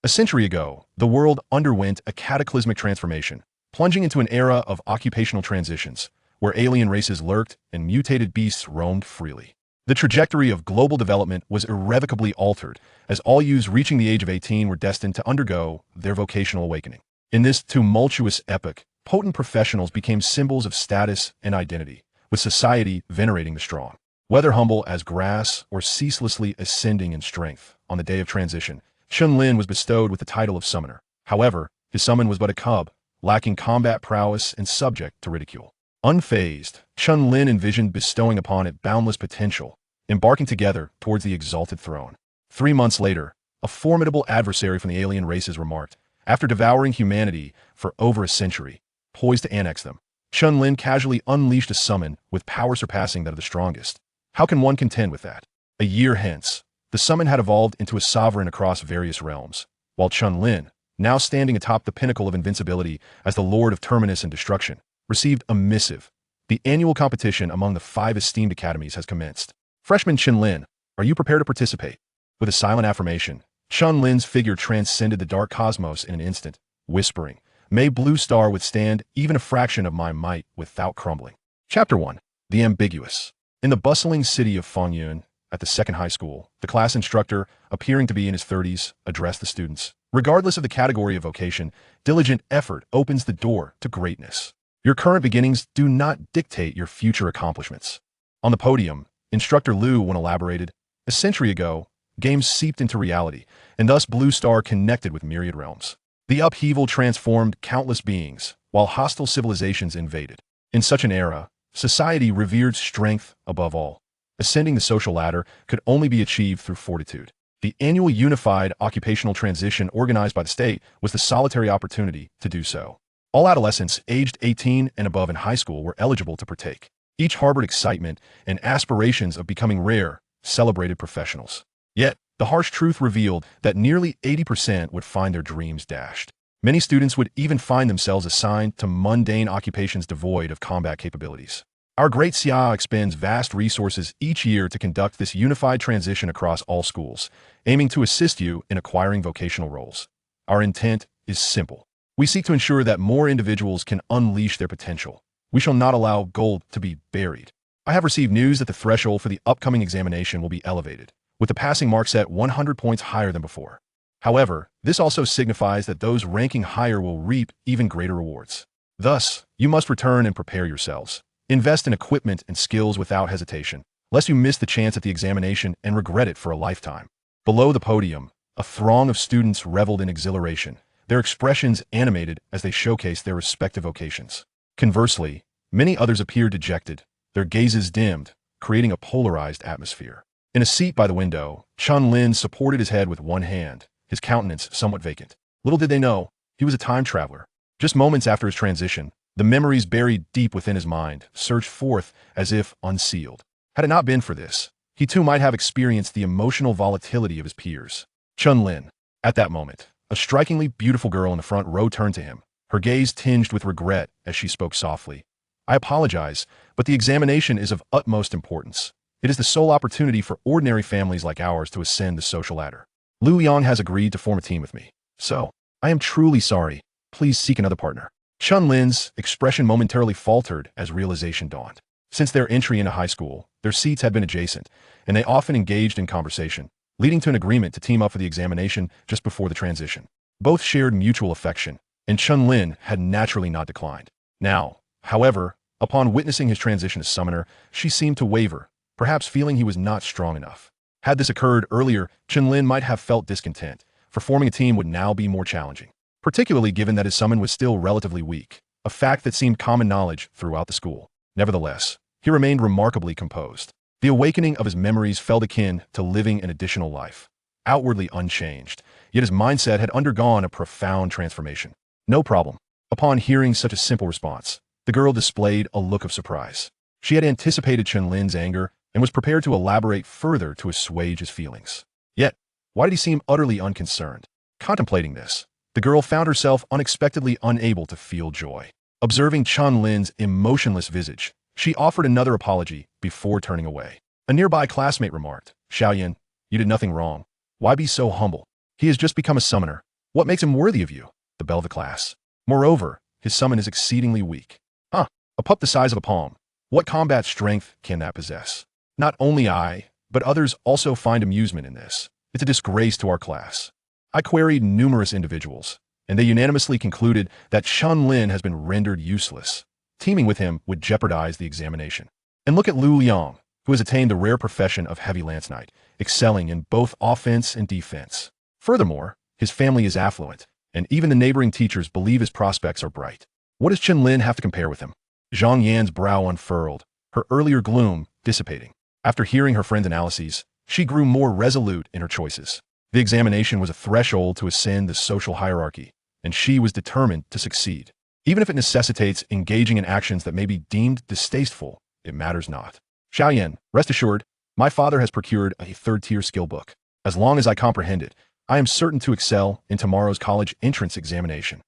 A century ago, the world underwent a cataclysmic transformation, plunging into an era of occupational transitions, where alien races lurked and mutated beasts roamed freely. The trajectory of global development was irrevocably altered, as all youths reaching the age of 18 were destined to undergo their vocational awakening. In this tumultuous epoch, potent professionals became symbols of status and identity, with society venerating the strong. Whether humble as grass or ceaselessly ascending in strength, on the day of transition, Chen Lin was bestowed with the title of summoner. However, his summon was but a cub, lacking combat prowess and subject to ridicule. Unfazed, Chen Lin envisioned bestowing upon it boundless potential, embarking together towards the exalted throne. 3 months later, a formidable adversary from the alien races remarked, after devouring humanity for over a century, poised to annex them. Chen Lin casually unleashed a summon with power surpassing that of the strongest. How can one contend with that? A year hence, the summon had evolved into a sovereign across various realms, while Chen Lin, now standing atop the pinnacle of invincibility as the Lord of Terminus and Destruction, received a missive. The annual competition among the 5 esteemed academies has commenced. Freshman Chen Lin, are you prepared to participate? With a silent affirmation, Chen Lin's figure transcended the dark cosmos in an instant, whispering, "May Blue Star withstand even a fraction of my might without crumbling." Chapter 1. The Ambiguous. In the bustling city of Fangyun, at the second high school, the class instructor, appearing to be in his 30s, addressed the students. Regardless of the category of vocation, diligent effort opens the door to greatness. Your current beginnings do not dictate your future accomplishments. On the podium, Instructor Liu one elaborated, a century ago, games seeped into reality, and thus Blue Star connected with myriad realms. The upheaval transformed countless beings, while hostile civilizations invaded. In such an era, society revered strength above all. Ascending the social ladder could only be achieved through fortitude. The annual unified occupational transition organized by the state was the solitary opportunity to do so. All adolescents aged 18 and above in high school were eligible to partake. Each harbored excitement and aspirations of becoming rare, celebrated professionals. Yet, the harsh truth revealed that nearly 80% would find their dreams dashed. Many students would even find themselves assigned to mundane occupations devoid of combat capabilities. Our great Xia expends vast resources each year to conduct this unified transition across all schools, aiming to assist you in acquiring vocational roles. Our intent is simple. We seek to ensure that more individuals can unleash their potential. We shall not allow gold to be buried. I have received news that the threshold for the upcoming examination will be elevated, with the passing mark set 100 points higher than before. However, this also signifies that those ranking higher will reap even greater rewards. Thus, you must return and prepare yourselves. Invest in equipment and skills without hesitation, lest you miss the chance at the examination and regret it for a lifetime. Below the podium, a throng of students reveled in exhilaration, their expressions animated as they showcased their respective vocations. Conversely, many others appeared dejected, their gazes dimmed, creating a polarized atmosphere. In a seat by the window, Chen Lin supported his head with one hand, his countenance somewhat vacant. Little did they know, he was a time traveler. Just moments after his transition, the memories buried deep within his mind surged forth as if unsealed. Had it not been for this, he too might have experienced the emotional volatility of his peers. Chen Lin. At that moment, a strikingly beautiful girl in the front row turned to him, her gaze tinged with regret as she spoke softly. "I apologize, but the examination is of utmost importance. It is the sole opportunity for ordinary families like ours to ascend the social ladder. Liu Yang has agreed to form a team with me. So, I am truly sorry. Please seek another partner." Chen Lin's expression momentarily faltered as realization dawned. Since their entry into high school, their seats had been adjacent, and they often engaged in conversation, leading to an agreement to team up for the examination just before the transition. Both shared mutual affection, and Chen Lin had naturally not declined. Now, however, upon witnessing his transition to summoner, she seemed to waver, perhaps feeling he was not strong enough. Had this occurred earlier, Chen Lin might have felt discontent, for forming a team would now be more challenging, particularly given that his summon was still relatively weak, a fact that seemed common knowledge throughout the school. Nevertheless, he remained remarkably composed. The awakening of his memories felt akin to living an additional life, outwardly unchanged, yet his mindset had undergone a profound transformation. "No problem." Upon hearing such a simple response, the girl displayed a look of surprise. She had anticipated Chen Lin's anger and was prepared to elaborate further to assuage his feelings. Yet, why did he seem utterly unconcerned? Contemplating this, the girl found herself unexpectedly unable to feel joy. Observing Chen Lin's emotionless visage, she offered another apology before turning away. A nearby classmate remarked, "Xiaoyan, you did nothing wrong. Why be so humble? He has just become a summoner. What makes him worthy of you? The belle of the class. Moreover, his summon is exceedingly weak. Huh, a pup the size of a palm. What combat strength can that possess? Not only I, but others also find amusement in this. It's a disgrace to our class. I queried numerous individuals, and they unanimously concluded that Chen Lin has been rendered useless. Teaming with him would jeopardize the examination. And look at Lu Liang, who has attained the rare profession of Heavy Lance Knight, excelling in both offense and defense. Furthermore, his family is affluent, and even the neighboring teachers believe his prospects are bright. What does Chen Lin have to compare with him? Zhang Yan's brow unfurled, her earlier gloom dissipating. After hearing her friend's analyses, she grew more resolute in her choices. The examination was a threshold to ascend the social hierarchy, and she was determined to succeed. Even if it necessitates engaging in actions that may be deemed distasteful, it matters not. Xiaoyan, rest assured, my father has procured a third-tier skill book. As long as I comprehend it, I am certain to excel in tomorrow's college entrance examination.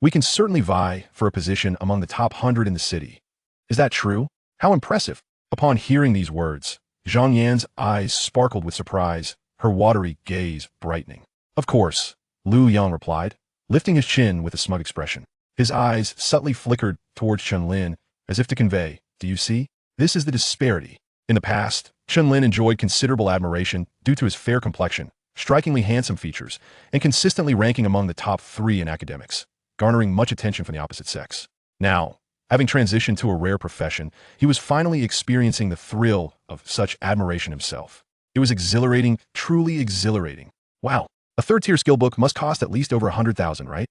We can certainly vie for a position among the top 100 in the city. Is that true? How impressive! Upon hearing these words, Zhang Yan's eyes sparkled with surprise, her watery gaze brightening. Of course, Lu Yang replied, lifting his chin with a smug expression. His eyes subtly flickered towards Chen Lin, as if to convey, do you see? This is the disparity. In the past, Chen Lin enjoyed considerable admiration due to his fair complexion, strikingly handsome features, and consistently ranking among the top 3 in academics, garnering much attention from the opposite sex. Now, having transitioned to a rare profession, he was finally experiencing the thrill of such admiration himself. It was exhilarating, truly exhilarating. Wow, a third-tier skill book must cost at least over 100,000, right?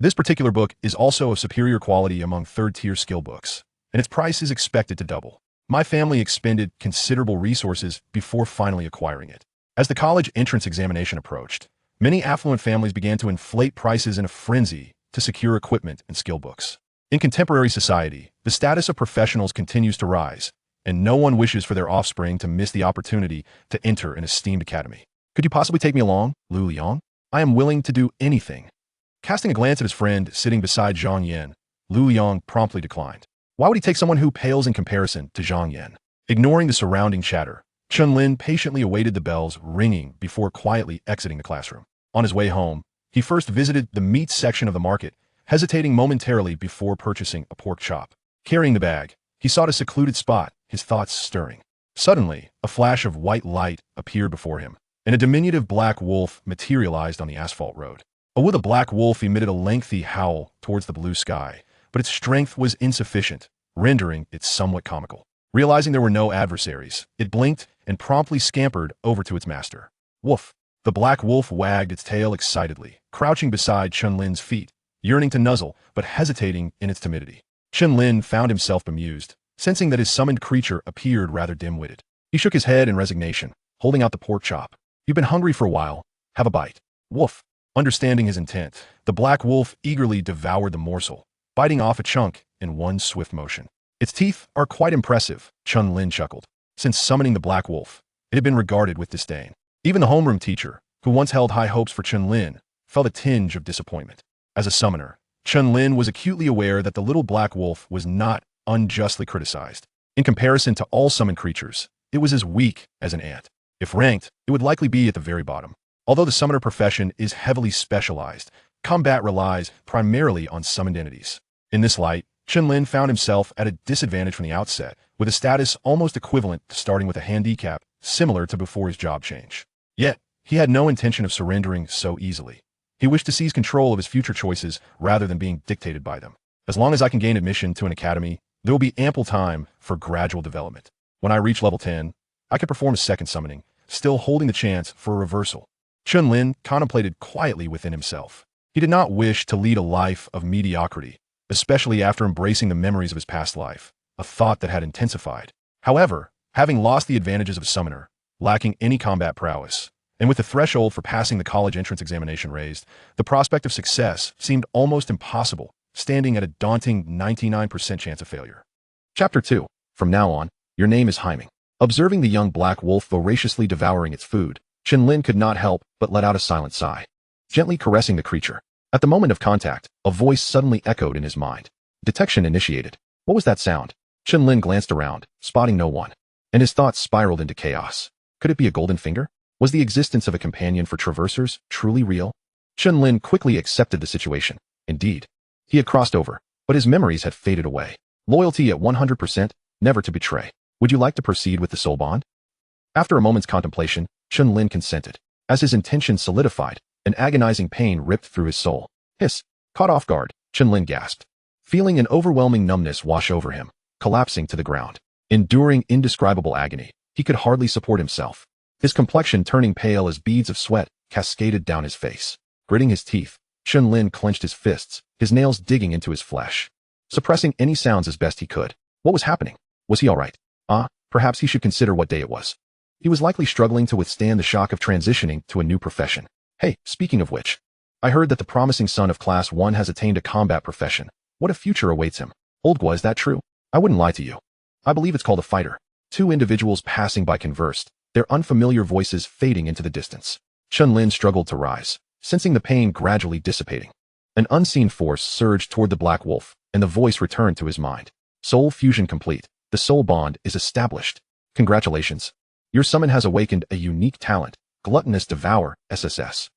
This particular book is also of superior quality among third-tier skill books, and its price is expected to double. My family expended considerable resources before finally acquiring it. As the college entrance examination approached, many affluent families began to inflate prices in a frenzy to secure equipment and skill books. In contemporary society, the status of professionals continues to rise, and no one wishes for their offspring to miss the opportunity to enter an esteemed academy. Could you possibly take me along, Lu Liang? I am willing to do anything. Casting a glance at his friend sitting beside Zhang Yan, Lu Liang promptly declined. Why would he take someone who pales in comparison to Zhang Yan? Ignoring the surrounding chatter, Chen Lin patiently awaited the bells ringing before quietly exiting the classroom. On his way home, he first visited the meat section of the market, hesitating momentarily before purchasing a pork chop. Carrying the bag, he sought a secluded spot, his thoughts stirring. Suddenly, a flash of white light appeared before him, and a diminutive black wolf materialized on the asphalt road. The black wolf emitted a lengthy howl towards the blue sky, but its strength was insufficient, rendering it somewhat comical. Realizing there were no adversaries, it blinked and promptly scampered over to its master. Woof! The black wolf wagged its tail excitedly, crouching beside Chen Lin's feet, yearning to nuzzle, but hesitating in its timidity. Chen Lin found himself bemused, sensing that his summoned creature appeared rather dim-witted. He shook his head in resignation, holding out the pork chop. You've been hungry for a while. Have a bite. Woof! Understanding his intent, the black wolf eagerly devoured the morsel, biting off a chunk in one swift motion. Its teeth are quite impressive, Chen Lin chuckled. Since summoning the black wolf, it had been regarded with disdain. Even the homeroom teacher, who once held high hopes for Chen Lin, felt a tinge of disappointment. As a summoner, Chen Lin was acutely aware that the little black wolf was not unjustly criticized. In comparison to all summoned creatures, it was as weak as an ant. If ranked, it would likely be at the very bottom. Although the summoner profession is heavily specialized, combat relies primarily on summoned entities. In this light, Chen Lin found himself at a disadvantage from the outset, with a status almost equivalent to starting with a handicap similar to before his job change. Yet, he had no intention of surrendering so easily. He wished to seize control of his future choices rather than being dictated by them. As long as I can gain admission to an academy, there will be ample time for gradual development. When I reach level 10, I can perform a second summoning, still holding the chance for a reversal. Chen Lin contemplated quietly within himself. He did not wish to lead a life of mediocrity, especially after embracing the memories of his past life, a thought that had intensified. However, having lost the advantages of a summoner, lacking any combat prowess, and with the threshold for passing the college entrance examination raised, the prospect of success seemed almost impossible, standing at a daunting 99% chance of failure. Chapter 2. From now on, your name is Hymen. Observing the young black wolf voraciously devouring its food, Chen Lin could not help but let out a silent sigh. Gently caressing the creature. At the moment of contact, a voice suddenly echoed in his mind. Detection initiated. What was that sound? Chen Lin glanced around, spotting no one, and his thoughts spiraled into chaos. Could it be a golden finger? Was the existence of a companion for traversers truly real? Chen Lin quickly accepted the situation. Indeed, he had crossed over, but his memories had faded away. Loyalty at 100%, never to betray. Would you like to proceed with the soul bond? After a moment's contemplation, Chen Lin consented. As his intention solidified, an agonizing pain ripped through his soul. Hiss. Caught off guard, Chen Lin gasped, feeling an overwhelming numbness wash over him, collapsing to the ground. Enduring indescribable agony, he could hardly support himself. His complexion turning pale as beads of sweat cascaded down his face. Gritting his teeth, Chen Lin clenched his fists, his nails digging into his flesh, suppressing any sounds as best he could. What was happening? Was he all right? Perhaps he should consider what day it was. He was likely struggling to withstand the shock of transitioning to a new profession. Hey, speaking of which, I heard that the promising son of Class 1 has attained a combat profession. What a future awaits him. Old Gua, is that true? I wouldn't lie to you. I believe it's called a fighter. Two individuals passing by conversed, their unfamiliar voices fading into the distance. Chen Lin struggled to rise, sensing the pain gradually dissipating. An unseen force surged toward the black wolf, and the voice returned to his mind. Soul fusion complete. The soul bond is established. Congratulations. Your summon has awakened a unique talent, gluttonous devour, SSS.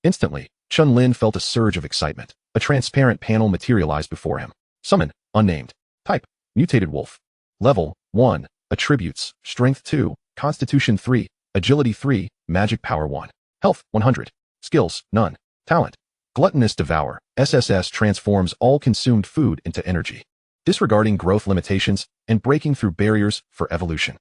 Instantly, Chen Lin felt a surge of excitement. A transparent panel materialized before him. Summon, unnamed. Type, mutated wolf. Level, 1. Attributes, strength 2, constitution 3, agility 3, magic power 1. Health, 100. Skills, none. Talent, gluttonous devour. SSS transforms all consumed food into energy, disregarding growth limitations and breaking through barriers for evolution.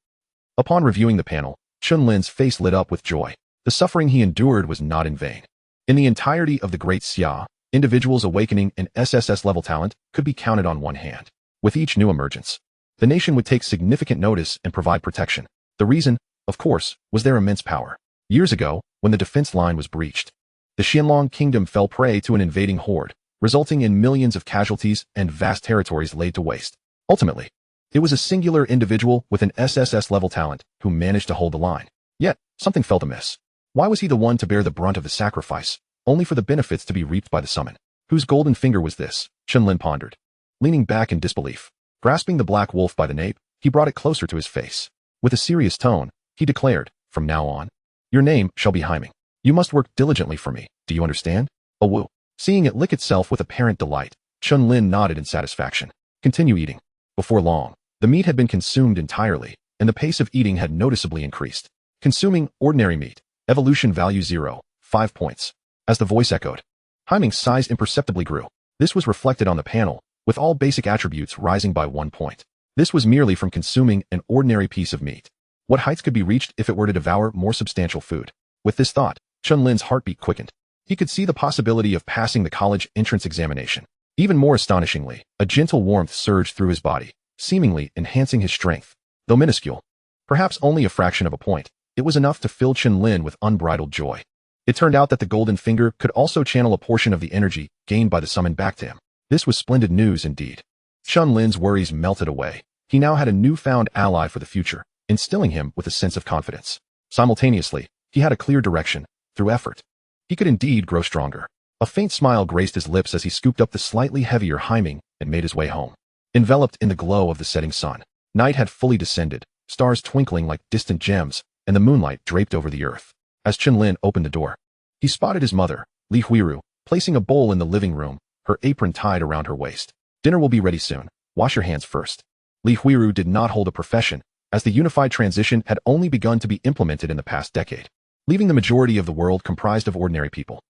Upon reviewing the panel, Chen Lin's face lit up with joy. The suffering he endured was not in vain. In the entirety of the Great Xia, individuals awakening an SSS-level talent could be counted on one hand. With each new emergence, the nation would take significant notice and provide protection. The reason, of course, was their immense power. Years ago, when the defense line was breached, the Xianlong kingdom fell prey to an invading horde, resulting in millions of casualties and vast territories laid to waste. Ultimately, it was a singular individual with an SSS-level talent who managed to hold the line. Yet, something felt amiss. Why was he the one to bear the brunt of the sacrifice, only for the benefits to be reaped by the summon? Whose golden finger was this? Chen Lin pondered, leaning back in disbelief. Grasping the black wolf by the nape, he brought it closer to his face. With a serious tone, he declared, from now on, your name shall be Haiming. You must work diligently for me, do you understand? Oh woo. Seeing it lick itself with apparent delight, Chen Lin nodded in satisfaction. Continue eating. Before long, the meat had been consumed entirely, and the pace of eating had noticeably increased. Consuming ordinary meat. Evolution value 0, 5 points. As the voice echoed, Haiming's size imperceptibly grew. This was reflected on the panel, with all basic attributes rising by 1 point. This was merely from consuming an ordinary piece of meat. What heights could be reached if it were to devour more substantial food? With this thought, Chen Lin's heartbeat quickened. He could see the possibility of passing the college entrance examination. Even more astonishingly, a gentle warmth surged through his body, seemingly enhancing his strength. Though minuscule, perhaps only a fraction of a point, it was enough to fill Chen Lin with unbridled joy. It turned out that the golden finger could also channel a portion of the energy gained by the summon back to him. This was splendid news indeed. Chen Lin's worries melted away. He now had a newfound ally for the future, instilling him with a sense of confidence. Simultaneously, he had a clear direction. Through effort, he could indeed grow stronger. A faint smile graced his lips as he scooped up the slightly heavier Haiming and made his way home. Enveloped in the glow of the setting sun, night had fully descended, stars twinkling like distant gems, and the moonlight draped over the earth. As Chen Lin opened the door, he spotted his mother, Li Huiru, placing a bowl in the living room, her apron tied around her waist. Dinner will be ready soon. Wash your hands first. Li Huiru did not hold a profession, as the unified transition had only begun to be implemented in the past decade, leaving the majority of the world comprised of ordinary people.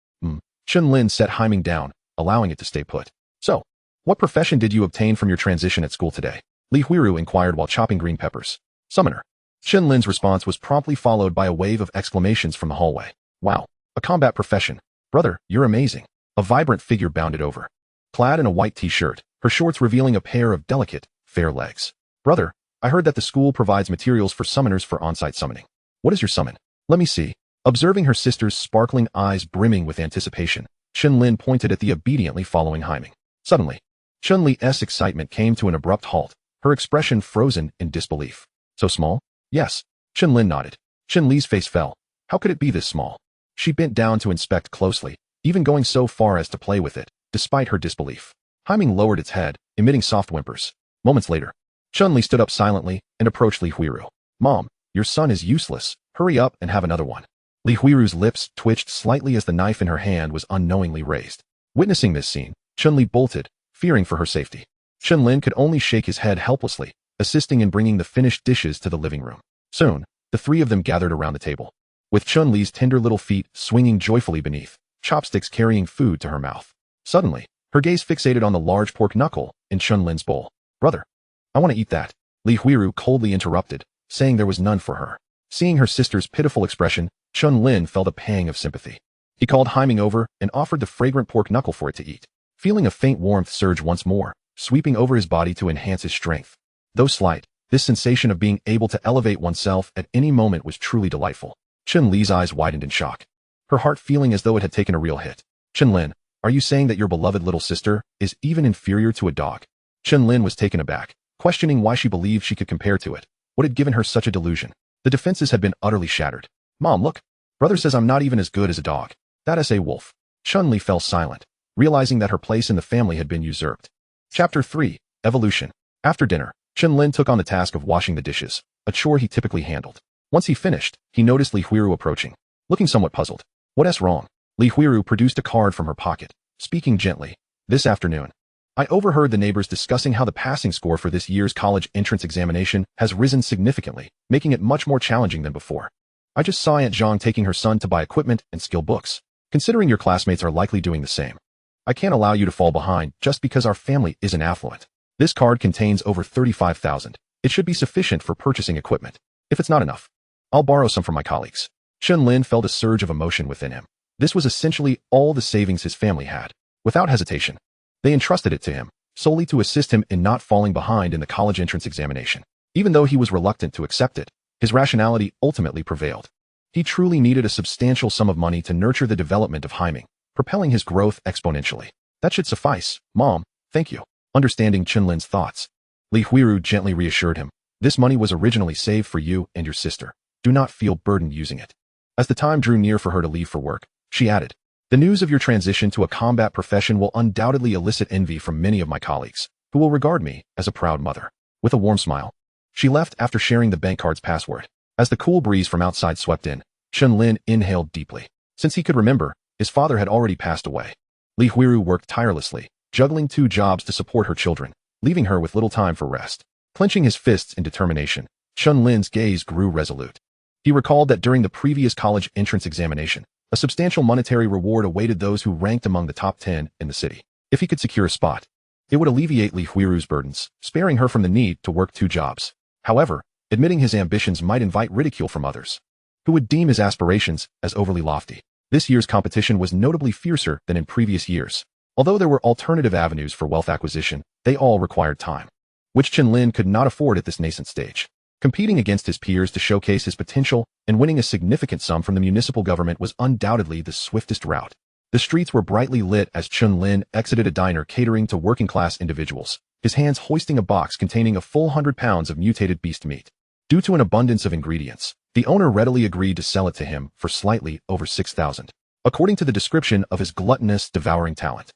Chen Lin set Haiming down, allowing it to stay put. So, what profession did you obtain from your transition at school today? Li Huiru inquired while chopping green peppers. Summoner. Chen Lin's response was promptly followed by a wave of exclamations from the hallway. Wow, a combat profession. Brother, you're amazing. A vibrant figure bounded over. Clad in a white t-shirt, her shorts revealing a pair of delicate, fair legs. Brother, I heard that the school provides materials for summoners for on-site summoning. What is your summon? Let me see. Observing her sister's sparkling eyes brimming with anticipation, Chen Lin pointed at the obediently following Haiming. Suddenly, Chen Li's excitement came to an abrupt halt, her expression frozen in disbelief. So small? Yes. Chen Lin nodded. Chen Li's face fell. How could it be this small? She bent down to inspect closely, even going so far as to play with it, despite her disbelief. Haiming lowered its head, emitting soft whimpers. Moments later, Chen Li stood up silently and approached Li Huiru. Mom, your son is useless. Hurry up and have another one. Li Huiru's lips twitched slightly as the knife in her hand was unknowingly raised. Witnessing this scene, Chen Lin bolted, fearing for her safety. Chen Lin could only shake his head helplessly, assisting in bringing the finished dishes to the living room. Soon, the three of them gathered around the table, with Chen Li's tender little feet swinging joyfully beneath, chopsticks carrying food to her mouth. Suddenly, her gaze fixated on the large pork knuckle in Chen Lin's bowl. "Brother, I want to eat that," Li Huiru coldly interrupted, saying there was none for her. Seeing her sister's pitiful expression, Chen Lin felt a pang of sympathy. He called Haiming over and offered the fragrant pork knuckle for it to eat. Feeling a faint warmth surge once more, sweeping over his body to enhance his strength. Though slight, this sensation of being able to elevate oneself at any moment was truly delightful. Chen Li's eyes widened in shock, her heart feeling as though it had taken a real hit. "Chen Lin, are you saying that your beloved little sister is even inferior to a dog?" Chen Lin was taken aback, questioning why she believed she could compare to it. What had given her such a delusion? The defenses had been utterly shattered. "Mom, look. Brother says I'm not even as good as a dog. That is a wolf." Chen Li fell silent, realizing that her place in the family had been usurped. Chapter 3, Evolution. After dinner, Chen Lin took on the task of washing the dishes, a chore he typically handled. Once he finished, he noticed Li Huiru approaching, looking somewhat puzzled. "What's wrong?" Li Huiru produced a card from her pocket, speaking gently. "This afternoon, I overheard the neighbors discussing how the passing score for this year's college entrance examination has risen significantly, making it much more challenging than before. I just saw Aunt Zhang taking her son to buy equipment and skill books. Considering your classmates are likely doing the same, I can't allow you to fall behind just because our family isn't affluent. This card contains over 35,000. It should be sufficient for purchasing equipment. If it's not enough, I'll borrow some from my colleagues." Chen Lin felt a surge of emotion within him. This was essentially all the savings his family had. Without hesitation, they entrusted it to him, solely to assist him in not falling behind in the college entrance examination. Even though he was reluctant to accept it, his rationality ultimately prevailed. He truly needed a substantial sum of money to nurture the development of Haiming, propelling his growth exponentially. "That should suffice, Mom, thank you." Understanding Chen Lin's thoughts, Li Huiru gently reassured him. "This money was originally saved for you and your sister. Do not feel burdened using it." As the time drew near for her to leave for work, she added, "The news of your transition to a combat profession will undoubtedly elicit envy from many of my colleagues, who will regard me as a proud mother." With a warm smile, she left after sharing the bank card's password. As the cool breeze from outside swept in, Chen Lin inhaled deeply. Since he could remember, his father had already passed away. Li Huiru worked tirelessly, juggling 2 jobs to support her children, leaving her with little time for rest. Clenching his fists in determination, Chen Lin's gaze grew resolute. He recalled that during the previous college entrance examination, a substantial monetary reward awaited those who ranked among the top 10 in the city. If he could secure a spot, it would alleviate Li Huiru's burdens, sparing her from the need to work 2 jobs. However, admitting his ambitions might invite ridicule from others, who would deem his aspirations as overly lofty. This year's competition was notably fiercer than in previous years. Although there were alternative avenues for wealth acquisition, they all required time, which Chen Lin could not afford at this nascent stage. Competing against his peers to showcase his potential and winning a significant sum from the municipal government was undoubtedly the swiftest route. The streets were brightly lit as Chen Lin exited a diner catering to working-class individuals, his hands hoisting a box containing a full 100 pounds of mutated beast meat. Due to an abundance of ingredients, the owner readily agreed to sell it to him for slightly over 6,000. According to the description of his gluttonous, devouring talent,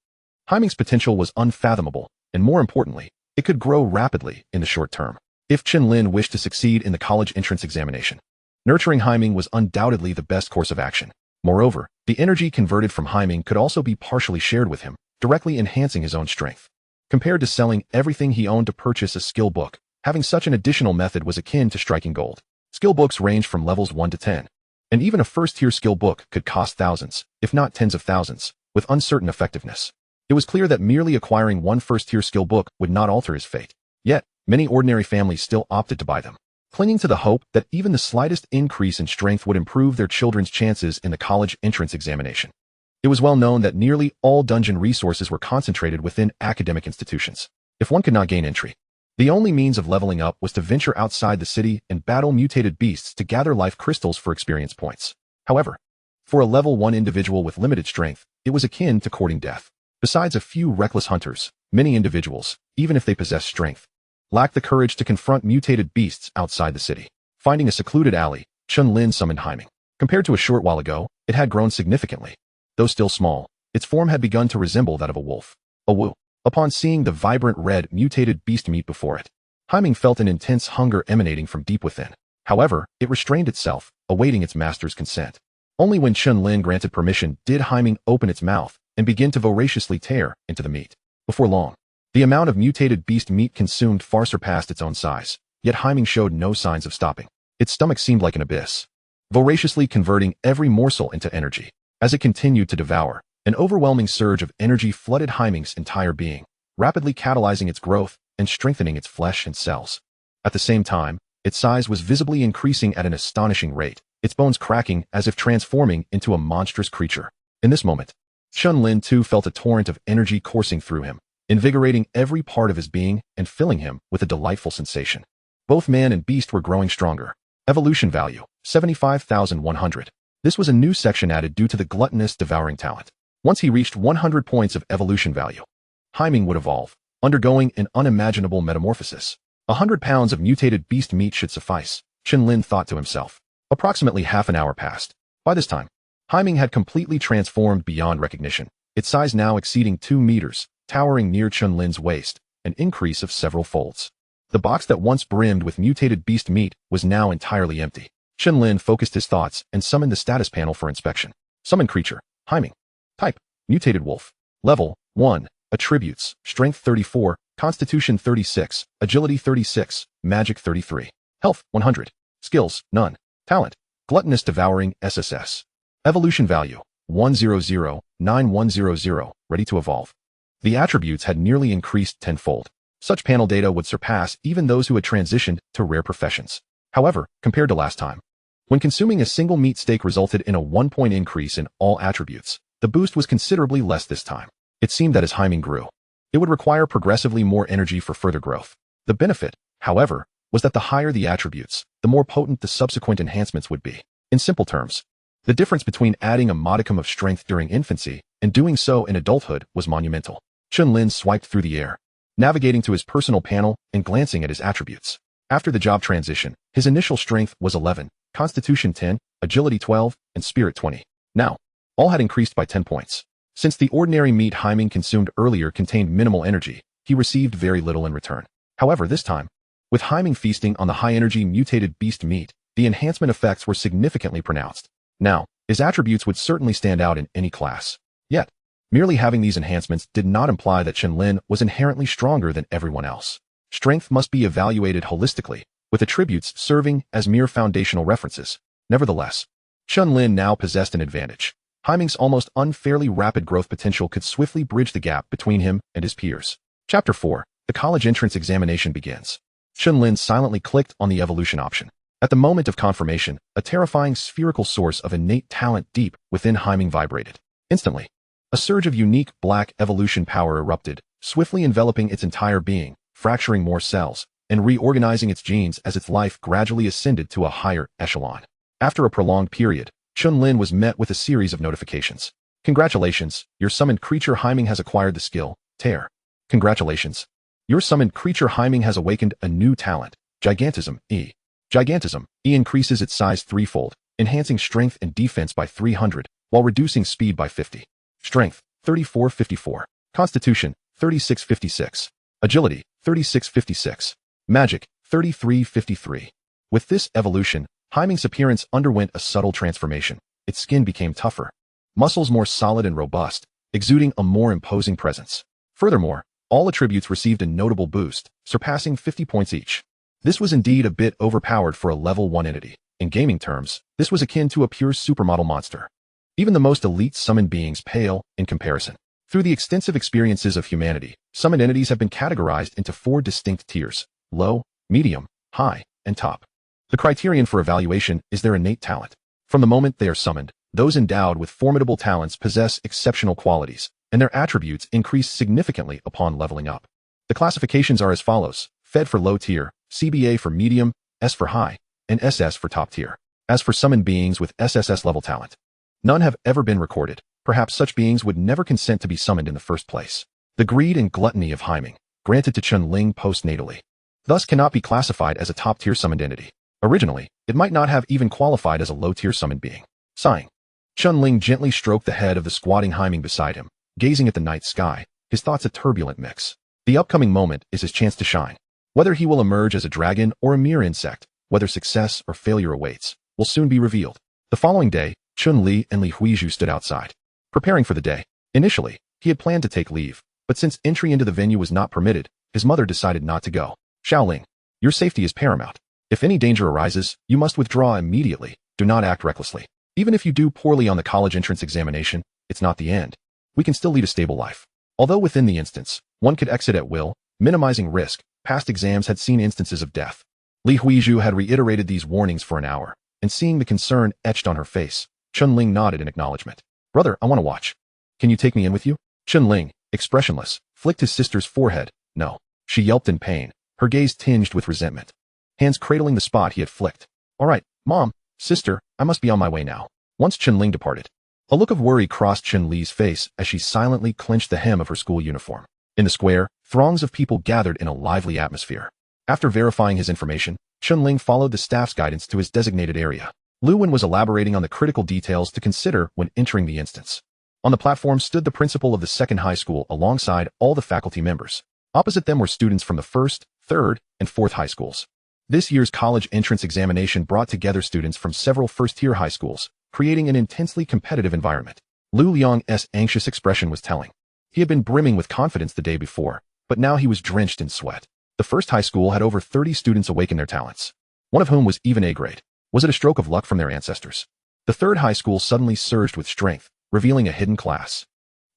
Haiming's potential was unfathomable, and more importantly, it could grow rapidly in the short term. If Chen Lin wished to succeed in the college entrance examination, nurturing Haiming was undoubtedly the best course of action. Moreover, the energy converted from Haiming could also be partially shared with him, directly enhancing his own strength. Compared to selling everything he owned to purchase a skill book, having such an additional method was akin to striking gold. Skill books range from levels 1 to 10, and even a first-tier skill book could cost thousands, if not tens of thousands, with uncertain effectiveness. It was clear that merely acquiring one first-tier skill book would not alter his fate. Yet, many ordinary families still opted to buy them, clinging to the hope that even the slightest increase in strength would improve their children's chances in the college entrance examination. It was well known that nearly all dungeon resources were concentrated within academic institutions. If one could not gain entry, the only means of leveling up was to venture outside the city and battle mutated beasts to gather life crystals for experience points. However, for a level 1 individual with limited strength, it was akin to courting death. Besides a few reckless hunters, many individuals, even if they possessed strength, lacked the courage to confront mutated beasts outside the city. Finding a secluded alley, Chen Lin summoned Haiming. Compared to a short while ago, it had grown significantly. Though still small, its form had begun to resemble that of a wolf. A woo. Upon seeing the vibrant red mutated beast meat before it, Haiming felt an intense hunger emanating from deep within. However, it restrained itself, awaiting its master's consent. Only when Chen Lin granted permission did Haiming open its mouth and begin to voraciously tear into the meat. Before long, the amount of mutated beast meat consumed far surpassed its own size, yet Haiming showed no signs of stopping. Its stomach seemed like an abyss, voraciously converting every morsel into energy. As it continued to devour, an overwhelming surge of energy flooded Haiming's entire being, rapidly catalyzing its growth and strengthening its flesh and cells. At the same time, its size was visibly increasing at an astonishing rate, its bones cracking as if transforming into a monstrous creature. In this moment, Chen Lin too felt a torrent of energy coursing through him, invigorating every part of his being and filling him with a delightful sensation. Both man and beast were growing stronger. Evolution value, 75,100. This was a new section added due to the gluttonous devouring talent. Once he reached 100 points of evolution value, Haiming would evolve, undergoing an unimaginable metamorphosis. 100 pounds of mutated beast meat should suffice, Chen Lin thought to himself. Approximately half an hour passed. By this time, Haiming had completely transformed beyond recognition, its size now exceeding 2 meters, towering near Chen Lin's waist, an increase of several folds. The box that once brimmed with mutated beast meat was now entirely empty. Chen Lin focused his thoughts and summoned the status panel for inspection. Summon creature, Haiming. Type, mutated wolf. Level, 1. Attributes, strength 34, constitution 36, agility 36, magic 33. Health, 100. Skills, none. Talent, gluttonous devouring SSS. Evolution value, 1009100, ready to evolve. The attributes had nearly increased tenfold. Such panel data would surpass even those who had transitioned to rare professions. However, compared to last time, when consuming a single meat steak resulted in a 1-point increase in all attributes, the boost was considerably less this time. It seemed that as Haiming grew, it would require progressively more energy for further growth. The benefit, however, was that the higher the attributes, the more potent the subsequent enhancements would be. In simple terms, the difference between adding a modicum of strength during infancy and doing so in adulthood was monumental. Chen Lin swiped through the air, navigating to his personal panel and glancing at his attributes. After the job transition, his initial strength was 11, constitution 10, agility 12, and spirit 20. Now, all had increased by 10 points. Since the ordinary meat Haiming consumed earlier contained minimal energy, he received very little in return. However, this time, with Haiming feasting on the high-energy mutated beast meat, the enhancement effects were significantly pronounced. Now, his attributes would certainly stand out in any class. Yet, merely having these enhancements did not imply that Chen Lin was inherently stronger than everyone else. Strength must be evaluated holistically, with attributes serving as mere foundational references. Nevertheless, Chen Lin now possessed an advantage. Haiming's almost unfairly rapid growth potential could swiftly bridge the gap between him and his peers. Chapter 4. The college entrance examination begins. Chen Lin silently clicked on the evolution option. At the moment of confirmation, a terrifying spherical source of innate talent deep within Haiming vibrated. Instantly, a surge of unique black evolution power erupted, swiftly enveloping its entire being, fracturing more cells, and reorganizing its genes as its life gradually ascended to a higher echelon. After a prolonged period, Chen Lin was met with a series of notifications. Congratulations, your summoned creature Haiming has acquired the skill, Tear. Congratulations. Your summoned creature Haiming has awakened a new talent, Gigantism, E. Gigantism, E increases its size threefold, enhancing strength and defense by 300, while reducing speed by 50. Strength, 3454. Constitution, 3656. Agility, 3656. Magic, 3353. With this evolution, Haiming's appearance underwent a subtle transformation. Its skin became tougher, muscles more solid and robust, exuding a more imposing presence. Furthermore, all attributes received a notable boost, surpassing 50 points each. This was indeed a bit overpowered for a level 1 entity. In gaming terms, this was akin to a pure supermodel monster. Even the most elite summoned beings pale in comparison. Through the extensive experiences of humanity, summoned entities have been categorized into 4 distinct tiers: low, medium, high, and top. The criterion for evaluation is their innate talent. From the moment they are summoned, those endowed with formidable talents possess exceptional qualities, and their attributes increase significantly upon leveling up. The classifications are as follows: Fed for low tier, CBA for medium, S for high, and SS for top tier. As for summoned beings with SSS level talent, none have ever been recorded. Perhaps such beings would never consent to be summoned in the first place. The greed and gluttony of Haiming, granted to Chen Lin postnatally, thus cannot be classified as a top-tier summoned entity. Originally, it might not have even qualified as a low-tier summoned being. Sighing, Chen Lin gently stroked the head of the squatting Haiming beside him, gazing at the night sky, his thoughts a turbulent mix. The upcoming moment is his chance to shine. Whether he will emerge as a dragon or a mere insect, whether success or failure awaits, will soon be revealed. The following day, Chen Lin and Li Huizhu stood outside, preparing for the day. Initially, he had planned to take leave, but since entry into the venue was not permitted, his mother decided not to go. Xiaoling, your safety is paramount. If any danger arises, you must withdraw immediately. Do not act recklessly. Even if you do poorly on the college entrance examination, it's not the end. We can still lead a stable life. Although within the instance, one could exit at will, minimizing risk, past exams had seen instances of death. Li Huizhu had reiterated these warnings for an hour, and seeing the concern etched on her face, Chen Lin nodded in acknowledgement. Brother, I want to watch. Can you take me in with you? Chen Lin, expressionless, flicked his sister's forehead. No. She yelped in pain, her gaze tinged with resentment. Hands cradling the spot he had flicked. All right, Mom, sister, I must be on my way now. Once Chen Lin departed, a look of worry crossed Chen Li's face as she silently clenched the hem of her school uniform. In the square, throngs of people gathered in a lively atmosphere. After verifying his information, Chen Lin followed the staff's guidance to his designated area. Lu Wen was elaborating on the critical details to consider when entering the instance. On the platform stood the principal of the second high school alongside all the faculty members. Opposite them were students from the first, third, and fourth high schools. This year's college entrance examination brought together students from several first-tier high schools, creating an intensely competitive environment. Lu Liang's anxious expression was telling. He had been brimming with confidence the day before, but now he was drenched in sweat. The first high school had over 30 students awaken their talents, one of whom was even A grade. Was it a stroke of luck from their ancestors? The third high school suddenly surged with strength, revealing a hidden class.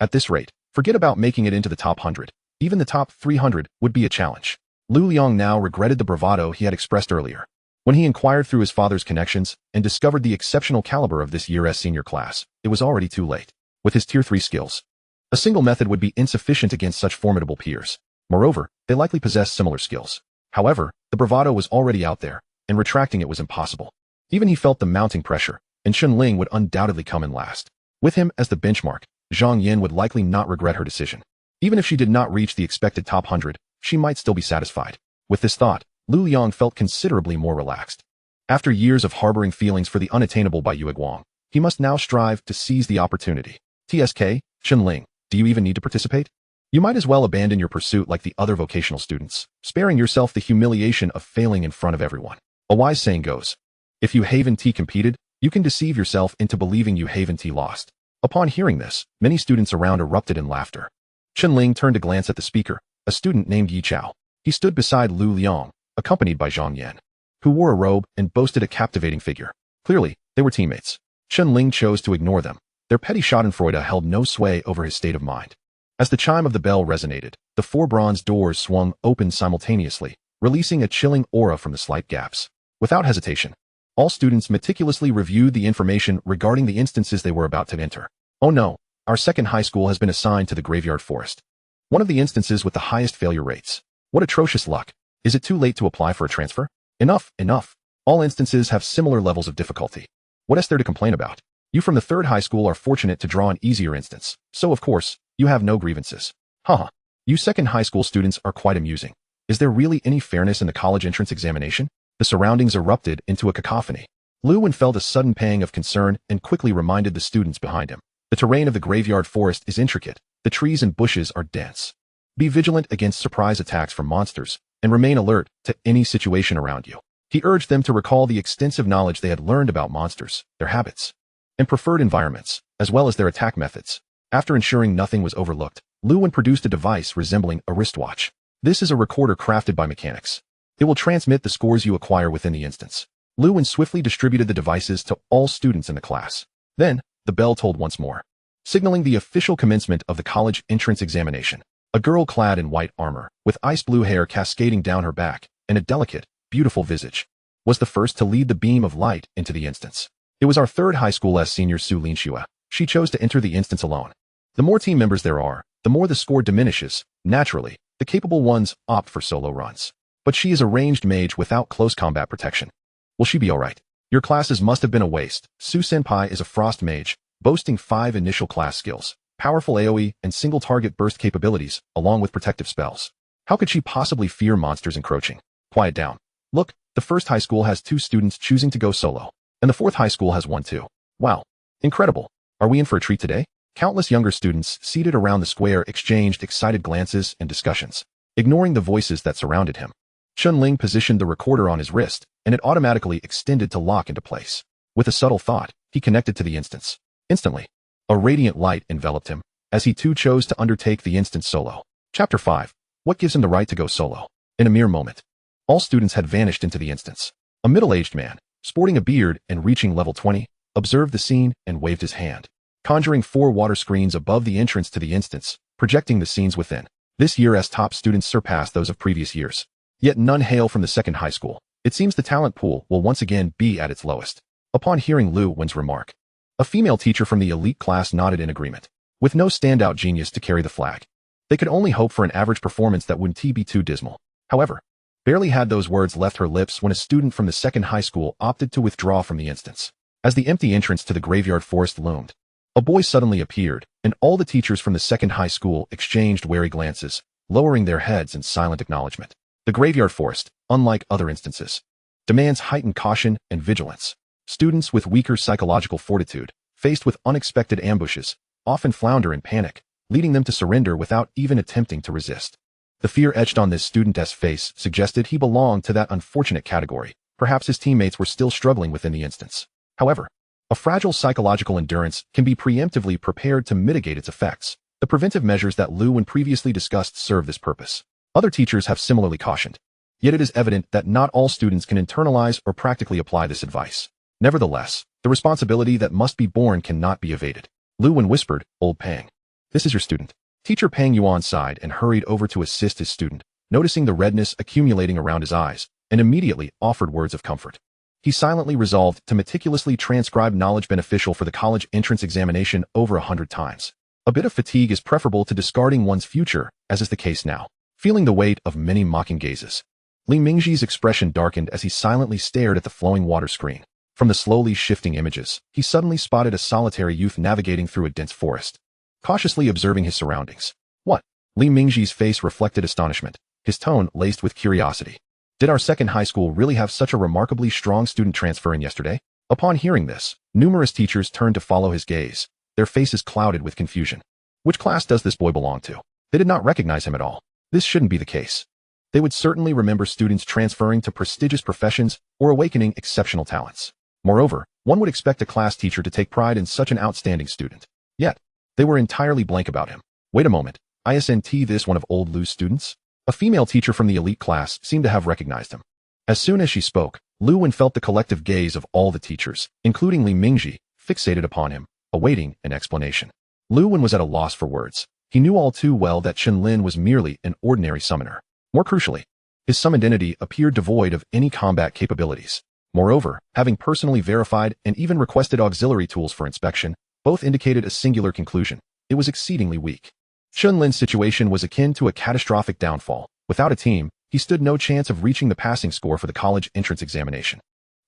At this rate, forget about making it into the top 100. Even the top 300 would be a challenge. Lu Liang now regretted the bravado he had expressed earlier. When he inquired through his father's connections and discovered the exceptional caliber of this year's senior class, it was already too late. With his Tier 3 skills, a single method would be insufficient against such formidable peers. Moreover, they likely possessed similar skills. However, the bravado was already out there, and retracting it was impossible. Even he felt the mounting pressure, and Chen Lin would undoubtedly come in last. With him as the benchmark, Zhang Yin would likely not regret her decision. Even if she did not reach the expected top 100, she might still be satisfied. With this thought, Lu Liang felt considerably more relaxed. After years of harboring feelings for the unattainable by Yue Guang, he must now strive to seize the opportunity. TSK, Chen Lin, do you even need to participate? You might as well abandon your pursuit like the other vocational students, sparing yourself the humiliation of failing in front of everyone. A wise saying goes, if you haven't competed, you can deceive yourself into believing you haven't lost. Upon hearing this, many students around erupted in laughter. Chen Lin turned to glance at the speaker, a student named Yi Chao. He stood beside Lu Liang, accompanied by Zhang Yan, who wore a robe and boasted a captivating figure. Clearly, they were teammates. Chen Lin chose to ignore them. Their petty schadenfreude held no sway over his state of mind. As the chime of the bell resonated, the 4 bronze doors swung open simultaneously, releasing a chilling aura from the slight gaps. Without hesitation, all students meticulously reviewed the information regarding the instances they were about to enter. Oh no, our second high school has been assigned to the graveyard forest. One of the instances with the highest failure rates. What atrocious luck. Is it too late to apply for a transfer? Enough, enough. All instances have similar levels of difficulty. What is there to complain about? You from the third high school are fortunate to draw an easier instance, so of course, you have no grievances. Haha. You second high school students are quite amusing. Is there really any fairness in the college entrance examination? The surroundings erupted into a cacophony. Lu Wen felt a sudden pang of concern and quickly reminded the students behind him. The terrain of the graveyard forest is intricate. The trees and bushes are dense. Be vigilant against surprise attacks from monsters, and remain alert to any situation around you. He urged them to recall the extensive knowledge they had learned about monsters, their habits, and preferred environments, as well as their attack methods. After ensuring nothing was overlooked, Lu Wen produced a device resembling a wristwatch. This is a recorder crafted by mechanics. It will transmit the scores you acquire within the instance. Lu Wen swiftly distributed the devices to all students in the class. Then, the bell tolled once more, signaling the official commencement of the college entrance examination. A girl clad in white armor, with ice blue hair cascading down her back, and a delicate, beautiful visage, was the first to lead the beam of light into the instance. It was our third high school's senior Su Linxue. She chose to enter the instance alone. The more team members there are, the more the score diminishes. Naturally, the capable ones opt for solo runs. But she is a ranged mage without close combat protection. Will she be alright? Your classes must have been a waste. Su Senpai is a frost mage, boasting 5 initial class skills, powerful AoE and single target burst capabilities, along with protective spells. How could she possibly fear monsters encroaching? Quiet down. Look, the first high school has 2 students choosing to go solo, and the fourth high school has 1 too. Wow. Incredible. Are we in for a treat today? Countless younger students seated around the square exchanged excited glances and discussions, ignoring the voices that surrounded him. Chen Lin positioned the recorder on his wrist, and it automatically extended to lock into place. With a subtle thought, he connected to the instance. Instantly, a radiant light enveloped him, as he too chose to undertake the instance solo. Chapter 5. What gives him the right to go solo? In a mere moment, all students had vanished into the instance. A middle-aged man, sporting a beard and reaching level 20, observed the scene and waved his hand, conjuring 4 water screens above the entrance to the instance, projecting the scenes within. This year's top students surpassed those of previous years. Yet none hail from the second high school. It seems the talent pool will once again be at its lowest. Upon hearing Lu Wen's remark, a female teacher from the elite class nodded in agreement. With no standout genius to carry the flag, they could only hope for an average performance that wouldn't be too dismal. However, barely had those words left her lips when a student from the second high school opted to withdraw from the instance. As the empty entrance to the graveyard forest loomed, a boy suddenly appeared, and all the teachers from the second high school exchanged wary glances, lowering their heads in silent acknowledgement. The graveyard forest, unlike other instances, demands heightened caution and vigilance. Students with weaker psychological fortitude, faced with unexpected ambushes, often flounder in panic, leading them to surrender without even attempting to resist. The fear etched on this student's face suggested he belonged to that unfortunate category. Perhaps his teammates were still struggling within the instance. However, a fragile psychological endurance can be preemptively prepared to mitigate its effects. The preventive measures that Lu Wen previously discussed serve this purpose. Other teachers have similarly cautioned. Yet it is evident that not all students can internalize or practically apply this advice. Nevertheless, the responsibility that must be borne cannot be evaded. Lu Wen whispered, "Old Pang. This is your student." Teacher Pang Yuan sighed and hurried over to assist his student, noticing the redness accumulating around his eyes, and immediately offered words of comfort. He silently resolved to meticulously transcribe knowledge beneficial for the college entrance examination over 100 times. A bit of fatigue is preferable to discarding one's future, as is the case now. Feeling the weight of many mocking gazes, Li Mingji's expression darkened as he silently stared at the flowing water screen. From the slowly shifting images, he suddenly spotted a solitary youth navigating through a dense forest, cautiously observing his surroundings. What? Li Mingji's face reflected astonishment, his tone laced with curiosity. Did our second high school really have such a remarkably strong student transfer in yesterday? Upon hearing this, numerous teachers turned to follow his gaze, their faces clouded with confusion. Which class does this boy belong to? They did not recognize him at all. This shouldn't be the case. They would certainly remember students transferring to prestigious professions or awakening exceptional talents. Moreover, one would expect a class teacher to take pride in such an outstanding student. Yet, they were entirely blank about him. Wait a moment, isn't this one of old Lu's students? A female teacher from the elite class seemed to have recognized him. As soon as she spoke, Lu Wen felt the collective gaze of all the teachers, including Li Mingji, fixated upon him, awaiting an explanation. Lu Wen was at a loss for words. He knew all too well that Chen Lin was merely an ordinary summoner. More crucially, his summoned entity appeared devoid of any combat capabilities. Moreover, having personally verified and even requested auxiliary tools for inspection, both indicated a singular conclusion. It was exceedingly weak. Chen Lin's situation was akin to a catastrophic downfall. Without a team, he stood no chance of reaching the passing score for the college entrance examination.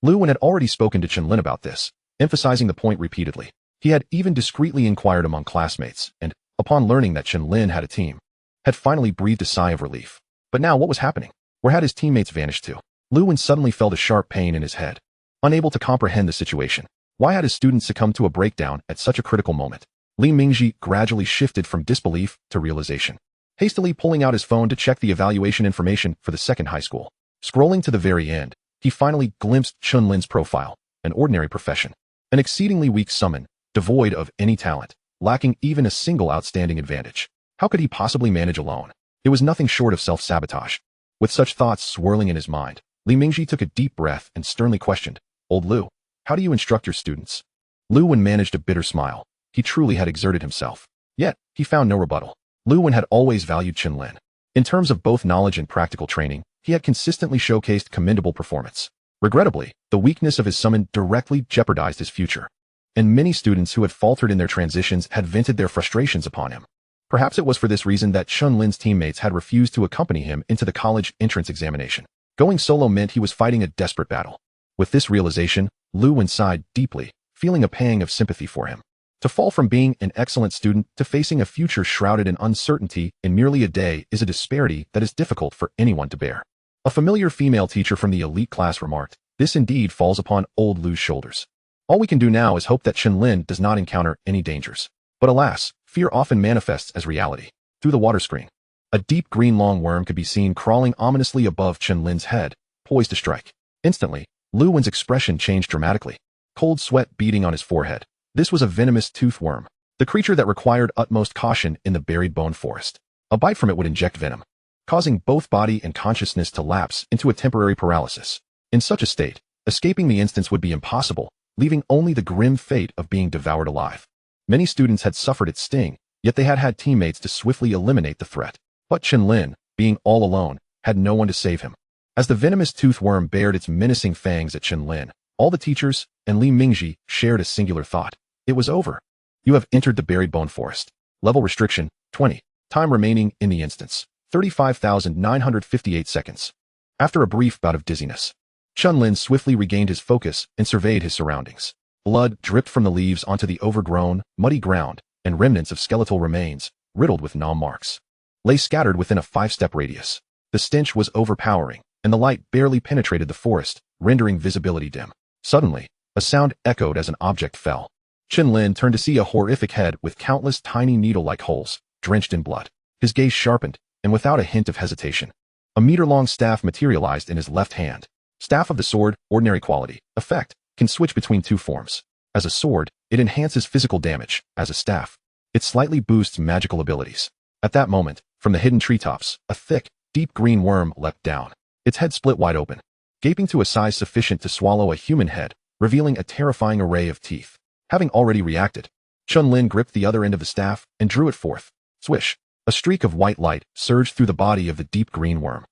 Lu Wen had already spoken to Chen Lin about this, emphasizing the point repeatedly. He had even discreetly inquired among classmates, and, upon learning that Chen Lin had a team, had finally breathed a sigh of relief. But now what was happening? Where had his teammates vanished to? Lu Wen suddenly felt a sharp pain in his head, unable to comprehend the situation. Why had his students succumbed to a breakdown at such a critical moment? Li Mingji gradually shifted from disbelief to realization, hastily pulling out his phone to check the evaluation information for the second high school. Scrolling to the very end, he finally glimpsed Chen Lin's profile, an ordinary profession, an exceedingly weak summon, devoid of any talent, lacking even a single outstanding advantage. How could he possibly manage alone? It was nothing short of self-sabotage. With such thoughts swirling in his mind, Li Mingji took a deep breath and sternly questioned, "Old Lu, how do you instruct your students?" Lu Wen managed a bitter smile. He truly had exerted himself. Yet, he found no rebuttal. Lu Wen had always valued Chen Lin. In terms of both knowledge and practical training, he had consistently showcased commendable performance. Regrettably, the weakness of his summon directly jeopardized his future, and many students who had faltered in their transitions had vented their frustrations upon him. Perhaps it was for this reason that Chen Lin's teammates had refused to accompany him into the college entrance examination. Going solo meant he was fighting a desperate battle. With this realization, Lu Wen sighed deeply, feeling a pang of sympathy for him. To fall from being an excellent student to facing a future shrouded in uncertainty in merely a day is a disparity that is difficult for anyone to bear. A familiar female teacher from the elite class remarked, "This indeed falls upon old Lu's shoulders. All we can do now is hope that Chen Lin does not encounter any dangers." But alas, fear often manifests as reality. Through the water screen, a deep green long worm could be seen crawling ominously above Chen Lin's head, poised to strike. Instantly, Lu Wen's expression changed dramatically. cold sweat beading on his forehead. This was a venomous tooth worm, the creature that required utmost caution in the buried bone forest. A bite from it would inject venom, causing both body and consciousness to lapse into a temporary paralysis. In such a state, escaping the instance would be impossible, leaving only the grim fate of being devoured alive. Many students had suffered its sting, yet they had had teammates to swiftly eliminate the threat. But Chen Lin, being all alone, had no one to save him. As the venomous tooth worm bared its menacing fangs at Chen Lin, all the teachers and Li Mingji shared a singular thought. It was over. You have entered the buried bone forest. Level restriction, 20. Time remaining in the instance, 35,958 seconds. After a brief bout of dizziness, Chen Lin swiftly regained his focus and surveyed his surroundings. Blood dripped from the leaves onto the overgrown, muddy ground, and remnants of skeletal remains, riddled with gnaw marks, lay scattered within a 5-step radius. The stench was overpowering, and the light barely penetrated the forest, rendering visibility dim. Suddenly, a sound echoed as an object fell. Chen Lin turned to see a horrific head with countless tiny needle-like holes, drenched in blood. His gaze sharpened, and without a hint of hesitation, a meter-long staff materialized in his left hand. Staff of the sword, ordinary quality, effect, can switch between two forms. As a sword, it enhances physical damage. As a staff, it slightly boosts magical abilities. At that moment, from the hidden treetops, a thick, deep green worm leapt down. Its head split wide open, gaping to a size sufficient to swallow a human head, revealing a terrifying array of teeth. Having already reacted, Chen Lin gripped the other end of the staff and drew it forth. Swish! A streak of white light surged through the body of the deep green worm,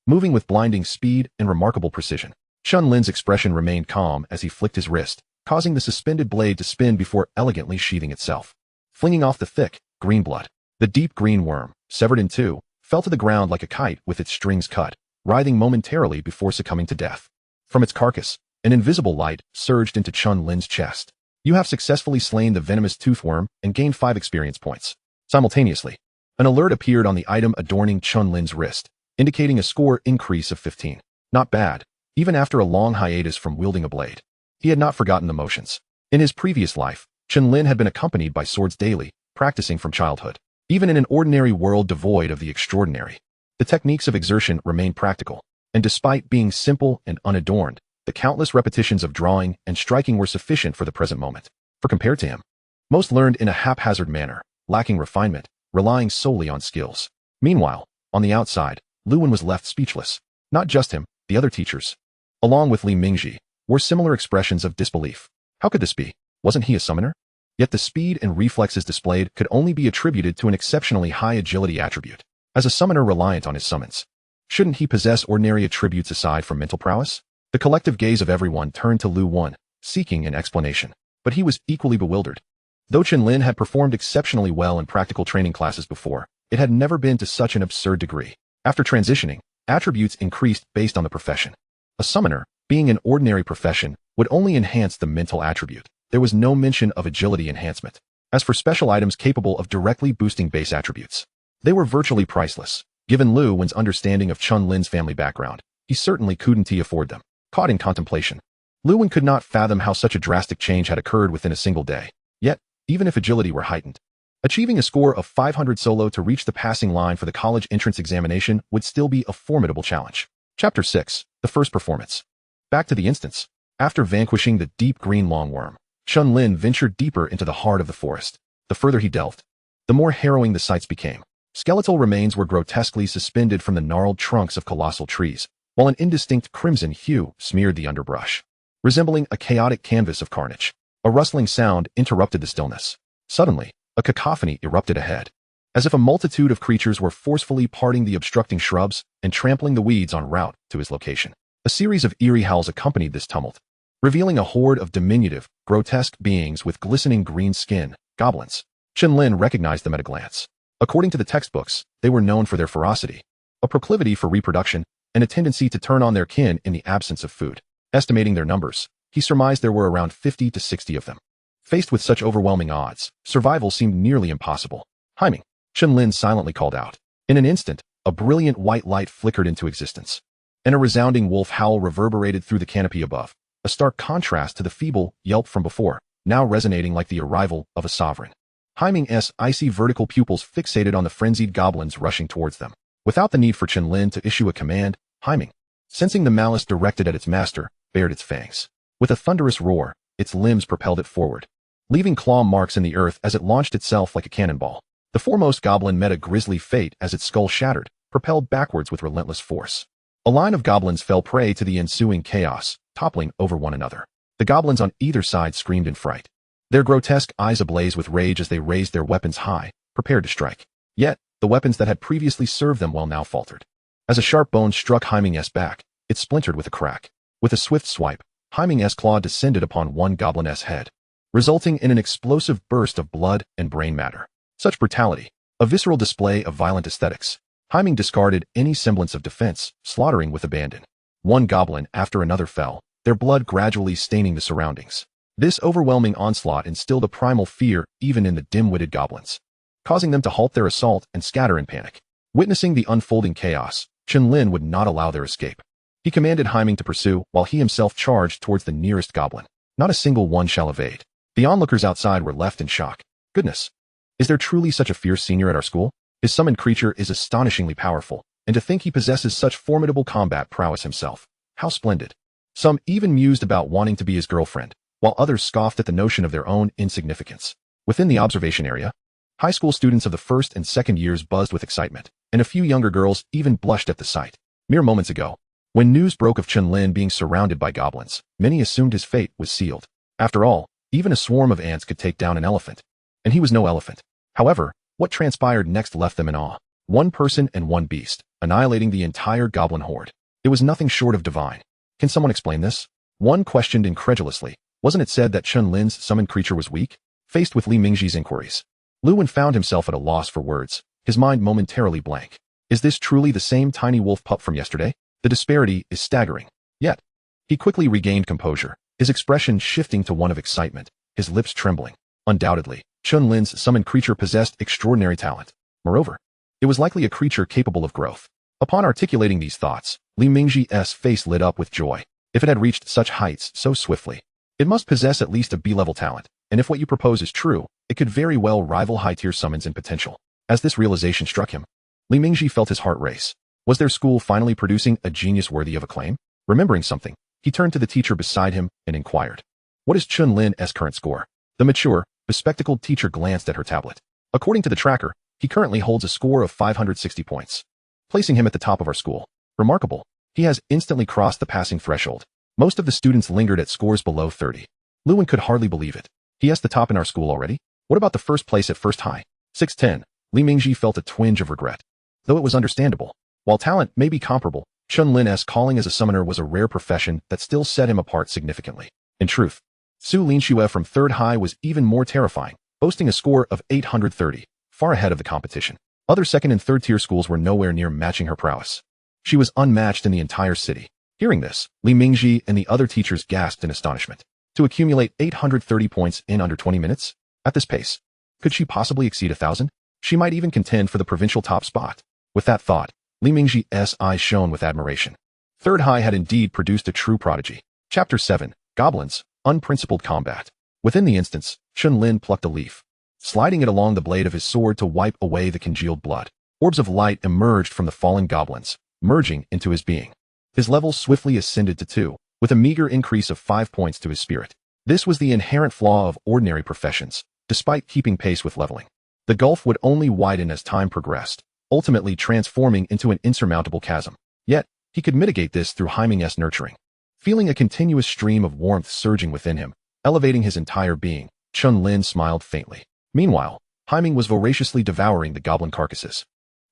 moving with blinding speed and remarkable precision. Chen Lin's expression remained calm as he flicked his wrist, causing the suspended blade to spin before elegantly sheathing itself. Flinging off the thick, green blood, the deep green worm, severed in two, fell to the ground like a kite with its strings cut, writhing momentarily before succumbing to death. From its carcass, an invisible light surged into Chen Lin's chest. You have successfully slain the venomous tooth worm and gained 5 experience points. Simultaneously, an alert appeared on the item adorning Chen Lin's wrist, indicating a score increase of 15. Not bad, even after a long hiatus from wielding a blade. He had not forgotten the motions. In his previous life, Chen Lin had been accompanied by swords daily, practicing from childhood. Even in an ordinary world devoid of the extraordinary, the techniques of exertion remained practical, and despite being simple and unadorned, the countless repetitions of drawing and striking were sufficient for the present moment. For compared to him, most learned in a haphazard manner, lacking refinement, relying solely on skills. Meanwhile, on the outside, Luwen was left speechless. Not just him, the other teachers, along with Li Mingji, wore similar expressions of disbelief. How could this be? Wasn't he a summoner? Yet the speed and reflexes displayed could only be attributed to an exceptionally high agility attribute. As a summoner reliant on his summons, shouldn't he possess ordinary attributes aside from mental prowess? The collective gaze of everyone turned to Lu Wen, seeking an explanation. But he was equally bewildered. Though Chen Lin had performed exceptionally well in practical training classes before, it had never been to such an absurd degree. After transitioning, attributes increased based on the profession. A summoner, being an ordinary profession, would only enhance the mental attribute. There was no mention of agility enhancement. As for special items capable of directly boosting base attributes, they were virtually priceless. Given Lu Wen's understanding of Chen Lin's family background, he certainly couldn't afford them. Caught in contemplation, Lu Wen could not fathom how such a drastic change had occurred within a single day. Yet, even if agility were heightened, achieving a score of 500 solo to reach the passing line for the college entrance examination would still be a formidable challenge. Chapter 6. The First Performance. Back to the instance. After vanquishing the deep green longworm, Chen Lin ventured deeper into the heart of the forest. The further he delved, the more harrowing the sights became. Skeletal remains were grotesquely suspended from the gnarled trunks of colossal trees, while an indistinct crimson hue smeared the underbrush, resembling a chaotic canvas of carnage. A rustling sound interrupted the stillness. Suddenly, a cacophony erupted ahead, as if a multitude of creatures were forcefully parting the obstructing shrubs and trampling the weeds en route to his location. A series of eerie howls accompanied this tumult, revealing a horde of diminutive, grotesque beings with glistening green skin, goblins. Chen Lin recognized them at a glance. According to the textbooks, they were known for their ferocity, a proclivity for reproduction, and a tendency to turn on their kin in the absence of food. Estimating their numbers, he surmised there were around 50 to 60 of them. Faced with such overwhelming odds, survival seemed nearly impossible. Heiming, Chen Lin silently called out. In an instant, a brilliant white light flickered into existence, and a resounding wolf howl reverberated through the canopy above, a stark contrast to the feeble yelp from before, now resonating like the arrival of a sovereign. Heiming's icy vertical pupils fixated on the frenzied goblins rushing towards them. Without the need for Chen Lin to issue a command, Heiming, sensing the malice directed at its master, bared its fangs. With a thunderous roar, its limbs propelled it forward, leaving claw marks in the earth as it launched itself like a cannonball. The foremost goblin met a grisly fate as its skull shattered, propelled backwards with relentless force. A line of goblins fell prey to the ensuing chaos, toppling over one another. The goblins on either side screamed in fright, their grotesque eyes ablaze with rage as they raised their weapons high, prepared to strike. Yet, the weapons that had previously served them well now faltered. As a sharp bone struck Haiming's back, it splintered with a crack. With a swift swipe, Haiming's claw descended upon one goblin's head, resulting in an explosive burst of blood and brain matter. Such brutality, a visceral display of violent aesthetics. Haiming discarded any semblance of defense, slaughtering with abandon. One goblin after another fell, their blood gradually staining the surroundings. This overwhelming onslaught instilled a primal fear even in the dim-witted goblins, causing them to halt their assault and scatter in panic. Witnessing the unfolding chaos, Chen Lin would not allow their escape. He commanded Haiming to pursue while he himself charged towards the nearest goblin. Not a single one shall evade. The onlookers outside were left in shock. Goodness! Is there truly such a fierce senior at our school? His summoned creature is astonishingly powerful, and to think he possesses such formidable combat prowess himself. How splendid! Some even mused about wanting to be his girlfriend, while others scoffed at the notion of their own insignificance. Within the observation area, high school students of the first and second years buzzed with excitement, and a few younger girls even blushed at the sight. Mere moments ago, when news broke of Chen Lin being surrounded by goblins, many assumed his fate was sealed. After all, even a swarm of ants could take down an elephant, and he was no elephant. However, what transpired next left them in awe. One person and one beast, annihilating the entire goblin horde. It was nothing short of divine. Can someone explain this? One questioned incredulously. Wasn't it said that Chen Lin's summoned creature was weak? Faced with Li Mingji's inquiries, Lu Wen found himself at a loss for words, his mind momentarily blank. Is this truly the same tiny wolf pup from yesterday? The disparity is staggering. Yet, he quickly regained composure, his expression shifting to one of excitement, his lips trembling. Undoubtedly, Chen Lin's summoned creature possessed extraordinary talent. Moreover, it was likely a creature capable of growth. Upon articulating these thoughts, Li Mingji's face lit up with joy. If it had reached such heights so swiftly, it must possess at least a B-level talent, and if what you propose is true, it could very well rival high-tier summons in potential. As this realization struck him, Li Mingji felt his heart race. Was their school finally producing a genius worthy of acclaim? Remembering something, he turned to the teacher beside him and inquired, "What is Chen Lin's current score?" The mature, bespectacled teacher glanced at her tablet. According to the tracker, he currently holds a score of 560 points, placing him at the top of our school. Remarkable. He has instantly crossed the passing threshold. Most of the students lingered at scores below 30. Lu Wen could hardly believe it. He has the top in our school already? What about the first place at first high? 610. Li Mingji felt a twinge of regret. Though it was understandable. While talent may be comparable, Chen Lin's calling as a summoner was a rare profession that still set him apart significantly. In truth, Su Linxue from third high was even more terrifying, boasting a score of 830, far ahead of the competition. Other second and third tier schools were nowhere near matching her prowess. She was unmatched in the entire city. Hearing this, Li Mingji and the other teachers gasped in astonishment. To accumulate 830 points in under 20 minutes? At this pace, could she possibly exceed 1,000? She might even contend for the provincial top spot. With that thought, Li Mingji's eyes shone with admiration. Third high had indeed produced a true prodigy. Chapter 7, Goblins, Unprincipled Combat. Within the instance, Chen Lin plucked a leaf, sliding it along the blade of his sword to wipe away the congealed blood. Orbs of light emerged from the fallen goblins, merging into his being. His level swiftly ascended to 2, with a meager increase of 5 points to his spirit. This was the inherent flaw of ordinary professions, despite keeping pace with leveling. The gulf would only widen as time progressed, ultimately transforming into an insurmountable chasm. Yet, he could mitigate this through Haiming's nurturing. Feeling a continuous stream of warmth surging within him, elevating his entire being, Chen Lin smiled faintly. Meanwhile, Haiming was voraciously devouring the goblin carcasses.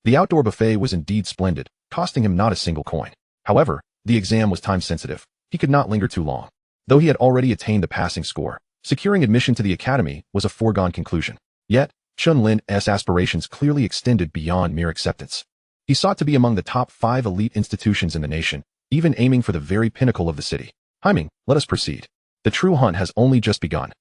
The outdoor buffet was indeed splendid, costing him not a single coin. However, the exam was time-sensitive. He could not linger too long. Though he had already attained the passing score, securing admission to the academy was a foregone conclusion. Yet, Chen Lin's aspirations clearly extended beyond mere acceptance. He sought to be among the top 5 elite institutions in the nation, even aiming for the very pinnacle of the city. Haiming, let us proceed. The true hunt has only just begun.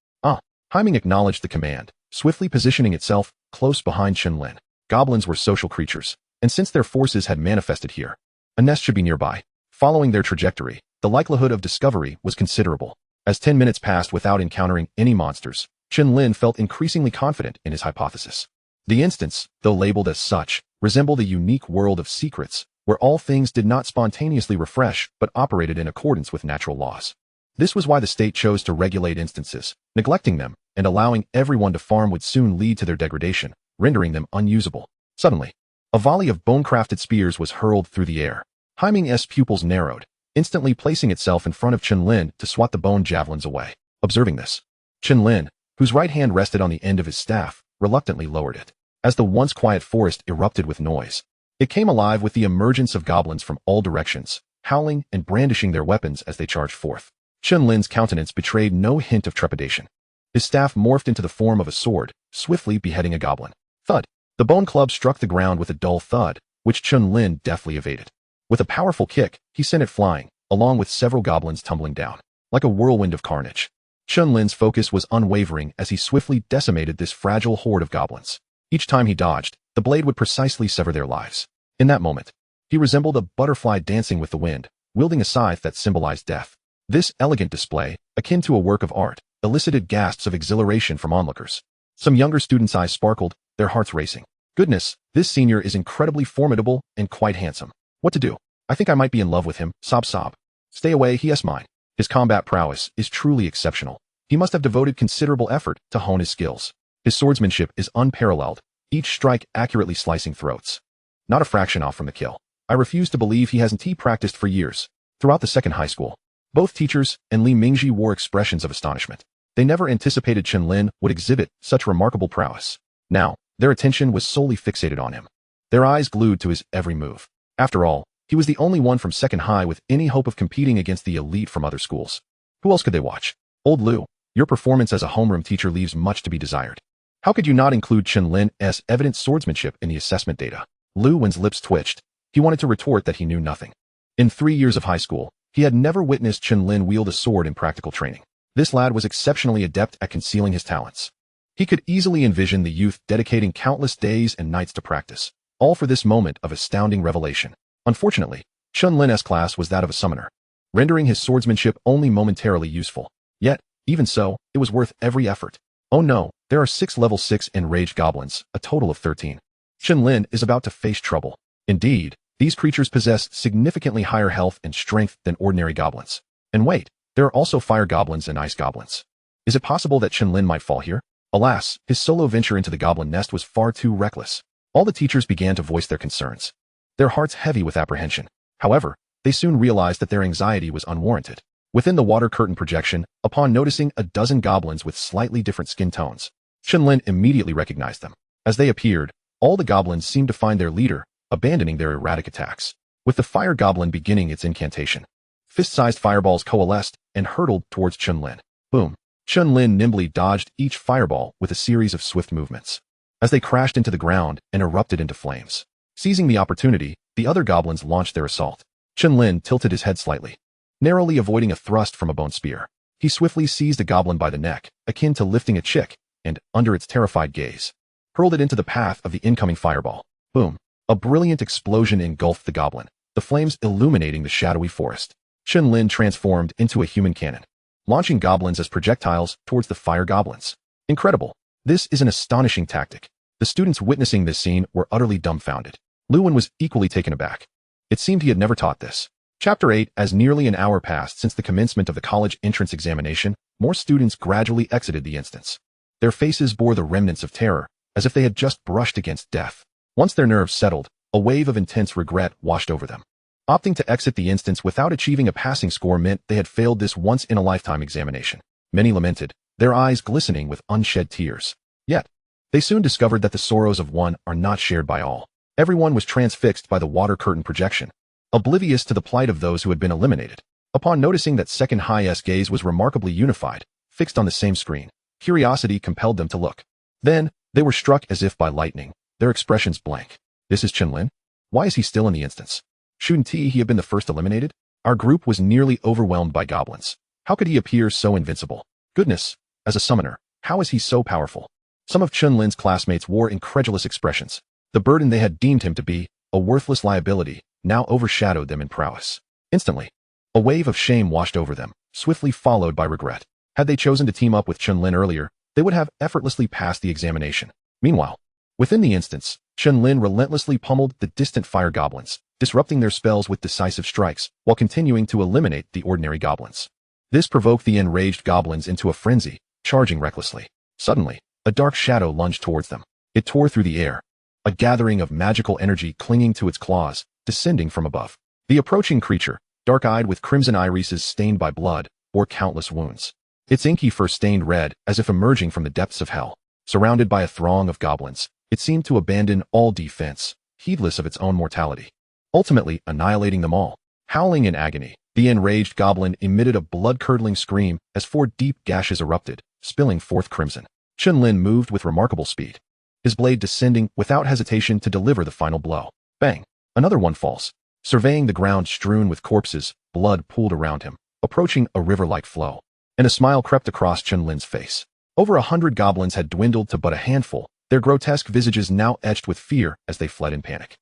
Haiming acknowledged the command, swiftly positioning itself close behind Chen Lin. Goblins were social creatures, and since their forces had manifested here, a nest should be nearby. Following their trajectory, the likelihood of discovery was considerable. As 10 minutes passed without encountering any monsters, Chen Lin felt increasingly confident in his hypothesis. The instance, though labeled as such, resembled a unique world of secrets, where all things did not spontaneously refresh but operated in accordance with natural laws. This was why the state chose to regulate instances. Neglecting them and allowing everyone to farm would soon lead to their degradation, rendering them unusable. Suddenly, a volley of bone-crafted spears was hurled through the air. Haiming's pupils narrowed, instantly placing itself in front of Chen Lin to swat the bone javelins away. Observing this, Chen Lin, whose right hand rested on the end of his staff, reluctantly lowered it. As the once quiet forest erupted with noise, it came alive with the emergence of goblins from all directions, howling and brandishing their weapons as they charged forth. Chen Lin's countenance betrayed no hint of trepidation. His staff morphed into the form of a sword, swiftly beheading a goblin. Thud! The bone club struck the ground with a dull thud, which Chen Lin deftly evaded. With a powerful kick, he sent it flying, along with several goblins tumbling down. Like a whirlwind of carnage, Chen Lin's focus was unwavering as he swiftly decimated this fragile horde of goblins. Each time he dodged, the blade would precisely sever their lives. In that moment, he resembled a butterfly dancing with the wind, wielding a scythe that symbolized death. This elegant display, akin to a work of art, elicited gasps of exhilaration from onlookers. Some younger students' eyes sparkled, their hearts racing. Goodness, this senior is incredibly formidable and quite handsome. What to do? I think I might be in love with him. Sob sob. Stay away, he is mine. His combat prowess is truly exceptional. He must have devoted considerable effort to hone his skills. His swordsmanship is unparalleled, each strike accurately slicing throats. Not a fraction off from the kill. I refuse to believe he hasn't practiced for years. Throughout the second high school, both teachers and Li Mingji wore expressions of astonishment. They never anticipated Chen Lin would exhibit such remarkable prowess. Now, their attention was solely fixated on him. Their eyes glued to his every move. After all, he was the only one from second high with any hope of competing against the elite from other schools. Who else could they watch? Old Liu, your performance as a homeroom teacher leaves much to be desired. How could you not include Chen Lin's evident swordsmanship in the assessment data? Liu Wen's lips twitched. He wanted to retort that he knew nothing. In 3 years of high school, he had never witnessed Chen Lin wield a sword in practical training. This lad was exceptionally adept at concealing his talents. He could easily envision the youth dedicating countless days and nights to practice, all for this moment of astounding revelation. Unfortunately, Chen Lin's class was that of a summoner, rendering his swordsmanship only momentarily useful. Yet, even so, it was worth every effort. Oh no, there are 6 level 6 enraged goblins, a total of 13. Chen Lin is about to face trouble. Indeed, these creatures possess significantly higher health and strength than ordinary goblins. And wait, there are also fire goblins and ice goblins. Is it possible that Chen Lin might fall here? Alas, his solo venture into the goblin nest was far too reckless. All the teachers began to voice their concerns, their hearts heavy with apprehension. However, they soon realized that their anxiety was unwarranted. Within the water curtain projection, upon noticing a dozen goblins with slightly different skin tones, Chen Lin immediately recognized them. As they appeared, all the goblins seemed to find their leader, abandoning their erratic attacks. With the fire goblin beginning its incantation, fist-sized fireballs coalesced and hurtled towards Chen Lin. Boom! Chen Lin nimbly dodged each fireball with a series of swift movements, as they crashed into the ground and erupted into flames. Seizing the opportunity, the other goblins launched their assault. Chen Lin tilted his head slightly, narrowly avoiding a thrust from a bone spear. He swiftly seized a goblin by the neck, akin to lifting a chick, and, under its terrified gaze, hurled it into the path of the incoming fireball. Boom! A brilliant explosion engulfed the goblin, the flames illuminating the shadowy forest. Chen Lin transformed into a human cannon, launching goblins as projectiles towards the fire goblins. Incredible! This is an astonishing tactic. The students witnessing this scene were utterly dumbfounded. Liu Wen was equally taken aback. It seemed he had never taught this. Chapter 8. As nearly an hour passed since the commencement of the college entrance examination, more students gradually exited the instance. Their faces bore the remnants of terror, as if they had just brushed against death. Once their nerves settled, a wave of intense regret washed over them. Opting to exit the instance without achieving a passing score meant they had failed this once-in-a-lifetime examination. Many lamented, their eyes glistening with unshed tears. Yet, they soon discovered that the sorrows of one are not shared by all. Everyone was transfixed by the water curtain projection, oblivious to the plight of those who had been eliminated. Upon noticing that second high's gaze was remarkably unified, fixed on the same screen, curiosity compelled them to look. Then, they were struck as if by lightning, their expressions blank. This is Chen Lin? Why is he still in the instance? Shouldn't he have been the first eliminated? Our group was nearly overwhelmed by goblins. How could he appear so invincible? Goodness, as a summoner, how is he so powerful? Some of Chen Lin's classmates wore incredulous expressions. The burden they had deemed him to be, a worthless liability, now overshadowed them in prowess. Instantly, a wave of shame washed over them, swiftly followed by regret. Had they chosen to team up with Chen Lin earlier, they would have effortlessly passed the examination. Meanwhile, within the instance, Chen Lin relentlessly pummeled the distant fire goblins, disrupting their spells with decisive strikes, while continuing to eliminate the ordinary goblins. This provoked the enraged goblins into a frenzy, charging recklessly. Suddenly, a dark shadow lunged towards them. It tore through the air, a gathering of magical energy clinging to its claws, descending from above. The approaching creature, dark-eyed with crimson irises stained by blood, bore countless wounds. Its inky fur stained red as if emerging from the depths of hell. Surrounded by a throng of goblins, it seemed to abandon all defense, heedless of its own mortality, ultimately annihilating them all. Howling in agony, the enraged goblin emitted a blood-curdling scream as 4 deep gashes erupted, spilling forth crimson. Chen Lin moved with remarkable speed, his blade descending without hesitation to deliver the final blow. Bang! Another one falls. Surveying the ground strewn with corpses, blood pooled around him, approaching a river-like flow, and a smile crept across Chen Lin's face. Over 100 goblins had dwindled to but a handful, their grotesque visages now etched with fear as they fled in panic.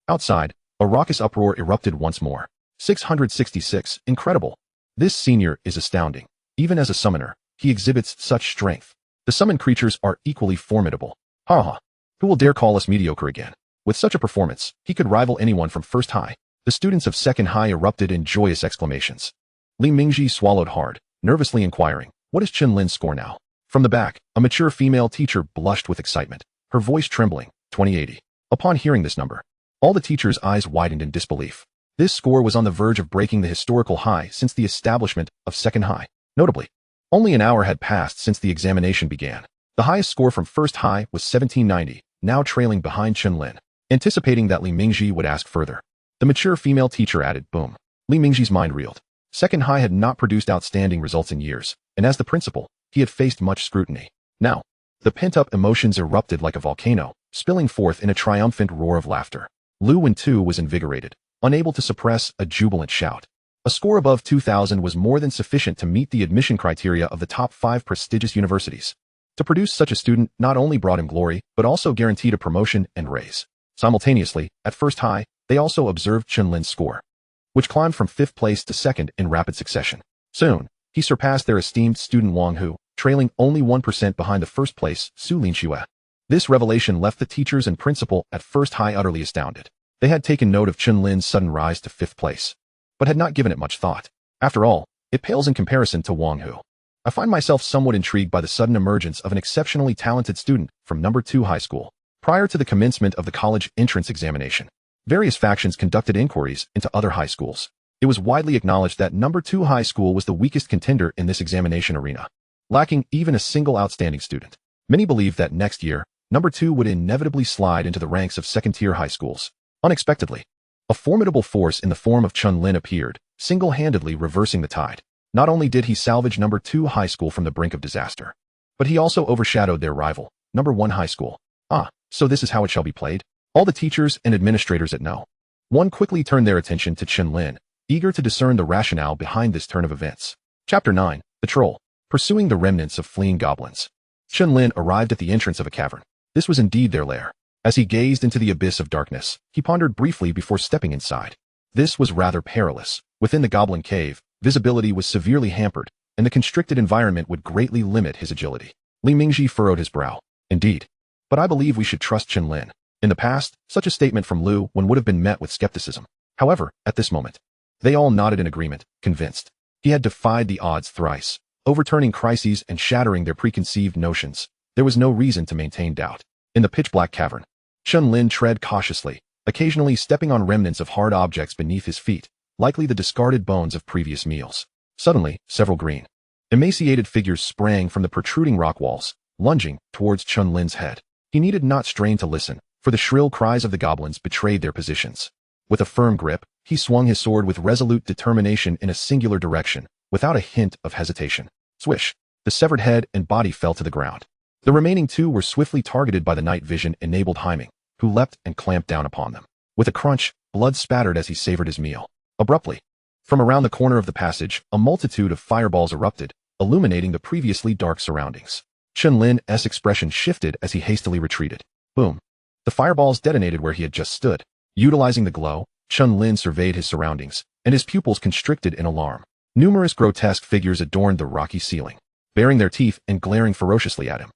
Outside, a raucous uproar erupted once more. 666, incredible. This senior is astounding. Even as a summoner, he exhibits such strength. The summoned creatures are equally formidable. Ha! Who will dare call us mediocre again? With such a performance, he could rival anyone from first high. The students of second high erupted in joyous exclamations. Li Mingji swallowed hard, nervously inquiring, what is Chen Lin's score now? From the back, a mature female teacher blushed with excitement, her voice trembling. 2080. Upon hearing this number, all the teachers' eyes widened in disbelief. This score was on the verge of breaking the historical high since the establishment of second high. Notably, only an hour had passed since the examination began. The highest score from first high was 1790, now trailing behind Chen Lin. Anticipating that Li Mingji would ask further, the mature female teacher added, boom. Li Mingji's mind reeled. Second high had not produced outstanding results in years, and as the principal, he had faced much scrutiny. Now, the pent-up emotions erupted like a volcano, spilling forth in a triumphant roar of laughter. Lu Wen too was invigorated, unable to suppress a jubilant shout. A score above 2,000 was more than sufficient to meet the admission criteria of the top 5 prestigious universities. To produce such a student not only brought him glory, but also guaranteed a promotion and raise. Simultaneously, at first high, they also observed Chen Lin's score, which climbed from 5th place to 2nd in rapid succession. Soon, he surpassed their esteemed student Wang Hu, trailing only 1% behind the first place, Su Linxue. This revelation left the teachers and principal at first high utterly astounded. They had taken note of Chen Lin's sudden rise to 5th place, but had not given it much thought. After all, it pales in comparison to Wang Hu. I find myself somewhat intrigued by the sudden emergence of an exceptionally talented student from number 2 high school. Prior to the commencement of the college entrance examination, various factions conducted inquiries into other high schools. It was widely acknowledged that number 2 high school was the weakest contender in this examination arena, lacking even a single outstanding student. Many believed that next year, number 2 would inevitably slide into the ranks of second-tier high schools. Unexpectedly, a formidable force in the form of Chen Lin appeared, single-handedly reversing the tide. Not only did he salvage number 2 high school from the brink of disaster, but he also overshadowed their rival, number 1 high school. So this is how it shall be played? All the teachers and administrators at No. 1 quickly turned their attention to Chen Lin, eager to discern the rationale behind this turn of events. Chapter 9. The Troll. Pursuing the remnants of fleeing goblins. Chen Lin arrived at the entrance of a cavern. This was indeed their lair. As he gazed into the abyss of darkness, he pondered briefly before stepping inside. This was rather perilous. Within the goblin cave, visibility was severely hampered, and the constricted environment would greatly limit his agility. Li Mingji furrowed his brow. Indeed. But I believe we should trust Chen Lin. In the past, such a statement from Lu Wen would have been met with skepticism. However, at this moment, they all nodded in agreement, convinced. He had defied the odds thrice, overturning crises and shattering their preconceived notions. There was no reason to maintain doubt. In the pitch-black cavern, Chen Lin tread cautiously, occasionally stepping on remnants of hard objects beneath his feet, likely the discarded bones of previous meals. Suddenly, several green, emaciated figures sprang from the protruding rock walls, lunging towards Chen Lin's head. He needed not strain to listen, for the shrill cries of the goblins betrayed their positions. With a firm grip, he swung his sword with resolute determination in a singular direction, without a hint of hesitation. Swish! The severed head and body fell to the ground. The remaining 2 were swiftly targeted by the night vision-enabled Haiming, who leapt and clamped down upon them. With a crunch, blood spattered as he savored his meal. Abruptly, from around the corner of the passage, a multitude of fireballs erupted, illuminating the previously dark surroundings. Chen Lin's expression shifted as he hastily retreated. Boom! The fireballs detonated where he had just stood. Utilizing the glow, Chen Lin surveyed his surroundings, and his pupils constricted in alarm. Numerous grotesque figures adorned the rocky ceiling, baring their teeth and glaring ferociously at him.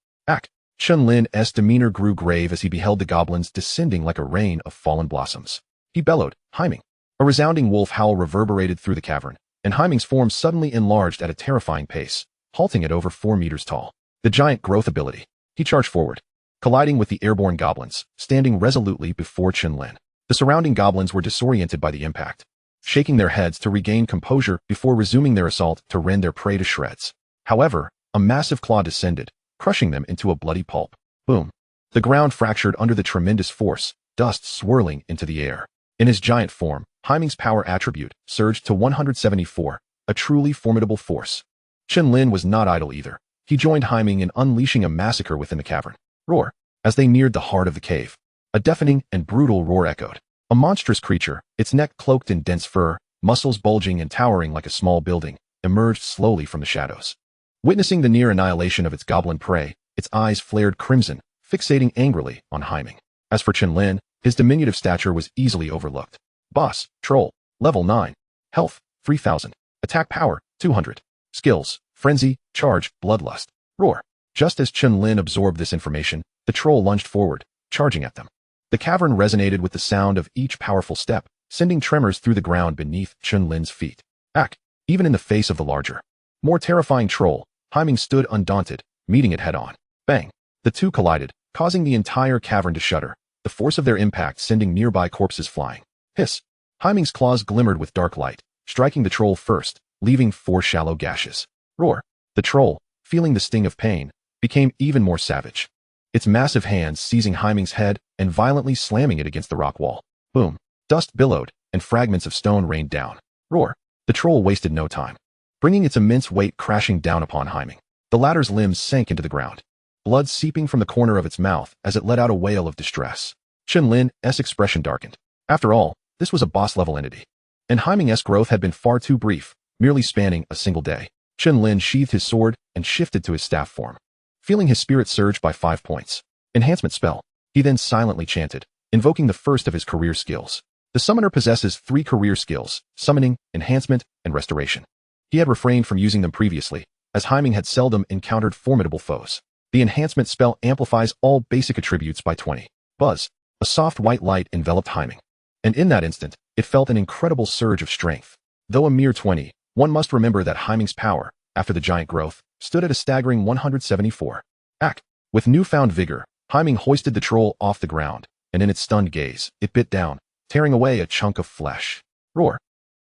Chen Lin's demeanor grew grave as he beheld the goblins descending like a rain of fallen blossoms. He bellowed, Haiming. A resounding wolf howl reverberated through the cavern, and Haiming's form suddenly enlarged at a terrifying pace, halting at over 4 meters tall. The giant growth ability. He charged forward, colliding with the airborne goblins, standing resolutely before Chen Lin. The surrounding goblins were disoriented by the impact, shaking their heads to regain composure before resuming their assault to rend their prey to shreds. However, a massive claw descended, crushing them into a bloody pulp. Boom. The ground fractured under the tremendous force, dust swirling into the air. In his giant form, Haiming's power attribute surged to 174, a truly formidable force. Chen Lin was not idle either. He joined Haiming in unleashing a massacre within the cavern. Roar. As they neared the heart of the cave, a deafening and brutal roar echoed. A monstrous creature, its neck cloaked in dense fur, muscles bulging and towering like a small building, emerged slowly from the shadows. Witnessing the near annihilation of its goblin prey, its eyes flared crimson, fixating angrily on Haiming. As for Chen Lin, his diminutive stature was easily overlooked. Boss, Troll, Level 9. Health, 3000. Attack Power, 200. Skills, Frenzy, Charge, Bloodlust. Roar. Just as Chen Lin absorbed this information, the troll lunged forward, charging at them. The cavern resonated with the sound of each powerful step, sending tremors through the ground beneath Chen Lin's feet. Ack! Even in the face of the larger, more terrifying troll, Haiming stood undaunted, meeting it head-on. Bang! The two collided, causing the entire cavern to shudder, the force of their impact sending nearby corpses flying. Hiss! Haiming's claws glimmered with dark light, striking the troll first, leaving 4 shallow gashes. Roar! The troll, feeling the sting of pain, became even more savage, its massive hands seizing Haiming's head and violently slamming it against the rock wall. Boom! Dust billowed, and fragments of stone rained down. Roar! The troll wasted no time, bringing its immense weight crashing down upon Haiming. The latter's limbs sank into the ground, blood seeping from the corner of its mouth as it let out a wail of distress. Chen Lin's expression darkened. After all, this was a boss-level entity, and Haiming's growth had been far too brief, merely spanning a single day. Chen Lin sheathed his sword and shifted to his staff form, feeling his spirit surge by 5 points. Enhancement spell. He then silently chanted, invoking the first of his career skills. The summoner possesses 3 career skills: summoning, enhancement, and restoration. He had refrained from using them previously, as Haiming had seldom encountered formidable foes. The enhancement spell amplifies all basic attributes by 20. Buzz. A soft white light enveloped Haiming, and in that instant, it felt an incredible surge of strength. Though a mere 20, one must remember that Haiming's power, after the giant growth, stood at a staggering 174. Ack! With newfound vigor, Haiming hoisted the troll off the ground, and in its stunned gaze, it bit down, tearing away a chunk of flesh. Roar!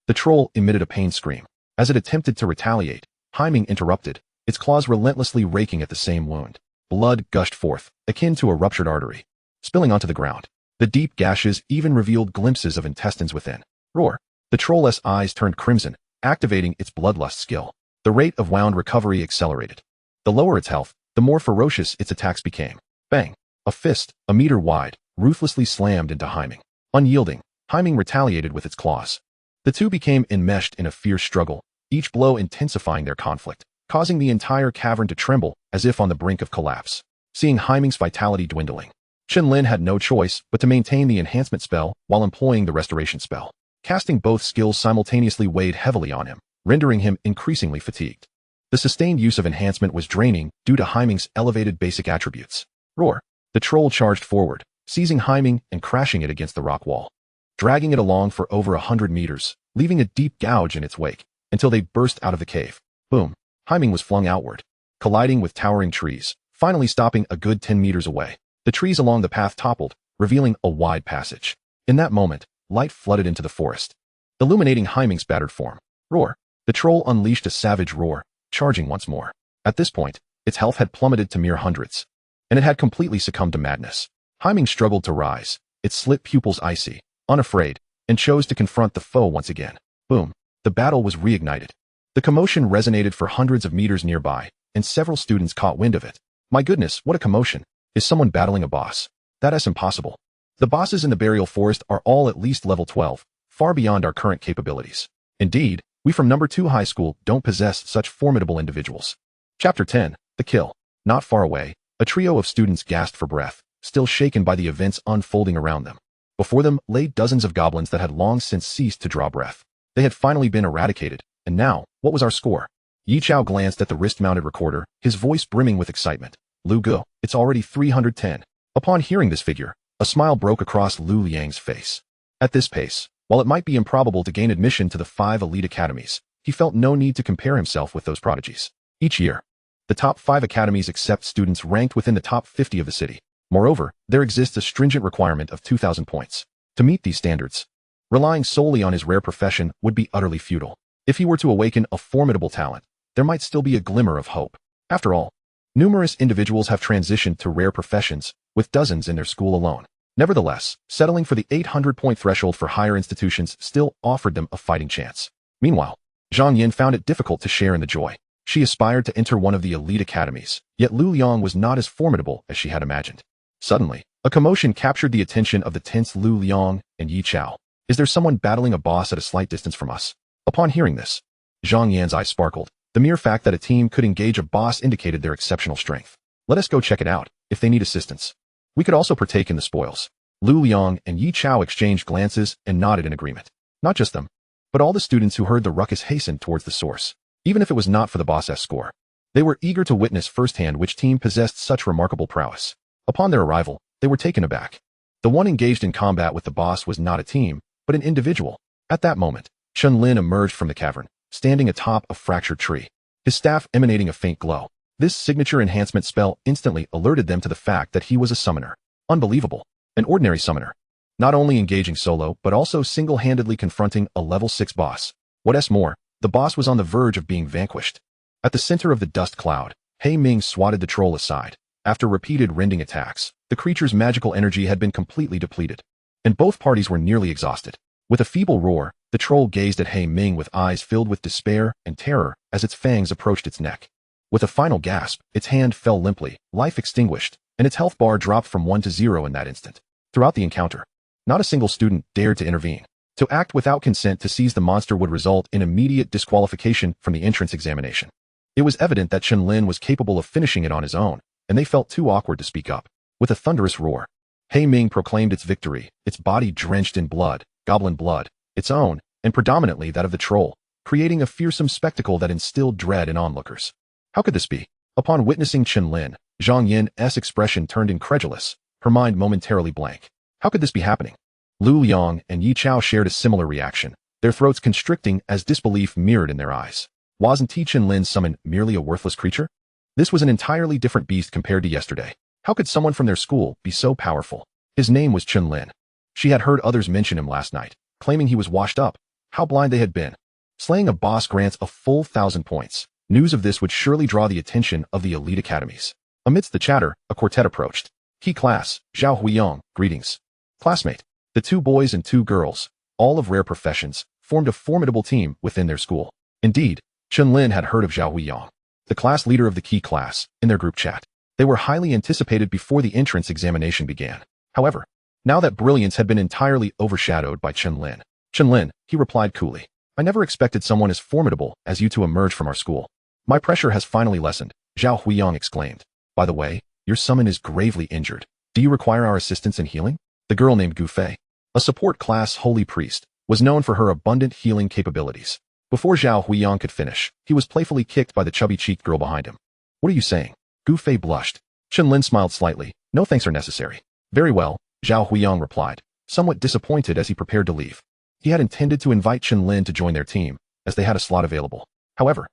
The troll emitted a pain scream. As it attempted to retaliate, Haiming interrupted, its claws relentlessly raking at the same wound. Blood gushed forth, akin to a ruptured artery, spilling onto the ground. The deep gashes even revealed glimpses of intestines within. Roar! The troll's eyes turned crimson, activating its bloodlust skill. The rate of wound recovery accelerated. The lower its health, the more ferocious its attacks became. Bang! A fist, a meter wide, ruthlessly slammed into Haiming. Unyielding, Haiming retaliated with its claws. The two became enmeshed in a fierce struggle, each blow intensifying their conflict, causing the entire cavern to tremble as if on the brink of collapse. Seeing Haiming's vitality dwindling, Chen Lin had no choice but to maintain the enhancement spell while employing the restoration spell. Casting both skills simultaneously weighed heavily on him, rendering him increasingly fatigued. The sustained use of enhancement was draining due to Haiming's elevated basic attributes. Roar! The troll charged forward, seizing Haiming and crashing it against the rock wall, dragging it along for over 100 meters, leaving a deep gouge in its wake, until they burst out of the cave. Boom! Haiming was flung outward, colliding with towering trees, finally stopping a good 10 meters away. The trees along the path toppled, revealing a wide passage. In that moment, light flooded into the forest, illuminating Haiming's battered form. Roar! The troll unleashed a savage roar, charging once more. At this point, its health had plummeted to mere hundreds, and it had completely succumbed to madness. Haiming struggled to rise, its slit pupils icy, unafraid, and chose to confront the foe once again. Boom! The battle was reignited. The commotion resonated for hundreds of meters nearby, and several students caught wind of it. My goodness, what a commotion! Is someone battling a boss? That's impossible. The bosses in the burial forest are all at least level 12, far beyond our current capabilities. Indeed, we from number 2 high school don't possess such formidable individuals. Chapter 10, The Kill. Not far away, a trio of students gasped for breath, still shaken by the events unfolding around them. Before them lay dozens of goblins that had long since ceased to draw breath. They had finally been eradicated, and now, what was our score? Yi Chao glanced at the wrist-mounted recorder, his voice brimming with excitement. Lu Gu, it's already 310. Upon hearing this figure, a smile broke across Lu Liang's face. At this pace, while it might be improbable to gain admission to the 5 elite academies, he felt no need to compare himself with those prodigies. Each year, the top 5 academies accept students ranked within the top 50 of the city. Moreover, there exists a stringent requirement of 2,000 points. To meet these standards, relying solely on his rare profession would be utterly futile. If he were to awaken a formidable talent, there might still be a glimmer of hope. After all, numerous individuals have transitioned to rare professions, with dozens in their school alone. Nevertheless, settling for the 800-point threshold for higher institutions still offered them a fighting chance. Meanwhile, Zhang Yin found it difficult to share in the joy. She aspired to enter one of the elite academies, yet Lu Liang was not as formidable as she had imagined. Suddenly, a commotion captured the attention of the tense Lu Liang and Yi Chao. Is there someone battling a boss at a slight distance from us? Upon hearing this, Zhang Yan's eyes sparkled. The mere fact that a team could engage a boss indicated their exceptional strength. Let us go check it out, if they need assistance. We could also partake in the spoils. Lu Liang and Yi Chao exchanged glances and nodded in agreement. Not just them, but all the students who heard the ruckus hastened towards the source. Even if it was not for the boss's score, they were eager to witness firsthand which team possessed such remarkable prowess. Upon their arrival, they were taken aback. The one engaged in combat with the boss was not a team, but an individual. At that moment, Chen Lin emerged from the cavern, standing atop a fractured tree, his staff emanating a faint glow. This signature enhancement spell instantly alerted them to the fact that he was a summoner. Unbelievable. An ordinary summoner. Not only engaging solo, but also single-handedly confronting a level 6 boss. What's more, the boss was on the verge of being vanquished. At the center of the dust cloud, He Ming swatted the troll aside. After repeated rending attacks, the creature's magical energy had been completely depleted, and both parties were nearly exhausted. With a feeble roar, the troll gazed at He Ming with eyes filled with despair and terror as its fangs approached its neck. With a final gasp, its hand fell limply, life extinguished, and its health bar dropped from 1 to 0 in that instant. Throughout the encounter, not a single student dared to intervene. To act without consent to seize the monster would result in immediate disqualification from the entrance examination. It was evident that Chen Lin was capable of finishing it on his own, and they felt too awkward to speak up. With a thunderous roar, He Ming proclaimed its victory, its body drenched in blood, goblin blood, its own, and predominantly that of the troll, creating a fearsome spectacle that instilled dread in onlookers. How could this be? Upon witnessing Chen Lin, Zhang Yin's expression turned incredulous, her mind momentarily blank. How could this be happening? Lu Liang and Yi Chao shared a similar reaction, their throats constricting as disbelief mirrored in their eyes. Wasn't Chen Lin summoned merely a worthless creature? This was an entirely different beast compared to yesterday. How could someone from their school be so powerful? His name was Chen Lin. She had heard others mention him last night, claiming he was washed up. How blind they had been. Slaying a boss grants a full 1,000 points. News of this would surely draw the attention of the elite academies. Amidst the chatter, a quartet approached. Key class, Zhao Huiyong, greetings. Classmate. The 2 boys and 2 girls, all of rare professions, formed a formidable team within their school. Indeed, Chen Lin had heard of Zhao Huiyong, the class leader of the key class, in their group chat. They were highly anticipated before the entrance examination began. However, now that brilliance had been entirely overshadowed by Chen Lin, he replied coolly. I never expected someone as formidable as you to emerge from our school. My pressure has finally lessened, Zhao Huiyong exclaimed. By the way, your summon is gravely injured. Do you require our assistance in healing? The girl named Gu Fei, a support class holy priest, was known for her abundant healing capabilities. Before Zhao Huiyong could finish, he was playfully kicked by the chubby-cheeked girl behind him. What are you saying? Gu Fei blushed. Chen Lin smiled slightly. No thanks are necessary. Very well, Zhao Huiyong replied, somewhat disappointed as he prepared to leave. He had intended to invite Chen Lin to join their team, as they had a slot available. However,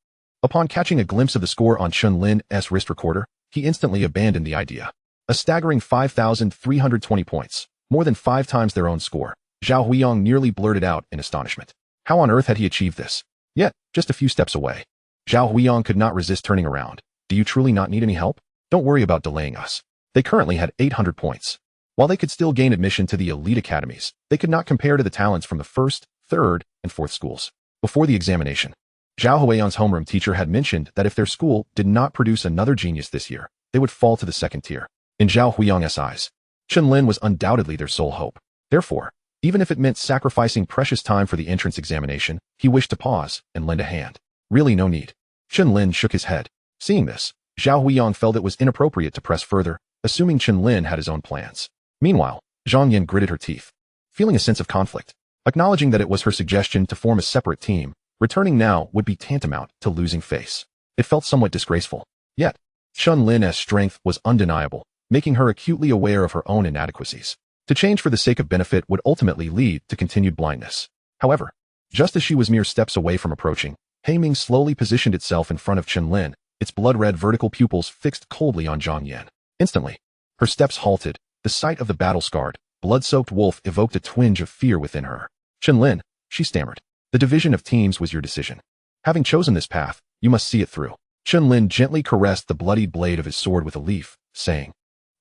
upon catching a glimpse of the score on Chen Lin's wrist recorder, he instantly abandoned the idea. A staggering 5,320 points, more than 5 times their own score. Zhao Huiyong nearly blurted out in astonishment. How on earth had he achieved this? Yet, just a few steps away. Zhao Huiyong could not resist turning around. Do you truly not need any help? Don't worry about delaying us. They currently had 800 points. While they could still gain admission to the elite academies, they could not compare to the talents from the 1st, 3rd, and 4th schools. Before the examination, Zhao Huiyong's homeroom teacher had mentioned that if their school did not produce another genius this year, they would fall to the 2nd tier. In Zhao Huiyong's eyes, Chen Lin was undoubtedly their sole hope. Therefore, even if it meant sacrificing precious time for the entrance examination, he wished to pause and lend a hand. Really no need. Chen Lin shook his head. Seeing this, Zhao Huiyong felt it was inappropriate to press further, assuming Chen Lin had his own plans. Meanwhile, Zhang Yin gritted her teeth, feeling a sense of conflict. Acknowledging that it was her suggestion to form a separate team, returning now would be tantamount to losing face. It felt somewhat disgraceful. Yet, Chen Lin's strength was undeniable, making her acutely aware of her own inadequacies. To change for the sake of benefit would ultimately lead to continued blindness. However, just as she was mere steps away from approaching, Ming slowly positioned itself in front of Chen Lin, its blood-red vertical pupils fixed coldly on Zhang Yan. Instantly, her steps halted. The sight of the battle-scarred, blood-soaked wolf evoked a twinge of fear within her. Chen Lin, she stammered. The division of teams was your decision. Having chosen this path, you must see it through. Chen Lin gently caressed the bloodied blade of his sword with a leaf, saying,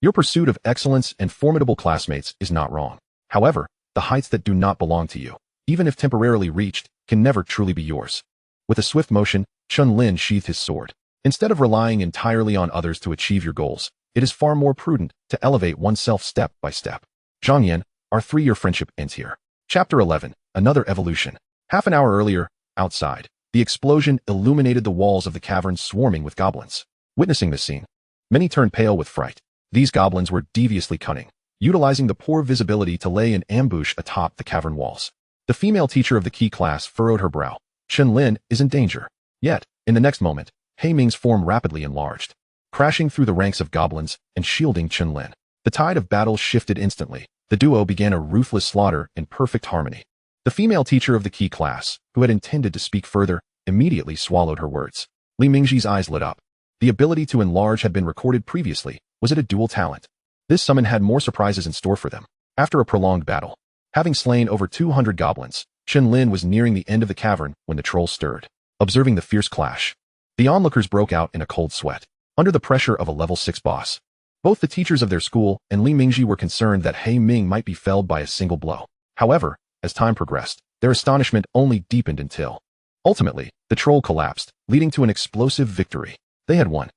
your pursuit of excellence and formidable classmates is not wrong. However, the heights that do not belong to you, even if temporarily reached, can never truly be yours. With a swift motion, Chen Lin sheathed his sword. Instead of relying entirely on others to achieve your goals, it is far more prudent to elevate oneself step by step. Zhang Yan, our 3-year friendship ends here. Chapter 11, Another Evolution. Half an hour earlier, outside, the explosion illuminated the walls of the cavern swarming with goblins. Witnessing this scene, many turned pale with fright. These goblins were deviously cunning, utilizing the poor visibility to lay an ambush atop the cavern walls. The female teacher of the key class furrowed her brow. Chen Lin is in danger. Yet, in the next moment, Ming's form rapidly enlarged, crashing through the ranks of goblins and shielding Chen Lin. The tide of battle shifted instantly. The duo began a ruthless slaughter in perfect harmony. The female teacher of the key class, who had intended to speak further, immediately swallowed her words. Li Mingji's eyes lit up. The ability to enlarge had been recorded previously. Was it a dual talent? This summon had more surprises in store for them. After a prolonged battle, having slain over 200 goblins, Chen Lin was nearing the end of the cavern when the trolls stirred. Observing the fierce clash, the onlookers broke out in a cold sweat. Under the pressure of a level 6 boss, both the teachers of their school and Li Mingji were concerned that Ming might be felled by a single blow. However, as time progressed, their astonishment only deepened until, ultimately, the troll collapsed, leading to an explosive victory. They had won.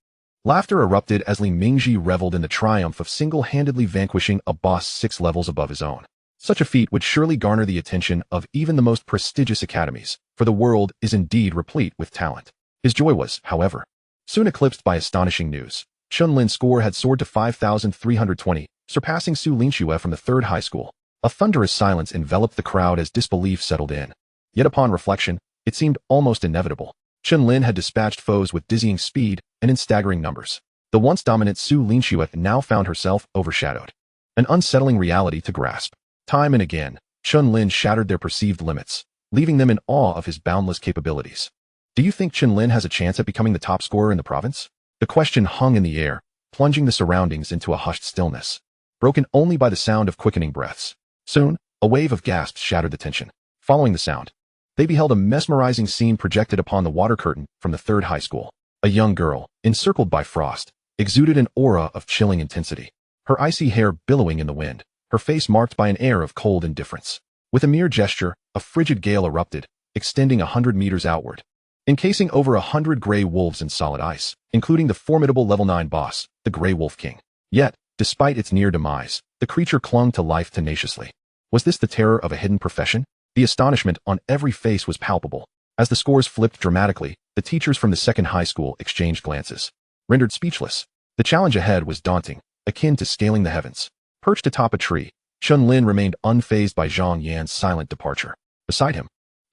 Laughter erupted as Li Mingji reveled in the triumph of single-handedly vanquishing a boss 6 levels above his own. Such a feat would surely garner the attention of even the most prestigious academies, for the world is indeed replete with talent. His joy was, however, soon eclipsed by astonishing news. Chen Lin's score had soared to 5,320, surpassing Su Linxue from the 3rd high school. A thunderous silence enveloped the crowd as disbelief settled in. Yet upon reflection, it seemed almost inevitable. Chen Lin had dispatched foes with dizzying speed and in staggering numbers. The once dominant Su Linxue now found herself overshadowed. An unsettling reality to grasp. Time and again, Chen Lin shattered their perceived limits, leaving them in awe of his boundless capabilities. Do you think Chen Lin has a chance at becoming the top scorer in the province? The question hung in the air, plunging the surroundings into a hushed stillness, broken only by the sound of quickening breaths. Soon, a wave of gasps shattered the tension. Following the sound, they beheld a mesmerizing scene projected upon the water curtain from the 3rd high school. A young girl, encircled by frost, exuded an aura of chilling intensity. Her icy hair billowing in the wind, her face marked by an air of cold indifference. With a mere gesture, a frigid gale erupted, extending 100 meters outward, encasing over 100 gray wolves in solid ice, including the formidable level 9 boss, the Gray Wolf King. Yet, despite its near demise, the creature clung to life tenaciously. Was this the terror of a hidden profession? The astonishment on every face was palpable. As the scores flipped dramatically, the teachers from the 2nd high school exchanged glances. Rendered speechless, the challenge ahead was daunting, akin to scaling the heavens. Perched atop a tree, Chen Lin remained unfazed by Zhang Yan's silent departure. Beside him,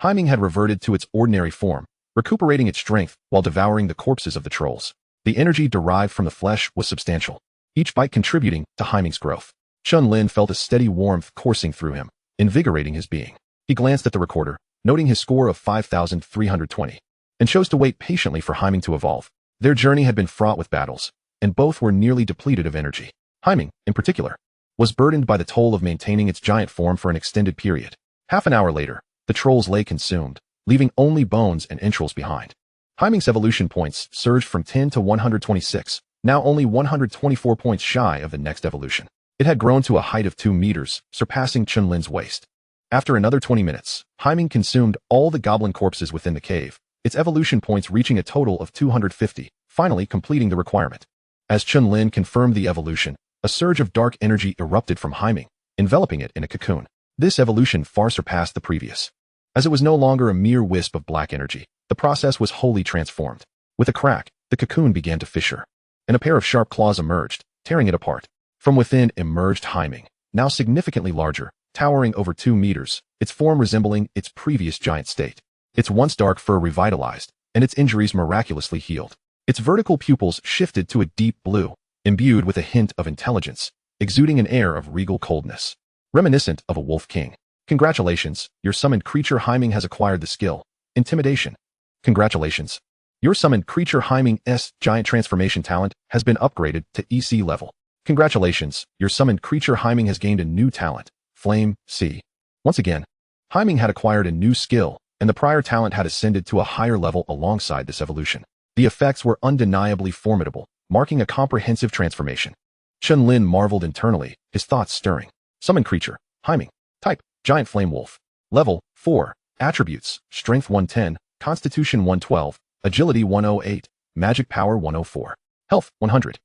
Ming had reverted to its ordinary form, recuperating its strength while devouring the corpses of the trolls. The energy derived from the flesh was substantial, each bite contributing to Ming's growth. Chen Lin felt a steady warmth coursing through him, invigorating his being. He glanced at the recorder, noting his score of 5,320, and chose to wait patiently for Ming to evolve. Their journey had been fraught with battles, and both were nearly depleted of energy. Ming, in particular, was burdened by the toll of maintaining its giant form for an extended period. Half an hour later, the trolls lay consumed, leaving only bones and entrails behind. Ming's evolution points surged from 10 to 126, now only 124 points shy of the next evolution. It had grown to a height of 2 meters, surpassing Chen Lin's waist. After another 20 minutes, Ming consumed all the goblin corpses within the cave, its evolution points reaching a total of 250, finally completing the requirement. As Chen Lin confirmed the evolution, a surge of dark energy erupted from Ming, enveloping it in a cocoon. This evolution far surpassed the previous. As it was no longer a mere wisp of black energy, the process was wholly transformed. With a crack, the cocoon began to fissure, and a pair of sharp claws emerged, tearing it apart. From within emerged Ming, now significantly larger, towering over 2 meters, its form resembling its previous giant state. Its once dark fur revitalized, and its injuries miraculously healed. Its vertical pupils shifted to a deep blue, imbued with a hint of intelligence, exuding an air of regal coldness, reminiscent of a wolf king. Congratulations, your summoned creature Ming has acquired the skill, Intimidation. Congratulations! Your summoned creature Haiming's giant transformation talent has been upgraded to EC level. Congratulations, your summoned creature Haiming has gained a new talent, Flame C. Once again, Haiming had acquired a new skill, and the prior talent had ascended to a higher level alongside this evolution. The effects were undeniably formidable, marking a comprehensive transformation. Chen Lin marveled internally, his thoughts stirring. Summon creature, Haiming. Type, Giant Flame Wolf. Level, 4. Attributes, Strength 110, Constitution 112, Agility 108, Magic Power 104. Health, 100.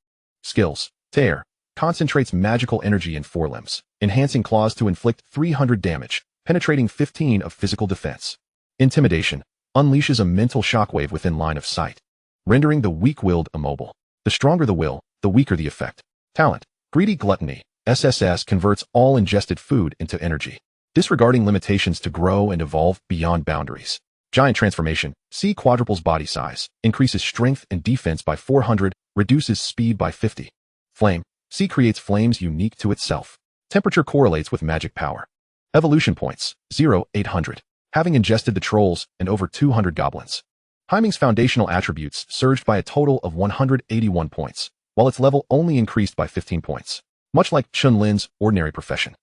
Skills, Tear. Concentrates magical energy in forelimbs, enhancing claws to inflict 300 damage, penetrating 15 of physical defense. Intimidation. Unleashes a mental shockwave within line of sight, rendering the weak-willed immobile. The stronger the will, the weaker the effect. Talent. Greedy Gluttony. SSS converts all ingested food into energy, disregarding limitations to grow and evolve beyond boundaries. Giant Transformation. C quadruples body size, increases strength and defense by 400, reduces speed by 50. Flame. C creates flames unique to itself. Temperature correlates with magic power. Evolution points, 0, 800. Having ingested the trolls and over 200 goblins. Haiming's foundational attributes surged by a total of 181 points, while its level only increased by 15 points. Much like Chen Lin's ordinary profession,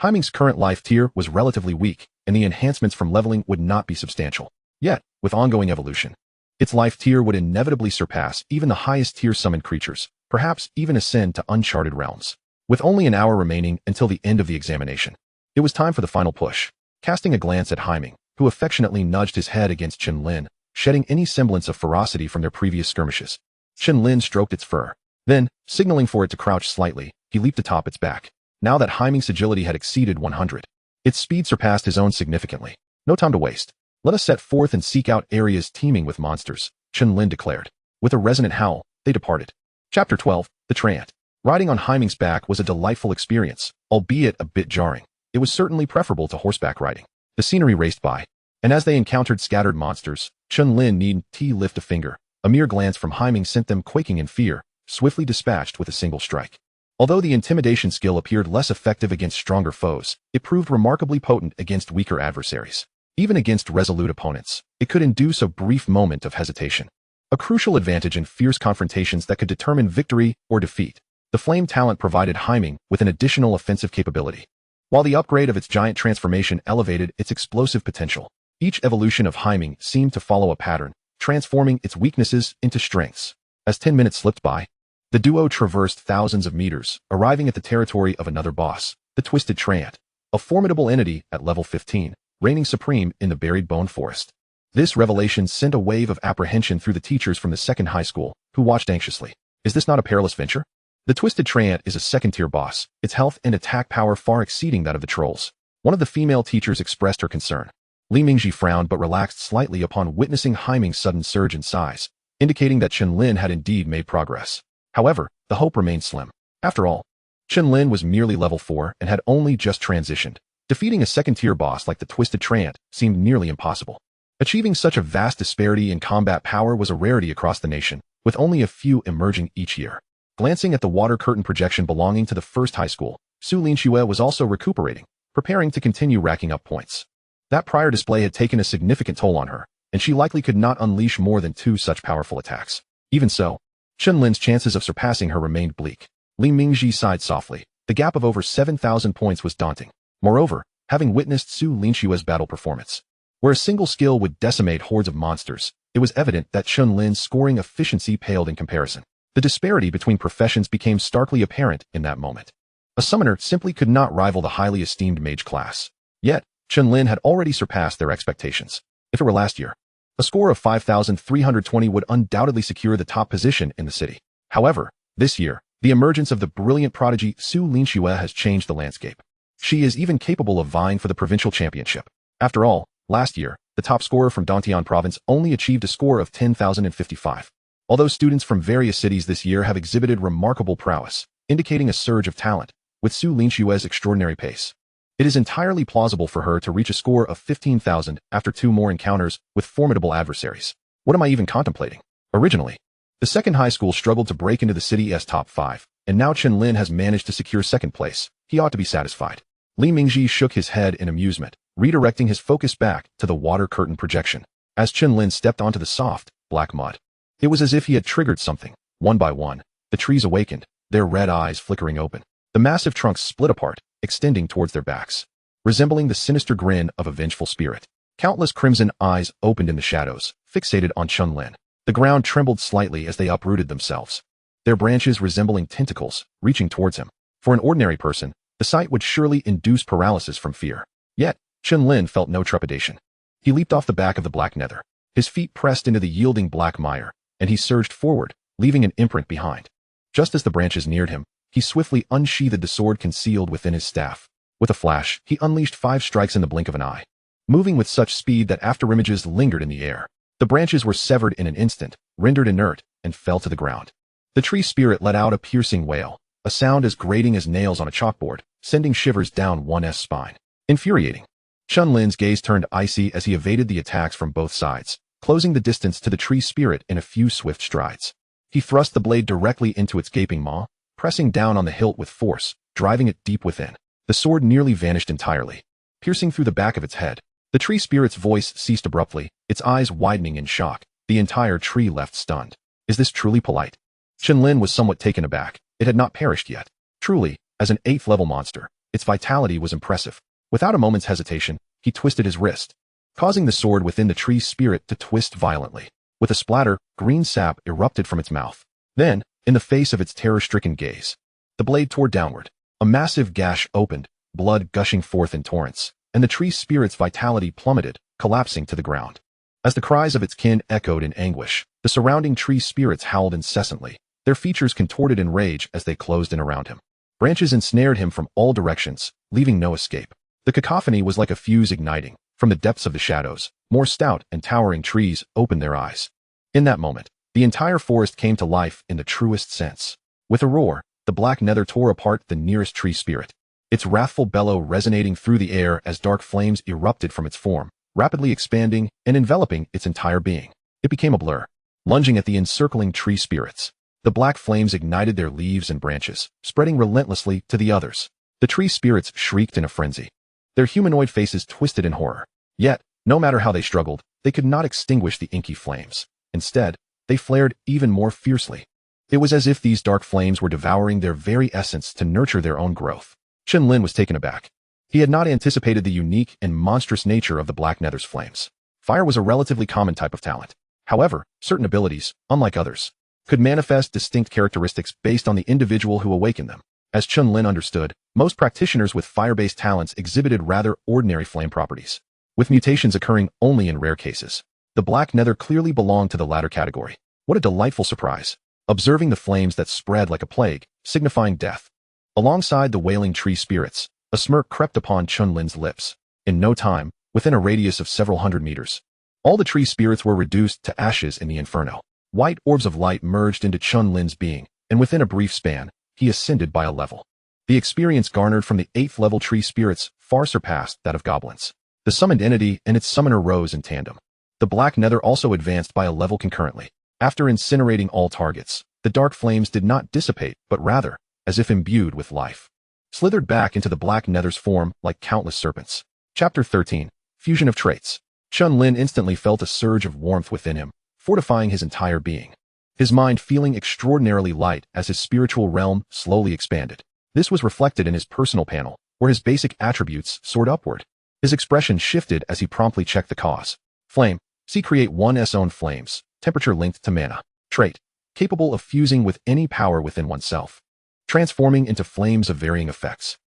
Haiming's current life tier was relatively weak, and the enhancements from leveling would not be substantial. Yet, with ongoing evolution, its life tier would inevitably surpass even the highest tier summoned creatures, perhaps even ascend to uncharted realms. With only an hour remaining until the end of the examination, it was time for the final push. Casting a glance at Haiming, who affectionately nudged his head against Chen Lin, shedding any semblance of ferocity from their previous skirmishes, Chen Lin stroked its fur. Then, signaling for it to crouch slightly, he leaped atop its back. Now that Haiming's agility had exceeded 100, its speed surpassed his own significantly. No time to waste. Let us set forth and seek out areas teeming with monsters, Chen Lin declared. With a resonant howl, they departed. Chapter 12, The Trant. Riding on Haiming's back was a delightful experience, albeit a bit jarring. It was certainly preferable to horseback riding. The scenery raced by, and as they encountered scattered monsters, Chen Lin needn't lift a finger. A mere glance from Haiming sent them quaking in fear, swiftly dispatched with a single strike. Although the intimidation skill appeared less effective against stronger foes, it proved remarkably potent against weaker adversaries. Even against resolute opponents, it could induce a brief moment of hesitation. A crucial advantage in fierce confrontations that could determine victory or defeat. The flame talent provided Haiming with an additional offensive capability. While the upgrade of its giant transformation elevated its explosive potential, each evolution of Haiming seemed to follow a pattern, transforming its weaknesses into strengths. As 10 minutes slipped by, the duo traversed thousands of meters, arriving at the territory of another boss, the Twisted Trant, a formidable entity at level 15, reigning supreme in the buried bone forest. This revelation sent a wave of apprehension through the teachers from the second high school, who watched anxiously. Is this not a perilous venture? The Twisted Trant is a second-tier boss, its health and attack power far exceeding that of the trolls. One of the female teachers expressed her concern. Li Mingji frowned but relaxed slightly upon witnessing Haiming's sudden surge in size, indicating that Chen Lin had indeed made progress. However, the hope remained slim. After all, Chen Lin was merely level 4 and had only just transitioned. Defeating a second-tier boss like the Twisted Trant seemed nearly impossible. Achieving such a vast disparity in combat power was a rarity across the nation, with only a few emerging each year. Glancing at the water curtain projection belonging to the first high school, Su Linxue was also recuperating, preparing to continue racking up points. That prior display had taken a significant toll on her, and she likely could not unleash more than 2 such powerful attacks. Even so, Chen Lin's chances of surpassing her remained bleak. Li Mingji sighed softly. The gap of over 7,000 points was daunting. Moreover, having witnessed Su Linxue's battle performance, where a single skill would decimate hordes of monsters, it was evident that Chen Lin's scoring efficiency paled in comparison. The disparity between professions became starkly apparent in that moment. A summoner simply could not rival the highly esteemed mage class. Yet, Chen Lin had already surpassed their expectations. If it were last year, a score of 5,320 would undoubtedly secure the top position in the city. However, this year, the emergence of the brilliant prodigy Su Linxue has changed the landscape. She is even capable of vying for the provincial championship. After all, last year, the top scorer from Dantian province only achieved a score of 10,055. Although students from various cities this year have exhibited remarkable prowess, indicating a surge of talent, with Su Linxue's extraordinary pace, it is entirely plausible for her to reach a score of 15,000 after 2 more encounters with formidable adversaries. What am I even contemplating? Originally, the second high school struggled to break into the city's top 5, and now Chen Lin has managed to secure second place. He ought to be satisfied. Li Mingji shook his head in amusement, redirecting his focus back to the water curtain projection. as Chen Lin stepped onto the soft, black mud. It was as if he had triggered something. One by one, the trees awakened, their red eyes flickering open. The massive trunks split apart, extending towards their backs, resembling the sinister grin of a vengeful spirit. Countless crimson eyes opened in the shadows, fixated on Chen Lin. The ground trembled slightly as they uprooted themselves, their branches resembling tentacles, reaching towards him. For an ordinary person, the sight would surely induce paralysis from fear. Yet, Chen Lin felt no trepidation. He leaped off the back of the black nether. His feet pressed into the yielding black mire, and he surged forward, leaving an imprint behind. Just as the branches neared him, he swiftly unsheathed the sword concealed within his staff. With a flash, he unleashed 5 strikes in the blink of an eye, moving with such speed that afterimages lingered in the air. The branches were severed in an instant, rendered inert, and fell to the ground. The tree spirit let out a piercing wail, a sound as grating as nails on a chalkboard, sending shivers down one's spine. Infuriating. Chen Lin's gaze turned icy as he evaded the attacks from both sides, closing the distance to the tree spirit in a few swift strides. He thrust the blade directly into its gaping maw, pressing down on the hilt with force, driving it deep within. The sword nearly vanished entirely, piercing through the back of its head. The tree spirit's voice ceased abruptly, its eyes widening in shock. The entire tree left stunned. Is this truly polite? Chen Lin was somewhat taken aback. It had not perished yet. Truly, as an 8th level monster, its vitality was impressive. Without a moment's hesitation, he twisted his wrist, causing the sword within the tree spirit to twist violently. With a splatter, green sap erupted from its mouth. Then, in the face of its terror-stricken gaze, the blade tore downward. A massive gash opened, blood gushing forth in torrents, and the tree spirit's vitality plummeted, collapsing to the ground. As the cries of its kin echoed in anguish, the surrounding tree spirits howled incessantly, their features contorted in rage as they closed in around him. Branches ensnared him from all directions, leaving no escape. The cacophony was like a fuse igniting. From the depths of the shadows, more stout and towering trees opened their eyes. In that moment, the entire forest came to life in the truest sense. With a roar, the black nether tore apart the nearest tree spirit, its wrathful bellow resonating through the air as dark flames erupted from its form, rapidly expanding and enveloping its entire being. It became a blur, lunging at the encircling tree spirits. The black flames ignited their leaves and branches, spreading relentlessly to the others. The tree spirits shrieked in a frenzy, their humanoid faces twisted in horror. Yet, no matter how they struggled, they could not extinguish the inky flames. Instead, they flared even more fiercely. It was as if these dark flames were devouring their very essence to nurture their own growth. Chen Lin was taken aback. He had not anticipated the unique and monstrous nature of the black nether's flames. Fire was a relatively common type of talent. However, certain abilities, unlike others, could manifest distinct characteristics based on the individual who awakened them. As Chen Lin understood, most practitioners with fire-based talents exhibited rather ordinary flame properties, with mutations occurring only in rare cases. The black nether clearly belonged to the latter category. What a delightful surprise, observing the flames that spread like a plague, signifying death. Alongside the wailing tree spirits, a smirk crept upon Chen Lin's lips. In no time, within a radius of several hundred meters, all the tree spirits were reduced to ashes in the inferno. White orbs of light merged into Chen Lin's being, and within a brief span, he ascended by a level. The experience garnered from the 8th level tree spirits far surpassed that of goblins. The summoned entity and its summoner rose in tandem. The black nether also advanced by a level concurrently. After incinerating all targets, the dark flames did not dissipate, but rather, as if imbued with life, slithered back into the black nether's form like countless serpents. Chapter 13. Fusion of Traits. Chen Lin instantly felt a surge of warmth within him, fortifying his entire being. His mind feeling extraordinarily light as his spiritual realm slowly expanded. This was reflected in his personal panel, where his basic attributes soared upward. His expression shifted as he promptly checked the cause. Flame. See create one's own flames. Temperature linked to mana. Trait. Capable of fusing with any power within oneself, transforming into flames of varying effects.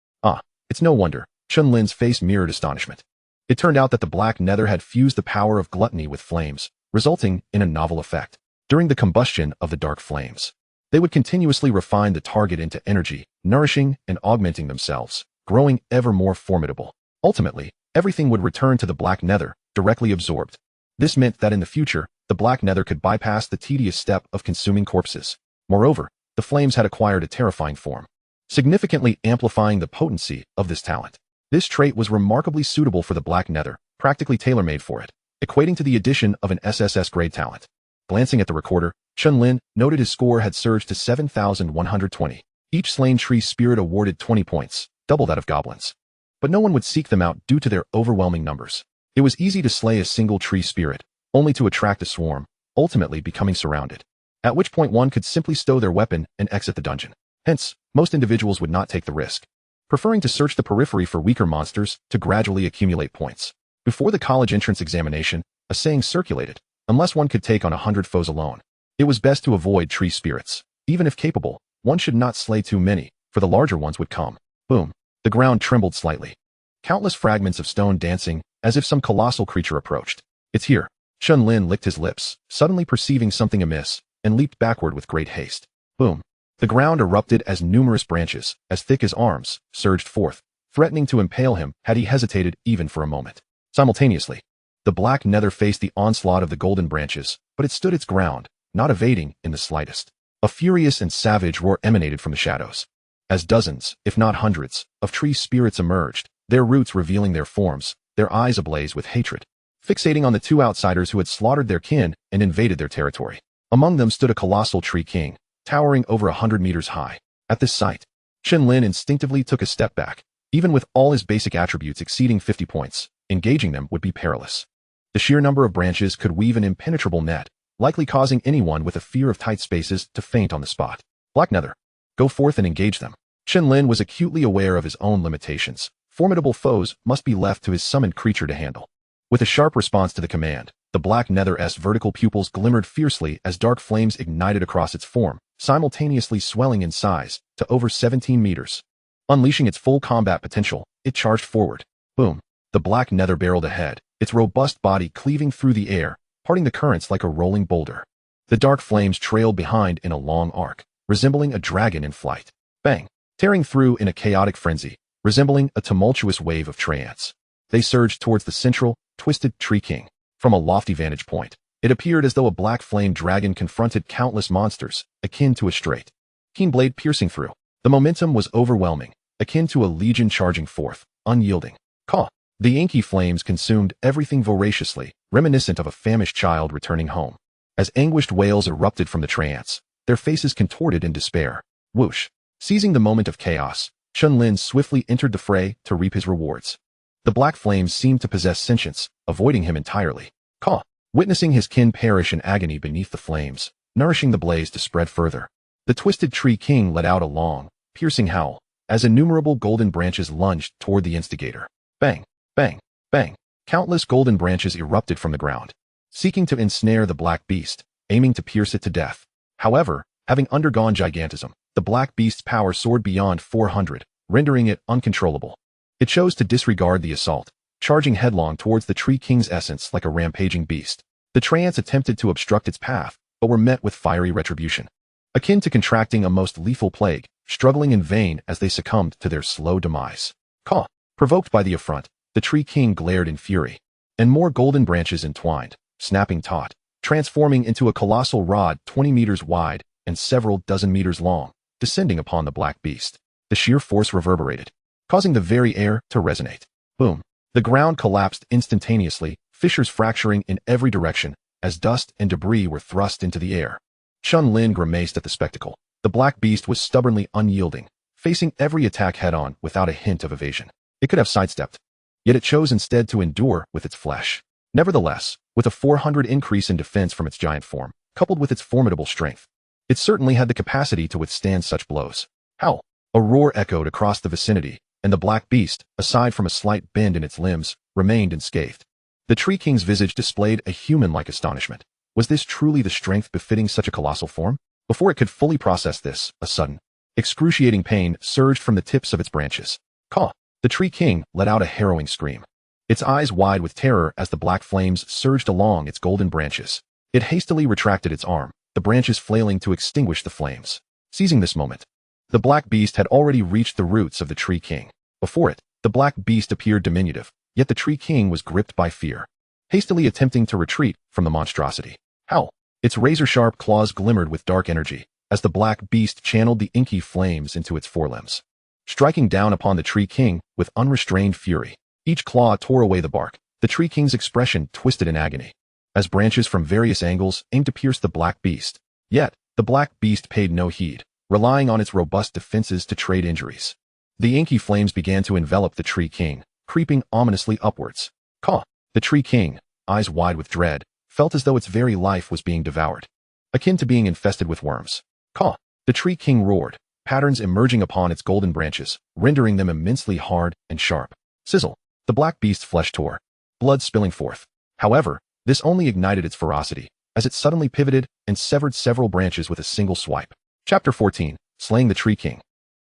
It's no wonder. Chen Lin's face mirrored astonishment. It turned out that the black nether had fused the power of gluttony with flames, resulting in a novel effect. During the combustion of the dark flames, they would continuously refine the target into energy, nourishing and augmenting themselves, growing ever more formidable. Ultimately, everything would return to the black nether, directly absorbed. This meant that in the future, the black nether could bypass the tedious step of consuming corpses. Moreover, the flames had acquired a terrifying form, significantly amplifying the potency of this talent. This trait was remarkably suitable for the black nether, practically tailor-made for it, equating to the addition of an SSS grade talent. Glancing at the recorder, Chen Lin noted his score had surged to 7,120. Each slain tree spirit awarded 20 points, double that of goblins. But no one would seek them out due to their overwhelming numbers. It was easy to slay a single tree spirit, only to attract a swarm, ultimately becoming surrounded. At which point one could simply stow their weapon and exit the dungeon. Hence, most individuals would not take the risk, preferring to search the periphery for weaker monsters to gradually accumulate points. Before the college entrance examination, a saying circulated: unless one could take on 100 foes alone, it was best to avoid tree spirits. Even if capable, one should not slay too many, for the larger ones would come. Boom. The ground trembled slightly. Countless fragments of stone dancing, as if some colossal creature approached. It's here. Chen Lin licked his lips, suddenly perceiving something amiss, and leaped backward with great haste. Boom. The ground erupted as numerous branches, as thick as arms, surged forth, threatening to impale him had he hesitated even for a moment. Simultaneously, the black nether faced the onslaught of the golden branches, but it stood its ground, not evading in the slightest. A furious and savage roar emanated from the shadows, as dozens, if not hundreds, of tree spirits emerged, their roots revealing their forms, their eyes ablaze with hatred, fixating on the two outsiders who had slaughtered their kin and invaded their territory. Among them stood a colossal tree king, towering over 100 meters high. At this sight, Chen Lin instinctively took a step back. Even with all his basic attributes exceeding 50 points, engaging them would be perilous. The sheer number of branches could weave an impenetrable net, likely causing anyone with a fear of tight spaces to faint on the spot. Black Nether, go forth and engage them. Chen Lin was acutely aware of his own limitations. Formidable foes must be left to his summoned creature to handle. With a sharp response to the command, the Black Nether's vertical pupils glimmered fiercely as dark flames ignited across its form, simultaneously swelling in size to over 17 meters. Unleashing its full combat potential, it charged forward. Boom. The Black Nether barreled ahead, its robust body cleaving through the air, parting the currents like a rolling boulder. The dark flames trailed behind in a long arc, resembling a dragon in flight. Bang! Tearing through in a chaotic frenzy, resembling a tumultuous wave of trance. They surged towards the central, twisted Tree King. From a lofty vantage point, it appeared as though a black flame dragon confronted countless monsters, akin to a straight, keen blade piercing through. The momentum was overwhelming, akin to a legion charging forth, unyielding. Caw! The inky flames consumed everything voraciously, reminiscent of a famished child returning home. As anguished wails erupted from the trance, their faces contorted in despair. Whoosh! Seizing the moment of chaos, Chen Lin swiftly entered the fray to reap his rewards. The black flames seemed to possess sentience, avoiding him entirely. Caw! Witnessing his kin perish in agony beneath the flames, nourishing the blaze to spread further, the twisted Tree King let out a long, piercing howl, as innumerable golden branches lunged toward the instigator. Bang! Bang! Bang! Countless golden branches erupted from the ground, seeking to ensnare the black beast, aiming to pierce it to death. However, having undergone gigantism, the black beast's power soared beyond 400, rendering it uncontrollable. It chose to disregard the assault, charging headlong towards the Tree King's essence like a rampaging beast. The treants attempted to obstruct its path, but were met with fiery retribution, akin to contracting a most lethal plague, struggling in vain as they succumbed to their slow demise. Caw! Provoked by the affront, the Tree King glared in fury, and more golden branches entwined, snapping taut, transforming into a colossal rod 20 meters wide and several dozen meters long, descending upon the black beast. The sheer force reverberated, causing the very air to resonate. Boom! The ground collapsed instantaneously, fissures fracturing in every direction, as dust and debris were thrust into the air. Chen Lin grimaced at the spectacle. The black beast was stubbornly unyielding, facing every attack head-on without a hint of evasion. It could have sidestepped, yet it chose instead to endure with its flesh. Nevertheless, with a 400 increase in defense from its giant form, coupled with its formidable strength, it certainly had the capacity to withstand such blows. Howl! A roar echoed across the vicinity, and the black beast, aside from a slight bend in its limbs, remained unscathed. The Tree King's visage displayed a human-like astonishment. Was this truly the strength befitting such a colossal form? Before it could fully process this, a sudden, excruciating pain surged from the tips of its branches. Caw! The Tree King let out a harrowing scream, its eyes wide with terror as the black flames surged along its golden branches. It hastily retracted its arm, the branches flailing to extinguish the flames. Seizing this moment, the black beast had already reached the roots of the Tree King. Before it, the black beast appeared diminutive, yet the Tree King was gripped by fear, hastily attempting to retreat from the monstrosity. Howl! Its razor-sharp claws glimmered with dark energy, as the black beast channeled the inky flames into its forelimbs, striking down upon the Tree King with unrestrained fury. Each claw tore away the bark. The Tree King's expression twisted in agony, as branches from various angles aimed to pierce the black beast. Yet, the black beast paid no heed, relying on its robust defenses to trade injuries. The inky flames began to envelop the Tree King, creeping ominously upwards. Caw! The Tree King, eyes wide with dread, felt as though its very life was being devoured, akin to being infested with worms. Caw! The Tree King roared, patterns emerging upon its golden branches, rendering them immensely hard and sharp. Sizzle! The black beast's flesh tore, blood spilling forth. However, this only ignited its ferocity, as it suddenly pivoted and severed several branches with a single swipe. Chapter 14. Slaying the Tree King.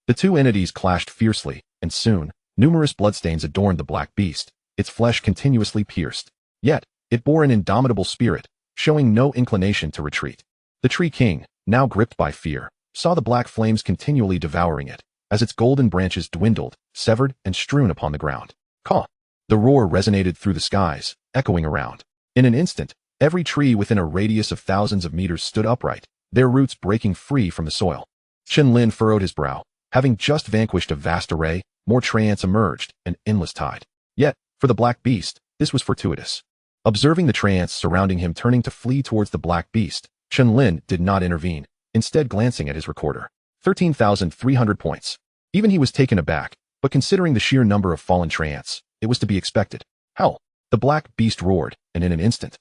The two entities clashed fiercely, and soon, numerous bloodstains adorned the black beast, its flesh continuously pierced. Yet, it bore an indomitable spirit, showing no inclination to retreat. The Tree King, now gripped by fear, saw the black flames continually devouring it, as its golden branches dwindled, severed, and strewn upon the ground. Caw! The roar resonated through the skies, echoing around. In an instant, every tree within a radius of thousands of meters stood upright, their roots breaking free from the soil. Chen Lin furrowed his brow. Having just vanquished a vast array, more treants emerged, an endless tide. Yet, for the black beast, this was fortuitous. Observing the treants surrounding him turning to flee towards the black beast, Chen Lin did not intervene, instead glancing at his recorder. 13,300 points. Even he was taken aback, but considering the sheer number of fallen treants, it was to be expected. Hell! The black beast roared, and in an instant,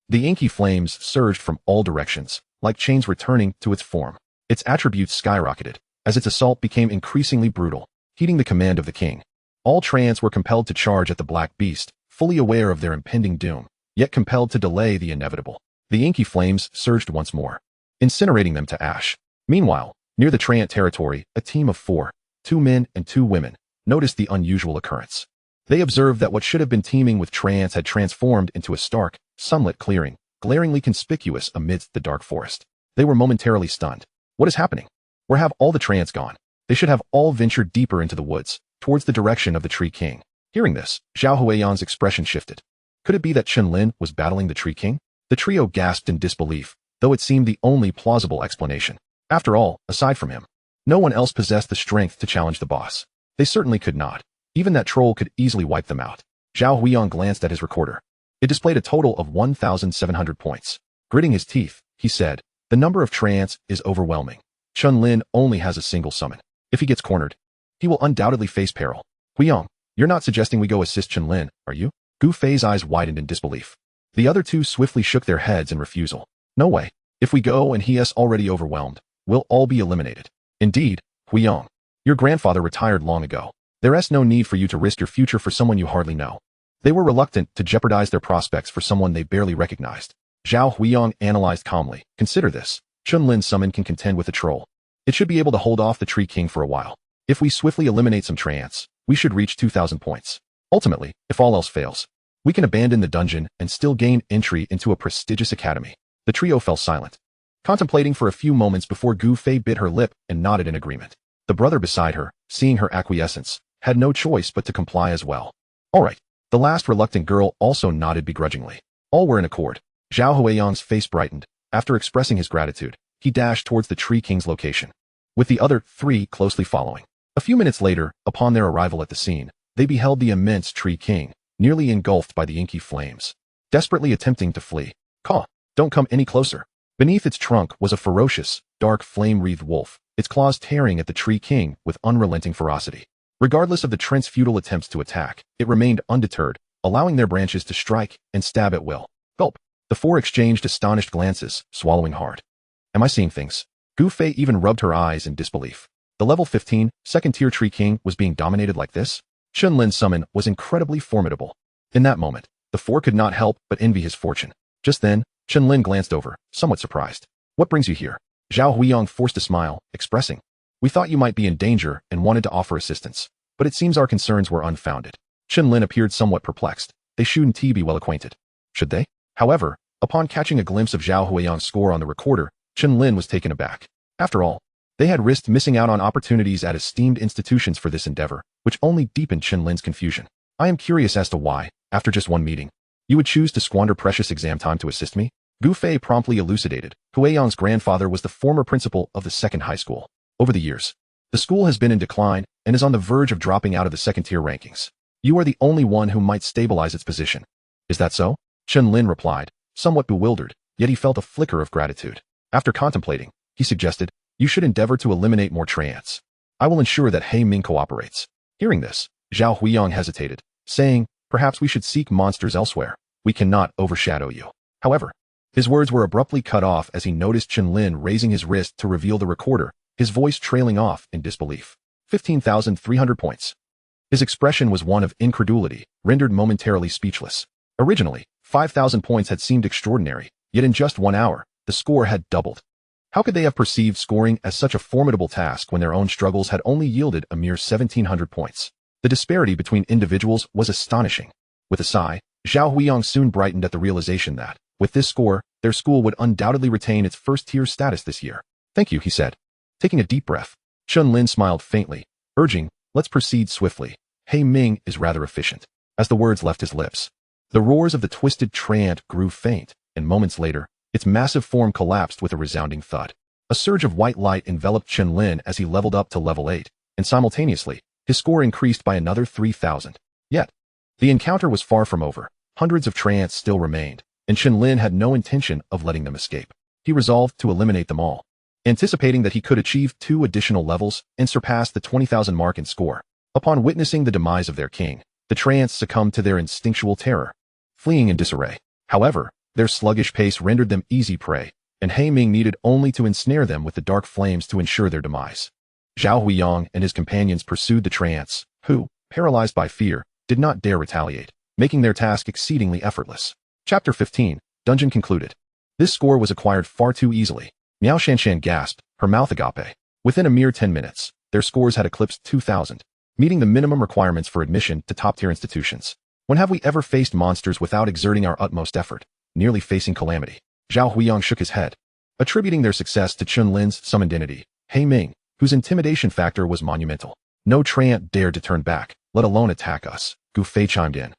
the inky flames surged from all directions, like chains returning to its form. Its attributes skyrocketed, as its assault became increasingly brutal, heeding the command of the king. All treants were compelled to charge at the black beast, fully aware of their impending doom, yet compelled to delay the inevitable. The inky flames surged once more, incinerating them to ash. Meanwhile, near the treant territory, a team of 4, 2 men and 2 women, noticed the unusual occurrence. They observed that what should have been teeming with treants had transformed into a stark, sunlit clearing, glaringly conspicuous amidst the dark forest. They were momentarily stunned. What is happening? Where have all the treants gone? They should have all ventured deeper into the woods, towards the direction of the Tree King. Hearing this, Zhao Huiyan's expression shifted. Could it be that Chen Lin was battling the Tree King? The trio gasped in disbelief, though it seemed the only plausible explanation. After all, aside from him, no one else possessed the strength to challenge the boss. They certainly could not. Even that troll could easily wipe them out. Zhao Huiyan glanced at his recorder. It displayed a total of 1,700 points. Gritting his teeth, he said, the number of treants is overwhelming. Chen Lin only has a single summon. If he gets cornered, he will undoubtedly face peril. Huiyang, you're not suggesting we go assist Chen Lin, are you? Gu Fei's eyes widened in disbelief. The other two swiftly shook their heads in refusal. No way. If we go and he is already overwhelmed, we'll all be eliminated. Indeed, Huiyang, your grandfather retired long ago. There is no need for you to risk your future for someone you hardly know. They were reluctant to jeopardize their prospects for someone they barely recognized. Zhao Huiyang analyzed calmly. Consider this. Chen Lin's summon can contend with a troll. It should be able to hold off the Tree King for a while. If we swiftly eliminate some treants, we should reach 2,000 points. Ultimately, if all else fails, we can abandon the dungeon and still gain entry into a prestigious academy. The trio fell silent, contemplating for a few moments before Gu Fei bit her lip and nodded in agreement. The brother beside her, seeing her acquiescence, had no choice but to comply as well. All right. The last reluctant girl also nodded begrudgingly. All were in accord. Zhao Huiyang's face brightened. After expressing his gratitude, he dashed towards the Tree King's location, with the other 3 closely following. A few minutes later, upon their arrival at the scene, they beheld the immense Tree King, nearly engulfed by the inky flames, desperately attempting to flee. Caw! Don't come any closer. Beneath its trunk was a ferocious, dark flame-wreathed wolf, its claws tearing at the Tree King with unrelenting ferocity. Regardless of the treant's futile attempts to attack, it remained undeterred, allowing their branches to strike and stab at will. Gulp! The 4 exchanged astonished glances, swallowing hard. Am I seeing things? Gu Fei even rubbed her eyes in disbelief. The level 15, second-tier Tree King was being dominated like this? Chen Lin's summon was incredibly formidable. In that moment, the 4 could not help but envy his fortune. Just then, Chen Lin glanced over, somewhat surprised. What brings you here? Zhao Huiyang forced a smile, expressing, we thought you might be in danger and wanted to offer assistance, but it seems our concerns were unfounded. Chen Lin appeared somewhat perplexed. They shouldn't be well acquainted. Should they? However, upon catching a glimpse of Zhao Huiyang's score on the recorder, Chen Lin was taken aback. After all, they had risked missing out on opportunities at esteemed institutions for this endeavor, which only deepened Chen Lin's confusion. I am curious as to why, after just one meeting, you would choose to squander precious exam time to assist me? Gu Fei promptly elucidated. Huiyang's grandfather was the former principal of the second high school. Over the years, the school has been in decline and is on the verge of dropping out of the second-tier rankings. You are the only one who might stabilize its position. Is that so? Chen Lin replied, somewhat bewildered, yet he felt a flicker of gratitude. After contemplating, he suggested, you should endeavor to eliminate more treants. I will ensure that He Ming cooperates. Hearing this, Zhao Huiyang hesitated, saying, perhaps we should seek monsters elsewhere. We cannot overshadow you. However, His words were abruptly cut off as he noticed Chen Lin raising his wrist to reveal the recorder, his voice trailing off in disbelief. 15,300 points. His expression was one of incredulity, rendered momentarily speechless. Originally, 5,000 points had seemed extraordinary, yet in just 1 hour, the score had doubled. How could they have perceived scoring as such a formidable task when their own struggles had only yielded a mere 1,700 points? The disparity between individuals was astonishing. With a sigh, Zhao Huiyang soon brightened at the realization that, with this score, their school would undoubtedly retain its first-tier status this year. Thank you, he said. Taking a deep breath, Chen Lin smiled faintly, urging, let's proceed swiftly. Hei Ming is rather efficient. As the words left his lips, the roars of the twisted treant grew faint, and moments later, its massive form collapsed with a resounding thud. A surge of white light enveloped Chen Lin as he leveled up to level 8, and simultaneously, his score increased by another 3,000. Yet, the encounter was far from over. Hundreds of treants still remained, and Chen Lin had no intention of letting them escape. He resolved to eliminate them all, anticipating that he could achieve 2 additional levels and surpass the 20,000 mark in score. Upon witnessing the demise of their king, the treants succumbed to their instinctual terror, fleeing in disarray. However, their sluggish pace rendered them easy prey, and Hei Ming needed only to ensnare them with the dark flames to ensure their demise. Zhao Huiyang and his companions pursued the treants, who, paralyzed by fear, did not dare retaliate, making their task exceedingly effortless. Chapter 15, Dungeon concluded. This score was acquired far too easily. Miao Shanshan gasped, her mouth agape. Within a mere 10 minutes, their scores had eclipsed 2,000, meeting the minimum requirements for admission to top-tier institutions. When have we ever faced monsters without exerting our utmost effort, nearly facing calamity? Zhao Huiyang shook his head, attributing their success to Chen Lin's summoned entity, Hei Ming, whose intimidation factor was monumental. No treant dared to turn back, let alone attack us, Gu Fei chimed in,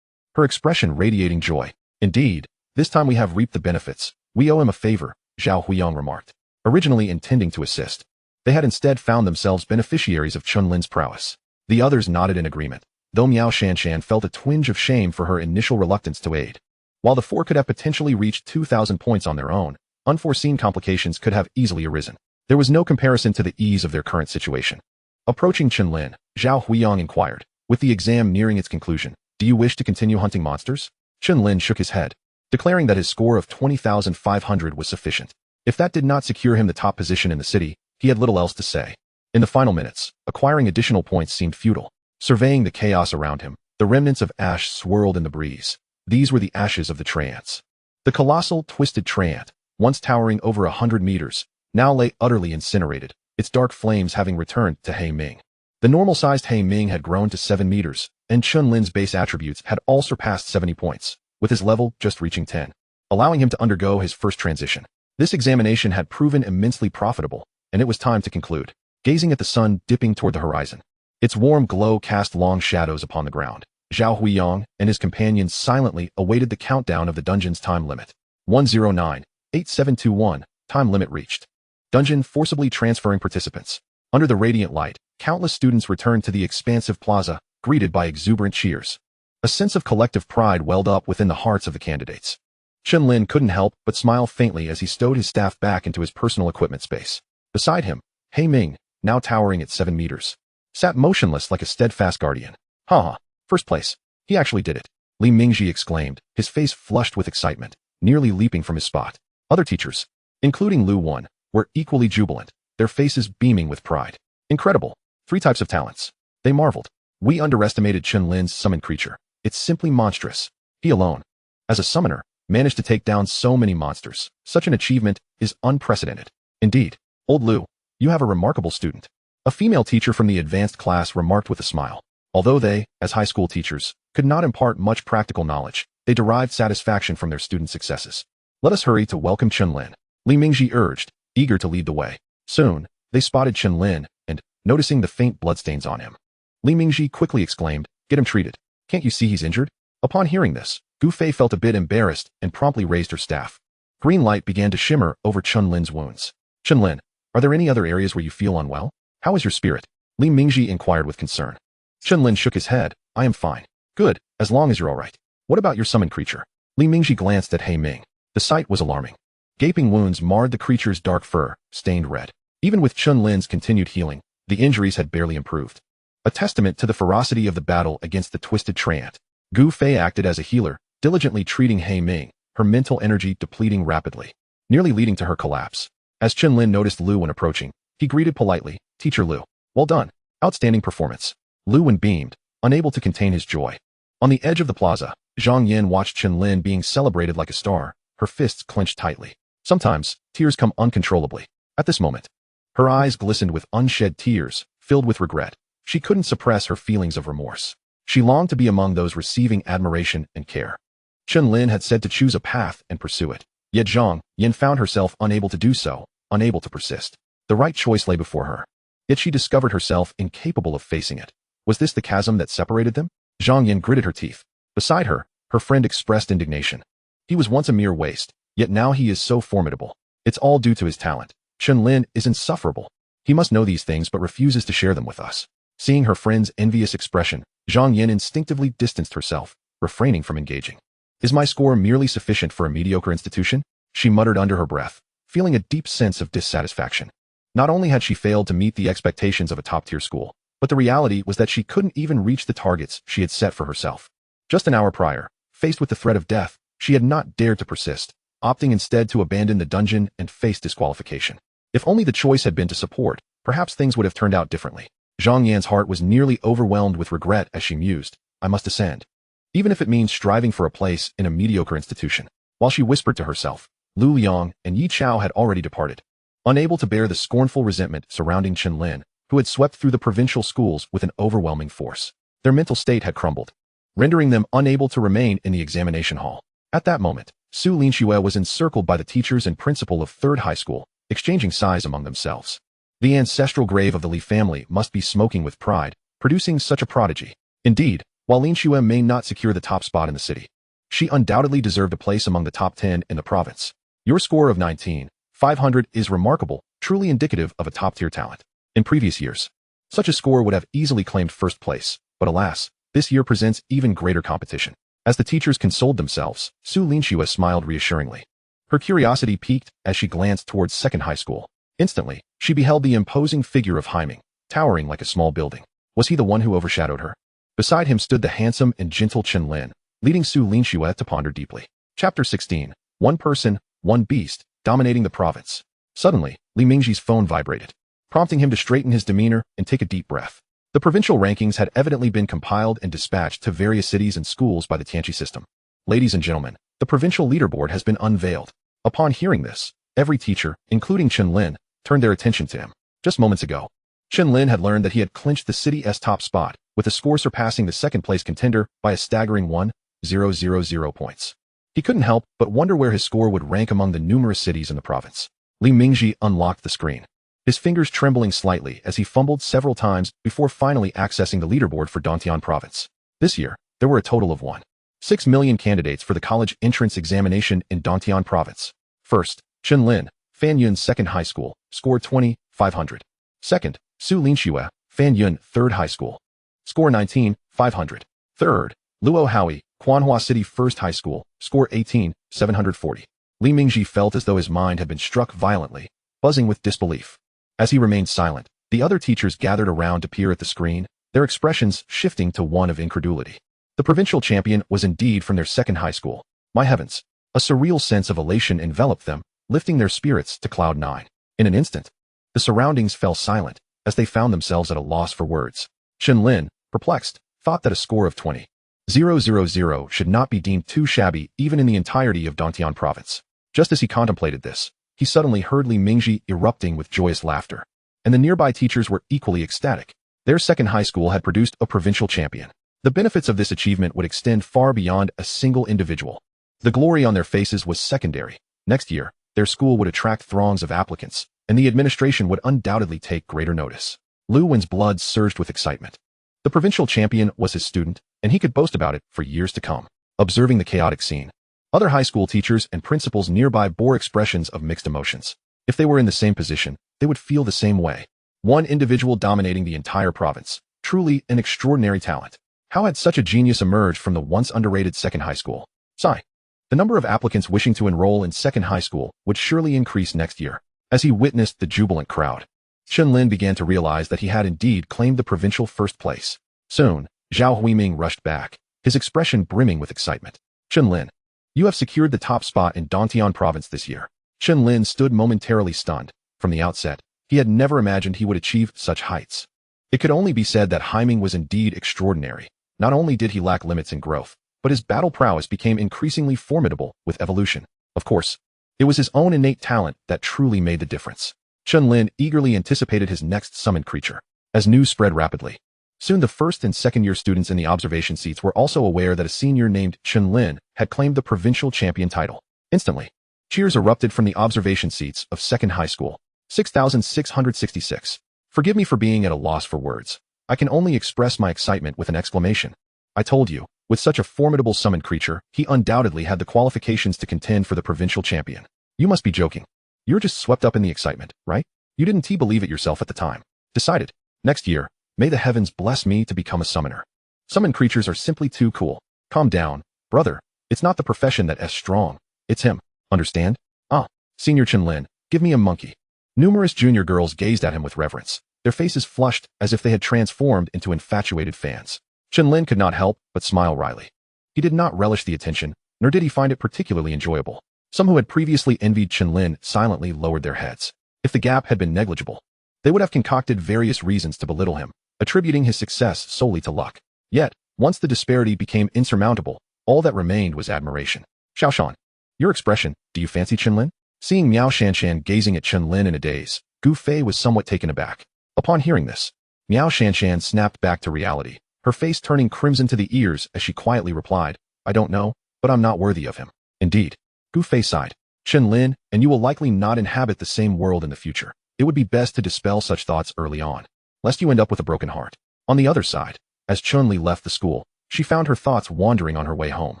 her expression radiating joy. Indeed, this time we have reaped the benefits. We owe him a favor, Zhao Huiyang remarked. Originally intending to assist, they had instead found themselves beneficiaries of Chen Lin's prowess. The others nodded in agreement, though Miao Shanshan felt a twinge of shame for her initial reluctance to aid. While the 4 could have potentially reached 2,000 points on their own, unforeseen complications could have easily arisen. There was no comparison to the ease of their current situation. Approaching Chen Lin, Zhao Huiyang inquired, with the exam nearing its conclusion, do you wish to continue hunting monsters? Chen Lin shook his head, declaring that his score of 20,500 was sufficient. If that did not secure him the top position in the city, he had little else to say. In the final minutes, acquiring additional points seemed futile. Surveying the chaos around him, the remnants of ash swirled in the breeze. These were the ashes of the treants. The colossal, twisted treant, once towering over 100 meters, now lay utterly incinerated, its dark flames having returned to Hei Ming. The normal-sized Hei Ming had grown to 7 meters, and Chen Lin's base attributes had all surpassed 70 points, with his level just reaching 10, allowing him to undergo his first transition. This examination had proven immensely profitable, and it was time to conclude. Gazing at the sun dipping toward the horizon, its warm glow cast long shadows upon the ground. Zhao Huiyang and his companions silently awaited the countdown of the dungeon's time limit. 109-8721, time limit reached. Dungeon forcibly transferring participants. Under the radiant light, countless students returned to the expansive plaza, greeted by exuberant cheers. A sense of collective pride welled up within the hearts of the candidates. Chen Lin couldn't help but smile faintly as he stowed his staff back into his personal equipment space. Beside him, Hei Ming, now towering at 7 meters, sat motionless like a steadfast guardian. Ha! First place. He actually did it. Li Mingji exclaimed, his face flushed with excitement, nearly leaping from his spot. Other teachers, including Lu Wan, were equally jubilant, their faces beaming with pride. Incredible. 3 types of talents. They marveled. We underestimated Chen Lin's summoned creature. It's simply monstrous. He alone, as a summoner, managed to take down so many monsters. Such an achievement is unprecedented. Indeed, old Lu, you have a remarkable student. A female teacher from the advanced class remarked with a smile. Although they, as high school teachers, could not impart much practical knowledge, they derived satisfaction from their students' successes. Let us hurry to welcome Chen Lin, Li Mingji urged, eager to lead the way. Soon, they spotted Chen Lin, and, noticing the faint bloodstains on him, Li Mingji quickly exclaimed, get him treated. Can't you see he's injured? Upon hearing this, Gu Fei felt a bit embarrassed and promptly raised her staff. Green light began to shimmer over Chen Lin's wounds. Chen Lin, are there any other areas where you feel unwell? How is your spirit? Li Mingji inquired with concern. Chen Lin shook his head. I am fine. Good, as long as you're all right. What about your summoned creature? Li Mingji glanced at Hei Ming. The sight was alarming. Gaping wounds marred the creature's dark fur, stained red. Even with Chen Lin's continued healing, the injuries had barely improved. A testament to the ferocity of the battle against the twisted treant. Gu Fei acted as a healer, diligently treating Hei Ming, her mental energy depleting rapidly, nearly leading to her collapse. As Chen Lin noticed Lu Wen approaching, he greeted politely, "Teacher Lu, well done. Outstanding performance." Lu Wen beamed, unable to contain his joy. On the edge of the plaza, Zhang Yin watched Chen Lin being celebrated like a star, her fists clenched tightly. Sometimes, tears come uncontrollably. At this moment, her eyes glistened with unshed tears, filled with regret. She couldn't suppress her feelings of remorse. She longed to be among those receiving admiration and care. Chen Lin had said to choose a path and pursue it. Yet Zhang Yin found herself unable to do so, unable to persist. The right choice lay before her. Yet she discovered herself incapable of facing it. Was this the chasm that separated them? Zhang Yin gritted her teeth. Beside her, her friend expressed indignation. He was once a mere waste, yet now he is so formidable. It's all due to his talent. Chen Lin is insufferable. He must know these things but refuses to share them with us. Seeing her friend's envious expression, Zhang Yin instinctively distanced herself, refraining from engaging. Is my score merely sufficient for a mediocre institution? She muttered under her breath, feeling a deep sense of dissatisfaction. Not only had she failed to meet the expectations of a top-tier school, but the reality was that she couldn't even reach the targets she had set for herself. Just an hour prior, faced with the threat of death, she had not dared to persist, opting instead to abandon the dungeon and face disqualification. If only the choice had been to support, perhaps things would have turned out differently. Zhang Yan's heart was nearly overwhelmed with regret as she mused, I must ascend. Even if it means striving for a place in a mediocre institution. While she whispered to herself, Lu Liang and Yi Chao had already departed. Unable to bear the scornful resentment surrounding Chen Lin, who had swept through the provincial schools with an overwhelming force. Their mental state had crumbled, rendering them unable to remain in the examination hall. At that moment, Su Linxue was encircled by the teachers and principal of 3rd High School, exchanging sighs among themselves. The ancestral grave of the Li family must be smoking with pride, producing such a prodigy. Indeed, while Linxue may not secure the top spot in the city, she undoubtedly deserved a place among the top 10 in the province. Your score of 19,500 is remarkable, truly indicative of a top-tier talent. In previous years, such a score would have easily claimed first place, but alas, this year presents even greater competition. As the teachers consoled themselves, Su Linxue smiled reassuringly. Her curiosity piqued as she glanced towards 2nd High School. Instantly, she beheld the imposing figure of Haiming, towering like a small building. Was he the one who overshadowed her? Beside him stood the handsome and gentle Chen Lin, leading Su Linxue to ponder deeply. Chapter 16. One person, one beast, dominating the province. Suddenly, Li Mingji's phone vibrated, prompting him to straighten his demeanor and take a deep breath. The provincial rankings had evidently been compiled and dispatched to various cities and schools by the Tianqi system. Ladies and gentlemen, the provincial leaderboard has been unveiled. Upon hearing this, every teacher, including Chen Lin, turned their attention to him. Just moments ago, Chen Lin had learned that he had clinched the city's top spot, with a score surpassing the second-place contender by a staggering 1,000 points. He couldn't help but wonder where his score would rank among the numerous cities in the province. Li Mingji unlocked the screen, his fingers trembling slightly as he fumbled several times before finally accessing the leaderboard for Dantian province. This year, there were a total of 1.6 million candidates for the college entrance examination in Dantian province. First, Chen Lin, Fanyun 2nd High School, score 20,500. Second, Su Linxue, Fanyun 3rd High School, score 19,500. Third, Luo Howie, Quanhua City 1st High School, score 18,740. Li Mingji felt as though his mind had been struck violently, buzzing with disbelief. As he remained silent, the other teachers gathered around to peer at the screen, their expressions shifting to one of incredulity. The provincial champion was indeed from their 2nd High School. My heavens! A surreal sense of elation enveloped them, lifting their spirits to cloud 9. In an instant, the surroundings fell silent, as they found themselves at a loss for words. Chen Lin, perplexed, thought that a score of 20,000 should not be deemed too shabby even in the entirety of Dantian province. Just as he contemplated this, he suddenly heard Li Mingji erupting with joyous laughter. And the nearby teachers were equally ecstatic. Their 2nd High School had produced a provincial champion. The benefits of this achievement would extend far beyond a single individual. The glory on their faces was secondary. Next year, their school would attract throngs of applicants, and the administration would undoubtedly take greater notice. Lu Wen's blood surged with excitement. The provincial champion was his student, and he could boast about it for years to come. Observing the chaotic scene, other high school teachers and principals nearby bore expressions of mixed emotions. If they were in the same position, they would feel the same way. One individual dominating the entire province. Truly an extraordinary talent. How had such a genius emerged from the once underrated 2nd High School? Sigh. The number of applicants wishing to enroll in 2nd High School would surely increase next year. As he witnessed the jubilant crowd, Chen Lin began to realize that he had indeed claimed the provincial first place. Soon, Zhao Huiming rushed back, his expression brimming with excitement. Chen Lin, You have secured the top spot in Dongtian province this year. Chen Lin stood momentarily stunned. From the outset, he had never imagined he would achieve such heights. It could only be said that Haiming was indeed extraordinary. Not only did he lack limits in growth, but his battle prowess became increasingly formidable with evolution. Of course, it was his own innate talent that truly made the difference. Chen Lin eagerly anticipated his next summoned creature. As news spread rapidly, soon the first and second-year students in the observation seats were also aware that a senior named Chen Lin had claimed the provincial champion title. Instantly, cheers erupted from the observation seats of Second High School. 6,666. Forgive me for being at a loss for words. I can only express my excitement with an exclamation. I told you, with such a formidable summoned creature, he undoubtedly had the qualifications to contend for the provincial champion. You must be joking. You're just swept up in the excitement, right? You didn't believe it yourself at the time. Decided. Next year, may the heavens bless me to become a summoner. Summoned creatures are simply too cool. Calm down, brother. It's not the profession that is strong. It's him. Understand? Ah, Senior Chen Lin, give me a monkey. Numerous junior girls gazed at him with reverence, their faces flushed as if they had transformed into infatuated fans. Chen Lin could not help but smile wryly. He did not relish the attention, nor did he find it particularly enjoyable. Some who had previously envied Chen Lin silently lowered their heads. If the gap had been negligible, they would have concocted various reasons to belittle him, attributing his success solely to luck. Yet, once the disparity became insurmountable, all that remained was admiration. Xiaoshan, your expression, do you fancy Chen Lin? Seeing Miao Shanshan gazing at Chen Lin in a daze, Gu Fei was somewhat taken aback. Upon hearing this, Miao Shanshan snapped back to reality, her face turning crimson to the ears as she quietly replied, I don't know, but I'm not worthy of him. Indeed. Gu Fei sighed. Chen Lin, and you will likely not inhabit the same world in the future. It would be best to dispel such thoughts early on, lest you end up with a broken heart. On the other side, as Chun Li left the school, she found her thoughts wandering on her way home,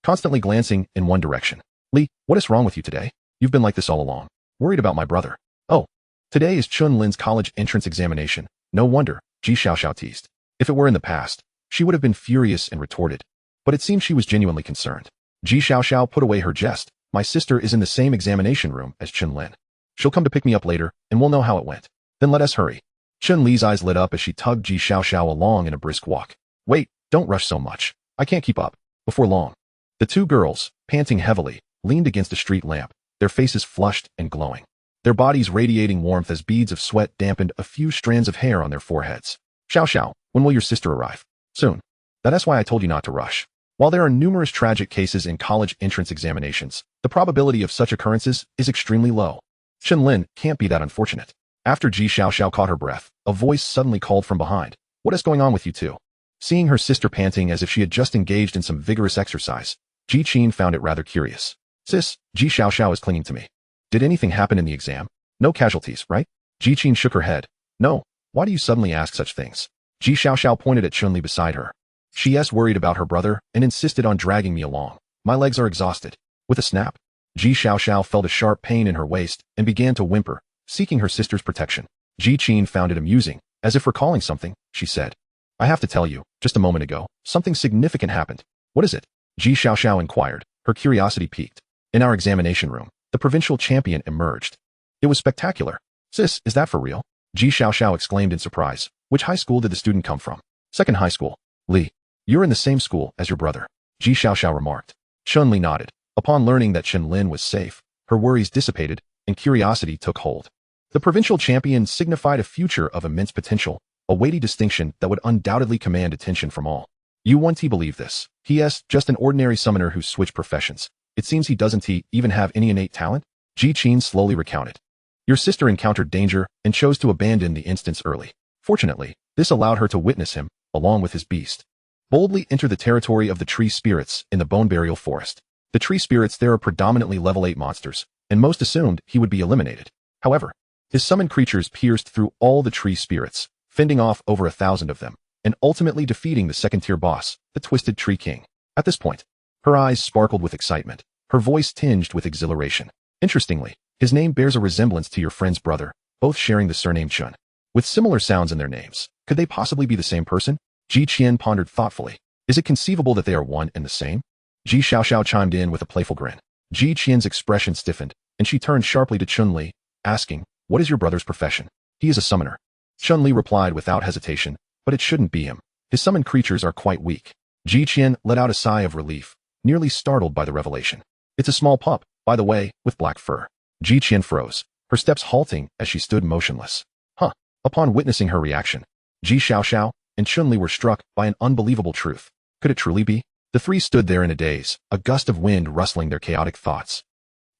constantly glancing in one direction. Li, what is wrong with you today? You've been like this all along. Worried about my brother. Oh, today is Chun Lin's college entrance examination. No wonder, Ji Xiaoxiao teased. If it were in the past, she would have been furious and retorted. But it seemed she was genuinely concerned. Ji Xiaoxiao put away her jest. My sister is in the same examination room as Chen Lin. She'll come to pick me up later, and we'll know how it went. Then let us hurry. Chen Li's eyes lit up as she tugged Ji Xiaoxiao along in a brisk walk. Wait, don't rush so much. I can't keep up. Before long, the two girls, panting heavily, leaned against a street lamp, their faces flushed and glowing, their bodies radiating warmth as beads of sweat dampened a few strands of hair on their foreheads. Xiaoxiao, when will your sister arrive? Soon. That's why I told you not to rush. While there are numerous tragic cases in college entrance examinations, the probability of such occurrences is extremely low. Chen Lin can't be that unfortunate. After Ji Xiaoxiao caught her breath, a voice suddenly called from behind. What is going on with you two? Seeing her sister panting as if she had just engaged in some vigorous exercise, Ji Qin found it rather curious. Sis, Ji Xiaoxiao is clinging to me. Did anything happen in the exam? No casualties, right? Ji Qin shook her head. No, why do you suddenly ask such things? Ji Xiaoxiao pointed at Chun Li beside her. She is worried about her brother and insisted on dragging me along. My legs are exhausted. With a snap, Ji Xiaoxiao felt a sharp pain in her waist and began to whimper, seeking her sister's protection. Ji Qin found it amusing. As if recalling something, she said, I have to tell you, just a moment ago, something significant happened. What is it? Ji Xiaoxiao inquired, her curiosity piqued. In our examination room, the provincial champion emerged. It was spectacular. Sis, is that for real? Ji Xiaoxiao exclaimed in surprise. Which high school did the student come from? Second high school. Li, you're in the same school as your brother, Ji Xiaoxiao remarked. Chun Li nodded. Upon learning that Chen Lin was safe, her worries dissipated, and curiosity took hold. The provincial champion signified a future of immense potential, a weighty distinction that would undoubtedly command attention from all. You won't believe this. He is just an ordinary summoner who switched professions. It seems he doesn't even have any innate talent? Ji Qin slowly recounted. Your sister encountered danger and chose to abandon the instance early. Fortunately, this allowed her to witness him, along with his beast, boldly enter the territory of the tree spirits in the bone burial forest. The tree spirits there are predominantly level 8 monsters, and most assumed he would be eliminated. However, his summoned creatures pierced through all the tree spirits, fending off over 1,000 of them, and ultimately defeating the second-tier boss, the Twisted Tree King. At this point, her eyes sparkled with excitement, her voice tinged with exhilaration. Interestingly, his name bears a resemblance to your friend's brother, both sharing the surname Chun. With similar sounds in their names, could they possibly be the same person? Ji Qian pondered thoughtfully. Is it conceivable that they are one and the same? Ji Xiaoxiao chimed in with a playful grin. Ji Qian's expression stiffened, and she turned sharply to Chun Li, asking, what is your brother's profession? He is a summoner. Chun Li replied without hesitation, but it shouldn't be him. His summoned creatures are quite weak. Ji Qian let out a sigh of relief, nearly startled by the revelation. It's a small pup, by the way, with black fur. Ji Qian froze, her steps halting as she stood motionless. Huh. Upon witnessing her reaction, Ji Xiaoxiao and Chen Lin were struck by an unbelievable truth. Could it truly be? The three stood there in a daze, a gust of wind rustling their chaotic thoughts.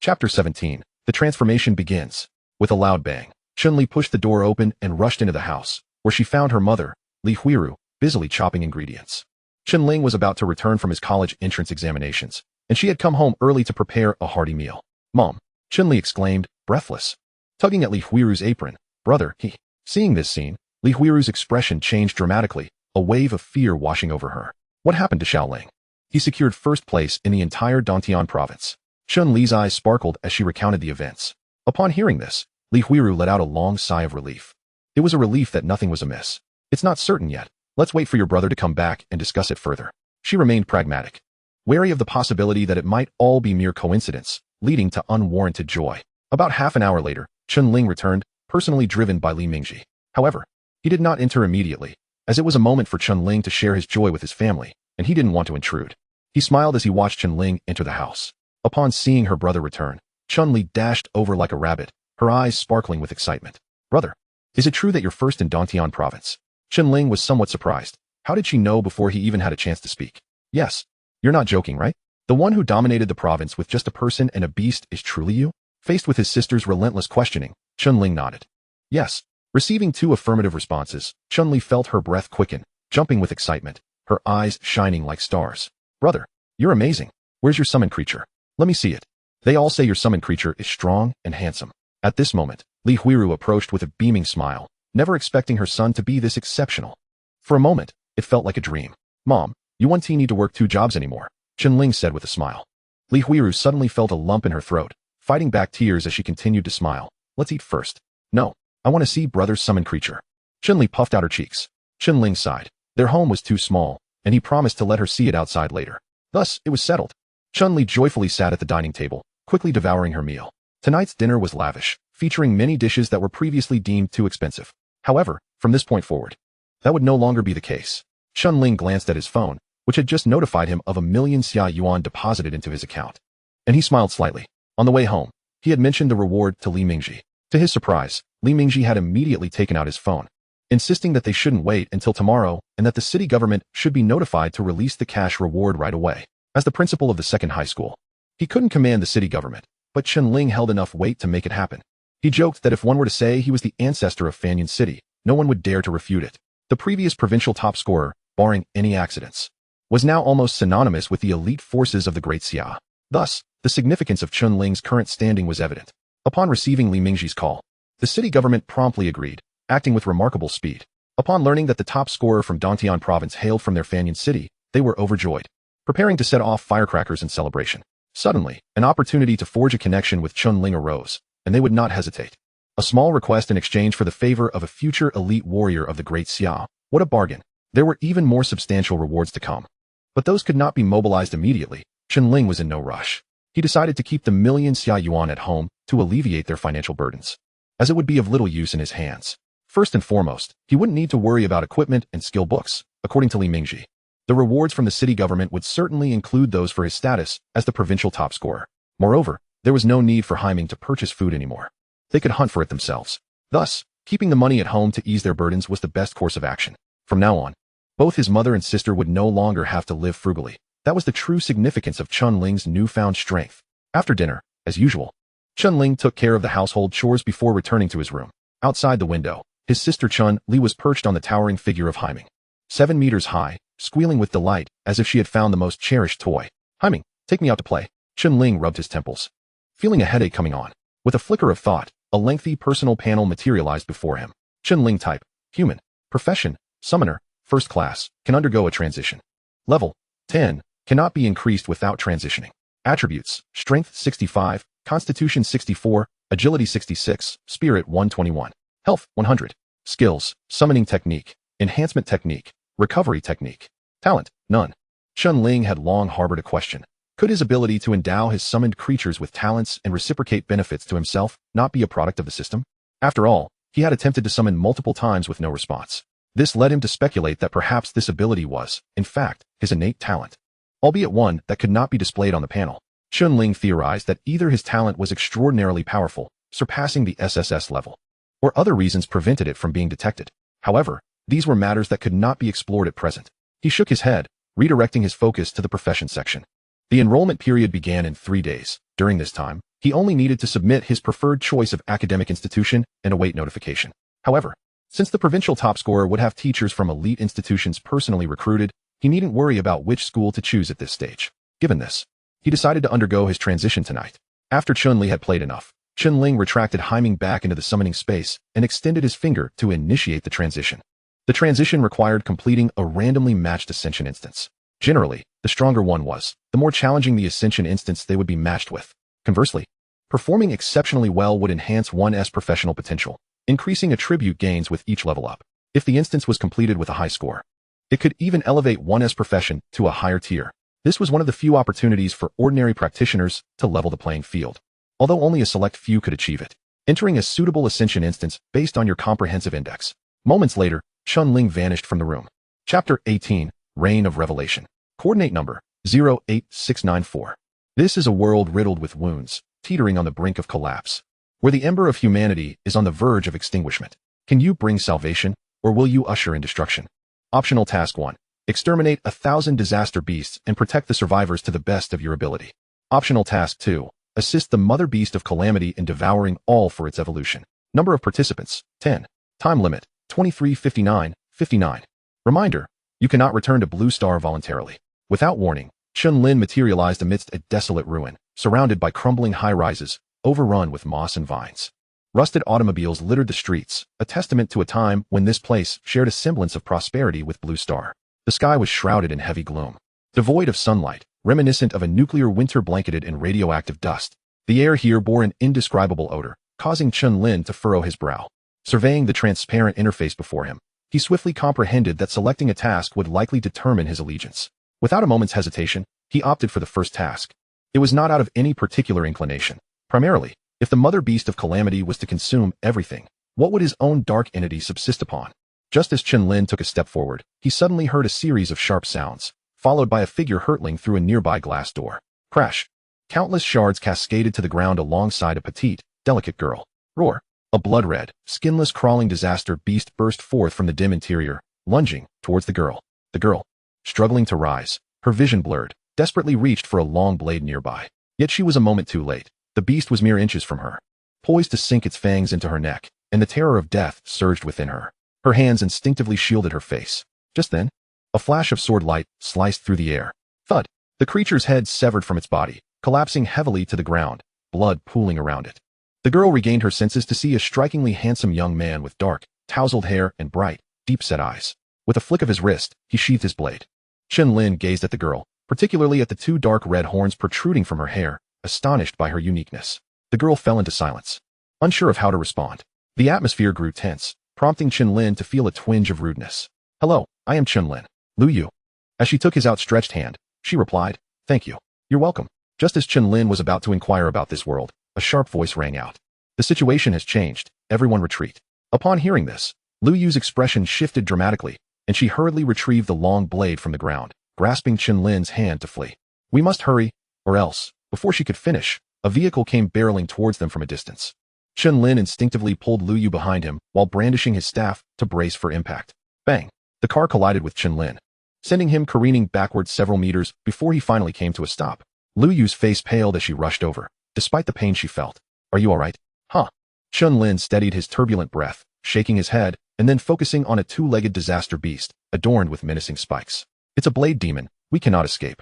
Chapter 17. The transformation begins. With a loud bang, Chen Li pushed the door open and rushed into the house, where she found her mother, Li Huiru, busily chopping ingredients. Chen Ling was about to return from his college entrance examinations, and she had come home early to prepare a hearty meal. Mom, Chen Li exclaimed, breathless. Tugging at Li Huiru's apron, brother, he. Seeing this scene, Li Huiru's expression changed dramatically, a wave of fear washing over her. What happened to Xiaoling? He secured first place in the entire Dantian province. Chen Li's eyes sparkled as she recounted the events. Upon hearing this, Li Huiru let out a long sigh of relief. It was a relief that nothing was amiss. It's not certain yet. Let's wait for your brother to come back and discuss it further. She remained pragmatic, wary of the possibility that it might all be mere coincidence, leading to unwarranted joy. About half an hour later, Chen Ling returned, personally driven by Li Mingji. However, he did not enter immediately, as it was a moment for Chen Ling to share his joy with his family, and he didn't want to intrude. He smiled as he watched Chen Ling enter the house. Upon seeing her brother return, Chen Li dashed over like a rabbit, her eyes sparkling with excitement. Brother, is it true that you're first in Dantian province? Chen Ling was somewhat surprised. How did she know before he even had a chance to speak? Yes. You're not joking, right? The one who dominated the province with just a person and a beast is truly you? Faced with his sister's relentless questioning, Chen Ling nodded. Yes. Receiving two affirmative responses, Chen Li felt her breath quicken, jumping with excitement, her eyes shining like stars. Brother, you're amazing. Where's your summoned creature? Let me see it. They all say your summoned creature is strong and handsome. At this moment, Li Huiru approached with a beaming smile, never expecting her son to be this exceptional. For a moment, it felt like a dream. Mom, you won't need to work 2 jobs anymore, Chen Ling said with a smile. Li Huiru suddenly felt a lump in her throat, fighting back tears as she continued to smile. Let's eat first. No, I want to see brother's summoned creature. Chen Li puffed out her cheeks. Chen Ling sighed. Their home was too small, and he promised to let her see it outside later. Thus, it was settled. Chen Li joyfully sat at the dining table, quickly devouring her meal. Tonight's dinner was lavish, featuring many dishes that were previously deemed too expensive. However, from this point forward, that would no longer be the case. Chen Ling glanced at his phone, which had just notified him of 1,000,000 xia yuan deposited into his account. And he smiled slightly. On the way home, he had mentioned the reward to Li Mingji. To his surprise, Li Mingji had immediately taken out his phone, insisting that they shouldn't wait until tomorrow and that the city government should be notified to release the cash reward right away. As the principal of the second high school, he couldn't command the city government, but Chen Ling held enough weight to make it happen. He joked that if one were to say he was the ancestor of Fanyan City, no one would dare to refute it. The previous provincial top scorer, barring any accidents, was now almost synonymous with the elite forces of the Great Xia. Thus, the significance of Chen Ling's current standing was evident. Upon receiving Li Mingji's call, the city government promptly agreed, acting with remarkable speed. Upon learning that the top scorer from Dantian province hailed from their Fanyan City, they were overjoyed, preparing to set off firecrackers in celebration. Suddenly, an opportunity to forge a connection with Chen Ling arose, and they would not hesitate. A small request in exchange for the favor of a future elite warrior of the Great Xia. What a bargain. There were even more substantial rewards to come. But those could not be mobilized immediately. Chen Ling was in no rush. He decided to keep the 1,000,000 xia yuan at home to alleviate their financial burdens, as it would be of little use in his hands. First and foremost, he wouldn't need to worry about equipment and skill books, according to Li Mingji. The rewards from the city government would certainly include those for his status as the provincial top scorer. Moreover, there was no need for Haiming to purchase food anymore. They could hunt for it themselves. Thus, keeping the money at home to ease their burdens was the best course of action. From now on, both his mother and sister would no longer have to live frugally. That was the true significance of Chen Ling's newfound strength. After dinner, as usual, Chen Ling took care of the household chores before returning to his room. Outside the window, his sister Chen Li was perched on the towering figure of Haiming, 7 meters high, squealing with delight as if she had found the most cherished toy. Haiming, take me out to play. Chen Ling rubbed his temples, feeling a headache coming on. With a flicker of thought, a lengthy personal panel materialized before him. Chen Ling type, human, profession, summoner, first class, can undergo a transition. Level, 10, cannot be increased without transitioning. Attributes, strength 65, constitution 64, agility 66, spirit 121, health 100. Skills, summoning technique, enhancement technique, recovery technique. Talent, none. Chen Ling had long harbored a question. Could his ability to endow his summoned creatures with talents and reciprocate benefits to himself not be a product of the system? After all, he had attempted to summon multiple times with no response. This led him to speculate that perhaps this ability was, in fact, his innate talent. albeit one that could not be displayed on the panel. Chen Lin theorized that either his talent was extraordinarily powerful, surpassing the SSS level, or other reasons prevented it from being detected. However, these were matters that could not be explored at present. He shook his head, redirecting his focus to the profession section. The enrollment period began in 3 days. During this time, he only needed to submit his preferred choice of academic institution and await notification. However, since the provincial top scorer would have teachers from elite institutions personally recruited, he needn't worry about which school to choose at this stage. Given this, he decided to undergo his transition tonight. After Chen Li had played enough, Chen Lin retracted Hyming back into the summoning space and extended his finger to initiate the transition. The transition required completing a randomly matched Ascension instance. Generally, the stronger one was, the more challenging the Ascension instance they would be matched with. Conversely, performing exceptionally well would enhance one's professional potential, increasing attribute gains with each level up. If the instance was completed with a high score, it could even elevate one's profession to a higher tier. This was one of the few opportunities for ordinary practitioners to level the playing field, although only a select few could achieve it. Entering a suitable Ascension instance based on your comprehensive index. Moments later, Chen Lin vanished from the room. Chapter 18, Reign of Revelation. Coordinate number 08694. This is a world riddled with wounds, teetering on the brink of collapse, where the ember of humanity is on the verge of extinguishment. Can you bring salvation, or will you usher in destruction? Optional Task 1. Exterminate 1,000 disaster beasts and protect the survivors to the best of your ability. Optional Task 2. Assist the mother beast of calamity in devouring all for its evolution. Number of participants, 10. Time limit, 23:59:59. Reminder, you cannot return to Blue Star voluntarily. Without warning, Chen Lin materialized amidst a desolate ruin, surrounded by crumbling high-rises, overrun with moss and vines. Rusted automobiles littered the streets, a testament to a time when this place shared a semblance of prosperity with Blue Star. The sky was shrouded in heavy gloom, devoid of sunlight, reminiscent of a nuclear winter blanketed in radioactive dust. The air here bore an indescribable odor, causing Chen Lin to furrow his brow. Surveying the transparent interface before him, he swiftly comprehended that selecting a task would likely determine his allegiance. Without a moment's hesitation, he opted for the first task. It was not out of any particular inclination. Primarily, if the mother beast of calamity was to consume everything, what would his own dark entity subsist upon? Just as Chen Lin took a step forward, he suddenly heard a series of sharp sounds, followed by a figure hurtling through a nearby glass door. Crash! Countless shards cascaded to the ground alongside a petite, delicate girl. Roar! A blood-red, skinless crawling disaster beast burst forth from the dim interior, lunging towards the girl. The girl, struggling to rise, her vision blurred, desperately reached for a long blade nearby. Yet she was a moment too late. The beast was mere inches from her, poised to sink its fangs into her neck, and the terror of death surged within her. Her hands instinctively shielded her face. Just then, a flash of sword light sliced through the air. Thud! The creature's head severed from its body, collapsing heavily to the ground, blood pooling around it. The girl regained her senses to see a strikingly handsome young man with dark, tousled hair and bright, deep-set eyes. With a flick of his wrist, he sheathed his blade. Chen Lin gazed at the girl, particularly at the two dark red horns protruding from her hair, astonished by her uniqueness. The girl fell into silence, unsure of how to respond. The atmosphere grew tense, prompting Chen Lin to feel a twinge of rudeness. "Hello, I am Chen Lin. Lu Yu." As she took his outstretched hand, she replied, "Thank you. You're welcome." Just as Chen Lin was about to inquire about this world, a sharp voice rang out. "The situation has changed. Everyone retreat." Upon hearing this, Lu Yu's expression shifted dramatically, and she hurriedly retrieved the long blade from the ground, grasping Chen Lin's hand to flee. "We must hurry, or else," before she could finish, a vehicle came barreling towards them from a distance. Chen Lin instinctively pulled Lu Yu behind him while brandishing his staff to brace for impact. Bang! The car collided with Chen Lin, sending him careening backward several meters before he finally came to a stop. Lu Yu's face paled as she rushed over, despite the pain she felt. "Are you all right?" "Huh?" Chen Lin steadied his turbulent breath, shaking his head, and then focusing on a two-legged disaster beast, adorned with menacing spikes. "It's a blade demon. We cannot escape."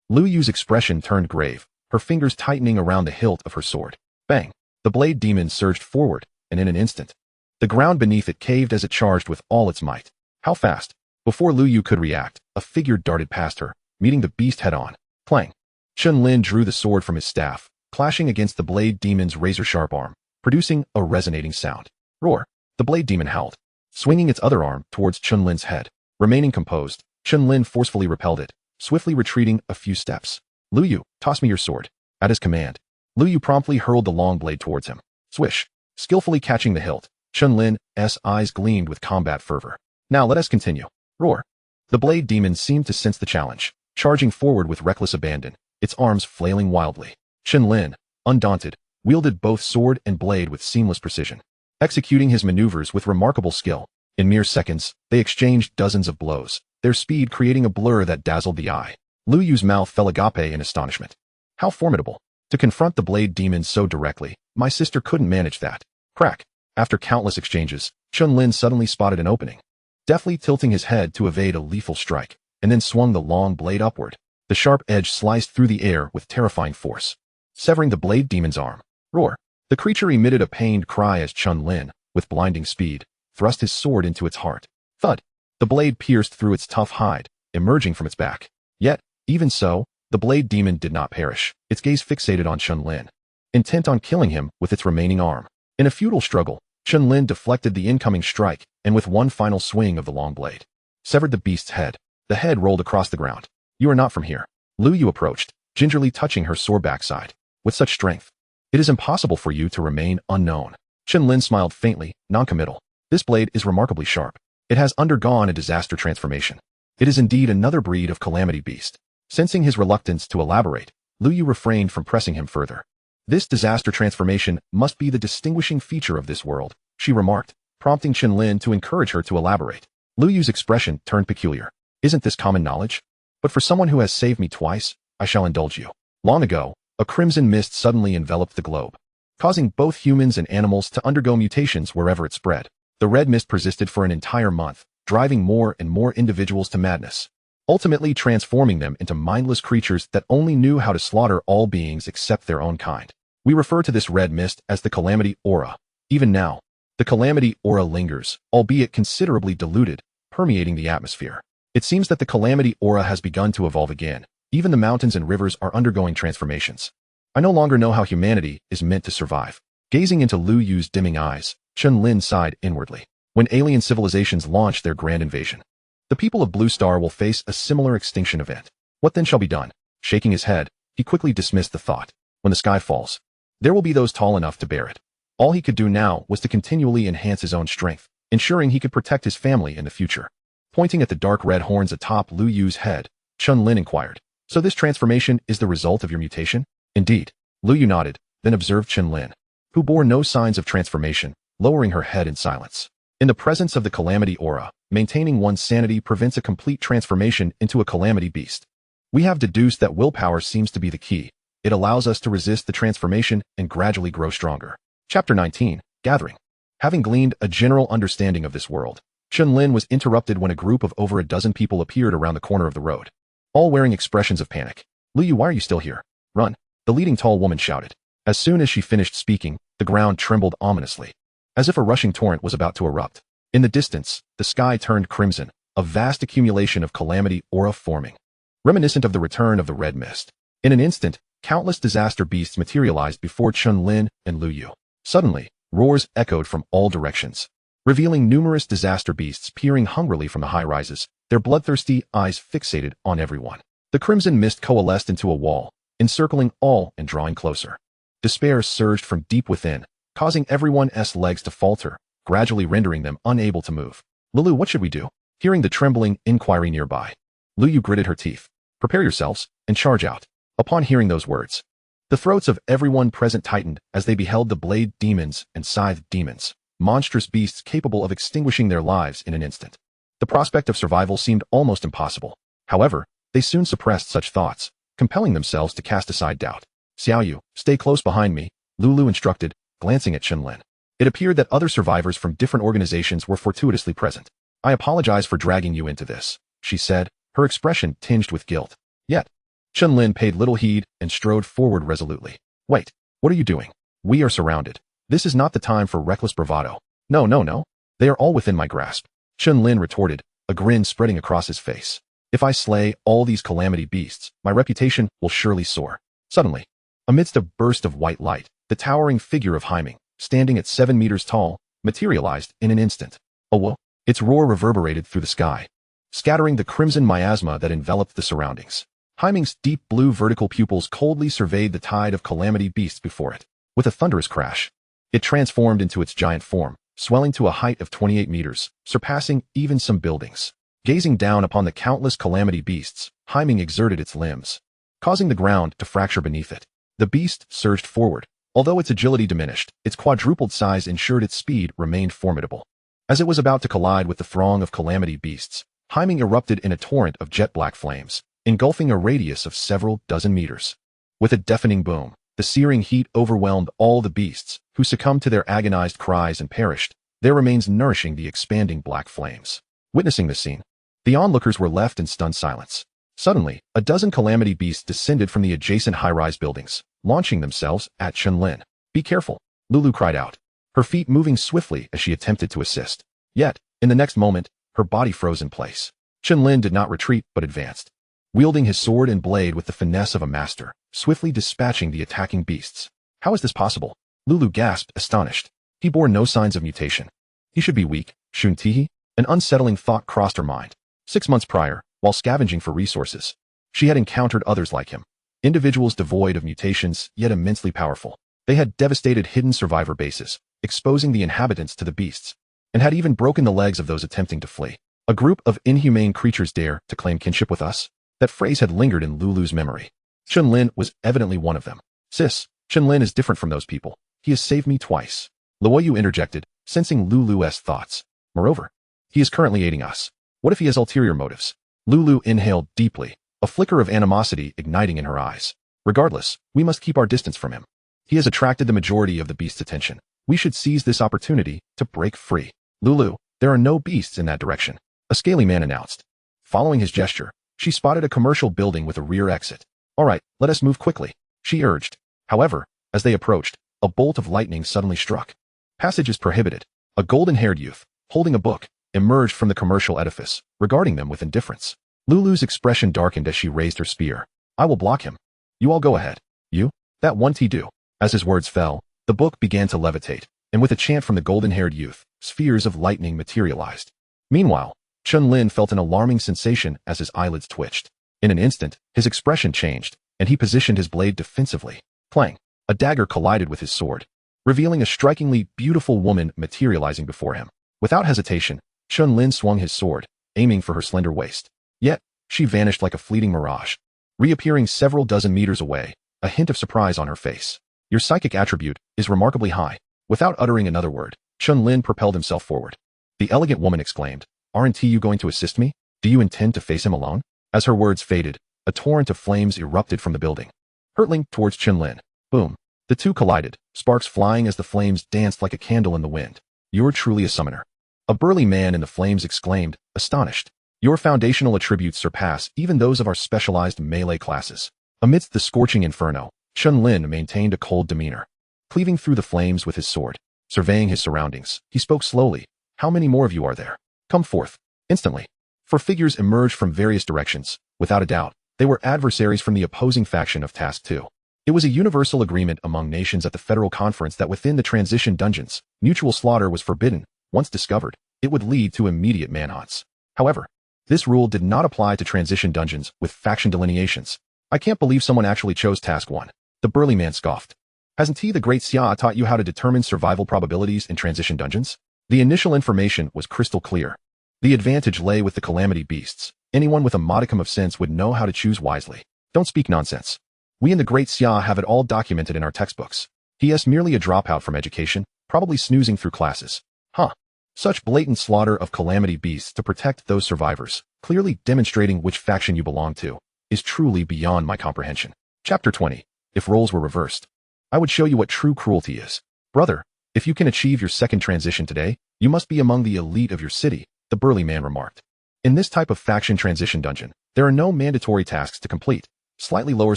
Lu Yu's expression turned grave, her fingers tightening around the hilt of her sword. Bang! The blade demon surged forward, and in an instant, the ground beneath it caved as it charged with all its might. How fast? Before Lu Yu could react, a figure darted past her, meeting the beast head-on. Clang! Chen Lin drew the sword from his staff, clashing against the blade demon's razor-sharp arm, producing a resonating sound. Roar! The blade demon howled, swinging its other arm towards Chen Lin's head. Remaining composed, Chen Lin forcefully repelled it, swiftly retreating a few steps. "Lu Yu, toss me your sword." At his command, Lu Yu promptly hurled the long blade towards him. Swish! Skillfully catching the hilt, Chen Lin's eyes gleamed with combat fervor. "Now let us continue." Roar! The blade demon seemed to sense the challenge, charging forward with reckless abandon, its arms flailing wildly. Chen Lin, undaunted, wielded both sword and blade with seamless precision, executing his maneuvers with remarkable skill. In mere seconds, they exchanged dozens of blows, their speed creating a blur that dazzled the eye. Lu Yu's mouth fell agape in astonishment. How formidable! To confront the blade demons so directly, my sister couldn't manage that. Crack! After countless exchanges, Chen Lin suddenly spotted an opening. Deftly tilting his head to evade a lethal strike, and then swung the long blade upward. The sharp edge sliced through the air with terrifying force, severing the blade demon's arm. Roar! The creature emitted a pained cry as Chen Lin, with blinding speed, thrust his sword into its heart. Thud! The blade pierced through its tough hide, emerging from its back. Yet, even so, the blade demon did not perish, its gaze fixated on Chen Lin, intent on killing him with its remaining arm. In a futile struggle, Chen Lin deflected the incoming strike, and with one final swing of the long blade, severed the beast's head. The head rolled across the ground. You are not from here. Lu Yu approached, gingerly touching her sore backside. With such strength, it is impossible for you to remain unknown. Chen Lin smiled faintly, non-committal. This blade is remarkably sharp. It has undergone a disaster transformation. It is indeed another breed of calamity beast. Sensing his reluctance to elaborate, Lu Yu refrained from pressing him further. This disaster transformation must be the distinguishing feature of this world, she remarked, prompting Chen Lin to encourage her to elaborate. Lu Yu's expression turned peculiar. Isn't this common knowledge? But for someone who has saved me twice, I shall indulge you. Long ago, a crimson mist suddenly enveloped the globe, causing both humans and animals to undergo mutations wherever it spread. The red mist persisted for an entire month, driving more and more individuals to madness, ultimately transforming them into mindless creatures that only knew how to slaughter all beings except their own kind. We refer to this red mist as the calamity aura. Even now, the calamity aura lingers, albeit considerably diluted, permeating the atmosphere. It seems that the calamity aura has begun to evolve again. Even the mountains and rivers are undergoing transformations. I no longer know how humanity is meant to survive. Gazing into Lu Yu's dimming eyes, Chen Lin sighed inwardly. When alien civilizations launch their grand invasion, the people of Blue Star will face a similar extinction event. What then shall be done? Shaking his head, he quickly dismissed the thought. When the sky falls, there will be those tall enough to bear it. All he could do now was to continually enhance his own strength, ensuring he could protect his family in the future. Pointing at the dark red horns atop Lu Yu's head, Chen Lin inquired, "So this transformation is the result of your mutation?" "Indeed." Lu Yu nodded, then observed Chen Lin, who bore no signs of transformation, lowering her head in silence. In the presence of the calamity aura, maintaining one's sanity prevents a complete transformation into a calamity beast. We have deduced that willpower seems to be the key. It allows us to resist the transformation and gradually grow stronger. Chapter 19, Gathering. Having gleaned a general understanding of this world, Chen Lin was interrupted when a group of over a dozen people appeared around the corner of the road, all wearing expressions of panic. "Lu Yu, why are you still here? Run!" The leading tall woman shouted. As soon as she finished speaking, the ground trembled ominously, as if a rushing torrent was about to erupt. In the distance, the sky turned crimson, a vast accumulation of calamity aura forming, reminiscent of the return of the red mist. In an instant, countless disaster beasts materialized before Chen Lin and Lu Yu. Suddenly, roars echoed from all directions, revealing numerous disaster beasts peering hungrily from the high rises, their bloodthirsty eyes fixated on everyone. The crimson mist coalesced into a wall, encircling all and drawing closer. Despair surged from deep within, causing everyone's legs to falter, gradually rendering them unable to move. "Lulu, what should we do?" Hearing the trembling inquiry nearby, Lu Yu gritted her teeth. "Prepare yourselves, and charge out." Upon hearing those words, the throats of everyone present tightened as they beheld the blade demons and scythe demons, monstrous beasts capable of extinguishing their lives in an instant. The prospect of survival seemed almost impossible. However, they soon suppressed such thoughts, compelling themselves to cast aside doubt. "Xiaoyu, stay close behind me," Lulu instructed, glancing at Chen Lin. It appeared that other survivors from different organizations were fortuitously present. "I apologize for dragging you into this," she said, her expression tinged with guilt. Yet, Chen Lin paid little heed and strode forward resolutely. "Wait, what are you doing? We are surrounded. This is not the time for reckless bravado." No. They are all within my grasp," Chen Lin retorted, a grin spreading across his face. "If I slay all these calamity beasts, my reputation will surely soar." Suddenly, amidst a burst of white light, the towering figure of Haiming, standing at 7 meters tall, materialized in an instant. "Oh, its roar reverberated through the sky, scattering the crimson miasma that enveloped the surroundings. Haiming's deep blue vertical pupils coldly surveyed the tide of calamity beasts before it. With a thunderous crash, it transformed into its giant form, swelling to a height of 28 meters, surpassing even some buildings. Gazing down upon the countless calamity beasts, Haiming exerted its limbs, causing the ground to fracture beneath it. The beast surged forward. Although its agility diminished, its quadrupled size ensured its speed remained formidable. As it was about to collide with the throng of calamity beasts, Haiming erupted in a torrent of jet-black flames, engulfing a radius of several dozen meters. With a deafening boom, the searing heat overwhelmed all the beasts, who succumbed to their agonized cries and perished, their remains nourishing the expanding black flames. Witnessing this scene, the onlookers were left in stunned silence. Suddenly, a dozen calamity beasts descended from the adjacent high-rise buildings, launching themselves at Chen Lin. "Be careful," Lulu cried out, her feet moving swiftly as she attempted to assist. Yet, in the next moment, her body froze in place. Chen Lin did not retreat but advanced, wielding his sword and blade with the finesse of a master, swiftly dispatching the attacking beasts. "How is this possible?" Lulu gasped, astonished. He bore no signs of mutation. He should be weak, Shun Tihi? An unsettling thought crossed her mind. 6 months prior, while scavenging for resources, she had encountered others like him. Individuals devoid of mutations, yet immensely powerful. They had devastated hidden survivor bases, exposing the inhabitants to the beasts, and had even broken the legs of those attempting to flee. "A group of inhumane creatures dare to claim kinship with us?" That phrase had lingered in Lulu's memory. Chen Lin was evidently one of them. "Sis, Chen Lin is different from those people. He has saved me twice," Luoyu interjected, sensing Lulu's thoughts. "Moreover, he is currently aiding us. What if he has ulterior motives?" Lulu inhaled deeply, a flicker of animosity igniting in her eyes. "Regardless, we must keep our distance from him. He has attracted the majority of the beast's attention. We should seize this opportunity to break free." "Lulu, there are no beasts in that direction," a scaly man announced. Following his gesture, she spotted a commercial building with a rear exit. "All right, let us move quickly," she urged. However, as they approached, a bolt of lightning suddenly struck. "Passage is prohibited." A golden-haired youth, holding a book, emerged from the commercial edifice, regarding them with indifference. Lulu's expression darkened as she raised her spear. "I will block him. You all go ahead." "You? That one do." As his words fell, the book began to levitate, and with a chant from the golden-haired youth, spheres of lightning materialized. Meanwhile, Chen Lin felt an alarming sensation as his eyelids twitched. In an instant, his expression changed, and he positioned his blade defensively. Clang! A dagger collided with his sword, revealing a strikingly beautiful woman materializing before him. Without hesitation, Chen Lin swung his sword, aiming for her slender waist. Yet, she vanished like a fleeting mirage, reappearing several dozen meters away, a hint of surprise on her face. "Your psychic attribute is remarkably high." Without uttering another word, Chen Lin propelled himself forward. The elegant woman exclaimed, "Aren't you going to assist me? Do you intend to face him alone?" As her words faded, a torrent of flames erupted from the building, hurtling towards Chen Lin. Boom! The two collided, sparks flying as the flames danced like a candle in the wind. "You're truly a summoner," a burly man in the flames exclaimed, astonished. "Your foundational attributes surpass even those of our specialized melee classes." Amidst the scorching inferno, Chen Lin maintained a cold demeanor, cleaving through the flames with his sword. Surveying his surroundings, he spoke slowly. "How many more of you are there? Come forth." Instantly, 4 figures emerged from various directions. Without a doubt, they were adversaries from the opposing faction of Task 2. It was a universal agreement among nations at the Federal Conference that within the transition dungeons, mutual slaughter was forbidden. Once discovered, it would lead to immediate manhunts. However, this rule did not apply to transition dungeons with faction delineations. "I can't believe someone actually chose Task 1. The burly man scoffed. "Hasn't he, the Great Xia, taught you how to determine survival probabilities in transition dungeons?" The initial information was crystal clear. The advantage lay with the calamity beasts. Anyone with a modicum of sense would know how to choose wisely. "Don't speak nonsense. We in the Great Xia have it all documented in our textbooks. He is merely a dropout from education, probably snoozing through classes." Huh. Such blatant slaughter of calamity beasts to protect those survivors, clearly demonstrating which faction you belong to, is truly beyond my comprehension. Chapter 20. If roles were reversed, I would show you what true cruelty is. "Brother, if you can achieve your second transition today, you must be among the elite of your city," the burly man remarked. In this type of faction transition dungeon, there are no mandatory tasks to complete. Slightly lower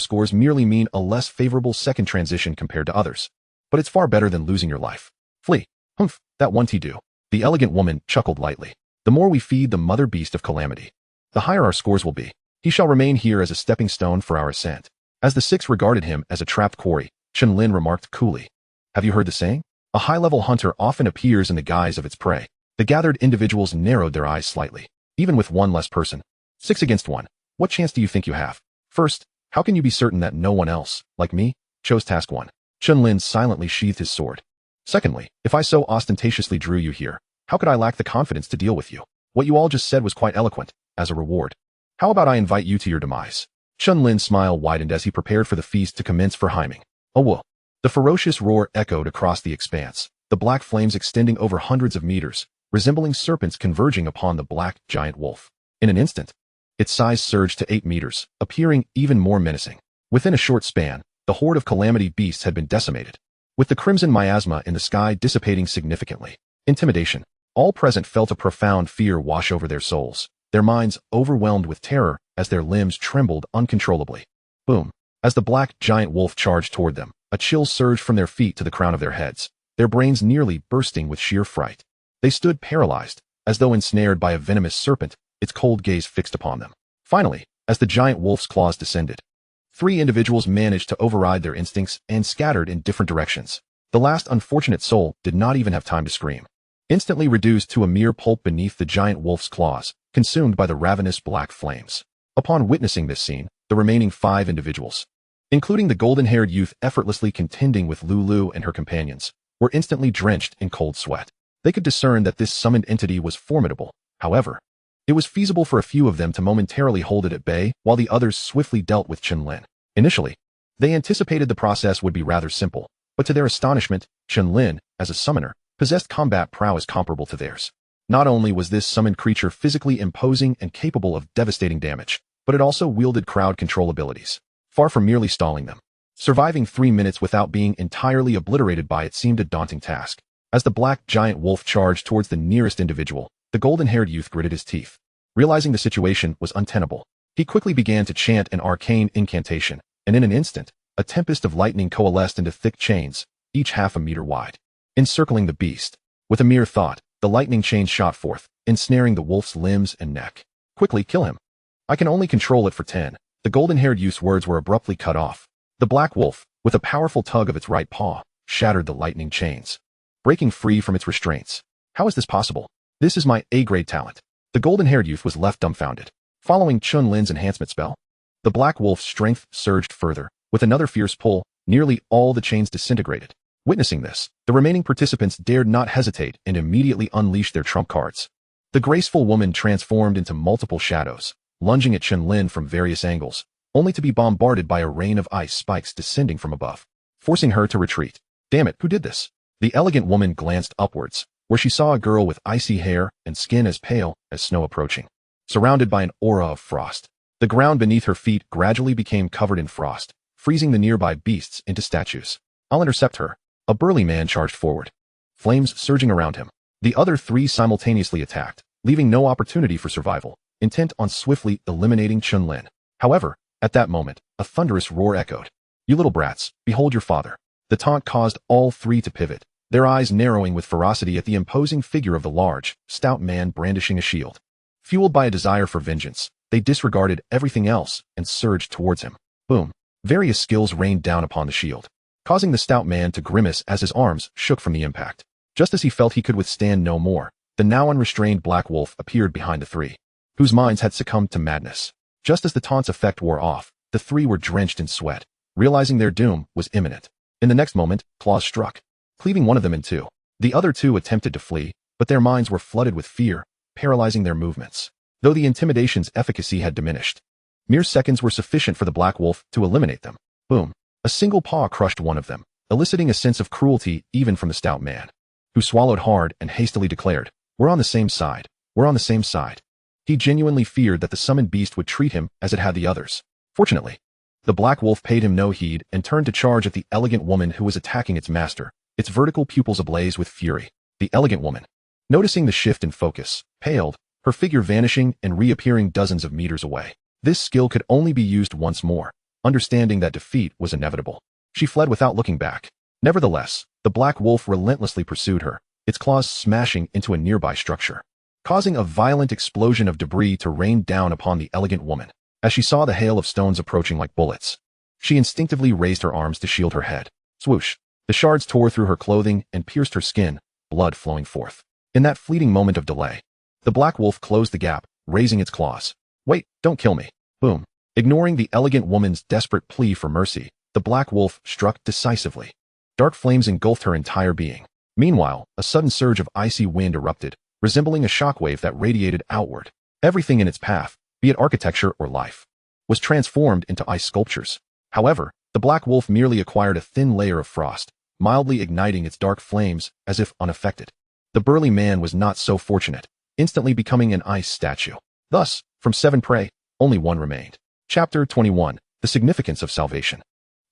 scores merely mean a less favorable second transition compared to others. But it's far better than losing your life. "Flee. Humph, that one do." The elegant woman chuckled lightly. "The more we feed the mother beast of calamity, the higher our scores will be. He shall remain here as a stepping stone for our ascent." As the 6 regarded him as a trapped quarry, Chen Lin remarked coolly, "Have you heard the saying? A high-level hunter often appears in the guise of its prey." The gathered individuals narrowed their eyes slightly. "Even with one less person, 6 against 1, what chance do you think you have? First, how can you be certain that no one else, like me, chose Task 1? Chen Lin silently sheathed his sword. "Secondly, if I so ostentatiously drew you here, how could I lack the confidence to deal with you? What you all just said was quite eloquent. As a reward, How about I invite you to your demise? Chen Lin's smile widened as he prepared for the feast to commence for Hyming. Oh whoa. The ferocious roar echoed across the expanse, the black flames extending over hundreds of meters, resembling serpents converging upon the black giant wolf. In an instant, its size surged to 8 meters, appearing even more menacing. Within a short span, the horde of calamity beasts had been decimated, with the crimson miasma in the sky dissipating significantly. Intimidation. All present felt a profound fear wash over their souls, their minds overwhelmed with terror as their limbs trembled uncontrollably. Boom. As the black giant wolf charged toward them, a chill surged from their feet to the crown of their heads, their brains nearly bursting with sheer fright. They stood paralyzed, as though ensnared by a venomous serpent, its cold gaze fixed upon them. Finally, as the giant wolf's claws descended, 3 individuals managed to override their instincts and scattered in different directions. The last unfortunate soul did not even have time to scream. Instantly reduced to a mere pulp beneath the giant wolf's claws, consumed by the ravenous black flames. Upon witnessing this scene, the remaining 5 individuals, including the golden-haired youth effortlessly contending with Lulu and her companions, were instantly drenched in cold sweat. They could discern that this summoned entity was formidable. However, it was feasible for a few of them to momentarily hold it at bay while the others swiftly dealt with Chen Lin. Initially, they anticipated the process would be rather simple, but to their astonishment, Chen Lin, as a summoner, possessed combat prowess comparable to theirs. Not only was this summoned creature physically imposing and capable of devastating damage, but it also wielded crowd control abilities, far from merely stalling them. Surviving 3 minutes without being entirely obliterated by it seemed a daunting task. As the black giant wolf charged towards the nearest individual, the golden-haired youth gritted his teeth. Realizing the situation was untenable, he quickly began to chant an arcane incantation, and in an instant, a tempest of lightning coalesced into thick chains, each half a meter wide, encircling the beast. With a mere thought, the lightning chains shot forth, ensnaring the wolf's limbs and neck. Quickly kill him. I can only control it for 10. The golden-haired youth's words were abruptly cut off. The black wolf, with a powerful tug of its right paw, shattered the lightning chains, breaking free from its restraints. How is this possible? This is my A-grade talent. The golden-haired youth was left dumbfounded. Following Chen Lin's enhancement spell, the black wolf's strength surged further. With another fierce pull, nearly all the chains disintegrated. Witnessing this, the remaining participants dared not hesitate and immediately unleashed their trump cards. The graceful woman transformed into multiple shadows, lunging at Chen Lin from various angles, only to be bombarded by a rain of ice spikes descending from above, forcing her to retreat. Damn it, who did this? The elegant woman glanced upwards, where she saw a girl with icy hair and skin as pale as snow approaching, surrounded by an aura of frost. The ground beneath her feet gradually became covered in frost, freezing the nearby beasts into statues. I'll intercept her. A burly man charged forward, flames surging around him. The other 3 simultaneously attacked, leaving no opportunity for survival, intent on swiftly eliminating Chen Lin. However, at that moment, a thunderous roar echoed. You little brats, behold your father. The taunt caused all 3 to pivot, their eyes narrowing with ferocity at the imposing figure of the large, stout man brandishing a shield. Fueled by a desire for vengeance, they disregarded everything else and surged towards him. Boom. Various skills rained down upon the shield, causing the stout man to grimace as his arms shook from the impact. Just as he felt he could withstand no more, the now unrestrained black wolf appeared behind the 3, whose minds had succumbed to madness. Just as the taunt's effect wore off, the 3 were drenched in sweat, realizing their doom was imminent. In the next moment, claws struck, cleaving one of them in 2. The other 2 attempted to flee, but their minds were flooded with fear, paralyzing their movements. Though the intimidation's efficacy had diminished, mere seconds were sufficient for the black wolf to eliminate them. Boom. A single paw crushed one of them, eliciting a sense of cruelty even from the stout man, who swallowed hard and hastily declared, "We're on the same side. We're on the same side." He genuinely feared that the summoned beast would treat him as it had the others. Fortunately, the black wolf paid him no heed and turned to charge at the elegant woman who was attacking its master, its vertical pupils ablaze with fury. The elegant woman, noticing the shift in focus, paled, her figure vanishing and reappearing dozens of meters away. This skill could only be used once more. Understanding that defeat was inevitable, she fled without looking back. Nevertheless, the black wolf relentlessly pursued her, its claws smashing into a nearby structure, causing a violent explosion of debris to rain down upon the elegant woman. As she saw the hail of stones approaching like bullets, she instinctively raised her arms to shield her head. Swoosh! The shards tore through her clothing and pierced her skin, blood flowing forth. In that fleeting moment of delay, the black wolf closed the gap, raising its claws. Wait, don't kill me. Boom. Ignoring the elegant woman's desperate plea for mercy, the black wolf struck decisively. Dark flames engulfed her entire being. Meanwhile, a sudden surge of icy wind erupted, resembling a shockwave that radiated outward. Everything in its path, be it architecture or life, was transformed into ice sculptures. However, the black wolf merely acquired a thin layer of frost, mildly igniting its dark flames as if unaffected. The burly man was not so fortunate, instantly becoming an ice statue. Thus, from 7 prey, only 1 remained. Chapter 21. The Significance of Salvation.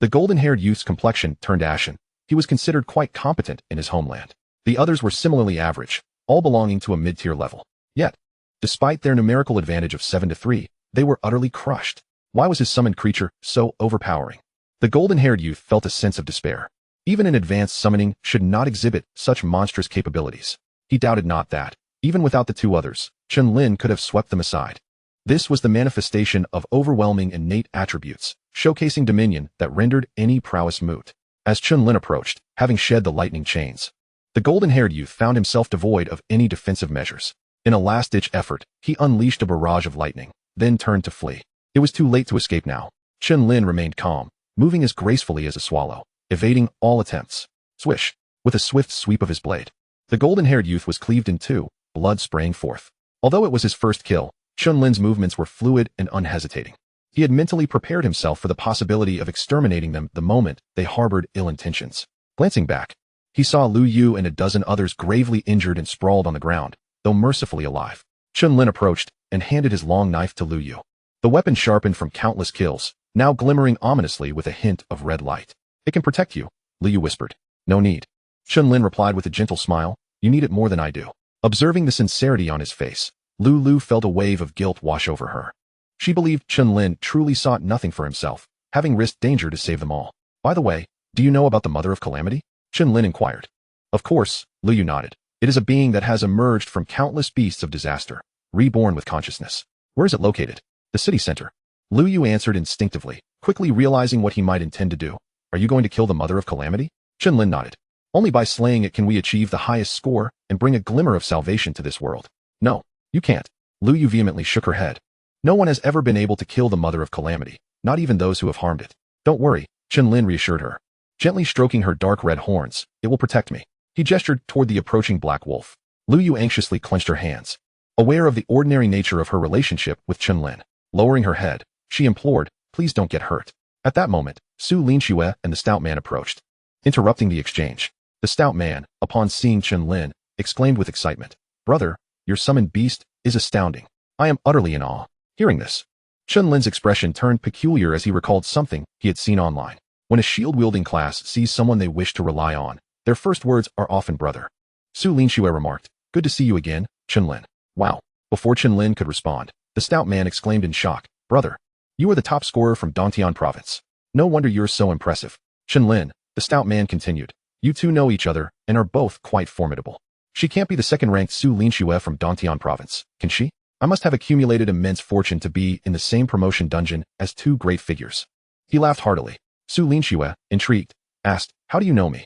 The golden-haired youth's complexion turned ashen. He was considered quite competent in his homeland. The others were similarly average, all belonging to a mid-tier level. Yet, despite their numerical advantage of 7-3, they were utterly crushed. Why was his summoned creature so overpowering? The golden-haired youth felt a sense of despair. Even an advanced summoning should not exhibit such monstrous capabilities. He doubted not that, even without the 2 others, Chen Lin could have swept them aside. This was the manifestation of overwhelming innate attributes, showcasing dominion that rendered any prowess moot. As Chen Lin approached, having shed the lightning chains, the golden-haired youth found himself devoid of any defensive measures. In a last-ditch effort, he unleashed a barrage of lightning, then turned to flee. It was too late to escape now. Chen Lin remained calm, moving as gracefully as a swallow, evading all attempts. Swish! With a swift sweep of his blade, the golden-haired youth was cleaved in 2, blood spraying forth. Although it was his first kill, Chen Lin's movements were fluid and unhesitating. He had mentally prepared himself for the possibility of exterminating them the moment they harbored ill intentions. Glancing back, he saw Lu Yu and a dozen others gravely injured and sprawled on the ground, though mercifully alive. Chen Lin approached and handed his long knife to Lu Yu. The weapon sharpened from countless kills, now glimmering ominously with a hint of red light. It can protect you, Lu Yu whispered. No need. Chen Lin replied with a gentle smile. You need it more than I do. Observing the sincerity on his face, Lu Lu felt a wave of guilt wash over her. She believed Chen Lin truly sought nothing for himself, having risked danger to save them all. By the way, do you know about the Mother of Calamity? Chen Lin inquired. Of course, Lu Yu nodded. It is a being that has emerged from countless beasts of disaster, reborn with consciousness. Where is it located? The city center. Lu Yu answered instinctively, quickly realizing what he might intend to do. Are you going to kill the Mother of Calamity? Chen Lin nodded. Only by slaying it can we achieve the highest score and bring a glimmer of salvation to this world. No, you can't. Lu Yu vehemently shook her head. No one has ever been able to kill the Mother of Calamity, not even those who have harmed it. Don't worry, Chen Lin reassured her. Gently stroking her dark red horns, it will protect me. He gestured toward the approaching black wolf. Lu Yu anxiously clenched her hands, aware of the ordinary nature of her relationship with Chen Lin. Lowering her head, she implored, please don't get hurt. At that moment, Su Linxue and the stout man approached. Interrupting the exchange, the stout man, upon seeing Chen Lin, exclaimed with excitement, Brother, your summoned beast is astounding. I am utterly in awe. Hearing this, Chen Lin's expression turned peculiar as he recalled something he had seen online. When a shield-wielding class sees someone they wish to rely on, their first words are often brother. Su Linxue remarked, good to see you again, Chen Lin. Wow. Before Chen Lin could respond, the stout man exclaimed in shock, Brother, you are the top scorer from Dantian province. No wonder you're so impressive. Chen Lin, the stout man continued, you two know each other and are both quite formidable. She can't be the second-ranked Su Linxue from Dantian province, can she? I must have accumulated immense fortune to be in the same promotion dungeon as 2 great figures. He laughed heartily. Su Linxue, intrigued, asked, how do you know me?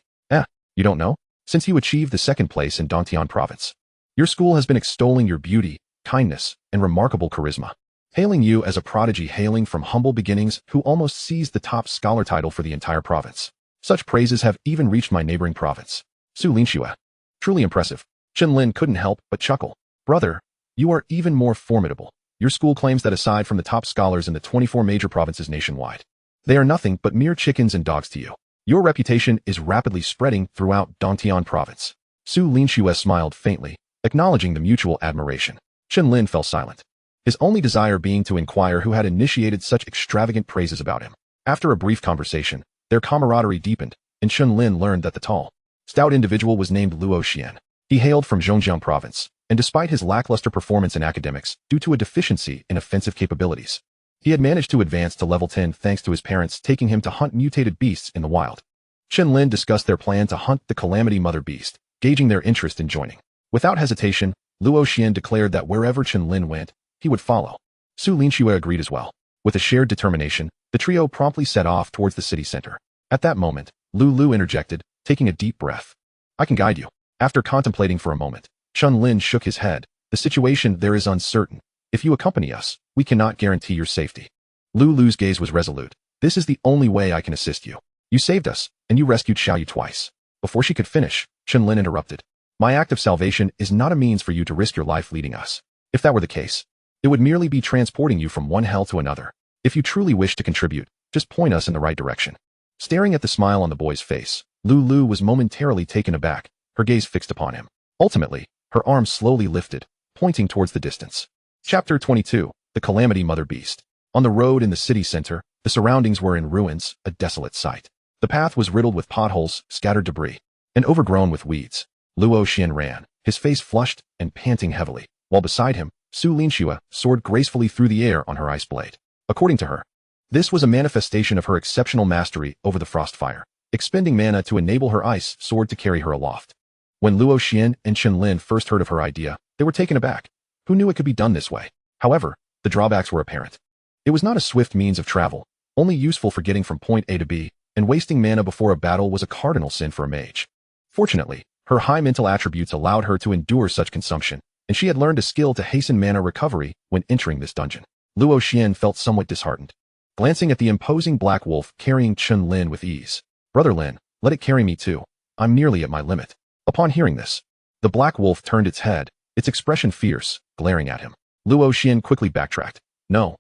You don't know? Since you achieved the 2nd place in Dantian province. Your school has been extolling your beauty, kindness, and remarkable charisma, hailing you as a prodigy hailing from humble beginnings who almost seized the top scholar title for the entire province. Such praises have even reached my neighboring province. Su Linxue. Truly impressive. Chen Lin couldn't help but chuckle. Brother, you are even more formidable. Your school claims that aside from the top scholars in the 24 major provinces nationwide, they are nothing but mere chickens and dogs to you. Your reputation is rapidly spreading throughout Dantian province. Su Linxue smiled faintly, acknowledging the mutual admiration. Chen Lin fell silent, his only desire being to inquire who had initiated such extravagant praises about him. After a brief conversation, their camaraderie deepened, and Chen Lin learned that the tall, stout individual was named Luo Xian. He hailed from Zhongjiang province, and despite his lackluster performance in academics due to a deficiency in offensive capabilities, he had managed to advance to level 10 thanks to his parents taking him to hunt mutated beasts in the wild. Chen Lin discussed their plan to hunt the Calamity Mother Beast, gauging their interest in joining. Without hesitation, Luo Xian declared that wherever Chen Lin went, he would follow. Su Linxue agreed as well. With a shared determination, the trio promptly set off towards the city center. At that moment, Lu Lu interjected, taking a deep breath. I can guide you. After contemplating for a moment, Chen Lin shook his head. The situation there is uncertain. If you accompany us, we cannot guarantee your safety. Lu Lu's gaze was resolute. This is the only way I can assist you. You saved us, and you rescued Xiaoyu twice. Before she could finish, Chen Lin interrupted. My act of salvation is not a means for you to risk your life leading us. If that were the case, It would merely be transporting you from one hell to another. If you truly wish to contribute, just point us in the right direction. Staring at the smile on the boy's face, Lulu was momentarily taken aback, her gaze fixed upon him. Ultimately, her arms slowly lifted, pointing towards the distance. Chapter 22. The Calamity Mother Beast. On the road in the city center, the surroundings were in ruins, a desolate sight. The path was riddled with potholes, scattered debris, and overgrown with weeds. Luo Xian ran, his face flushed and panting heavily, while beside him, Su Linxue soared gracefully through the air on her ice blade. According to her, this was a manifestation of her exceptional mastery over the frost fire, expending mana to enable her ice sword to carry her aloft. When Luo Xian and Chen Lin first heard of her idea, they were taken aback. Who knew it could be done this way? However, the drawbacks were apparent. It was not a swift means of travel, only useful for getting from point A to B, and wasting mana before a battle was a cardinal sin for a mage. Fortunately, her high mental attributes allowed her to endure such consumption, and she had learned a skill to hasten mana recovery when entering this dungeon. Luo Xian felt somewhat disheartened, glancing at the imposing black wolf carrying Chen Lin with ease. Brother Lin, let it carry me too. I'm nearly at my limit. Upon hearing this, the black wolf turned its head, its expression fierce, glaring at him. Luo Xian quickly backtracked. No,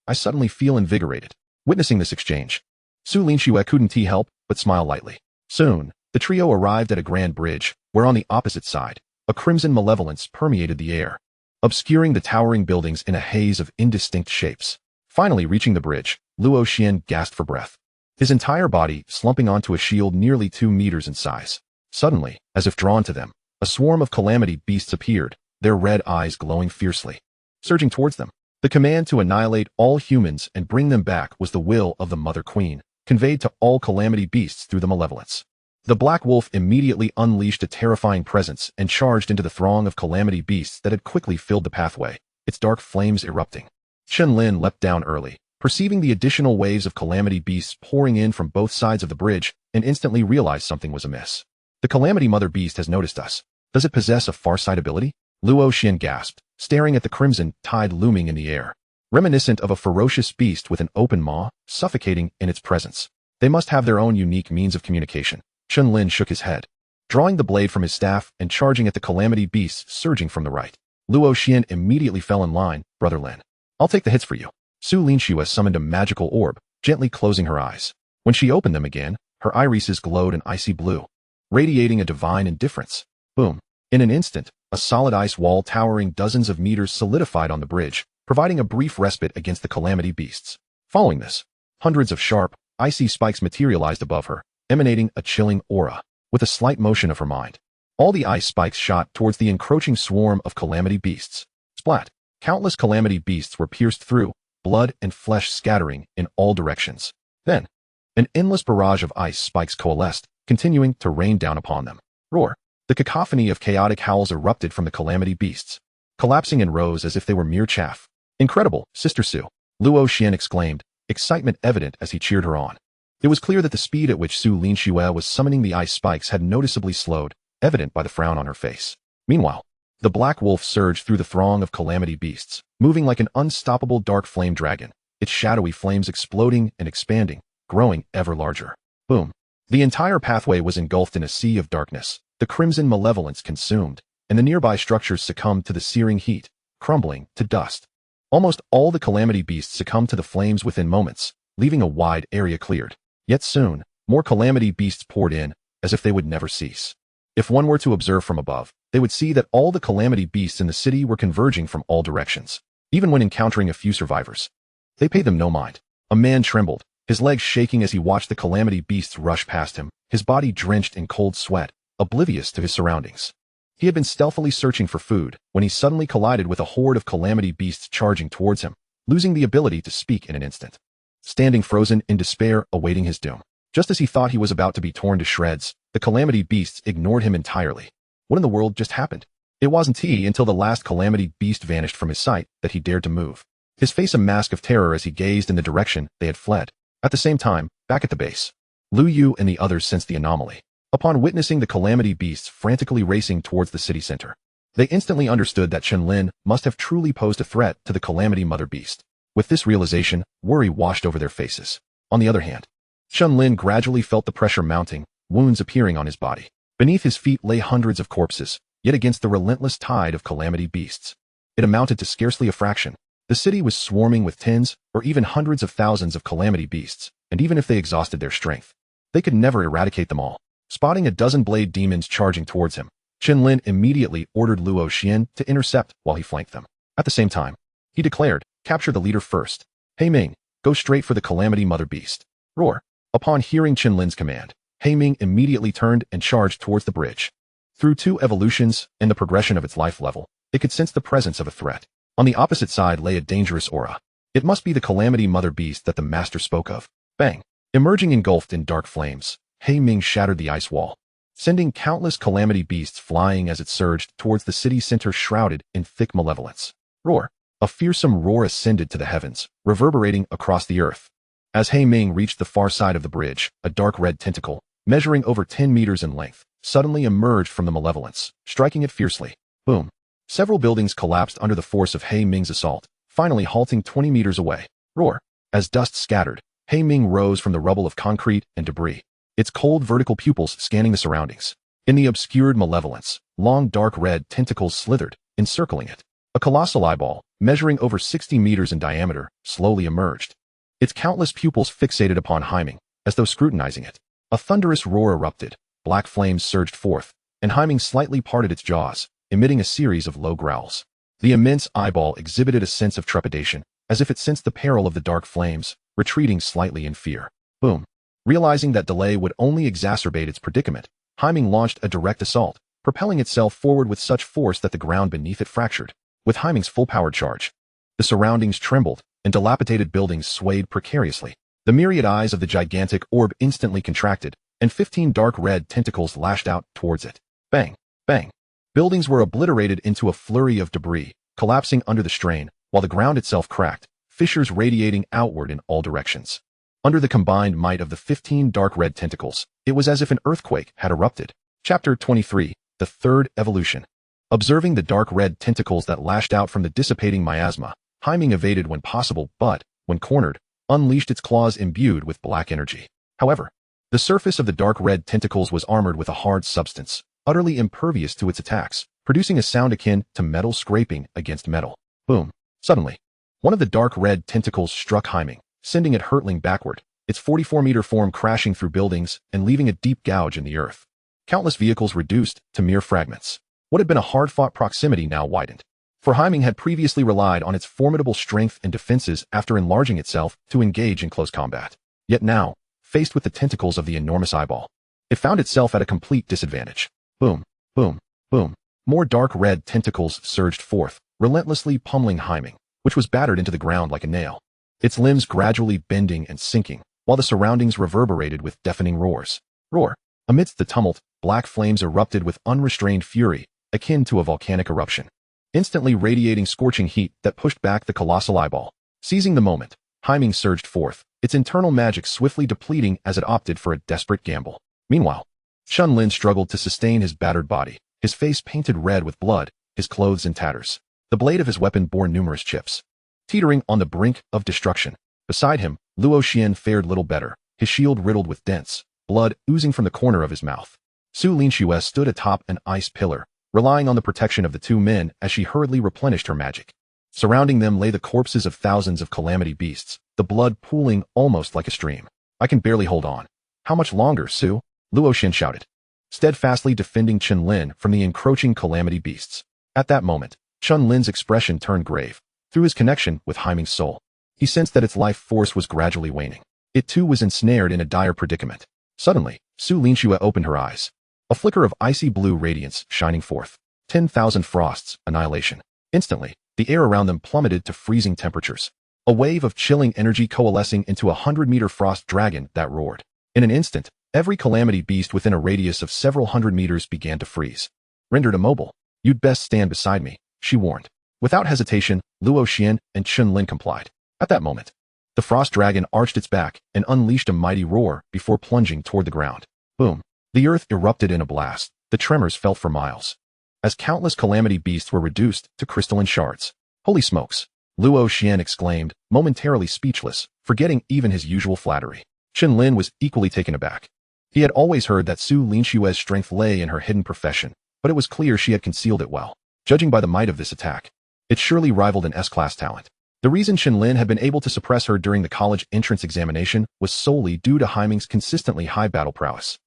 I suddenly feel invigorated. Witnessing this exchange, Su Linxue couldn't help but smile lightly. Soon, the trio arrived at a grand bridge, where on the opposite side, a crimson malevolence permeated the air, obscuring the towering buildings in a haze of indistinct shapes. Finally reaching the bridge, Luo Xian gasped for breath, his entire body slumping onto a shield nearly 2 meters in size. Suddenly, as if drawn to them, a swarm of calamity beasts appeared, their red eyes glowing fiercely. Surging towards them, the command to annihilate all humans and bring them back was the will of the Mother Queen, conveyed to all calamity beasts through the malevolence. The black wolf immediately unleashed a terrifying presence and charged into the throng of calamity beasts that had quickly filled the pathway, its dark flames erupting. Chen Lin leapt down early, perceiving the additional waves of calamity beasts pouring in from both sides of the bridge, and instantly realized something was amiss. The calamity mother beast has noticed us. Does it possess a farsight ability? Luo Xian gasped, staring at the crimson tide looming in the air, reminiscent of a ferocious beast with an open maw, suffocating in its presence. They must have their own unique means of communication. Chen Lin shook his head, drawing the blade from his staff and charging at the calamity beasts surging from the right. Luo Xian immediately fell in line. Brother Lin, I'll take the hits for you. Su Linxue summoned a magical orb, gently closing her eyes. When she opened them again, her irises glowed an icy blue, radiating a divine indifference. Boom. In an instant, a solid ice wall towering dozens of meters solidified on the bridge, providing a brief respite against the calamity beasts. Following this, hundreds of sharp, icy spikes materialized above her, emanating a chilling aura. With a slight motion of her mind, all the ice spikes shot towards the encroaching swarm of calamity beasts. Splat! Countless calamity beasts were pierced through, blood and flesh scattering in all directions. Then, an endless barrage of ice spikes coalesced, continuing to rain down upon them. Roar! The cacophony of chaotic howls erupted from the calamity beasts, collapsing in rows as if they were mere chaff. Incredible, Sister Su! Luo Xian exclaimed, excitement evident as he cheered her on. It was clear that the speed at which Su Linxue was summoning the ice spikes had noticeably slowed, evident by the frown on her face. Meanwhile, the black wolf surged through the throng of calamity beasts, moving like an unstoppable dark flame dragon, its shadowy flames exploding and expanding, growing ever larger. Boom. The entire pathway was engulfed in a sea of darkness, the crimson malevolence consumed, and the nearby structures succumbed to the searing heat, crumbling to dust. Almost all the calamity beasts succumbed to the flames within moments, leaving a wide area cleared. Yet soon, more calamity beasts poured in, as if they would never cease. If one were to observe from above, they would see that all the calamity beasts in the city were converging from all directions. Even when encountering a few survivors, they paid them no mind. A man trembled, his legs shaking as he watched the calamity beasts rush past him, his body drenched in cold sweat, oblivious to his surroundings. He had been stealthily searching for food when he suddenly collided with a horde of calamity beasts charging towards him, losing the ability to speak in an instant. Standing frozen in despair, awaiting his doom. Just as he thought he was about to be torn to shreds, the calamity beasts ignored him entirely. What in the world just happened? It wasn't until the last calamity beast vanished from his sight that he dared to move, his face a mask of terror as he gazed in the direction they had fled. At the same time, back at the base, Lu Yu and the others sensed the anomaly. Upon witnessing the calamity beasts frantically racing towards the city center, they instantly understood that Chen Lin must have truly posed a threat to the calamity mother beast. With this realization, worry washed over their faces. On the other hand, Chen Lin gradually felt the pressure mounting, wounds appearing on his body. Beneath his feet lay hundreds of corpses, yet against the relentless tide of calamity beasts, It amounted to scarcely a fraction. The city was swarming with tens or even hundreds of thousands of calamity beasts, and even if they exhausted their strength, they could never eradicate them all. Spotting a dozen blade demons charging towards him, Chen Lin immediately ordered Luo Xian to intercept while he flanked them. At the same time, he declared, "Capture the leader first. Hei Ming, go straight for the calamity mother beast. Roar." Upon hearing Chen Lin's command, Hei Ming immediately turned and charged towards the bridge. Through 2 evolutions and the progression of its life level, it could sense the presence of a threat. On the opposite side lay a dangerous aura. It must be the calamity mother beast that the master spoke of. Bang! Emerging engulfed in dark flames, Hei Ming shattered the ice wall, sending countless calamity beasts flying as it surged towards the city center shrouded in thick malevolence. Roar! A fearsome roar ascended to the heavens, reverberating across the earth. As Hei Ming reached the far side of the bridge, a dark red tentacle, measuring over 10 meters in length, suddenly emerged from the malevolence, striking it fiercely. Boom! Several buildings collapsed under the force of Hei Ming's assault, finally halting 20 meters away. Roar! As dust scattered, Hei Ming rose from the rubble of concrete and debris, its cold vertical pupils scanning the surroundings. In the obscured malevolence, long dark red tentacles slithered, encircling it. A colossal eyeball, measuring over 60 meters in diameter, slowly emerged. Its countless pupils fixated upon Hei Ming, as though scrutinizing it. A thunderous roar erupted, black flames surged forth, and Hei Ming slightly parted its jaws, emitting a series of low growls. The immense eyeball exhibited a sense of trepidation, as if it sensed the peril of the dark flames, retreating slightly in fear. Boom! Realizing that delay would only exacerbate its predicament, Hei Ming launched a direct assault, propelling itself forward with such force that the ground beneath it fractured. With Hei Ming's full-powered charge, the surroundings trembled, and dilapidated buildings swayed precariously. The myriad eyes of the gigantic orb instantly contracted, and 15 dark red tentacles lashed out towards it. Bang! Bang! Buildings were obliterated into a flurry of debris, collapsing under the strain, while the ground itself cracked, fissures radiating outward in all directions. Under the combined might of the 15 dark red tentacles, it was as if an earthquake had erupted. Chapter 23, The Third Evolution. Observing the dark red tentacles that lashed out from the dissipating miasma, Hei Ming evaded when possible but, when cornered, unleashed its claws imbued with black energy. However, the surface of the dark red tentacles was armored with a hard substance, utterly impervious to its attacks, producing a sound akin to metal scraping against metal. Boom! Suddenly, one of the dark red tentacles struck Hei Ming, sending it hurtling backward, its 44-meter form crashing through buildings and leaving a deep gouge in the earth. Countless vehicles reduced to mere fragments. What had been a hard-fought proximity now widened. For Hei Ming had previously relied on its formidable strength and defenses after enlarging itself to engage in close combat. Yet now, faced with the tentacles of the enormous eyeball, it found itself at a complete disadvantage. Boom! Boom! Boom! More dark red tentacles surged forth, relentlessly pummeling Hei Ming, which was battered into the ground like a nail. Its limbs gradually bending and sinking, while the surroundings reverberated with deafening roars. Roar! Amidst the tumult, black flames erupted with unrestrained fury, akin to a volcanic eruption, instantly radiating scorching heat that pushed back the colossal eyeball. Seizing the moment, Hei Ming surged forth, its internal magic swiftly depleting as it opted for a desperate gamble. Meanwhile, Chen Lin struggled to sustain his battered body, his face painted red with blood, his clothes in tatters. The blade of his weapon bore numerous chips, teetering on the brink of destruction. Beside him, Luo Xian fared little better, his shield riddled with dents, blood oozing from the corner of his mouth. Su Linxue stood atop an ice pillar, relying on the protection of the 2 men as she hurriedly replenished her magic. Surrounding them lay the corpses of thousands of calamity beasts, the blood pooling almost like a stream. "I can barely hold on. How much longer, Su?" Luo Xian shouted, steadfastly defending Chen Lin from the encroaching calamity beasts. At that moment, Chen Lin's expression turned grave. Through his connection with Hei Ming's soul, he sensed that its life force was gradually waning. It too was ensnared in a dire predicament. Suddenly, Su Linxue opened her eyes. A flicker of icy blue radiance shining forth. 10,000 frosts, annihilation. Instantly, the air around them plummeted to freezing temperatures. A wave of chilling energy coalescing into a 100-meter frost dragon that roared. In an instant, every calamity beast within a radius of several hundred meters began to freeze. Rendered immobile, "You'd best stand beside me," she warned. Without hesitation, Luo Xian and Chen Lin complied. At that moment, the frost dragon arched its back and unleashed a mighty roar before plunging toward the ground. Boom! The earth erupted in a blast, the tremors felt for miles, as countless calamity beasts were reduced to crystalline shards. "Holy smokes!" Luo Xian exclaimed, momentarily speechless, forgetting even his usual flattery. Chen Lin was equally taken aback. He had always heard that Su Linxue's strength lay in her hidden profession, but it was clear she had concealed it well. Judging by the might of this attack, It surely rivaled an S-class talent. The reason Chen Lin had been able to suppress her during the college entrance examination was solely due to Haiming's consistently high battle prowess,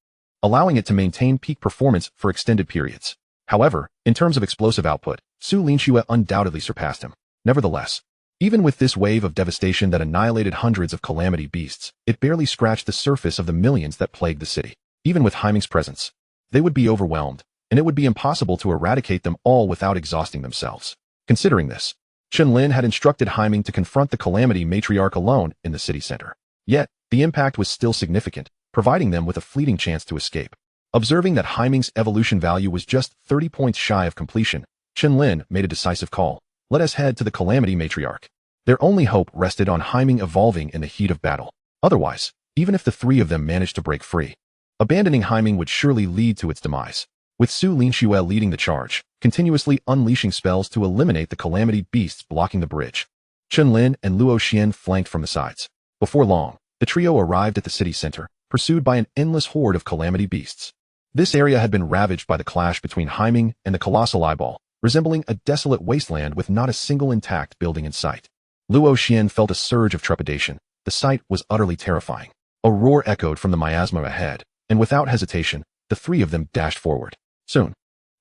allowing it to maintain peak performance for extended periods. However, in terms of explosive output, Su Linxue undoubtedly surpassed him. Nevertheless, even with this wave of devastation that annihilated hundreds of calamity beasts, it barely scratched the surface of the millions that plagued the city. Even with Haiming's presence, they would be overwhelmed, and it would be impossible to eradicate them all without exhausting themselves. Considering this, Chen Lin had instructed Haiming to confront the calamity matriarch alone in the city center. Yet, the impact was still significant, providing them with a fleeting chance to escape. Observing that Haiming's evolution value was just 30 points shy of completion, Chen Lin made a decisive call. Let us head to the calamity matriarch. Their only hope rested on Haiming evolving in the heat of battle. Otherwise, even if the three of them managed to break free, abandoning Haiming would surely lead to its demise. With Su Linxue leading the charge, continuously unleashing spells to eliminate the calamity beasts blocking the bridge, Chen Lin and Luo Xian flanked from the sides. Before long, the trio arrived at the city center, pursued by an endless horde of calamity beasts. This area had been ravaged by the clash between Haiming and the colossal eyeball, resembling a desolate wasteland with not a single intact building in sight. Luo Xian felt a surge of trepidation. The sight was utterly terrifying. A roar echoed from the miasma ahead, and without hesitation, the three of them dashed forward. Soon,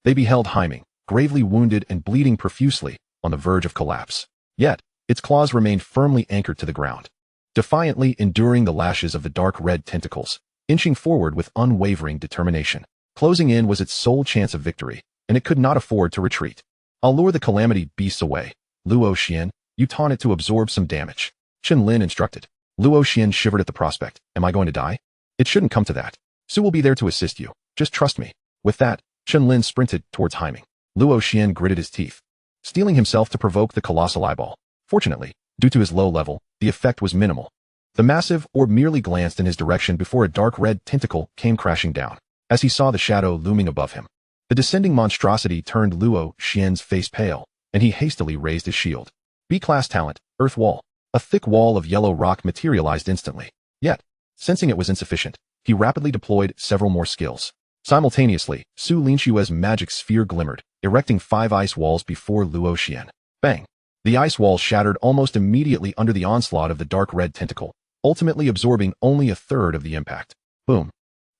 they beheld Haiming, gravely wounded and bleeding profusely, on the verge of collapse. Yet, its claws remained firmly anchored to the ground, defiantly enduring the lashes of the dark red tentacles, inching forward with unwavering determination. Closing in was its sole chance of victory, and it could not afford to retreat. I'll lure the calamity beasts away. Luo Xian, you taunt it to absorb some damage. Chen Lin instructed. Luo Xian shivered at the prospect. Am I going to die? It shouldn't come to that. Su will be there to assist you. Just trust me. With that, Chen Lin sprinted towards Haiming. Luo Xian gritted his teeth, steeling himself to provoke the colossal eyeball. Fortunately, due to his low level, the effect was minimal. The massive orb merely glanced in his direction before a dark red tentacle came crashing down. As he saw the shadow looming above him, the descending monstrosity turned Luo Xian's face pale, and he hastily raised his shield. B-class talent, Earth Wall. A thick wall of yellow rock materialized instantly. Yet, sensing it was insufficient, he rapidly deployed several more skills. Simultaneously, Su Linxue's magic sphere glimmered, erecting 5 ice walls before Luo Xian. Bang! The ice wall shattered almost immediately under the onslaught of the dark red tentacle, ultimately absorbing only a third of the impact. Boom!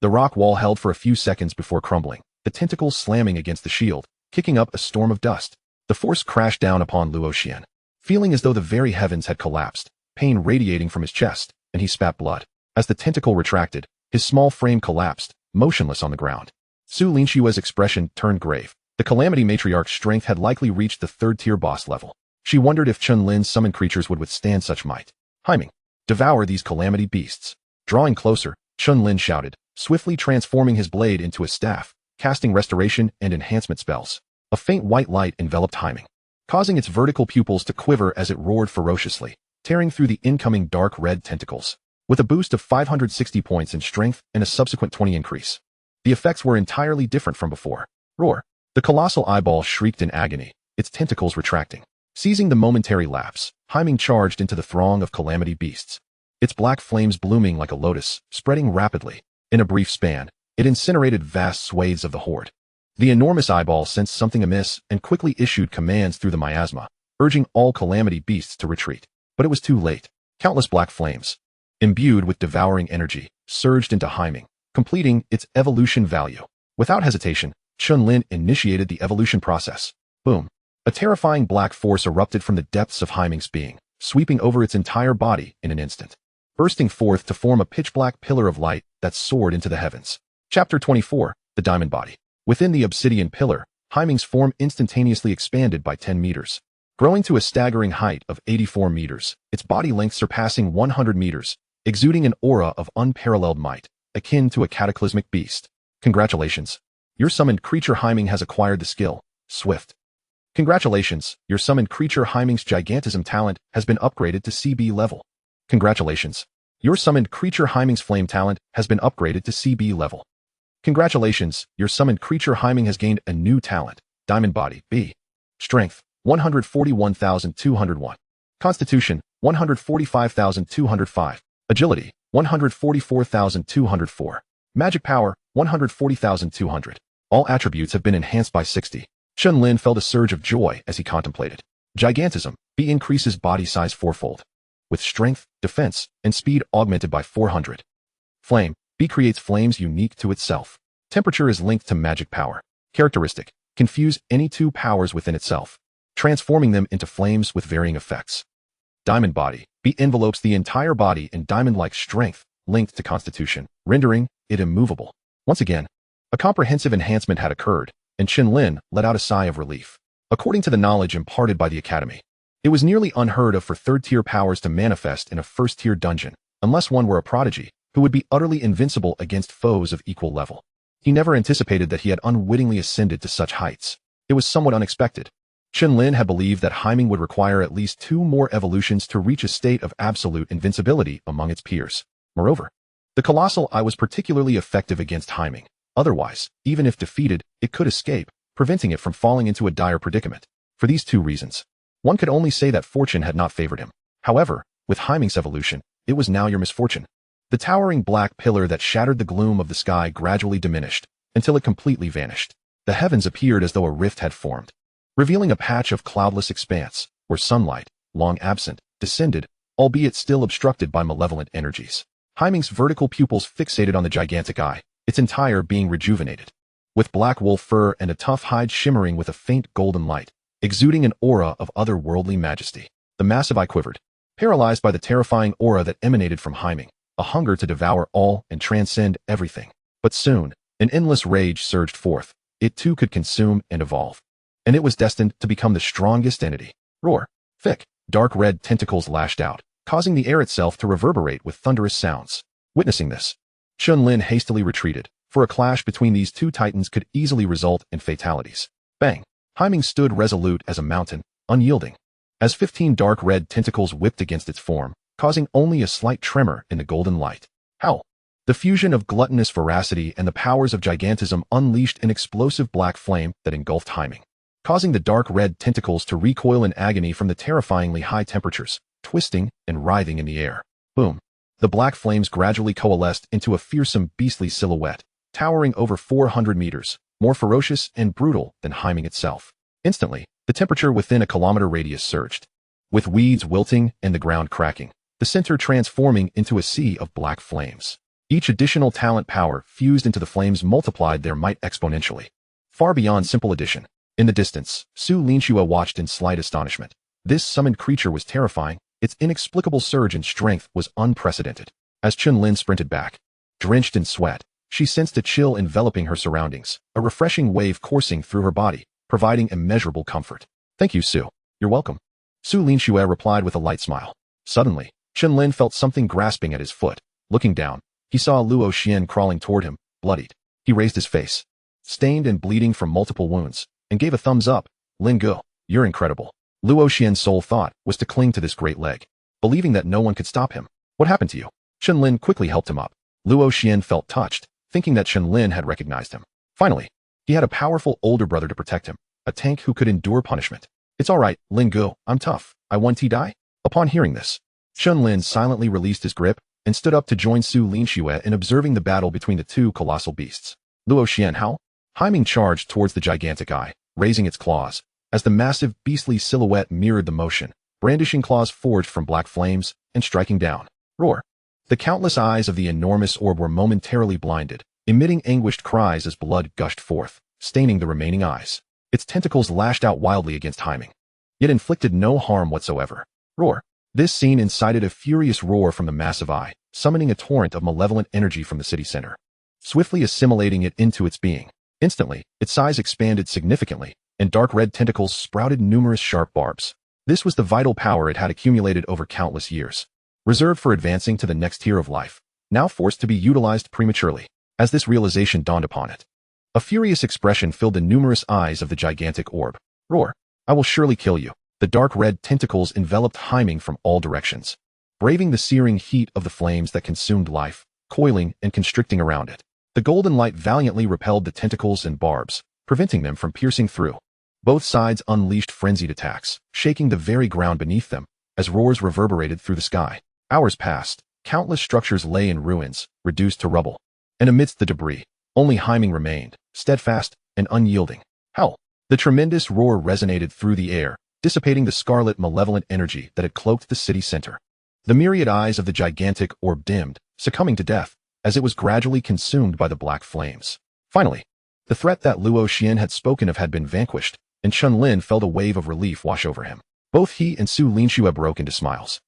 The rock wall held for a few seconds before crumbling, the tentacles slamming against the shield, kicking up a storm of dust. The force crashed down upon Luo Xian, feeling as though the very heavens had collapsed, pain radiating from his chest, and he spat blood. As the tentacle retracted, his small frame collapsed, motionless on the ground. Su Linxue's expression turned grave. The calamity matriarch's strength had likely reached the 3rd-tier boss level. She wondered if Chen Lin's summoned creatures would withstand such might. Haiming, devour these calamity beasts. Drawing closer, Chen Lin shouted, swiftly transforming his blade into a staff, casting restoration and enhancement spells. A faint white light enveloped Haiming, causing its vertical pupils to quiver as it roared ferociously, tearing through the incoming dark red tentacles. With a boost of 560 points in strength and a subsequent 20 increase, the effects were entirely different from before. Roar! The colossal eyeball shrieked in agony, its tentacles retracting. Seizing the momentary lapse, Haiming charged into the throng of calamity beasts, its black flames blooming like a lotus, spreading rapidly. In a brief span, it incinerated vast swathes of the horde. The enormous eyeball sensed something amiss and quickly issued commands through the miasma, urging all calamity beasts to retreat. But it was too late. Countless black flames, imbued with devouring energy, surged into Haiming, completing its evolution value. Without hesitation, Chen Lin initiated the evolution process. Boom! A terrifying black force erupted from the depths of Haiming's being, sweeping over its entire body in an instant, bursting forth to form a pitch-black pillar of light that soared into the heavens. Chapter 24, The Diamond Body. Within the obsidian pillar, Haiming's form instantaneously expanded by 10 meters, growing to a staggering height of 84 meters, its body length surpassing 100 meters, exuding an aura of unparalleled might, akin to a cataclysmic beast. Congratulations! Your summoned creature Haiming has acquired the skill, Swift. Congratulations, your summoned creature Haiming's gigantism talent has been upgraded to CB level. Congratulations. Your summoned creature Haiming's flame talent has been upgraded to CB level. Congratulations, your summoned creature Haiming has gained a new talent, Diamond Body, B. Strength, 141,201. Constitution, 145,205. Agility, 144,204. Magic power, 140,200. All attributes have been enhanced by 60. Chen Lin felt a surge of joy as he contemplated. Gigantism, B increases body size fourfold, with strength, defense, and speed augmented by 400. Flame, B creates flames unique to itself. Temperature is linked to magic power. Characteristic, confuse any two powers within itself, transforming them into flames with varying effects. Diamond body, B envelopes the entire body in diamond-like strength, linked to constitution, rendering it immovable. Once again, a comprehensive enhancement had occurred, and Chen Lin let out a sigh of relief. According to the knowledge imparted by the Academy, it was nearly unheard of for third-tier powers to manifest in a first-tier dungeon, unless one were a prodigy, who would be utterly invincible against foes of equal level. He never anticipated that he had unwittingly ascended to such heights. It was somewhat unexpected. Chen Lin had believed that Haiming would require at least 2 more evolutions to reach a state of absolute invincibility among its peers. Moreover, the colossal eye was particularly effective against Haiming. Otherwise, even if defeated, it could escape, preventing it from falling into a dire predicament. For these 2 reasons, one could only say that fortune had not favored him. However, with Haiming's evolution, it was now your misfortune. The towering black pillar that shattered the gloom of the sky gradually diminished, until it completely vanished. The heavens appeared as though a rift had formed, revealing a patch of cloudless expanse, where sunlight, long absent, descended, albeit still obstructed by malevolent energies. Haiming's vertical pupils fixated on the gigantic eye, its entire being rejuvenated, with black wool fur and a tough hide shimmering with a faint golden light, exuding an aura of otherworldly majesty. The massive eye quivered, paralyzed by the terrifying aura that emanated from Haiming, a hunger to devour all and transcend everything. But soon, an endless rage surged forth. It too could consume and evolve, and it was destined to become the strongest entity. Roar! Thick, dark red tentacles lashed out, causing the air itself to reverberate with thunderous sounds. Witnessing this, Chen Lin hastily retreated, for a clash between these 2 titans could easily result in fatalities. Bang! Haiming stood resolute as a mountain, unyielding, as 15 dark red tentacles whipped against its form, causing only a slight tremor in the golden light. Howl! The fusion of gluttonous veracity and the powers of gigantism unleashed an explosive black flame that engulfed Haiming, causing the dark red tentacles to recoil in agony from the terrifyingly high temperatures, twisting and writhing in the air. Boom! The black flames gradually coalesced into a fearsome beastly silhouette, towering over 400 meters, more ferocious and brutal than Haiming itself. Instantly, the temperature within a kilometer radius surged, with weeds wilting and the ground cracking, the center transforming into a sea of black flames. Each additional talent power fused into the flames multiplied their might exponentially, far beyond simple addition. In the distance, Su Linxue watched in slight astonishment. This summoned creature was terrifying. Its inexplicable surge in strength was unprecedented. As Chen Lin sprinted back, drenched in sweat, she sensed a chill enveloping her surroundings, a refreshing wave coursing through her body, providing immeasurable comfort. Thank you, Su. You're welcome. Su Linxue replied with a light smile. Suddenly, Chen Lin felt something grasping at his foot. Looking down, he saw Luo Xian crawling toward him, bloodied. He raised his face, stained and bleeding from multiple wounds, and gave a thumbs up. Lin Gu, you're incredible. Luo Xian's sole thought was to cling to this great leg, believing that no one could stop him. What happened to you? Chen Lin quickly helped him up. Luo Xian felt touched, thinking that Chen Lin had recognized him. Finally, he had a powerful older brother to protect him, a tank who could endure punishment. It's all right, Lin Gu, I'm tough. I won die? Upon hearing this, Chen Lin silently released his grip and stood up to join Su Linxue in observing the battle between the 2 colossal beasts. Luo Xian how? Haiming charged towards the gigantic eye, raising its claws, as the massive beastly silhouette mirrored the motion, brandishing claws forged from black flames and striking down. Roar! The countless eyes of the enormous orb were momentarily blinded, emitting anguished cries as blood gushed forth, staining the remaining eyes. Its tentacles lashed out wildly against Haiming, yet inflicted no harm whatsoever. Roar! This scene incited a furious roar from the massive eye, summoning a torrent of malevolent energy from the city center, swiftly assimilating it into its being. Instantly, its size expanded significantly, and dark red tentacles sprouted numerous sharp barbs. This was the vital power it had accumulated over countless years, reserved for advancing to the next tier of life, now forced to be utilized prematurely. As this realization dawned upon it, a furious expression filled the numerous eyes of the gigantic orb. Roar! I will surely kill you. The dark red tentacles enveloped Haiming from all directions, braving the searing heat of the flames that consumed life, coiling and constricting around it. The golden light valiantly repelled the tentacles and barbs, preventing them from piercing through. Both sides unleashed frenzied attacks, shaking the very ground beneath them, as roars reverberated through the sky. Hours passed, countless structures lay in ruins, reduced to rubble. And amidst the debris, only Haiming remained, steadfast and unyielding. Howl! The tremendous roar resonated through the air, dissipating the scarlet malevolent energy that had cloaked the city center. The myriad eyes of the gigantic orb dimmed, succumbing to death, as it was gradually consumed by the black flames. Finally, the threat that Luo Xian had spoken of had been vanquished, and Chen Lin felt a wave of relief wash over him. Both he and Su Linxue broke into smiles.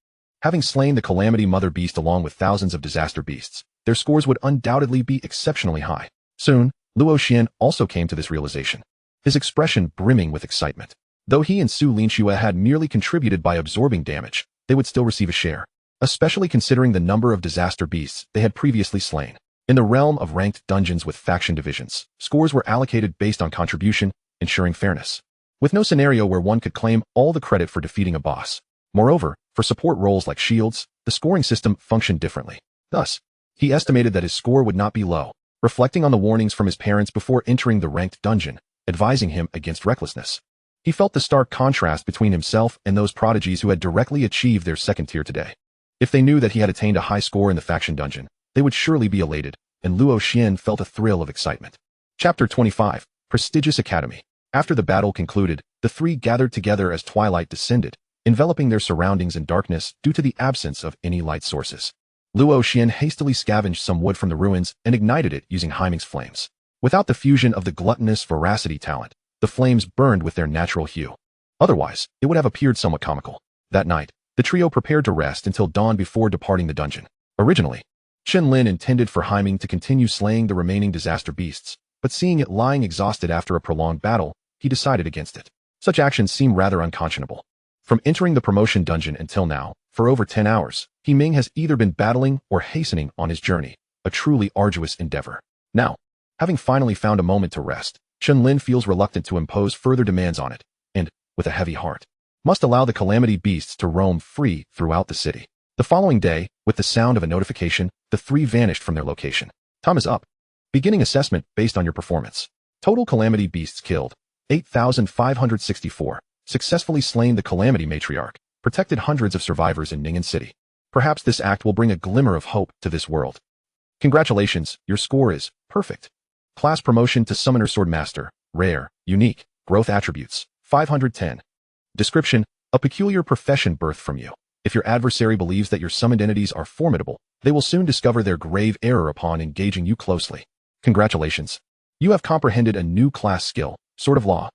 Having slain the Calamity Mother Beast along with thousands of disaster beasts, their scores would undoubtedly be exceptionally high. Soon, Luo Xian also came to this realization, his expression brimming with excitement. Though he and Su Linxue had merely contributed by absorbing damage, they would still receive a share, especially considering the number of disaster beasts they had previously slain. In the realm of ranked dungeons with faction divisions, scores were allocated based on contribution, ensuring fairness, with no scenario where one could claim all the credit for defeating a boss. Moreover, for support roles like shields, the scoring system functioned differently. Thus, he estimated that his score would not be low, reflecting on the warnings from his parents before entering the ranked dungeon, advising him against recklessness. He felt the stark contrast between himself and those prodigies who had directly achieved their second tier today. If they knew that he had attained a high score in the faction dungeon, they would surely be elated, and Luo Xian felt a thrill of excitement. Chapter 25, Prestigious Academy. After the battle concluded, the three gathered together as twilight descended, enveloping their surroundings in darkness due to the absence of any light sources. Luo Xian hastily scavenged some wood from the ruins and ignited it using Heiming's flames. Without the fusion of the gluttonous veracity talent, the flames burned with their natural hue. Otherwise, it would have appeared somewhat comical. That night, the trio prepared to rest until dawn before departing the dungeon. Originally, Chen Lin intended for Heiming to continue slaying the remaining disaster beasts, but seeing it lying exhausted after a prolonged battle, he decided against it. Such actions seem rather unconscionable. From entering the promotion dungeon until now, for over 10 hours, Heiming has either been battling or hastening on his journey, a truly arduous endeavor. Now, having finally found a moment to rest, Chen Lin feels reluctant to impose further demands on it, and, with a heavy heart, must allow the calamity beasts to roam free throughout the city. The following day, with the sound of a notification, the three vanished from their location. Time is up. Beginning assessment based on your performance. Total calamity beasts killed, 8,564. Successfully slain the calamity matriarch, protected hundreds of survivors in Ning'an City. Perhaps this act will bring a glimmer of hope to this world. Congratulations, your score is perfect. Class promotion to Summoner Swordmaster, rare, unique, growth attributes, 510. Description, a peculiar profession birthed from you. If your adversary believes that your summoned entities are formidable, they will soon discover their grave error upon engaging you closely. Congratulations. You have comprehended a new class skill, Sword of Law.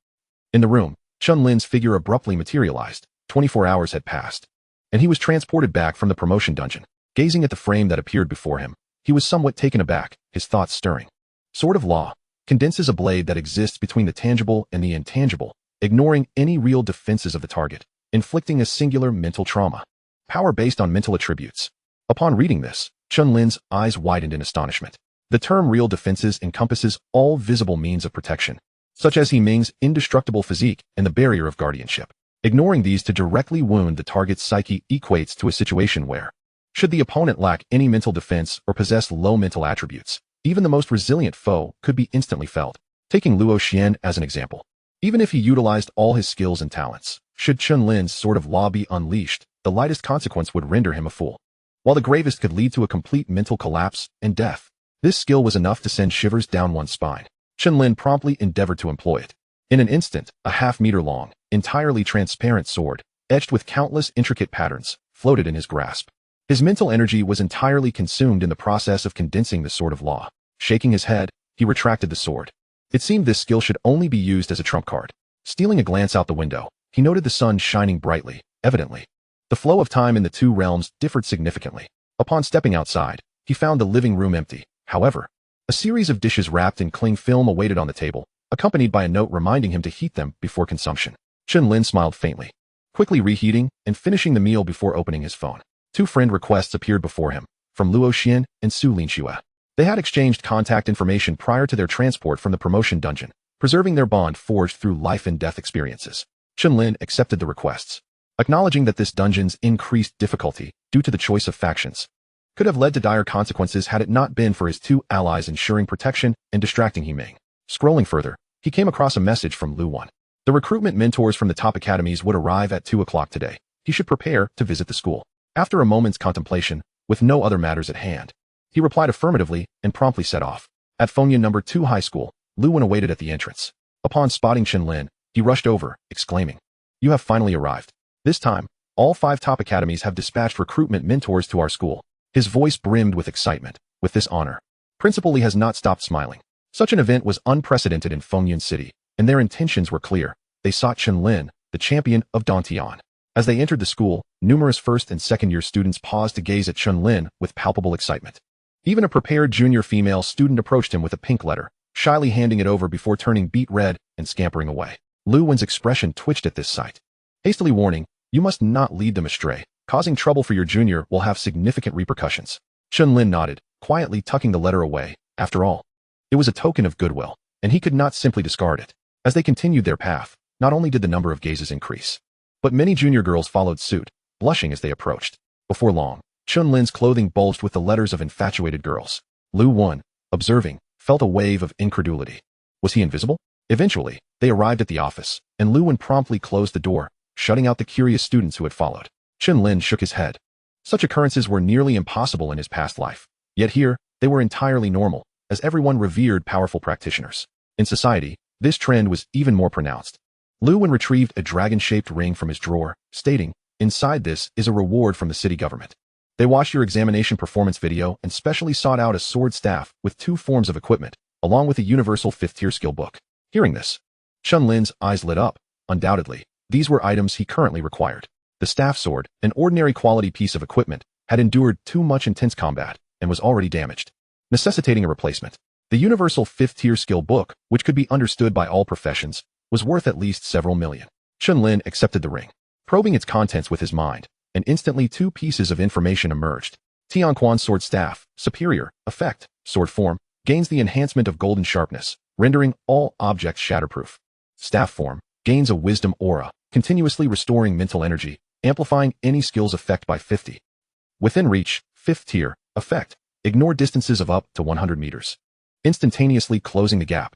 In the room, Chen Lin's figure abruptly materialized. 24 hours had passed, and he was transported back from the promotion dungeon. Gazing at the frame that appeared before him, he was somewhat taken aback, his thoughts stirring. Sword of Law condenses a blade that exists between the tangible and the intangible, ignoring any real defenses of the target, inflicting a singular mental trauma. Power based on mental attributes. Upon reading this, Chen Lin's eyes widened in astonishment. The term real defenses encompasses all visible means of protection, such as Heiming's indestructible physique and the barrier of guardianship. Ignoring these to directly wound the target's psyche equates to a situation where, should the opponent lack any mental defense or possess low mental attributes, even the most resilient foe could be instantly felled. Taking Luo Xian as an example, even if he utilized all his skills and talents, should Chen Lin's Sword of Law be unleashed, the lightest consequence would render him a fool, while the gravest could lead to a complete mental collapse and death. This skill was enough to send shivers down one's spine. Chen Lin promptly endeavored to employ it. In an instant, a half-meter-long, entirely transparent sword, etched with countless intricate patterns, floated in his grasp. His mental energy was entirely consumed in the process of condensing the Sword of Law. Shaking his head, he retracted the sword. It seemed this skill should only be used as a trump card. Stealing a glance out the window, he noted the sun shining brightly, evidently. The flow of time in the two realms differed significantly. Upon stepping outside, he found the living room empty. However, a series of dishes wrapped in cling film awaited on the table, accompanied by a note reminding him to heat them before consumption. Chen Lin smiled faintly, quickly reheating and finishing the meal before opening his phone. Two friend requests appeared before him, from Luo Xian and Su Linxue. They had exchanged contact information prior to their transport from the promotion dungeon, preserving their bond forged through life and death experiences. Chen Lin accepted the requests, acknowledging that this dungeon's increased difficulty, due to the choice of factions, could have led to dire consequences had it not been for his two allies ensuring protection and distracting Heiming. Scrolling further, he came across a message from Lu Wan. The recruitment mentors from the top academies would arrive at 2 o'clock today. He should prepare to visit the school. After a moment's contemplation, with no other matters at hand, he replied affirmatively and promptly set off. At Fengyan No. 2 High School, Lu Wan awaited at the entrance. Upon spotting Chen Lin, he rushed over, exclaiming, you have finally arrived. This time, all 5 top academies have dispatched recruitment mentors to our school. His voice brimmed with excitement. With this honor, Principal Li has not stopped smiling. Such an event was unprecedented in Fengyun City, and their intentions were clear. They sought Chen Lin, the champion of Dantian. As they entered the school, numerous first and second-year students paused to gaze at Chen Lin with palpable excitement. Even a prepared junior female student approached him with a pink letter, shyly handing it over before turning beet red and scampering away. Lu Wen's expression twitched at this sight. Hastily warning, "You must not lead them astray. Causing trouble for your junior will have significant repercussions." Chen Lin nodded, quietly tucking the letter away. After all, it was a token of goodwill, and he could not simply discard it. As they continued their path, not only did the number of gazes increase, but many junior girls followed suit, blushing as they approached. Before long, Chen Lin's clothing bulged with the letters of infatuated girls. Lu Wen, observing, felt a wave of incredulity. Was he invisible? Eventually, they arrived at the office, and Lu Wen promptly closed the door, shutting out the curious students who had followed. Chen Lin shook his head. Such occurrences were nearly impossible in his past life. Yet here, they were entirely normal, as everyone revered powerful practitioners. In society, this trend was even more pronounced. Lu Wen retrieved a dragon-shaped ring from his drawer, stating, "Inside this is a reward from the city government." They watched your examination performance video and specially sought out a sword staff with 2 forms of equipment, along with a universal 5th-tier skill book. Hearing this, Chen Lin's eyes lit up. Undoubtedly, these were items he currently required. The staff sword, an ordinary quality piece of equipment, had endured too much intense combat and was already damaged, necessitating a replacement. The universal 5th-tier skill book, which could be understood by all professions, was worth at least several million. Chen Lin accepted the ring, probing its contents with his mind, and instantly 2 pieces of information emerged. Tianquan sword staff, superior, effect, sword form, gains the enhancement of golden sharpness, rendering all objects shatterproof. Staff form, gains a wisdom aura, continuously restoring mental energy, amplifying any skill's effect by 50. Within reach, 5th tier, effect, ignore distances of up to 100 meters, instantaneously closing the gap.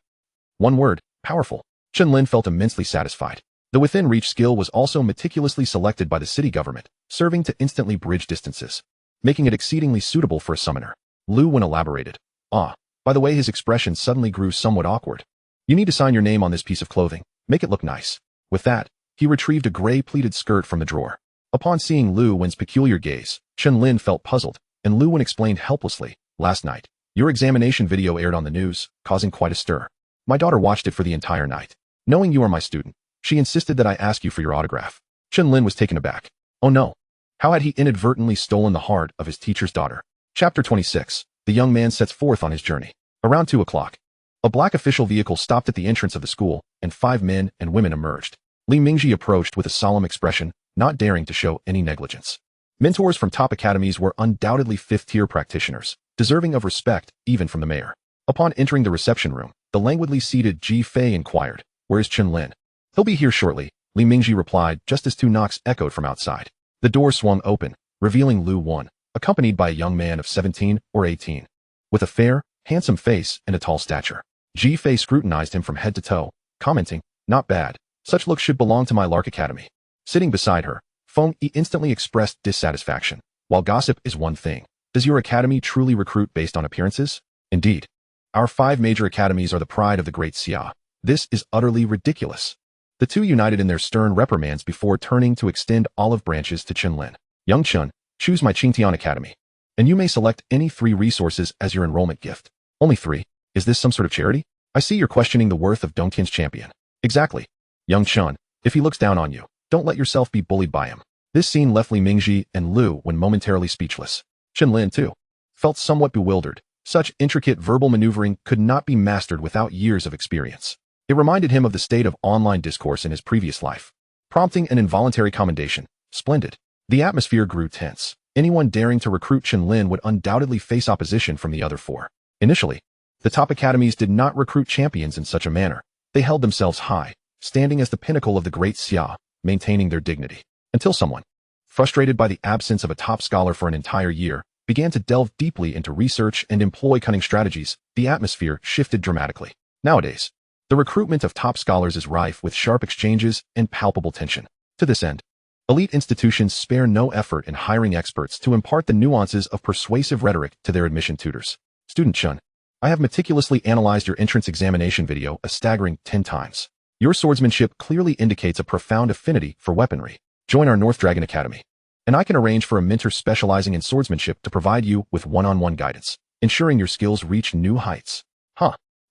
One word, powerful. Chen Lin felt immensely satisfied. The within reach skill was also meticulously selected by the city government, serving to instantly bridge distances, making it exceedingly suitable for a summoner. Lu Wen elaborated. By the way, his expression suddenly grew somewhat awkward. "You need to sign your name on this piece of clothing. Make it look nice." With that, he retrieved a gray pleated skirt from the drawer. Upon seeing Lu Wen's peculiar gaze, Chen Lin felt puzzled, and Lu Wen explained helplessly, "Last night, your examination video aired on the news, causing quite a stir. My daughter watched it for the entire night. Knowing you are my student, she insisted that I ask you for your autograph." Chen Lin was taken aback. Oh no. How had he inadvertently stolen the heart of his teacher's daughter? Chapter 26. The young man sets forth on his journey. Around 2 o'clock, a black official vehicle stopped at the entrance of the school, and 5 men and women emerged. Li Mingji approached with a solemn expression, not daring to show any negligence. Mentors from top academies were undoubtedly 5th-tier practitioners, deserving of respect even from the mayor. Upon entering the reception room, the languidly seated Ji Fei inquired, "Where is Chen Lin?" "He'll be here shortly," Li Mingji replied, just as 2 knocks echoed from outside. The door swung open, revealing Lu Wen, accompanied by a young man of 17 or 18. With a fair, handsome face and a tall stature. Ji Fei scrutinized him from head to toe, commenting, "Not bad. Such looks should belong to my Lark Academy." Sitting beside her, Feng Yi instantly expressed dissatisfaction. "While gossip is one thing, does your academy truly recruit based on appearances? Indeed. Our 5 major academies are the pride of the great Xia. This is utterly ridiculous." The 2 united in their stern reprimands before turning to extend olive branches to Chen Lin. "Young Chen, choose my Qingtian Academy, and you may select any 3 resources as your enrollment gift." "Only 3? Is this some sort of charity? I see you're questioning the worth of Dongtian's champion." "Exactly. Young Chen, if he looks down on you, don't let yourself be bullied by him." This scene left Li Mingji and Lu when momentarily speechless. Chen Lin, too, felt somewhat bewildered. Such intricate verbal maneuvering could not be mastered without years of experience. It reminded him of the state of online discourse in his previous life, prompting an involuntary commendation. Splendid. The atmosphere grew tense. Anyone daring to recruit Chen Lin would undoubtedly face opposition from the other 4. Initially, the top academies did not recruit champions in such a manner. They held themselves high, standing as the pinnacle of the great Xia, maintaining their dignity. Until someone, frustrated by the absence of a top scholar for an entire year, began to delve deeply into research and employ cunning strategies, the atmosphere shifted dramatically. Nowadays, the recruitment of top scholars is rife with sharp exchanges and palpable tension. To this end, elite institutions spare no effort in hiring experts to impart the nuances of persuasive rhetoric to their admission tutors. "Student Chen, I have meticulously analyzed your entrance examination video a staggering 10 times. Your swordsmanship clearly indicates a profound affinity for weaponry. Join our North Dragon Academy, and I can arrange for a mentor specializing in swordsmanship to provide you with one-on-one guidance, ensuring your skills reach new heights.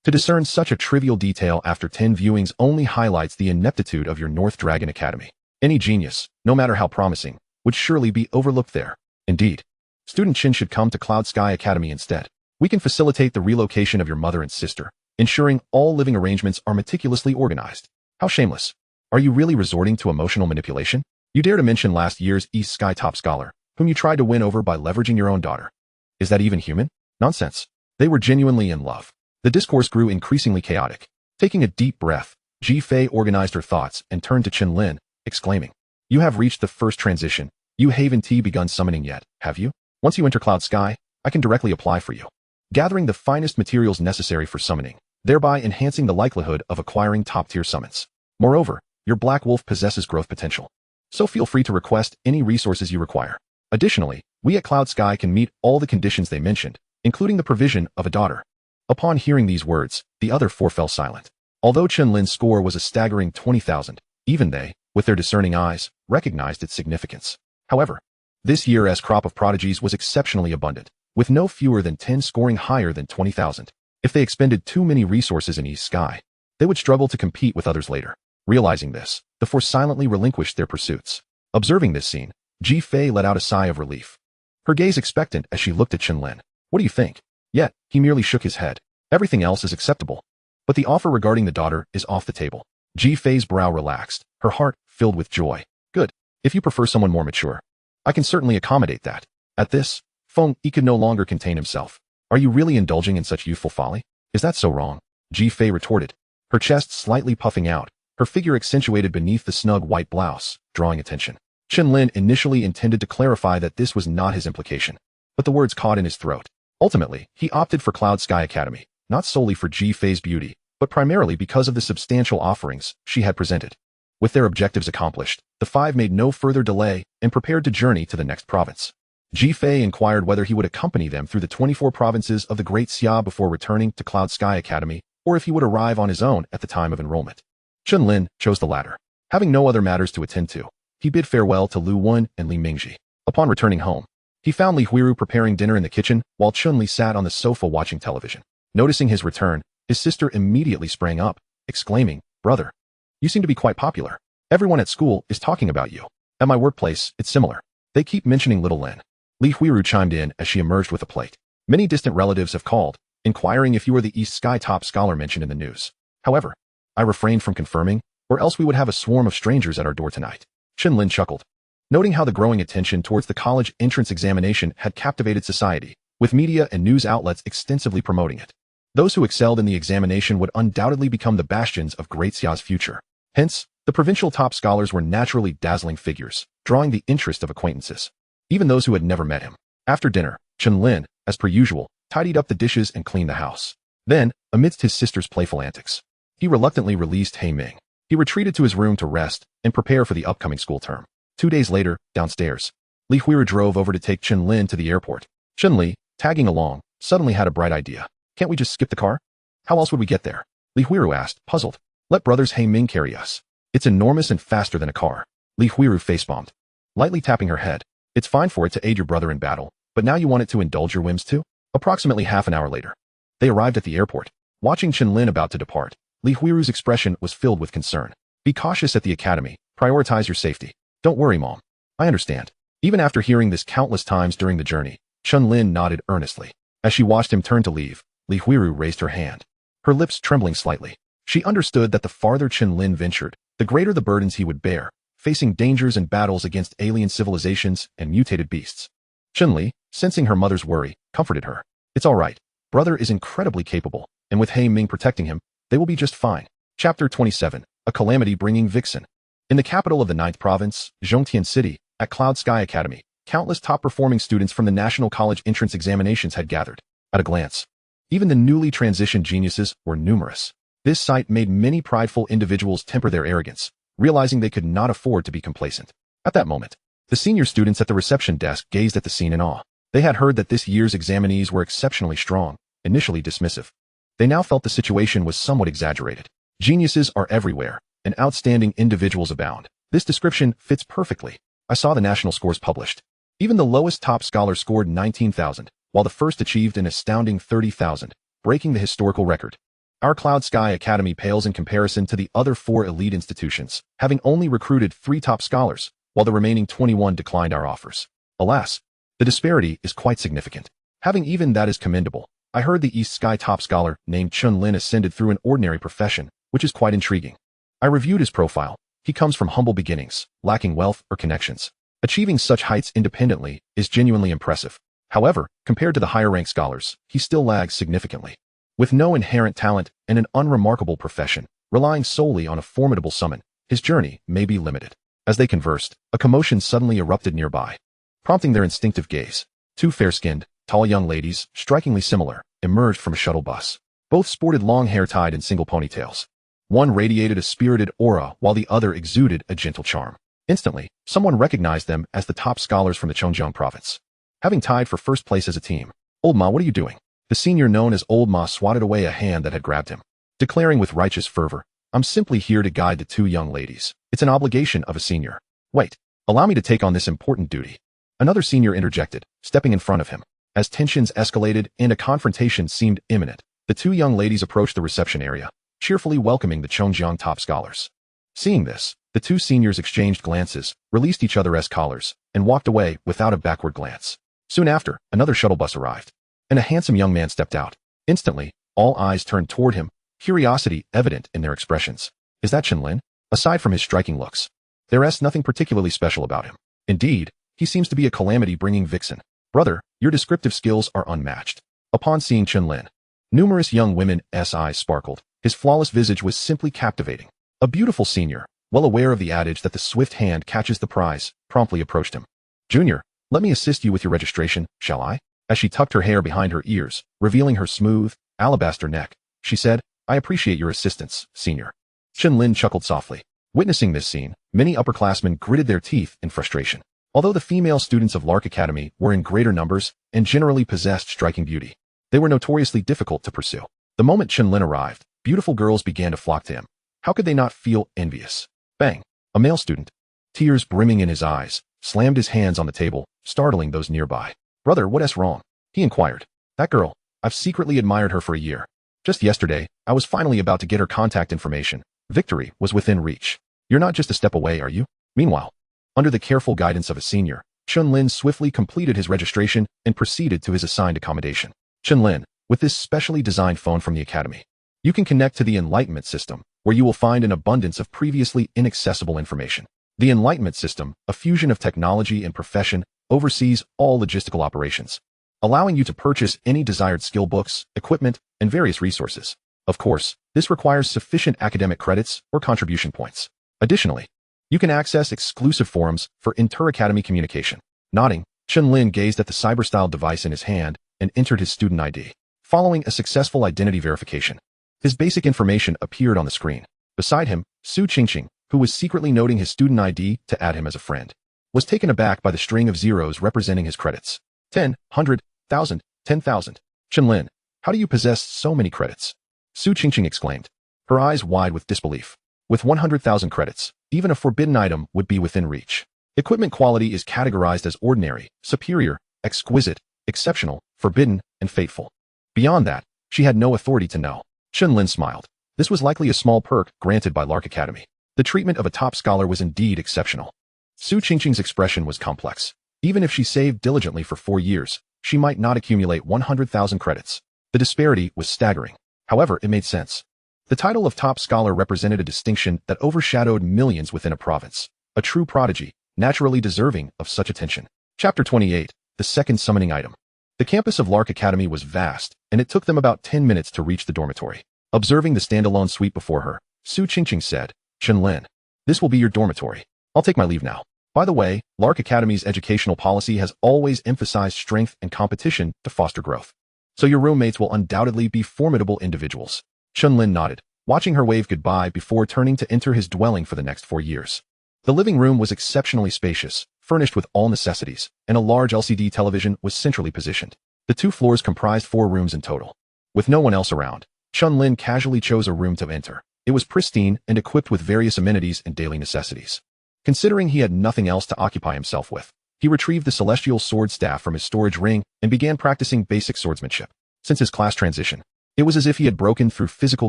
To discern such a trivial detail after 10 viewings only highlights the ineptitude of your North Dragon Academy. Any genius, no matter how promising, would surely be overlooked there. Indeed, student Chen should come to Cloud Sky Academy instead. We can facilitate the relocation of your mother and sister, ensuring all living arrangements are meticulously organized. How shameless. Are you really resorting to emotional manipulation? You dare to mention last year's isekai top scholar, whom you tried to win over by leveraging your own daughter. Is that even human? Nonsense. They were genuinely in love. The discourse grew increasingly chaotic. Taking a deep breath, Ji Fei organized her thoughts and turned to Chen Lin, exclaiming, "You have reached the first transition. You haven't begun summoning yet, have you? Once you enter Cloud Sky, I can directly apply for you, gathering the finest materials necessary for summoning, thereby enhancing the likelihood of acquiring top-tier summons. Moreover, your Black Wolf possesses growth potential, so feel free to request any resources you require. Additionally, we at Cloud Sky can meet all the conditions they mentioned, including the provision of a daughter." Upon hearing these words, the other four fell silent. Although Chen Lin's score was a staggering 20,000, even they, with their discerning eyes, recognized its significance. However, this year's crop of prodigies was exceptionally abundant, with no fewer than 10 scoring higher than 20,000. If they expended too many resources in East Sky, they would struggle to compete with others later. Realizing this, the four silently relinquished their pursuits. Observing this scene, Ji Fei let out a sigh of relief, her gaze expectant as she looked at Chen Lin. "What do you think?" Yet, he merely shook his head. "Everything else is acceptable, but the offer regarding the daughter is off the table." Ji Fei's brow relaxed, her heart filled with joy. "Good. If you prefer someone more mature, I can certainly accommodate that." At this, Feng Yi could no longer contain himself. "Are you really indulging in such youthful folly? Is that so wrong?" Ji Fei retorted, her chest slightly puffing out, her figure accentuated beneath the snug white blouse, drawing attention. Chen Lin initially intended to clarify that this was not his implication, but the words caught in his throat. Ultimately, he opted for Cloud Sky Academy, not solely for Ji Fei's beauty, but primarily because of the substantial offerings she had presented. With their objectives accomplished, the five made no further delay and prepared to journey to the next province. Ji Fei inquired whether he would accompany them through the 24 provinces of the Great Xia before returning to Cloud Sky Academy, or if he would arrive on his own at the time of enrollment. Chen Lin chose the latter. Having no other matters to attend to, he bid farewell to Lu Wen and Li Mingji. Upon returning home, he found Li Huiru preparing dinner in the kitchen while Chun Li sat on the sofa watching television. Noticing his return, his sister immediately sprang up, exclaiming, "Brother, you seem to be quite popular. Everyone at school is talking about you. At my workplace, it's similar. They keep mentioning little Lin." Li Huiru chimed in as she emerged with a plate. "Many distant relatives have called, inquiring if you are the East Sky top scholar mentioned in the news. However, I refrained from confirming, or else we would have a swarm of strangers at our door tonight." Chen Lin chuckled, noting how the growing attention towards the college entrance examination had captivated society, with media and news outlets extensively promoting it. Those who excelled in the examination would undoubtedly become the bastions of Great Xia's future. Hence, the provincial top scholars were naturally dazzling figures, drawing the interest of acquaintances, even those who had never met him. After dinner, Chen Lin, as per usual, tidied up the dishes and cleaned the house. Then, amidst his sister's playful antics, he reluctantly released Hei Ming. He retreated to his room to rest and prepare for the upcoming school term. 2 days later, downstairs, Li Huiru drove over to take Chen Lin to the airport. Chen Li, tagging along, suddenly had a bright idea. "Can't we just skip the car? How else would we get there?" Li Huiru asked, puzzled. "Let brothers Hei Ming carry us. It's enormous and faster than a car." Li Huiru face-bombed, lightly tapping her head. "It's fine for it to aid your brother in battle, but now you want it to indulge your whims too?" Approximately half an hour later, they arrived at the airport. Watching Chen Lin about to depart, Li Huiru's expression was filled with concern. "Be cautious at the academy. Prioritize your safety." "Don't worry, Mom. I understand." Even after hearing this countless times during the journey, Chen Lin nodded earnestly. As she watched him turn to leave, Li Huiru raised her hand, her lips trembling slightly. She understood that the farther Chen Lin ventured, the greater the burdens he would bear, facing dangers and battles against alien civilizations and mutated beasts. Chen Li, sensing her mother's worry, comforted her. "It's all right. Brother is incredibly capable, and with Hei Ming protecting him, they will be just fine." Chapter 27, A Calamity Bringing Vixen. In the capital of the 9th province, Zhongtian City, at Cloud Sky Academy, countless top-performing students from the National College entrance examinations had gathered. At a glance, even the newly transitioned geniuses were numerous. This sight made many prideful individuals temper their arrogance, realizing they could not afford to be complacent. At that moment, the senior students at the reception desk gazed at the scene in awe. They had heard that this year's examinees were exceptionally strong, initially dismissive. They now felt the situation was somewhat exaggerated. Geniuses are everywhere, and outstanding individuals abound. This description fits perfectly. I saw the national scores published. Even the lowest top scholar scored 19,000, while the first achieved an astounding 30,000, breaking the historical record. Our Cloud Sky Academy pales in comparison to the other 4 elite institutions, having only recruited 3 top scholars, while the remaining 21 declined our offers. Alas, the disparity is quite significant. Having even that is commendable. I heard the East Sky top scholar named Chen Lin ascended through an ordinary profession, which is quite intriguing. I reviewed his profile. He comes from humble beginnings, lacking wealth or connections. Achieving such heights independently is genuinely impressive. However, compared to the higher-ranked scholars, he still lags significantly. With no inherent talent and an unremarkable profession, relying solely on a formidable summon, his journey may be limited. As they conversed, a commotion suddenly erupted nearby, prompting their instinctive gaze. 2 fair-skinned, tall young ladies, strikingly similar, emerged from a shuttle bus. Both sported long hair tied in single ponytails. One radiated a spirited aura while the other exuded a gentle charm. Instantly, someone recognized them as the top scholars from the Chongjiang province. Having tied for first place as a team, "Old Ma, what are you doing?" The senior known as Old Ma swatted away a hand that had grabbed him, declaring with righteous fervor, "I'm simply here to guide the 2 young ladies. It's an obligation of a senior." "Wait, allow me to take on this important duty." Another senior interjected, stepping in front of him. As tensions escalated and a confrontation seemed imminent, the 2 young ladies approached the reception area, cheerfully welcoming the Chongjiang top scholars. Seeing this, the 2 seniors exchanged glances, released each other's collars, and walked away without a backward glance. Soon after, another shuttle bus arrived, and a handsome young man stepped out. Instantly, all eyes turned toward him, curiosity evident in their expressions. Is that Chen Lin? Aside from his striking looks, there's nothing particularly special about him. Indeed, he seems to be a calamity-bringing vixen. Brother, your descriptive skills are unmatched. Upon seeing Chen Lin, numerous young women's eyes sparkled. His flawless visage was simply captivating. A beautiful senior, well aware of the adage that the swift hand catches the prize, promptly approached him. "Junior, let me assist you with your registration, shall I?" As she tucked her hair behind her ears, revealing her smooth, alabaster neck, she said, "I appreciate your assistance, senior." Chen Lin chuckled softly. Witnessing this scene, many upperclassmen gritted their teeth in frustration. Although the female students of Lark Academy were in greater numbers and generally possessed striking beauty, they were notoriously difficult to pursue. The moment Chen Lin arrived, beautiful girls began to flock to him. How could they not feel envious? Bang! A male student, tears brimming in his eyes, slammed his hands on the table, startling those nearby. "Brother, what's wrong?" he inquired. "That girl, I've secretly admired her for a year. Just yesterday, I was finally about to get her contact information. Victory was within reach. You're not just a step away, are you?" Meanwhile, under the careful guidance of a senior, Chen Lin swiftly completed his registration and proceeded to his assigned accommodation. Chen Lin, with this specially designed phone from the academy, you can connect to the Enlightenment system, where you will find an abundance of previously inaccessible information. The Enlightenment system, a fusion of technology and profession, oversees all logistical operations, allowing you to purchase any desired skill books, equipment, and various resources. Of course, this requires sufficient academic credits or contribution points. Additionally, you can access exclusive forums for inter-academy communication. Nodding, Chen Lin gazed at the cyber-style device in his hand and entered his student ID. Following a successful identity verification, his basic information appeared on the screen. Beside him, Su Qingqing, who was secretly noting his student ID to add him as a friend, was taken aback by the string of zeros representing his credits. 10, 100, 1,000, 10,000. Chen Lin, how do you possess so many credits? Su Qingqing exclaimed, her eyes wide with disbelief. With 100,000 credits, even a forbidden item would be within reach. Equipment quality is categorized as ordinary, superior, exquisite, exceptional, forbidden, and fateful. Beyond that, she had no authority to know. Chen Lin smiled. This was likely a small perk granted by Lark Academy. The treatment of a top scholar was indeed exceptional. Su Qingqing's expression was complex. Even if she saved diligently for 4 years, she might not accumulate 100,000 credits. The disparity was staggering. However, it made sense. The title of top scholar represented a distinction that overshadowed millions within a province. A true prodigy, naturally deserving of such attention. Chapter 28, the second summoning item. The campus of Lark Academy was vast, and it took them about 10 minutes to reach the dormitory. Observing the standalone suite before her, Su Qingqing said, Chen Lin, this will be your dormitory. I'll take my leave now. By the way, Lark Academy's educational policy has always emphasized strength and competition to foster growth. So your roommates will undoubtedly be formidable individuals. Chen Lin nodded, watching her wave goodbye before turning to enter his dwelling for the next 4 years. The living room was exceptionally spacious, furnished with all necessities, and a large LCD television was centrally positioned. The 2 floors comprised 4 rooms in total. With no one else around, Chen Lin casually chose a room to enter. It was pristine and equipped with various amenities and daily necessities. Considering he had nothing else to occupy himself with, he retrieved the celestial sword staff from his storage ring and began practicing basic swordsmanship. Since his class transition, it was as if he had broken through physical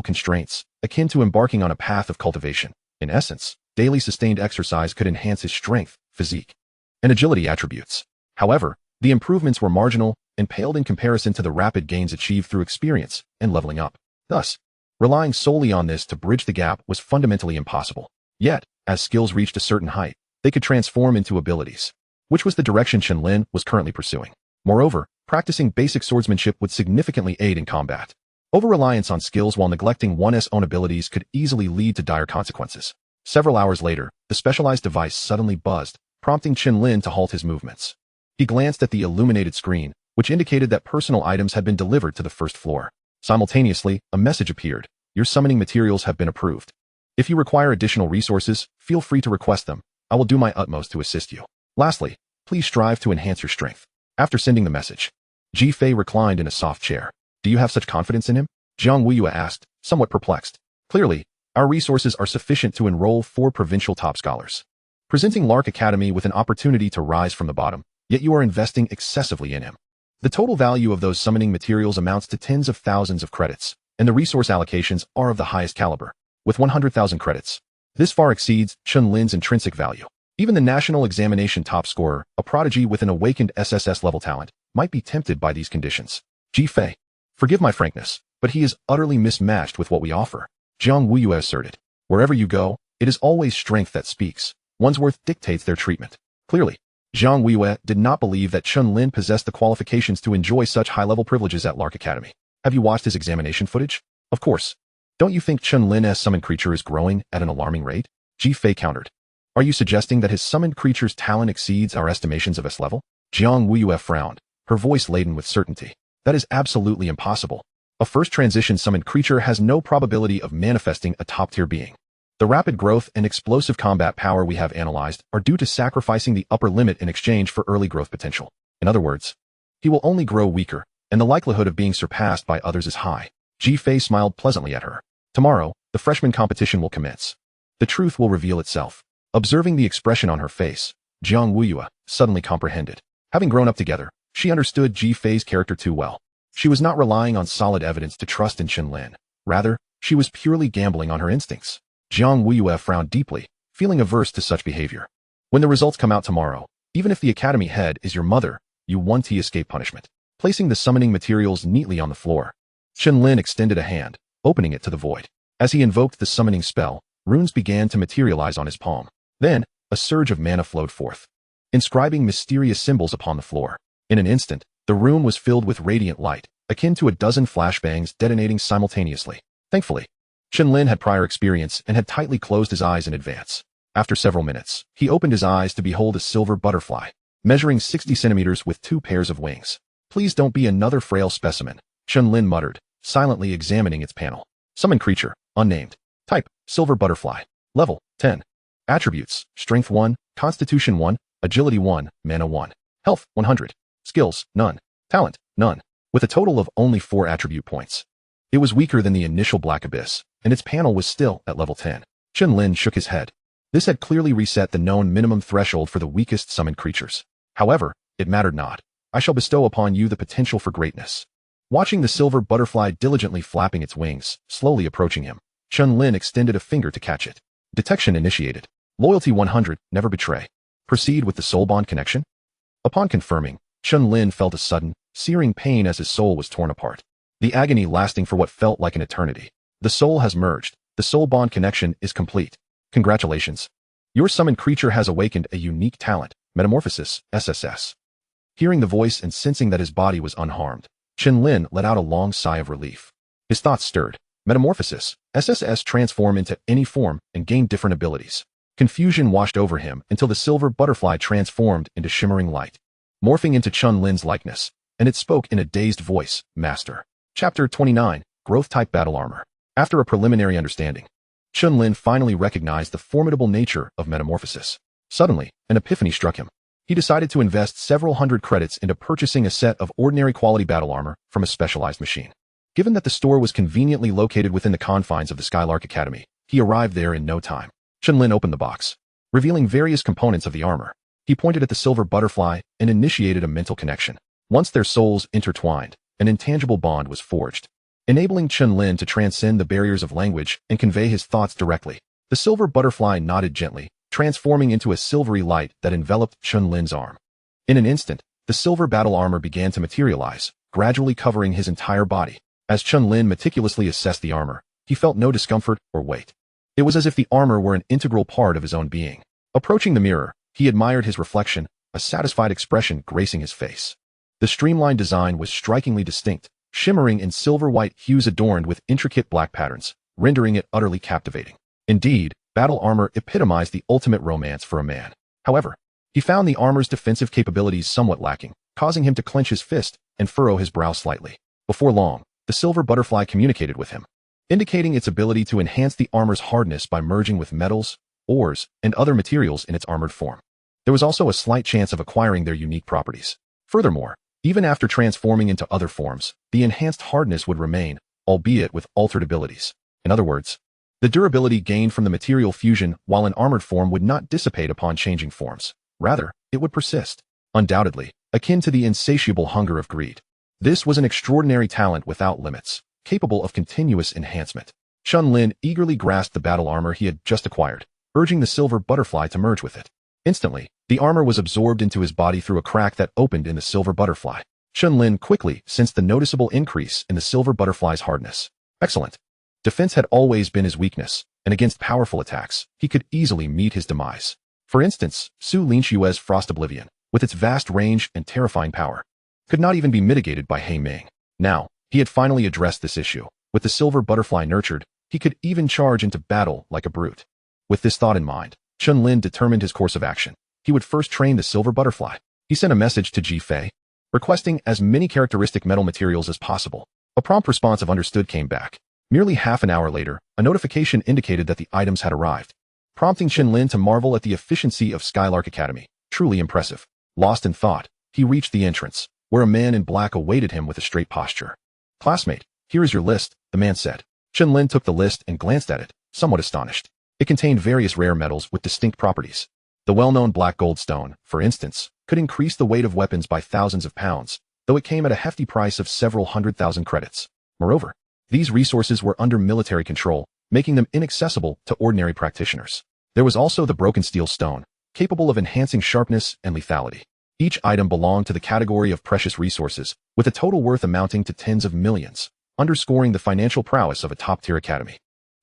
constraints, akin to embarking on a path of cultivation. In essence, daily sustained exercise could enhance his strength, physique, and agility attributes. However, the improvements were marginal and paled in comparison to the rapid gains achieved through experience and leveling up. Thus, relying solely on this to bridge the gap was fundamentally impossible. Yet, as skills reached a certain height, they could transform into abilities, which was the direction Chen Lin was currently pursuing. Moreover, practicing basic swordsmanship would significantly aid in combat. Over-reliance on skills while neglecting one's own abilities could easily lead to dire consequences. Several hours later, the specialized device suddenly buzzed, prompting Chen Lin to halt his movements. He glanced at the illuminated screen, which indicated that personal items had been delivered to the first floor. Simultaneously, a message appeared. Your summoning materials have been approved. If you require additional resources, feel free to request them. I will do my utmost to assist you. Lastly, please strive to enhance your strength. After sending the message, Ji Fei reclined in a soft chair. Do you have such confidence in him? Jiang Weiyue asked, somewhat perplexed. Clearly, our resources are sufficient to enroll 4 provincial top scholars, presenting Lark Academy with an opportunity to rise from the bottom, yet you are investing excessively in him. The total value of those summoning materials amounts to tens of thousands of credits, and the resource allocations are of the highest caliber, with 100,000 credits. This far exceeds Chen Lin's intrinsic value. Even the national examination top scorer, a prodigy with an awakened SSS level talent, might be tempted by these conditions. Ji Fei, forgive my frankness, but he is utterly mismatched with what we offer, Jiang Weiyue asserted. Wherever you go, it is always strength that speaks. One's worth dictates their treatment. Clearly, Jiang Weiyue did not believe that Chen Lin possessed the qualifications to enjoy such high-level privileges at Lark Academy. Have you watched his examination footage? Of course. Don't you think Chen Lin's summoned creature is growing at an alarming rate? Ji Fei countered. Are you suggesting that his summoned creature's talent exceeds our estimations of S level? Jiang Weiyue frowned, her voice laden with certainty. That is absolutely impossible. A first transition summoned creature has no probability of manifesting a top-tier being. The rapid growth and explosive combat power we have analyzed are due to sacrificing the upper limit in exchange for early growth potential. In other words, he will only grow weaker, and the likelihood of being surpassed by others is high. Ji Fei smiled pleasantly at her. Tomorrow, the freshman competition will commence. The truth will reveal itself. Observing the expression on her face, Jiang Weiyue suddenly comprehended. Having grown up together, she understood Ji Fei's character too well. She was not relying on solid evidence to trust in Chen Lin. Rather, she was purely gambling on her instincts. Jiang Weiyue frowned deeply, feeling averse to such behavior. When the results come out tomorrow, even if the academy head is your mother, you won't escape punishment. Placing the summoning materials neatly on the floor, Chen Lin extended a hand, opening it to the void. As he invoked the summoning spell, runes began to materialize on his palm. Then, a surge of mana flowed forth, inscribing mysterious symbols upon the floor. In an instant, the room was filled with radiant light, akin to a dozen flashbangs detonating simultaneously. Thankfully, Chen Lin had prior experience and had tightly closed his eyes in advance. After several minutes, he opened his eyes to behold a silver butterfly, measuring 60 centimeters with 2 pairs of wings. Please don't be another frail specimen, Chen Lin muttered, silently examining its panel. Summon creature, unnamed. Type, silver butterfly. Level, 10. Attributes, strength 1, constitution 1, agility 1, mana 1. Health, 100. Skills, none. Talent, none. With a total of only 4 attribute points. It was weaker than the initial Black Abyss, and its panel was still at level 10. Chen Lin shook his head. This had clearly reset the known minimum threshold for the weakest summoned creatures. However, it mattered not. I shall bestow upon you the potential for greatness. Watching the silver butterfly diligently flapping its wings, slowly approaching him, Chen Lin extended a finger to catch it. Detection initiated. Loyalty 100, never betray. Proceed with the soul bond connection? Upon confirming, Chen Lin felt a sudden, searing pain as his soul was torn apart. The agony lasting for what felt like an eternity. The soul has merged. The soul bond connection is complete. Congratulations. Your summoned creature has awakened a unique talent, Metamorphosis, SSS. Hearing the voice and sensing that his body was unharmed, Chen Lin let out a long sigh of relief. His thoughts stirred. Metamorphosis, SSS transform into any form and gain different abilities. Confusion washed over him until the silver butterfly transformed into shimmering light, morphing into Chen Lin's likeness, and it spoke in a dazed voice, Master. Chapter 29, Growth Type Battle Armor. After a preliminary understanding, Chen Lin finally recognized the formidable nature of metamorphosis. Suddenly, an epiphany struck him. He decided to invest several hundred credits into purchasing a set of ordinary quality battle armor from a specialized machine. Given that the store was conveniently located within the confines of the Skylark Academy, he arrived there in no time. Chen Lin opened the box, revealing various components of the armor. He pointed at the silver butterfly and initiated a mental connection. Once their souls intertwined, an intangible bond was forged, enabling Chen Lin to transcend the barriers of language and convey his thoughts directly. The silver butterfly nodded gently, transforming into a silvery light that enveloped Chen Lin's arm. In an instant, the silver battle armor began to materialize, gradually covering his entire body. As Chen Lin meticulously assessed the armor, he felt no discomfort or weight. It was as if the armor were an integral part of his own being. Approaching the mirror, he admired his reflection, a satisfied expression gracing his face. The streamlined design was strikingly distinct, shimmering in silver-white hues adorned with intricate black patterns, rendering it utterly captivating. Indeed, battle armor epitomized the ultimate romance for a man. However, he found the armor's defensive capabilities somewhat lacking, causing him to clench his fist and furrow his brow slightly. Before long, the silver butterfly communicated with him, indicating its ability to enhance the armor's hardness by merging with metals, ores, and other materials in its armored form. There was also a slight chance of acquiring their unique properties. Furthermore, even after transforming into other forms, the enhanced hardness would remain, albeit with altered abilities. In other words, the durability gained from the material fusion while in armored form would not dissipate upon changing forms. Rather, it would persist, undoubtedly, akin to the insatiable hunger of greed. This was an extraordinary talent without limits, capable of continuous enhancement. Chen Lin eagerly grasped the battle armor he had just acquired, urging the silver butterfly to merge with it. Instantly, the armor was absorbed into his body through a crack that opened in the silver butterfly. Chen Lin quickly sensed the noticeable increase in the silver butterfly's hardness. Excellent. Defense had always been his weakness, and against powerful attacks, he could easily meet his demise. For instance, Su Linshue's Frost Oblivion, with its vast range and terrifying power, could not even be mitigated by He Ming. Now, he had finally addressed this issue. With the silver butterfly nurtured, he could even charge into battle like a brute. With this thought in mind, Chen Lin determined his course of action. He would first train the silver butterfly. He sent a message to Ji Fei, requesting as many characteristic metal materials as possible. A prompt response of understood came back. Merely half an hour later, a notification indicated that the items had arrived, prompting Chen Lin to marvel at the efficiency of Skylark Academy. Truly impressive. Lost in thought, he reached the entrance, where a man in black awaited him with a straight posture. "Classmate, here is your list," the man said. Chen Lin took the list and glanced at it, somewhat astonished. It contained various rare metals with distinct properties. The well-known black gold stone, for instance, could increase the weight of weapons by thousands of pounds, though it came at a hefty price of several 100,000 credits. Moreover, these resources were under military control, making them inaccessible to ordinary practitioners. There was also the broken steel stone, capable of enhancing sharpness and lethality. Each item belonged to the category of precious resources, with a total worth amounting to tens of millions, underscoring the financial prowess of a top-tier academy.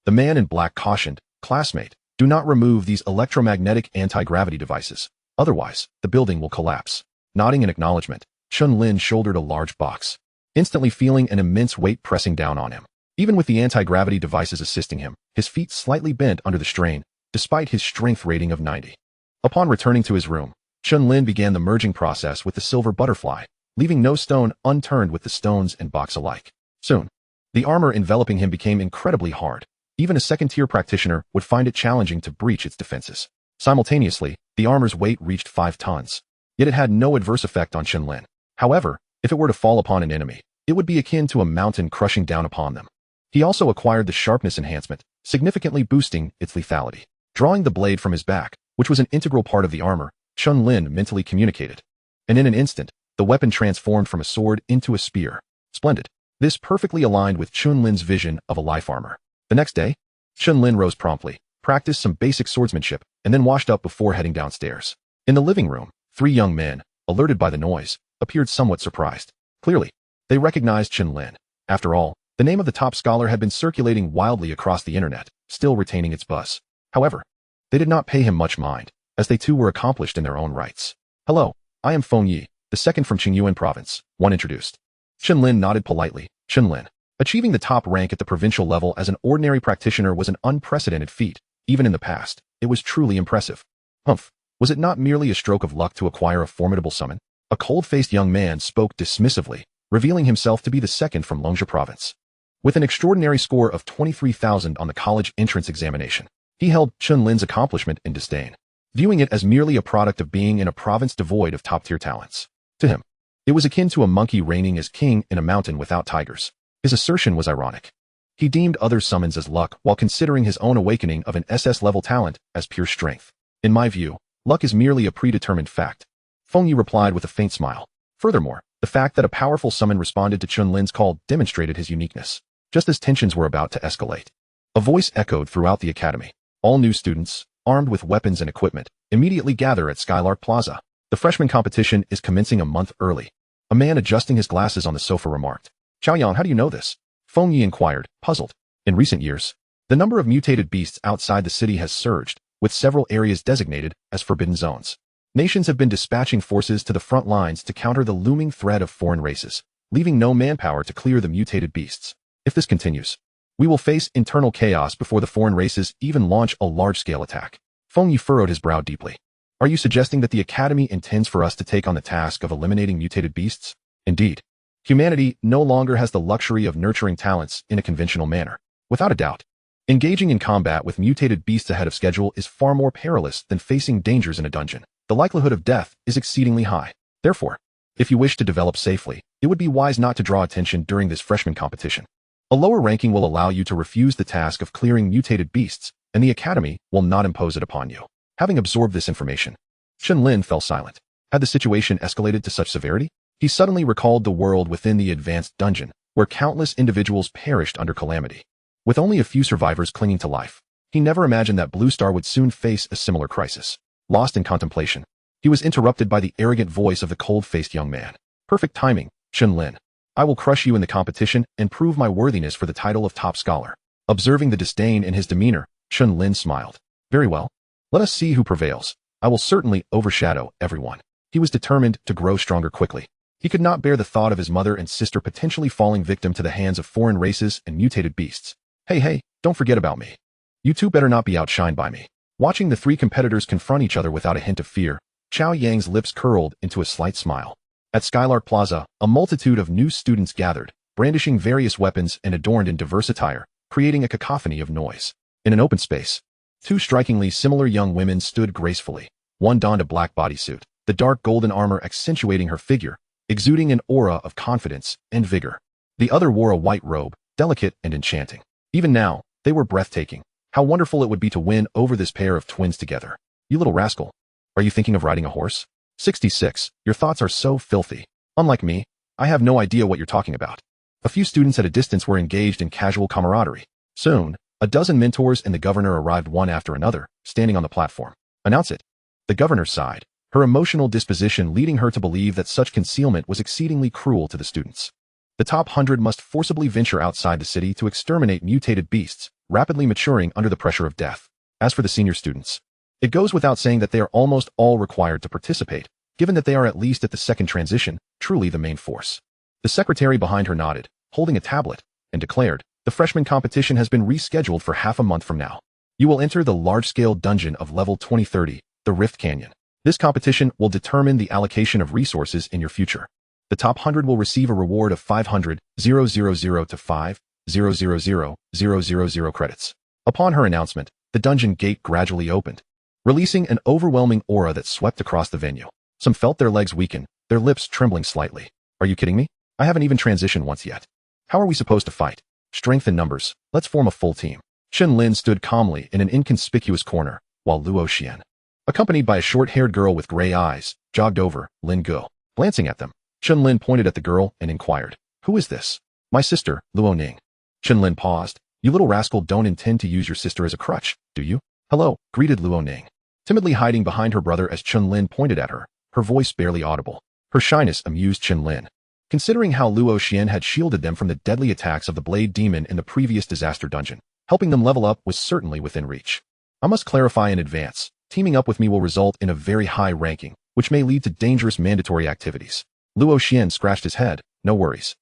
The man in black cautioned, "Classmate, do not remove these electromagnetic anti-gravity devices, otherwise, the building will collapse." Nodding in acknowledgement, Chen Lin shouldered a large box, instantly feeling an immense weight pressing down on him. Even with the anti-gravity devices assisting him, his feet slightly bent under the strain, despite his strength rating of 90. Upon returning to his room, Chen Lin began the merging process with the silver butterfly, leaving no stone unturned with the stones and box alike. Soon, the armor enveloping him became incredibly hard. Even a second-tier practitioner would find it challenging to breach its defenses. Simultaneously, the armor's weight reached 5 tons. Yet it had no adverse effect on Chen Lin. However, if it were to fall upon an enemy, it would be akin to a mountain crushing down upon them. He also acquired the sharpness enhancement, significantly boosting its lethality. Drawing the blade from his back, which was an integral part of the armor, Chen Lin mentally communicated. And in an instant, the weapon transformed from a sword into a spear. Splendid. This perfectly aligned with Chen Lin's vision of a life armor. The next day, Chen Lin rose promptly, practiced some basic swordsmanship, and then washed up before heading downstairs. In the living room, 3 young men, alerted by the noise, appeared somewhat surprised. Clearly, they recognized Chen Lin. After all, the name of the top scholar had been circulating wildly across the internet, still retaining its buzz. However, they did not pay him much mind, as they too were accomplished in their own rights. "Hello, I am Feng Yi, the second from Qingyuan province," one introduced. Chen Lin nodded politely. Chen Lin. Achieving the top rank at the provincial level as an ordinary practitioner was an unprecedented feat. Even in the past, it was truly impressive. Humph, was it not merely a stroke of luck to acquire a formidable summon? A cold-faced young man spoke dismissively, revealing himself to be the second from Longzhou province. With an extraordinary score of 23,000 on the college entrance examination, he held Chen Lin's accomplishment in disdain, viewing it as merely a product of being in a province devoid of top-tier talents. To him, it was akin to a monkey reigning as king in a mountain without tigers. His assertion was ironic. He deemed other summons as luck while considering his own awakening of an SS-level talent as pure strength. In my view, luck is merely a predetermined fact. Feng Yi replied with a faint smile. Furthermore, the fact that a powerful summon responded to Chen Lin's call demonstrated his uniqueness. Just as tensions were about to escalate, a voice echoed throughout the academy. All new students, armed with weapons and equipment, immediately gather at Skylark Plaza. The freshman competition is commencing a month early. A man adjusting his glasses on the sofa remarked. Xiaoyang, how do you know this? Feng Yi inquired, puzzled. In recent years, the number of mutated beasts outside the city has surged, with several areas designated as forbidden zones. Nations have been dispatching forces to the front lines to counter the looming threat of foreign races, leaving no manpower to clear the mutated beasts. If this continues, we will face internal chaos before the foreign races even launch a large-scale attack. Feng Yi furrowed his brow deeply. Are you suggesting that the Academy intends for us to take on the task of eliminating mutated beasts? Indeed. Humanity no longer has the luxury of nurturing talents in a conventional manner. Without a doubt, engaging in combat with mutated beasts ahead of schedule is far more perilous than facing dangers in a dungeon. The likelihood of death is exceedingly high. Therefore, if you wish to develop safely, it would be wise not to draw attention during this freshman competition. A lower ranking will allow you to refuse the task of clearing mutated beasts, and the Academy will not impose it upon you. Having absorbed this information, Chen Lin fell silent. Had the situation escalated to such severity? He suddenly recalled the world within the advanced dungeon, where countless individuals perished under calamity. With only a few survivors clinging to life, he never imagined that Blue Star would soon face a similar crisis. Lost in contemplation, he was interrupted by the arrogant voice of the cold-faced young man. Perfect timing, Chen Lin. I will crush you in the competition and prove my worthiness for the title of top scholar. Observing the disdain in his demeanor, Chen Lin smiled. Very well. Let us see who prevails. I will certainly overshadow everyone. He was determined to grow stronger quickly. He could not bear the thought of his mother and sister potentially falling victim to the hands of foreign races and mutated beasts. Hey, don't forget about me. You two better not be outshined by me. Watching the three competitors confront each other without a hint of fear, Chao Yang's lips curled into a slight smile. At Skylark Plaza, a multitude of new students gathered, brandishing various weapons and adorned in diverse attire, creating a cacophony of noise. In an open space, two strikingly similar young women stood gracefully. One donned a black bodysuit, the dark golden armor accentuating her figure, exuding an aura of confidence and vigor. The other wore a white robe, delicate and enchanting. Even now, they were breathtaking. How wonderful it would be to win over this pair of twins together. You little rascal. Are you thinking of riding a horse? 66. Your thoughts are so filthy. Unlike me, I have no idea what you're talking about. A few students at a distance were engaged in casual camaraderie. Soon, a dozen mentors and the governor arrived one after another, standing on the platform. Announce it. The governor sighed, her emotional disposition leading her to believe that such concealment was exceedingly cruel to the students. The top 100 must forcibly venture outside the city to exterminate mutated beasts, rapidly maturing under the pressure of death. As for the senior students, it goes without saying that they are almost all required to participate, given that they are at least at the second transition, truly the main force. The secretary behind her nodded, holding a tablet, and declared, the freshman competition has been rescheduled for half a month from now. You will enter the large-scale dungeon of level 2030, the Rift Canyon. This competition will determine the allocation of resources in your future. The top 100 will receive a reward of 500,000 to 5,000,000 credits. Upon her announcement, the dungeon gate gradually opened, releasing an overwhelming aura that swept across the venue. Some felt their legs weaken, their lips trembling slightly. Are you kidding me? I haven't even transitioned once yet. How are we supposed to fight? Strength in numbers. Let's form a full team. Chen Lin stood calmly in an inconspicuous corner, while Luo Xian, accompanied by a short-haired girl with gray eyes, jogged over. Lin Go. Glancing at them, Chen Lin pointed at the girl and inquired, who is this? My sister, Luo Ning. Chen Lin paused. You little rascal don't intend to use your sister as a crutch, do you? Hello, greeted Luo Ning, timidly hiding behind her brother as Chen Lin pointed at her, her voice barely audible. Her shyness amused Chen Lin, considering how Luo Xian had shielded them from the deadly attacks of the Blade Demon in the previous disaster dungeon. Helping them level up was certainly within reach. I must clarify in advance, teaming up with me will result in a very high ranking, which may lead to dangerous mandatory activities. Luo Xian scratched his head. No worries.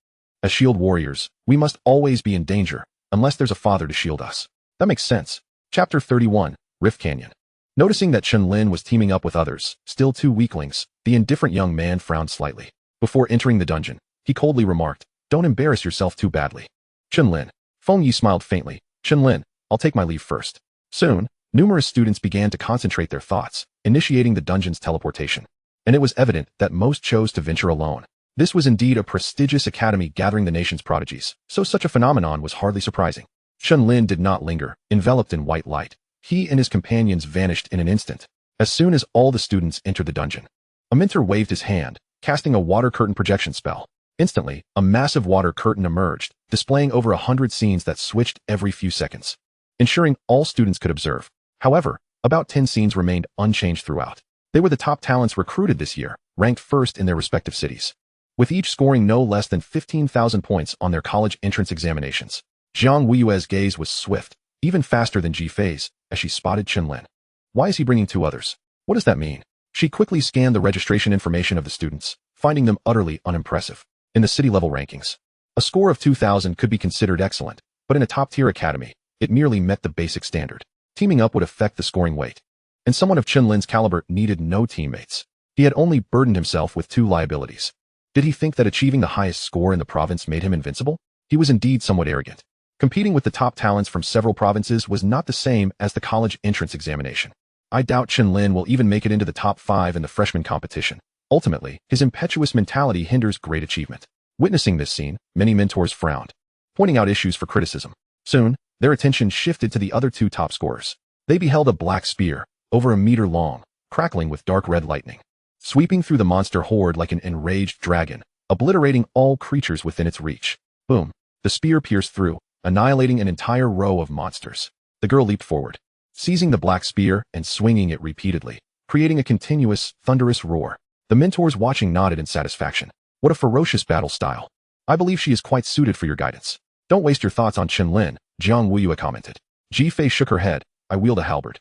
As shield warriors, we must always be in danger, unless there's a father to shield us. That makes sense. Chapter 31, Rift Canyon. Noticing that Chen Lin was teaming up with others, still two weaklings, the indifferent young man frowned slightly. Before entering the dungeon, he coldly remarked, don't embarrass yourself too badly. Chen Lin. Feng Yi smiled faintly. Chen Lin, I'll take my leave first. Soon, numerous students began to concentrate their thoughts, initiating the dungeon's teleportation. And it was evident that most chose to venture alone. This was indeed a prestigious academy gathering the nation's prodigies, so such a phenomenon was hardly surprising. Chen Lin did not linger, enveloped in white light. He and his companions vanished in an instant. As soon as all the students entered the dungeon, a mentor waved his hand, casting a water curtain projection spell. Instantly, a massive water curtain emerged, displaying over 100 scenes that switched every few seconds, ensuring all students could observe. However, about 10 scenes remained unchanged throughout. They were the top talents recruited this year, ranked first in their respective cities, with each scoring no less than 15,000 points on their college entrance examinations. Jiang Wuyue's gaze was swift, even faster than Ji Fei's, as she spotted Chen Lin. Why is he bringing 2 others? What does that mean? She quickly scanned the registration information of the students, finding them utterly unimpressive. In the city-level rankings, a score of 2,000 could be considered excellent, but in a top-tier academy, it merely met the basic standard. Teaming up would affect the scoring weight, and someone of Chen Lin's caliber needed no teammates. He had only burdened himself with 2 liabilities. Did he think that achieving the highest score in the province made him invincible? He was indeed somewhat arrogant. Competing with the top talents from several provinces was not the same as the college entrance examination. I doubt Chen Lin will even make it into the top 5 in the freshman competition. Ultimately, his impetuous mentality hinders great achievement. Witnessing this scene, many mentors frowned, pointing out issues for criticism. Soon, their attention shifted to the other 2 top scorers. They beheld a black spear, over a meter long, crackling with dark red lightning, sweeping through the monster horde like an enraged dragon, obliterating all creatures within its reach. Boom! The spear pierced through, annihilating an entire row of monsters. The girl leaped forward, seizing the black spear and swinging it repeatedly, creating a continuous, thunderous roar. The mentors watching nodded in satisfaction. What a ferocious battle style. I believe she is quite suited for your guidance. Don't waste your thoughts on Chen Lin, Jiang Wuyue commented. Ji Fei shook her head. I wield a halberd.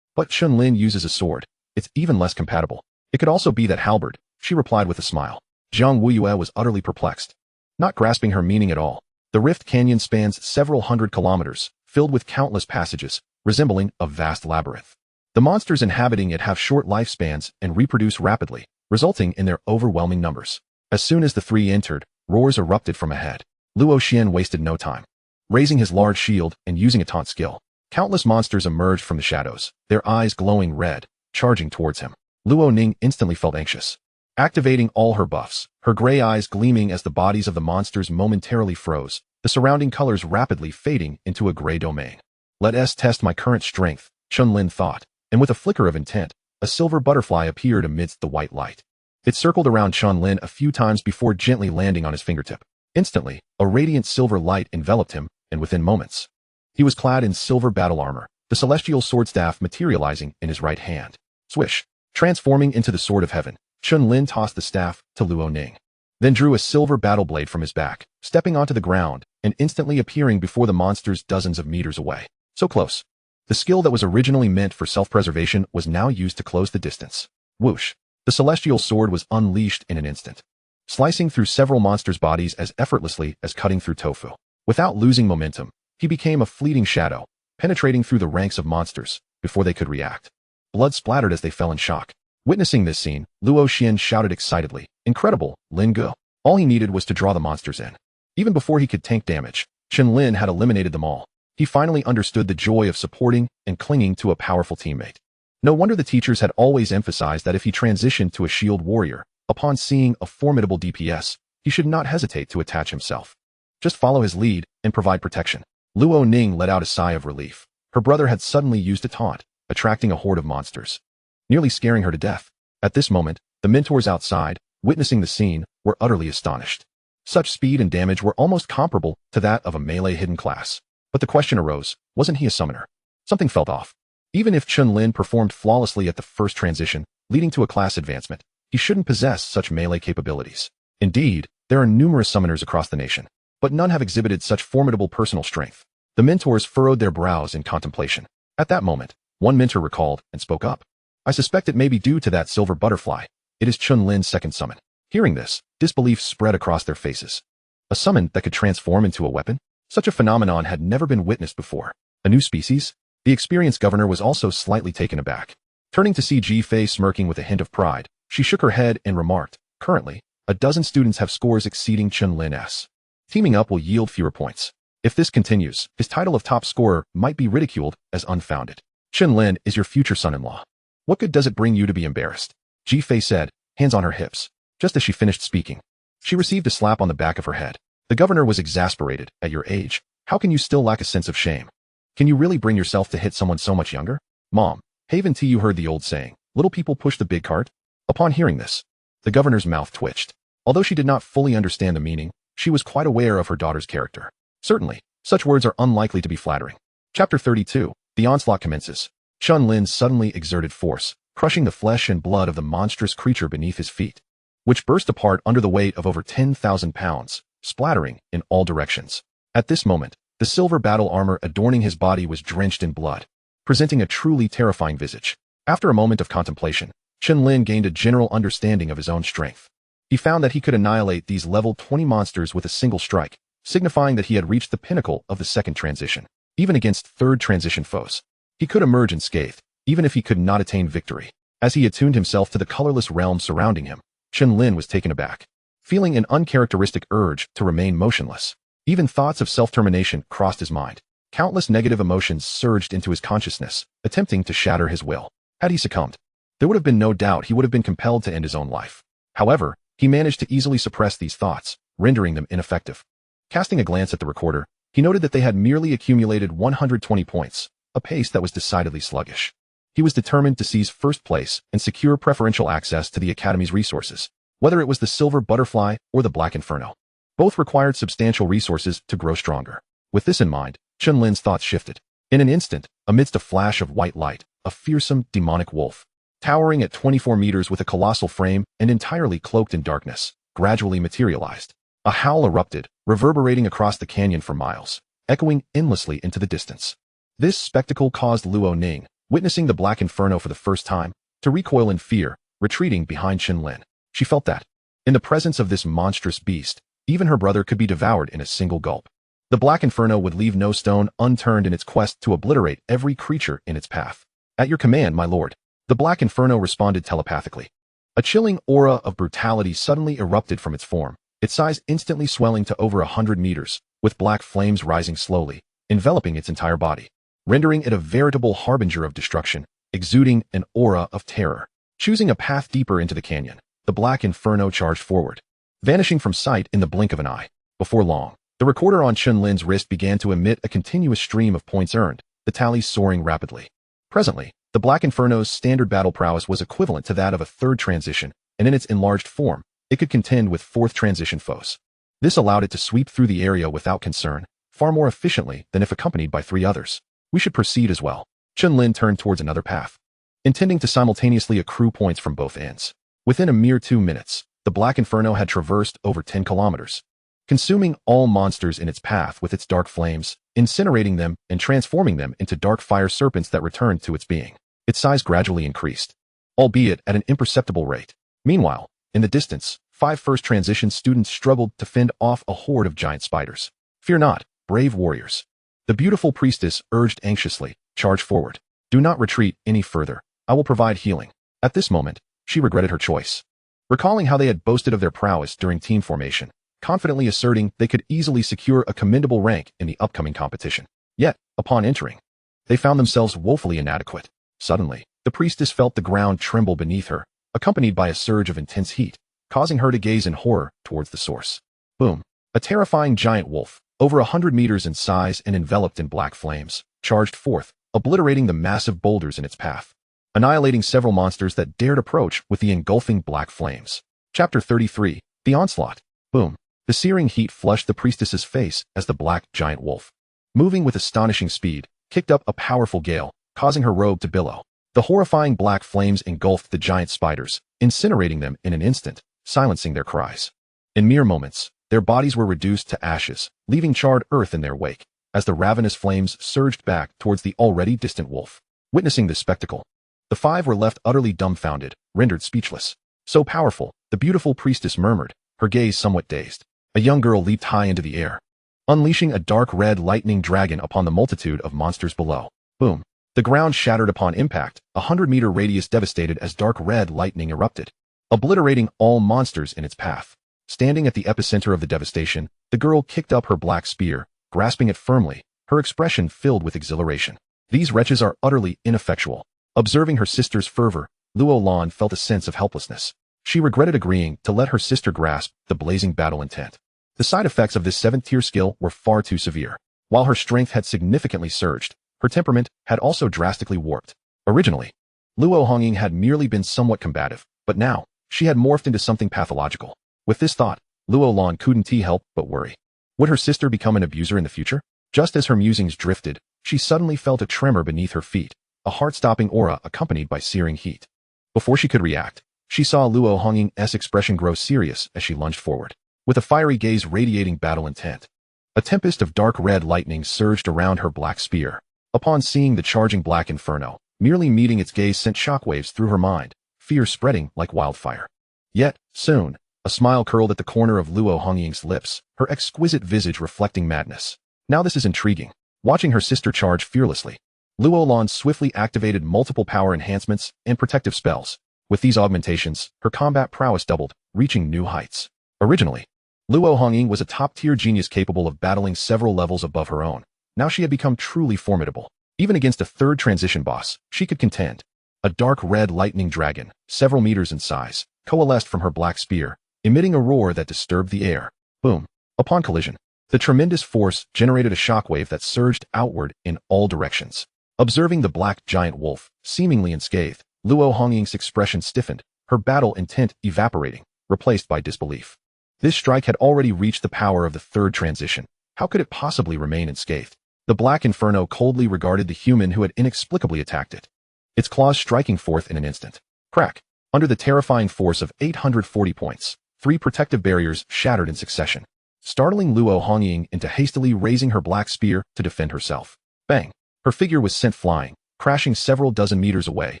But Chen Lin uses a sword. It's even less compatible. It could also be that halberd, she replied with a smile. Jiang Wuyue was utterly perplexed, not grasping her meaning at all. The Rift Canyon spans several hundred kilometers, filled with countless passages, resembling a vast labyrinth. The monsters inhabiting it have short lifespans and reproduce rapidly, resulting in their overwhelming numbers. As soon as the 3 entered, roars erupted from ahead. Luo Xian wasted no time. Raising his large shield and using a taunt skill, countless monsters emerged from the shadows, their eyes glowing red, charging towards him. Luo Ning instantly felt anxious. Activating all her buffs, her gray eyes gleaming as the bodies of the monsters momentarily froze, the surrounding colors rapidly fading into a gray domain. Let us test my current strength, Chen Lin thought, and with a flicker of intent, a silver butterfly appeared amidst the white light. It circled around Chen Lin a few times before gently landing on his fingertip. Instantly, a radiant silver light enveloped him, and within moments, he was clad in silver battle armor, the celestial sword staff materializing in his right hand. Swish! Transforming into the sword of heaven, Chen Lin tossed the staff to Luo Ning, then drew a silver battle blade from his back, stepping onto the ground, and instantly appearing before the monsters dozens of meters away. So close. The skill that was originally meant for self-preservation was now used to close the distance. Whoosh! The celestial sword was unleashed in an instant, slicing through several monsters' bodies as effortlessly as cutting through tofu. Without losing momentum, he became a fleeting shadow, penetrating through the ranks of monsters before they could react. Blood splattered as they fell in shock. Witnessing this scene, Luo Xian shouted excitedly, "Incredible, Lin Ge!" All he needed was to draw the monsters in. Even before he could tank damage, Chen Lin had eliminated them all. He finally understood the joy of supporting and clinging to a powerful teammate. No wonder the teachers had always emphasized that if he transitioned to a shield warrior, upon seeing a formidable DPS, he should not hesitate to attach himself. Just follow his lead and provide protection. Luo Ning let out a sigh of relief. Her brother had suddenly used a taunt, attracting a horde of monsters, nearly scaring her to death. At this moment, the mentors outside, witnessing the scene, were utterly astonished. Such speed and damage were almost comparable to that of a melee hidden class. But the question arose, wasn't he a summoner? Something felt off. Even if Chen Lin performed flawlessly at the first transition, leading to a class advancement, he shouldn't possess such melee capabilities. Indeed, there are numerous summoners across the nation, but none have exhibited such formidable personal strength. The mentors furrowed their brows in contemplation. At that moment, one mentor recalled and spoke up. I suspect it may be due to that silver butterfly. It is Chen Lin's second summon. Hearing this, disbelief spread across their faces. A summon that could transform into a weapon? Such a phenomenon had never been witnessed before. A new species? The experienced governor was also slightly taken aback. Turning to see Ji Fei smirking with a hint of pride, she shook her head and remarked, currently, a dozen students have scores exceeding Chen Lin's. Teaming up will yield fewer points. If this continues, his title of top scorer might be ridiculed as unfounded. Chen Lin is your future son-in-law. What good does it bring you to be embarrassed? Ji Fei said, hands on her hips, just as she finished speaking. She received a slap on the back of her head. The governor was exasperated. At your age, how can you still lack a sense of shame? Can you really bring yourself to hit someone so much younger? Mom, haven't you heard the old saying, little people push the big cart? Upon hearing this, the governor's mouth twitched. Although she did not fully understand the meaning, she was quite aware of her daughter's character. Certainly, such words are unlikely to be flattering. Chapter 32. The onslaught commences. Chen Lin suddenly exerted force, crushing the flesh and blood of the monstrous creature beneath his feet, which burst apart under the weight of over 10,000 pounds, splattering in all directions. At this moment, the silver battle armor adorning his body was drenched in blood, presenting a truly terrifying visage. After a moment of contemplation, Chen Lin gained a general understanding of his own strength. He found that he could annihilate these level 20 monsters with a single strike, signifying that he had reached the pinnacle of the second transition. Even against third transition foes, he could emerge unscathed, even if he could not attain victory. As he attuned himself to the colorless realm surrounding him, Chen Lin was taken aback, feeling an uncharacteristic urge to remain motionless. Even thoughts of self-termination crossed his mind. Countless negative emotions surged into his consciousness, attempting to shatter his will. Had he succumbed, there would have been no doubt he would have been compelled to end his own life. However, he managed to easily suppress these thoughts, rendering them ineffective. Casting a glance at the recorder, he noted that they had merely accumulated 120 points, a pace that was decidedly sluggish. He was determined to seize first place and secure preferential access to the Academy's resources, whether it was the Silver Butterfly or the Black Inferno. Both required substantial resources to grow stronger. With this in mind, Chen Lin's thoughts shifted. In an instant, amidst a flash of white light, a fearsome, demonic wolf, towering at 24 meters with a colossal frame and entirely cloaked in darkness, gradually materialized. A howl erupted, reverberating across the canyon for miles, echoing endlessly into the distance. This spectacle caused Luo Ning, witnessing the Black Inferno for the first time, to recoil in fear, retreating behind Chen Lin. She felt that, in the presence of this monstrous beast, even her brother could be devoured in a single gulp. The Black Inferno would leave no stone unturned in its quest to obliterate every creature in its path. At your command, my lord. The Black Inferno responded telepathically. A chilling aura of brutality suddenly erupted from its form, its size instantly swelling to over 100 meters, with black flames rising slowly, enveloping its entire body, rendering it a veritable harbinger of destruction, exuding an aura of terror. Choosing a path deeper into the canyon, the Black Inferno charged forward, vanishing from sight in the blink of an eye. Before long, the recorder on Chen Lin's wrist began to emit a continuous stream of points earned, the tallies soaring rapidly. Presently, the Black Inferno's standard battle prowess was equivalent to that of a third transition, and in its enlarged form, it could contend with fourth transition foes. This allowed it to sweep through the area without concern, far more efficiently than if accompanied by 3 others. We should proceed as well. Chen Lin turned towards another path, intending to simultaneously accrue points from both ends. Within a mere 2 minutes, the Black Inferno had traversed over 10 kilometers, consuming all monsters in its path with its dark flames, incinerating them and transforming them into dark fire serpents that returned to its being. Its size gradually increased, albeit at an imperceptible rate. Meanwhile, in the distance, 5 first transition students struggled to fend off a horde of giant spiders. Fear not, brave warriors. The beautiful priestess urged anxiously, charge forward. Do not retreat any further. I will provide healing. At this moment, she regretted her choice. Recalling how they had boasted of their prowess during team formation, confidently asserting they could easily secure a commendable rank in the upcoming competition. Yet, upon entering, they found themselves woefully inadequate. Suddenly, the priestess felt the ground tremble beneath her, accompanied by a surge of intense heat, causing her to gaze in horror towards the source. Boom! A terrifying giant wolf, over 100 meters in size and enveloped in black flames, charged forth, obliterating the massive boulders in its path, annihilating several monsters that dared approach with the engulfing black flames. Chapter 33. The Onslaught. Boom! The searing heat flushed the priestess's face as the black giant wolf, moving with astonishing speed, kicked up a powerful gale, causing her robe to billow. The horrifying black flames engulfed the giant spiders, incinerating them in an instant, silencing their cries. In mere moments, their bodies were reduced to ashes, leaving charred earth in their wake, as the ravenous flames surged back towards the already distant wolf. Witnessing this spectacle, the 5 were left utterly dumbfounded, rendered speechless. So powerful, the beautiful priestess murmured, her gaze somewhat dazed. A young girl leaped high into the air, unleashing a dark red lightning dragon upon the multitude of monsters below. Boom! The ground shattered upon impact, 100-meter radius devastated as dark red lightning erupted, obliterating all monsters in its path. Standing at the epicenter of the devastation, the girl kicked up her black spear, grasping it firmly, her expression filled with exhilaration. These wretches are utterly ineffectual. Observing her sister's fervor, Luo Lan felt a sense of helplessness. She regretted agreeing to let her sister grasp the blazing battle intent. The side effects of this 7th-tier skill were far too severe. While her strength had significantly surged, her temperament had also drastically warped. Originally, Luo Hongying had merely been somewhat combative, but now, she had morphed into something pathological. With this thought, Luo Lan couldn't help but worry. Would her sister become an abuser in the future? Just as her musings drifted, she suddenly felt a tremor beneath her feet, a heart-stopping aura accompanied by searing heat. Before she could react, she saw Luo Hongying's expression grow serious as she lunged forward, with a fiery gaze radiating battle intent. A tempest of dark red lightning surged around her black spear. Upon seeing the charging black inferno, merely meeting its gaze sent shockwaves through her mind, fear spreading like wildfire. Yet, soon, a smile curled at the corner of Luo Hongying's lips, her exquisite visage reflecting madness. Now this is intriguing. Watching her sister charge fearlessly, Luo Lan swiftly activated multiple power enhancements and protective spells. With these augmentations, her combat prowess doubled, reaching new heights. Originally, Luo Hongying was a top-tier genius capable of battling several levels above her own. Now she had become truly formidable. Even against a 3rd transition boss, she could contend. A dark red lightning dragon, several meters in size, coalesced from her black spear, emitting a roar that disturbed the air. Boom. Upon collision, the tremendous force generated a shockwave that surged outward in all directions. Observing the black giant wolf, seemingly unscathed, Luo Hongying's expression stiffened, her battle intent evaporating, replaced by disbelief. This strike had already reached the power of the 3rd transition. How could it possibly remain unscathed? The black inferno coldly regarded the human who had inexplicably attacked it, its claws striking forth in an instant. Crack! Under the terrifying force of 840 points, 3 protective barriers shattered in succession, startling Luo Hongying into hastily raising her black spear to defend herself. Bang! Her figure was sent flying, crashing several dozen meters away,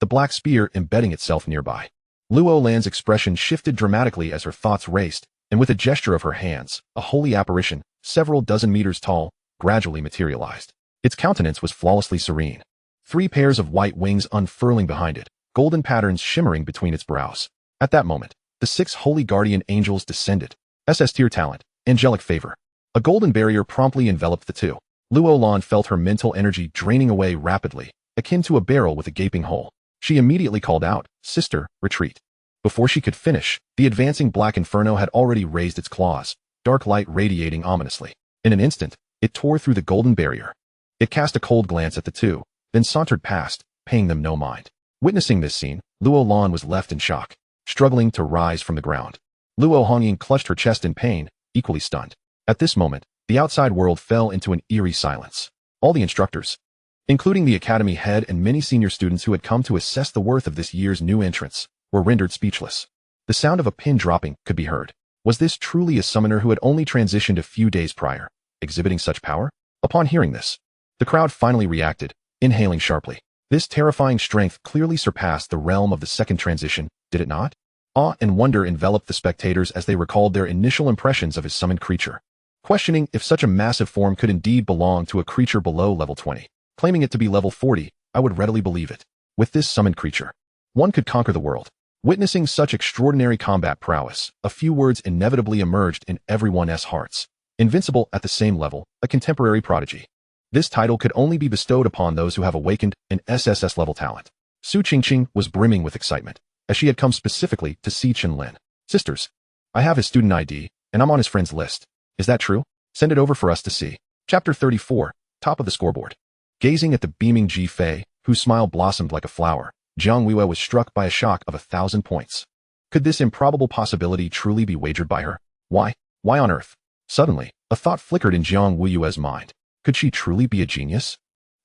the black spear embedding itself nearby. Luo Lan's expression shifted dramatically as her thoughts raced, and with a gesture of her hands, a holy apparition, several dozen meters tall, gradually materialized. Its countenance was flawlessly serene. 3 pairs of white wings unfurling behind it, golden patterns shimmering between its brows. At that moment, the 6 holy guardian angels descended. SS-Tier talent, angelic favor. A golden barrier promptly enveloped the two. Luo Lan felt her mental energy draining away rapidly, akin to a barrel with a gaping hole. She immediately called out, "Sister, retreat." Before she could finish, the advancing black inferno had already raised its claws, dark light radiating ominously. In an instant, it tore through the golden barrier. It cast a cold glance at the two, then sauntered past, paying them no mind. Witnessing this scene, Luo Lan was left in shock, struggling to rise from the ground. Luo Hongying clutched her chest in pain, equally stunned. At this moment, the outside world fell into an eerie silence. All the instructors, including the academy head and many senior students who had come to assess the worth of this year's new entrants, were rendered speechless. The sound of a pin dropping could be heard. Was this truly a summoner who had only transitioned a few days prior, exhibiting such power? Upon hearing this, the crowd finally reacted, inhaling sharply. This terrifying strength clearly surpassed the realm of the 2nd transition, did it not? Awe and wonder enveloped the spectators as they recalled their initial impressions of his summoned creature, questioning if such a massive form could indeed belong to a creature below level 20. Claiming it to be level 40, I would readily believe it. With this summoned creature, one could conquer the world. Witnessing such extraordinary combat prowess, a few words inevitably emerged in everyone's hearts. Invincible at the same level, a contemporary prodigy. This title could only be bestowed upon those who have awakened an SSS level talent. Su Qingqing was brimming with excitement, as she had come specifically to see Chen Lin. "Sisters, I have his student ID, and I'm on his friends list. Is that true? Send it over for us to see." Chapter 34, top of the scoreboard. Gazing at the beaming Ji Fei, whose smile blossomed like a flower, Jiang Weihua was struck by a shock of 1,000 points. Could this improbable possibility truly be wagered by her? Why on earth? Suddenly, a thought flickered in Jiang Weiyue's mind. Could she truly be a genius?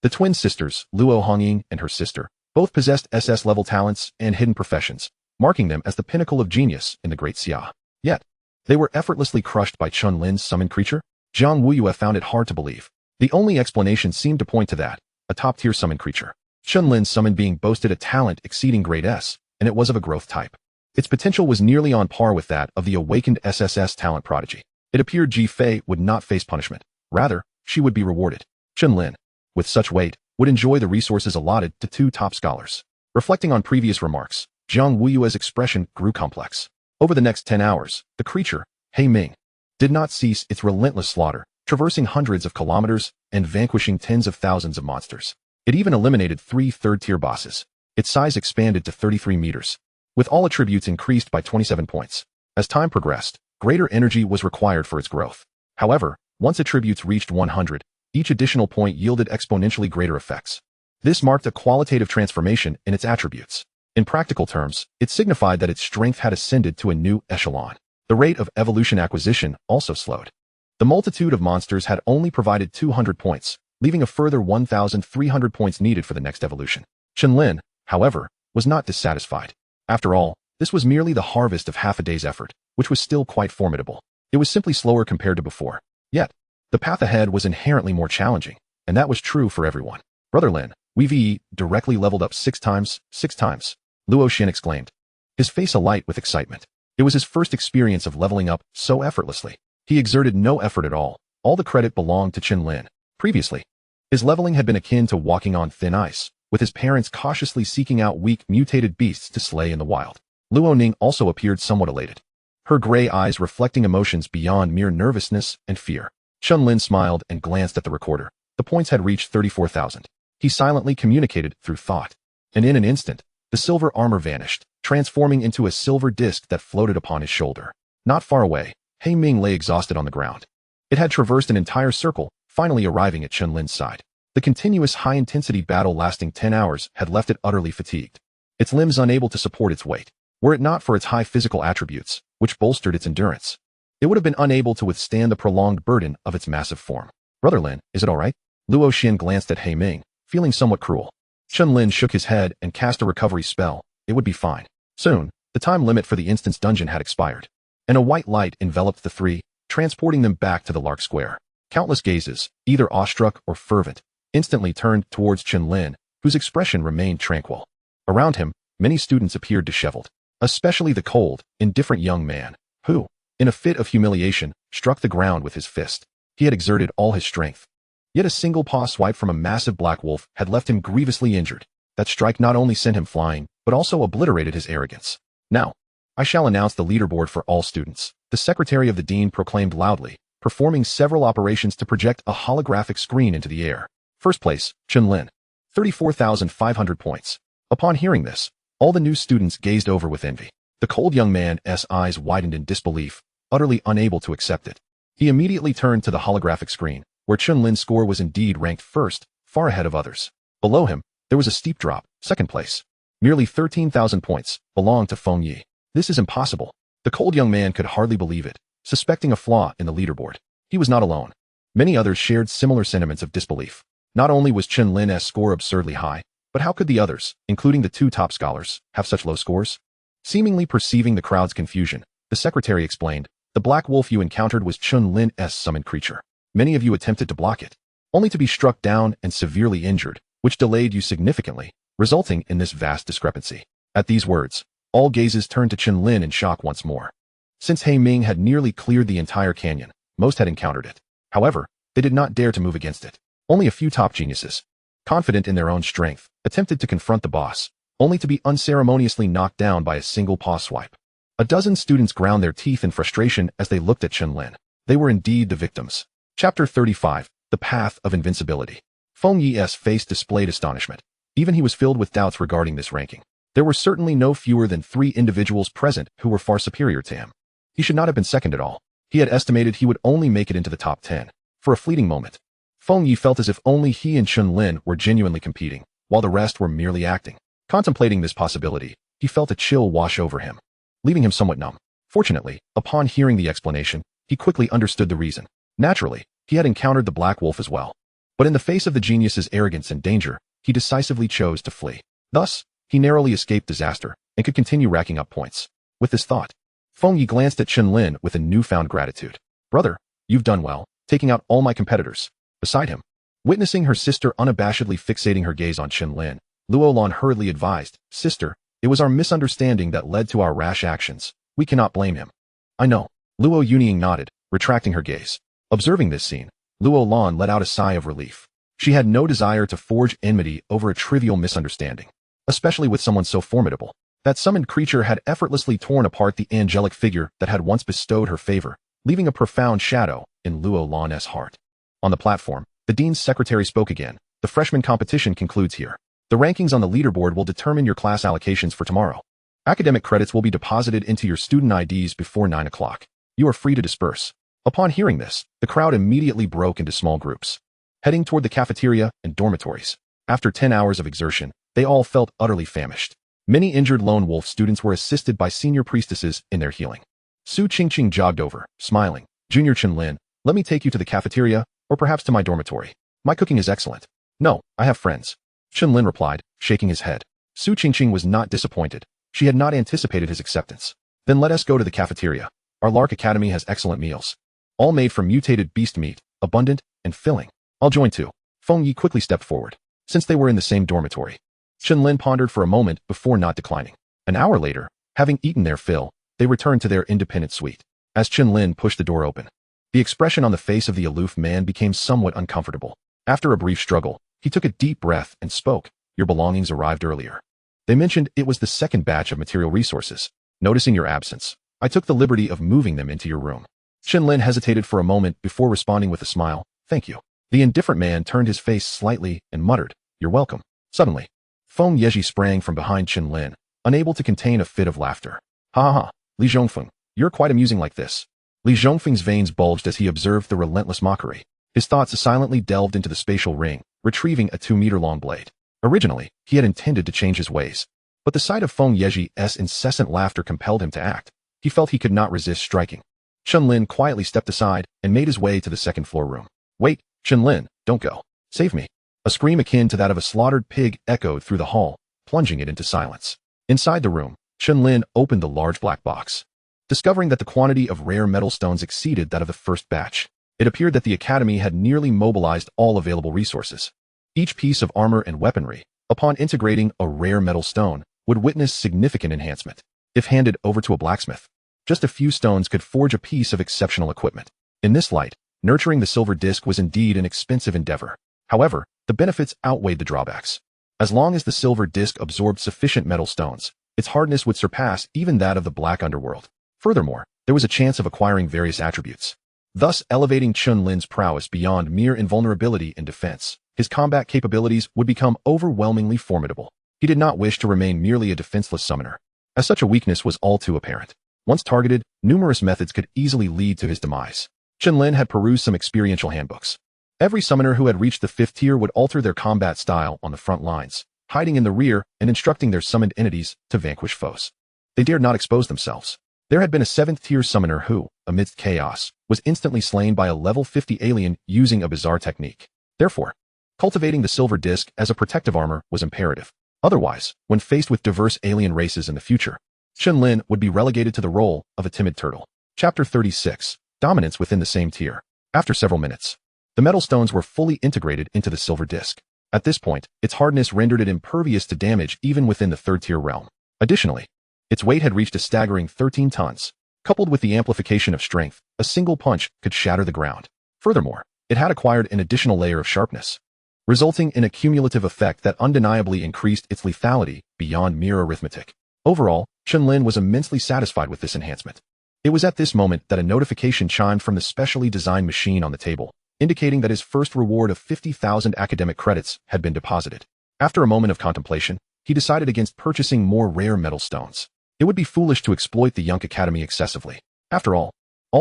The twin sisters, Luo Hongying and her sister, both possessed SS-level talents and hidden professions, marking them as the pinnacle of genius in the Great Xia. Yet, they were effortlessly crushed by Chen Lin's summoned creature? Jiang Weiyue found it hard to believe. The only explanation seemed to point to that, a top-tier summoned creature. Chen Lin's summon being boasted a talent exceeding grade S, and it was of a growth type. Its potential was nearly on par with that of the awakened SSS talent prodigy. It appeared Ji Fei would not face punishment. Rather, she would be rewarded. Chen Lin, with such weight, would enjoy the resources allotted to 2 top scholars. Reflecting on previous remarks, Jiang Weiyue's expression grew complex. Over the next 10 hours, the creature, He Ming, did not cease its relentless slaughter, traversing hundreds of kilometers and vanquishing tens of thousands of monsters. It even eliminated 3 third-tier bosses. Its size expanded to 33 meters. with all attributes increased by 27 points. As time progressed, greater energy was required for its growth. However, once attributes reached 100, each additional point yielded exponentially greater effects. This marked a qualitative transformation in its attributes. In practical terms, it signified that its strength had ascended to a new echelon. The rate of evolution acquisition also slowed. The multitude of monsters had only provided 200 points, leaving a further 1,300 points needed for the next evolution. Chen Lin, however, was not dissatisfied. After all, this was merely the harvest of half a day's effort, which was still quite formidable. It was simply slower compared to before. Yet, the path ahead was inherently more challenging, and that was true for everyone. Brother Lin, we've directly leveled up 6 times, 6 times, Luo Xin exclaimed, his face alight with excitement. It was his first experience of leveling up so effortlessly. He exerted no effort at all. All the credit belonged to Chen Lin. Previously, his leveling had been akin to walking on thin ice, with his parents cautiously seeking out weak, mutated beasts to slay in the wild. Luo Ning also appeared somewhat elated, her gray eyes reflecting emotions beyond mere nervousness and fear. Chen Lin smiled and glanced at the recorder. The points had reached 34,000. He silently communicated through thought, and in an instant, the silver armor vanished, transforming into a silver disc that floated upon his shoulder. Not far away, He Ming lay exhausted on the ground. It had traversed an entire circle, finally arriving at Chen Lin's side. The continuous high-intensity battle lasting 10 hours had left it utterly fatigued, its limbs unable to support its weight. Were it not for its high physical attributes, which bolstered its endurance, it would have been unable to withstand the prolonged burden of its massive form. Brother Lin, is it all right? Luo Xin glanced at He Ming, feeling somewhat cruel. Chen Lin shook his head and cast a recovery spell. It would be fine. Soon, the time limit for the instant's dungeon had expired, and a white light enveloped the three, transporting them back to the Lark Square. Countless gazes, either awestruck or fervent, instantly turned towards Chen Lin, whose expression remained tranquil. Around him, many students appeared disheveled, especially the cold, indifferent young man, who, in a fit of humiliation, struck the ground with his fist. He had exerted all his strength. Yet a single paw swipe from a massive black wolf had left him grievously injured. That strike not only sent him flying, but also obliterated his arrogance. Now, I shall announce the leaderboard for all students, the secretary of the dean proclaimed loudly, performing several operations to project a holographic screen into the air. First place, Chen Lin, 34,500 points. Upon hearing this, all the new students gazed over with envy. The cold young man's eyes widened in disbelief, utterly unable to accept it. He immediately turned to the holographic screen, where Chen Lin's score was indeed ranked first, far ahead of others. Below him, there was a steep drop. Second place, merely 13,000 points, belonged to Feng Yi. This is impossible. The cold young man could hardly believe it, suspecting a flaw in the leaderboard. He was not alone. Many others shared similar sentiments of disbelief. Not only was Chen Lin's score absurdly high, but how could the others, including the 2 top scholars, have such low scores? Seemingly perceiving the crowd's confusion, the secretary explained, the black wolf you encountered was Chen Lin's summoned creature. Many of you attempted to block it, only to be struck down and severely injured, which delayed you significantly, resulting in this vast discrepancy. At these words, all gazes turned to Chen Lin in shock once more. Since He Ming had nearly cleared the entire canyon, most had encountered it. However, they did not dare to move against it. Only a few top geniuses, confident in their own strength, attempted to confront the boss, only to be unceremoniously knocked down by a single paw swipe. A dozen students ground their teeth in frustration as they looked at Chen Lin. They were indeed the victims. Chapter 35, The Path of Invincibility. Feng Yi's face displayed astonishment. Even he was filled with doubts regarding this ranking. There were certainly no fewer than 3 individuals present who were far superior to him. He should not have been second at all. He had estimated he would only make it into the top 10. For a fleeting moment, Feng Yi felt as if only he and Chen Lin were genuinely competing, while the rest were merely acting. Contemplating this possibility, he felt a chill wash over him, leaving him somewhat numb. Fortunately, upon hearing the explanation, he quickly understood the reason. Naturally, he had encountered the black wolf as well. But in the face of the genius's arrogance and danger, he decisively chose to flee. Thus, he narrowly escaped disaster and could continue racking up points. With this thought, Feng Yi glanced at Chen Lin with a newfound gratitude. Brother, you've done well, taking out all my competitors. Beside him, witnessing her sister unabashedly fixating her gaze on Chen Lin, Luo Lan hurriedly advised, Sister, it was our misunderstanding that led to our rash actions. We cannot blame him. I know. Luo Yunying nodded, retracting her gaze. Observing this scene, Luo Lan let out a sigh of relief. She had no desire to forge enmity over a trivial misunderstanding, especially with someone so formidable. That summoned creature had effortlessly torn apart the angelic figure that had once bestowed her favor, leaving a profound shadow in Luo Lan's heart. On the platform, the dean's secretary spoke again. The freshman competition concludes here. The rankings on the leaderboard will determine your class allocations for tomorrow. Academic credits will be deposited into your student IDs before 9 o'clock. You are free to disperse. Upon hearing this, the crowd immediately broke into small groups, heading toward the cafeteria and dormitories. After 10 hours of exertion, they all felt utterly famished. Many injured lone wolf students were assisted by senior priestesses in their healing. Su Qingqing jogged over, smiling. Junior Chen Lin, let me take you to the cafeteria, or perhaps to my dormitory. My cooking is excellent. No, I have friends. Chen Lin replied, shaking his head. Su Qingqing was not disappointed. She had not anticipated his acceptance. Then let us go to the cafeteria. Our Lark Academy has excellent meals, all made from mutated beast meat, abundant and filling. I'll join too. Feng Yi quickly stepped forward, since they were in the same dormitory. Chen Lin pondered for a moment before not declining. An hour later, having eaten their fill, they returned to their independent suite. As Chen Lin pushed the door open, the expression on the face of the aloof man became somewhat uncomfortable. After a brief struggle, he took a deep breath and spoke. Your belongings arrived earlier. They mentioned it was the second batch of material resources. Noticing your absence, I took the liberty of moving them into your room. Chen Lin hesitated for a moment before responding with a smile. Thank you. The indifferent man turned his face slightly and muttered, You're welcome. Suddenly, Feng Yeji sprang from behind Chen Lin, unable to contain a fit of laughter. Ha ha ha, Li Zhongfeng, you're quite amusing like this. Li Zhongfeng's veins bulged as he observed the relentless mockery. His thoughts silently delved into the spatial ring, retrieving a 2-meter-long blade. Originally, he had intended to change his ways, but the sight of Feng Yeji's incessant laughter compelled him to act. He felt he could not resist striking. Chen Lin quietly stepped aside and made his way to the second-floor room. Wait, Chen Lin, don't go. Save me. A scream akin to that of a slaughtered pig echoed through the hall, plunging it into silence. Inside the room, Chen Lin opened the large black box. Discovering that the quantity of rare metal stones exceeded that of the first batch, it appeared that the Academy had nearly mobilized all available resources. Each piece of armor and weaponry, upon integrating a rare metal stone, would witness significant enhancement. If handed over to a blacksmith, just a few stones could forge a piece of exceptional equipment. In this light, nurturing the silver disc was indeed an expensive endeavor. However, the benefits outweighed the drawbacks. As long as the silver disc absorbed sufficient metal stones, its hardness would surpass even that of the black underworld. Furthermore, there was a chance of acquiring various attributes, thus elevating Chen Lin's prowess beyond mere invulnerability in defense. His combat capabilities would become overwhelmingly formidable. He did not wish to remain merely a defenseless summoner, as such a weakness was all too apparent. Once targeted, numerous methods could easily lead to his demise. Chen Lin had perused some experiential handbooks. Every summoner who had reached the 5th tier would alter their combat style on the front lines, hiding in the rear and instructing their summoned entities to vanquish foes. They dared not expose themselves. There had been a 7th tier summoner who, amidst chaos, was instantly slain by a level 50 alien using a bizarre technique. Therefore, cultivating the silver disc as a protective armor was imperative. Otherwise, when faced with diverse alien races in the future, Chen Lin would be relegated to the role of a timid turtle. Chapter 36. Dominance within the same tier. After several minutes, the metal stones were fully integrated into the silver disc. At this point, its hardness rendered it impervious to damage even within the 3rd tier realm. Additionally, its weight had reached a staggering 13 tons. Coupled with the amplification of strength, a single punch could shatter the ground. Furthermore, it had acquired an additional layer of sharpness, resulting in a cumulative effect that undeniably increased its lethality beyond mere arithmetic. Overall, Chen Lin was immensely satisfied with this enhancement. It was at this moment that a notification chimed from the specially designed machine on the table, indicating that his first reward of 50,000 academic credits had been deposited. After a moment of contemplation, he decided against purchasing more rare metal stones. It would be foolish to exploit the Young Academy excessively. After all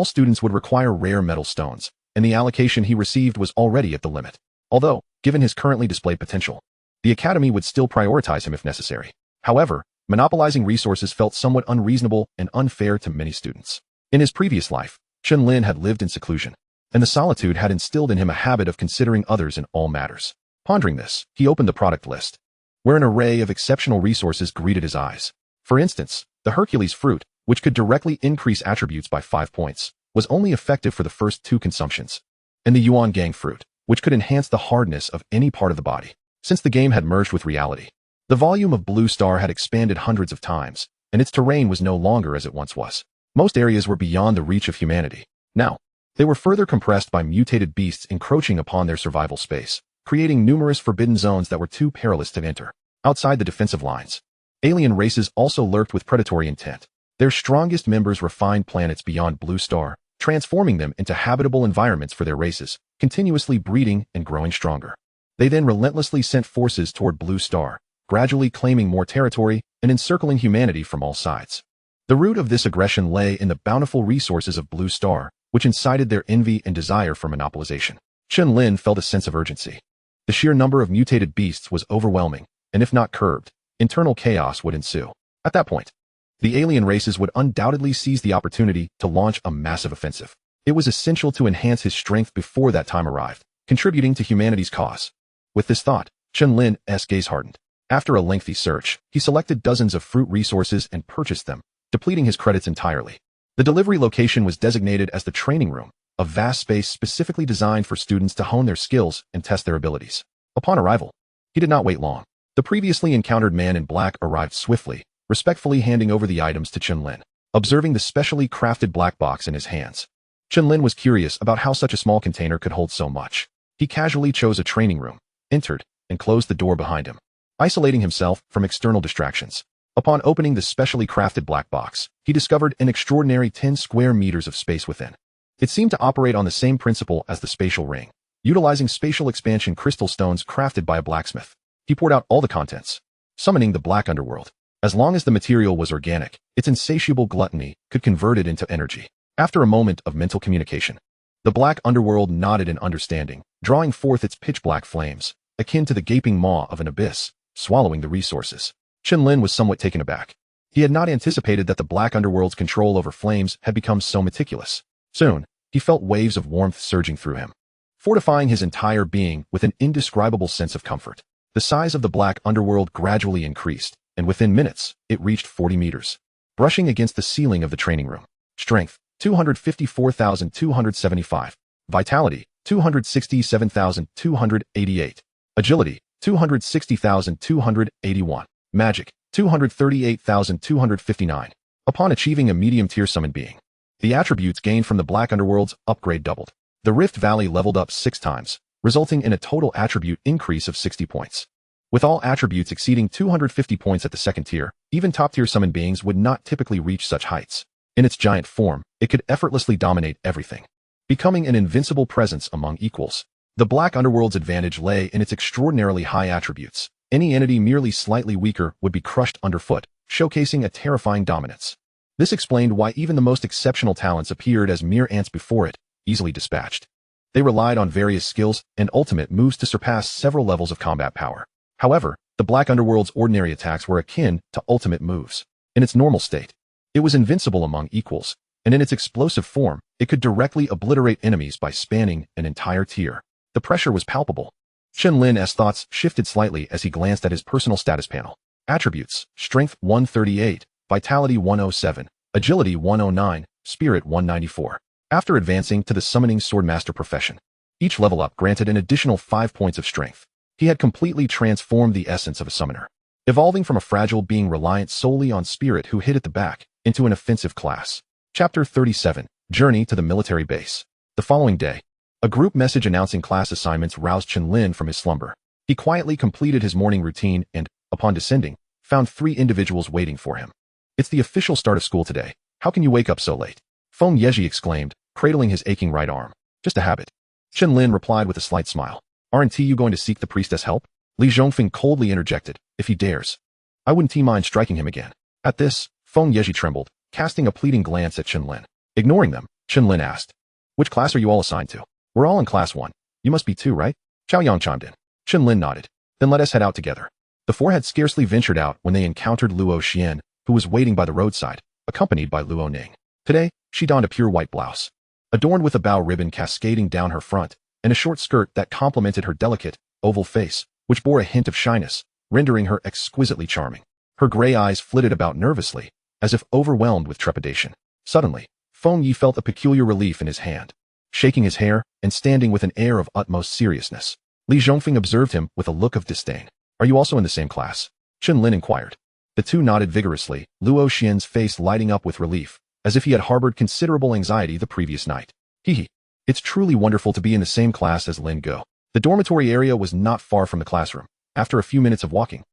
students would require rare metal stones, and the allocation he received was already at the limit. Although, given his currently displayed potential, the Academy would still prioritize him if necessary. However, monopolizing resources felt somewhat unreasonable and unfair to many students. In his previous life, Chen Lin had lived in seclusion, and the solitude had instilled in him a habit of considering others in all matters. Pondering this, he opened the product list, where an array of exceptional resources greeted his eyes. For instance, the Hercules fruit, which could directly increase attributes by 5 points, was only effective for the first 2 consumptions, and the Yuan Gang fruit, which could enhance the hardness of any part of the body. Since the game had merged with reality, the volume of Blue Star had expanded hundreds of times, and its terrain was no longer as it once was. Most areas were beyond the reach of humanity. Now, they were further compressed by mutated beasts encroaching upon their survival space, creating numerous forbidden zones that were too perilous to enter. Outside the defensive lines, alien races also lurked with predatory intent. Their strongest members refined planets beyond Blue Star, transforming them into habitable environments for their races, continuously breeding and growing stronger. They then relentlessly sent forces toward Blue Star, gradually claiming more territory and encircling humanity from all sides. The root of this aggression lay in the bountiful resources of Blue Star, which incited their envy and desire for monopolization. Chen Lin felt a sense of urgency. The sheer number of mutated beasts was overwhelming, and if not curbed, internal chaos would ensue. At that point, the alien races would undoubtedly seize the opportunity to launch a massive offensive. It was essential to enhance his strength before that time arrived, contributing to humanity's cause. With this thought, Chen Lin's gaze hardened. After a lengthy search, he selected dozens of fruit resources and purchased them, depleting his credits entirely. The delivery location was designated as the training room, a vast space specifically designed for students to hone their skills and test their abilities. Upon arrival, he did not wait long. The previously encountered man in black arrived swiftly, respectfully handing over the items to Chen Lin. Observing the specially crafted black box in his hands, Chen Lin was curious about how such a small container could hold so much. He casually chose a training room, entered, and closed the door behind him, isolating himself from external distractions. Upon opening the specially crafted black box, he discovered an extraordinary 10 square meters of space within. It seemed to operate on the same principle as the spatial ring, utilizing spatial expansion crystal stones crafted by a blacksmith. He poured out all the contents, summoning the black underworld. As long as the material was organic, its insatiable gluttony could convert it into energy. After a moment of mental communication, the black underworld nodded in understanding, drawing forth its pitch-black flames, akin to the gaping maw of an abyss, swallowing the resources. Chen Lin was somewhat taken aback. He had not anticipated that the black underworld's control over flames had become so meticulous. Soon, he felt waves of warmth surging through him, fortifying his entire being with an indescribable sense of comfort. The size of the black underworld gradually increased, and within minutes, it reached 40 meters. Brushing against the ceiling of the training room. Strength, 254,275. Vitality, 267,288. Agility, 260,281. Magic, 238,259. Upon achieving a medium-tier summon being, the attributes gained from the Black Underworld's upgrade doubled. The Rift Valley leveled up 6 times, resulting in a total attribute increase of 60 points. With all attributes exceeding 250 points at the second tier, even top-tier summon beings would not typically reach such heights. In its giant form, it could effortlessly dominate everything, becoming an invincible presence among equals. The Black Underworld's advantage lay in its extraordinarily high attributes. Any entity merely slightly weaker would be crushed underfoot, showcasing a terrifying dominance. This explained why even the most exceptional talents appeared as mere ants before it, easily dispatched. They relied on various skills and ultimate moves to surpass several levels of combat power. However, the Black Underworld's ordinary attacks were akin to ultimate moves. In its normal state, it was invincible among equals, and in its explosive form, it could directly obliterate enemies by spanning an entire tier. The pressure was palpable. Chen Lin's thoughts shifted slightly as he glanced at his personal status panel. Attributes: Strength 138, Vitality 107, Agility 109, Spirit 194. After advancing to the Summoning Swordmaster profession, each level up granted an additional 5 points of strength. He had completely transformed the essence of a summoner, evolving from a fragile being reliant solely on spirit who hid at the back into an offensive class. Chapter 37, Journey to the Military Base. The following day, a group message announcing class assignments roused Chen Lin from his slumber. He quietly completed his morning routine and, upon descending, found 3 individuals waiting for him. It's the official start of school today. How can you wake up so late? Feng Yeji exclaimed, cradling his aching right arm. Just a habit. Chen Lin replied with a slight smile. Aren't you going to seek the priestess help? Li Zhongfeng coldly interjected, if he dares. I wouldn't mind striking him again. At this, Feng Yeji trembled, casting a pleading glance at Chen Lin. Ignoring them, Chen Lin asked, which class are you all assigned to? We're all in class 1. You must be 2, right? Chao Yang chimed in. Chen Lin nodded. Then let us head out together. The 4 had scarcely ventured out when they encountered Luo Xian, who was waiting by the roadside, accompanied by Luo Ning. Today, she donned a pure white blouse, adorned with a bow ribbon cascading down her front, and a short skirt that complemented her delicate, oval face, which bore a hint of shyness, rendering her exquisitely charming. Her gray eyes flitted about nervously, as if overwhelmed with trepidation. Suddenly, Feng Yi felt a peculiar relief in his hand. Shaking his hair and standing with an air of utmost seriousness, Li Zhongfeng observed him with a look of disdain. Are you also in the same class? Chen Lin inquired. The 2 nodded vigorously, Luo Xian's face lighting up with relief, as if he had harbored considerable anxiety the previous night. Hee. It's truly wonderful to be in the same class as Lin Go. The dormitory area was not far from the classroom. After a few minutes of walking,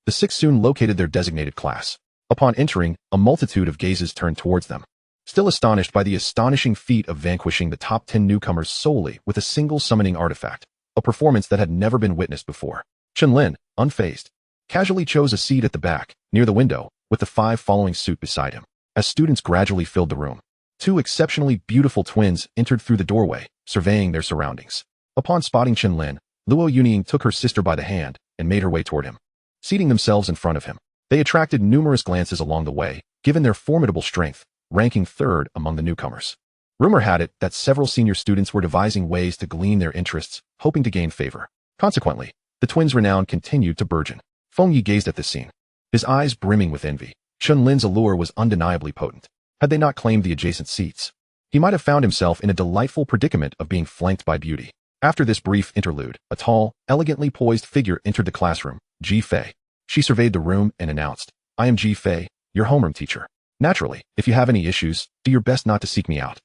the 6 soon located their designated class. Upon entering, a multitude of gazes turned towards them, still astonished by the astonishing feat of vanquishing the top 10 newcomers solely with a single summoning artifact, a performance that had never been witnessed before. Chen Lin, unfazed, casually chose a seat at the back, near the window, with the 5 following suit beside him. As students gradually filled the room, 2 exceptionally beautiful twins entered through the doorway, surveying their surroundings. Upon spotting Chen Lin, Luo Yunying took her sister by the hand and made her way toward him. Seating themselves in front of him, they attracted numerous glances along the way, given their formidable strength, ranking 3rd among the newcomers. Rumor had it that several senior students were devising ways to glean their interests, hoping to gain favor. Consequently, the twins' renown continued to burgeon. Feng Yi gazed at this scene, his eyes brimming with envy. Chen Lin's allure was undeniably potent. Had they not claimed the adjacent seats, he might have found himself in a delightful predicament of being flanked by beauty. After this brief interlude, a tall, elegantly poised figure entered the classroom, Ji Fei. She surveyed the room and announced, "I am Ji Fei, your homeroom teacher. Naturally, if you have any issues, do your best not to seek me out,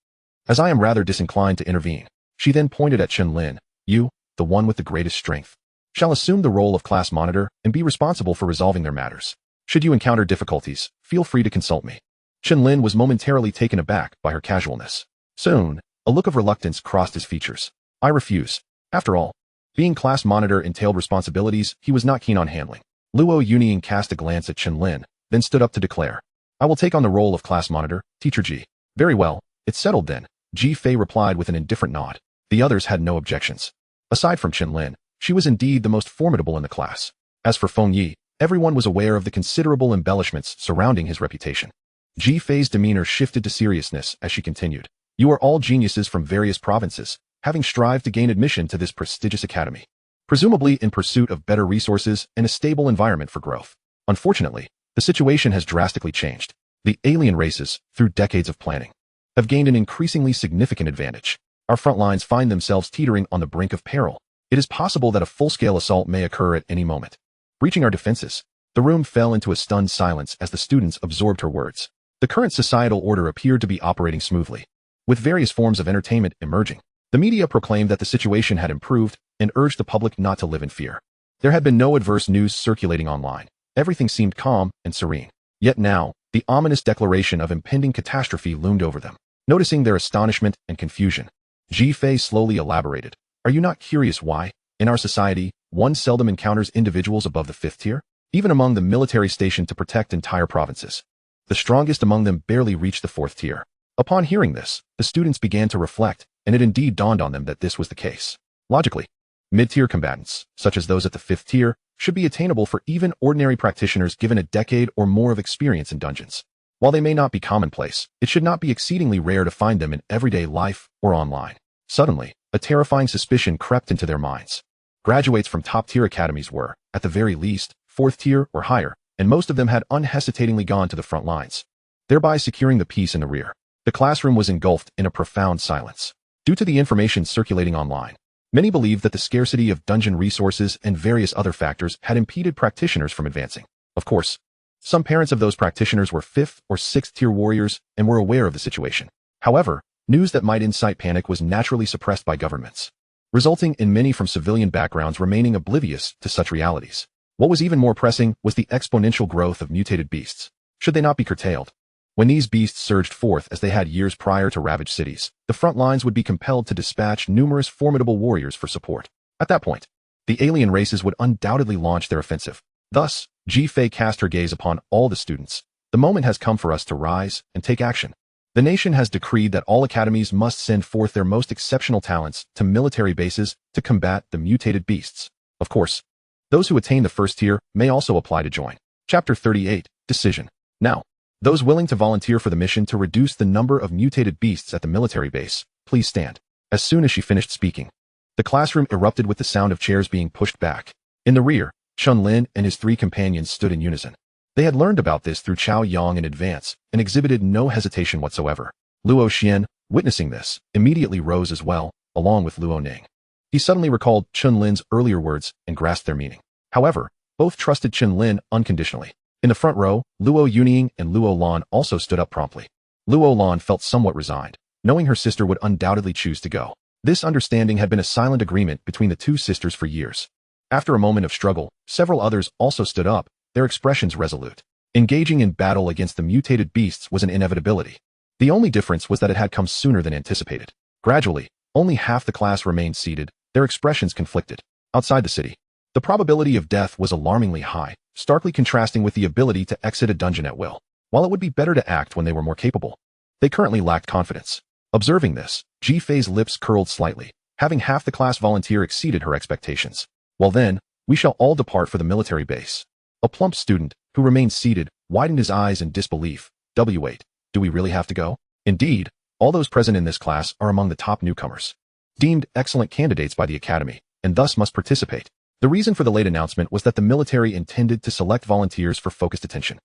as I am rather disinclined to intervene." She then pointed at Chen Lin. "You, the one with the greatest strength, shall assume the role of class monitor and be responsible for resolving their matters. Should you encounter difficulties, feel free to consult me." Chen Lin was momentarily taken aback by her casualness. Soon, a look of reluctance crossed his features. "I refuse. After all, being class monitor entailed responsibilities he was not keen on handling." Luo Yunying cast a glance at Chen Lin, then stood up to declare, "I will take on the role of class monitor, Teacher Ji." "Very well, it's settled then," Ji Fei replied with an indifferent nod. The others had no objections. Aside from Chen Lin, she was indeed the most formidable in the class. As for Feng Yi, everyone was aware of the considerable embellishments surrounding his reputation. Ji Fei's demeanor shifted to seriousness as she continued, "You are all geniuses from various provinces, having strived to gain admission to this prestigious academy, presumably in pursuit of better resources and a stable environment for growth. Unfortunately, the situation has drastically changed. The alien races, through decades of planning, have gained an increasingly significant advantage. Our front lines find themselves teetering on the brink of peril. It is possible that a full-scale assault may occur at any moment. Breaching our defenses." The room fell into a stunned silence as the students absorbed her words. The current societal order appeared to be operating smoothly, with various forms of entertainment emerging. The media proclaimed that the situation had improved and urged the public not to live in fear. There had been no adverse news circulating online. Everything seemed calm and serene. Yet now, the ominous declaration of impending catastrophe loomed over them. Noticing their astonishment and confusion, Ji Fei slowly elaborated, "Are you not curious why, in our society, one seldom encounters individuals above the 5th tier? Even among the military stationed to protect entire provinces, the strongest among them barely reach the 4th tier." Upon hearing this, the students began to reflect, and it indeed dawned on them that this was the case. Logically, mid-tier combatants, such as those at the 5th tier, should be attainable for even ordinary practitioners given a decade or more of experience in dungeons. While they may not be commonplace, it should not be exceedingly rare to find them in everyday life or online. Suddenly, a terrifying suspicion crept into their minds. Graduates from top-tier academies were, at the very least, 4th tier or higher, and most of them had unhesitatingly gone to the front lines, thereby securing the peace in the rear. The classroom was engulfed in a profound silence. Due to the information circulating online, many believed that the scarcity of dungeon resources and various other factors had impeded practitioners from advancing. Of course, some parents of those practitioners were 5th or 6th tier warriors and were aware of the situation. However, news that might incite panic was naturally suppressed by governments, resulting in many from civilian backgrounds remaining oblivious to such realities. What was even more pressing was the exponential growth of mutated beasts. Should they not be curtailed? When these beasts surged forth as they had years prior to ravage cities, the front lines would be compelled to dispatch numerous formidable warriors for support. At that point, the alien races would undoubtedly launch their offensive. Thus, Ji Fei cast her gaze upon all the students. "The moment has come for us to rise and take action. The nation has decreed that all academies must send forth their most exceptional talents to military bases to combat the mutated beasts. Of course, those who attain the 1st tier may also apply to join." Chapter 38, Decision. Now, those willing to volunteer for the mission to reduce the number of mutated beasts at the military base, please stand. As soon as she finished speaking, the classroom erupted with the sound of chairs being pushed back. In the rear, Chen Lin and his 3 companions stood in unison. They had learned about this through Chao Yang in advance and exhibited no hesitation whatsoever. Luo Xian, witnessing this, immediately rose as well, along with Luo Ning. He suddenly recalled Chen Lin's earlier words and grasped their meaning. However, both trusted Chen Lin unconditionally. In the front row, Luo Yunying and Luo Lan also stood up promptly. Luo Lan felt somewhat resigned, knowing her sister would undoubtedly choose to go. This understanding had been a silent agreement between the 2 sisters for years. After a moment of struggle, several others also stood up, their expressions resolute. Engaging in battle against the mutated beasts was an inevitability. The only difference was that it had come sooner than anticipated. Gradually, only half the class remained seated, their expressions conflicted. Outside the city, the probability of death was alarmingly high. starkly contrasting with the ability to exit a dungeon at will. While it would be better to act when they were more capable, they currently lacked confidence. Observing this, Ji-Fei's lips curled slightly. Having half the class volunteer exceeded her expectations. Well then, we shall all depart for the military base. A plump student, who remained seated, widened his eyes in disbelief. W8. Do we really have to go? Indeed, all those present in this class are among the top newcomers, deemed excellent candidates by the Academy, and thus must participate. The reason for the late announcement was that the military intended to select volunteers for focused attention.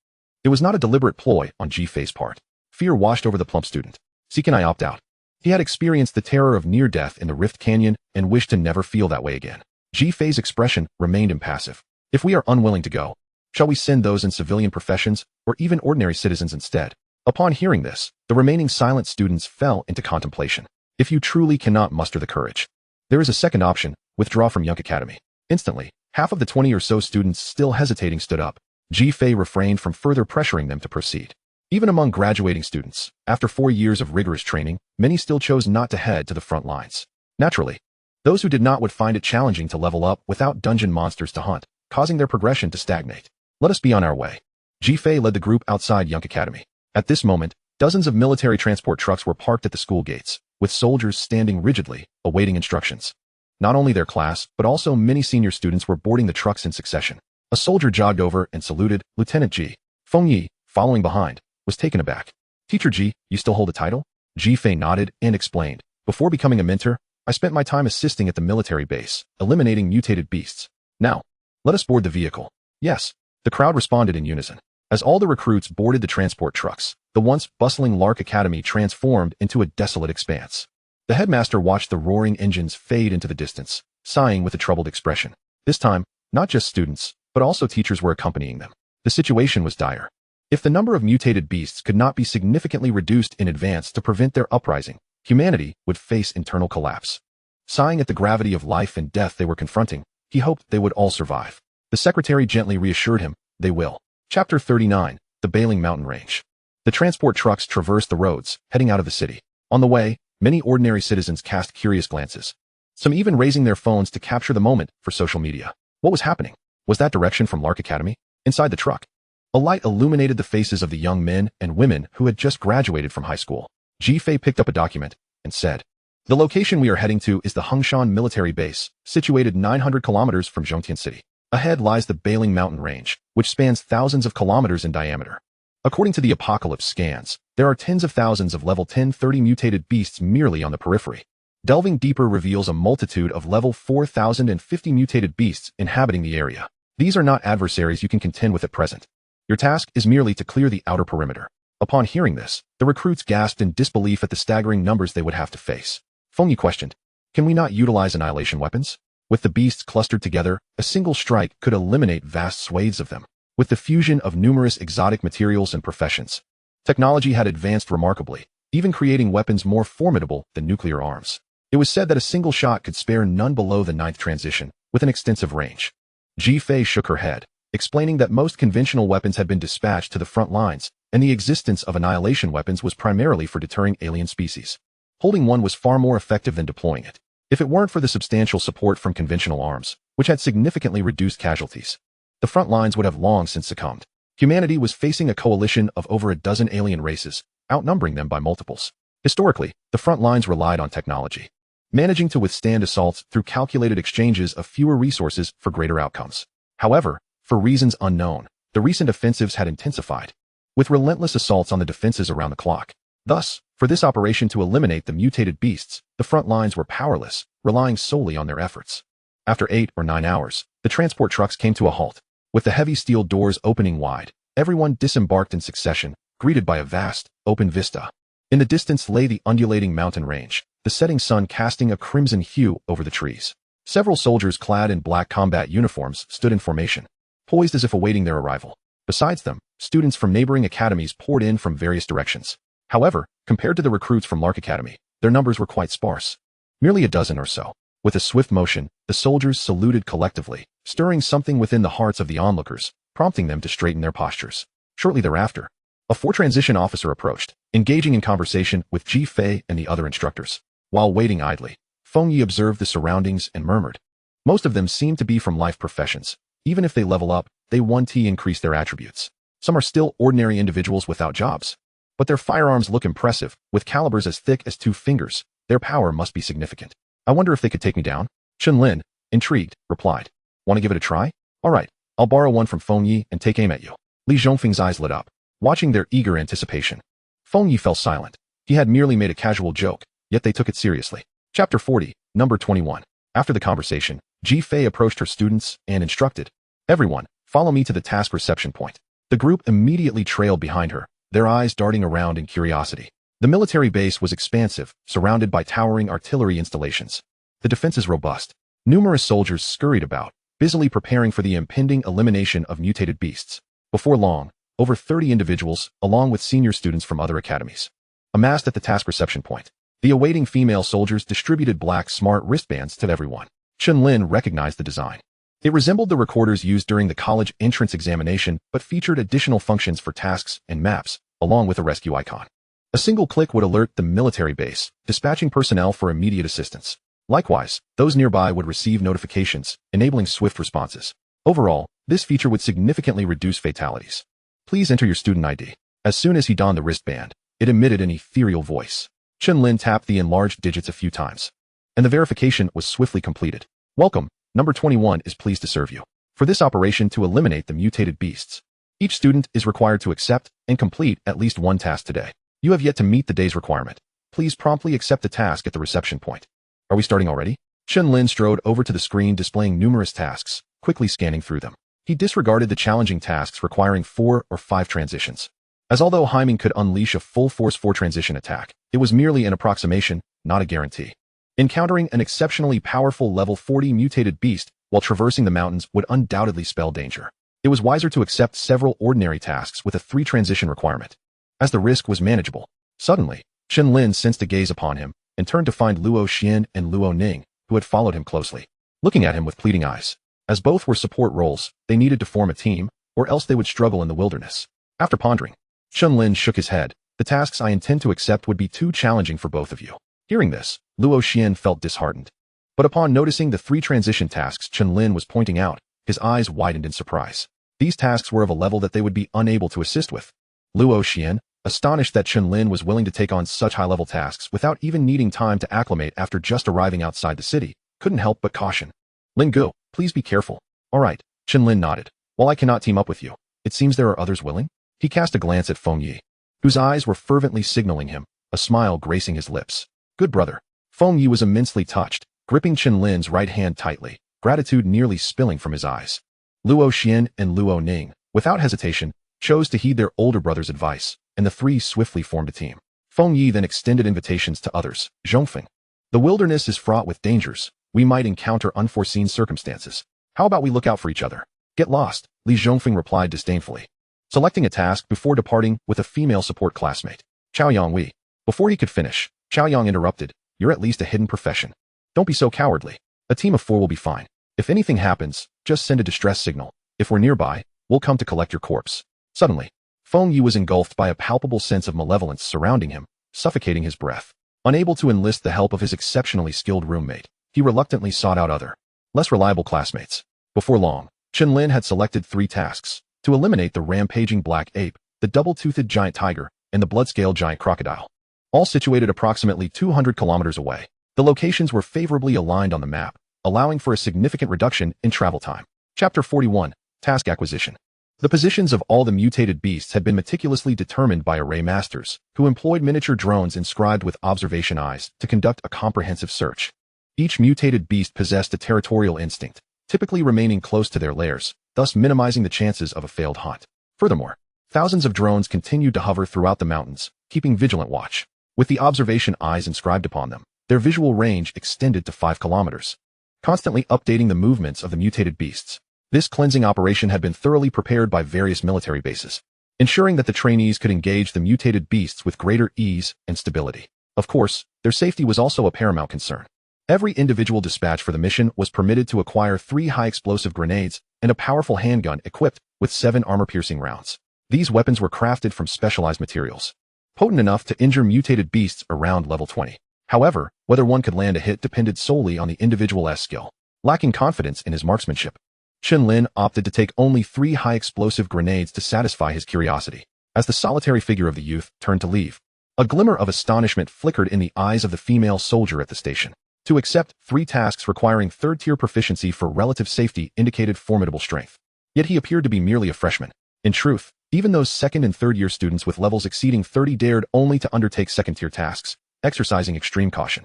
It was not a deliberate ploy on Ji-Fei's part. Fear washed over the plump student. Can I opt out? He had experienced the terror of near death in the Rift Canyon and wished to never feel that way again. Ji-Fei's expression remained impassive. If we are unwilling to go, shall we send those in civilian professions or even ordinary citizens instead? Upon hearing this, the remaining silent students fell into contemplation. If you truly cannot muster the courage, there is a second option: withdraw from Young Academy. Instantly, half of the 20 or so students still hesitating stood up. Ji-Fei refrained from further pressuring them to proceed. Even among graduating students, after 4 years of rigorous training, many still chose not to head to the front lines. Naturally, those who did not would find it challenging to level up without dungeon monsters to hunt, causing their progression to stagnate. Let us be on our way. Ji-Fei led the group outside Young Academy. At this moment, dozens of military transport trucks were parked at the school gates, with soldiers standing rigidly, awaiting instructions. Not only their class, but also many senior students were boarding the trucks in succession. A soldier jogged over and saluted. Lieutenant Ji. Feng Yi, following behind, was taken aback. Teacher Ji, you still hold a title? Ji-Fei nodded and explained. Before becoming a mentor, I spent my time assisting at the military base, eliminating mutated beasts. Now, let us board the vehicle. Yes. The crowd responded in unison. As all the recruits boarded the transport trucks, the once bustling Lark Academy transformed into a desolate expanse. The headmaster watched the roaring engines fade into the distance, sighing with a troubled expression. This time, not just students, but also teachers were accompanying them. The situation was dire. If the number of mutated beasts could not be significantly reduced in advance to prevent their uprising, humanity would face internal collapse. Sighing at the gravity of life and death they were confronting, he hoped they would all survive. The secretary gently reassured him, they will. Chapter 39, The Bailing Mountain Range. The transport trucks traversed the roads, heading out of the city. On the way, many ordinary citizens cast curious glances, some even raising their phones to capture the moment for social media. What was happening? Was that direction from Lark Academy? Inside the truck, a light illuminated the faces of the young men and women who had just graduated from high school. Ji-Fei picked up a document and said, the location we are heading to is the Hengshan military base, situated 900 kilometers from Zhongtian City. Ahead lies the Bailing Mountain Range, which spans thousands of kilometers in diameter. According to the Apocalypse scans, there are tens of thousands of level 1030 mutated beasts merely on the periphery. Delving deeper reveals a multitude of level 4050 mutated beasts inhabiting the area. These are not adversaries you can contend with at present. Your task is merely to clear the outer perimeter. Upon hearing this, the recruits gasped in disbelief at the staggering numbers they would have to face. Feng Yi questioned, can we not utilize annihilation weapons? With the beasts clustered together, a single strike could eliminate vast swathes of them. With the fusion of numerous exotic materials and professions, technology had advanced remarkably, even creating weapons more formidable than nuclear arms. It was said that a single shot could spare none below the 9th transition, with an extensive range. Ji-Fei shook her head, explaining that most conventional weapons had been dispatched to the front lines, and the existence of annihilation weapons was primarily for deterring alien species. Holding one was far more effective than deploying it. If it weren't for the substantial support from conventional arms, which had significantly reduced casualties, the front lines would have long since succumbed. Humanity was facing a coalition of over a dozen alien races, outnumbering them by multiples. Historically, the front lines relied on technology, managing to withstand assaults through calculated exchanges of fewer resources for greater outcomes. However, for reasons unknown, the recent offensives had intensified, with relentless assaults on the defenses around the clock. Thus, for this operation to eliminate the mutated beasts, the front lines were powerless, relying solely on their efforts. After 8 or 9 hours, the transport trucks came to a halt. With the heavy steel doors opening wide, everyone disembarked in succession, greeted by a vast, open vista. In the distance lay the undulating mountain range, the setting sun casting a crimson hue over the trees. Several soldiers clad in black combat uniforms stood in formation, poised as if awaiting their arrival. Besides them, students from neighboring academies poured in from various directions. However, compared to the recruits from Lark Academy, their numbers were quite sparse. Merely a dozen or so. With a swift motion, the soldiers saluted collectively, stirring something within the hearts of the onlookers, prompting them to straighten their postures. Shortly thereafter, a transition officer approached, engaging in conversation with Ji-Fei and the other instructors. While waiting idly, Feng Yi observed the surroundings and murmured. Most of them seemed to be from life professions, Even if they level up, they 1T increase their attributes. Some are still ordinary individuals without jobs. But their firearms look impressive, with calibers as thick as 2 fingers. Their power must be significant. I wonder if they could take me down? Chen Lin, intrigued, replied. Want to give it a try? Alright, I'll borrow one from Feng Yi and take aim at you. Li Zhongfeng's eyes lit up, watching their eager anticipation. Feng Yi fell silent. He had merely made a casual joke, yet they took it seriously. Chapter 40, Number 21. After the conversation, Ji Fei approached her students and instructed, "Everyone, follow me to the task reception point." The group immediately trailed behind her, their eyes darting around in curiosity. The military base was expansive, surrounded by towering artillery installations. The defense is robust. Numerous soldiers scurried about, busily preparing for the impending elimination of mutated beasts. Before long, over 30 individuals, along with senior students from other academies, amassed at the task reception point. The awaiting female soldiers distributed black smart wristbands to everyone. Chen Lin recognized the design. It resembled the recorders used during the college entrance examination, but featured additional functions for tasks and maps, along with a rescue icon. A single click would alert the military base, dispatching personnel for immediate assistance. Likewise, those nearby would receive notifications, enabling swift responses. Overall, this feature would significantly reduce fatalities. Please enter your student ID. As soon as he donned the wristband, it emitted an ethereal voice. Chen Lin tapped the enlarged digits a few times, and the verification was swiftly completed. Welcome, Number 21 is pleased to serve you. For this operation to eliminate the mutated beasts, each student is required to accept and complete at least one task today. You have yet to meet the day's requirement. Please promptly accept the task at the reception point. Are we starting already? Chen Lin strode over to the screen displaying numerous tasks, quickly scanning through them. He disregarded the challenging tasks requiring 4 or 5 transitions. As although Hyman could unleash a full-force 4-transition attack, it was merely an approximation, not a guarantee. Encountering an exceptionally powerful level 40 mutated beast while traversing the mountains would undoubtedly spell danger. It was wiser to accept several ordinary tasks with a 3-transition requirement, as the risk was manageable. Suddenly, Chen Lin sensed a gaze upon him and turned to find Luo Xian and Luo Ning, who had followed him closely, looking at him with pleading eyes. As both were support roles, they needed to form a team, or else they would struggle in the wilderness. After pondering, Chen Lin shook his head. The tasks I intend to accept would be too challenging for both of you. Hearing this, Luo Xian felt disheartened. But upon noticing the 3 transition tasks Chen Lin was pointing out, his eyes widened in surprise. These tasks were of a level that they would be unable to assist with. Luo Xian, astonished that Chen Lin was willing to take on such high-level tasks without even needing time to acclimate after just arriving outside the city, couldn't help but caution. Lin Gu, please be careful. All right, Chen Lin nodded. While I cannot team up with you, it seems there are others willing. He cast a glance at Feng Yi, whose eyes were fervently signaling him, a smile gracing his lips. Good brother. Feng Yi was immensely touched, gripping Chen Lin's right hand tightly, gratitude nearly spilling from his eyes. Luo Xian and Luo Ning, without hesitation, chose to heed their older brother's advice, and the 3 swiftly formed a team. Feng Yi then extended invitations to others. Zhongfeng. The wilderness is fraught with dangers. We might encounter unforeseen circumstances. How about we look out for each other? Get lost, Li Zhongfeng replied disdainfully, selecting a task before departing with a female support classmate. Chaoyang Wei. Before he could finish, Chaoyang interrupted. You're at least a hidden profession. Don't be so cowardly. A team of 4 will be fine. If anything happens, just send a distress signal. If we're nearby, we'll come to collect your corpse. Suddenly, Feng Yi was engulfed by a palpable sense of malevolence surrounding him, suffocating his breath. Unable to enlist the help of his exceptionally skilled roommate, he reluctantly sought out other, less reliable classmates. Before long, Chen Lin had selected 3 tasks to eliminate the rampaging black ape, the double-toothed giant tiger, and the blood-scale giant crocodile, all situated approximately 200 kilometers away. The locations were favorably aligned on the map, allowing for a significant reduction in travel time. Chapter 41, Task Acquisition. The positions of all the mutated beasts had been meticulously determined by array masters, who employed miniature drones inscribed with observation eyes to conduct a comprehensive search. Each mutated beast possessed a territorial instinct, typically remaining close to their lairs, thus minimizing the chances of a failed hunt. Furthermore, thousands of drones continued to hover throughout the mountains, keeping vigilant watch. With the observation eyes inscribed upon them, their visual range extended to 5 kilometers, constantly updating the movements of the mutated beasts. This cleansing operation had been thoroughly prepared by various military bases, ensuring that the trainees could engage the mutated beasts with greater ease and stability. Of course, their safety was also a paramount concern. Every individual dispatched for the mission was permitted to acquire 3 high-explosive grenades and a powerful handgun equipped with 7 armor-piercing rounds. These weapons were crafted from specialized materials, potent enough to injure mutated beasts around level 20. However, whether one could land a hit depended solely on the individual's skill. Lacking confidence in his marksmanship, Chen Lin opted to take only 3 high-explosive grenades to satisfy his curiosity. As the solitary figure of the youth turned to leave, a glimmer of astonishment flickered in the eyes of the female soldier at the station. To accept 3 tasks requiring third-tier proficiency for relative safety indicated formidable strength. Yet he appeared to be merely a freshman. In truth, even those second- and third-year students with levels exceeding 30 dared only to undertake second-tier tasks, exercising extreme caution.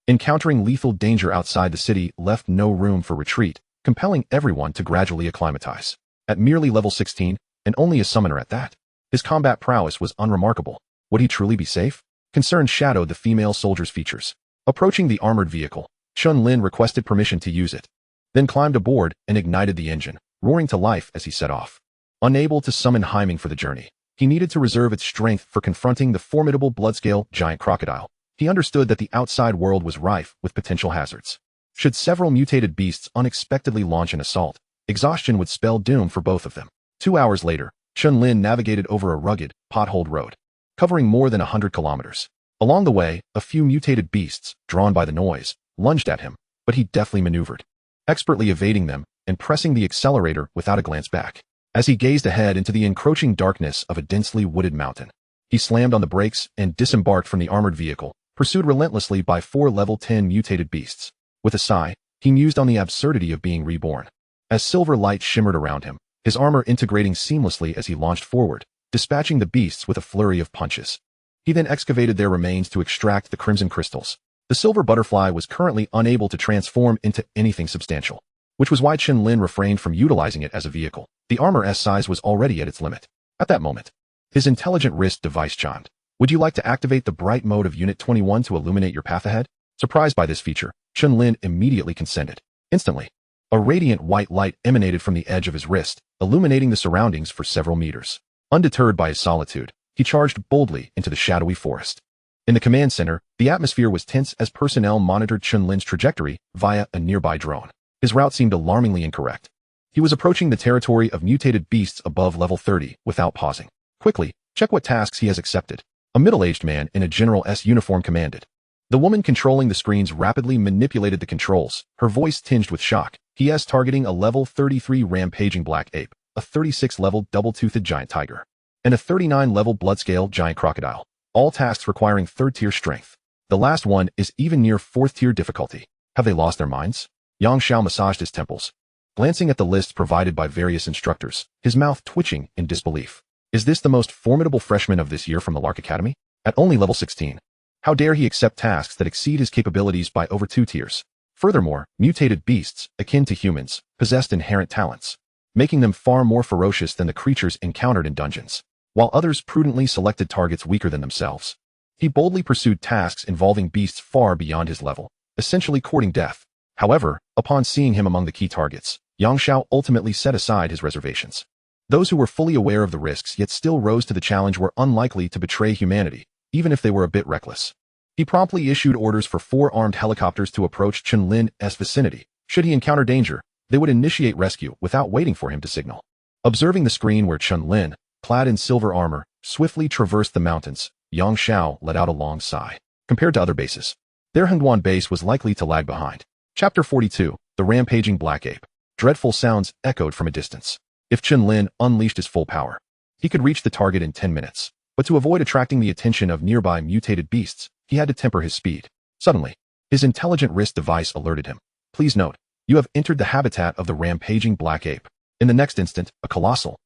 Encountering lethal danger outside the city left no room for retreat, compelling everyone to gradually acclimatize. At merely level 16, and only a summoner at that, his combat prowess was unremarkable. Would he truly be safe? Concern shadowed the female soldier's features. Approaching the armored vehicle, Chen Lin requested permission to use it, then climbed aboard and ignited the engine, roaring to life as he set off. Unable to summon Hyming for the journey, he needed to reserve its strength for confronting the formidable bloodscale giant crocodile. He understood that the outside world was rife with potential hazards. Should several mutated beasts unexpectedly launch an assault, exhaustion would spell doom for both of them. 2 hours later, Chen Lin navigated over a rugged, potholed road, covering more than 100 kilometers. Along the way, a few mutated beasts, drawn by the noise, lunged at him, but he deftly maneuvered, expertly evading them and pressing the accelerator without a glance back. As he gazed ahead into the encroaching darkness of a densely wooded mountain, he slammed on the brakes and disembarked from the armored vehicle, pursued relentlessly by 4 level 10 mutated beasts. With a sigh, he mused on the absurdity of being reborn. As silver light shimmered around him, his armor integrating seamlessly as he launched forward, dispatching the beasts with a flurry of punches. He then excavated their remains to extract the crimson crystals. The silver butterfly was currently unable to transform into anything substantial, which was why Chen Lin refrained from utilizing it as a vehicle. The armor's size was already at its limit. At that moment, his intelligent wrist device chimed. Would you like to activate the bright mode of Unit 21 to illuminate your path ahead? Surprised by this feature, Chen Lin immediately consented. Instantly, a radiant white light emanated from the edge of his wrist, illuminating the surroundings for several meters. Undeterred by his solitude, he charged boldly into the shadowy forest. In the command center, the atmosphere was tense as personnel monitored Chen Lin's trajectory via a nearby drone. His route seemed alarmingly incorrect. He was approaching the territory of mutated beasts above level 30 without pausing. Quickly, check what tasks he has accepted. A middle-aged man in a General S uniform commanded. The woman controlling the screens rapidly manipulated the controls, her voice tinged with shock. He is targeting a level 33 rampaging black ape, a 36-level double-toothed giant tiger, and a 39-level bloodscale giant crocodile, all tasks requiring third-tier strength. The last one is even near fourth-tier difficulty. Have they lost their minds? Yang Xiao massaged his temples, glancing at the lists provided by various instructors, his mouth twitching in disbelief. Is this the most formidable freshman of this year from the Lark Academy? At only level 16. How dare he accept tasks that exceed his capabilities by over 2 tiers? Furthermore, mutated beasts, akin to humans, possessed inherent talents, making them far more ferocious than the creatures encountered in dungeons, while others prudently selected targets weaker than themselves. He boldly pursued tasks involving beasts far beyond his level, essentially courting death. However, upon seeing him among the key targets, Yang Xiao ultimately set aside his reservations. Those who were fully aware of the risks yet still rose to the challenge were unlikely to betray humanity, even if they were a bit reckless. He promptly issued orders for 4 armed helicopters to approach Chen Lin's vicinity. Should he encounter danger, they would initiate rescue without waiting for him to signal. Observing the screen where Chen Lin, clad in silver armor, swiftly traversed the mountains, Yang Xiao let out a long sigh. Compared to other bases, their Hengduan base was likely to lag behind. Chapter 42, The Rampaging Black Ape. Dreadful sounds echoed from a distance. If Chen Lin unleashed his full power, he could reach the target in 10 minutes. But to avoid attracting the attention of nearby mutated beasts, he had to temper his speed. Suddenly, his intelligent wrist device alerted him. Please note, you have entered the habitat of the rampaging black ape. In the next instant, a colossal,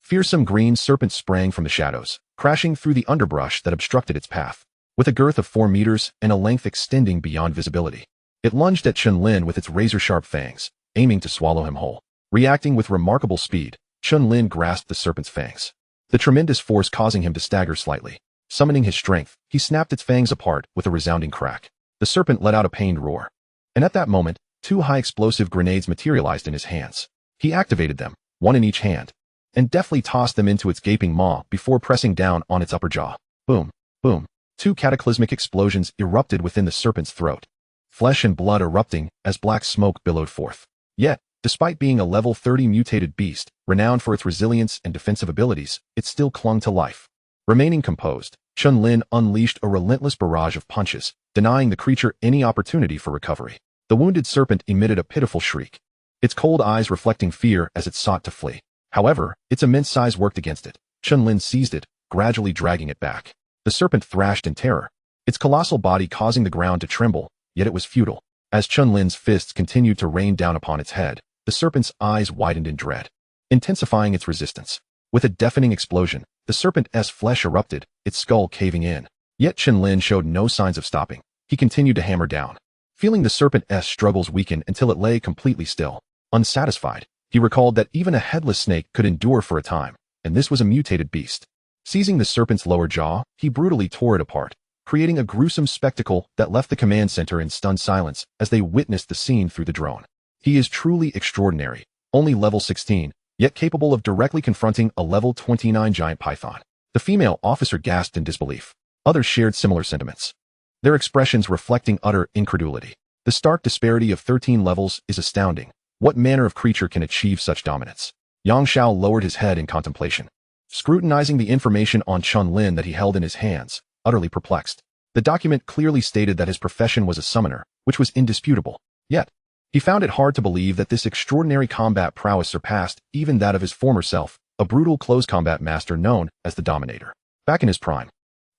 fearsome green serpent sprang from the shadows, crashing through the underbrush that obstructed its path. With a girth of 4 meters and a length extending beyond visibility, it lunged at Chen Lin with its razor-sharp fangs, aiming to swallow him whole. Reacting with remarkable speed, Chen Lin grasped the serpent's fangs, the tremendous force causing him to stagger slightly. Summoning his strength, he snapped its fangs apart with a resounding crack. The serpent let out a pained roar. And at that moment, 2 high-explosive grenades materialized in his hands. He activated them, 1 in each hand, and deftly tossed them into its gaping maw before pressing down on its upper jaw. Boom, boom. 2 cataclysmic explosions erupted within the serpent's throat, flesh and blood erupting as black smoke billowed forth. Yet, despite being a level 30 mutated beast, renowned for its resilience and defensive abilities, it still clung to life. Remaining composed, Chen Lin unleashed a relentless barrage of punches, denying the creature any opportunity for recovery. The wounded serpent emitted a pitiful shriek, its cold eyes reflecting fear as it sought to flee. However, its immense size worked against it. Chen Lin seized it, gradually dragging it back. The serpent thrashed in terror, its colossal body causing the ground to tremble, yet it was futile. As Chen Lin's fists continued to rain down upon its head, the serpent's eyes widened in dread, intensifying its resistance. With a deafening explosion, the serpent's flesh erupted, its skull caving in. Yet Chen Lin showed no signs of stopping. He continued to hammer down, feeling the serpent's struggles weaken until it lay completely still. Unsatisfied, he recalled that even a headless snake could endure for a time, and this was a mutated beast. Seizing the serpent's lower jaw, he brutally tore it apart, creating a gruesome spectacle that left the command center in stunned silence as they witnessed the scene through the drone. He is truly extraordinary, only level 16, yet capable of directly confronting a level 29 giant python. The female officer gasped in disbelief. Others shared similar sentiments, their expressions reflecting utter incredulity. The stark disparity of 13 levels is astounding. What manner of creature can achieve such dominance? Yang Xiao lowered his head in contemplation, scrutinizing the information on Chen Lin that he held in his hands, utterly perplexed. The document clearly stated that his profession was a summoner, which was indisputable. Yet, he found it hard to believe that this extraordinary combat prowess surpassed even that of his former self, a brutal close combat master known as the Dominator. Back in his prime,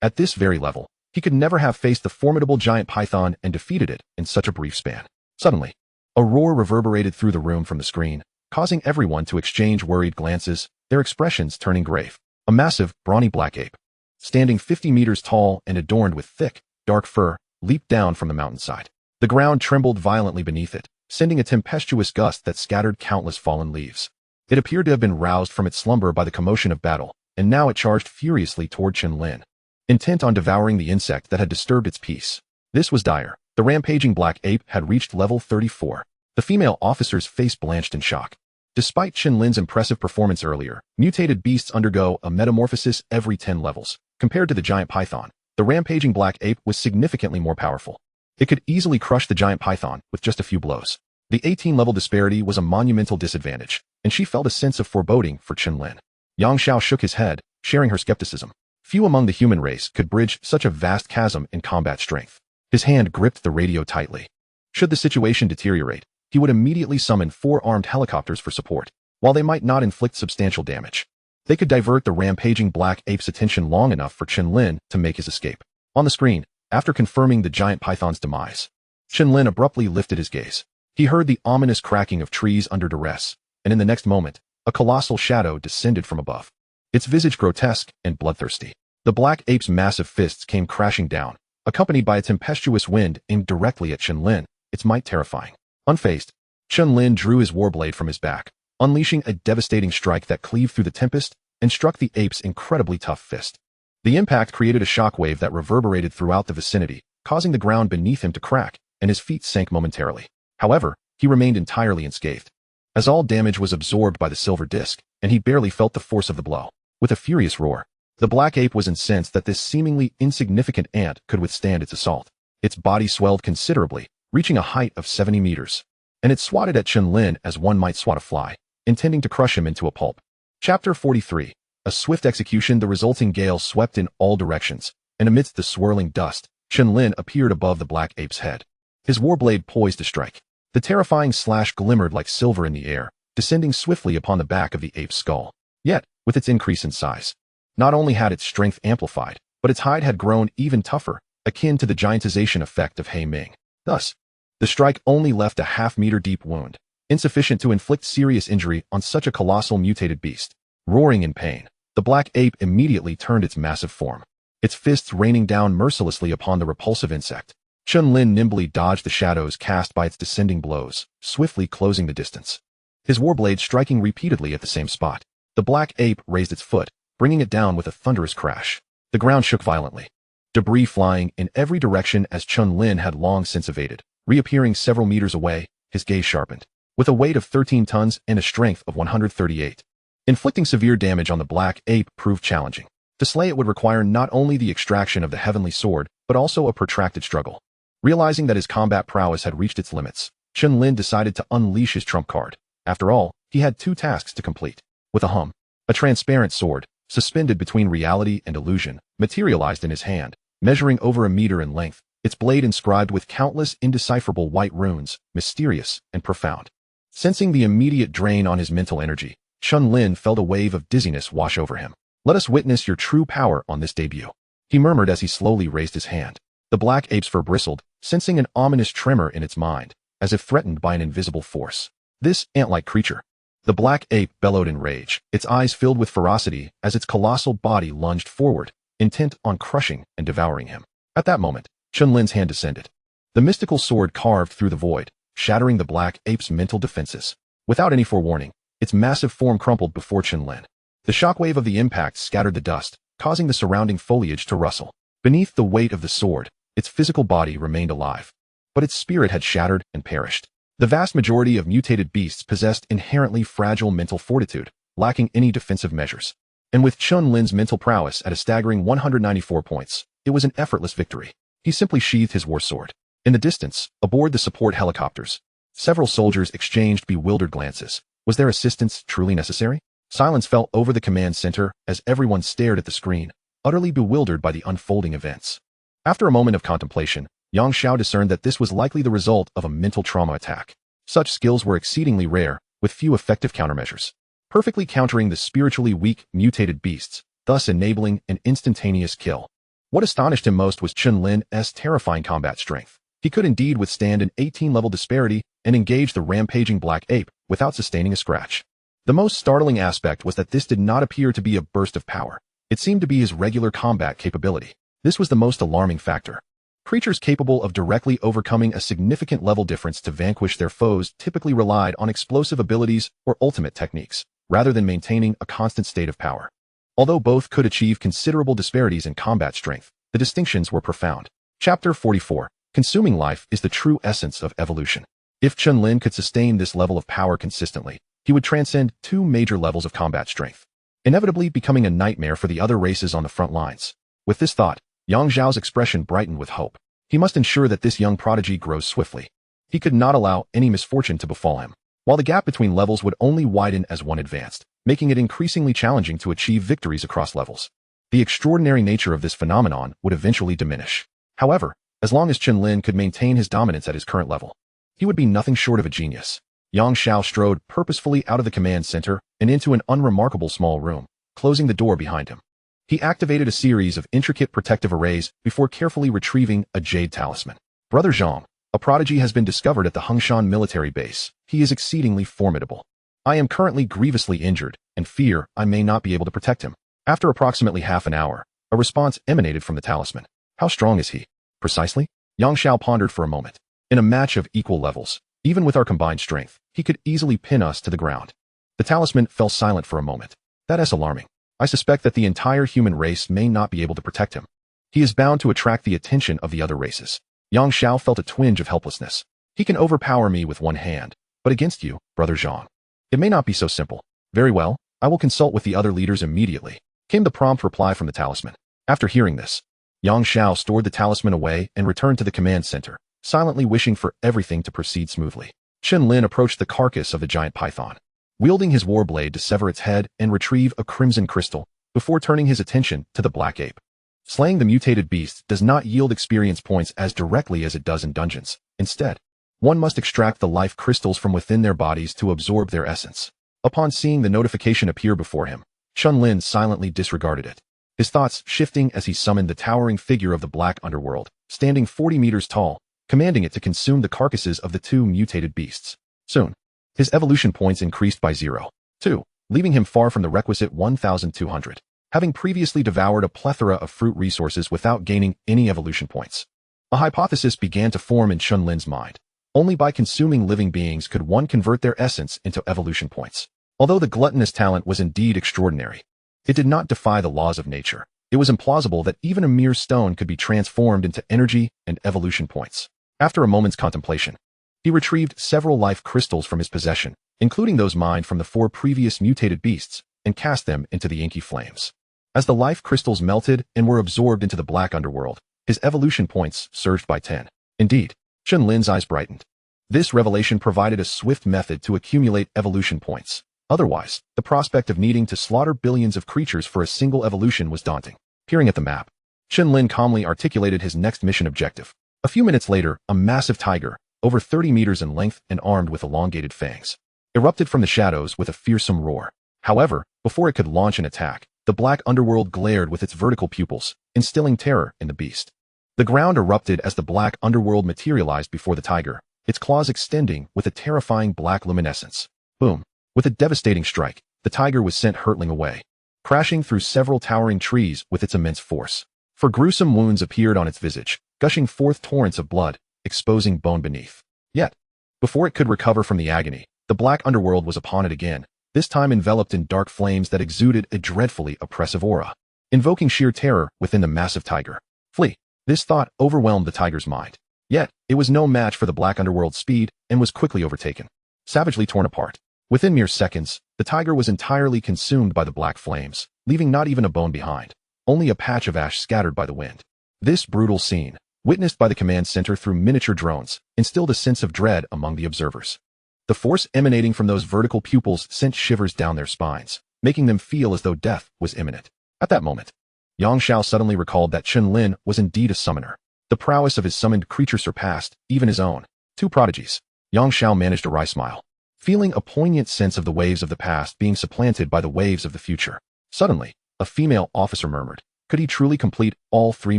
at this very level, he could never have faced the formidable giant python and defeated it in such a brief span. Suddenly, a roar reverberated through the room from the screen, causing everyone to exchange worried glances, their expressions turning grave. A massive, brawny black ape, standing 50 meters tall and adorned with thick, dark fur, leaped down from the mountainside. The ground trembled violently beneath it, sending a tempestuous gust that scattered countless fallen leaves. It appeared to have been roused from its slumber by the commotion of battle, and now it charged furiously toward Chen Lin, intent on devouring the insect that had disturbed its peace. This was dire. The rampaging black ape had reached level 34. The female officer's face blanched in shock. Despite Chen Lin's impressive performance earlier, mutated beasts undergo a metamorphosis every 10 levels. Compared to the giant python, the rampaging black ape was significantly more powerful. It could easily crush the giant python with just a few blows. The 18-level disparity was a monumental disadvantage, and she felt a sense of foreboding for Chen Lin. Yang Xiao shook his head, sharing her skepticism. Few among the human race could bridge such a vast chasm in combat strength. His hand gripped the radio tightly. Should the situation deteriorate, he would immediately summon 4 armed helicopters for support. While they might not inflict substantial damage, they could divert the rampaging black ape's attention long enough for Chen Lin to make his escape. On the screen, after confirming the giant python's demise, Chen Lin abruptly lifted his gaze. He heard the ominous cracking of trees under duress, and in the next moment, a colossal shadow descended from above, its visage grotesque and bloodthirsty. The black ape's massive fists came crashing down, accompanied by a tempestuous wind aimed directly at Chen Lin, its might terrifying. Unfazed, Chen Lin drew his warblade from his back, unleashing a devastating strike that cleaved through the tempest and struck the ape's incredibly tough fist. The impact created a shockwave that reverberated throughout the vicinity, causing the ground beneath him to crack, and his feet sank momentarily. However, he remained entirely unscathed, as all damage was absorbed by the silver disc, and he barely felt the force of the blow. With a furious roar, the black ape was incensed that this seemingly insignificant ant could withstand its assault. Its body swelled considerably, reaching a height of 70 meters, and it swatted at Chen Lin as one might swat a fly, intending to crush him into a pulp. Chapter 43. A swift execution. The resulting gale swept in all directions, and amidst the swirling dust, Chen Lin appeared above the black ape's head, his warblade poised to strike. The terrifying slash glimmered like silver in the air, descending swiftly upon the back of the ape's skull. Yet, with its increase in size, not only had its strength amplified, but its hide had grown even tougher, akin to the giantization effect of He Ming. Thus, the strike only left a half-meter deep wound, insufficient to inflict serious injury on such a colossal mutated beast. Roaring in pain, the black ape immediately turned its massive form, its fists raining down mercilessly upon the repulsive insect. Chen Lin nimbly dodged the shadows cast by its descending blows, swiftly closing the distance, his warblade striking repeatedly at the same spot. The black ape raised its foot, bringing it down with a thunderous crash. The ground shook violently, debris flying in every direction as Chen Lin had long since evaded. Reappearing several meters away, his gaze sharpened. With a weight of 13 tons and a strength of 138, inflicting severe damage on the black ape proved challenging. To slay it would require not only the extraction of the heavenly sword, but also a protracted struggle. Realizing that his combat prowess had reached its limits, Chen Lin decided to unleash his trump card. After all, he had 2 tasks to complete. With a hum, a transparent sword, suspended between reality and illusion, materialized in his hand, measuring over a meter in length, its blade inscribed with countless indecipherable white runes, mysterious and profound. Sensing the immediate drain on his mental energy, Chen Lin felt a wave of dizziness wash over him. "Let us witness your true power on this debut," he murmured as he slowly raised his hand. The black ape's fur bristled, sensing an ominous tremor in its mind, as if threatened by an invisible force. This ant-like creature. The black ape bellowed in rage, its eyes filled with ferocity as its colossal body lunged forward, intent on crushing and devouring him. At that moment, Chen Lin's hand descended. The mystical sword carved through the void, shattering the black ape's mental defenses. Without any forewarning, its massive form crumpled before Chen Lin. The shockwave of the impact scattered the dust, causing the surrounding foliage to rustle. Beneath the weight of the sword, its physical body remained alive, but its spirit had shattered and perished. The vast majority of mutated beasts possessed inherently fragile mental fortitude, lacking any defensive measures. And with Chen Lin's mental prowess at a staggering 194 points, it was an effortless victory. He simply sheathed his war sword. In the distance, aboard the support helicopters, several soldiers exchanged bewildered glances. Was their assistance truly necessary? Silence fell over the command center as everyone stared at the screen, utterly bewildered by the unfolding events. After a moment of contemplation, Yang Xiao discerned that this was likely the result of a mental trauma attack. Such skills were exceedingly rare, with few effective countermeasures, perfectly countering the spiritually weak, mutated beasts, thus enabling an instantaneous kill. What astonished him most was Chen Lin's terrifying combat strength. He could indeed withstand an 18-level disparity and engage the rampaging black ape without sustaining a scratch. The most startling aspect was that this did not appear to be a burst of power. It seemed to be his regular combat capability. This was the most alarming factor. Creatures capable of directly overcoming a significant level difference to vanquish their foes typically relied on explosive abilities or ultimate techniques, rather than maintaining a constant state of power. Although both could achieve considerable disparities in combat strength, the distinctions were profound. Chapter 44. Consuming life is the true essence of evolution. If Chen Lin could sustain this level of power consistently, he would transcend two major levels of combat strength, inevitably becoming a nightmare for the other races on the front lines. With this thought, Yang Xiao's expression brightened with hope. He must ensure that this young prodigy grows swiftly. He could not allow any misfortune to befall him, while the gap between levels would only widen as one advanced, making it increasingly challenging to achieve victories across levels. The extraordinary nature of this phenomenon would eventually diminish. However, as long as Chen Lin could maintain his dominance at his current level, he would be nothing short of a genius. Yang Xiao strode purposefully out of the command center and into an unremarkable small room, closing the door behind him. He activated a series of intricate protective arrays before carefully retrieving a jade talisman. Brother Zhang, a prodigy has been discovered at the Hengshan military base. He is exceedingly formidable. I am currently grievously injured and fear I may not be able to protect him. After approximately half an hour, a response emanated from the talisman. How strong is he? Precisely? Yang Xiao pondered for a moment. In a match of equal levels, even with our combined strength, he could easily pin us to the ground. The talisman fell silent for a moment. That is alarming. I suspect that the entire human race may not be able to protect him. He is bound to attract the attention of the other races. Yang Xiao felt a twinge of helplessness. He can overpower me with one hand, but against you, Brother Zhang, it may not be so simple. Very well, I will consult with the other leaders immediately, came the prompt reply from the talisman. After hearing this, Yang Xiao stored the talisman away and returned to the command center, silently wishing for everything to proceed smoothly. Chen Lin approached the carcass of the giant python, wielding his war blade to sever its head and retrieve a crimson crystal, before turning his attention to the black ape. Slaying the mutated beast does not yield experience points as directly as it does in dungeons. Instead, one must extract the life crystals from within their bodies to absorb their essence. Upon seeing the notification appear before him, Chen Lin silently disregarded it, his thoughts shifting as he summoned the towering figure of the black underworld, standing 40 meters tall, commanding it to consume the carcasses of the two mutated beasts. Soon, his evolution points increased by 0.2, leaving him far from the requisite 1,200, having previously devoured a plethora of fruit resources without gaining any evolution points. A hypothesis began to form in Chen Lin's mind. Only by consuming living beings could one convert their essence into evolution points. Although the gluttonous talent was indeed extraordinary, it did not defy the laws of nature. It was implausible that even a mere stone could be transformed into energy and evolution points. After a moment's contemplation, he retrieved several life crystals from his possession, including those mined from the 4 previous mutated beasts, and cast them into the inky flames. As the life crystals melted and were absorbed into the black underworld, his evolution points surged by 10. Indeed, Chen Lin's eyes brightened. This revelation provided a swift method to accumulate evolution points. Otherwise, the prospect of needing to slaughter billions of creatures for a single evolution was daunting. Peering at the map, Chen Lin calmly articulated his next mission objective. A few minutes later, a massive tiger, over 30 meters in length and armed with elongated fangs, erupted from the shadows with a fearsome roar. However, before it could launch an attack, the black underworld glared with its vertical pupils, instilling terror in the beast. The ground erupted as the black underworld materialized before the tiger, its claws extending with a terrifying black luminescence. Boom! With a devastating strike, the tiger was sent hurtling away, crashing through several towering trees with its immense force. For gruesome wounds appeared on its visage, gushing forth torrents of blood, exposing bone beneath. Yet, before it could recover from the agony, the black underworld was upon it again, this time enveloped in dark flames that exuded a dreadfully oppressive aura, invoking sheer terror within the massive tiger. Flee! This thought overwhelmed the tiger's mind. Yet, it was no match for the black underworld's speed and was quickly overtaken, savagely torn apart. Within mere seconds, the tiger was entirely consumed by the black flames, leaving not even a bone behind, only a patch of ash scattered by the wind. This brutal scene, witnessed by the command center through miniature drones, instilled a sense of dread among the observers. The force emanating from those vertical pupils sent shivers down their spines, making them feel as though death was imminent. At that moment, Yang Xiao suddenly recalled that Chen Lin was indeed a summoner. The prowess of his summoned creature surpassed even his own. Two prodigies. Yang Xiao managed a wry smile, feeling a poignant sense of the waves of the past being supplanted by the waves of the future. Suddenly, a female officer murmured, could he truly complete all 3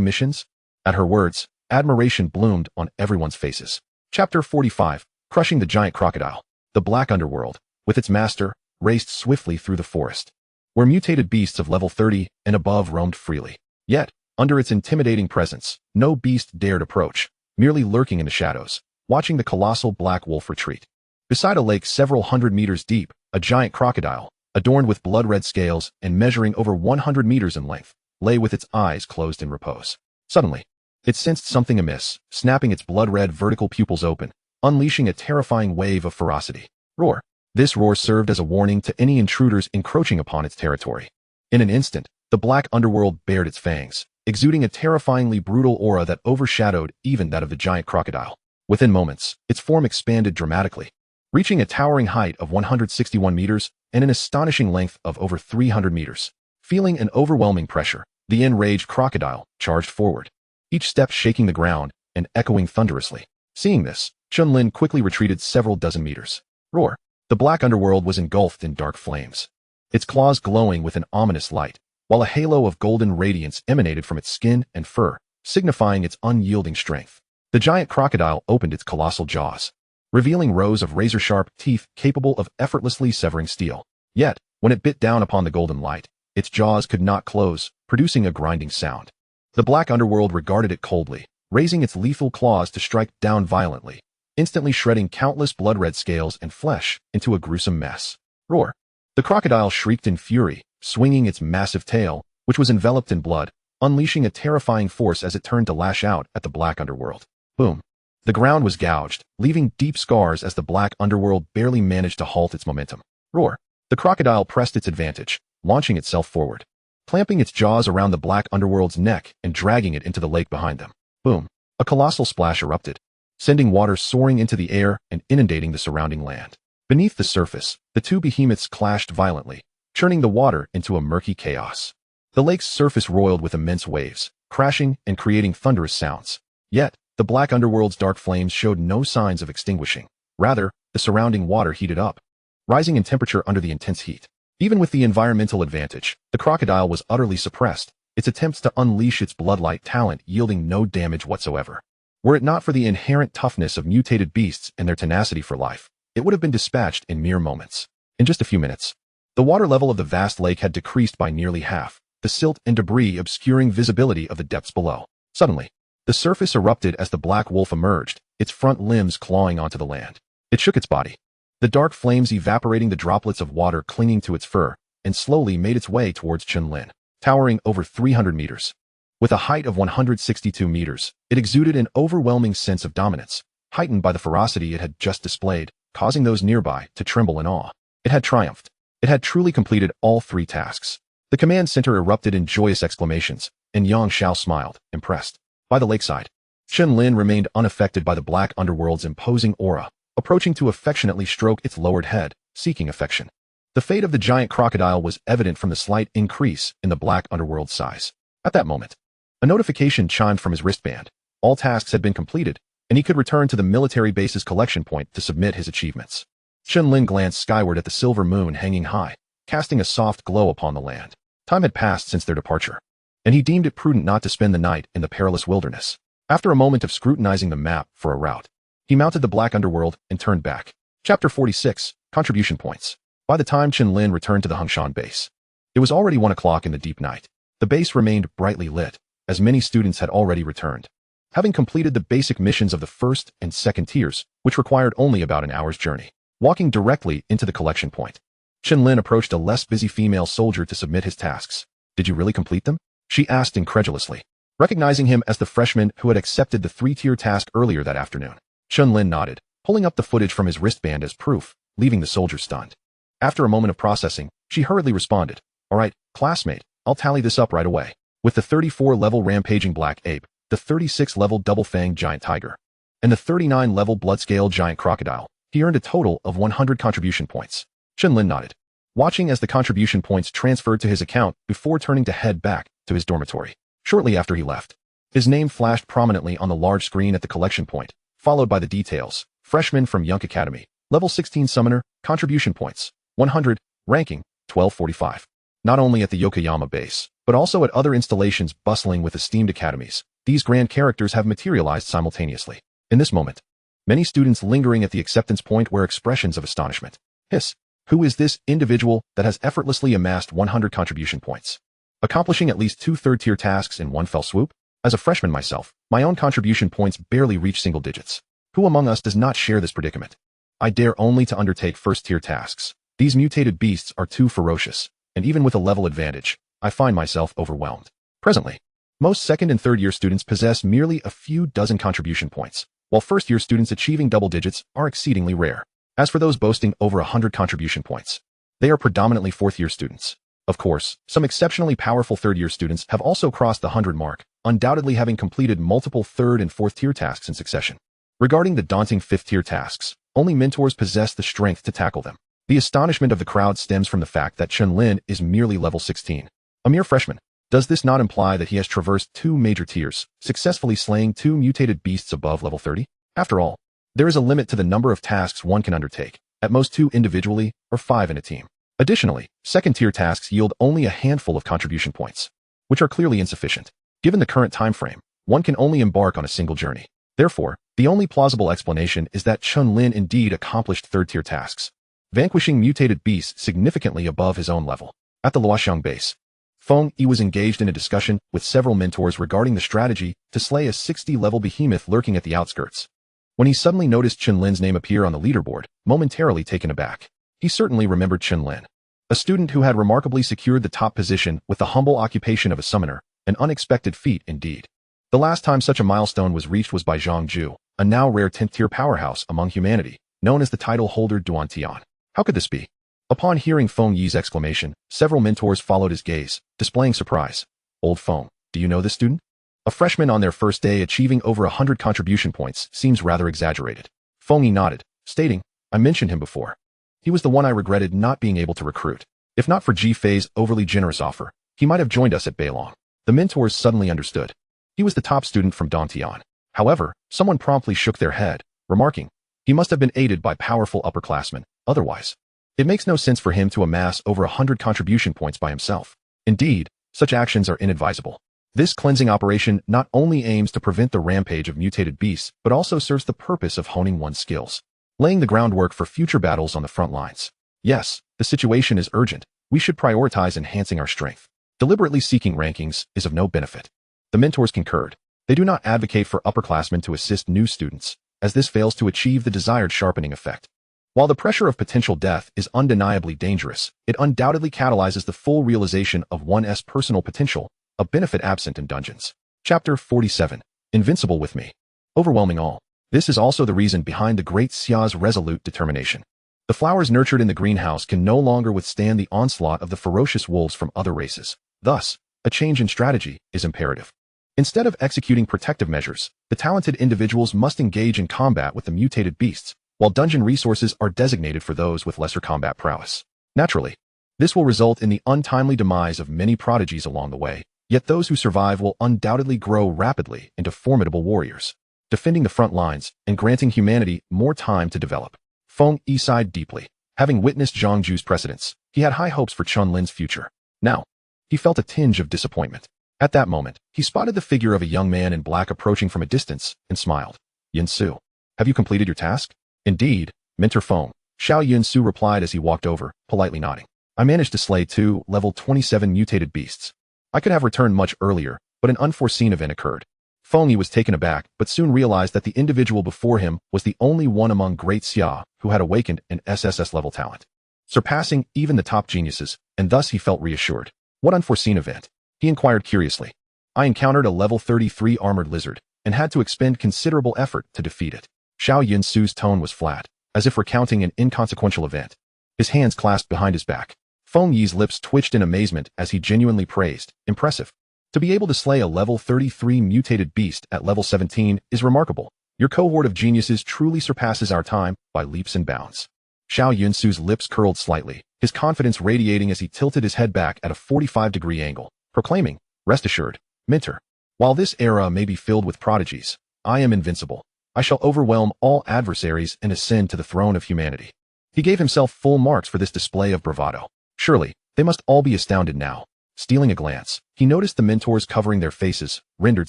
missions? At her words, admiration bloomed on everyone's faces. Chapter 45, Crushing the Giant Crocodile. The black underworld, with its master, raced swiftly through the forest, where mutated beasts of level 30 and above roamed freely. Yet, under its intimidating presence, no beast dared approach, merely lurking in the shadows, watching the colossal black wolf retreat. Beside a lake several hundred meters deep, a giant crocodile, adorned with blood-red scales and measuring over 100 meters in length, lay with its eyes closed in repose. Suddenly, it sensed something amiss, snapping its blood-red vertical pupils open, unleashing a terrifying wave of ferocity. Roar! This roar served as a warning to any intruders encroaching upon its territory. In an instant, the black underworld bared its fangs, exuding a terrifyingly brutal aura that overshadowed even that of the giant crocodile. Within moments, its form expanded dramatically, reaching a towering height of 161 meters and an astonishing length of over 300 meters. Feeling an overwhelming pressure, the enraged crocodile charged forward, each step shaking the ground and echoing thunderously. Seeing this, Chen Lin quickly retreated several dozen meters. Roar! The black underworld was engulfed in dark flames, its claws glowing with an ominous light, while a halo of golden radiance emanated from its skin and fur, signifying its unyielding strength. The giant crocodile opened its colossal jaws, revealing rows of razor-sharp teeth capable of effortlessly severing steel. Yet, when it bit down upon the golden light, its jaws could not close, producing a grinding sound. The black underworld regarded it coldly, raising its lethal claws to strike down violently, instantly shredding countless blood-red scales and flesh into a gruesome mess. Roar! The crocodile shrieked in fury, swinging its massive tail, which was enveloped in blood, unleashing a terrifying force as it turned to lash out at the black underworld. Boom! The ground was gouged, leaving deep scars as the black underworld barely managed to halt its momentum. Roar! The crocodile pressed its advantage, launching itself forward, clamping its jaws around the black underworld's neck and dragging it into the lake behind them. Boom! A colossal splash erupted, sending water soaring into the air and inundating the surrounding land. Beneath the surface, the two behemoths clashed violently, churning the water into a murky chaos. The lake's surface roiled with immense waves, crashing and creating thunderous sounds. Yet, the black underworld's dark flames showed no signs of extinguishing. Rather, the surrounding water heated up, rising in temperature under the intense heat. Even with the environmental advantage, the crocodile was utterly suppressed, its attempts to unleash its bloodlight talent yielding no damage whatsoever. Were it not for the inherent toughness of mutated beasts and their tenacity for life, it would have been dispatched in mere moments. In just a few minutes, the water level of the vast lake had decreased by nearly half, the silt and debris obscuring visibility of the depths below. Suddenly, the surface erupted as the black wolf emerged, its front limbs clawing onto the land. It shook its body, the dark flames evaporating the droplets of water clinging to its fur, and slowly made its way towards Chen Lin, towering over 300 meters. With a height of 162 meters, it exuded an overwhelming sense of dominance, heightened by the ferocity it had just displayed, causing those nearby to tremble in awe. It had triumphed. It had truly completed all 3 tasks. The command center erupted in joyous exclamations, and Yang Xiao smiled, impressed. By the lakeside, Chen Lin remained unaffected by the black underworld's imposing aura, approaching to affectionately stroke its lowered head, seeking affection. The fate of the giant crocodile was evident from the slight increase in the black underworld's size. At that moment, a notification chimed from his wristband. All tasks had been completed, and he could return to the military base's collection point to submit his achievements. Chen Lin glanced skyward at the silver moon hanging high, casting a soft glow upon the land. Time had passed since their departure, and he deemed it prudent not to spend the night in the perilous wilderness. After a moment of scrutinizing the map for a route, he mounted the black underworld and turned back. Chapter 46, Contribution Points. By the time Chen Lin returned to the Hongshan base, it was already 1 o'clock in the deep night. The base remained brightly lit, as many students had already returned, having completed the basic missions of the first and second tiers, which required only about an hour's journey. Walking directly into the collection point, Chen Lin approached a less busy female soldier to submit his tasks. Did you really complete them? She asked incredulously, recognizing him as the freshman who had accepted the 3-tier task earlier that afternoon. Chen Lin nodded, pulling up the footage from his wristband as proof, leaving the soldier stunned. After a moment of processing, she hurriedly responded, "All right, classmate, I'll tally this up right away." With the 34-level rampaging black ape, the 36-level double-fanged giant tiger, and the 39-level blood-scale giant crocodile, he earned a total of 100 contribution points. Chen Lin nodded, watching as the contribution points transferred to his account before turning to head back to his dormitory. Shortly after he left, his name flashed prominently on the large screen at the collection point, followed by the details. Freshman from Yunk Academy, level 16 summoner, contribution points, 100, ranking, 1245. Not only at the Yokoyama base, but also at other installations bustling with esteemed academies, these grand characters have materialized simultaneously. In this moment, many students lingering at the acceptance point were expressions of astonishment. Hiss, who is this individual that has effortlessly amassed 100 contribution points, accomplishing at least 2 third-tier tasks in one fell swoop? As a freshman myself, my own contribution points barely reach single digits. Who among us does not share this predicament? I dare only to undertake first-tier tasks. These mutated beasts are too ferocious, and even with a level advantage, I find myself overwhelmed. Presently, most second and third-year students possess merely a few dozen contribution points, while first-year students achieving double digits are exceedingly rare. As for those boasting over 100 contribution points, they are predominantly fourth-year students. Of course, some exceptionally powerful third-year students have also crossed the 100 mark, undoubtedly having completed multiple third and fourth-tier tasks in succession. Regarding the daunting fifth-tier tasks, only mentors possess the strength to tackle them. The astonishment of the crowd stems from the fact that Chen Lin is merely level 16, a mere freshman. Does this not imply that he has traversed 2 major tiers, successfully slaying 2 mutated beasts above level 30? After all, there is a limit to the number of tasks one can undertake, at most 2 individually or 5 in a team. Additionally, second-tier tasks yield only a handful of contribution points, which are clearly insufficient. Given the current time frame, one can only embark on a single journey. Therefore, the only plausible explanation is that Chen Lin indeed accomplished third-tier tasks, vanquishing mutated beasts significantly above his own level. At the Luoxiang base, Feng Yi was engaged in a discussion with several mentors regarding the strategy to slay a 60-level behemoth lurking at the outskirts, when he suddenly noticed Chen Lin's name appear on the leaderboard, momentarily taken aback. He certainly remembered Chen Lin, a student who had remarkably secured the top position with the humble occupation of a summoner, an unexpected feat indeed. The last time such a milestone was reached was by Zhang Ju, a now rare 10th-tier powerhouse among humanity, known as the title holder Duan Tian. How could this be? Upon hearing Feng Yi's exclamation, several mentors followed his gaze, displaying surprise. Old Feng, do you know this student? A freshman on their first day achieving over 100 contribution points seems rather exaggerated. Feng Yi nodded, stating, I mentioned him before. He was the one I regretted not being able to recruit. If not for Ji Fei's overly generous offer, he might have joined us at Beilong. The mentors suddenly understood. He was the top student from Dantian. However, someone promptly shook their head, remarking, he must have been aided by powerful upperclassmen, otherwise, it makes no sense for him to amass over 100 contribution points by himself. Indeed, such actions are inadvisable. This cleansing operation not only aims to prevent the rampage of mutated beasts, but also serves the purpose of honing one's skills, laying the groundwork for future battles on the front lines. Yes, the situation is urgent. We should prioritize enhancing our strength. Deliberately seeking rankings is of no benefit. The mentors concurred. They do not advocate for upperclassmen to assist new students, as this fails to achieve the desired sharpening effect. While the pressure of potential death is undeniably dangerous, it undoubtedly catalyzes the full realization of one's personal potential, a benefit absent in dungeons. Chapter 47. Invincible with me. Overwhelming all. This is also the reason behind the great Xia's resolute determination. The flowers nurtured in the greenhouse can no longer withstand the onslaught of the ferocious wolves from other races. Thus, a change in strategy is imperative. Instead of executing protective measures, the talented individuals must engage in combat with the mutated beasts, while dungeon resources are designated for those with lesser combat prowess. Naturally, this will result in the untimely demise of many prodigies along the way, yet those who survive will undoubtedly grow rapidly into formidable warriors, defending the front lines and granting humanity more time to develop. Feng Yi sighed deeply. Having witnessed Zhang Ju's precedence, he had high hopes for Chen Lin's future. Now, he felt a tinge of disappointment. At that moment, he spotted the figure of a young man in black approaching from a distance and smiled. Yunsu, have you completed your task? Indeed, Mentor Feng, Xiao Yunsu replied as he walked over, politely nodding. I managed to slay 2 level 27 mutated beasts. I could have returned much earlier, but an unforeseen event occurred. Feng Yi was taken aback, but soon realized that the individual before him was the only one among great Xia who had awakened an SSS level talent, surpassing even the top geniuses, and thus he felt reassured. What unforeseen event? He inquired curiously. I encountered a level 33 armored lizard, and had to expend considerable effort to defeat it. Xiao Yunsu's tone was flat, as if recounting an inconsequential event. His hands clasped behind his back. Feng Yi's lips twitched in amazement as he genuinely praised. Impressive. To be able to slay a level 33 mutated beast at level 17 is remarkable. Your cohort of geniuses truly surpasses our time by leaps and bounds. Xiao Yunsu's lips curled slightly, his confidence radiating as he tilted his head back at a 45-degree angle, proclaiming, Rest assured, Mentor, while this era may be filled with prodigies, I am invincible. I shall overwhelm all adversaries and ascend to the throne of humanity. He gave himself full marks for this display of bravado. Surely, they must all be astounded now. Stealing a glance, he noticed the mentors covering their faces, rendered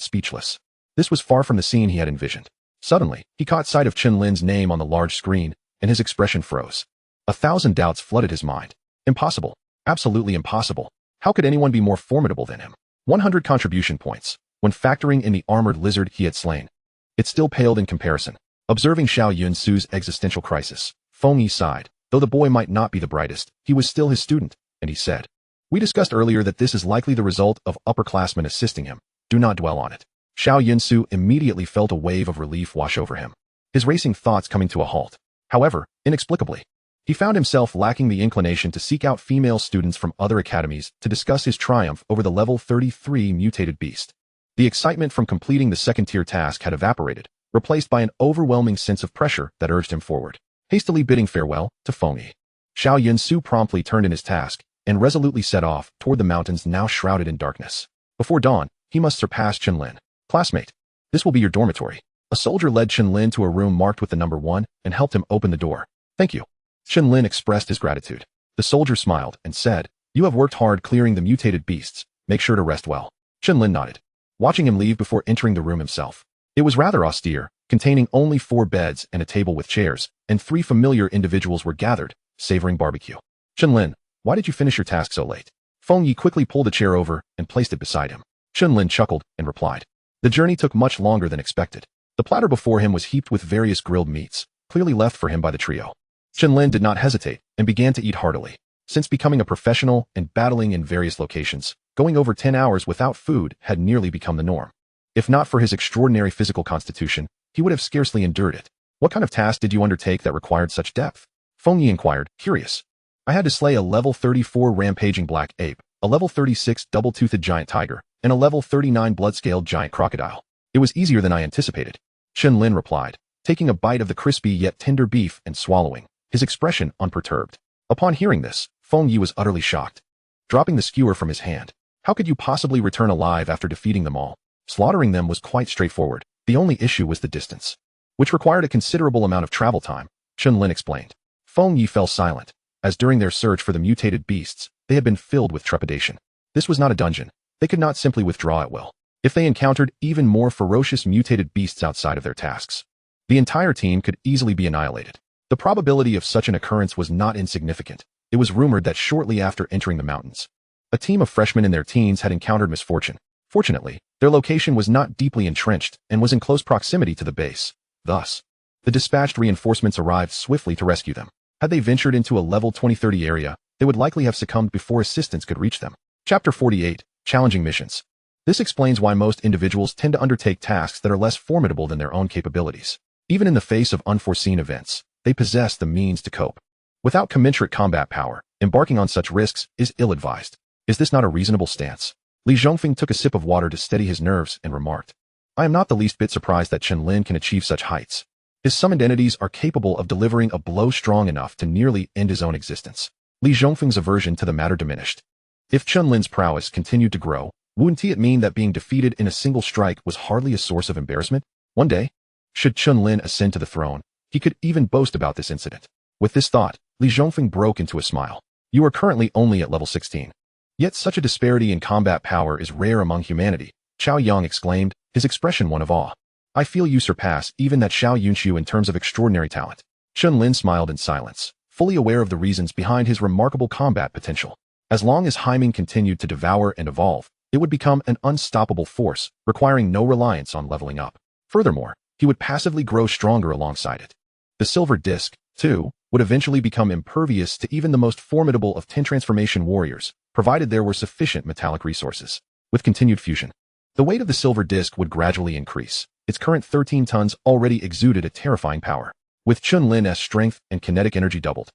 speechless. This was far from the scene he had envisioned. Suddenly, he caught sight of Chen Lin's name on the large screen, and his expression froze. 1,000 doubts flooded his mind. Impossible. Absolutely impossible. How could anyone be more formidable than him? 100 contribution points, when factoring in the armored lizard he had slain. It still paled in comparison. Observing Xiao Yunsu's existential crisis, Feng Yi sighed. Though the boy might not be the brightest, he was still his student, and he said, We discussed earlier that this is likely the result of upperclassmen assisting him. Do not dwell on it. Xiao Yunsu immediately felt a wave of relief wash over him, his racing thoughts coming to a halt. However, inexplicably, he found himself lacking the inclination to seek out female students from other academies to discuss his triumph over the level 33 mutated beast. The excitement from completing the second-tier task had evaporated, replaced by an overwhelming sense of pressure that urged him forward. Hastily bidding farewell to Feng Yi, Xiao Yunsu promptly turned in his task and resolutely set off toward the mountains now shrouded in darkness. Before dawn, he must surpass Chen Lin. Classmate, this will be your dormitory. A soldier led Chen Lin to a room marked with the number 1 and helped him open the door. Thank you. Chen Lin expressed his gratitude. The soldier smiled and said, You have worked hard clearing the mutated beasts. Make sure to rest well. Chen Lin nodded, watching him leave before entering the room himself. It was rather austere, containing only 4 beds and a table with chairs, and 3 familiar individuals were gathered, savoring barbecue. Chen Lin, why did you finish your task so late? Feng Yi quickly pulled a chair over and placed it beside him. Chen Lin chuckled and replied, The journey took much longer than expected. The platter before him was heaped with various grilled meats, clearly left for him by the trio. Chen Lin did not hesitate and began to eat heartily. Since becoming a professional and battling in various locations, going over 10 hours without food had nearly become the norm. If not for his extraordinary physical constitution, he would have scarcely endured it. What kind of task did you undertake that required such depth? Feng Yi inquired, curious. I had to slay a level 34 rampaging black ape, a level 36 double-toothed giant tiger, and a level 39 blood-scaled giant crocodile. It was easier than I anticipated. Chen Lin replied, taking a bite of the crispy yet tender beef and swallowing, his expression unperturbed. Upon hearing this, Feng Yi was utterly shocked. Dropping the skewer from his hand, how could you possibly return alive after defeating them all? Slaughtering them was quite straightforward. The only issue was the distance, which required a considerable amount of travel time, Chen Lin explained. Feng Yi fell silent, as during their search for the mutated beasts, they had been filled with trepidation. This was not a dungeon. They could not simply withdraw at will. If they encountered even more ferocious mutated beasts outside of their tasks, the entire team could easily be annihilated. The probability of such an occurrence was not insignificant. It was rumored that shortly after entering the mountains, a team of freshmen in their teens had encountered misfortune. Fortunately, their location was not deeply entrenched and was in close proximity to the base. Thus, the dispatched reinforcements arrived swiftly to rescue them. Had they ventured into a level 20-30 area, they would likely have succumbed before assistance could reach them. Chapter 48, Challenging Missions. This explains why most individuals tend to undertake tasks that are less formidable than their own capabilities. Even in the face of unforeseen events, they possess the means to cope. Without commensurate combat power, embarking on such risks is ill-advised. Is this not a reasonable stance? Li Zhongfeng took a sip of water to steady his nerves and remarked, I am not the least bit surprised that Chen Lin can achieve such heights. His summoned entities are capable of delivering a blow strong enough to nearly end his own existence. Li Zhongfeng's aversion to the matter diminished. If Chen Lin's prowess continued to grow, wouldn't it mean that being defeated in a single strike was hardly a source of embarrassment? One day, should Chen Lin ascend to the throne, he could even boast about this incident. With this thought, Li Zhongfeng broke into a smile. You are currently only at level 16. Yet such a disparity in combat power is rare among humanity, Xiao Yang exclaimed, his expression one of awe. I feel you surpass even that Xiao Yunxiu in terms of extraordinary talent. Chen Lin smiled in silence, fully aware of the reasons behind his remarkable combat potential. As long as Haiming continued to devour and evolve, it would become an unstoppable force, requiring no reliance on leveling up. Furthermore, he would passively grow stronger alongside it. The silver disc, too, would eventually become impervious to even the most formidable of 10 transformation warriors, provided there were sufficient metallic resources. With continued fusion, the weight of the silver disc would gradually increase. Its current 13 tons already exuded a terrifying power. With Chen Lin's strength and kinetic energy doubled,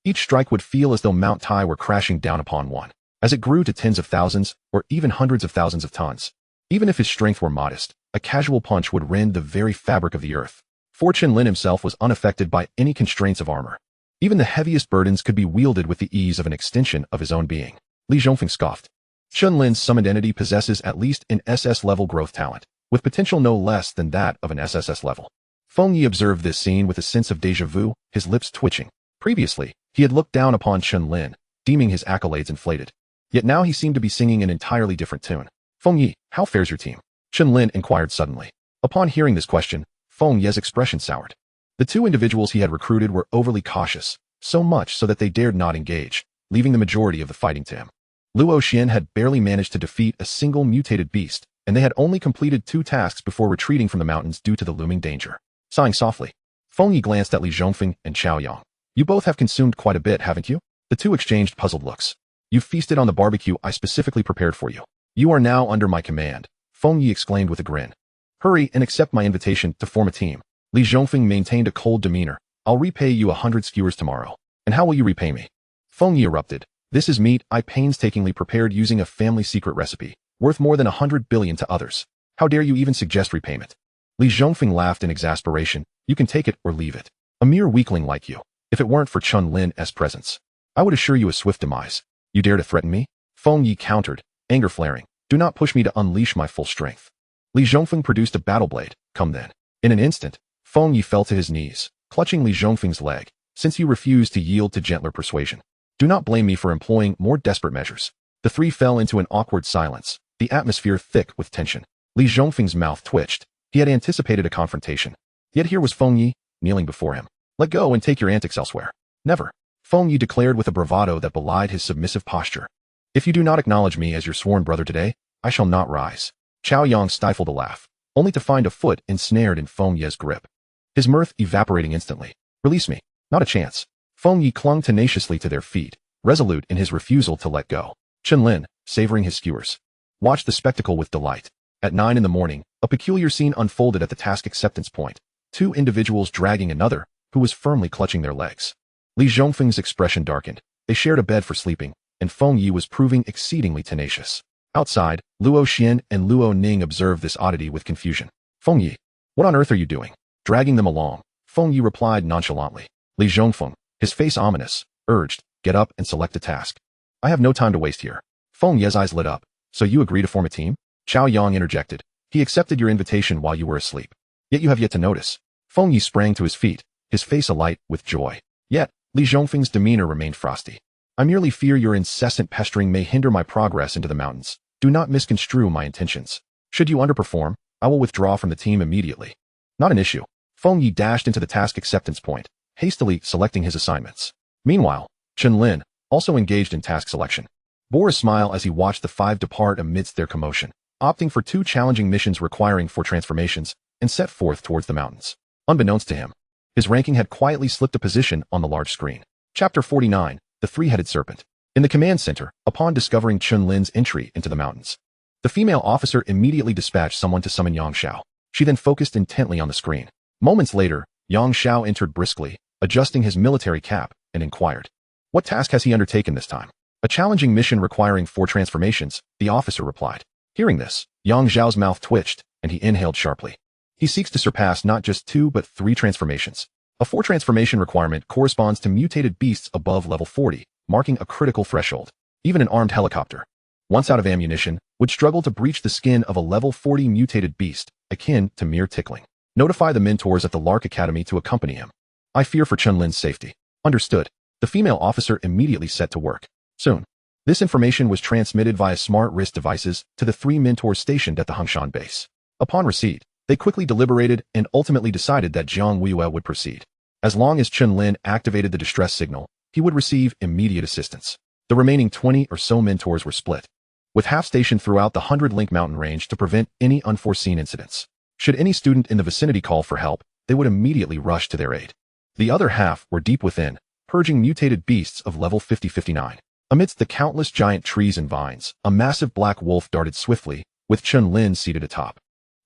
each strike would feel as though Mount Tai were crashing down upon one. As it grew to tens of thousands, or even hundreds of thousands of tons, even if his strength were modest, a casual punch would rend the very fabric of the earth. For Chen Lin himself was unaffected by any constraints of armor. Even the heaviest burdens could be wielded with the ease of an extension of his own being. Li Zhongfeng scoffed. Chen Lin's summoned entity possesses at least an SS-level growth talent, with potential no less than that of an SSS level. Feng Yi observed this scene with a sense of déjà vu, his lips twitching. Previously, he had looked down upon Chen Lin, deeming his accolades inflated. Yet now he seemed to be singing an entirely different tune. Feng Yi, how fares your team? Chen Lin inquired suddenly. Upon hearing this question, Feng Yi's expression soured. The two individuals he had recruited were overly cautious, so much so that they dared not engage, leaving the majority of the fighting to him. Luo Xian had barely managed to defeat a single mutated beast, and they had only completed 2 tasks before retreating from the mountains due to the looming danger. Sighing softly, Feng Yi glanced at Li Zhongfeng and Xiao Yang. You both have consumed quite a bit, haven't you? The two exchanged puzzled looks. You've feasted on the barbecue I specifically prepared for you. You are now under my command, Feng Yi exclaimed with a grin. Hurry and accept my invitation to form a team. Li Zhongfeng maintained a cold demeanor. I'll repay you 100 skewers tomorrow. And how will you repay me? Feng Yi erupted. This is meat I painstakingly prepared using a family secret recipe, worth more than 100 billion to others. How dare you even suggest repayment? Li Zhongfeng laughed in exasperation. You can take it or leave it. A mere weakling like you. If it weren't for Chen Lin's presence, I would assure you a swift demise. You dare to threaten me? Feng Yi countered, anger flaring. Do not push me to unleash my full strength. Li Zhongfeng produced a battle blade. Come then. In an instant, Feng Yi fell to his knees, clutching Li Zhongfeng's leg, since you refused to yield to gentler persuasion. Do not blame me for employing more desperate measures. The three fell into an awkward silence, the atmosphere thick with tension. Li Zhongfeng's mouth twitched. He had anticipated a confrontation. Yet here was Feng Yi, kneeling before him. Let go and take your antics elsewhere. Never. Feng Yi declared with a bravado that belied his submissive posture. If you do not acknowledge me as your sworn brother today, I shall not rise. Xiao Yang stifled a laugh, only to find a foot ensnared in Feng Yi's grip. His mirth evaporating instantly. Release me. Not a chance. Feng Yi clung tenaciously to their feet, resolute in his refusal to let go. Chen Lin, savoring his skewers, watched the spectacle with delight. At 9 in the morning, a peculiar scene unfolded at the task acceptance point. 2 individuals dragging another, who was firmly clutching their legs. Li Zhongfeng's expression darkened. They shared a bed for sleeping, and Feng Yi was proving exceedingly tenacious. Outside, Luo Xian and Luo Ning observed this oddity with confusion. Feng Yi, what on earth are you doing? Dragging them along, Feng Yi replied nonchalantly. Li Zhongfeng, his face ominous, urged, get up and select a task. I have no time to waste here. Feng Yi's eyes lit up. So you agree to form a team? Xiao Yang interjected. He accepted your invitation while you were asleep. Yet you have yet to notice. Feng Yi sprang to his feet, his face alight with joy. Yet, Li Zhongfeng's demeanor remained frosty. I merely fear your incessant pestering may hinder my progress into the mountains. Do not misconstrue my intentions. Should you underperform, I will withdraw from the team immediately. Not an issue. Feng Yi dashed into the task acceptance point, hastily selecting his assignments. Meanwhile, Chen Lin, also engaged in task selection, bore a smile as he watched the 5 depart amidst their commotion, opting for 2 challenging missions requiring 4 transformations, and set forth towards the mountains. Unbeknownst to him, his ranking had quietly slipped a position on the large screen. Chapter 49, The Three-Headed Serpent. In the command center, upon discovering Chen Lin's entry into the mountains, the female officer immediately dispatched someone to summon Yang Xiao. She then focused intently on the screen. Moments later, Yang Xiao entered briskly, adjusting his military cap, and inquired, what task has he undertaken this time? A challenging mission requiring 4 transformations, the officer replied. Hearing this, Yang Xiao's mouth twitched, and he inhaled sharply. He seeks to surpass not just 2 but 3 transformations. A 4 transformation requirement corresponds to mutated beasts above level 40, marking a critical threshold. Even an armed helicopter, once out of ammunition, would struggle to breach the skin of a level 40 mutated beast, akin to mere tickling. Notify the mentors at the Lark Academy to accompany him. I fear for Chen Lin's safety. Understood. The female officer immediately set to work. Soon, this information was transmitted via smart wrist devices to the 3 mentors stationed at the Hungshan base. Upon receipt, they quickly deliberated and ultimately decided that Jiang Weiyue would proceed. As long as Chen Lin activated the distress signal, he would receive immediate assistance. The remaining 20 or so mentors were split, with half stationed throughout the 100-link mountain range to prevent any unforeseen incidents. Should any student in the vicinity call for help, they would immediately rush to their aid. The other half were deep within, purging mutated beasts of level 50-59. Amidst the countless giant trees and vines, a massive black wolf darted swiftly, with Chen Lin seated atop,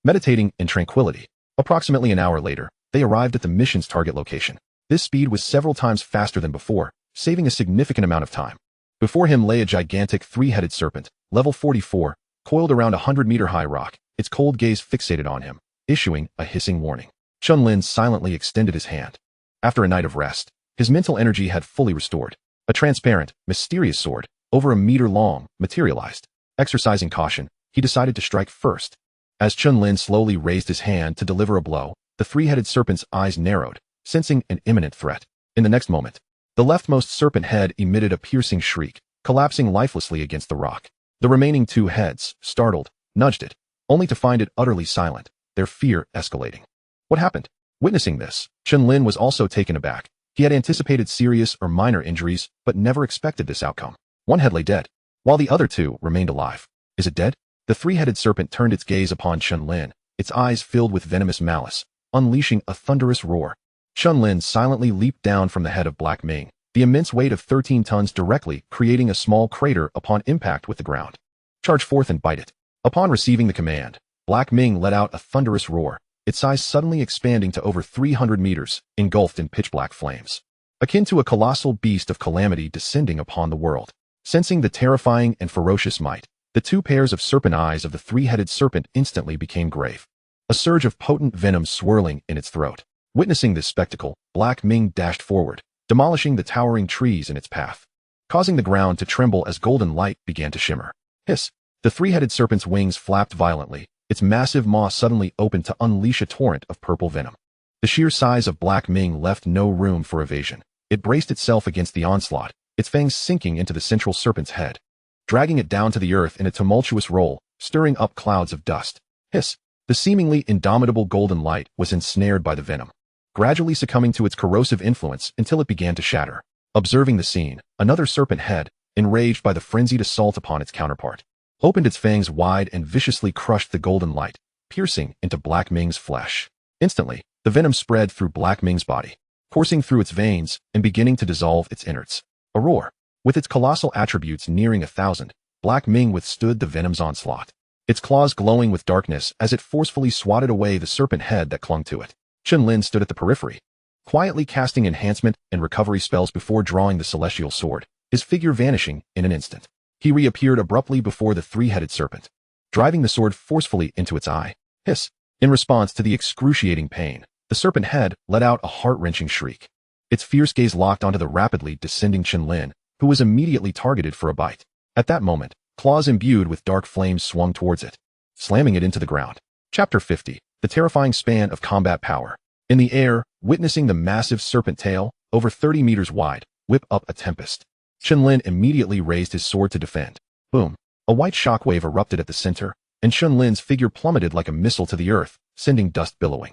meditating in tranquility. Approximately an hour later, they arrived at the mission's target location. This speed was several times faster than before, saving a significant amount of time. Before him lay a gigantic 3-headed serpent, level 44, coiled around a 100-meter-high rock, its cold gaze fixated on him, issuing a hissing warning. Chen Lin silently extended his hand. After a night of rest, his mental energy had fully restored. A transparent, mysterious sword, over a meter long, materialized. Exercising caution, he decided to strike first. As Chen Lin slowly raised his hand to deliver a blow, the 3-headed serpent's eyes narrowed, sensing an imminent threat. In the next moment, the leftmost serpent head emitted a piercing shriek, collapsing lifelessly against the rock. The remaining 2 heads, startled, nudged it, only to find it utterly silent, their fear escalating. What happened? Witnessing this, Chen Lin was also taken aback. He had anticipated serious or minor injuries, but never expected this outcome. One head lay dead, while the other 2 remained alive. Is it dead? The 3-headed serpent turned its gaze upon Chen Lin, its eyes filled with venomous malice, unleashing a thunderous roar. Chen Lin silently leaped down from the head of Black Ming, the immense weight of 13 tons directly creating a small crater upon impact with the ground. Charge forth and bite it. Upon receiving the command, Black Ming let out a thunderous roar, its size suddenly expanding to over 300 meters, engulfed in pitch-black flames. Akin to a colossal beast of calamity descending upon the world. Sensing the terrifying and ferocious might, the 2 pairs of serpent eyes of the 3-headed serpent instantly became grave. A surge of potent venom swirling in its throat. Witnessing this spectacle, Black Ming dashed forward, demolishing the towering trees in its path, causing the ground to tremble as golden light began to shimmer. Hiss! The 3-headed serpent's wings flapped violently, its massive maw suddenly opened to unleash a torrent of purple venom. The sheer size of Black Ming left no room for evasion. It braced itself against the onslaught, its fangs sinking into the central serpent's head, dragging it down to the earth in a tumultuous roll, stirring up clouds of dust. Hiss! The seemingly indomitable golden light was ensnared by the venom, gradually succumbing to its corrosive influence until it began to shatter. Observing the scene, another serpent head, enraged by the frenzied assault upon its counterpart, opened its fangs wide and viciously crushed the golden light, piercing into Black Ming's flesh. Instantly, the venom spread through Black Ming's body, coursing through its veins and beginning to dissolve its innards. A roar. With its colossal attributes nearing 1,000, Black Ming withstood the venom's onslaught, its claws glowing with darkness as it forcefully swatted away the serpent head that clung to it. Chen Lin stood at the periphery, quietly casting enhancement and recovery spells before drawing the celestial sword, his figure vanishing in an instant. He reappeared abruptly before the 3-headed serpent, driving the sword forcefully into its eye. Hiss! In response to the excruciating pain, the serpent head let out a heart-wrenching shriek. Its fierce gaze locked onto the rapidly descending Chen Lin, who was immediately targeted for a bite. At that moment, claws imbued with dark flames swung towards it, slamming it into the ground. Chapter 50. The terrifying span of combat power. In the air, witnessing the massive serpent tail, over 30 meters wide, whip up a tempest, Chen Lin immediately raised his sword to defend. Boom! A white shockwave erupted at the center, and Chen Lin's figure plummeted like a missile to the earth, sending dust billowing.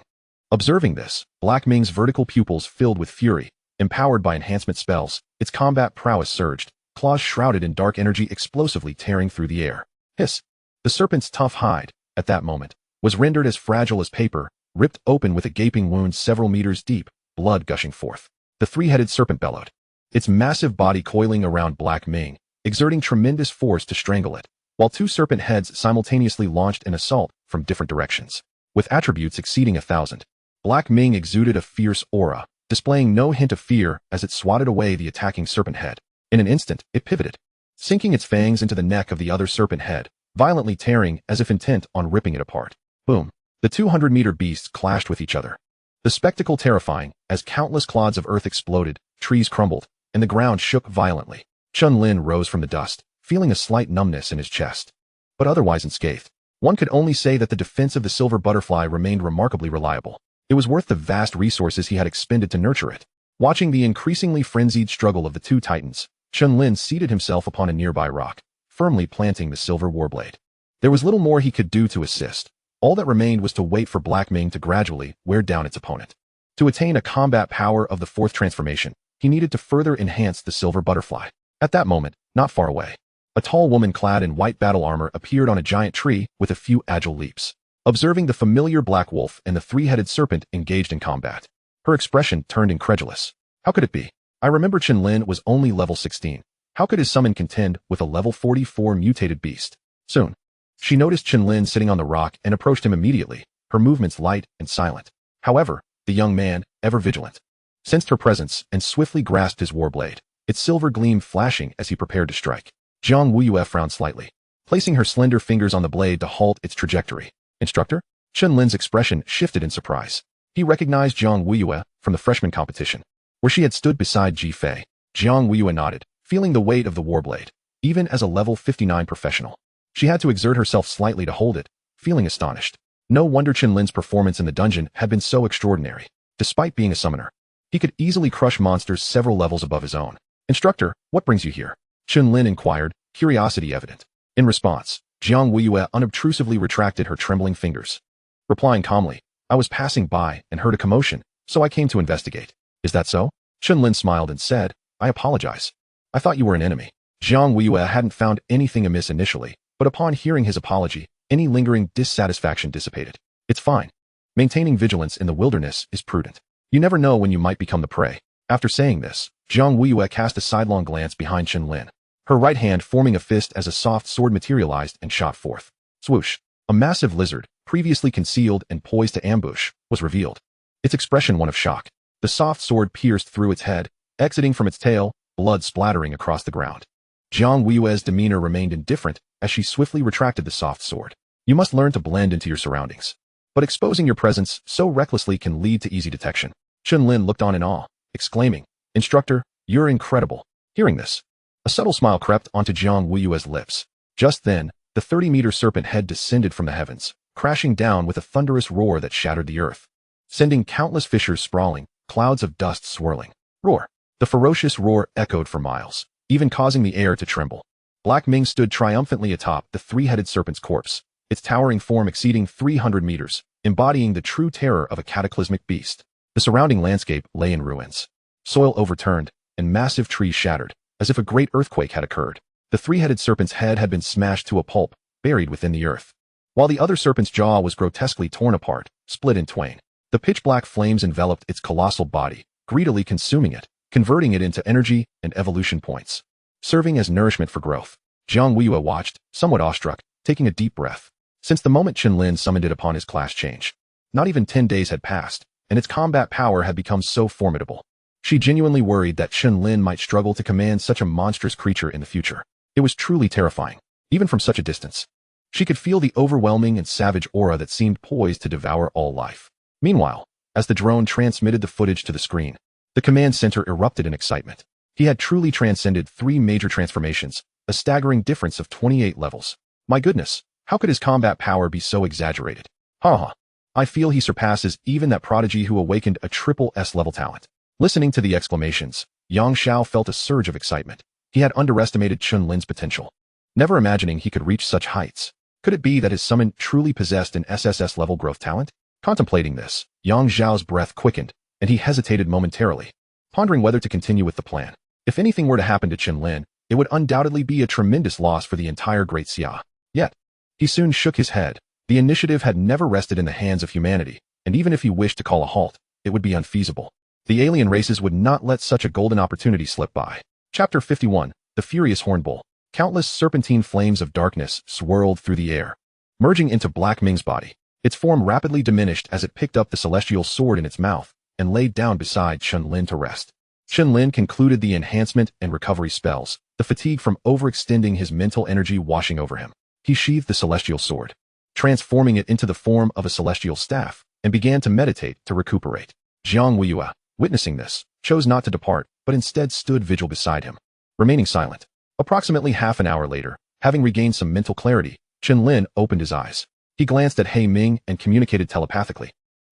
Observing this, Black Ming's vertical pupils filled with fury. Empowered by enhancement spells, its combat prowess surged, claws shrouded in dark energy explosively tearing through the air. Hiss! The serpent's tough hide, at that moment, was rendered as fragile as paper, ripped open with a gaping wound several meters deep, blood gushing forth. The 3-headed serpent bellowed, its massive body coiling around Black Ming, exerting tremendous force to strangle it, while 2 serpent heads simultaneously launched an assault from different directions. With attributes exceeding 1,000, Black Ming exuded a fierce aura, displaying no hint of fear as it swatted away the attacking serpent head. In an instant, it pivoted, sinking its fangs into the neck of the other serpent head, violently tearing as if intent on ripping it apart. Boom! The 200-meter beasts clashed with each other. The spectacle terrifying, as countless clods of earth exploded, trees crumbled, and the ground shook violently. Chen Lin rose from the dust, feeling a slight numbness in his chest, but otherwise unscathed. One could only say that the defense of the silver butterfly remained remarkably reliable. It was worth the vast resources he had expended to nurture it. Watching the increasingly frenzied struggle of the two titans, Chen Lin seated himself upon a nearby rock, firmly planting the silver warblade. There was little more he could do to assist. All that remained was to wait for Black Ming to gradually wear down its opponent. To attain a combat power of the fourth transformation, he needed to further enhance the silver butterfly. At that moment, not far away, a tall woman clad in white battle armor appeared on a giant tree with a few agile leaps. Observing the familiar black wolf and the three-headed serpent engaged in combat, her expression turned incredulous. How could it be? I remember Chen Lin was only level 16. How could his summon contend with a level 44 mutated beast? Soon, she noticed Chen Lin sitting on the rock and approached him immediately, her movements light and silent. However, the young man, ever vigilant, sensed her presence and swiftly grasped his warblade, its silver gleam flashing as he prepared to strike. Jiang Wuyue frowned slightly, placing her slender fingers on the blade to halt its trajectory. Instructor? Chen Lin's expression shifted in surprise. He recognized Jiang Wuyue from the freshman competition, where she had stood beside Ji Fei. Jiang Wuyue nodded, feeling the weight of the warblade. Even as a level 59 professional, she had to exert herself slightly to hold it, feeling astonished. No wonder Chen Lin's performance in the dungeon had been so extraordinary. Despite being a summoner, he could easily crush monsters several levels above his own. Instructor, what brings you here? Chen Lin inquired, curiosity evident. In response, Jiang Wuyue unobtrusively retracted her trembling fingers, replying calmly, I was passing by and heard a commotion, so I came to investigate. Is that so? Chen Lin smiled and said, I apologize. I thought you were an enemy. Jiang Wuyue hadn't found anything amiss initially, but upon hearing his apology, any lingering dissatisfaction dissipated. It's fine. Maintaining vigilance in the wilderness is prudent. You never know when you might become the prey. After saying this, Jiang Wuyue cast a sidelong glance behind Chen Lin, her right hand forming a fist as a soft sword materialized and shot forth. Swoosh! A massive lizard, previously concealed and poised to ambush, was revealed. Its expression one of shock. The soft sword pierced through its head, exiting from its tail, blood splattering across the ground. Jiang Wuyue's demeanor remained indifferent as she swiftly retracted the soft sword. You must learn to blend into your surroundings. But exposing your presence so recklessly can lead to easy detection. Chen Lin looked on in awe, exclaiming, Instructor, you're incredible. Hearing this, a subtle smile crept onto Jiang Wuyue's lips. Just then, the 30-meter serpent head descended from the heavens, crashing down with a thunderous roar that shattered the earth, sending countless fissures sprawling, clouds of dust swirling. Roar! The ferocious roar echoed for miles, even causing the air to tremble. Black Ming stood triumphantly atop the three-headed serpent's corpse, its towering form exceeding 300 meters, embodying the true terror of a cataclysmic beast. The surrounding landscape lay in ruins. Soil overturned, and massive trees shattered, as if a great earthquake had occurred. The three-headed serpent's head had been smashed to a pulp, buried within the earth, while the other serpent's jaw was grotesquely torn apart, split in twain. The pitch-black flames enveloped its colossal body, greedily consuming it, converting it into energy and evolution points, serving as nourishment for growth. Jiang Wuyue watched, somewhat awestruck, taking a deep breath. Since the moment Chen Lin summoned it upon his class change, not even 10 days had passed, and its combat power had become so formidable. She genuinely worried that Chen Lin might struggle to command such a monstrous creature in the future. It was truly terrifying, even from such a distance. She could feel the overwhelming and savage aura that seemed poised to devour all life. Meanwhile, as the drone transmitted the footage to the screen, the command center erupted in excitement. He had truly transcended 3 major transformations, a staggering difference of 28 levels. My goodness, how could his combat power be so exaggerated? Haha. I feel he surpasses even that prodigy who awakened a triple S level talent. Listening to the exclamations, Yang Xiao felt a surge of excitement. He had underestimated Chen Lin's potential, never imagining he could reach such heights. Could it be that his summon truly possessed an SSS level growth talent? Contemplating this, Yang Xiao's breath quickened, and he hesitated momentarily, pondering whether to continue with the plan. If anything were to happen to Chen Lin, it would undoubtedly be a tremendous loss for the entire Great Xia. Yet, he soon shook his head. The initiative had never rested in the hands of humanity, and even if he wished to call a halt, it would be unfeasible. The alien races would not let such a golden opportunity slip by. Chapter 51, The Furious Hornbull. Countless serpentine flames of darkness swirled through the air, merging into Black Ming's body. Its form rapidly diminished as it picked up the celestial sword in its mouth and laid down beside Chen Lin to rest. Chen Lin concluded the enhancement and recovery spells, the fatigue from overextending his mental energy washing over him. He sheathed the celestial sword, transforming it into the form of a celestial staff, and began to meditate to recuperate. Jiang Wuyue, witnessing this, chose not to depart, but instead stood vigil beside him, remaining silent. Approximately half an hour later, having regained some mental clarity, Chen Lin opened his eyes. He glanced at He Ming and communicated telepathically.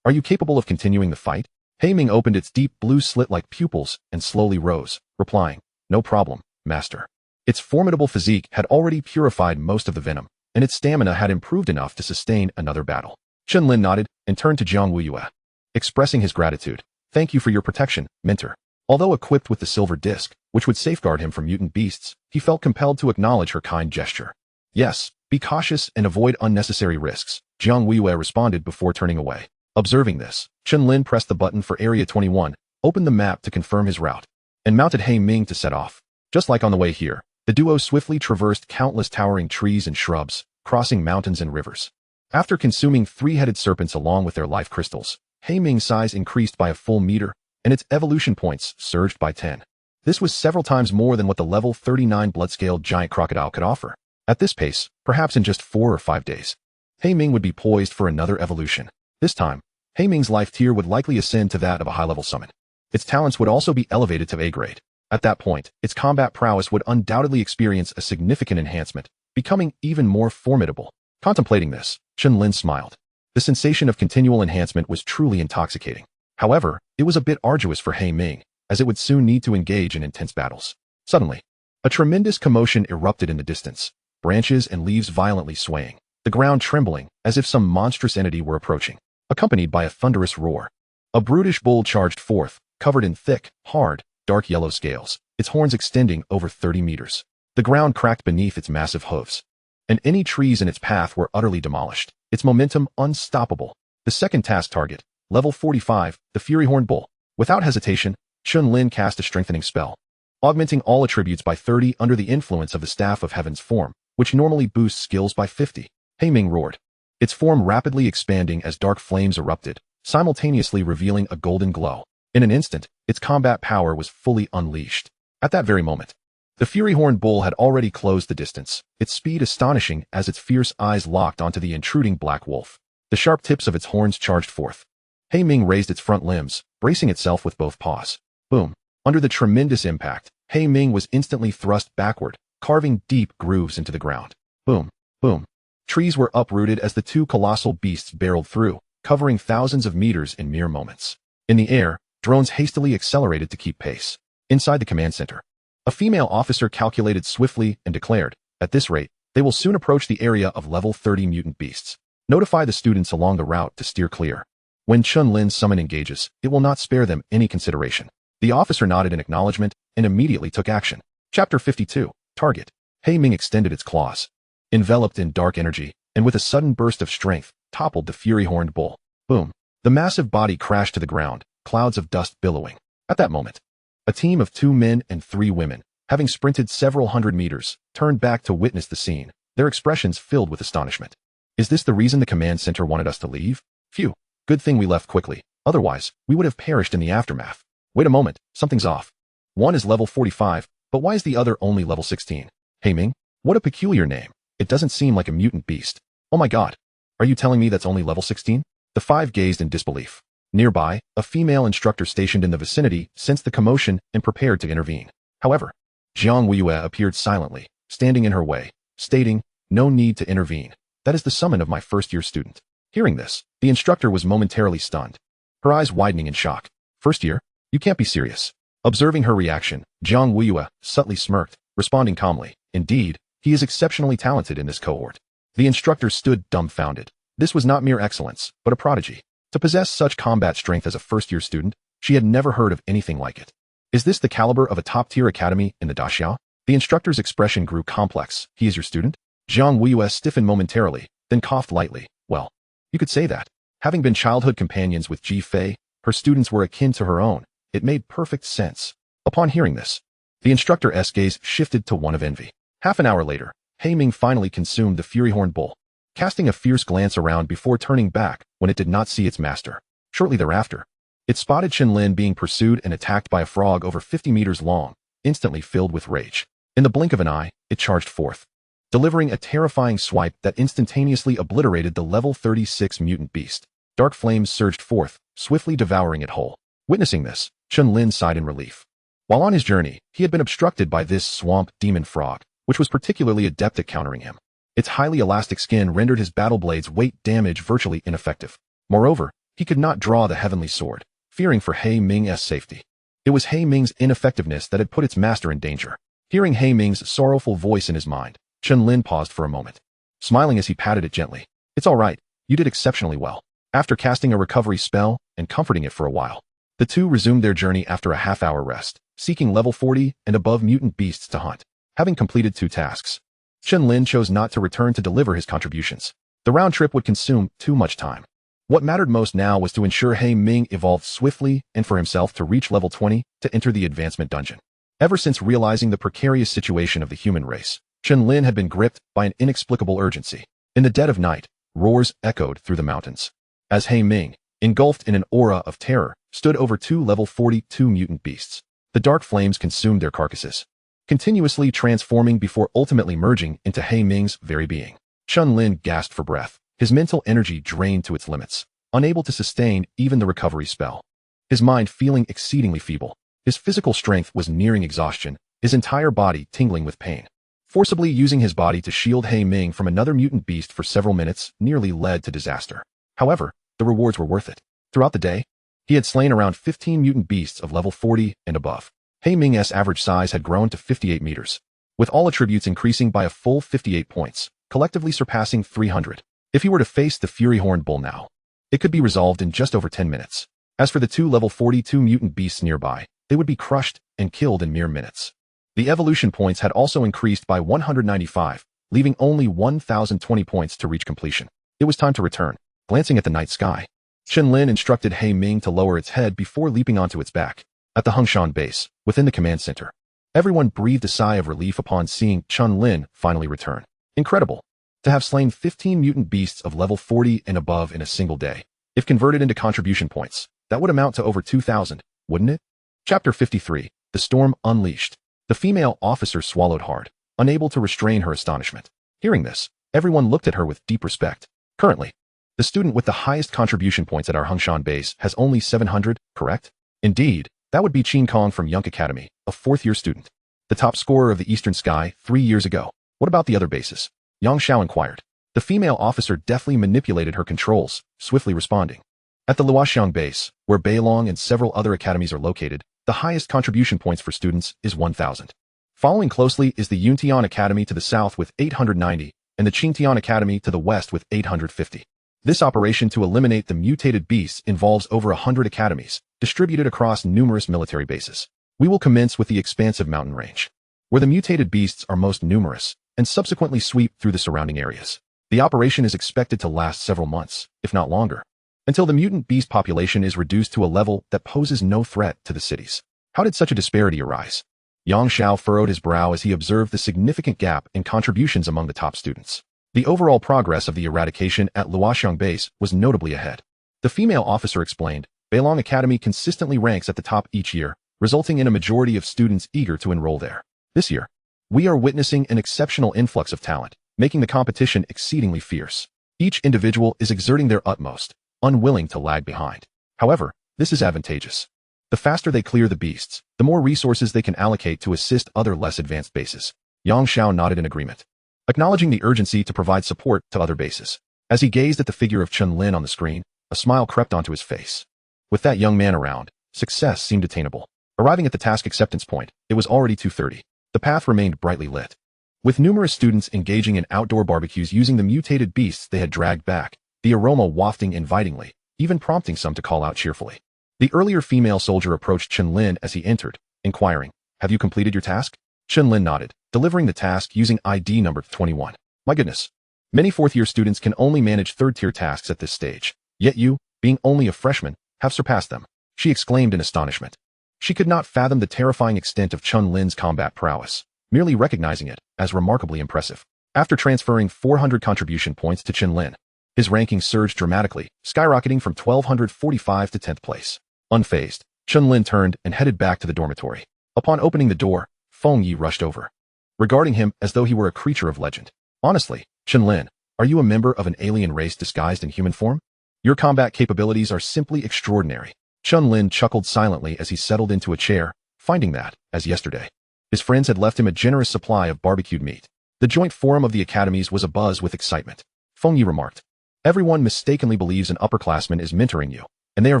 Are you capable of continuing the fight? Ming opened its deep blue slit-like pupils and slowly rose, replying, "No problem, master." Its formidable physique had already purified most of the venom, and its stamina had improved enough to sustain another battle. Chen Lin nodded and turned to Jiang Wuyue, expressing his gratitude. "Thank you for your protection, mentor." Although equipped with the silver disc, which would safeguard him from mutant beasts, he felt compelled to acknowledge her kind gesture. "Yes, be cautious and avoid unnecessary risks," Jiang Wuyue responded before turning away. Observing this, Chen Lin pressed the button for Area 21, opened the map to confirm his route, and mounted Ming to set off. Just like on the way here, the duo swiftly traversed countless towering trees and shrubs, crossing mountains and rivers. After consuming three-headed serpents along with their life crystals, Ming's size increased by a full meter, and its evolution points surged by 10. This was several times more than what the level 39 blood-scaled giant crocodile could offer. At this pace, perhaps in just 4 or 5 days, Ming would be poised for another evolution. This time, Ming's life tier would likely ascend to that of a high-level summon. Its talents would also be elevated to A grade. At that point, its combat prowess would undoubtedly experience a significant enhancement, becoming even more formidable. Contemplating this, Chen Lin smiled. The sensation of continual enhancement was truly intoxicating. However, it was a bit arduous for Ming, as it would soon need to engage in intense battles. Suddenly, a tremendous commotion erupted in the distance, branches and leaves violently swaying, the ground trembling as if some monstrous entity were approaching, accompanied by a thunderous roar. A brutish bull charged forth, covered in thick, hard, dark yellow scales, its horns extending over 30 meters. The ground cracked beneath its massive hooves, and any trees in its path were utterly demolished, its momentum unstoppable. The second task target, level 45, the Furyhorn Bull. Without hesitation, Chen Lin cast a strengthening spell, augmenting all attributes by 30 under the influence of the Staff of Heaven's form, which normally boosts skills by 50. Ming roared, its form rapidly expanding as dark flames erupted, simultaneously revealing a golden glow. In an instant, its combat power was fully unleashed. At that very moment, the Furyhorn Bull had already closed the distance, its speed astonishing as its fierce eyes locked onto the intruding black wolf. The sharp tips of its horns charged forth. Ming raised its front limbs, bracing itself with both paws. Boom. Under the tremendous impact, Ming was instantly thrust backward, carving deep grooves into the ground. Boom. Boom. Trees were uprooted as the two colossal beasts barreled through, covering thousands of meters in mere moments. In the air, drones hastily accelerated to keep pace. Inside the command center, a female officer calculated swiftly and declared, "At this rate, they will soon approach the area of level 30 mutant beasts. Notify the students along the route to steer clear. When Chen Lin's summon engages, it will not spare them any consideration." The officer nodded in acknowledgement and immediately took action. Chapter 52, Target. Ming extended its claws, enveloped in dark energy, and with a sudden burst of strength, toppled the fury-horned bull. Boom. The massive body crashed to the ground, clouds of dust billowing. At that moment, a team of 2 men and 3 women, having sprinted several hundred meters, turned back to witness the scene, their expressions filled with astonishment. "Is this the reason the command center wanted us to leave? Phew. Good thing we left quickly, otherwise, we would have perished in the aftermath. Wait a moment, something's off. One is level 45, but why is the other only level 16? Ming, what a peculiar name. It doesn't seem like a mutant beast. Oh my god. Are you telling me that's only level 16? The 5 gazed in disbelief. Nearby, a female instructor stationed in the vicinity sensed the commotion and prepared to intervene. However, Jiang Wuyue appeared silently, standing in her way, stating, "No need to intervene. That is the summon of my first-year student." Hearing this, the instructor was momentarily stunned, her eyes widening in shock. "First year? You can't be serious." Observing her reaction, Jiang Wuyue subtly smirked, responding calmly, "Indeed, he is exceptionally talented in this cohort." The instructor stood dumbfounded. This was not mere excellence, but a prodigy. To possess such combat strength as a first-year student, she had never heard of anything like it. Is this the caliber of a top-tier academy in the Daxiao? The instructor's expression grew complex. "He is your student?" Jiang Wuyue stiffened momentarily, then coughed lightly. "Well, you could say that. Having been childhood companions with Ji Fei, her students were akin to her own. It made perfect sense." Upon hearing this, the instructor's gaze shifted to one of envy. Half an hour later, Ming finally consumed the Furyhorn Bull, casting a fierce glance around before turning back when it did not see its master. Shortly thereafter, it spotted Chen Lin being pursued and attacked by a frog over 50 meters long, instantly filled with rage. In the blink of an eye, it charged forth, delivering a terrifying swipe that instantaneously obliterated the level 36 mutant beast. Dark flames surged forth, swiftly devouring it whole. Witnessing this, Chen Lin sighed in relief. While on his journey, he had been obstructed by this swamp demon frog, which was particularly adept at countering him. Its highly elastic skin rendered his battle blade's weight damage virtually ineffective. Moreover, he could not draw the heavenly sword, fearing for He Ming's safety. It was He Ming's ineffectiveness that had put its master in danger. Hearing He Ming's sorrowful voice in his mind, Chen Lin paused for a moment, smiling as he patted it gently. It's all right, you did exceptionally well. After casting a recovery spell and comforting it for a while, the two resumed their journey after a half-hour rest, seeking level 40 and above mutant beasts to hunt. Having completed 2 tasks, Chen Lin chose not to return to deliver his contributions. The round trip would consume too much time. What mattered most now was to ensure He Ming evolved swiftly and for himself to reach level 20 to enter the advancement dungeon. Ever since realizing the precarious situation of the human race, Chen Lin had been gripped by an inexplicable urgency. In the dead of night, roars echoed through the mountains, as He Ming, engulfed in an aura of terror, stood over 2 level 42 mutant beasts. The dark flames consumed their carcasses, continuously transforming before ultimately merging into He Ming's very being. Chen Lin gasped for breath, his mental energy drained to its limits, unable to sustain even the recovery spell. His mind feeling exceedingly feeble, his physical strength was nearing exhaustion, his entire body tingling with pain. Forcibly using his body to shield He Ming from another mutant beast for several minutes nearly led to disaster. However, the rewards were worth it. Throughout the day, he had slain around 15 mutant beasts of level 40 and above. He Ming's average size had grown to 58 meters, with all attributes increasing by a full 58 points, collectively surpassing 300. If he were to face the Fury Horned Bull now, it could be resolved in just over 10 minutes. As for the 2 level 42 mutant beasts nearby, they would be crushed and killed in mere minutes. The evolution points had also increased by 195, leaving only 1,020 points to reach completion. It was time to return. Glancing at the night sky, Chen Lin instructed He Ming to lower its head before leaping onto its back. At the Hungshan base, within the command center, everyone breathed a sigh of relief upon seeing Chen Lin finally return. Incredible! To have slain 15 mutant beasts of level 40 and above in a single day. If converted into contribution points, that would amount to over 2,000, wouldn't it? Chapter 53, The Storm Unleashed. The female officer swallowed hard, unable to restrain her astonishment. Hearing this, everyone looked at her with deep respect. Currently, the student with the highest contribution points at our Hungshan base has only 700, correct? Indeed, that would be Qin Kong from Yunk Academy, a 4th-year student. The top scorer of the Eastern Sky 3 years ago. What about the other bases? Yang Xiao inquired. The female officer deftly manipulated her controls, swiftly responding. At the Luoxiang base, where Beilong and several other academies are located, the highest contribution points for students is 1,000. Following closely is the Yuntian Academy to the south with 890, and the Qingtian Academy to the west with 850. This operation to eliminate the mutated beasts involves over 100 academies, distributed across numerous military bases. We will commence with the expansive mountain range, where the mutated beasts are most numerous, and subsequently sweep through the surrounding areas. The operation is expected to last several months, if not longer, until the mutant beast population is reduced to a level that poses no threat to the cities. How did such a disparity arise? Yang Xiao furrowed his brow as he observed the significant gap in contributions among the top students. The overall progress of the eradication at Luoxiang base was notably ahead. The female officer explained, Beilong Academy consistently ranks at the top each year, resulting in a majority of students eager to enroll there. This year, we are witnessing an exceptional influx of talent, making the competition exceedingly fierce. Each individual is exerting their utmost, unwilling to lag behind. However, this is advantageous. The faster they clear the beasts, the more resources they can allocate to assist other less advanced bases. Yang Xiao nodded in agreement, acknowledging the urgency to provide support to other bases. As he gazed at the figure of Chen Lin on the screen, a smile crept onto his face. With that young man around, success seemed attainable. Arriving at the task acceptance point, it was already 2:30. The path remained brightly lit, with numerous students engaging in outdoor barbecues using the mutated beasts they had dragged back, the aroma wafting invitingly, even prompting some to call out cheerfully. The earlier female soldier approached Chen Lin as he entered, inquiring, "Have you completed your task?" Chen Lin nodded, delivering the task using ID number 21. My goodness. Many 4th-year students can only manage 3rd-tier tasks at this stage, yet you, being only a freshman, have surpassed them, she exclaimed in astonishment. She could not fathom the terrifying extent of Chen Lin's combat prowess, merely recognizing it as remarkably impressive. After transferring 400 contribution points to Chen Lin, his ranking surged dramatically, skyrocketing from 1,245 to 10th place. Unfazed, Chen Lin turned and headed back to the dormitory. Upon opening the door, Feng Yi rushed over, regarding him as though he were a creature of legend. Honestly, Chen Lin, are you a member of an alien race disguised in human form? Your combat capabilities are simply extraordinary. Chen Lin chuckled silently as he settled into a chair, finding that, as yesterday, his friends had left him a generous supply of barbecued meat. The joint forum of the academies was abuzz with excitement. Feng Yi remarked, "Everyone mistakenly believes an upperclassman is mentoring you. and they are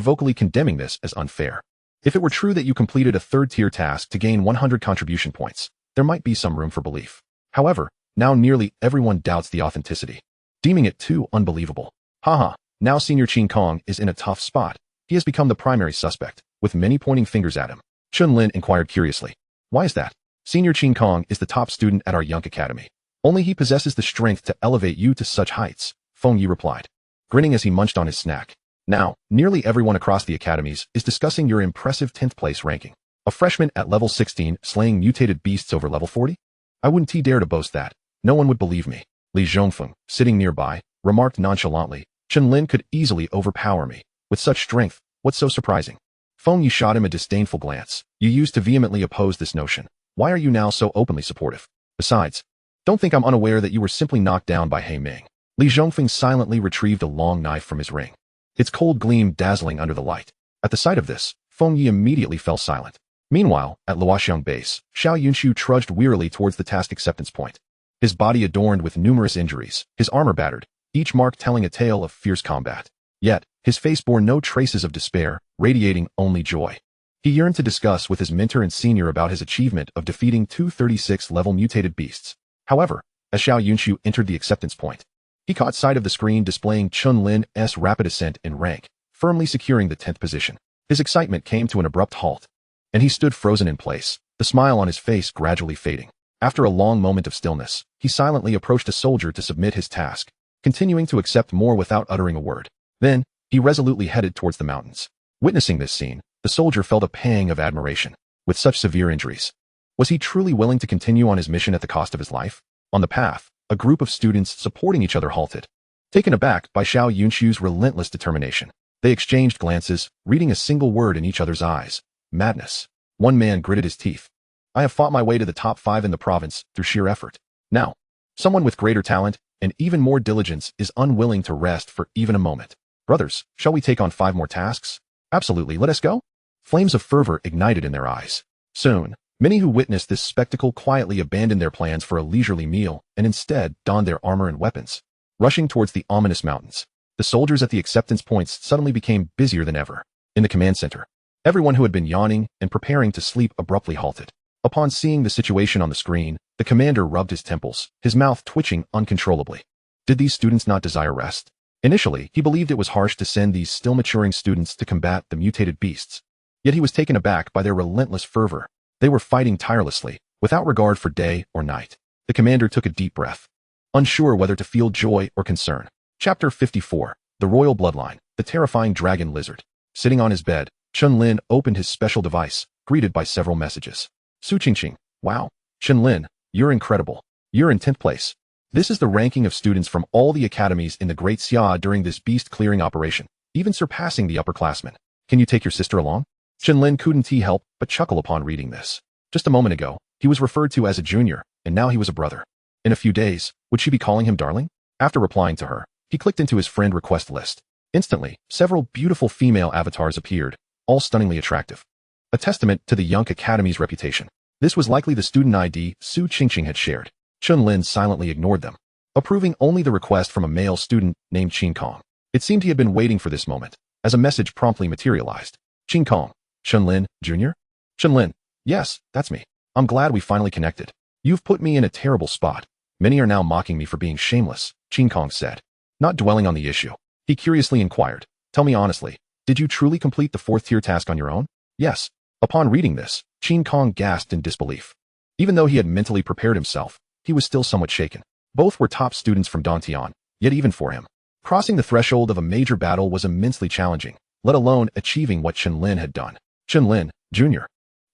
vocally condemning this as unfair. If it were true that you completed a third-tier task to gain 100 contribution points, there might be some room for belief. However, now nearly everyone doubts the authenticity, deeming it too unbelievable. Haha, now Senior Chen Kong is in a tough spot. He has become the primary suspect, with many pointing fingers at him. Chen Lin inquired curiously. Why is that? Senior Chen Kong is the top student at our Young Academy. Only he possesses the strength to elevate you to such heights, Feng Yi replied, grinning as he munched on his snack. Now, nearly everyone across the academies is discussing your impressive 10th place ranking. A freshman at level 16 slaying mutated beasts over level 40? I wouldn't dare to boast that. No one would believe me. Li Zhongfeng, sitting nearby, remarked nonchalantly, Chen Lin could easily overpower me. With such strength, what's so surprising? Feng Yi shot him a disdainful glance. You used to vehemently oppose this notion. Why are you now so openly supportive? Besides, don't think I'm unaware that you were simply knocked down by He Ming. Li Zhongfeng silently retrieved a long knife from his ring, its cold gleam dazzling under the light. At the sight of this, Feng Yi immediately fell silent. Meanwhile, at Luoxiang base, Xiao Yunshu trudged wearily towards the task acceptance point. His body adorned with numerous injuries, his armor battered, each mark telling a tale of fierce combat. Yet, his face bore no traces of despair, radiating only joy. He yearned to discuss with his mentor and senior about his achievement of defeating 236-level mutated beasts. However, as Xiao Yunshu entered the acceptance point, he caught sight of the screen displaying Chen Lin's rapid ascent in rank, firmly securing the 10th position. His excitement came to an abrupt halt, and he stood frozen in place, the smile on his face gradually fading. After a long moment of stillness, he silently approached a soldier to submit his task, continuing to accept more without uttering a word. Then, he resolutely headed towards the mountains. Witnessing this scene, the soldier felt a pang of admiration. With such severe injuries, was he truly willing to continue on his mission at the cost of his life? On the path, a group of students supporting each other halted, taken aback by Xiao Yunshu's relentless determination. They exchanged glances, reading a single word in each other's eyes: madness. One man gritted his teeth. I have fought my way to the top 5 in the province through sheer effort. Now, someone with greater talent and even more diligence is unwilling to rest for even a moment. Brothers, shall we take on 5 more tasks? Absolutely, let us go. Flames of fervor ignited in their eyes. Soon, many who witnessed this spectacle quietly abandoned their plans for a leisurely meal and instead donned their armor and weapons, rushing towards the ominous mountains. The soldiers at the acceptance points suddenly became busier than ever. In the command center, everyone who had been yawning and preparing to sleep abruptly halted. Upon seeing the situation on the screen, the commander rubbed his temples, his mouth twitching uncontrollably. Did these students not desire rest? Initially, he believed it was harsh to send these still maturing students to combat the mutated beasts. Yet he was taken aback by their relentless fervor. They were fighting tirelessly, without regard for day or night. The commander took a deep breath, unsure whether to feel joy or concern. Chapter 54, The Royal Bloodline, the Terrifying Dragon Lizard. Sitting on his bed, Chen Lin opened his special device, greeted by several messages. Su Qingqing, wow. Chen Lin, you're incredible. You're in 10th place. This is the ranking of students from all the academies in the Great Xia during this beast clearing operation, even surpassing the upperclassmen. Can you take your sister along? Chen Lin couldn't help but chuckle upon reading this. Just a moment ago, he was referred to as a junior, and now he was a brother. In a few days, would she be calling him darling? After replying to her, he clicked into his friend request list. Instantly, several beautiful female avatars appeared, all stunningly attractive. A testament to the Young Academy's reputation. This was likely the student ID Su Qingqing had shared. Chen Lin silently ignored them, approving only the request from a male student named Qin Kong. It seemed he had been waiting for this moment, as a message promptly materialized. Qin Kong, Chen Lin, Jr.? Chen Lin, yes, that's me. I'm glad we finally connected. You've put me in a terrible spot. Many are now mocking me for being shameless, Qin Kong said. Not dwelling on the issue, he curiously inquired, tell me honestly, did you truly complete the 4th tier task on your own? Yes. Upon reading this, Qin Kong gasped in disbelief. Even though he had mentally prepared himself, he was still somewhat shaken. Both were top students from Dantian, yet even for him, crossing the threshold of a major battle was immensely challenging, let alone achieving what Chen Lin had done. Chen Lin, Jr.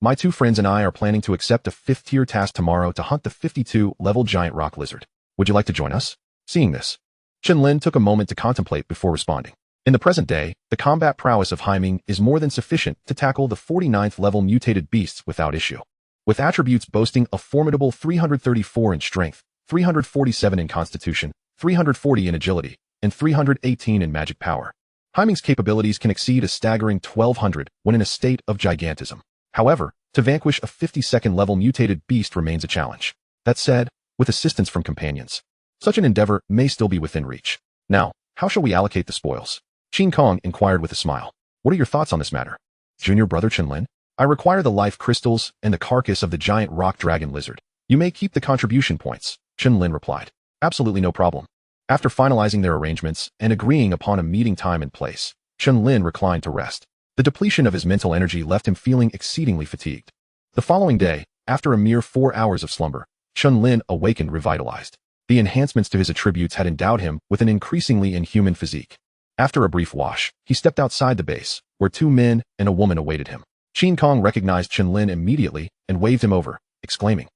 My 2 friends and I are planning to accept a 5th tier task tomorrow to hunt the 52-level giant rock lizard. Would you like to join us? Seeing this, Chen Lin took a moment to contemplate before responding. In the present day, the combat prowess of He Ming is more than sufficient to tackle the 49th level mutated beasts without issue. With attributes boasting a formidable 334 in strength, 347 in constitution, 340 in agility, and 318 in magic power, He Ming's capabilities can exceed a staggering 1200 when in a state of gigantism. However, to vanquish a 52nd level mutated beast remains a challenge. That said, with assistance from companions, such an endeavor may still be within reach. Now, how shall we allocate the spoils? Qin Kong inquired with a smile. What are your thoughts on this matter? Junior brother Chen Lin? I require the life crystals and the carcass of the giant rock dragon lizard. You may keep the contribution points, Chen Lin replied. Absolutely no problem. After finalizing their arrangements and agreeing upon a meeting time and place, Chen Lin reclined to rest. The depletion of his mental energy left him feeling exceedingly fatigued. The following day, after a mere 4 hours of slumber, Chen Lin awakened revitalized. The enhancements to his attributes had endowed him with an increasingly inhuman physique. After a brief wash, he stepped outside the base, where 2 men and a woman awaited him. Qin Kong recognized Chen Lin immediately and waved him over, exclaiming,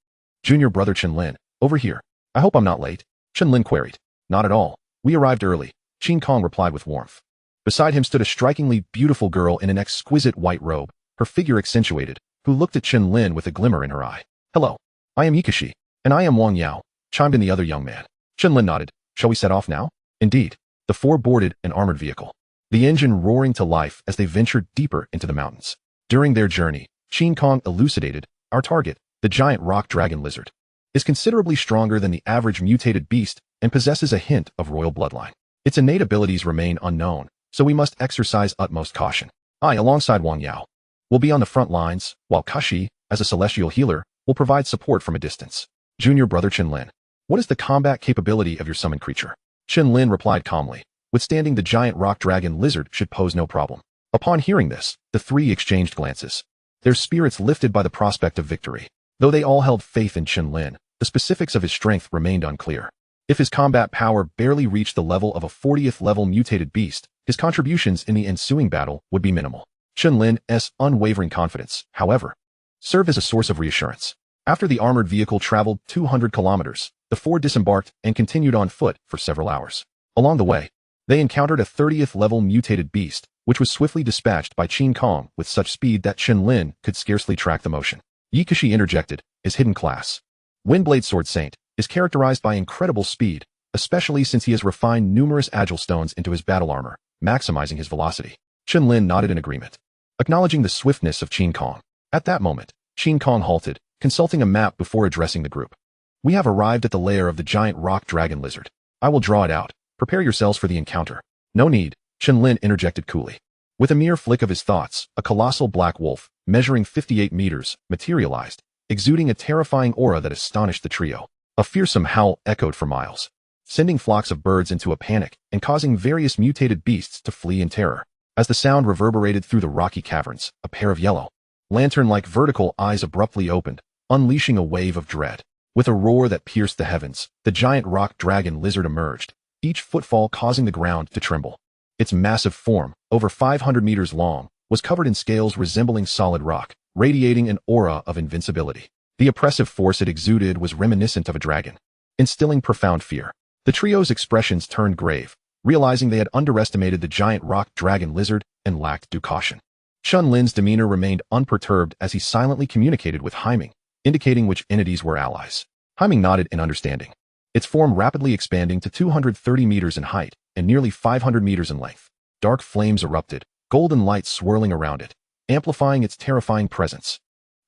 "Junior brother Chen Lin, over here. I hope I'm not late?" Chen Lin queried. "Not at all. We arrived early," Qin Kong replied with warmth. Beside him stood a strikingly beautiful girl in an exquisite white robe, her figure accentuated, who looked at Chen Lin with a glimmer in her eye. "Hello. I am Yikashi, and I am Wang Yao," chimed in the other young man. Chen Lin nodded. "Shall we set off now?" Indeed. The 4 boarded an armored vehicle, the engine roaring to life as they ventured deeper into the mountains. During their journey, Qin Kong elucidated, "Our target, the giant rock dragon lizard, is considerably stronger than the average mutated beast and possesses a hint of royal bloodline. Its innate abilities remain unknown, so we must exercise utmost caution. I, alongside Wang Yao, will be on the front lines, while Kashi, as a celestial healer, will provide support from a distance." Junior brother Chen Lin, what is the combat capability of your summoned creature? Chen Lin replied calmly, "Withstanding the giant rock dragon lizard should pose no problem." Upon hearing this, the 3 exchanged glances, their spirits lifted by the prospect of victory. Though they all held faith in Chen Lin, the specifics of his strength remained unclear. If his combat power barely reached the level of a 40th level mutated beast, his contributions in the ensuing battle would be minimal. Chen Lin's unwavering confidence, however, served as a source of reassurance. After the armored vehicle traveled 200 kilometers, the 4 disembarked and continued on foot for several hours. Along the way, they encountered a 30th level mutated beast, which was swiftly dispatched by Qin Kong with such speed that Chen Lin could scarcely track the motion. Yikashi interjected, his hidden class, Windblade Sword Saint, is characterized by incredible speed, especially since he has refined numerous agile stones into his battle armor, maximizing his velocity. Chen Lin nodded in agreement, acknowledging the swiftness of Qin Kong. At that moment, Qin Kong halted, consulting a map before addressing the group. "We have arrived at the lair of the giant rock dragon lizard. I will draw it out. Prepare yourselves for the encounter." "No need," Chen Lin interjected coolly. With a mere flick of his thoughts, a colossal black wolf, measuring 58 meters, materialized, exuding a terrifying aura that astonished the trio. A fearsome howl echoed for miles, sending flocks of birds into a panic and causing various mutated beasts to flee in terror. As the sound reverberated through the rocky caverns, a pair of yellow, lantern-like vertical eyes abruptly opened, unleashing a wave of dread. With a roar that pierced the heavens, the giant rock dragon lizard emerged, each footfall causing the ground to tremble. Its massive form, over 500 meters long, was covered in scales resembling solid rock, radiating an aura of invincibility. The oppressive force it exuded was reminiscent of a dragon, instilling profound fear. The trio's expressions turned grave, realizing they had underestimated the giant rock dragon lizard and lacked due caution. Chen Lin's demeanor remained unperturbed as he silently communicated with Haiming, indicating which entities were allies. Haiming nodded in understanding, its form rapidly expanding to 230 meters in height and nearly 500 meters in length. Dark flames erupted, golden light swirling around it, amplifying its terrifying presence.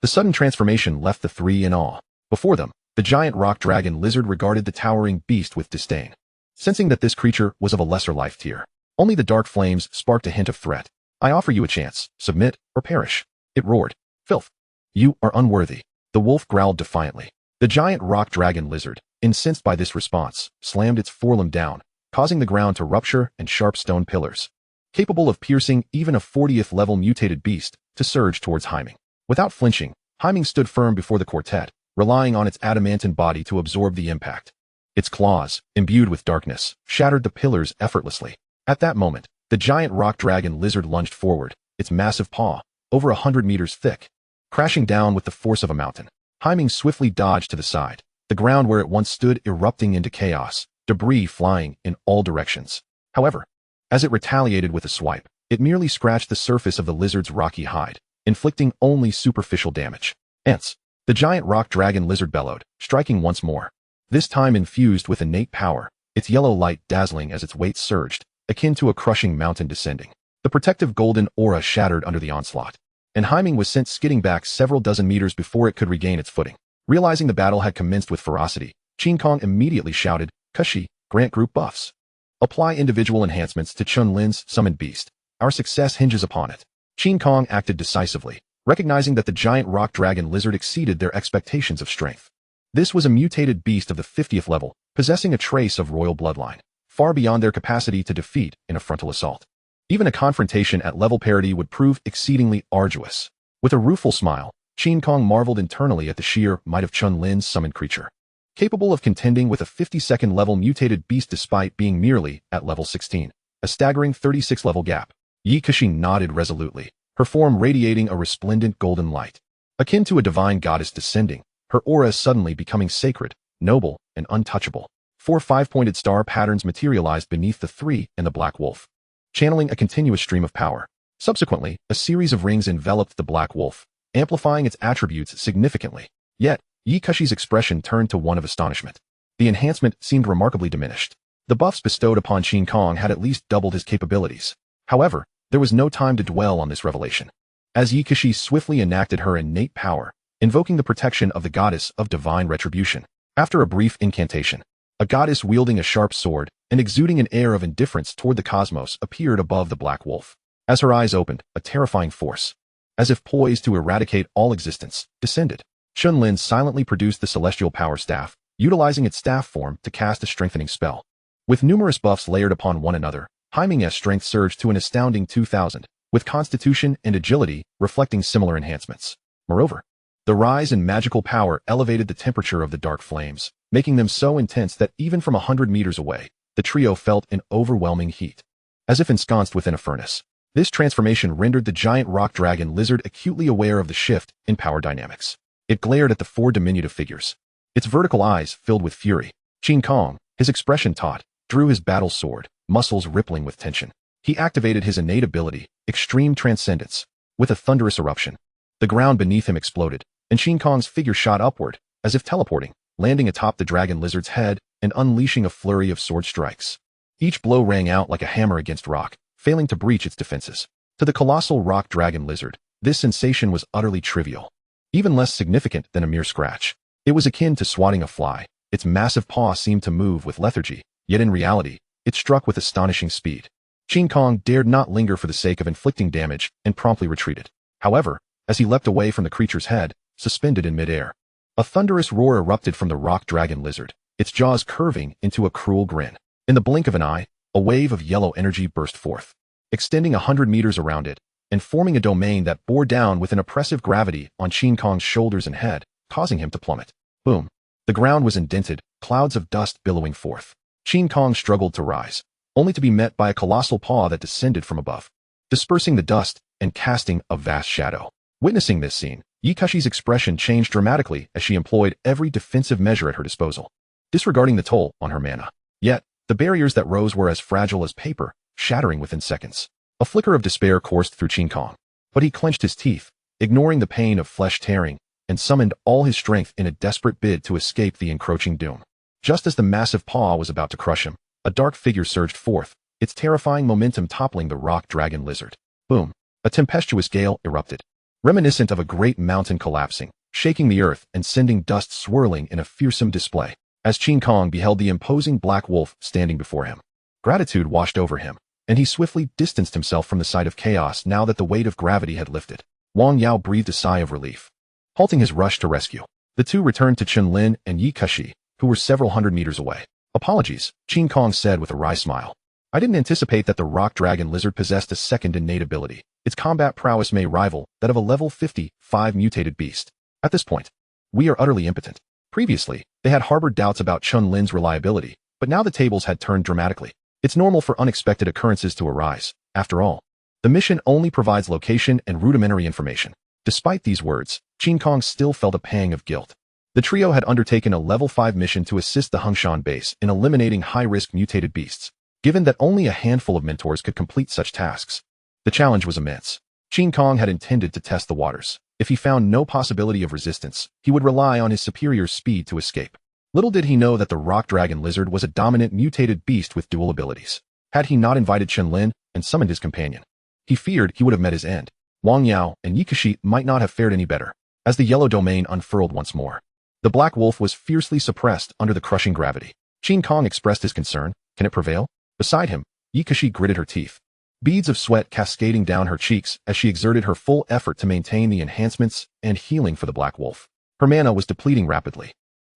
The sudden transformation left the 3 in awe. Before them, the giant rock dragon lizard regarded the towering beast with disdain, sensing that this creature was of a lesser life tier. Only the dark flames sparked a hint of threat. "I offer you a chance. Submit or perish," it roared. "Filth. You are unworthy," the wolf growled defiantly. The giant rock dragon lizard, incensed by this response, slammed its forelimb down, causing the ground to rupture and sharp stone pillars, capable of piercing even a 40th level mutated beast, to surge towards Haiming. Without flinching, Haiming stood firm before the quartet, relying on its adamantine body to absorb the impact. Its claws, imbued with darkness, shattered the pillars effortlessly. At that moment, the giant rock dragon lizard lunged forward, its massive paw, over 100 meters thick, crashing down with the force of a mountain. Haiming swiftly dodged to the side, the ground where it once stood erupting into chaos, debris flying in all directions. However, as it retaliated with a swipe, it merely scratched the surface of the lizard's rocky hide, inflicting only superficial damage. Hence, the giant rock dragon lizard bellowed, striking once more. This time infused with innate power, its yellow light dazzling as its weight surged, akin to a crushing mountain descending. The protective golden aura shattered under the onslaught, and Haiming was sent skidding back several dozen meters before it could regain its footing. Realizing the battle had commenced with ferocity, Qin Kong immediately shouted, "Kashi, grant group buffs. Apply individual enhancements to Chen Lin's summoned beast. Our success hinges upon it. Chen Kong acted decisively, recognizing that the giant rock dragon lizard exceeded their expectations of strength. This was a mutated beast of the 50th level, possessing a trace of royal bloodline, far beyond their capacity to defeat in a frontal assault. Even a confrontation at level parity would prove exceedingly arduous. With a rueful smile, Chen Kong marveled internally at the sheer might of Chen Lin's summoned creature, capable of contending with a 52nd level mutated beast despite being merely at level 16, a staggering 36 level gap. Yi Kashi nodded resolutely, her form radiating a resplendent golden light. Akin to a divine goddess descending, her aura suddenly becoming sacred, noble, and untouchable. 4 5-pointed star patterns materialized beneath the 3 and the black wolf, channeling a continuous stream of power. Subsequently, a series of rings enveloped the black wolf, amplifying its attributes significantly. Yet, Yi Kashi's expression turned to one of astonishment. The enhancement seemed remarkably diminished. The buffs bestowed upon Chen Kong had at least doubled his capabilities. However, there was no time to dwell on this revelation, as Yi Kashi swiftly enacted her innate power, invoking the protection of the goddess of divine retribution. After a brief incantation, a goddess wielding a sharp sword and exuding an air of indifference toward the cosmos appeared above the black wolf. As her eyes opened, a terrifying force, as if poised to eradicate all existence, descended. Chen Lin silently produced the celestial power staff, utilizing its staff form to cast a strengthening spell. With numerous buffs layered upon one another, Haiminge's strength surged to an astounding 2,000, with constitution and agility reflecting similar enhancements. Moreover, the rise in magical power elevated the temperature of the dark flames, making them so intense that even from 100 meters away, the trio felt an overwhelming heat, as if ensconced within a furnace. This transformation rendered the giant rock dragon lizard acutely aware of the shift in power dynamics. It glared at the 4 diminutive figures, its vertical eyes filled with fury. Chen Kong, his expression taut, drew his battle sword, muscles rippling with tension. He activated his innate ability, Extreme Transcendence, with a thunderous eruption. The ground beneath him exploded, and Chen Kong's figure shot upward, as if teleporting, landing atop the dragon lizard's head and unleashing a flurry of sword strikes. Each blow rang out like a hammer against rock, failing to breach its defenses. To the colossal rock dragon lizard, this sensation was utterly trivial, even less significant than a mere scratch. It was akin to swatting a fly. Its massive paw seemed to move with lethargy, yet in reality, it struck with astonishing speed. Chen Kong dared not linger for the sake of inflicting damage and promptly retreated. However, as he leapt away from the creature's head, suspended in midair, a thunderous roar erupted from the rock dragon lizard, its jaws curving into a cruel grin. In the blink of an eye, a wave of yellow energy burst forth, extending 100 meters around it, and forming a domain that bore down with an oppressive gravity on Chen Kong's shoulders and head, causing him to plummet. Boom. The ground was indented, clouds of dust billowing forth. Chen Kong struggled to rise, only to be met by a colossal paw that descended from above, dispersing the dust and casting a vast shadow. Witnessing this scene, Yi Kashi's expression changed dramatically as she employed every defensive measure at her disposal, disregarding the toll on her mana. Yet, the barriers that rose were as fragile as paper, shattering within seconds. A flicker of despair coursed through Chen Kong, but he clenched his teeth, ignoring the pain of flesh tearing, and summoned all his strength in a desperate bid to escape the encroaching doom. Just as the massive paw was about to crush him, a dark figure surged forth, its terrifying momentum toppling the rock dragon lizard. Boom! A tempestuous gale erupted, reminiscent of a great mountain collapsing, shaking the earth and sending dust swirling in a fearsome display. As Chen Kong beheld the imposing black wolf standing before him, gratitude washed over him, and he swiftly distanced himself from the sight of chaos now that the weight of gravity had lifted. Wang Yao breathed a sigh of relief, halting his rush to rescue. The two returned to Chen Lin and Yi Kashi, who were several hundred meters away. Apologies, Chen Kong said with a wry smile. I didn't anticipate that the rock dragon lizard possessed a second innate ability. Its combat prowess may rival that of a level 55 mutated beast. At this point, we are utterly impotent. Previously, they had harbored doubts about Chen Lin's reliability, but now the tables had turned dramatically. It's normal for unexpected occurrences to arise. After all, the mission only provides location and rudimentary information. Despite these words, Chen Kong still felt a pang of guilt. The trio had undertaken a level 5 mission to assist the Hengshan base in eliminating high-risk mutated beasts. Given that only a handful of mentors could complete such tasks, the challenge was immense. Chen Kong had intended to test the waters. If he found no possibility of resistance, he would rely on his superior speed to escape. Little did he know that the rock dragon lizard was a dominant mutated beast with dual abilities. Had he not invited Chen Lin and summoned his companion, he feared he would have met his end. Wang Yao and Yi Kashi might not have fared any better. As the yellow domain unfurled once more, the black wolf was fiercely suppressed under the crushing gravity. Chen Kong expressed his concern. Can it prevail? Beside him, Yi Kashi gritted her teeth. beads of sweat cascading down her cheeks as she exerted her full effort to maintain the enhancements and healing for the Black Wolf. Her mana was depleting rapidly.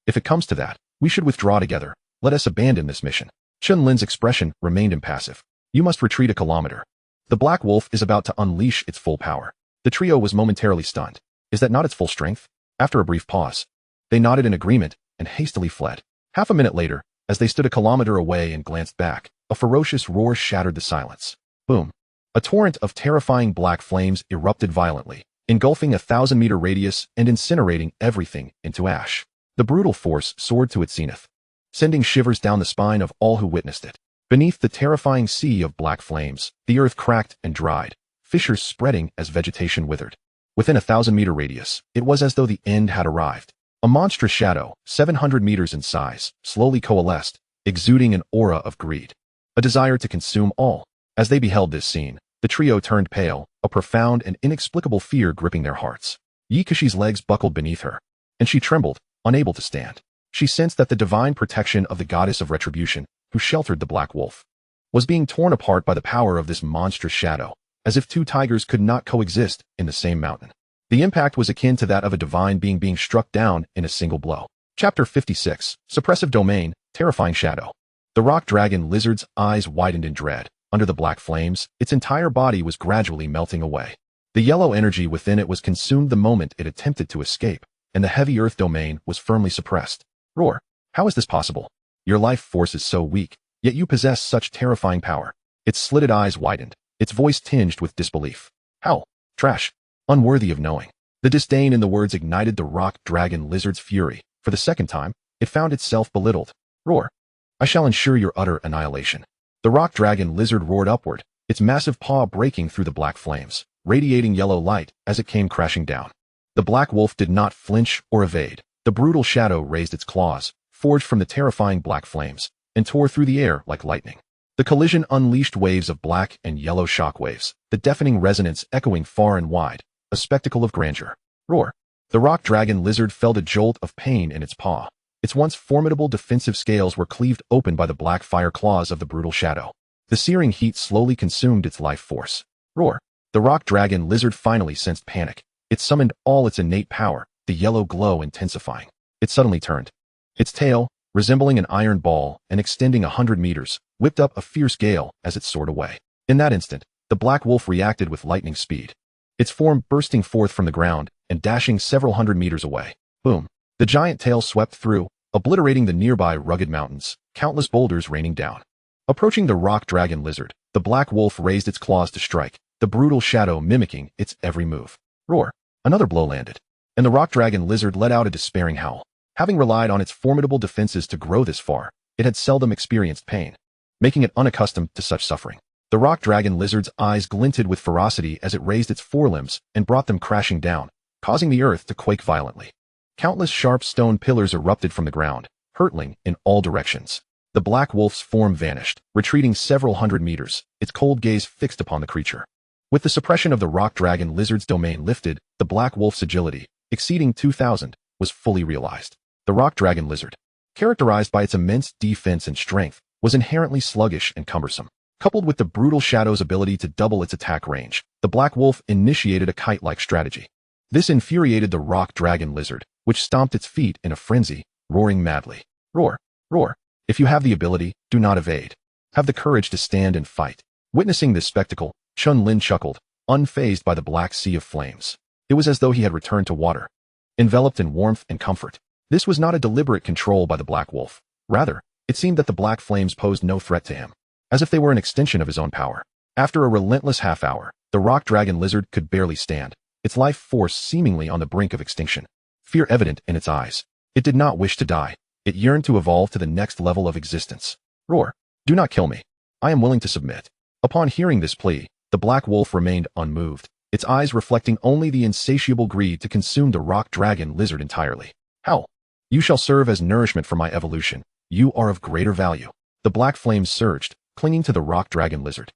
If it comes to that, we should withdraw together. Let us abandon this mission. Chen Lin's expression remained impassive. You must retreat a kilometer. The Black Wolf is about to unleash its full power. The trio was momentarily stunned. Is that not its full strength? After a brief pause, they nodded in agreement and hastily fled. Half a minute later, as they stood a kilometer away and glanced back, a ferocious roar shattered the silence. Boom. A torrent of terrifying black flames erupted violently, engulfing a 1,000-meter radius and incinerating everything into ash. The brutal force soared to its zenith, sending shivers down the spine of all who witnessed it. Beneath the terrifying sea of black flames, the earth cracked and dried, fissures spreading as vegetation withered. Within a 1,000-meter radius, it was as though the end had arrived. A monstrous shadow, 700 meters in size, slowly coalesced, exuding an aura of greed, a desire to consume all. As they beheld this scene, the trio turned pale, a profound and inexplicable fear gripping their hearts. Yikishi's legs buckled beneath her, and she trembled, unable to stand. She sensed that the divine protection of the goddess of retribution, who sheltered the Black Wolf, was being torn apart by the power of this monstrous shadow, as if two tigers could not coexist in the same mountain. The impact was akin to that of a divine being being struck down in a single blow. Chapter 56, Suppressive Domain, Terrifying Shadow. The rock dragon lizard's eyes widened in dread. Under the black flames, its entire body was gradually melting away. The yellow energy within it was consumed the moment it attempted to escape, and the heavy earth domain was firmly suppressed. Roar. How is this possible? Your life force is so weak, yet you possess such terrifying power. Its slitted eyes widened, its voice tinged with disbelief. How? Trash. Unworthy of knowing. The disdain in the words ignited the rock dragon lizard's fury. For the second time, it found itself belittled. Roar. I shall ensure your utter annihilation. The rock dragon lizard roared upward, its massive paw breaking through the black flames, radiating yellow light as it came crashing down. The Black Wolf did not flinch or evade. The brutal shadow raised its claws, forged from the terrifying black flames, and tore through the air like lightning. The collision unleashed waves of black and yellow shockwaves, the deafening resonance echoing far and wide, a spectacle of grandeur. Roar. The rock dragon lizard felt a jolt of pain in its paw. Its once formidable defensive scales were cleaved open by the black fire claws of the brutal shadow. The searing heat slowly consumed its life force. Roar. The rock dragon lizard finally sensed panic. It summoned all its innate power, the yellow glow intensifying. It suddenly turned. Its tail, resembling an iron ball and extending 100 meters, whipped up a fierce gale as it soared away. In that instant, the Black Wolf reacted with lightning speed, its form bursting forth from the ground and dashing several hundred meters away. Boom. The giant tail swept through, obliterating the nearby rugged mountains, countless boulders raining down. Approaching the rock dragon lizard, the Black Wolf raised its claws to strike, the brutal shadow mimicking its every move. Roar. Another blow landed, and the rock dragon lizard let out a despairing howl. Having relied on its formidable defenses to grow this far, it had seldom experienced pain, making it unaccustomed to such suffering. The rock dragon lizard's eyes glinted with ferocity as it raised its forelimbs and brought them crashing down, causing the earth to quake violently. Countless sharp stone pillars erupted from the ground, hurtling in all directions. The Black Wolf's form vanished, retreating several hundred meters, its cold gaze fixed upon the creature. With the suppression of the rock dragon lizard's domain lifted, the Black Wolf's agility, exceeding 2,000, was fully realized. The rock dragon lizard, characterized by its immense defense and strength, was inherently sluggish and cumbersome. Coupled with the brutal shadow's ability to double its attack range, the Black Wolf initiated a kite-like strategy. This infuriated the rock dragon lizard, which stomped its feet in a frenzy, roaring madly. Roar. Roar. If you have the ability, do not evade. Have the courage to stand and fight. Witnessing this spectacle, Chen Lin chuckled, unfazed by the black sea of flames. It was as though he had returned to water, enveloped in warmth and comfort. This was not a deliberate control by the Black Wolf. Rather, it seemed that the black flames posed no threat to him, as if they were an extension of his own power. After a relentless half-hour, the rock dragon lizard could barely stand, its life force seemingly on the brink of extinction. Fear evident in its eyes. It did not wish to die. It yearned to evolve to the next level of existence. Roar. Do not kill me. I am willing to submit. Upon hearing this plea, the Black Wolf remained unmoved, its eyes reflecting only the insatiable greed to consume the rock dragon lizard entirely. How? You shall serve as nourishment for my evolution. You are of greater value. The black flames surged, clinging to the rock dragon lizard,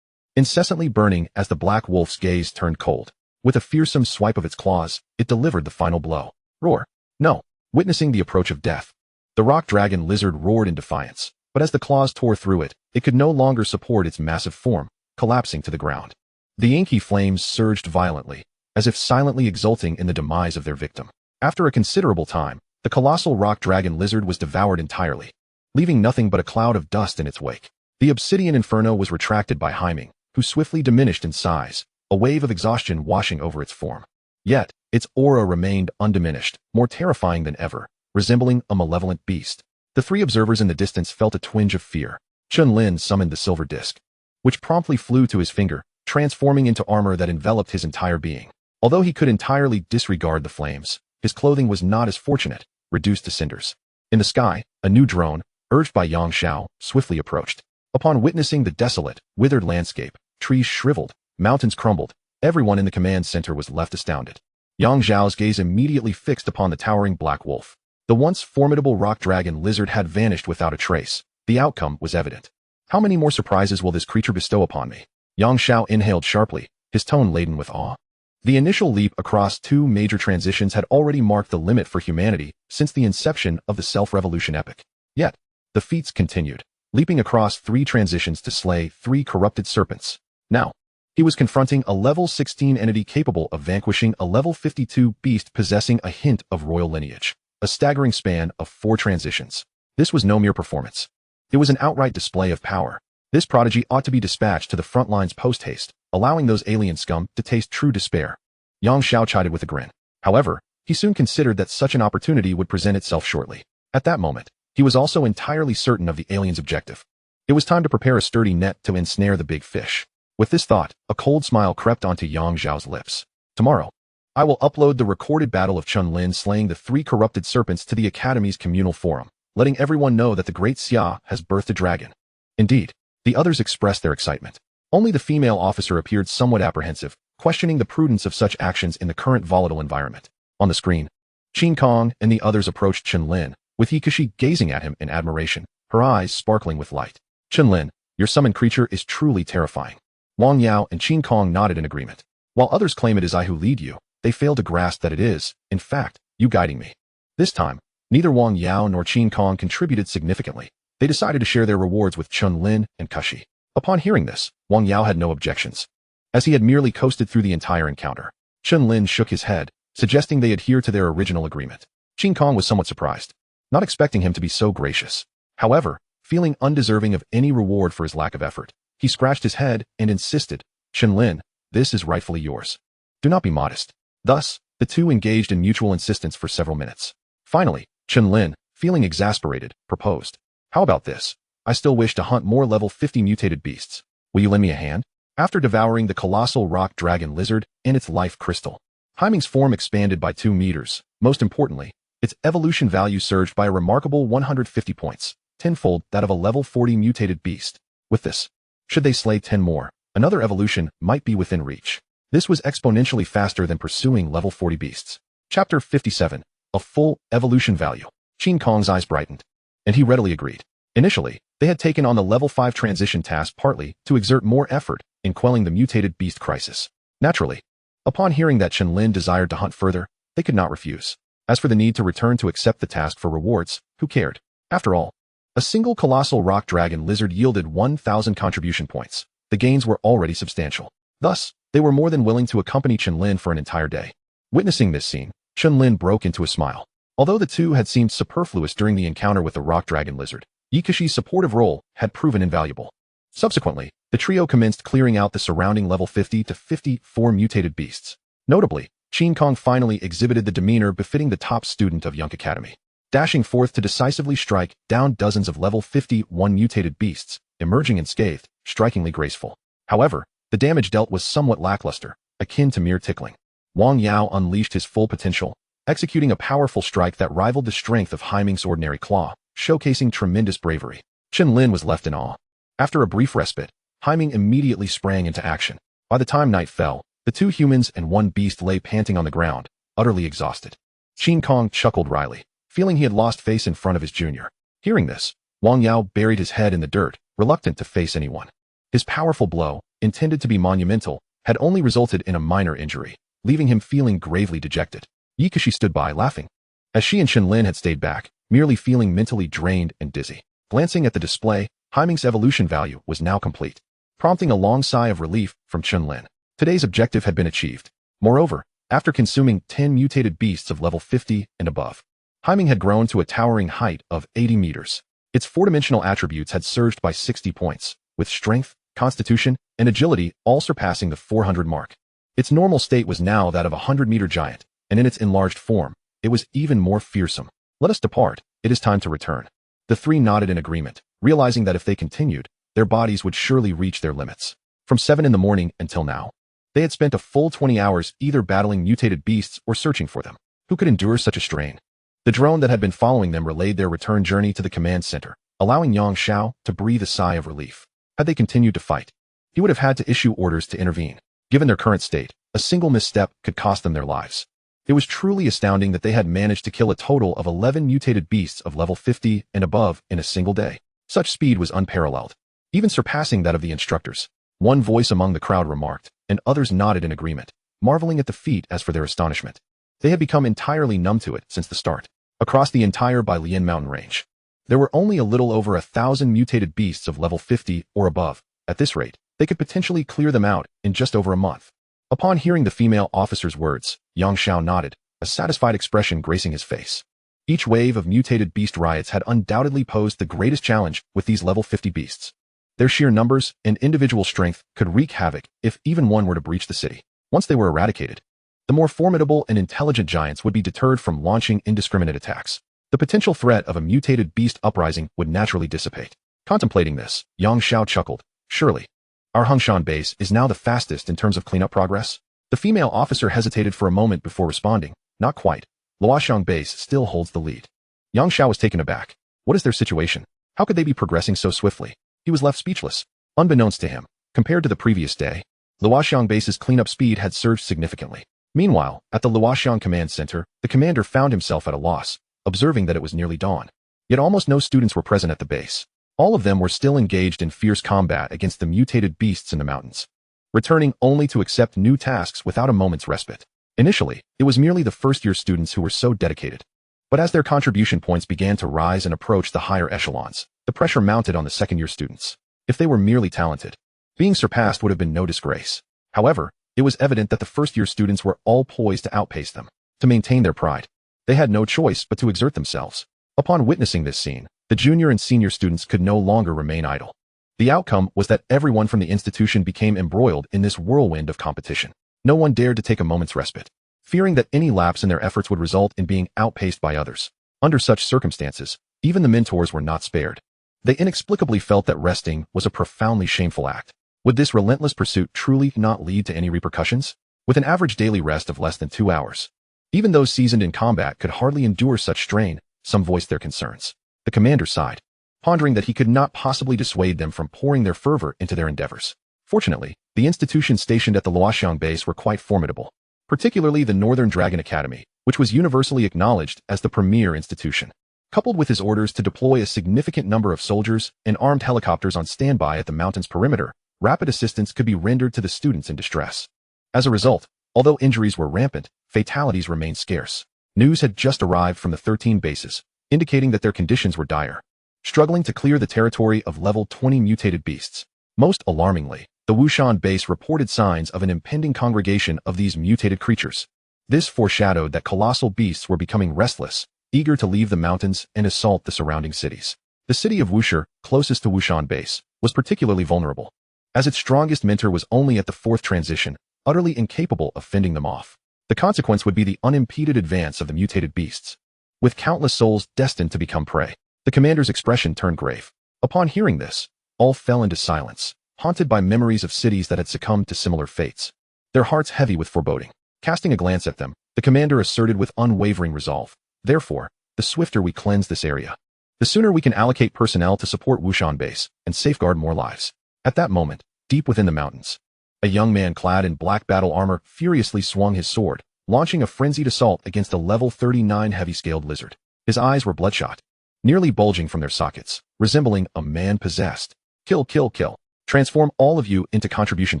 incessantly burning as the Black Wolf's gaze turned cold. With a fearsome swipe of its claws, it delivered the final blow. Roar. No. Witnessing the approach of death, the rock dragon lizard roared in defiance, but as the claws tore through it, it could no longer support its massive form, collapsing to the ground. The inky flames surged violently, as if silently exulting in the demise of their victim. After a considerable time, the colossal rock dragon lizard was devoured entirely, leaving nothing but a cloud of dust in its wake. The obsidian inferno was retracted by Haiming, who swiftly diminished in size, a wave of exhaustion washing over its form. Yet, its aura remained undiminished, more terrifying than ever, resembling a malevolent beast. The three observers in the distance felt a twinge of fear. Chen Lin summoned the silver disc, which promptly flew to his finger, transforming into armor that enveloped his entire being. Although he could entirely disregard the flames, his clothing was not as fortunate, reduced to cinders. In the sky, a new drone, urged by Yang Xiao, swiftly approached. Upon witnessing the desolate, withered landscape, trees shriveled, mountains crumbled, everyone in the command center was left astounded. Yang Xiao's gaze immediately fixed upon the towering black wolf. The once formidable rock dragon lizard had vanished without a trace. The outcome was evident. How many more surprises will this creature bestow upon me? Yang Xiao inhaled sharply, his tone laden with awe. The initial leap across two major transitions had already marked the limit for humanity since the inception of the self-revolution epic. Yet, the feats continued, leaping across 3 transitions to slay 3 corrupted serpents. Now, he was confronting a level 16 entity capable of vanquishing a level 52 beast possessing a hint of royal lineage. A staggering span of 4 transitions. This was no mere performance. It was an outright display of power. This prodigy ought to be dispatched to the front lines post-haste, allowing those alien scum to taste true despair. Yang Xiao chided with a grin. However, he soon considered that such an opportunity would present itself shortly. At that moment, he was also entirely certain of the alien's objective. It was time to prepare a sturdy net to ensnare the big fish. With this thought, a cold smile crept onto Yang Xiao's lips. Tomorrow, I will upload the recorded battle of Chen Lin slaying the 3 corrupted serpents to the Academy's communal forum, letting everyone know that the great Xia has birthed a dragon. Indeed, the others expressed their excitement. Only the female officer appeared somewhat apprehensive, questioning the prudence of such actions in the current volatile environment. On the screen, Qin Kong and the others approached Chen Lin, with Ikashi gazing at him in admiration, her eyes sparkling with light. Chen Lin, your summoned creature is truly terrifying. Wang Yao and Qin Kong nodded in agreement. While others claim it is I who lead you, they fail to grasp that it is, in fact, you guiding me. This time, neither Wang Yao nor Qin Kong contributed significantly. They decided to share their rewards with Chen Lin and Kashi. Upon hearing this, Wang Yao had no objections, as he had merely coasted through the entire encounter. Chen Lin shook his head, suggesting they adhere to their original agreement. Qin Kong was somewhat surprised, not expecting him to be so gracious. However, feeling undeserving of any reward for his lack of effort, he scratched his head and insisted, Chen Lin, this is rightfully yours. Do not be modest. Thus, the two engaged in mutual insistence for several minutes. Finally, Chen Lin, feeling exasperated, proposed. How about this? I still wish to hunt more level 50 mutated beasts. Will you lend me a hand? After devouring the colossal rock dragon lizard and its life crystal, Haiming's form expanded by 2 meters. Most importantly, its evolution value surged by a remarkable 150 points, tenfold that of a level 40 mutated beast. With this, should they slay 10 more, another evolution might be within reach. This was exponentially faster than pursuing level 40 beasts. Chapter 57. A full evolution value. Qin Kong's eyes brightened, and he readily agreed. Initially, they had taken on the level 5 transition task partly to exert more effort in quelling the mutated beast crisis. Naturally, upon hearing that Chen Lin desired to hunt further, they could not refuse. As for the need to return to accept the task for rewards, who cared? After all, a single colossal rock dragon lizard yielded 1,000 contribution points. The gains were already substantial. Thus, they were more than willing to accompany Chen Lin for an entire day. Witnessing this scene, Chen Lin broke into a smile. Although the two had seemed superfluous during the encounter with the rock dragon lizard, Yikashi's supportive role had proven invaluable. Subsequently, the trio commenced clearing out the surrounding level 50 to 54 mutated beasts. Notably, Qin Kong finally exhibited the demeanor befitting the top student of Yunk Academy, dashing forth to decisively strike down dozens of level 51 mutated beasts, emerging unscathed, strikingly graceful. However, the damage dealt was somewhat lackluster, akin to mere tickling. Wang Yao unleashed his full potential, executing a powerful strike that rivaled the strength of Haiming's ordinary claw, showcasing tremendous bravery. Chen Lin was left in awe. After a brief respite, Haiming immediately sprang into action. By the time night fell, the 2 humans and 1 beast lay panting on the ground, utterly exhausted. Qin Kong chuckled wryly, feeling he had lost face in front of his junior. Hearing this, Wang Yao buried his head in the dirt, reluctant to face anyone. His powerful blow, intended to be monumental, had only resulted in a minor injury, leaving him feeling gravely dejected. Yikashi stood by, laughing, as she and Chen Lin had stayed back, merely feeling mentally drained and dizzy. Glancing at the display, Haiming's evolution value was now complete. prompting a long sigh of relief from Chen Lin. Today's objective had been achieved. Moreover, after consuming 10 mutated beasts of level 50 and above, Haiming had grown to a towering height of 80 meters. Its four-dimensional attributes had surged by 60 points, with strength, constitution, and agility all surpassing the 400 mark. Its normal state was now that of a 100-meter giant, and in its enlarged form, it was even more fearsome. Let us depart. It is time to return. The three nodded in agreement, realizing that if they continued, their bodies would surely reach their limits. From 7 in the morning until now, they had spent a full 20 hours either battling mutated beasts or searching for them. Who could endure such a strain? The drone that had been following them relayed their return journey to the command center, allowing Yang Xiao to breathe a sigh of relief. Had they continued to fight, he would have had to issue orders to intervene. Given their current state, a single misstep could cost them their lives. It was truly astounding that they had managed to kill a total of 11 mutated beasts of level 50 and above in a single day. Such speed was unparalleled, even surpassing that of the instructors. One voice among the crowd remarked, and others nodded in agreement, marveling at the feat as for their astonishment. They had become entirely numb to it since the start. Across the entire Bailian mountain range, there were only a little over 1,000 mutated beasts of level 50 or above. At this rate, they could potentially clear them out in just over a month. Upon hearing the female officer's words, Yang Xiao nodded, a satisfied expression gracing his face. Each wave of mutated beast riots had undoubtedly posed the greatest challenge with these level 50 beasts. Their sheer numbers and individual strength could wreak havoc if even one were to breach the city. Once they were eradicated, the more formidable and intelligent giants would be deterred from launching indiscriminate attacks. The potential threat of a mutated beast uprising would naturally dissipate. Contemplating this, Yang Xiao chuckled. Surely, our Hongshan base is now the fastest in terms of cleanup progress? The female officer hesitated for a moment before responding. Not quite. Luoxiang base still holds the lead. Yang Xiao was taken aback. What is their situation? How could they be progressing so swiftly? He was left speechless. Unbeknownst to him, compared to the previous day, Luoxiang base's cleanup speed had surged significantly. Meanwhile, at the Luoxiang command center, the commander found himself at a loss, observing that it was nearly dawn. Yet almost no students were present at the base. All of them were still engaged in fierce combat against the mutated beasts in the mountains, returning only to accept new tasks without a moment's respite. Initially, it was merely the first-year students who were so dedicated. But as their contribution points began to rise and approach the higher echelons, the pressure mounted on the second-year students. If they were merely talented, being surpassed would have been no disgrace. However, it was evident that the first-year students were all poised to outpace them. To maintain their pride, they had no choice but to exert themselves. Upon witnessing this scene, the junior and senior students could no longer remain idle. The outcome was that everyone from the institution became embroiled in this whirlwind of competition. No one dared to take a moment's respite, fearing that any lapse in their efforts would result in being outpaced by others. Under such circumstances, even the mentors were not spared. They inexplicably felt that resting was a profoundly shameful act. Would this relentless pursuit truly not lead to any repercussions? With an average daily rest of less than 2 hours, even those seasoned in combat could hardly endure such strain. Some voiced their concerns. The commander sighed, pondering that he could not possibly dissuade them from pouring their fervor into their endeavors. Fortunately, the institutions stationed at the Luoxiang base were quite formidable, particularly the Northern Dragon Academy, which was universally acknowledged as the premier institution. Coupled with his orders to deploy a significant number of soldiers and armed helicopters on standby at the mountain's perimeter, rapid assistance could be rendered to the students in distress. As a result, although injuries were rampant, fatalities remained scarce. News had just arrived from the 13 bases, indicating that their conditions were dire, struggling to clear the territory of level 20 mutated beasts. Most alarmingly, the Wushan base reported signs of an impending congregation of these mutated creatures. This foreshadowed that colossal beasts were becoming restless, eager to leave the mountains and assault the surrounding cities. The city of Wuxi, closest to Wushan base, was particularly vulnerable, as its strongest mentor was only at the 4th transition, utterly incapable of fending them off. The consequence would be the unimpeded advance of the mutated beasts, with countless souls destined to become prey. The commander's expression turned grave. Upon hearing this, all fell into silence, haunted by memories of cities that had succumbed to similar fates, their hearts heavy with foreboding. Casting a glance at them, the commander asserted with unwavering resolve, "Therefore, the swifter we cleanse this area, the sooner we can allocate personnel to support Wushan base and safeguard more lives." At that moment, deep within the mountains, a young man clad in black battle armor furiously swung his sword, launching a frenzied assault against a level 39 heavy-scaled lizard. His eyes were bloodshot, nearly bulging from their sockets, resembling a man possessed. "Kill, kill, kill. Transform all of you into contribution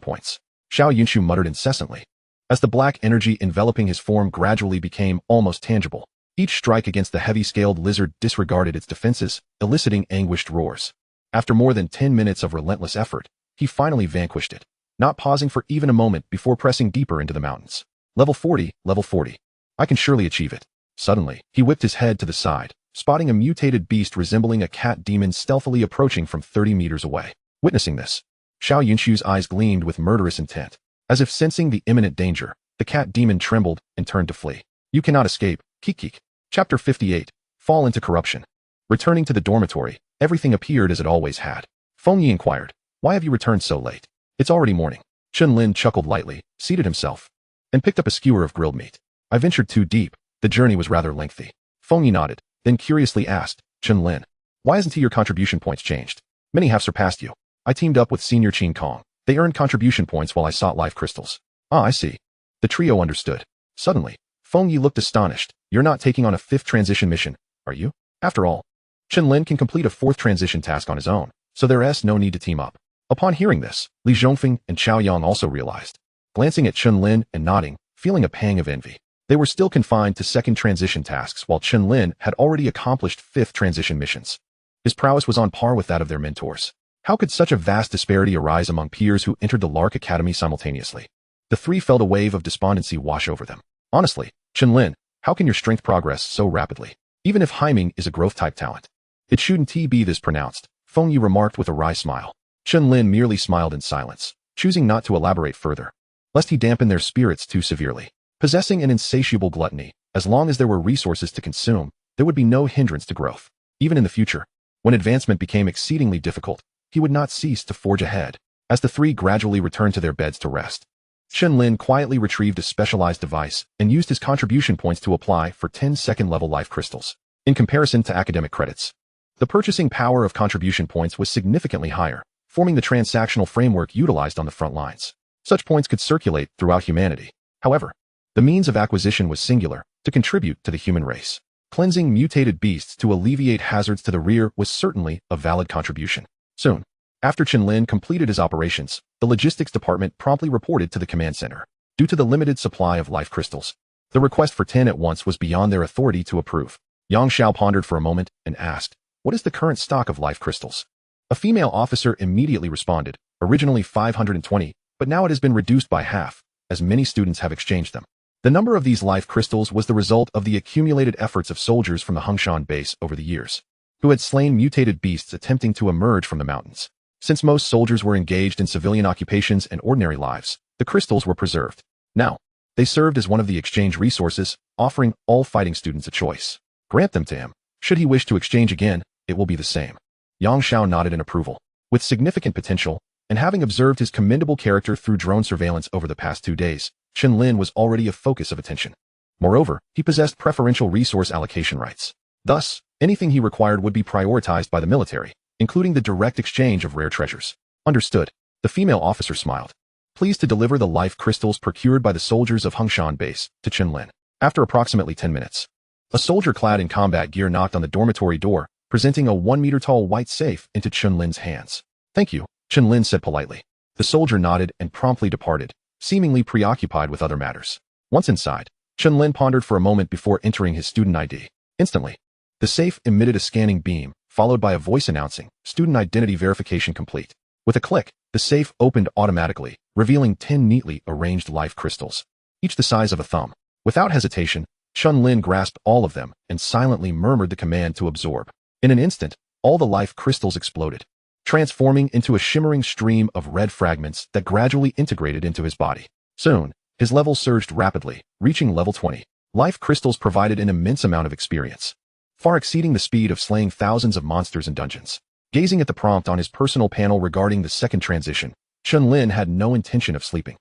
points," Xiao Yunshu muttered incessantly, as the black energy enveloping his form gradually became almost tangible. Each strike against the heavy-scaled lizard disregarded its defenses, eliciting anguished roars. After more than 10 minutes of relentless effort, he finally vanquished it, not pausing for even a moment before pressing deeper into the mountains. Level 40, level 40. I can surely achieve it. Suddenly, he whipped his head to the side, spotting a mutated beast resembling a cat demon stealthily approaching from 30 meters away. Witnessing this, Xiao Yunshu's eyes gleamed with murderous intent. As if sensing the imminent danger, the cat demon trembled and turned to flee. You cannot escape, Kik. Chapter 58. Fall into corruption. Returning to the dormitory, everything appeared as it always had. Feng Yi inquired, why have you returned so late? It's already morning. Chen Lin chuckled lightly, seated himself, and picked up a skewer of grilled meat. I ventured too deep. The journey was rather lengthy. Feng Yi nodded, then curiously asked, Chen Lin, why hasn't your contribution points changed? Many have surpassed you. I teamed up with Senior Qin Kong. They earned contribution points while I sought life crystals. Ah, I see. The trio understood. Suddenly, Feng Yi looked astonished. You're not taking on a 5th transition mission, are you? After all, Chen Lin can complete a 4th transition task on his own, so there's no need to team up. Upon hearing this, Li Zhongfeng and Qiao Yang also realized. Glancing at Chen Lin and nodding, feeling a pang of envy. They were still confined to 2nd transition tasks while Chen Lin had already accomplished 5th transition missions. His prowess was on par with that of their mentors. How could such a vast disparity arise among peers who entered the Lark Academy simultaneously? The three felt a wave of despondency wash over them. Honestly, Chen Lin, how can your strength progress so rapidly? Even if Haiming is a growth-type talent, it shouldn't be this pronounced, Feng Yi remarked with a wry smile. Chen Lin merely smiled in silence, choosing not to elaborate further, lest he dampen their spirits too severely. Possessing an insatiable gluttony, as long as there were resources to consume, there would be no hindrance to growth. Even in the future, when advancement became exceedingly difficult, he would not cease to forge ahead. As the three gradually returned to their beds to rest, Chen Lin quietly retrieved a specialized device and used his contribution points to apply for 10 second-level life crystals. In comparison to academic credits, the purchasing power of contribution points was significantly higher, forming the transactional framework utilized on the front lines. Such points could circulate throughout humanity. However, the means of acquisition was singular, to contribute to the human race. Cleansing mutated beasts to alleviate hazards to the rear was certainly a valid contribution. Soon, after Chen Lin completed his operations, the logistics department promptly reported to the command center. Due to the limited supply of life crystals, the request for 10 at once was beyond their authority to approve. Yang Xiao pondered for a moment and asked, what is the current stock of life crystals? A female officer immediately responded, originally 520, but now it has been reduced by half, as many students have exchanged them. The number of these life crystals was the result of the accumulated efforts of soldiers from the Hongshan base over the years, who had slain mutated beasts attempting to emerge from the mountains. Since most soldiers were engaged in civilian occupations and ordinary lives, the crystals were preserved. Now, they served as one of the exchange resources, offering all fighting students a choice. Grant them to him. Should he wish to exchange again, it will be the same. Yang Xiao nodded in approval. With significant potential, and having observed his commendable character through drone surveillance over the past 2 days, Chen Lin was already a focus of attention. Moreover, he possessed preferential resource allocation rights. Thus, anything he required would be prioritized by the military, including the direct exchange of rare treasures. Understood. The female officer smiled, pleased to deliver the life crystals procured by the soldiers of Hongshan base to Chen Lin. After approximately 10 minutes, a soldier clad in combat gear knocked on the dormitory door, presenting a 1-meter-tall white safe into Chen Lin's hands. Thank you, Chen Lin said politely. The soldier nodded and promptly departed, seemingly preoccupied with other matters. Once inside, Chen Lin pondered for a moment before entering his student ID. Instantly, the safe emitted a scanning beam, followed by a voice announcing, student identity verification complete. With a click, the safe opened automatically, revealing 10 neatly arranged life crystals, each the size of a thumb. Without hesitation, Chen Lin grasped all of them and silently murmured the command to absorb. In an instant, all the life crystals exploded, transforming into a shimmering stream of red fragments that gradually integrated into his body. Soon, his level surged rapidly, reaching level 20. Life crystals provided an immense amount of experience, far exceeding the speed of slaying thousands of monsters in dungeons. Gazing at the prompt on his personal panel regarding the second transition, Chen Lin had no intention of sleeping.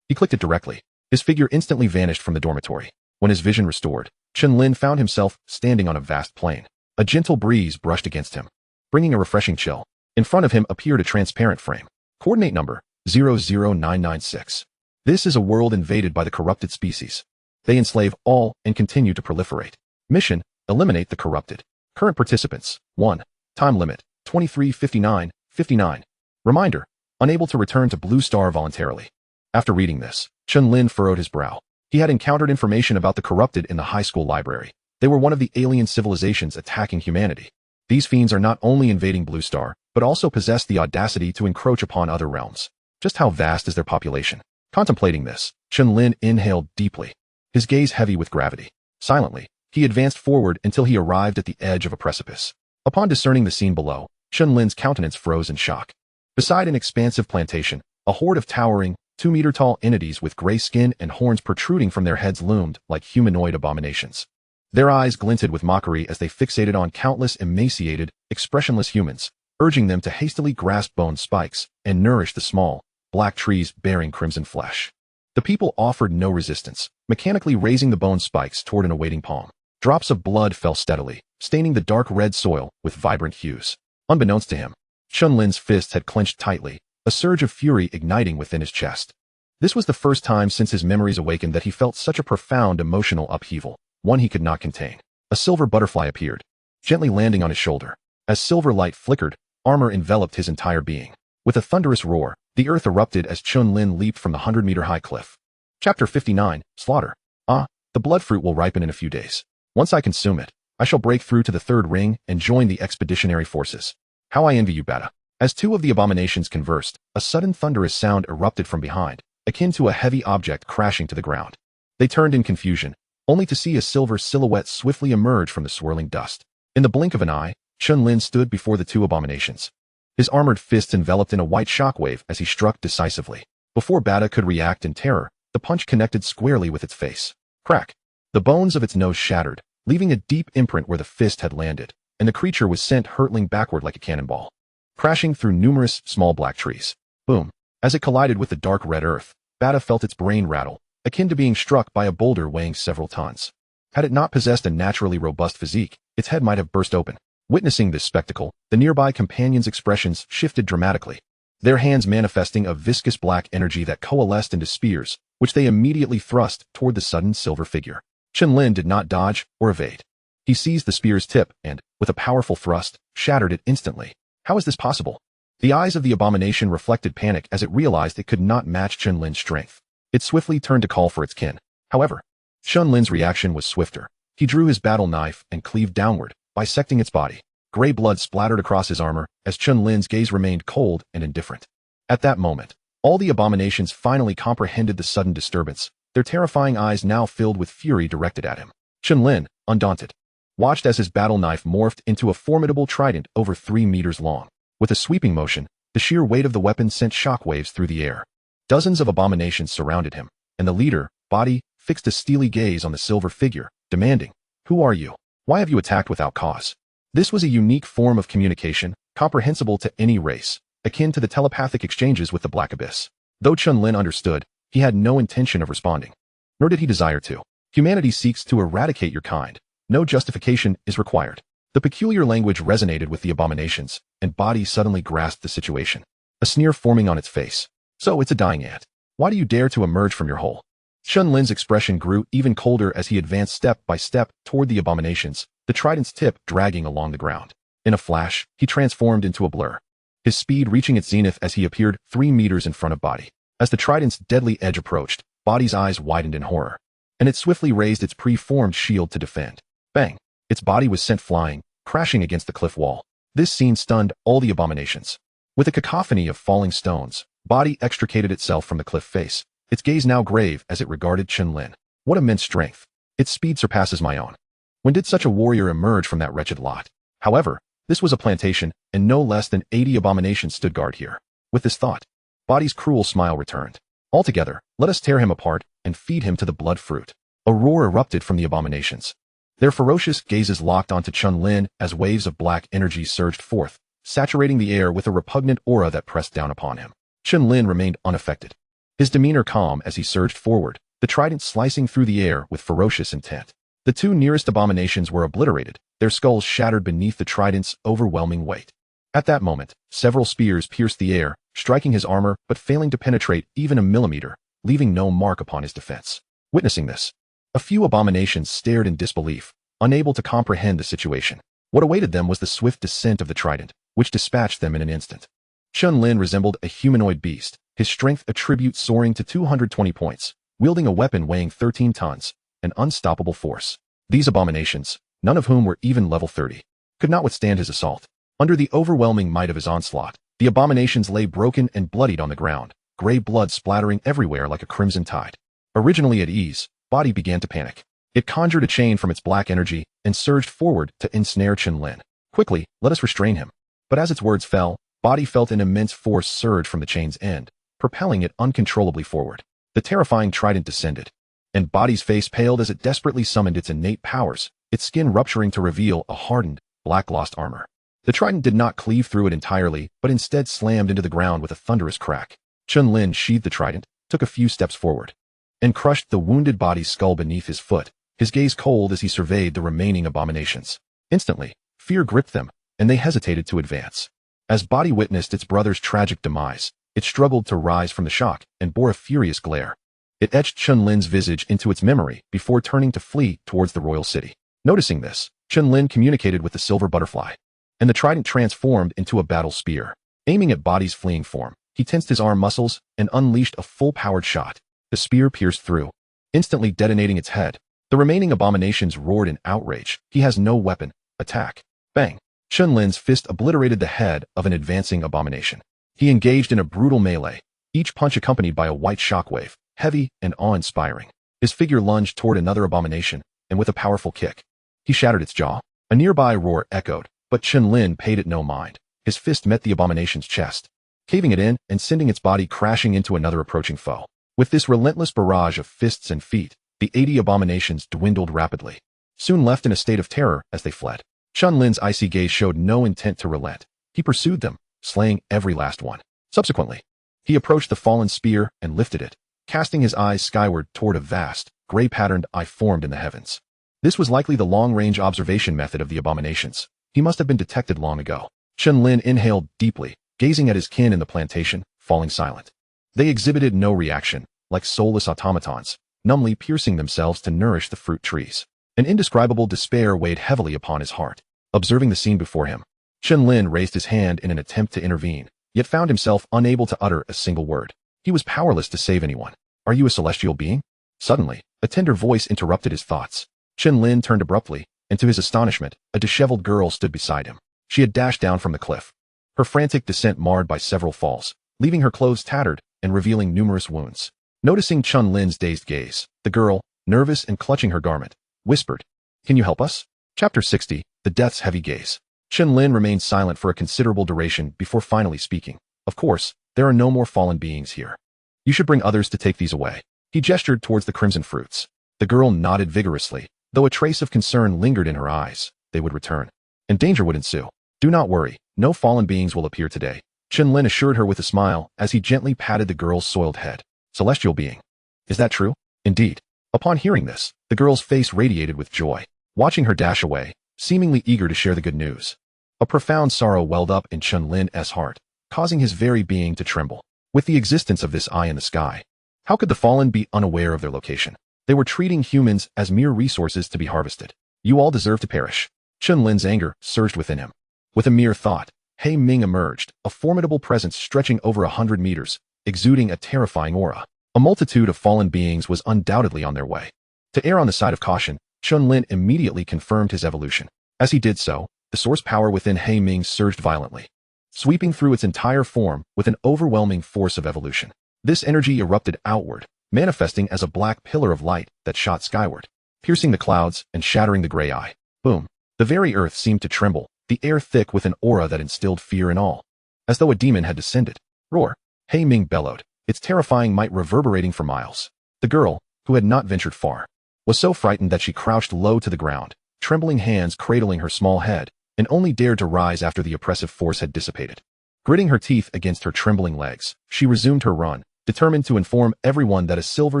He clicked it directly. His figure instantly vanished from the dormitory. When his vision restored, Chen Lin found himself standing on a vast plain. A gentle breeze brushed against him, bringing a refreshing chill. In front of him appeared a transparent frame. Coordinate number 00996. This is a world invaded by the corrupted species. They enslave all and continue to proliferate. Mission: eliminate the corrupted. Current participants: 1. Time limit: 23:59:59. Reminder: unable to return to Blue Star voluntarily. After reading this, Chen Lin furrowed his brow. He had encountered information about the corrupted in the high school library. They were one of the alien civilizations attacking humanity. These fiends are not only invading Blue Star, but also possessed the audacity to encroach upon other realms. Just how vast is their population? Contemplating this, Chen Lin inhaled deeply, his gaze heavy with gravity. Silently, he advanced forward until he arrived at the edge of a precipice. Upon discerning the scene below, Chen Lin's countenance froze in shock. Beside an expansive plantation, a horde of towering, 2-meter-tall entities with gray skin and horns protruding from their heads loomed like humanoid abominations. Their eyes glinted with mockery as they fixated on countless emaciated, expressionless humans, urging them to hastily grasp bone spikes and nourish the small, black trees bearing crimson flesh. The people offered no resistance, mechanically raising the bone spikes toward an awaiting palm. Drops of blood fell steadily, staining the dark red soil with vibrant hues. Unbeknownst to him, Chen Lin's fists had clenched tightly, a surge of fury igniting within his chest. This was the first time since his memories awakened that he felt such a profound emotional upheaval, one he could not contain. A silver butterfly appeared, gently landing on his shoulder. As silver light flickered, armor enveloped his entire being. With a thunderous roar, the earth erupted as Chen Lin leaped from the 100-meter-high cliff. Chapter 59, Slaughter. The blood fruit will ripen in a few days. Once I consume it, I shall break through to the third ring and join the expeditionary forces. How I envy you, Bata. As two of the abominations conversed, a sudden thunderous sound erupted from behind, akin to a heavy object crashing to the ground. They turned in confusion, only to see a silver silhouette swiftly emerge from the swirling dust. In the blink of an eye, Chen Lin stood before the two abominations. His armored fists enveloped in a white shockwave as he struck decisively. Before Bata could react in terror, the punch connected squarely with its face. Crack! The bones of its nose shattered, leaving a deep imprint where the fist had landed, and the creature was sent hurtling backward like a cannonball, crashing through numerous small black trees. Boom! As it collided with the dark red earth, Bata felt its brain rattle, akin to being struck by a boulder weighing several tons. Had it not possessed a naturally robust physique, its head might have burst open. Witnessing this spectacle, the nearby companions' expressions shifted dramatically, their hands manifesting a viscous black energy that coalesced into spears, which they immediately thrust toward the sudden silver figure. Chen Lin did not dodge or evade. He seized the spear's tip and, with a powerful thrust, shattered it instantly. How is this possible? The eyes of the abomination reflected panic as it realized it could not match Chen Lin's strength. It swiftly turned to call for its kin. However, Chen Lin's reaction was swifter. He drew his battle knife and cleaved downward, bisecting its body. Gray blood splattered across his armor as Chen Lin's gaze remained cold and indifferent. At that moment, all the abominations finally comprehended the sudden disturbance, their terrifying eyes now filled with fury directed at him. Chen Lin, undaunted, watched as his battle knife morphed into a formidable trident over 3 meters long. With a sweeping motion, the sheer weight of the weapon sent shockwaves through the air. Dozens of abominations surrounded him, and the leader, Body, fixed a steely gaze on the silver figure, demanding, "Who are you? Why have you attacked without cause?" This was a unique form of communication, comprehensible to any race, akin to the telepathic exchanges with the Black Abyss. Though Chen Lin understood, he had no intention of responding. Nor did he desire to. Humanity seeks to eradicate your kind. No justification is required. The peculiar language resonated with the abominations, and Body suddenly grasped the situation. A sneer forming on its face. "So it's a dying ant. Why do you dare to emerge from your hole?" Chen Lin's expression grew even colder as he advanced step by step toward the abominations, the trident's tip dragging along the ground. In a flash, he transformed into a blur, his speed reaching its zenith as he appeared 3 meters in front of Body. As the trident's deadly edge approached, Body's eyes widened in horror, and it swiftly raised its pre-formed shield to defend. Bang! Its body was sent flying, crashing against the cliff wall. This scene stunned all the abominations. With a cacophony of falling stones, Body extricated itself from the cliff face, its gaze now grave as it regarded Chen Lin. What immense strength! Its speed surpasses my own. When did such a warrior emerge from that wretched lot? However, this was a plantation, and no less than 80 abominations stood guard here. With this thought, Body's cruel smile returned. Altogether, let us tear him apart and feed him to the blood fruit. A roar erupted from the abominations. Their ferocious gazes locked onto Chen Lin as waves of black energy surged forth, saturating the air with a repugnant aura that pressed down upon him. Chen Lin remained unaffected, his demeanor calm as he surged forward, the trident slicing through the air with ferocious intent. The two nearest abominations were obliterated, their skulls shattered beneath the trident's overwhelming weight. At that moment, several spears pierced the air, striking his armor but failing to penetrate even a millimeter, leaving no mark upon his defense. Witnessing this, a few abominations stared in disbelief, unable to comprehend the situation. What awaited them was the swift descent of the trident, which dispatched them in an instant. Chen Lin resembled a humanoid beast, his strength attribute soaring to 220 points, wielding a weapon weighing 13 tons, an unstoppable force. These abominations, none of whom were even level 30, could not withstand his assault. Under the overwhelming might of his onslaught, the abominations lay broken and bloodied on the ground, gray blood splattering everywhere like a crimson tide. Originally at ease, Body began to panic. It conjured a chain from its black energy and surged forward to ensnare Chen Lin. Quickly, let us restrain him. But as its words fell, Body felt an immense force surge from the chain's end, propelling it uncontrollably forward. The terrifying trident descended, and Body's face paled as it desperately summoned its innate powers, its skin rupturing to reveal a hardened, black lost armor. The trident did not cleave through it entirely, but instead slammed into the ground with a thunderous crack. Chen Lin sheathed the trident, took a few steps forward, and crushed the wounded Body's skull beneath his foot, his gaze cold as he surveyed the remaining abominations. Instantly, fear gripped them, and they hesitated to advance. As Body witnessed its brother's tragic demise, it struggled to rise from the shock and bore a furious glare. It etched Chen Lin's visage into its memory before turning to flee towards the royal city. Noticing this, Chen Lin communicated with the silver butterfly, and the trident transformed into a battle spear. Aiming at Body's fleeing form, he tensed his arm muscles and unleashed a full-powered shot. The spear pierced through, instantly detonating its head. The remaining abominations roared in outrage. He has no weapon. Attack. Bang. Chen Lin's fist obliterated the head of an advancing abomination. He engaged in a brutal melee, each punch accompanied by a white shockwave, heavy and awe-inspiring. His figure lunged toward another abomination, and with a powerful kick, he shattered its jaw. A nearby roar echoed, but Chen Lin paid it no mind. His fist met the abomination's chest, caving it in and sending its body crashing into another approaching foe. With this relentless barrage of fists and feet, the 80 abominations dwindled rapidly, soon left in a state of terror as they fled. Chen Lin's icy gaze showed no intent to relent. He pursued them, slaying every last one. Subsequently, he approached the fallen spear and lifted it, casting his eyes skyward toward a vast, gray-patterned eye formed in the heavens. This was likely the long-range observation method of the abominations. He must have been detected long ago. Chen Lin inhaled deeply, gazing at his kin in the plantation, falling silent. They exhibited no reaction, like soulless automatons, numbly piercing themselves to nourish the fruit trees. An indescribable despair weighed heavily upon his heart. Observing the scene before him, Chen Lin raised his hand in an attempt to intervene, yet found himself unable to utter a single word. He was powerless to save anyone. Are you a celestial being? Suddenly, a tender voice interrupted his thoughts. Chen Lin turned abruptly, and to his astonishment, a disheveled girl stood beside him. She had dashed down from the cliff, her frantic descent marred by several falls, leaving her clothes tattered and revealing numerous wounds. Noticing Chen Lin's dazed gaze, the girl, nervous and clutching her garment, whispered, "Can you help us?" Chapter 60, The Death's Heavy Gaze. Chen Lin remained silent for a considerable duration before finally speaking. Of course, there are no more fallen beings here. You should bring others to take these away. He gestured towards the crimson fruits. The girl nodded vigorously, though a trace of concern lingered in her eyes. They would return, and danger would ensue. Do not worry, no fallen beings will appear today, Chen Lin assured her with a smile as he gently patted the girl's soiled head. Celestial being. Is that true? Indeed. Upon hearing this, the girl's face radiated with joy, watching her dash away, seemingly eager to share the good news. A profound sorrow welled up in Chen Lin's heart, causing his very being to tremble. With the existence of this eye in the sky, how could the fallen be unaware of their location? They were treating humans as mere resources to be harvested. You all deserve to perish. Chen Lin's anger surged within him. With a mere thought, He Ming emerged, a formidable presence stretching over 100 meters, exuding a terrifying aura. A multitude of fallen beings was undoubtedly on their way. To err on the side of caution, Chen Lin immediately confirmed his evolution. As he did so, the source power within He Ming surged violently, sweeping through its entire form with an overwhelming force of evolution. This energy erupted outward, manifesting as a black pillar of light that shot skyward, piercing the clouds and shattering the gray eye. Boom! The very earth seemed to tremble, the air thick with an aura that instilled fear in all, as though a demon had descended. Roar! He Ming bellowed, its terrifying might reverberating for miles. The girl, who had not ventured far, was so frightened that she crouched low to the ground, trembling hands cradling her small head, and only dared to rise after the oppressive force had dissipated. Gritting her teeth against her trembling legs, she resumed her run, determined to inform everyone that a silver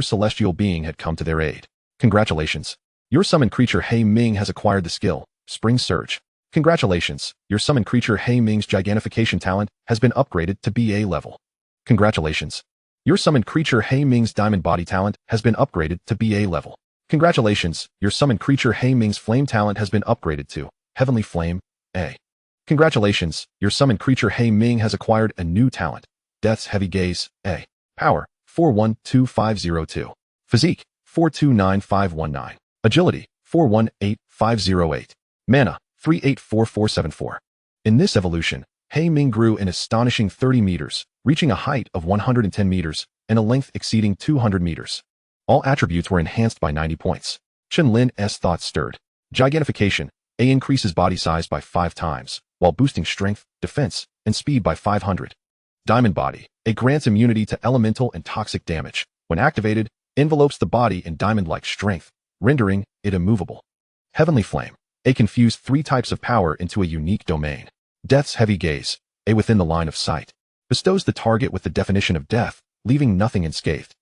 celestial being had come to their aid. Congratulations. Your summoned creature He Ming has acquired the skill, Spring Surge. Congratulations. Your summoned creature He Ming's gigantification talent has been upgraded to BA level. Congratulations. Your summoned creature He Ming's diamond body talent has been upgraded to BA level. Congratulations. Your summoned creature He Ming's flame talent has been upgraded to Heavenly Flame, A. Congratulations. Your summoned creature He Ming has acquired a new talent, Death's Heavy Gaze, A. Power, 412502. Physique, 429519. Agility, 418508. Mana, 384474. In this evolution, He Ming grew an astonishing 30 meters, reaching a height of 110 meters and a length exceeding 200 meters. All attributes were enhanced by 90 points. Chen Lin's thoughts stirred. Gigantification, A increases body size by 5 times, while boosting strength, defense, and speed by 500. Diamond Body, A grants immunity to elemental and toxic damage. When activated, envelopes the body in diamond-like strength, rendering it immovable. Heavenly Flame, A confuse 3 types of power into a unique domain. Death's Heavy Gaze, A within the line of sight, bestows the target with the definition of death, leaving nothing unscathed.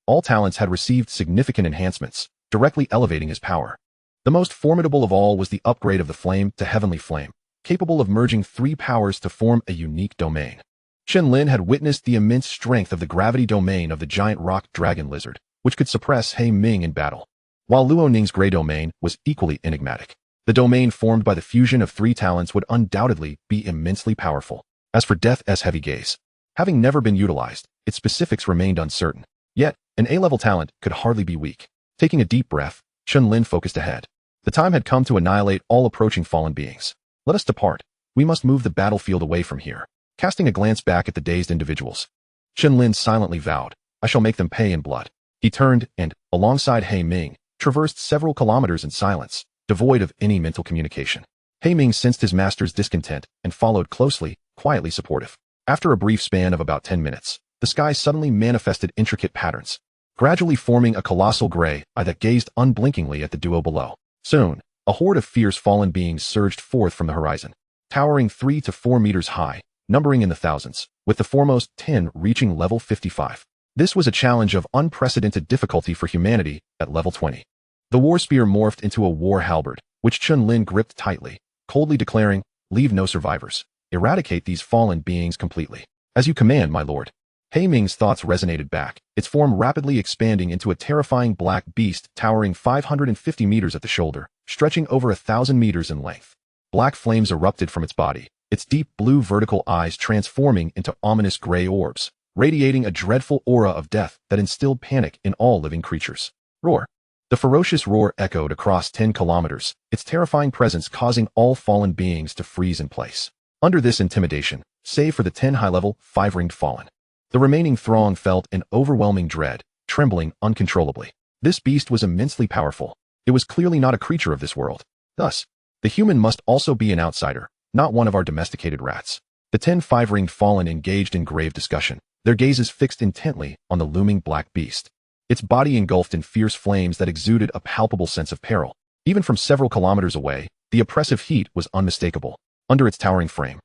All talents had received significant enhancements, directly elevating his power. The most formidable of all was the upgrade of the Flame to Heavenly Flame, capable of merging 3 powers to form a unique domain. Chen Lin had witnessed the immense strength of the gravity domain of the giant rock dragon lizard, which could suppress He Ming in battle, while Luo Ning's gray domain was equally enigmatic. The domain formed by the fusion of 3 talents would undoubtedly be immensely powerful. As for Death's Heavy Gaze, having never been utilized, its specifics remained uncertain. Yet, an A-level talent could hardly be weak. Taking a deep breath, Chen Lin focused ahead. The time had come to annihilate all approaching fallen beings. Let us depart. We must move the battlefield away from here. Casting a glance back at the dazed individuals, Chen Lin silently vowed, I shall make them pay in blood. He turned and, alongside He Ming, traversed several kilometers in silence, devoid of any mental communication. He Ming sensed his master's discontent and followed closely, quietly supportive. After a brief span of about 10 minutes, the sky suddenly manifested intricate patterns, gradually forming a colossal gray eye that gazed unblinkingly at the duo below. Soon, a horde of fierce fallen beings surged forth from the horizon, towering 3 to 4 meters high, numbering in the thousands, with the foremost 10 reaching level 55. This was a challenge of unprecedented difficulty for humanity at level 20. The war spear morphed into a war halberd, which Chen Lin gripped tightly, coldly declaring, leave no survivors. Eradicate these fallen beings completely. As you command, my lord. He Ming's thoughts resonated back, its form rapidly expanding into a terrifying black beast towering 550 meters at the shoulder, stretching over 1,000 meters in length. Black flames erupted from its body, its deep blue vertical eyes transforming into ominous gray orbs, radiating a dreadful aura of death that instilled panic in all living creatures. Roar. The ferocious roar echoed across 10 kilometers, its terrifying presence causing all fallen beings to freeze in place. Under this intimidation, save for the 10 high-level, 5-ringed fallen, the remaining throng felt an overwhelming dread, trembling uncontrollably. This beast was immensely powerful. It was clearly not a creature of this world. Thus, the human must also be an outsider, not one of our domesticated rats. The 10 5-ringed fallen engaged in grave discussion, their gazes fixed intently on the looming black beast. Its body engulfed in fierce flames that exuded a palpable sense of peril. Even from several kilometers away, the oppressive heat was unmistakable. Under its towering frame,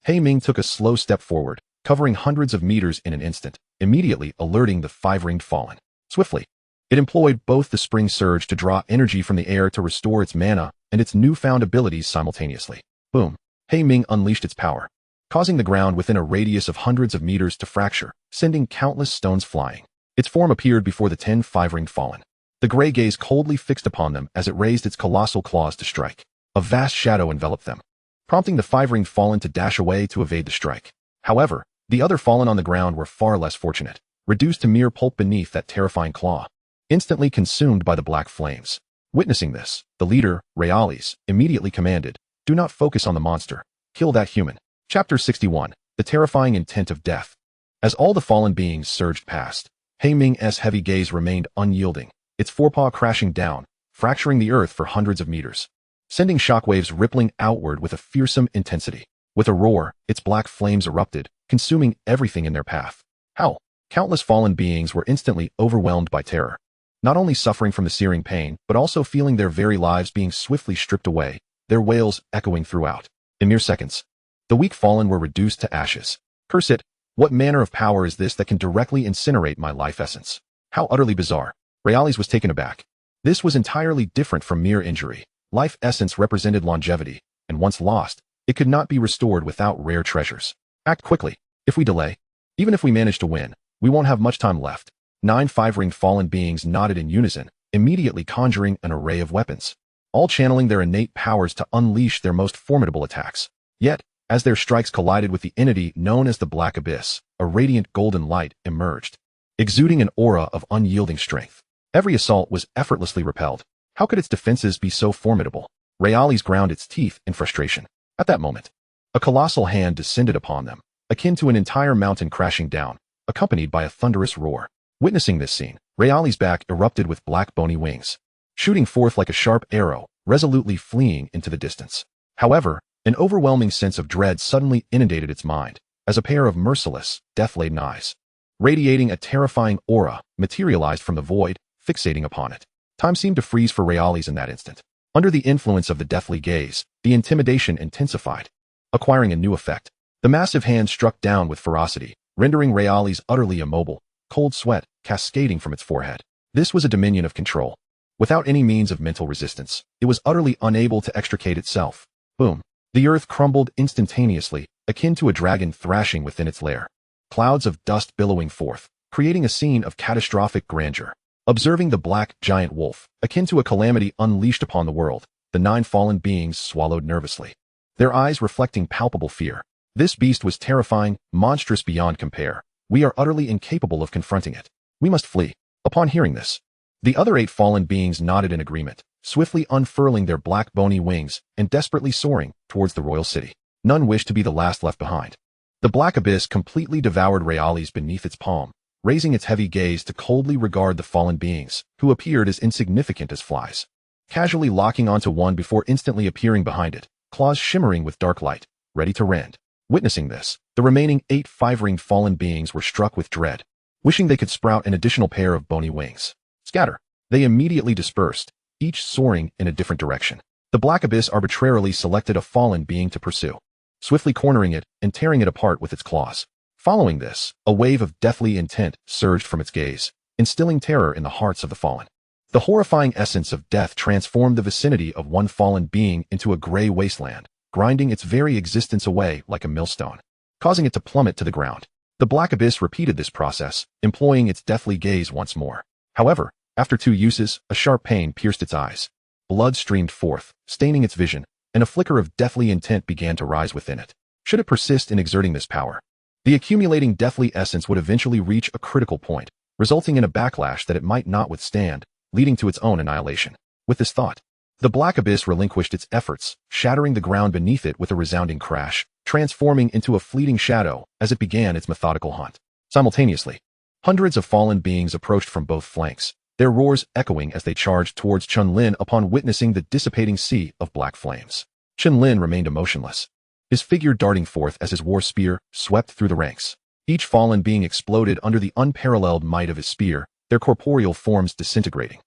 He Ming took a slow step forward, covering hundreds of meters in an instant, immediately alerting the 5-ringed fallen. Swiftly, it employed both the spring surge to draw energy from the air to restore its mana and its newfound abilities simultaneously. Boom! He Ming unleashed its power, causing the ground within a radius of hundreds of meters to fracture, sending countless stones flying. Its form appeared before the 10 5-ringed fallen. The gray gaze coldly fixed upon them as it raised its colossal claws to strike. A vast shadow enveloped them, prompting the 5-ringed fallen to dash away to evade the strike. However, the other fallen on the ground were far less fortunate, reduced to mere pulp beneath that terrifying claw, instantly consumed by the black flames. Witnessing this, the leader, Reales, immediately commanded, do not focus on the monster. Kill that human. Chapter 61, The Terrifying Intent of Death. As all the fallen beings surged past, He Ming's heavy gaze remained unyielding, its forepaw crashing down, fracturing the earth for hundreds of meters, sending shockwaves rippling outward with a fearsome intensity. With a roar, its black flames erupted, consuming everything in their path. Howl! Countless fallen beings were instantly overwhelmed by terror, not only suffering from the searing pain, but also feeling their very lives being swiftly stripped away, their wails echoing throughout. In mere seconds, the weak fallen were reduced to ashes. Curse it! What manner of power is this that can directly incinerate my life essence? How utterly bizarre. Reales was taken aback. This was entirely different from mere injury. Life essence represented longevity, and once lost, it could not be restored without rare treasures. Act quickly. If we delay, even if we manage to win, we won't have much time left. 9 5-ringed fallen beings nodded in unison, immediately conjuring an array of weapons, all channeling their innate powers to unleash their most formidable attacks. Yet, as their strikes collided with the entity known as the Black Abyss, a radiant golden light emerged, exuding an aura of unyielding strength. Every assault was effortlessly repelled. How could its defenses be so formidable? Reales ground its teeth in frustration. At that moment, A colossal hand descended upon them, akin to an entire mountain crashing down, accompanied by a thunderous roar. Witnessing this scene, Reali's back erupted with black bony wings, shooting forth like a sharp arrow, resolutely fleeing into the distance. However, an overwhelming sense of dread suddenly inundated its mind, as a pair of merciless, death-laden eyes, radiating a terrifying aura, materialized from the void, fixating upon it. Time seemed to freeze for Reali's in that instant. Under the influence of the deathly gaze, the intimidation intensified, acquiring a new effect. The massive hand struck down with ferocity, rendering Reali's utterly immobile, cold sweat cascading from its forehead. This was a dominion of control. Without any means of mental resistance, it was utterly unable to extricate itself. Boom. The earth crumbled instantaneously, akin to a dragon thrashing within its lair. Clouds of dust billowing forth, creating a scene of catastrophic grandeur. Observing the black, giant wolf, akin to a calamity unleashed upon the world, the 9 fallen beings swallowed nervously, their eyes reflecting palpable fear. This beast was terrifying, monstrous beyond compare. We are utterly incapable of confronting it. We must flee. Upon hearing this, the other 8 fallen beings nodded in agreement, swiftly unfurling their black bony wings and desperately soaring towards the royal city. None wished to be the last left behind. The black abyss completely devoured Reali's beneath its palm, raising its heavy gaze to coldly regard the fallen beings, who appeared as insignificant as flies. Casually locking onto one before instantly appearing behind it, claws shimmering with dark light, ready to rend. Witnessing this, the remaining 8 five-ringed fallen beings were struck with dread, wishing they could sprout an additional pair of bony wings. Scatter. They immediately dispersed, each soaring in a different direction. The black abyss arbitrarily selected a fallen being to pursue, swiftly cornering it and tearing it apart with its claws. Following this, a wave of deathly intent surged from its gaze, instilling terror in the hearts of the fallen. The horrifying essence of death transformed the vicinity of one fallen being into a gray wasteland, grinding its very existence away like a millstone, causing it to plummet to the ground. The black abyss repeated this process, employing its deathly gaze once more. However, after 2 uses, a sharp pain pierced its eyes. Blood streamed forth, staining its vision, and a flicker of deathly intent began to rise within it. Should it persist in exerting this power, the accumulating deathly essence would eventually reach a critical point, resulting in a backlash that it might not withstand, leading to its own annihilation. With this thought, the black abyss relinquished its efforts, shattering the ground beneath it with a resounding crash, transforming into a fleeting shadow as it began its methodical hunt. Simultaneously, hundreds of fallen beings approached from both flanks, their roars echoing as they charged towards Chen Lin upon witnessing the dissipating sea of black flames. Chen Lin remained emotionless, his figure darting forth as his war spear swept through the ranks. Each fallen being exploded under the unparalleled might of his spear, their corporeal forms disintegrating.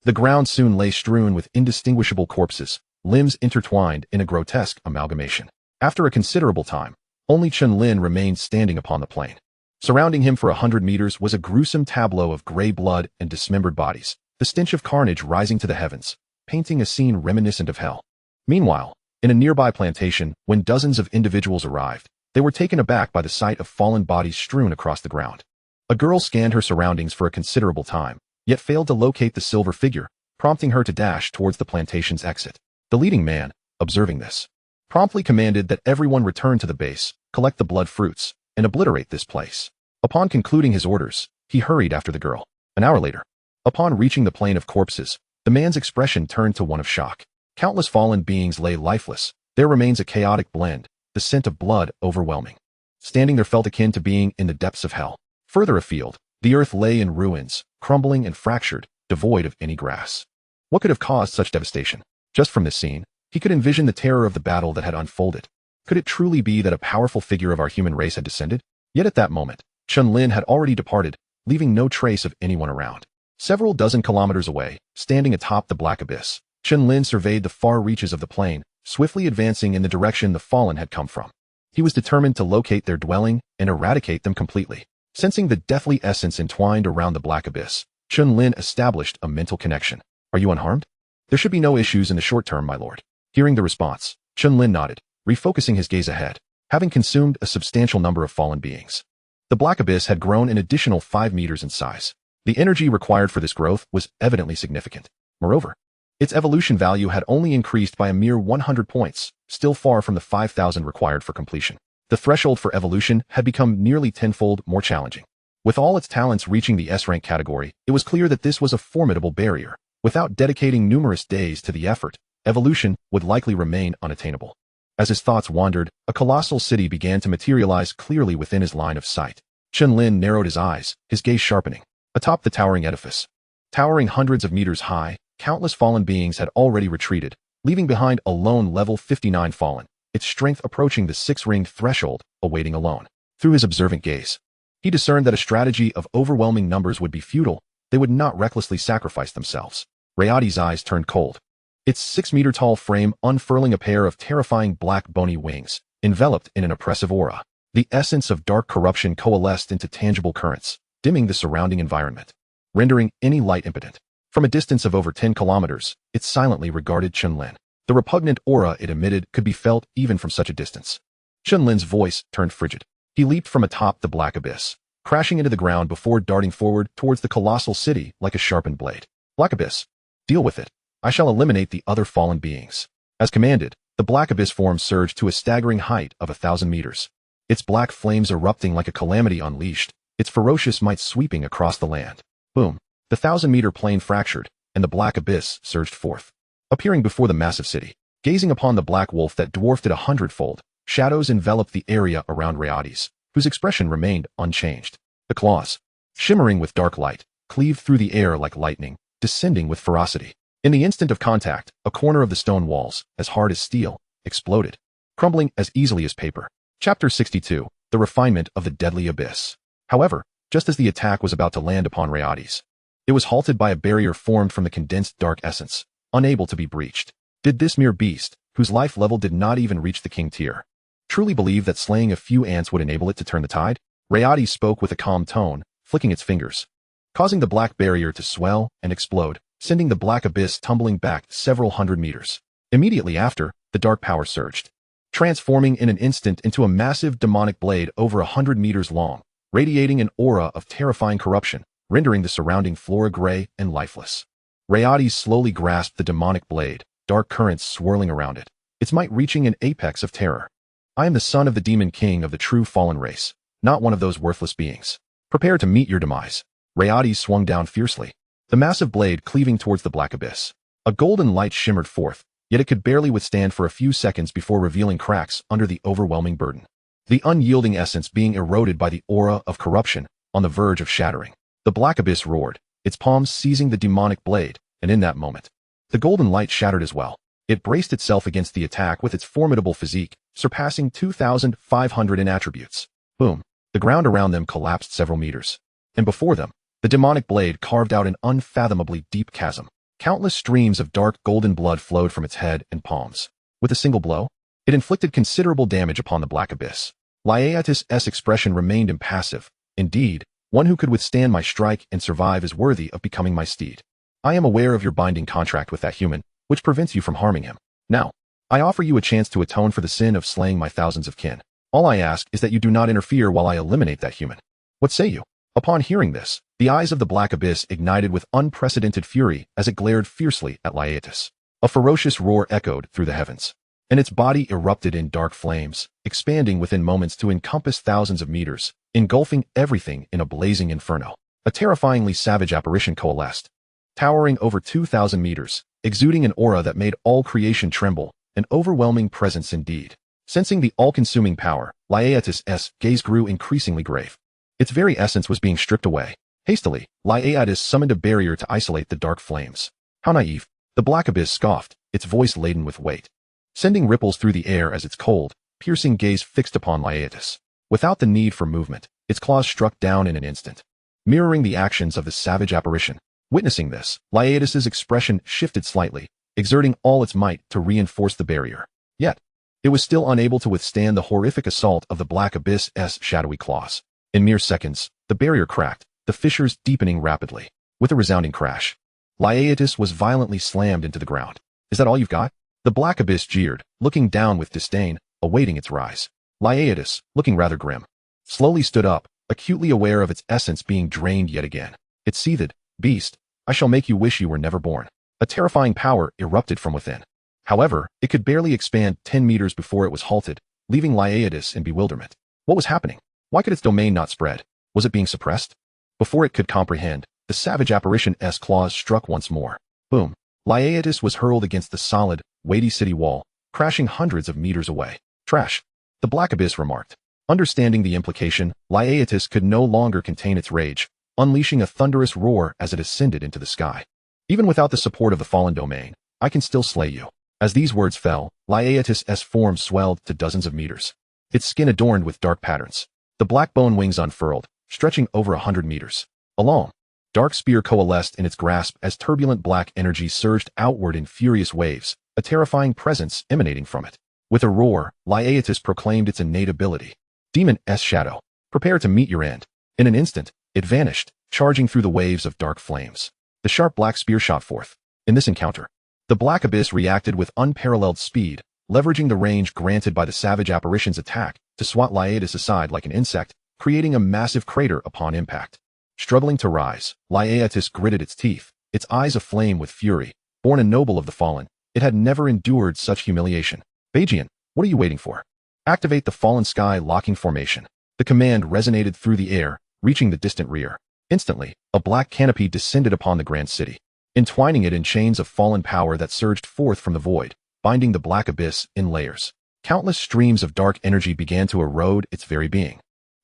The ground soon lay strewn with indistinguishable corpses, limbs intertwined in a grotesque amalgamation. After a considerable time, only Chen Lin remained standing upon the plain. Surrounding him for 100 meters was a gruesome tableau of gray blood and dismembered bodies, the stench of carnage rising to the heavens, painting a scene reminiscent of hell. Meanwhile, in a nearby plantation, when dozens of individuals arrived, they were taken aback by the sight of fallen bodies strewn across the ground. A girl scanned her surroundings for a considerable time, yet failed to locate the silver figure, prompting her to dash towards the plantation's exit. The leading man, observing this, promptly commanded that everyone return to the base, collect the blood fruits, and obliterate this place. Upon concluding his orders, he hurried after the girl. An hour later, upon reaching the plain of corpses, the man's expression turned to one of shock. Countless fallen beings lay lifeless, their remains a chaotic blend, the scent of blood overwhelming. Standing there felt akin to being in the depths of hell. Further afield, the earth lay in ruins, crumbling and fractured, devoid of any grass. What could have caused such devastation? Just from this scene, he could envision the terror of the battle that had unfolded. Could it truly be that a powerful figure of our human race had descended? Yet at that moment, Chen Lin had already departed, leaving no trace of anyone around. Several dozen kilometers away, standing atop the black abyss, Chen Lin surveyed the far reaches of the plain, swiftly advancing in the direction the fallen had come from. He was determined to locate their dwelling and eradicate them completely. Sensing the deathly essence entwined around the black abyss, Chen Lin established a mental connection. Are you unharmed? There should be no issues in the short term, my lord. Hearing the response, Chen Lin nodded, refocusing his gaze ahead, having consumed a substantial number of fallen beings. The black abyss had grown an additional 5 meters in size. The energy required for this growth was evidently significant. Moreover, its evolution value had only increased by a mere 100 points, still far from the 5,000 required for completion. The threshold for evolution had become nearly tenfold more challenging. With all its talents reaching the S-rank category, it was clear that this was a formidable barrier. Without dedicating numerous days to the effort, evolution would likely remain unattainable. As his thoughts wandered, a colossal city began to materialize clearly within his line of sight. Chen Lin narrowed his eyes, his gaze sharpening. Atop the towering edifice, towering hundreds of meters high, countless fallen beings had already retreated, leaving behind a lone level 59 fallen, its strength approaching the 6-ringed threshold, awaiting alone. Through his observant gaze, he discerned that a strategy of overwhelming numbers would be futile. They would not recklessly sacrifice themselves. Rayadi's eyes turned cold. Its 6-meter-tall frame unfurling a pair of terrifying black bony wings, enveloped in an oppressive aura. The essence of dark corruption coalesced into tangible currents, dimming the surrounding environment, rendering any light impotent. From a distance of over 10 kilometers, it silently regarded Chen Lin. The repugnant aura it emitted could be felt even from such a distance. Chen Lin's voice turned frigid. He leaped from atop the black abyss, crashing into the ground before darting forward towards the colossal city like a sharpened blade. Black abyss. Deal with it. I shall eliminate the other fallen beings. As commanded, the black abyss form surged to a staggering height of 1,000 meters. Its black flames erupting like a calamity unleashed, its ferocious might sweeping across the land. Boom. The 1,000-meter plane fractured, and the black abyss surged forth, appearing before the massive city. Gazing upon the black wolf that dwarfed it 100-fold, shadows enveloped the area around Rayadi's, whose expression remained unchanged. The claws, shimmering with dark light, cleaved through the air like lightning, descending with ferocity. In the instant of contact, a corner of the stone walls, as hard as steel, exploded, crumbling as easily as paper. Chapter 62, The Refinement of the Deadly Abyss. However, just as the attack was about to land upon Rayadi's, it was halted by a barrier formed from the condensed dark essence, unable to be breached. Did this mere beast, whose life level did not even reach the king tier, truly believe that slaying a few ants would enable it to turn the tide? Rayadi spoke with a calm tone, flicking its fingers, causing the black barrier to swell and explode, sending the black abyss tumbling back several hundred meters. Immediately after, the dark power surged, transforming in an instant into a massive demonic blade over 100 meters long, radiating an aura of terrifying corruption, rendering the surrounding flora gray and lifeless. Rayadi slowly grasped the demonic blade, dark currents swirling around it, its might reaching an apex of terror. I am the son of the demon king of the true fallen race, not one of those worthless beings. Prepare to meet your demise. Rayadi swung down fiercely, the massive blade cleaving towards the black abyss. A golden light shimmered forth, yet it could barely withstand for a few seconds before revealing cracks under the overwhelming burden. The unyielding essence being eroded by the aura of corruption, on the verge of shattering. The black abyss roared, its palms seizing the demonic blade, and in that moment, the golden light shattered as well. It braced itself against the attack with its formidable physique, surpassing 2,500 in attributes. Boom. The ground around them collapsed several meters, and before them, the demonic blade carved out an unfathomably deep chasm. Countless streams of dark golden blood flowed from its head and palms. With a single blow, it inflicted considerable damage upon the black abyss. Lyaetis' expression remained impassive. Indeed, one who could withstand my strike and survive is worthy of becoming my steed. I am aware of your binding contract with that human, which prevents you from harming him. Now, I offer you a chance to atone for the sin of slaying my thousands of kin. All I ask is that you do not interfere while I eliminate that human. What say you? Upon hearing this, the eyes of the black abyss ignited with unprecedented fury as it glared fiercely at Lyaetis. A ferocious roar echoed through the heavens, and its body erupted in dark flames, expanding within moments to encompass thousands of meters, engulfing everything in a blazing inferno. A terrifyingly savage apparition coalesced, towering over 2,000 meters, exuding an aura that made all creation tremble, an overwhelming presence indeed. Sensing the all-consuming power, Lyaetis' gaze grew increasingly grave. Its very essence was being stripped away. Hastily, Lyaetis summoned a barrier to isolate the dark flames. How naive. The black abyss scoffed, its voice laden with weight, sending ripples through the air as its cold, piercing gaze fixed upon Lyaetis. Without the need for movement, its claws struck down in an instant, mirroring the actions of the savage apparition. Witnessing this, Lyaetis' expression shifted slightly, exerting all its might to reinforce the barrier. Yet, it was still unable to withstand the horrific assault of the black abyss' shadowy claws. In mere seconds, the barrier cracked, the fissures deepening rapidly. With a resounding crash, Lyaetis was violently slammed into the ground. Is that all you've got? The black abyss jeered, looking down with disdain, awaiting its rise. Lyaetis, looking rather grim, slowly stood up, acutely aware of its essence being drained yet again. It seethed, "Beast, I shall make you wish you were never born." A terrifying power erupted from within. However, it could barely expand 10 meters before it was halted, leaving Lyaetis in bewilderment. What was happening? Why could its domain not spread? Was it being suppressed? Before it could comprehend, the savage apparition's claws struck once more. Boom. Lyaetis was hurled against the solid, weighty city wall, crashing hundreds of meters away. Trash, the Black Abyss remarked. Understanding the implication, Lyaetus could no longer contain its rage, unleashing a thunderous roar as it ascended into the sky. Even without the support of the fallen domain, I can still slay you. As these words fell, Lyaetus' form swelled to dozens of meters, its skin adorned with dark patterns. The black bone wings unfurled, stretching over 100 meters. A long, dark spear coalesced in its grasp as turbulent black energy surged outward in furious waves, a terrifying presence emanating from it. With a roar, Lyaetus proclaimed its innate ability. Demon S Shadow, prepare to meet your end. In an instant, it vanished, charging through the waves of dark flames. The sharp black spear shot forth. In this encounter, the Black Abyss reacted with unparalleled speed, leveraging the range granted by the savage apparition's attack to swat Lyaetus aside like an insect, creating a massive crater upon impact. Struggling to rise, Lyaetus gritted its teeth, its eyes aflame with fury. Born a noble of the fallen, it had never endured such humiliation. Bajian, what are you waiting for? Activate the Fallen Sky locking formation. The command resonated through the air, reaching the distant rear. Instantly, a black canopy descended upon the grand city, entwining it in chains of fallen power that surged forth from the void, binding the Black Abyss in layers. Countless streams of dark energy began to erode its very being,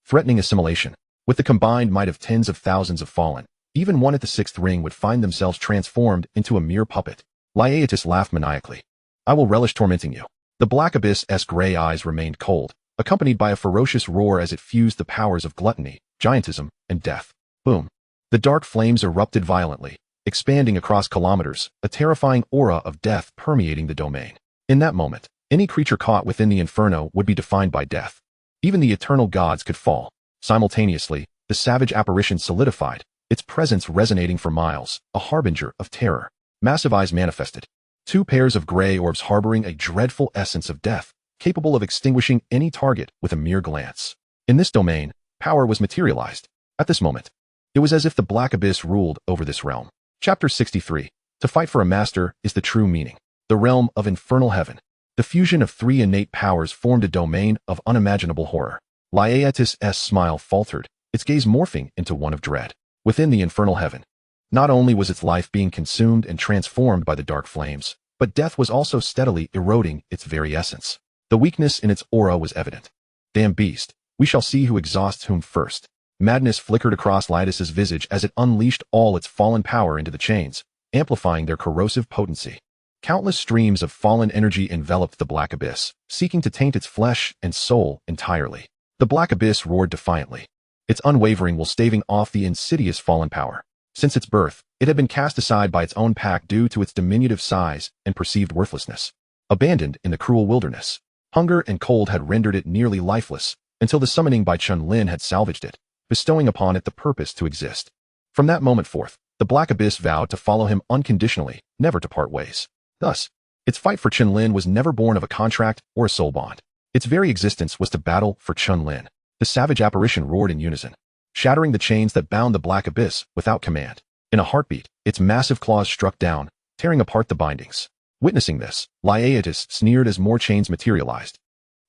threatening assimilation. With the combined might of tens of thousands of fallen, even one at the sixth ring would find themselves transformed into a mere puppet. Lyaetus laughed maniacally. I will relish tormenting you. The Black Abyss's gray eyes remained cold, accompanied by a ferocious roar as it fused the powers of gluttony, giantism, and death. Boom. The dark flames erupted violently, expanding across kilometers, a terrifying aura of death permeating the domain. In that moment, any creature caught within the inferno would be defined by death. Even the eternal gods could fall. Simultaneously, the savage apparition solidified, its presence resonating for miles, a harbinger of terror. Massive eyes manifested. Two pairs of gray orbs harboring a dreadful essence of death, capable of extinguishing any target with a mere glance. In this domain, power was materialized. At this moment, it was as if the Black Abyss ruled over this realm. Chapter 63. To fight for a master is the true meaning. The realm of infernal heaven. The fusion of three innate powers formed a domain of unimaginable horror. Lyaetus' smile faltered, its gaze morphing into one of dread. Within the infernal heaven, not only was its life being consumed and transformed by the dark flames, but death was also steadily eroding its very essence. The weakness in its aura was evident. Damn beast, we shall see who exhausts whom first. Madness flickered across Lyaetus' visage as it unleashed all its fallen power into the chains, amplifying their corrosive potency. Countless streams of fallen energy enveloped the Black Abyss, seeking to taint its flesh and soul entirely. The Black Abyss roared defiantly, its unwavering will staving off the insidious fallen power. Since its birth, it had been cast aside by its own pack due to its diminutive size and perceived worthlessness. Abandoned in the cruel wilderness, hunger and cold had rendered it nearly lifeless, until the summoning by Chen Lin had salvaged it, bestowing upon it the purpose to exist. From that moment forth, the Black Abyss vowed to follow him unconditionally, never to part ways. Thus, its fight for Chen Lin was never born of a contract or a soul bond. Its very existence was to battle for Chen Lin. The savage apparition roared in unison, shattering the chains that bound the Black Abyss without command. In a heartbeat, its massive claws struck down, tearing apart the bindings. Witnessing this, Lyaetus sneered as more chains materialized,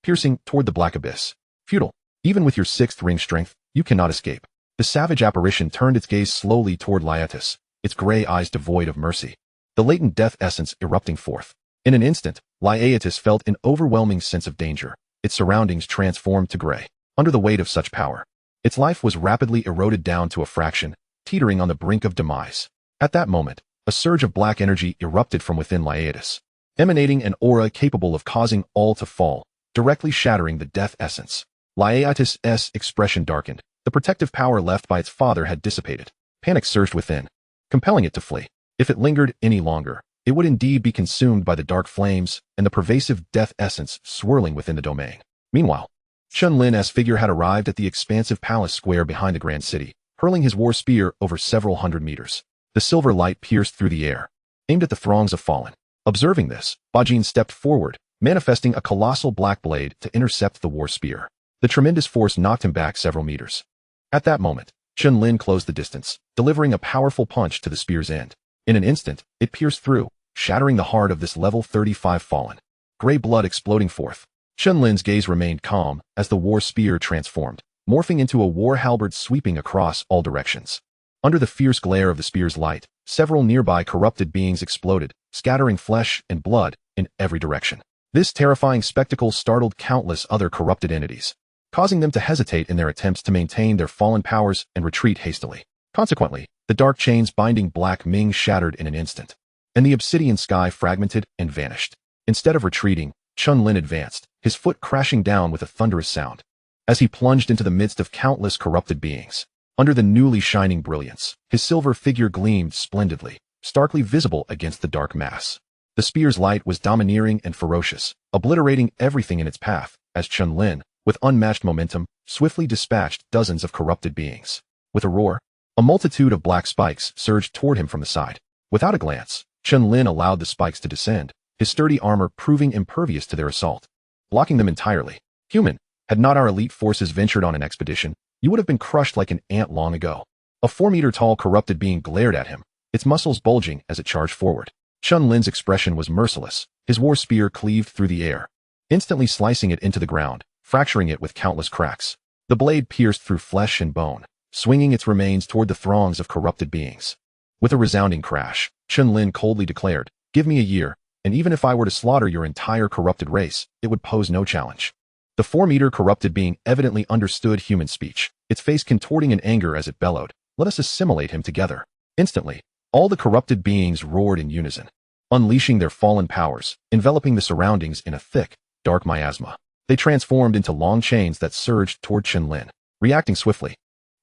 piercing toward the Black Abyss. Futile. Even with your sixth ring strength, you cannot escape. The savage apparition turned its gaze slowly toward Lyaetus, its gray eyes devoid of mercy, the latent death essence erupting forth. In an instant, Lyaetus felt an overwhelming sense of danger, its surroundings transformed to gray. Under the weight of such power, its life was rapidly eroded down to a fraction, teetering on the brink of demise. At that moment, a surge of black energy erupted from within Lyaetus, emanating an aura capable of causing all to fall, directly shattering the death essence. Lyaetus' expression darkened. The protective power left by its father had dissipated. Panic surged within, compelling it to flee. If it lingered any longer, it would indeed be consumed by the dark flames and the pervasive death essence swirling within the domain. Meanwhile, Chen Lin's figure had arrived at the expansive palace square behind the grand city, hurling his war spear over several hundred meters. The silver light pierced through the air, aimed at the throngs of fallen. Observing this, Bajin stepped forward, manifesting a colossal black blade to intercept the war spear. The tremendous force knocked him back several meters. At that moment, Chen Lin closed the distance, delivering a powerful punch to the spear's end. In an instant, it pierced through, shattering the heart of this level 35 fallen. Gray blood exploding forth. Chen Lin's gaze remained calm as the war spear transformed, morphing into a war halberd sweeping across all directions. Under the fierce glare of the spear's light, several nearby corrupted beings exploded, scattering flesh and blood in every direction. This terrifying spectacle startled countless other corrupted entities, causing them to hesitate in their attempts to maintain their fallen powers and retreat hastily. Consequently, the dark chains binding Black Ming shattered in an instant, and the obsidian sky fragmented and vanished. Instead of retreating, Chen Lin advanced, his foot crashing down with a thunderous sound, as he plunged into the midst of countless corrupted beings. Under the newly shining brilliance, his silver figure gleamed splendidly, starkly visible against the dark mass. The spear's light was domineering and ferocious, obliterating everything in its path, as Chen Lin, with unmatched momentum, swiftly dispatched dozens of corrupted beings. With a roar, a multitude of black spikes surged toward him from the side. Without a glance, Chen Lin allowed the spikes to descend, his sturdy armor proving impervious to their assault, blocking them entirely. Human, had not our elite forces ventured on an expedition, you would have been crushed like an ant long ago. A 4-meter-tall corrupted being glared at him, its muscles bulging as it charged forward. Chen Lin's expression was merciless, his war spear cleaved through the air, instantly slicing it into the ground, fracturing it with countless cracks. The blade pierced through flesh and bone, swinging its remains toward the throngs of corrupted beings. With a resounding crash, Chen Lin coldly declared, "Give me a year, and even if I were to slaughter your entire corrupted race, it would pose no challenge." The 4-meter corrupted being evidently understood human speech, its face contorting in anger as it bellowed, "Let us assimilate him together." Instantly, all the corrupted beings roared in unison, unleashing their fallen powers, enveloping the surroundings in a thick, dark miasma. They transformed into long chains that surged toward Chen Lin. Reacting swiftly,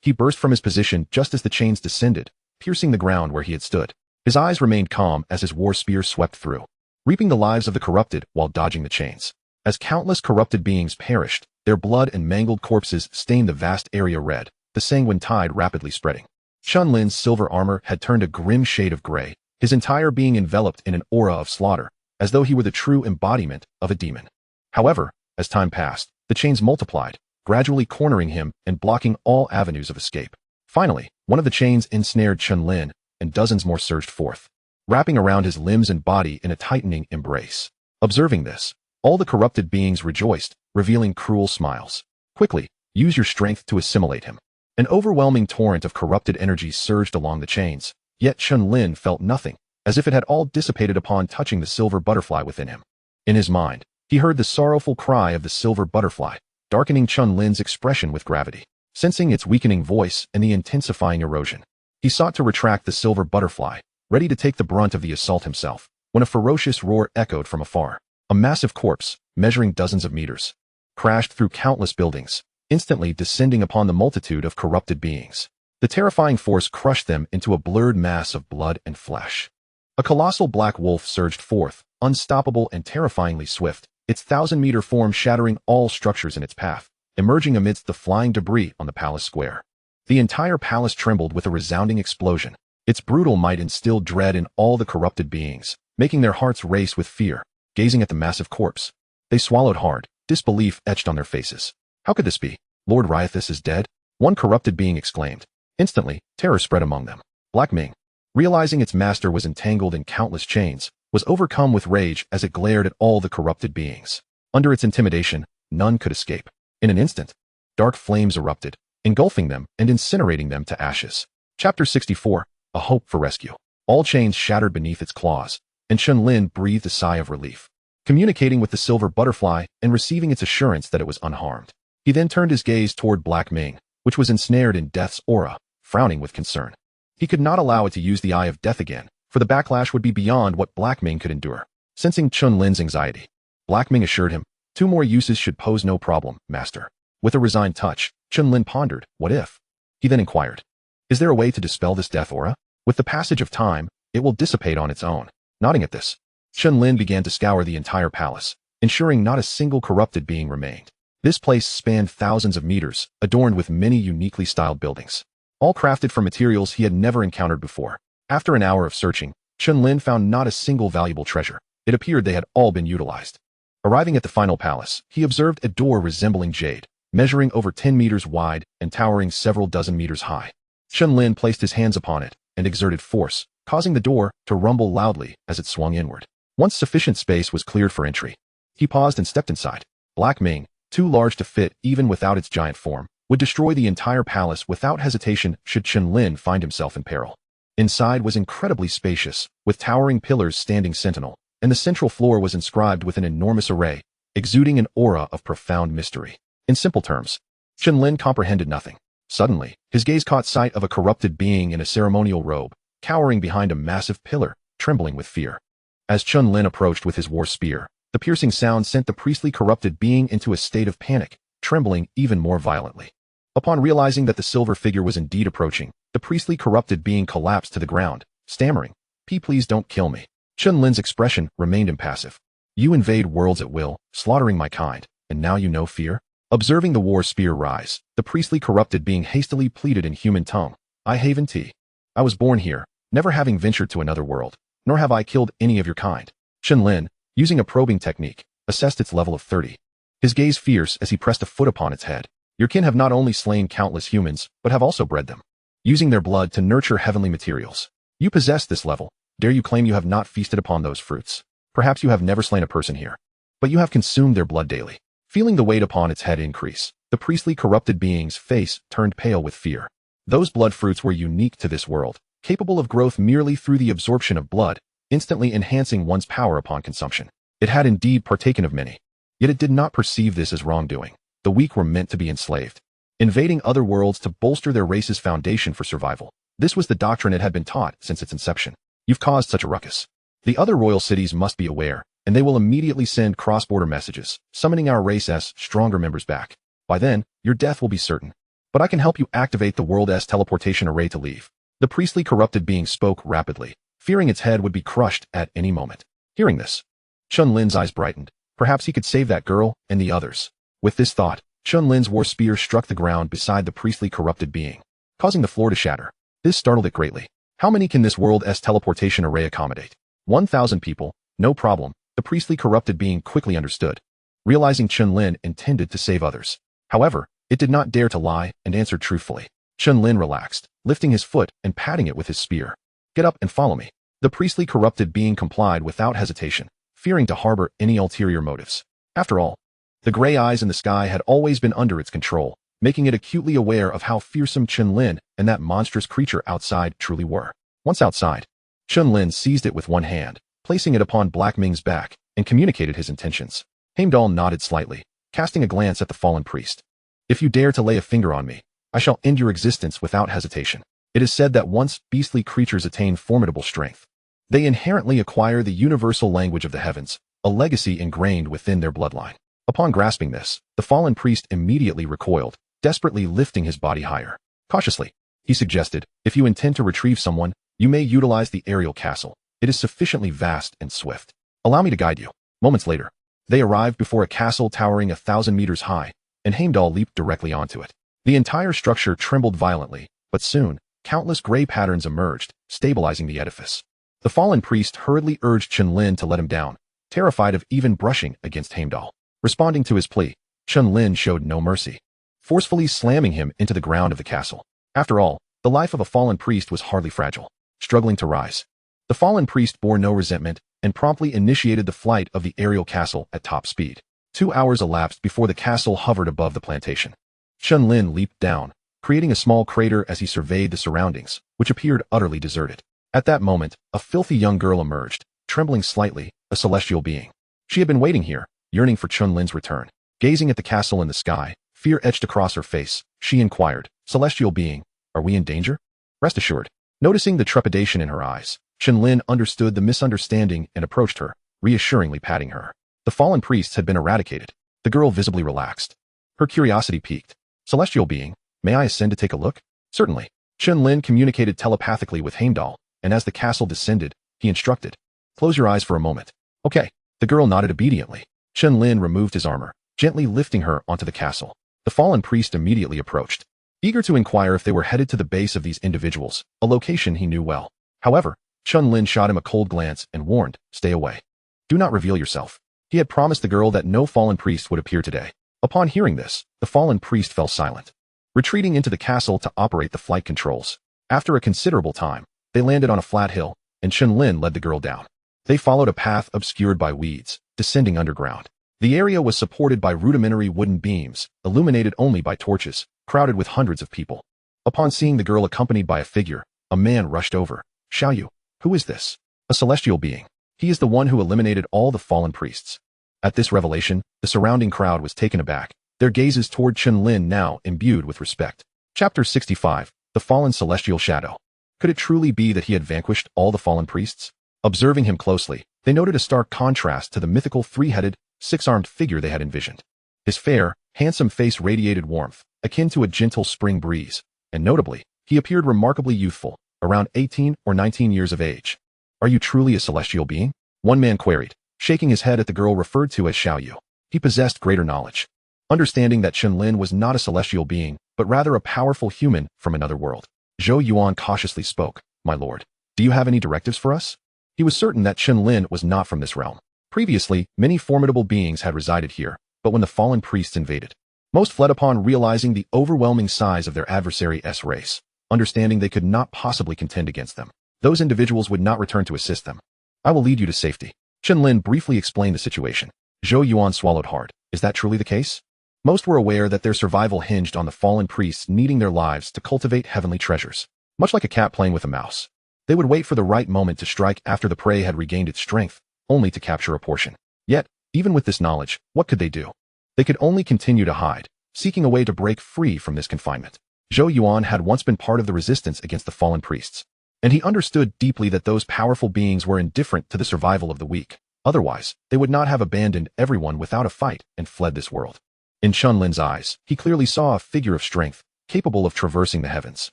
he burst from his position just as the chains descended, piercing the ground where he had stood. His eyes remained calm as his war spear swept through, reaping the lives of the corrupted while dodging the chains. As countless corrupted beings perished, their blood and mangled corpses stained the vast area red, the sanguine tide rapidly spreading. Chen Lin's silver armor had turned a grim shade of gray, his entire being enveloped in an aura of slaughter, as though he were the true embodiment of a demon. However, as time passed, the chains multiplied, gradually cornering him and blocking all avenues of escape. Finally, one of the chains ensnared Chen Lin, and dozens more surged forth, wrapping around his limbs and body in a tightening embrace. Observing this, all the corrupted beings rejoiced, revealing cruel smiles. "Quickly, use your strength to assimilate him." An overwhelming torrent of corrupted energy surged along the chains, yet Chen Lin felt nothing, as if it had all dissipated upon touching the silver butterfly within him. In his mind, he heard the sorrowful cry of the silver butterfly, darkening Chen Lin's expression with gravity. Sensing its weakening voice and the intensifying erosion, he sought to retract the silver butterfly, ready to take the brunt of the assault himself, when a ferocious roar echoed from afar. A massive corpse, measuring dozens of meters, crashed through countless buildings, instantly descending upon the multitude of corrupted beings. The terrifying force crushed them into a blurred mass of blood and flesh. A colossal black wolf surged forth, unstoppable and terrifyingly swift, its 1,000-meter form shattering all structures in its path, emerging amidst the flying debris on the palace square. The entire palace trembled with a resounding explosion. Its brutal might instilled dread in all the corrupted beings, making their hearts race with fear. Gazing at the massive corpse, they swallowed hard, disbelief etched on their faces. "How could this be? Lord Riathus is dead?" one corrupted being exclaimed. Instantly, terror spread among them. Black Ming, realizing its master was entangled in countless chains, was overcome with rage as it glared at all the corrupted beings. Under its intimidation, none could escape. In an instant, dark flames erupted, engulfing them and incinerating them to ashes. Chapter 64, A Hope for Rescue. All chains shattered beneath its claws, and Chen Lin breathed a sigh of relief, communicating with the silver butterfly and receiving its assurance that it was unharmed. He then turned his gaze toward Black Ming, which was ensnared in death's aura, frowning with concern. He could not allow it to use the Eye of Death again, for the backlash would be beyond what Black Ming could endure. Sensing Chen Lin's anxiety, Black Ming assured him, "2 more uses should pose no problem, master." With a resigned touch, Chen Lin pondered, "What if?" He then inquired, "Is there a way to dispel this death aura? With the passage of time, it will dissipate on its own." Nodding at this, Chen Lin began to scour the entire palace, ensuring not a single corrupted being remained. This place spanned thousands of meters, adorned with many uniquely styled buildings, all crafted from materials he had never encountered before. After an hour of searching, Chen Lin found not a single valuable treasure. It appeared they had all been utilized. Arriving at the final palace, he observed a door resembling jade, measuring over 10 meters wide and towering several dozen meters high. Chen Lin placed his hands upon it and exerted force, causing the door to rumble loudly as it swung inward. Once sufficient space was cleared for entry, he paused and stepped inside. Black Ming, too large to fit even without its giant form, would destroy the entire palace without hesitation should Chen Lin find himself in peril. Inside was incredibly spacious, with towering pillars standing sentinel, and the central floor was inscribed with an enormous array, exuding an aura of profound mystery. In simple terms, Chen Lin comprehended nothing. Suddenly, his gaze caught sight of a corrupted being in a ceremonial robe, cowering behind a massive pillar, trembling with fear. As Chen Lin approached with his war spear, the piercing sound sent the priestly corrupted being into a state of panic, trembling even more violently. Upon realizing that the silver figure was indeed approaching, the priestly corrupted being collapsed to the ground, stammering, Please don't kill me." Chen Lin's expression remained impassive. "You invade worlds at will, slaughtering my kind, and now you know fear?" Observing the war spear rise, the priestly corrupted being hastily pleaded in human tongue, "I haven tea. I was born here, never having ventured to another world, nor have I killed any of your kind." Chen Lin, using a probing technique, assessed its level of 30. His gaze fierce as he pressed a foot upon its head. "Your kin have not only slain countless humans, but have also bred them, using their blood to nurture heavenly materials. You possess this level. Dare you claim you have not feasted upon those fruits? Perhaps you have never slain a person here, but you have consumed their blood daily." Feeling the weight upon its head increase, the priestly corrupted being's face turned pale with fear. Those blood fruits were unique to this world, capable of growth merely through the absorption of blood, instantly enhancing one's power upon consumption. It had indeed partaken of many. Yet it did not perceive this as wrongdoing. The weak were meant to be enslaved, invading other worlds to bolster their race's foundation for survival. This was the doctrine it had been taught since its inception. You've caused such a ruckus. The other royal cities must be aware, and they will immediately send cross-border messages, summoning our race's stronger members back. By then, your death will be certain. But I can help you activate the world's teleportation array to leave. The priestly corrupted being spoke rapidly, fearing its head would be crushed at any moment. Hearing this, Chen Lin's eyes brightened. Perhaps he could save that girl and the others. With this thought, Chen Lin's war spear struck the ground beside the priestly corrupted being, causing the floor to shatter. This startled it greatly. How many can this world's teleportation array accommodate? 1,000 people, no problem, the priestly corrupted being quickly understood, realizing Chen Lin intended to save others. However, it did not dare to lie and answered truthfully. Chen Lin relaxed, lifting his foot and patting it with his spear. "Get up and follow me." The priestly corrupted being complied without hesitation, fearing to harbor any ulterior motives. After all, the gray eyes in the sky had always been under its control, making it acutely aware of how fearsome Chen Lin and that monstrous creature outside truly were. Once outside, Chen Lin seized it with one hand, placing it upon Black Ming's back, and communicated his intentions. Heimdall nodded slightly, casting a glance at the fallen priest. "If you dare to lay a finger on me, I shall end your existence without hesitation." It is said that once beastly creatures attain formidable strength, they inherently acquire the universal language of the heavens, a legacy ingrained within their bloodline. Upon grasping this, the fallen priest immediately recoiled, desperately lifting his body higher. Cautiously, he suggested, "If you intend to retrieve someone, you may utilize the aerial castle. It is sufficiently vast and swift. Allow me to guide you." Moments later, they arrived before a castle towering 1,000 meters high, and Heimdall leaped directly onto it. The entire structure trembled violently, but soon, countless gray patterns emerged, stabilizing the edifice. The fallen priest hurriedly urged Chen Lin to let him down, terrified of even brushing against Heimdall. Responding to his plea, Chen Lin showed no mercy, forcefully slamming him into the ground of the castle. After all, the life of a fallen priest was hardly fragile. Struggling to rise, the fallen priest bore no resentment and promptly initiated the flight of the aerial castle at top speed. 2 hours elapsed before the castle hovered above the plantation. Chen Lin leaped down, creating a small crater as he surveyed the surroundings, which appeared utterly deserted. At that moment, a filthy young girl emerged, trembling slightly, a celestial being. She had been waiting here, yearning for Chen Lin's return. Gazing at the castle in the sky, fear etched across her face, she inquired, "Celestial being, are we in danger?" Rest assured. Noticing the trepidation in her eyes, Chen Lin understood the misunderstanding and approached her, reassuringly patting her. The fallen priests had been eradicated. The girl visibly relaxed. Her curiosity piqued. "Celestial being, may I ascend to take a look?" "Certainly." Chen Lin communicated telepathically with Heimdall, and as the castle descended, he instructed, "Close your eyes for a moment." "Okay." The girl nodded obediently. Chen Lin removed his armor, gently lifting her onto the castle. The fallen priest immediately approached, eager to inquire if they were headed to the base of these individuals, a location he knew well. However, Chen Lin shot him a cold glance and warned, "Stay away. Do not reveal yourself." He had promised the girl that no fallen priest would appear today. Upon hearing this, the fallen priest fell silent, retreating into the castle to operate the flight controls. After a considerable time, they landed on a flat hill, and Chen Lin led the girl down. They followed a path obscured by weeds, descending underground. The area was supported by rudimentary wooden beams, illuminated only by torches, crowded with hundreds of people. Upon seeing the girl accompanied by a figure, a man rushed over. "Xiaoyu, who is this?" "A celestial being. He is the one who eliminated all the fallen priests. At this revelation, the surrounding crowd was taken aback, their gazes toward Chen Lin now imbued with respect. Chapter 65, The Fallen Celestial Shadow. Could it truly be that he had vanquished all the fallen priests? Observing him closely, they noted a stark contrast to the mythical three-headed, six-armed figure they had envisioned. His fair, handsome face radiated warmth, akin to a gentle spring breeze, and notably, he appeared remarkably youthful, around 18 or 19 years of age. Are you truly a celestial being? One man queried, shaking his head at the girl referred to as Xiaoyu. He possessed greater knowledge. Understanding that Chen Lin was not a celestial being, but rather a powerful human from another world. Zhou Yuan cautiously spoke, My lord, do you have any directives for us? He was certain that Chen Lin was not from this realm. Previously, many formidable beings had resided here, but when the fallen priests invaded, most fled upon realizing the overwhelming size of their adversary's race, understanding they could not possibly contend against them. Those individuals would not return to assist them. I will lead you to safety. Chen Lin briefly explained the situation. Zhou Yuan swallowed hard. Is that truly the case? Most were aware that their survival hinged on the fallen priests needing their lives to cultivate heavenly treasures. Much like a cat playing with a mouse, they would wait for the right moment to strike after the prey had regained its strength, only to capture a portion. Yet, even with this knowledge, what could they do? They could only continue to hide, seeking a way to break free from this confinement. Zhou Yuan had once been part of the resistance against the fallen priests, and he understood deeply that those powerful beings were indifferent to the survival of the weak. Otherwise, they would not have abandoned everyone without a fight and fled this world. In Chen Lin's eyes, he clearly saw a figure of strength, capable of traversing the heavens.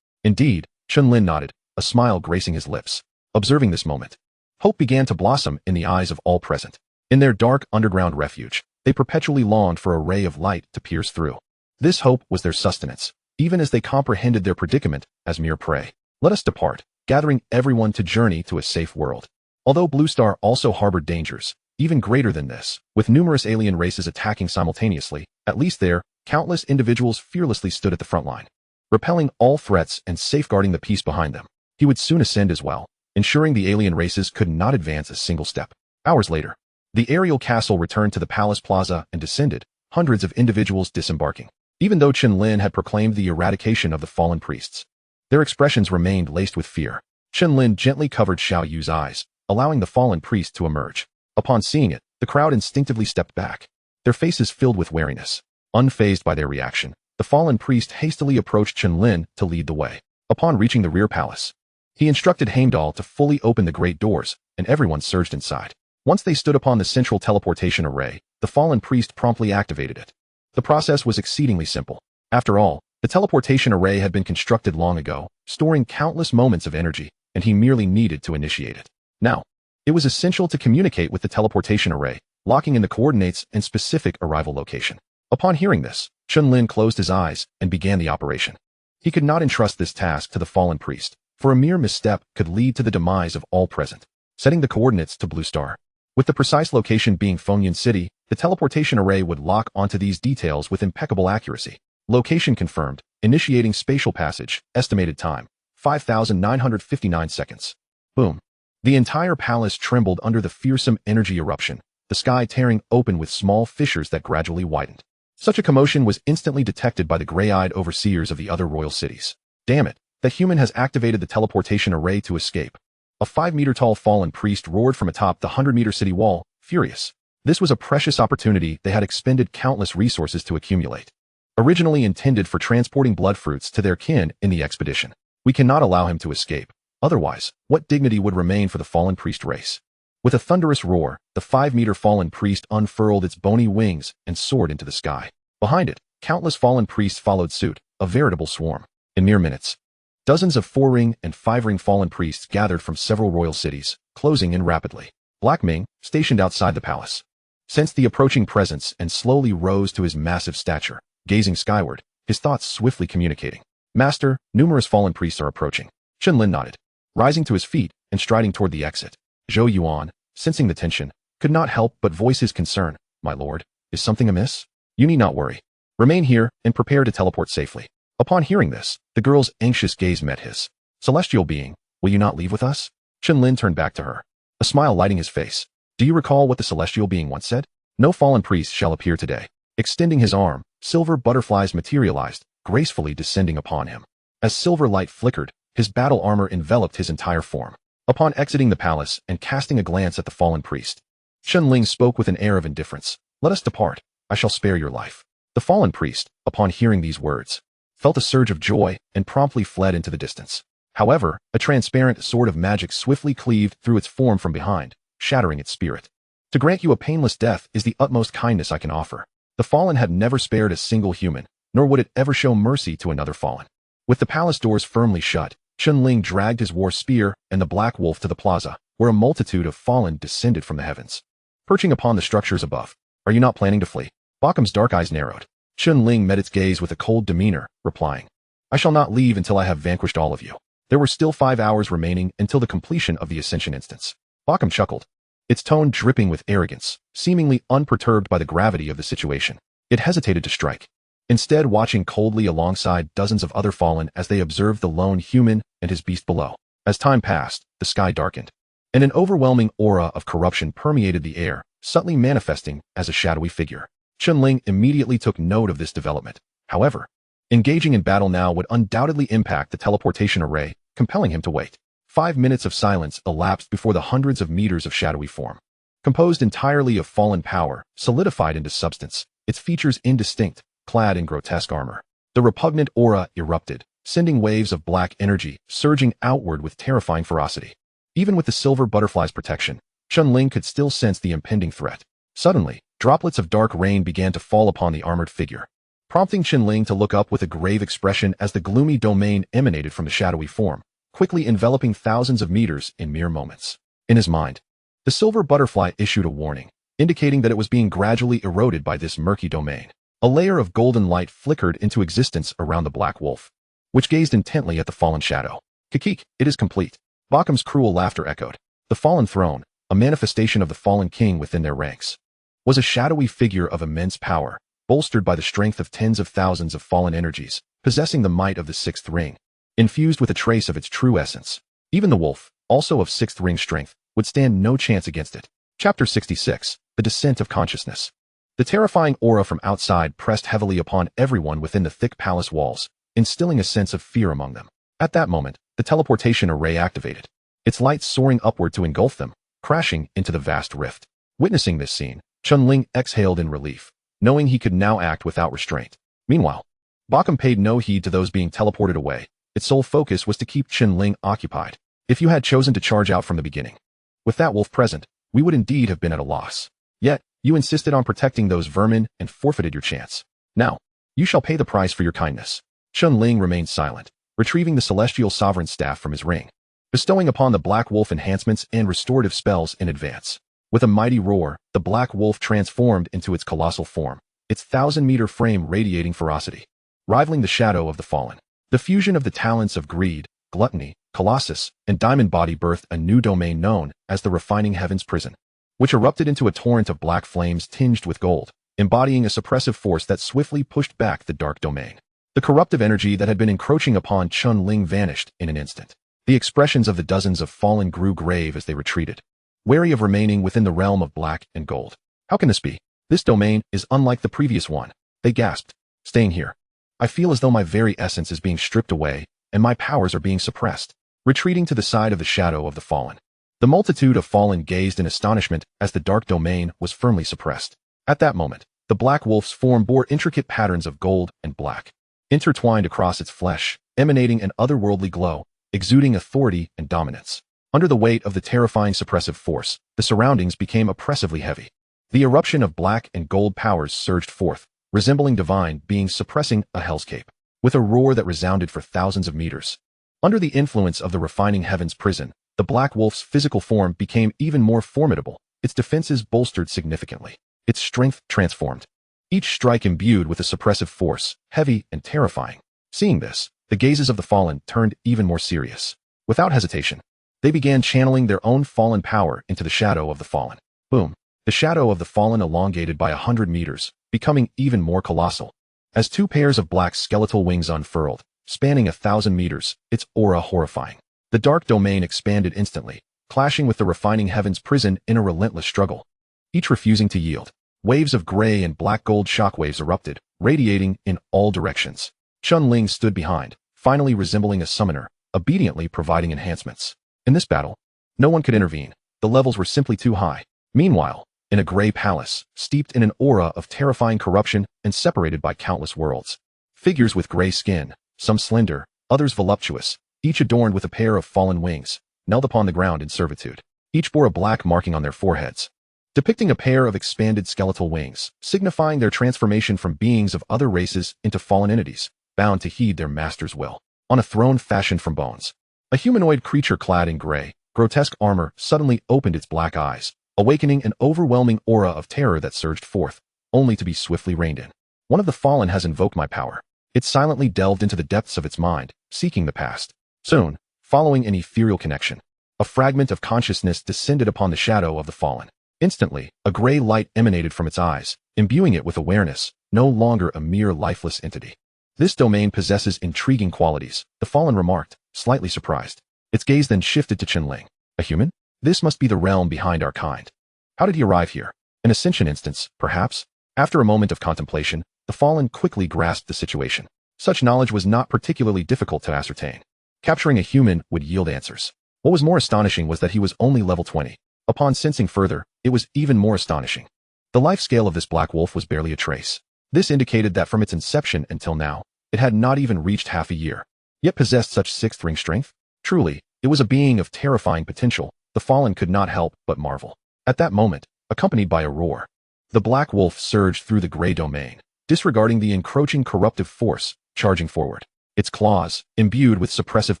Indeed, Chen Lin nodded, a smile gracing his lips. Observing this moment, hope began to blossom in the eyes of all present. In their dark underground refuge, they perpetually longed for a ray of light to pierce through. This hope was their sustenance, even as they comprehended their predicament as mere prey. Let us depart, gathering everyone to journey to a safe world. Although Blue Star also harbored dangers, even greater than this, with numerous alien races attacking simultaneously, at least there, countless individuals fearlessly stood at the front line, repelling all threats and safeguarding the peace behind them. He would soon ascend as well, ensuring the alien races could not advance a single step. Hours later, the aerial castle returned to the palace plaza and descended, hundreds of individuals disembarking. Even though Chen Lin had proclaimed the eradication of the fallen priests, their expressions remained laced with fear. Chen Lin gently covered Xiaoyu's eyes, allowing the fallen priest to emerge. Upon seeing it, the crowd instinctively stepped back, their faces filled with wariness. Unfazed by their reaction, the fallen priest hastily approached Chen Lin to lead the way. Upon reaching the rear palace, he instructed Heimdall to fully open the great doors, and everyone surged inside. Once they stood upon the central teleportation array, the fallen priest promptly activated it. The process was exceedingly simple. After all, the teleportation array had been constructed long ago, storing countless moments of energy, and he merely needed to initiate it. Now, it was essential to communicate with the teleportation array, locking in the coordinates and specific arrival location. Upon hearing this, Chen Lin closed his eyes and began the operation. He could not entrust this task to the fallen priest, for a mere misstep could lead to the demise of all present. Setting the coordinates to Blue Star, with the precise location being Fengyan City, the teleportation array would lock onto these details with impeccable accuracy. Location confirmed, initiating spatial passage, estimated time, 5,959 seconds. Boom. The entire palace trembled under the fearsome energy eruption, the sky tearing open with small fissures that gradually widened. Such a commotion was instantly detected by the gray-eyed overseers of the other royal cities. Damn it, that human has activated the teleportation array to escape. A 5-meter-tall fallen priest roared from atop the 100-meter city wall, furious. This was a precious opportunity they had expended countless resources to accumulate. Originally intended for transporting blood fruits to their kin in the expedition. We cannot allow him to escape. Otherwise, what dignity would remain for the fallen priest race? With a thunderous roar, the 5-meter fallen priest unfurled its bony wings and soared into the sky. Behind it, countless fallen priests followed suit, a veritable swarm. In mere minutes, dozens of 4-ring and 5-ring fallen priests gathered from several royal cities, closing in rapidly. Black Ming, stationed outside the palace, sensed the approaching presence and slowly rose to his massive stature, gazing skyward, his thoughts swiftly communicating. Master, numerous fallen priests are approaching. Chen Lin nodded, rising to his feet and striding toward the exit. Zhou Yuan, sensing the tension, could not help but voice his concern. My lord, is something amiss? You need not worry. Remain here and prepare to teleport safely. Upon hearing this, the girl's anxious gaze met his. Celestial being, will you not leave with us? Chen Lin turned back to her, a smile lighting his face. Do you recall what the celestial being once said? No fallen priest shall appear today. Extending his arm, silver butterflies materialized, gracefully descending upon him. As silver light flickered, his battle armor enveloped his entire form. Upon exiting the palace and casting a glance at the fallen priest, Chen Lin spoke with an air of indifference. "Let us depart. I shall spare your life." The fallen priest, upon hearing these words, felt a surge of joy and promptly fled into the distance. However, a transparent sword of magic swiftly cleaved through its form from behind, shattering its spirit. "To grant you a painless death is the utmost kindness I can offer." The fallen had never spared a single human, nor would it ever show mercy to another fallen. With the palace doors firmly shut, Chen Lin dragged his war spear and the black wolf to the plaza, where a multitude of fallen descended from the heavens. Perching upon the structures above, "Are you not planning to flee?" Bakkum's dark eyes narrowed. Chen Lin met its gaze with a cold demeanor, replying, "I shall not leave until I have vanquished all of you." There were still 5 hours remaining until the completion of the ascension instance. Bakkum chuckled, its tone dripping with arrogance, seemingly unperturbed by the gravity of the situation. It hesitated to strike, instead watching coldly alongside dozens of other fallen as they observed the lone human and his beast below. As time passed, the sky darkened, and an overwhelming aura of corruption permeated the air, subtly manifesting as a shadowy figure. Chen Lin immediately took note of this development. However, engaging in battle now would undoubtedly impact the teleportation array, compelling him to wait. 5 minutes of silence elapsed before the hundreds of meters of shadowy form, composed entirely of fallen power, solidified into substance, its features indistinct, clad in grotesque armor. The repugnant aura erupted, sending waves of black energy surging outward with terrifying ferocity. Even with the silver butterfly's protection, Chen Lin could still sense the impending threat. Suddenly, droplets of dark rain began to fall upon the armored figure, prompting Chen Lin to look up with a grave expression as the gloomy domain emanated from the shadowy form, quickly enveloping thousands of meters in mere moments. In his mind, the silver butterfly issued a warning, indicating that it was being gradually eroded by this murky domain. A layer of golden light flickered into existence around the black wolf, which gazed intently at the fallen shadow. "Kikik, it is complete." Bakkum's cruel laughter echoed. The fallen throne, a manifestation of the fallen king within their ranks, was a shadowy figure of immense power, bolstered by the strength of tens of thousands of fallen energies, possessing the might of the sixth ring, infused with a trace of its true essence. Even the wolf, also of sixth ring strength, would stand no chance against it. Chapter 66, The Descent of Consciousness. The terrifying aura from outside pressed heavily upon everyone within the thick palace walls, instilling a sense of fear among them. At that moment, the teleportation array activated, its lights soaring upward to engulf them, crashing into the vast rift. Witnessing this scene, Chen Lin exhaled in relief, knowing he could now act without restraint. Meanwhile, Bakkum paid no heed to those being teleported away. Its sole focus was to keep Chen Lin occupied. "If you had chosen to charge out from the beginning, with that wolf present, we would indeed have been at a loss. Yet, you insisted on protecting those vermin and forfeited your chance. Now, you shall pay the price for your kindness." Chen Lin remained silent, retrieving the celestial sovereign staff from his ring, bestowing upon the black wolf enhancements and restorative spells in advance. With a mighty roar, the black wolf transformed into its colossal form, its 1,000-meter frame radiating ferocity, rivaling the shadow of the fallen. The fusion of the talents of greed, gluttony, colossus, and diamond body birthed a new domain known as the refining heavens prison, which erupted into a torrent of black flames tinged with gold, embodying a suppressive force that swiftly pushed back the dark domain. The corruptive energy that had been encroaching upon Chen Lin vanished in an instant. The expressions of the dozens of fallen grew grave as they retreated, wary of remaining within the realm of black and gold. "How can this be? This domain is unlike the previous one," they gasped. "Staying here, I feel as though my very essence is being stripped away and my powers are being suppressed." Retreating to the side of the shadow of the fallen, the multitude of fallen gazed in astonishment as the dark domain was firmly suppressed. At that moment, the black wolf's form bore intricate patterns of gold and black, intertwined across its flesh, emanating an otherworldly glow, exuding authority and dominance. Under the weight of the terrifying suppressive force, the surroundings became oppressively heavy. The eruption of black and gold powers surged forth, resembling divine beings suppressing a hellscape, with a roar that resounded for thousands of meters. Under the influence of the refining heavens prison, the black wolf's physical form became even more formidable, its defenses bolstered significantly, its strength transformed, each strike imbued with a suppressive force, heavy and terrifying. Seeing this, the gazes of the fallen turned even more serious. Without hesitation, they began channeling their own fallen power into the shadow of the fallen. Boom! The shadow of the fallen elongated by 100 meters, becoming even more colossal. As 2 pairs of black skeletal wings unfurled, spanning 1,000 meters, its aura horrifying. The dark domain expanded instantly, clashing with the refining heavens prison in a relentless struggle, each refusing to yield. Waves of gray and black gold shockwaves erupted, radiating in all directions. Chen Lin stood behind, finally resembling a summoner, obediently providing enhancements. In this battle, No one could intervene. The levels were simply too high. Meanwhile, in a gray palace, steeped in an aura of terrifying corruption and separated by countless worlds, figures with gray skin, some slender, others voluptuous, each adorned with a pair of fallen wings, knelt upon the ground in servitude. Each bore a black marking on their foreheads, depicting a pair of expanded skeletal wings, signifying their transformation from beings of other races into fallen entities, bound to heed their master's will. On a throne fashioned from bones, a humanoid creature clad in gray, grotesque armor suddenly opened its black eyes, awakening an overwhelming aura of terror that surged forth, only to be swiftly reined in. One of the fallen has invoked my power. It silently delved into the depths of its mind, seeking the past. Soon, following an ethereal connection, a fragment of consciousness descended upon the shadow of the fallen. Instantly, a gray light emanated from its eyes, imbuing it with awareness, no longer a mere lifeless entity. This domain possesses intriguing qualities, the fallen remarked, slightly surprised. Its gaze then shifted to Chen Lin. A human? This must be the realm behind our kind. How did he arrive here? An ascension instance, perhaps? After a moment of contemplation, the fallen quickly grasped the situation. Such knowledge was not particularly difficult to ascertain. Capturing a human would yield answers. What was more astonishing was that he was only level 20. Upon sensing further, it was even more astonishing. The life scale of this black wolf was barely a trace. This indicated that from its inception until now, it had not even reached half a year, yet possessed such sixth ring strength. Truly, it was a being of terrifying potential. The fallen could not help but marvel. At that moment, accompanied by a roar, the black wolf surged through the gray domain, disregarding the encroaching corruptive force, charging forward. Its claws, imbued with suppressive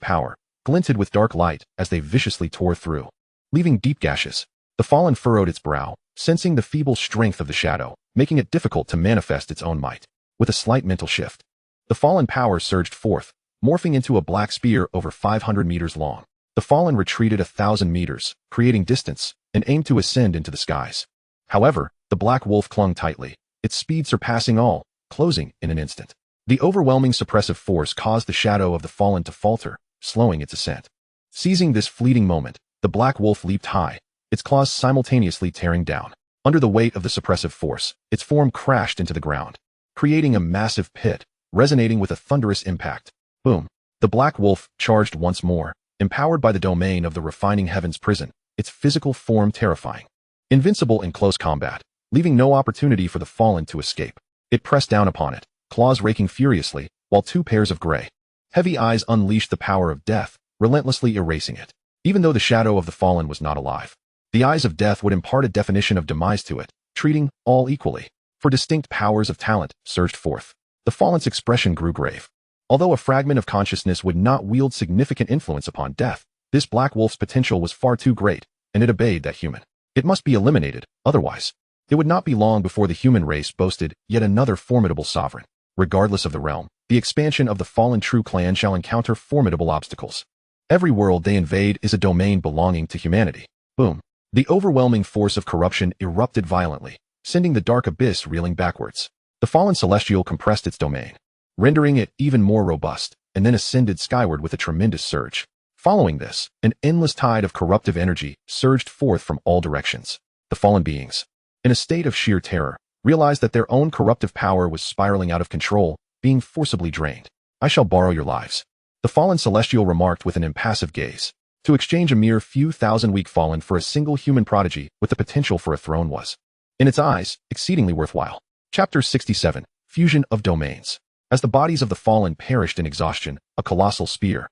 power, glinted with dark light as they viciously tore through, leaving deep gashes. The fallen furrowed its brow, sensing the feeble strength of the shadow, making it difficult to manifest its own might. With a slight mental shift, the fallen power surged forth, morphing into a black spear over 500 meters long. The fallen retreated 1,000 meters, creating distance, and aimed to ascend into the skies. However, the black wolf clung tightly, its speed surpassing all, closing in an instant. The overwhelming suppressive force caused the shadow of the fallen to falter, slowing its ascent. Seizing this fleeting moment, the black wolf leaped high, its claws simultaneously tearing down. Under the weight of the suppressive force, its form crashed into the ground, creating a massive pit, resonating with a thunderous impact. Boom! The black wolf charged once more, empowered by the domain of the refining heavens prison, its physical form terrifying. Invincible in close combat, leaving no opportunity for the fallen to escape. It pressed down upon it, claws raking furiously, while two pairs of gray, heavy eyes unleashed the power of death, relentlessly erasing it. Even though the shadow of the fallen was not alive, the eyes of death would impart a definition of demise to it, treating all equally. For distinct powers of talent surged forth. The fallen's expression grew grave. Although a fragment of consciousness would not wield significant influence upon death, this black wolf's potential was far too great, and it obeyed that human. It must be eliminated, otherwise, it would not be long before the human race boasted yet another formidable sovereign. Regardless of the realm, the expansion of the fallen true clan shall encounter formidable obstacles. Every world they invade is a domain belonging to humanity. Boom! The overwhelming force of corruption erupted violently, sending the dark abyss reeling backwards. The fallen celestial compressed its domain, rendering it even more robust, and then ascended skyward with a tremendous surge. Following this, an endless tide of corruptive energy surged forth from all directions. The fallen beings, in a state of sheer terror, realized that their own corruptive power was spiraling out of control, being forcibly drained. I shall borrow your lives, the fallen celestial remarked with an impassive gaze. To exchange a mere few thousand weak fallen for a single human prodigy with the potential for a throne was, in its eyes, exceedingly worthwhile. Chapter 67, Fusion of Domains. As the bodies of the fallen perished in exhaustion, a colossal spear,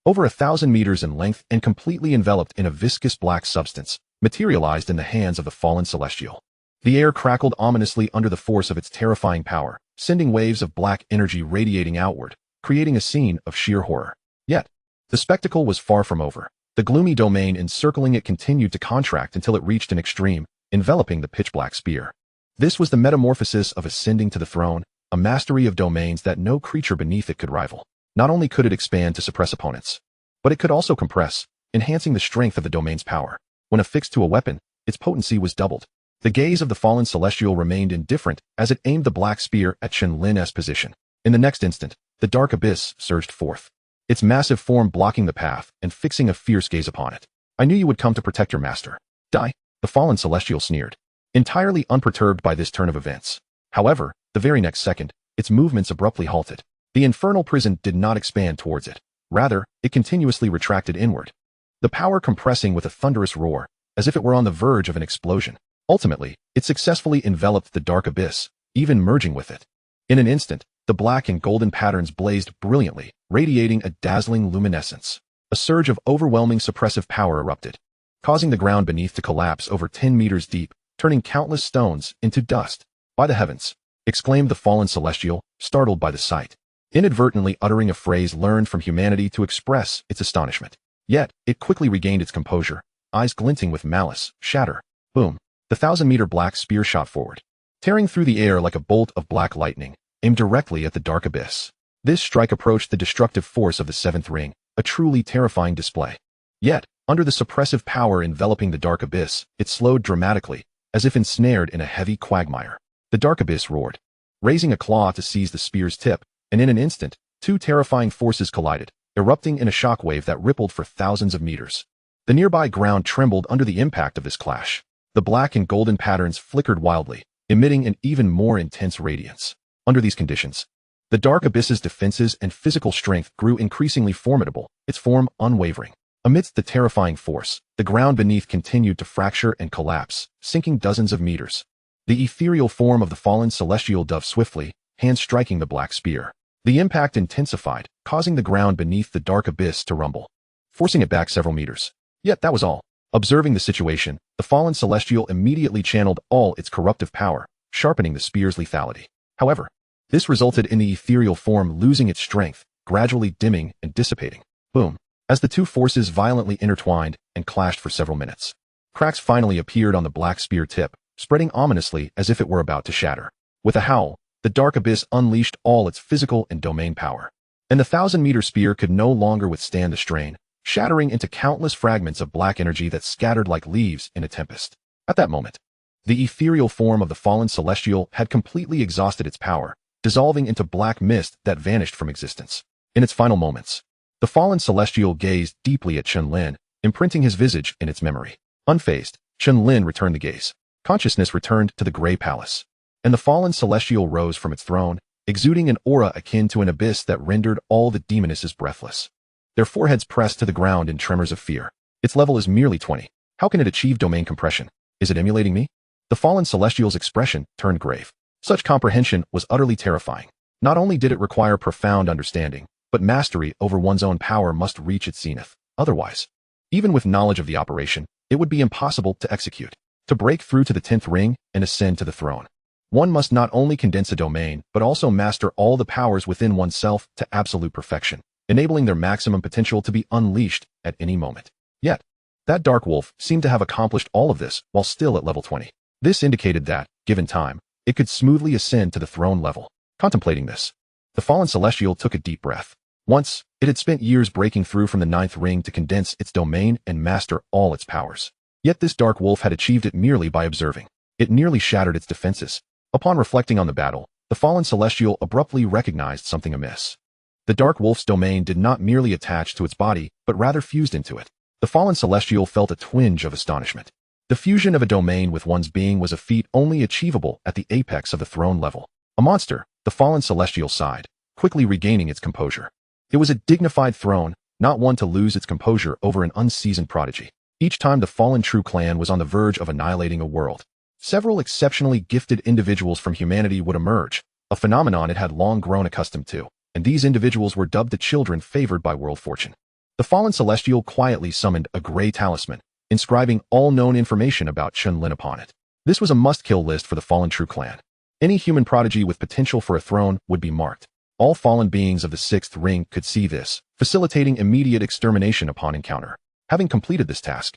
over 1,000 meters in length and completely enveloped in a viscous black substance, materialized in the hands of the fallen celestial. The air crackled ominously under the force of its terrifying power, sending waves of black energy radiating outward, creating a scene of sheer horror. Yet, the spectacle was far from over. The gloomy domain encircling it continued to contract until it reached an extreme, enveloping the pitch-black spear. This was the metamorphosis of ascending to the throne, a mastery of domains that no creature beneath it could rival. Not only could it expand to suppress opponents, but it could also compress, enhancing the strength of the domain's power. When affixed to a weapon, its potency was doubled. The gaze of the fallen celestial remained indifferent as it aimed the black spear at Chen Lin's position. In the next instant, the dark abyss surged forth, its massive form blocking the path and fixing a fierce gaze upon it. I knew you would come to protect your master. Die, the fallen celestial sneered, entirely unperturbed by this turn of events. However, the very next second, its movements abruptly halted. The infernal prison did not expand towards it. Rather, it continuously retracted inward. the power compressing with a thunderous roar, as if it were on the verge of an explosion. Ultimately, it successfully enveloped the dark abyss, even merging with it. In an instant, the black and golden patterns blazed brilliantly, radiating a dazzling luminescence. A surge of overwhelming suppressive power erupted, causing the ground beneath to collapse over 10 meters deep, turning countless stones into dust. "By the heavens!" exclaimed the fallen celestial, startled by the sight, inadvertently uttering a phrase learned from humanity to express its astonishment. Yet, it quickly regained its composure, eyes glinting with malice. Shatter. Boom. The 1,000-meter black spear shot forward, tearing through the air like a bolt of black lightning, aimed directly at the dark abyss. This strike approached the destructive force of the seventh ring, a truly terrifying display. Yet, under the suppressive power enveloping the dark abyss, it slowed dramatically, as if ensnared in a heavy quagmire. The dark abyss roared, raising a claw to seize the spear's tip, and in an instant, two terrifying forces collided, erupting in a shockwave that rippled for thousands of meters. The nearby ground trembled under the impact of this clash. The black and golden patterns flickered wildly, emitting an even more intense radiance. Under these conditions, the dark abyss's defenses and physical strength grew increasingly formidable, its form unwavering. Amidst the terrifying force, the ground beneath continued to fracture and collapse, sinking dozens of meters. The ethereal form of the fallen celestial dove swiftly, hand striking the black spear. The impact intensified, causing the ground beneath the dark abyss to rumble, forcing it back several meters. Yet that was all. Observing the situation, the fallen celestial immediately channeled all its corruptive power, sharpening the spear's lethality. However, this resulted in the ethereal form losing its strength, gradually dimming and dissipating. Boom. As the two forces violently intertwined and clashed for several minutes, cracks finally appeared on the black spear tip, spreading ominously as if it were about to shatter. With a howl, the dark abyss unleashed all its physical and domain power, and the 1,000-meter spear could no longer withstand the strain, shattering into countless fragments of black energy that scattered like leaves in a tempest. At that moment, the ethereal form of the fallen celestial had completely exhausted its power, dissolving into black mist that vanished from existence. In its final moments, the fallen celestial gazed deeply at Chen Lin, imprinting his visage in its memory. Unfazed, Chen Lin returned the gaze. Consciousness returned to the gray palace, and the fallen celestial rose from its throne, exuding an aura akin to an abyss that rendered all the demonesses breathless. Their foreheads pressed to the ground in tremors of fear. Its level is merely 20. How can it achieve domain compression? Is it emulating me? The fallen celestial's expression turned grave. Such comprehension was utterly terrifying. Not only did it require profound understanding, but mastery over one's own power must reach its zenith. Otherwise, even with knowledge of the operation, it would be impossible to execute. To break through to the 10th ring and ascend to the throne, one must not only condense a domain, but also master all the powers within oneself to absolute perfection, enabling their maximum potential to be unleashed at any moment. Yet, that dark wolf seemed to have accomplished all of this while still at level 20. This indicated that, given time, it could smoothly ascend to the throne level. Contemplating this, the fallen celestial took a deep breath. Once, it had spent years breaking through from the 9th ring to condense its domain and master all its powers. Yet this dark wolf had achieved it merely by observing. It nearly shattered its defenses. Upon reflecting on the battle, the fallen celestial abruptly recognized something amiss. The dark wolf's domain did not merely attach to its body, but rather fused into it. The fallen celestial felt a twinge of astonishment. The fusion of a domain with one's being was a feat only achievable at the apex of the throne level. A monster, the fallen celestial sighed, quickly regaining its composure. It was a dignified throne, not one to lose its composure over an unseasoned prodigy. Each time the fallen True clan was on the verge of annihilating a world, several exceptionally gifted individuals from humanity would emerge, a phenomenon it had long grown accustomed to, and these individuals were dubbed the children favored by world fortune. The fallen celestial quietly summoned a gray talisman, inscribing all known information about Chen Lin upon it. This was a must-kill list for the fallen True clan. Any human prodigy with potential for a throne would be marked. All fallen beings of the 6th ring could see this, facilitating immediate extermination upon encounter. Having completed this task,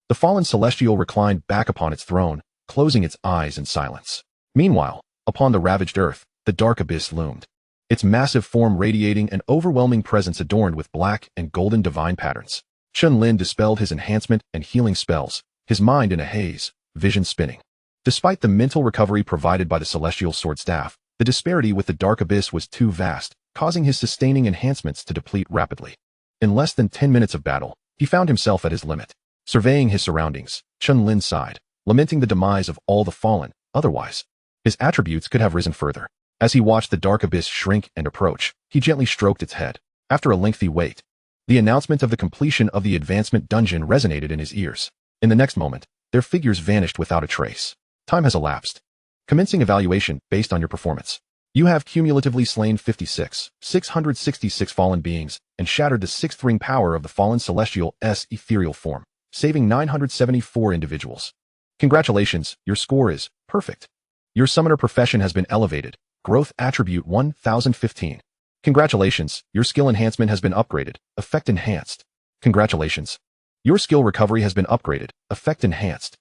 the fallen celestial reclined back upon its throne, closing its eyes in silence. Meanwhile, upon the ravaged earth, the dark abyss loomed, its massive form radiating an overwhelming presence adorned with black and golden divine patterns. Chen Lin dispelled his enhancement and healing spells, his mind in a haze, vision spinning. Despite the mental recovery provided by the celestial sword staff, the disparity with the dark abyss was too vast, causing his sustaining enhancements to deplete rapidly. In less than 10 minutes of battle, he found himself at his limit. Surveying his surroundings, Chen Lin sighed, lamenting the demise of all the fallen. Otherwise, his attributes could have risen further. As he watched the dark abyss shrink and approach, he gently stroked its head. After a lengthy wait, The announcement of the completion of the advancement dungeon resonated in his ears. In the next moment, their figures vanished without a trace. Time has elapsed. Commencing evaluation based on your performance. You have cumulatively slain 666 fallen beings and shattered the sixth ring power of the fallen celestial ethereal form, saving 974 individuals. Congratulations, your score is perfect. Your summoner profession has been elevated. Growth attribute 1015. Congratulations, your skill enhancement has been upgraded. Effect enhanced. Congratulations. Your skill recovery has been upgraded. Effect enhanced.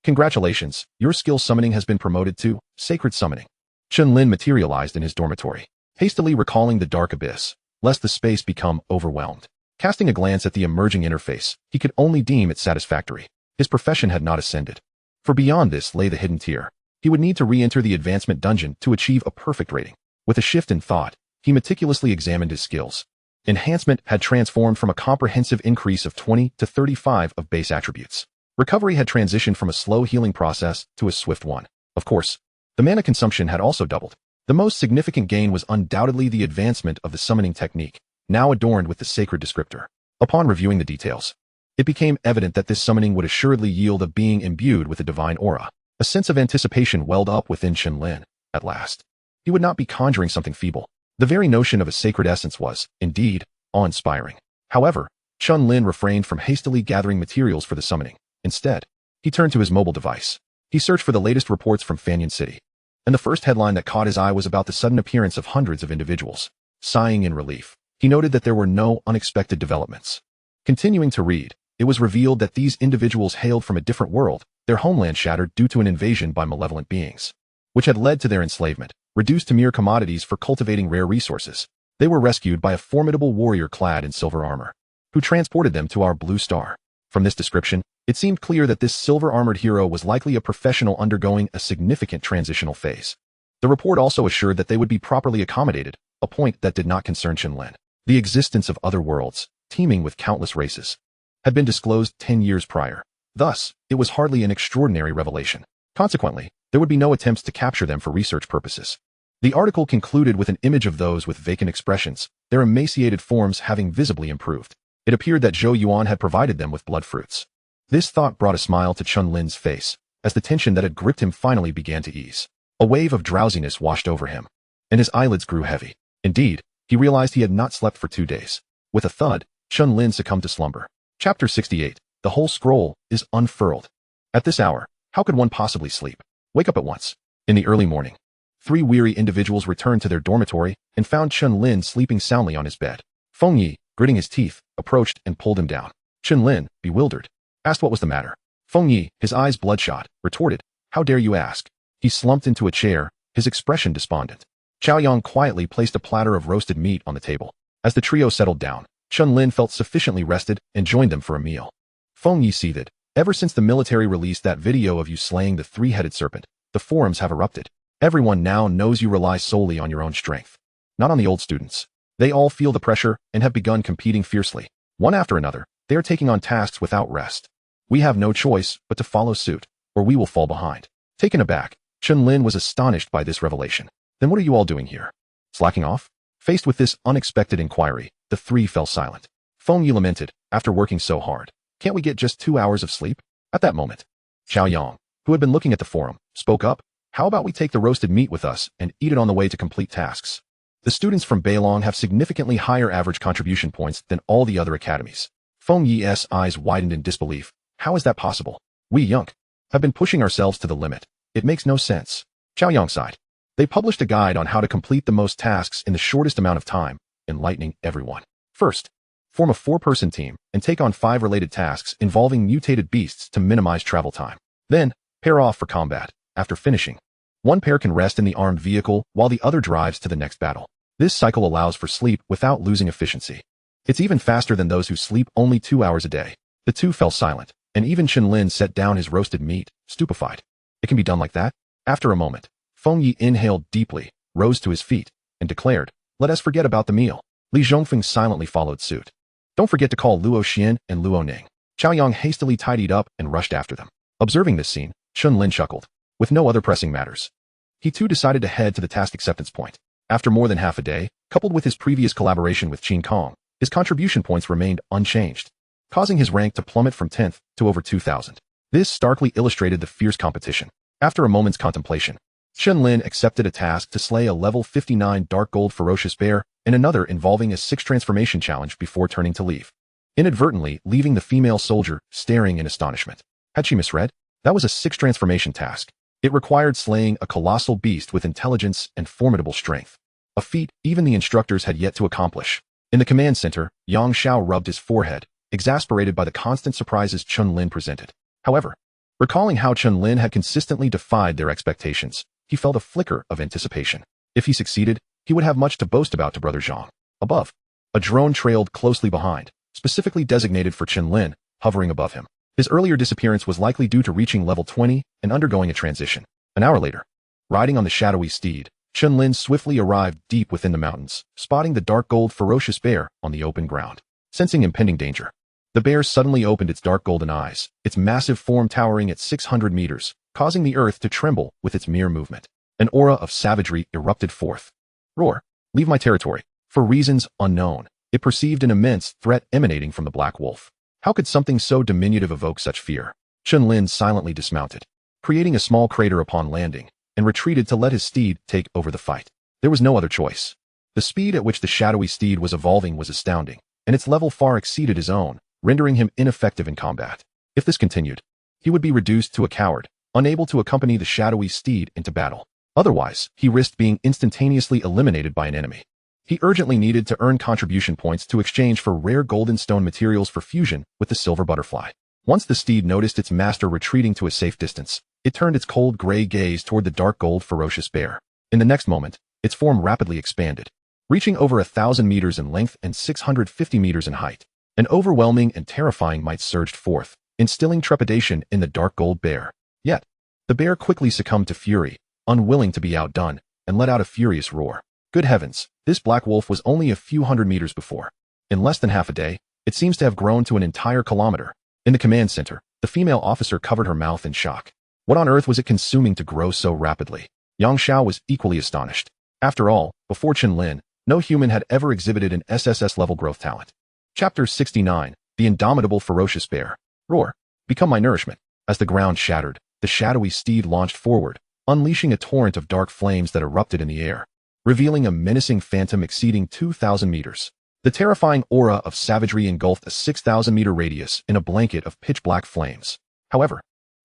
Congratulations, your skill summoning has been promoted to sacred summoning. Chen Lin materialized in his dormitory, hastily recalling the dark abyss, lest the space become overwhelmed. Casting a glance at the emerging interface, he could only deem it satisfactory. His profession had not ascended. For beyond this lay the hidden tier. He would need to re-enter the advancement dungeon to achieve a perfect rating. With a shift in thought, he meticulously examined his skills. Enhancement had transformed from a comprehensive increase of 20 to 35 of base attributes. Recovery had transitioned from a slow healing process to a swift one. Of course, the mana consumption had also doubled. The most significant gain was undoubtedly the advancement of the summoning technique, now adorned with the sacred descriptor. Upon reviewing the details, it became evident that this summoning would assuredly yield a being imbued with a divine aura. A sense of anticipation welled up within Chen Lin. At last, he would not be conjuring something feeble. The very notion of a sacred essence was, indeed, awe-inspiring. However, Chen Lin refrained from hastily gathering materials for the summoning. Instead, he turned to his mobile device. He searched for the latest reports from Fanyan City, and the first headline that caught his eye was about the sudden appearance of hundreds of individuals. Sighing in relief, he noted that there were no unexpected developments. Continuing to read, it was revealed that these individuals hailed from a different world, their homeland shattered due to an invasion by malevolent beings, which had led to their enslavement, reduced to mere commodities for cultivating rare resources. They were rescued by a formidable warrior clad in silver armor, who transported them to our blue star. From this description, it seemed clear that this silver-armored hero was likely a professional undergoing a significant transitional phase. The report also assured that they would be properly accommodated, a point that did not concern Chen Lin. The existence of other worlds, teeming with countless races, had been disclosed 10 years prior. Thus, it was hardly an extraordinary revelation. Consequently, there would be no attempts to capture them for research purposes. The article concluded with an image of those with vacant expressions, their emaciated forms having visibly improved. It appeared that Zhou Yuan had provided them with blood fruits. This thought brought a smile to Chen Lin's face, as the tension that had gripped him finally began to ease. A wave of drowsiness washed over him, and his eyelids grew heavy. Indeed, he realized he had not slept for 2 days. With a thud, Chen Lin succumbed to slumber. Chapter 68. The whole scroll is unfurled. At this hour, how could one possibly sleep? Wake up at once. In the early morning, 3 weary individuals returned to their dormitory and found Chen Lin sleeping soundly on his bed. Feng Yi, gritting his teeth, approached and pulled him down. Chen Lin, bewildered, asked what was the matter. Feng Yi, his eyes bloodshot, retorted, "How dare you ask?" He slumped into a chair, his expression despondent. Chao Yang quietly placed a platter of roasted meat on the table. As the trio settled down, Chen Lin felt sufficiently rested and joined them for a meal. Feng Yi seethed. "Ever since the military released that video of you slaying the 3-headed serpent, the forums have erupted. Everyone now knows you rely solely on your own strength. Not on the old students. They all feel the pressure and have begun competing fiercely. One after another, they are taking on tasks without rest. We have no choice but to follow suit, or we will fall behind." Taken aback, Chen Lin was astonished by this revelation. "Then what are you all doing here? Slacking off?" Faced with this unexpected inquiry, the 3 fell silent. Feng Yi lamented, "After working so hard, can't we get just 2 hours of sleep?" At that moment, Chao Yang, who had been looking at the forum, spoke up. "How about we take the roasted meat with us and eat it on the way to complete tasks? The students from Beilong have significantly higher average contribution points than all the other academies." Feng Yi's eyes widened in disbelief. "How is that possible? We Yunk have been pushing ourselves to the limit. It makes no sense." Chao Yang sighed. They published a guide on how to complete the most tasks in the shortest amount of time, enlightening everyone. First, form a 4-person team and take on 5 related tasks involving mutated beasts to minimize travel time. Then, pair off for combat. After finishing, one pair can rest in the armed vehicle while the other drives to the next battle. This cycle allows for sleep without losing efficiency. It's even faster than those who sleep only 2 hours a day. The 2 fell silent, and even Chen Lin set down his roasted meat, stupefied. It can be done like that? After a moment, Feng Yi inhaled deeply, rose to his feet, and declared, "Let us forget about the meal." Li Zhongfeng silently followed suit. "Don't forget to call Luo Xian and Luo Ning." Chao Yang hastily tidied up and rushed after them. Observing this scene, Chen Lin chuckled. With no other pressing matters, he too decided to head to the task acceptance point. After more than half a day, coupled with his previous collaboration with Qin Kong, his contribution points remained unchanged, causing his rank to plummet from 10th to over 2,000. This starkly illustrated the fierce competition. After a moment's contemplation, Chen Lin accepted a task to slay a level 59 dark gold ferocious bear and another involving a 6 transformation challenge before turning to leave, inadvertently leaving the female soldier staring in astonishment. Had she misread? That was a 6 transformation task. It required slaying a colossal beast with intelligence and formidable strength, a feat even the instructors had yet to accomplish. In the command center, Yang Xiao rubbed his forehead, exasperated by the constant surprises Chen Lin presented. However, recalling how Chen Lin had consistently defied their expectations, he felt a flicker of anticipation. If he succeeded, he would have much to boast about to Brother Zhang. Above, a drone trailed closely behind, specifically designated for Chen Lin, hovering above him. His earlier disappearance was likely due to reaching level 20 and undergoing a transition. An hour later, riding on the shadowy steed, Chen Lin swiftly arrived deep within the mountains, spotting the dark gold ferocious bear on the open ground. Sensing impending danger, the bear suddenly opened its dark golden eyes, its massive form towering at 600 meters, causing the earth to tremble with its mere movement. An aura of savagery erupted forth. Roar! Leave my territory. For reasons unknown, it perceived an immense threat emanating from the black wolf. How could something so diminutive evoke such fear? Chen Lin silently dismounted, creating a small crater upon landing, and retreated to let his steed take over the fight. There was no other choice. The speed at which the shadowy steed was evolving was astounding, and its level far exceeded his own, rendering him ineffective in combat. If this continued, he would be reduced to a coward, unable to accompany the shadowy steed into battle. Otherwise, he risked being instantaneously eliminated by an enemy. He urgently needed to earn contribution points to exchange for rare golden stone materials for fusion with the silver butterfly. Once the steed noticed its master retreating to a safe distance, it turned its cold gray gaze toward the dark gold ferocious bear. In the next moment, its form rapidly expanded, reaching over 1,000 meters in length and 650 meters in height. An overwhelming and terrifying might surged forth, instilling trepidation in the dark gold bear. Yet, the bear quickly succumbed to fury, unwilling to be outdone, and let out a furious roar. Good heavens, this black wolf was only a few hundred meters before. In less than half a day, it seems to have grown to an entire kilometer. In the command center, the female officer covered her mouth in shock. What on earth was it consuming to grow so rapidly? Yang Xiao was equally astonished. After all, before Chen Lin, no human had ever exhibited an SSS-level growth talent. Chapter 69, The Indomitable Ferocious Bear. Roar! Become my nourishment. As the ground shattered, the shadowy steed launched forward, unleashing a torrent of dark flames that erupted in the air, revealing a menacing phantom exceeding 2,000 meters. The terrifying aura of savagery engulfed a 6,000-meter radius in a blanket of pitch-black flames. However,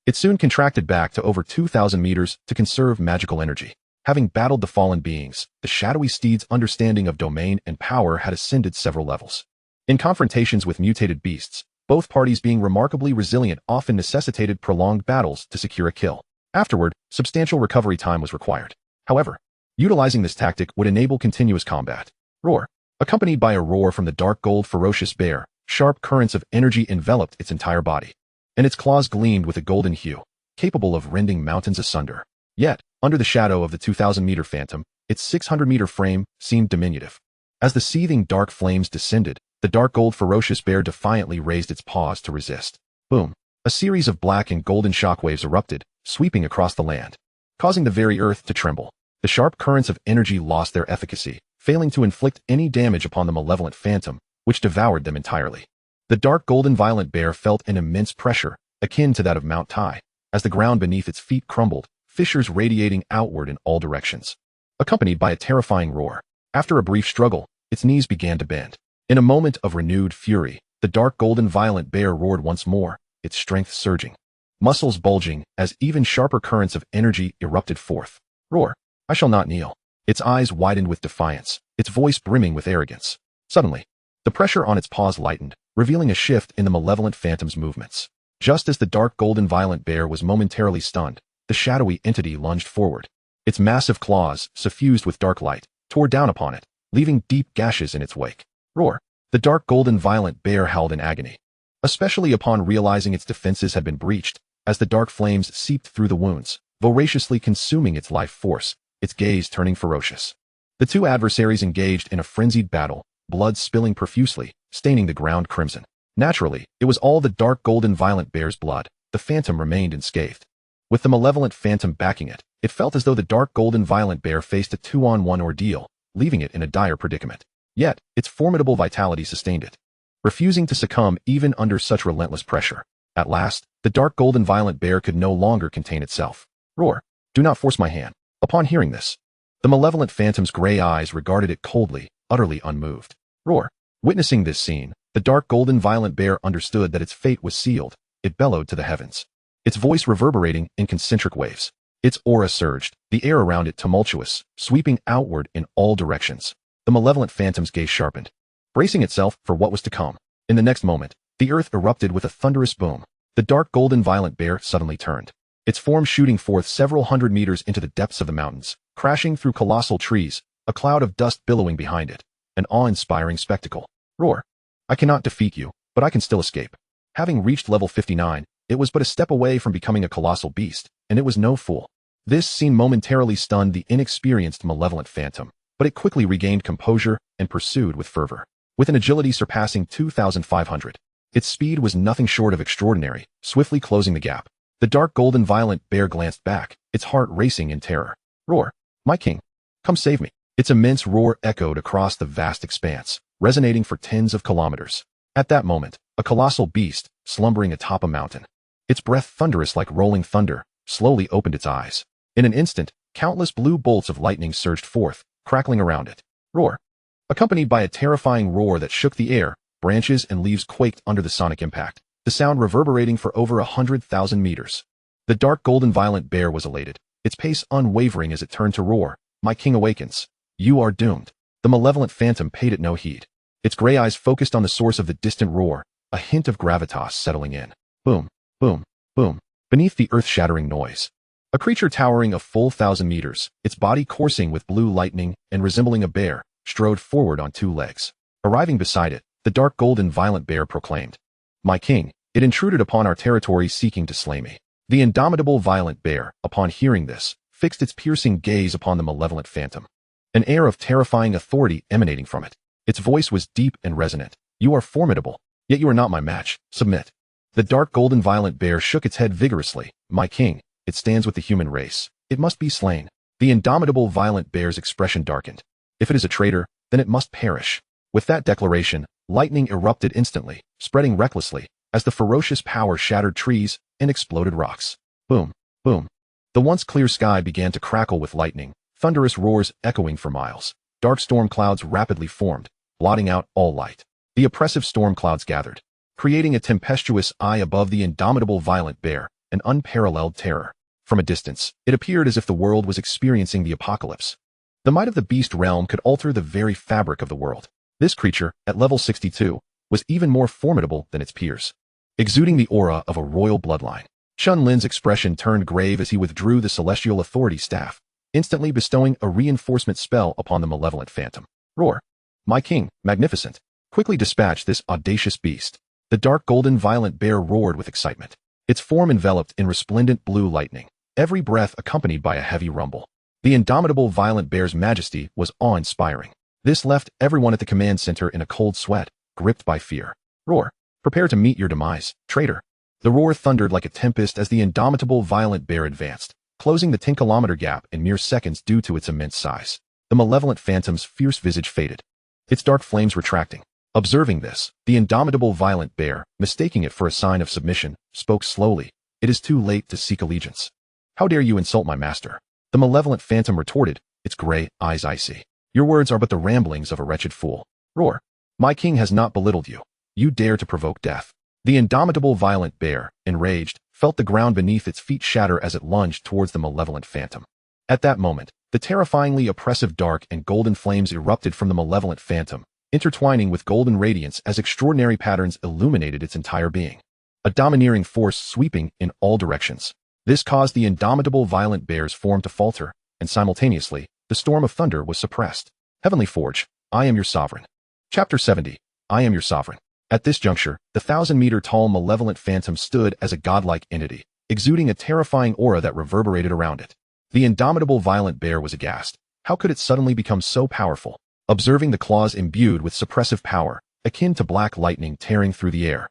it soon contracted back to over 2,000 meters to conserve magical energy. Having battled the fallen beings, the shadowy steed's understanding of domain and power had ascended several levels. In confrontations with mutated beasts, both parties being remarkably resilient often necessitated prolonged battles to secure a kill. Afterward, substantial recovery time was required. However, utilizing this tactic would enable continuous combat. Roar! Accompanied by a roar from the dark gold ferocious bear, sharp currents of energy enveloped its entire body, and its claws gleamed with a golden hue, capable of rending mountains asunder. Yet, under the shadow of the 2,000-meter phantom, its 600-meter frame seemed diminutive. As the seething dark flames descended, the dark gold ferocious bear defiantly raised its paws to resist. Boom! A series of black and golden shockwaves erupted, sweeping across the land, causing the very earth to tremble. The sharp currents of energy lost their efficacy, failing to inflict any damage upon the malevolent phantom, which devoured them entirely. The dark golden violent bear felt an immense pressure, akin to that of Mount Tai, as the ground beneath its feet crumbled, fissures radiating outward in all directions, accompanied by a terrifying roar. After a brief struggle, its knees began to bend. In a moment of renewed fury, the dark golden violent bear roared once more, its strength surging, muscles bulging as even sharper currents of energy erupted forth. Roar! I shall not kneel. Its eyes widened with defiance, its voice brimming with arrogance. Suddenly, the pressure on its paws lightened, revealing a shift in the malevolent phantom's movements. Just as the dark golden violent bear was momentarily stunned, the shadowy entity lunged forward. Its massive claws, suffused with dark light, tore down upon it, leaving deep gashes in its wake. Roar! The dark golden violent bear howled in agony, especially upon realizing its defenses had been breached, as the dark flames seeped through the wounds, voraciously consuming its life force, its gaze turning ferocious. The two adversaries engaged in a frenzied battle, blood spilling profusely, staining the ground crimson. Naturally, it was all the dark golden violent bear's blood. The phantom remained unscathed. With the malevolent phantom backing it, it felt as though the dark golden violent bear faced a 2-on-1 ordeal, leaving it in a dire predicament. Yet, its formidable vitality sustained it, refusing to succumb even under such relentless pressure. At last, the dark golden violent bear could no longer contain itself. Roar! Do not force my hand. Upon hearing this, the malevolent phantom's gray eyes regarded it coldly, utterly unmoved. Roar! Witnessing this scene, the dark golden violent bear understood that its fate was sealed. It bellowed to the heavens, its voice reverberating in concentric waves. Its aura surged, the air around it tumultuous, sweeping outward in all directions. The malevolent phantom's gaze sharpened, bracing itself for what was to come. In the next moment, the earth erupted with a thunderous boom. The dark golden violent bear suddenly turned, its form shooting forth several hundred meters into the depths of the mountains, crashing through colossal trees, a cloud of dust billowing behind it. An awe-inspiring spectacle. Roar! I cannot defeat you, but I can still escape. Having reached level 59, it was but a step away from becoming a colossal beast, and it was no fool. This scene momentarily stunned the inexperienced malevolent phantom, but it quickly regained composure and pursued with fervor. With an agility surpassing 2,500, its speed was nothing short of extraordinary, swiftly closing the gap. The dark golden violent bear glanced back, its heart racing in terror. Roar! My king! Come save me! Its immense roar echoed across the vast expanse, resonating for tens of kilometers. At that moment, a colossal beast, slumbering atop a mountain, its breath thunderous like rolling thunder, slowly opened its eyes. In an instant, countless blue bolts of lightning surged forth, crackling around it. Roar! Accompanied by a terrifying roar that shook the air, branches and leaves quaked under the sonic impact, the sound reverberating for over 100,000 meters. The dark golden violent bear was elated, its pace unwavering as it turned to roar. My king awakens. You are doomed. The malevolent phantom paid it no heed. Its gray eyes focused on the source of the distant roar, a hint of gravitas settling in. Boom, boom, boom. Beneath the earth-shattering noise, a creature towering a full 1,000 meters, its body coursing with blue lightning and resembling a bear, strode forward on 2 legs. Arriving beside it, the dark golden violent bear proclaimed, My king, it intruded upon our territory seeking to slay me. The indomitable violent bear, upon hearing this, fixed its piercing gaze upon the malevolent phantom, an air of terrifying authority emanating from it. Its voice was deep and resonant. You are formidable, yet you are not my match. Submit. The dark golden violent bear shook its head vigorously. My king, it stands with the human race. It must be slain. The indomitable violent bear's expression darkened. If it is a traitor, then it must perish. With that declaration, lightning erupted instantly, spreading recklessly, as the ferocious power shattered trees and exploded rocks. Boom, boom. The once clear sky began to crackle with lightning, thunderous roars echoing for miles. Dark storm clouds rapidly formed, blotting out all light. The oppressive storm clouds gathered, creating a tempestuous eye above the indomitable violent bear, an unparalleled terror. From a distance, it appeared as if the world was experiencing the apocalypse. The might of the beast realm could alter the very fabric of the world. This creature, at level 62, was even more formidable than its peers, exuding the aura of a royal bloodline. Chen Lin's expression turned grave as he withdrew the celestial authority staff, instantly bestowing a reinforcement spell upon the malevolent phantom. Roar! My king, magnificent! Quickly dispatch this audacious beast. The dark golden violent bear roared with excitement, its form enveloped in resplendent blue lightning, every breath accompanied by a heavy rumble. The indomitable violent bear's majesty was awe-inspiring. This left everyone at the command center in a cold sweat, gripped by fear. Roar! Prepare to meet your demise, traitor! The roar thundered like a tempest as the indomitable violent bear advanced, closing the 10-kilometer gap in mere seconds due to its immense size. The malevolent phantom's fierce visage faded, its dark flames retracting. Observing this, the indomitable violent bear, mistaking it for a sign of submission, spoke slowly. It is too late to seek allegiance. How dare you insult my master? The malevolent phantom retorted, its gray eyes icy. Your words are but the ramblings of a wretched fool. Roar! My king has not belittled you. You dare to provoke death. The indomitable violent bear, enraged, felt the ground beneath its feet shatter as it lunged towards the malevolent phantom. At that moment, the terrifyingly oppressive dark and golden flames erupted from the malevolent phantom, intertwining with golden radiance as extraordinary patterns illuminated its entire being. A domineering force sweeping in all directions. This caused the indomitable violent bear's form to falter, and simultaneously, the storm of thunder was suppressed. Heavenly Forge, I am your sovereign. Chapter 70, I am your sovereign. At this juncture, the 1,000-meter-tall malevolent phantom stood as a godlike entity, exuding a terrifying aura that reverberated around it. The indomitable violent bear was aghast. How could it suddenly become so powerful? Observing the claws imbued with suppressive power, akin to black lightning tearing through the air,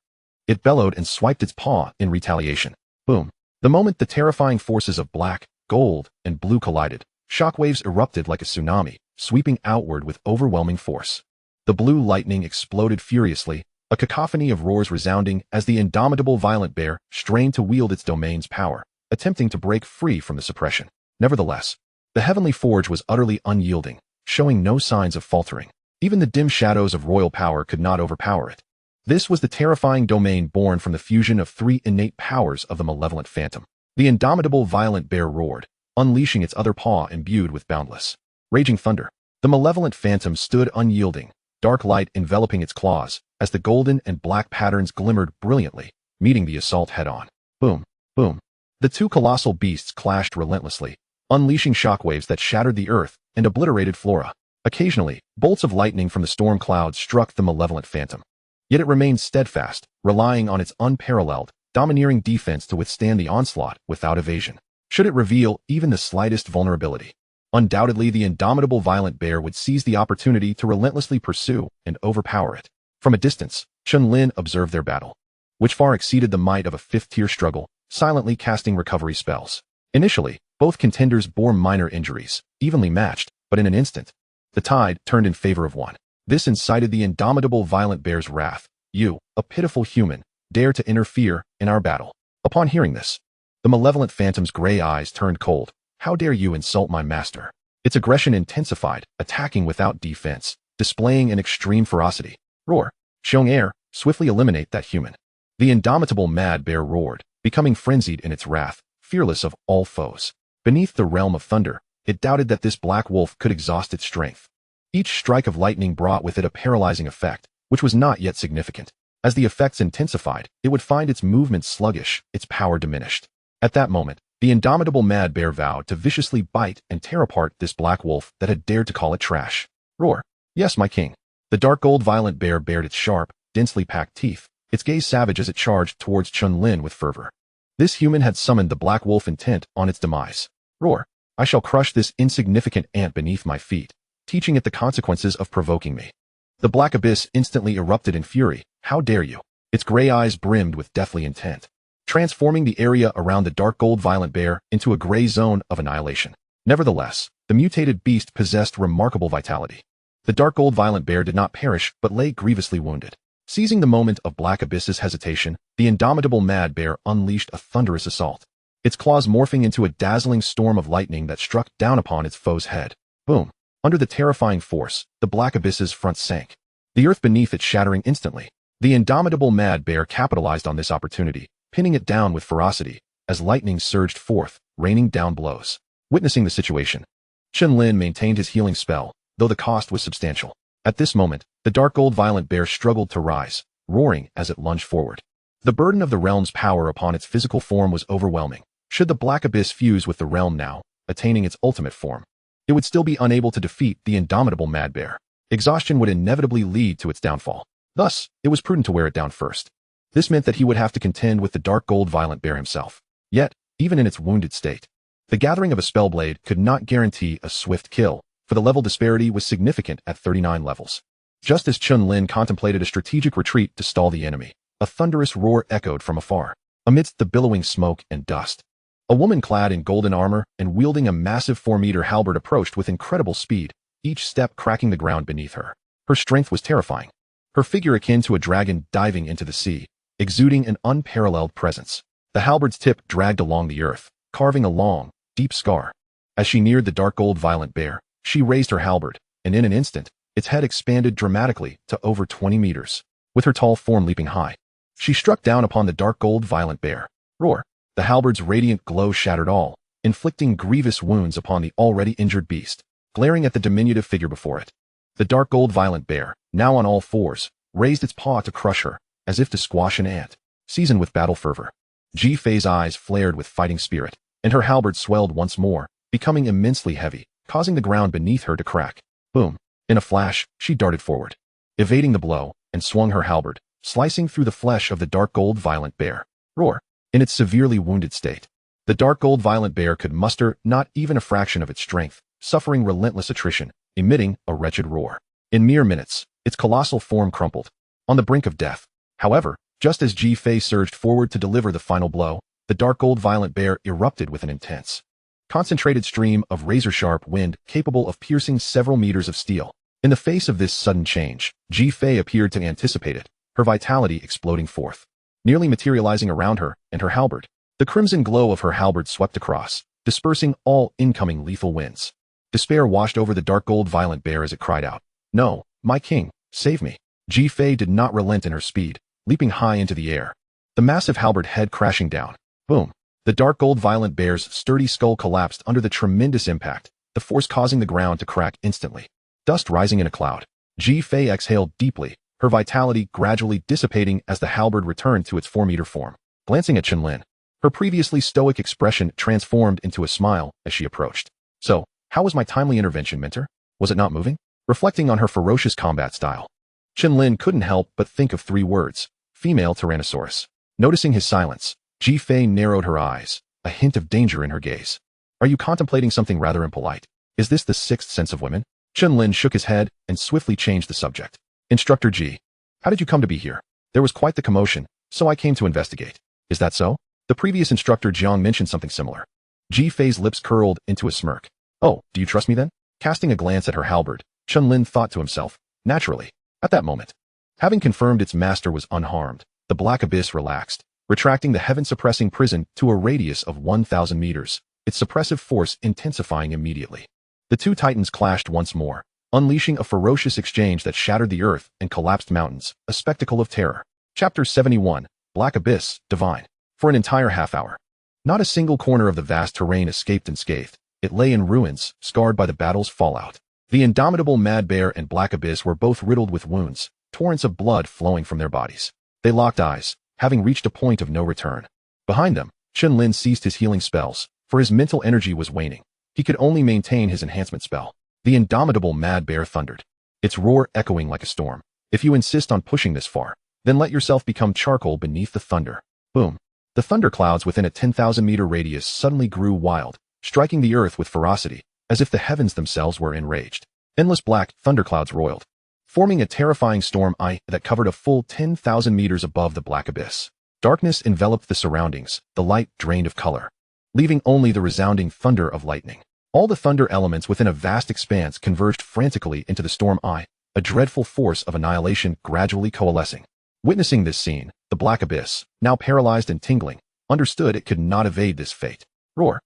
it bellowed and swiped its paw in retaliation. Boom! The moment the terrifying forces of black, gold, and blue collided, shockwaves erupted like a tsunami, sweeping outward with overwhelming force. The blue lightning exploded furiously, a cacophony of roars resounding as the indomitable violent bear strained to wield its domain's power, attempting to break free from the suppression. Nevertheless, the heavenly forge was utterly unyielding, showing no signs of faltering. Even the dim shadows of royal power could not overpower it. This was the terrifying domain born from the fusion of three innate powers of the malevolent phantom. The indomitable violent bear roared, unleashing its other paw imbued with boundless, raging thunder. The malevolent phantom stood unyielding, dark light enveloping its claws, as the golden and black patterns glimmered brilliantly, meeting the assault head-on. Boom, boom. The two colossal beasts clashed relentlessly, unleashing shockwaves that shattered the earth and obliterated flora. Occasionally, bolts of lightning from the storm clouds struck the malevolent phantom. Yet it remained steadfast, relying on its unparalleled, domineering defense to withstand the onslaught without evasion. Should it reveal even the slightest vulnerability, undoubtedly the indomitable violent bear would seize the opportunity to relentlessly pursue and overpower it. From a distance, Chen Lin observed their battle, which far exceeded the might of a fifth-tier struggle, silently casting recovery spells. Initially, both contenders bore minor injuries, evenly matched, but in an instant, the tide turned in favor of one. This incited the indomitable violent bear's wrath. You, a pitiful human, dare to interfere in our battle. Upon hearing this, the malevolent phantom's gray eyes turned cold. How dare you insult my master? Its aggression intensified, attacking without defense, displaying an extreme ferocity. Roar. Xiong air, swiftly eliminate that human. The indomitable mad bear roared, becoming frenzied in its wrath, fearless of all foes. Beneath the realm of thunder, it doubted that this black wolf could exhaust its strength. Each strike of lightning brought with it a paralyzing effect, which was not yet significant. As the effects intensified, it would find its movements sluggish, its power diminished. At that moment, the indomitable mad bear vowed to viciously bite and tear apart this black wolf that had dared to call it trash. Roar. Yes, my king. The dark gold violent bear bared its sharp, densely packed teeth, its gaze savage as it charged towards Chen Lin with fervor. This human had summoned the black wolf intent on its demise. Roar. I shall crush this insignificant ant beneath my feet, teaching it the consequences of provoking me. The black abyss instantly erupted in fury. How dare you? Its gray eyes brimmed with deathly intent, transforming the area around the dark gold violent bear into a gray zone of annihilation. Nevertheless, the mutated beast possessed remarkable vitality. The dark gold violent bear did not perish, but lay grievously wounded. Seizing the moment of black abyss's hesitation, the indomitable mad bear unleashed a thunderous assault, its claws morphing into a dazzling storm of lightning that struck down upon its foe's head. Boom. Under the terrifying force, the black abyss's front sank, the earth beneath it shattering instantly. The indomitable mad bear capitalized on this opportunity, pinning it down with ferocity, as lightning surged forth, raining down blows. Witnessing the situation, Chen Lin maintained his healing spell, though the cost was substantial. At this moment, the dark gold violent bear struggled to rise, roaring as it lunged forward. The burden of the realm's power upon its physical form was overwhelming. Should the black abyss fuse with the realm now, attaining its ultimate form, it would still be unable to defeat the indomitable mad bear. Exhaustion would inevitably lead to its downfall. Thus, it was prudent to wear it down first. This meant that he would have to contend with the dark gold violent bear himself. Yet, even in its wounded state, the gathering of a spellblade could not guarantee a swift kill, for the level disparity was significant at 39 levels. Just as Chen Lin contemplated a strategic retreat to stall the enemy, a thunderous roar echoed from afar. Amidst the billowing smoke and dust, a woman clad in golden armor and wielding a massive 4-meter halberd approached with incredible speed, each step cracking the ground beneath her. Her strength was terrifying, her figure akin to a dragon diving into the sea, exuding an unparalleled presence. The halberd's tip dragged along the earth, carving a long, deep scar. As she neared the dark gold violent bear, she raised her halberd, and in an instant, its head expanded dramatically to over 20 meters. With her tall form leaping high, she struck down upon the dark gold violent bear. Roar. The halberd's radiant glow shattered all, inflicting grievous wounds upon the already injured beast, glaring at the diminutive figure before it. The dark gold violent bear, now on all fours, raised its paw to crush her, as if to squash an ant, seasoned with battle fervor. Ji Fei's eyes flared with fighting spirit, and her halberd swelled once more, becoming immensely heavy, causing the ground beneath her to crack. Boom. In a flash, she darted forward, evading the blow, and swung her halberd, slicing through the flesh of the dark gold violent bear. Roar. In its severely wounded state, the dark gold violent bear could muster not even a fraction of its strength, suffering relentless attrition, emitting a wretched roar. In mere minutes, its colossal form crumpled, on the brink of death. However, just as Ji Fei surged forward to deliver the final blow, the dark gold violent bear erupted with an intense, concentrated stream of razor-sharp wind capable of piercing several meters of steel. In the face of this sudden change, Ji Fei appeared to anticipate it, her vitality exploding forth, nearly materializing around her and her halberd. The crimson glow of her halberd swept across, dispersing all incoming lethal winds. Despair washed over the dark gold violent bear as it cried out, "No, my king, save me." Ji Fei did not relent in her speed, leaping high into the air. The massive halberd head crashing down. Boom. The dark gold violent bear's sturdy skull collapsed under the tremendous impact, the force causing the ground to crack instantly. Dust rising in a cloud. Ji Fei exhaled deeply, her vitality gradually dissipating as the halberd returned to its 4-meter form. Glancing at Chen Lin, her previously stoic expression transformed into a smile as she approached. "So, how was my timely intervention, mentor? Was it not moving?" Reflecting on her ferocious combat style, Chen Lin couldn't help but think of 3 words: female Tyrannosaurus. Noticing his silence, Ji Fei narrowed her eyes, a hint of danger in her gaze. "Are you contemplating something rather impolite? Is this the 6th sense of women?" Chen Lin shook his head and swiftly changed the subject. "Instructor Ji, how did you come to be here? There was quite the commotion, so I came to investigate." "Is that so?" The previous instructor Jiang mentioned something similar. Ji Fei's lips curled into a smirk. "Oh, do you trust me then?" Casting a glance at her halberd, Chen Lin thought to himself, naturally. At that moment, having confirmed its master was unharmed, the black abyss relaxed, retracting the heaven-suppressing prison to a radius of 1,000 meters, its suppressive force intensifying immediately. The 2 titans clashed once more, unleashing a ferocious exchange that shattered the earth and collapsed mountains, a spectacle of terror. Chapter 71, Black Abyss, Divine. For an entire half-hour, not a single corner of the vast terrain escaped unscathed. It lay in ruins, scarred by the battle's fallout. The indomitable Mad Bear and Black Abyss were both riddled with wounds, torrents of blood flowing from their bodies. They locked eyes, having reached a point of no return. Behind them, Chen Lin ceased his healing spells, for his mental energy was waning. He could only maintain his enhancement spell. The indomitable Mad Bear thundered, its roar echoing like a storm. "If you insist on pushing this far, then let yourself become charcoal beneath the thunder." Boom. The thunderclouds within a 10,000-meter radius suddenly grew wild, striking the earth with ferocity, as if the heavens themselves were enraged. Endless black thunderclouds roiled, forming a terrifying storm eye that covered a full 10,000 meters above the black abyss. Darkness enveloped the surroundings, the light drained of color, leaving only the resounding thunder of lightning. All the thunder elements within a vast expanse converged frantically into the storm eye, a dreadful force of annihilation gradually coalescing. Witnessing this scene, the black abyss, now paralyzed and tingling, understood it could not evade this fate. Roar.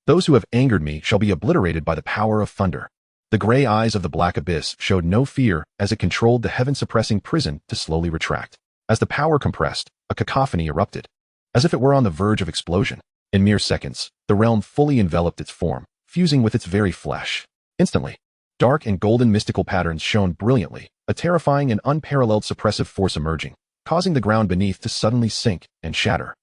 "Those who have angered me shall be obliterated by the power of thunder." The gray eyes of the black abyss showed no fear as it controlled the heaven-suppressing prison to slowly retract. As the power compressed, a cacophony erupted, as if it were on the verge of explosion. In mere seconds, the realm fully enveloped its form, fusing with its very flesh. Instantly, dark and golden mystical patterns shone brilliantly, a terrifying and unparalleled suppressive force emerging, causing the ground beneath to suddenly sink and shatter.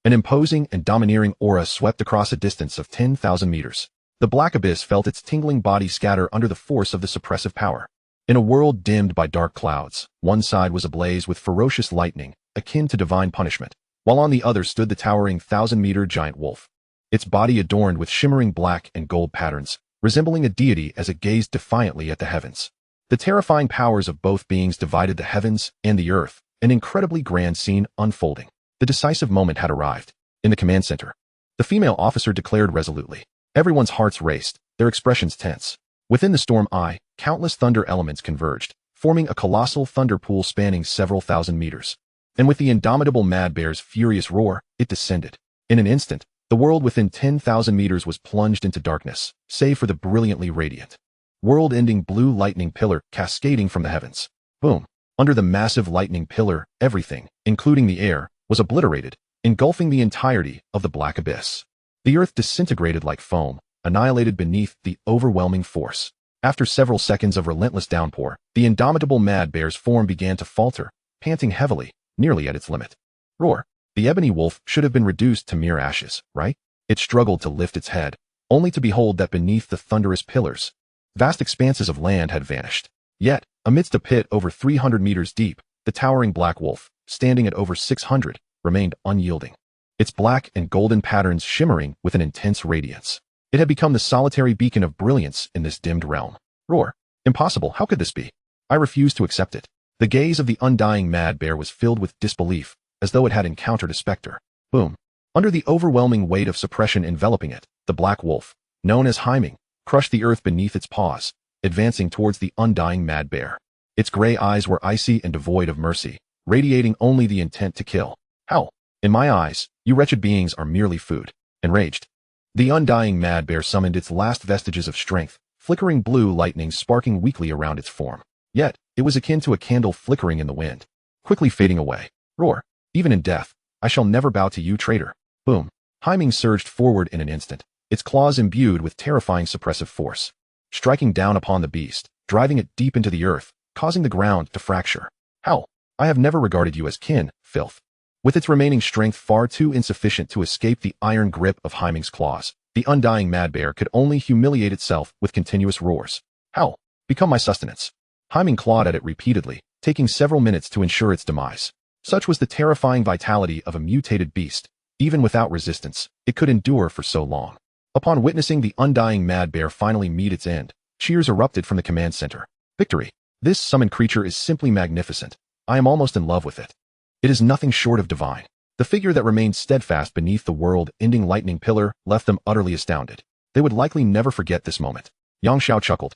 An imposing and domineering aura swept across a distance of 10,000 meters. The black abyss felt its tingling body scatter under the force of the suppressive power. In a world dimmed by dark clouds, one side was ablaze with ferocious lightning, akin to divine punishment, while on the other stood the towering 1,000-meter giant wolf, its body adorned with shimmering black and gold patterns, resembling a deity as it gazed defiantly at the heavens. The terrifying powers of both beings divided the heavens and the earth, an incredibly grand scene unfolding. The decisive moment had arrived. In the command center, the female officer declared resolutely. Everyone's hearts raced, their expressions tense. Within the storm eye, countless thunder elements converged, forming a colossal thunder pool spanning several thousand meters. And with the indomitable Mad Bear's furious roar, it descended. In an instant, the world within 10,000 meters was plunged into darkness, save for the brilliantly radiant, world-ending blue lightning pillar cascading from the heavens. Boom. Under the massive lightning pillar, everything, including the air, was obliterated, engulfing the entirety of the black abyss. The earth disintegrated like foam, annihilated beneath the overwhelming force. After several seconds of relentless downpour, the indomitable Mad Bear's form began to falter, panting heavily, nearly at its limit. Roar. The ebony wolf should have been reduced to mere ashes, right? It struggled to lift its head, only to behold that beneath the thunderous pillars, vast expanses of land had vanished. Yet, amidst a pit over 300 meters deep, the towering black wolf, standing at over 600, remained unyielding, its black and golden patterns shimmering with an intense radiance. It had become the solitary beacon of brilliance in this dimmed realm. Roar. Impossible, how could this be? I refuse to accept it. The gaze of the undying Mad Bear was filled with disbelief, as though it had encountered a specter. Boom. Under the overwhelming weight of suppression enveloping it, the black wolf, known as Hyming, crushed the earth beneath its paws, advancing towards the undying mad bear. Its gray eyes were icy and devoid of mercy, radiating only the intent to kill. How? In my eyes, you wretched beings are merely food. Enraged, the undying mad bear summoned its last vestiges of strength, flickering blue lightning sparking weakly around its form. Yet, it was akin to a candle flickering in the wind, quickly fading away. Roar! Even in death, I shall never bow to you, traitor. Boom! Haiming surged forward in an instant, its claws imbued with terrifying suppressive force, striking down upon the beast, driving it deep into the earth, causing the ground to fracture. How? I have never regarded you as kin, filth. With its remaining strength far too insufficient to escape the iron grip of Haiming's claws, the undying mad bear could only humiliate itself with continuous roars. How? Become my sustenance. Haiming clawed at it repeatedly, taking several minutes to ensure its demise. Such was the terrifying vitality of a mutated beast. Even without resistance, it could endure for so long. Upon witnessing the undying mad bear finally meet its end, cheers erupted from the command center. Victory! This summoned creature is simply magnificent. I am almost in love with it. It is nothing short of divine. The figure that remained steadfast beneath the world-ending lightning pillar left them utterly astounded. They would likely never forget this moment. Yang Xiao chuckled.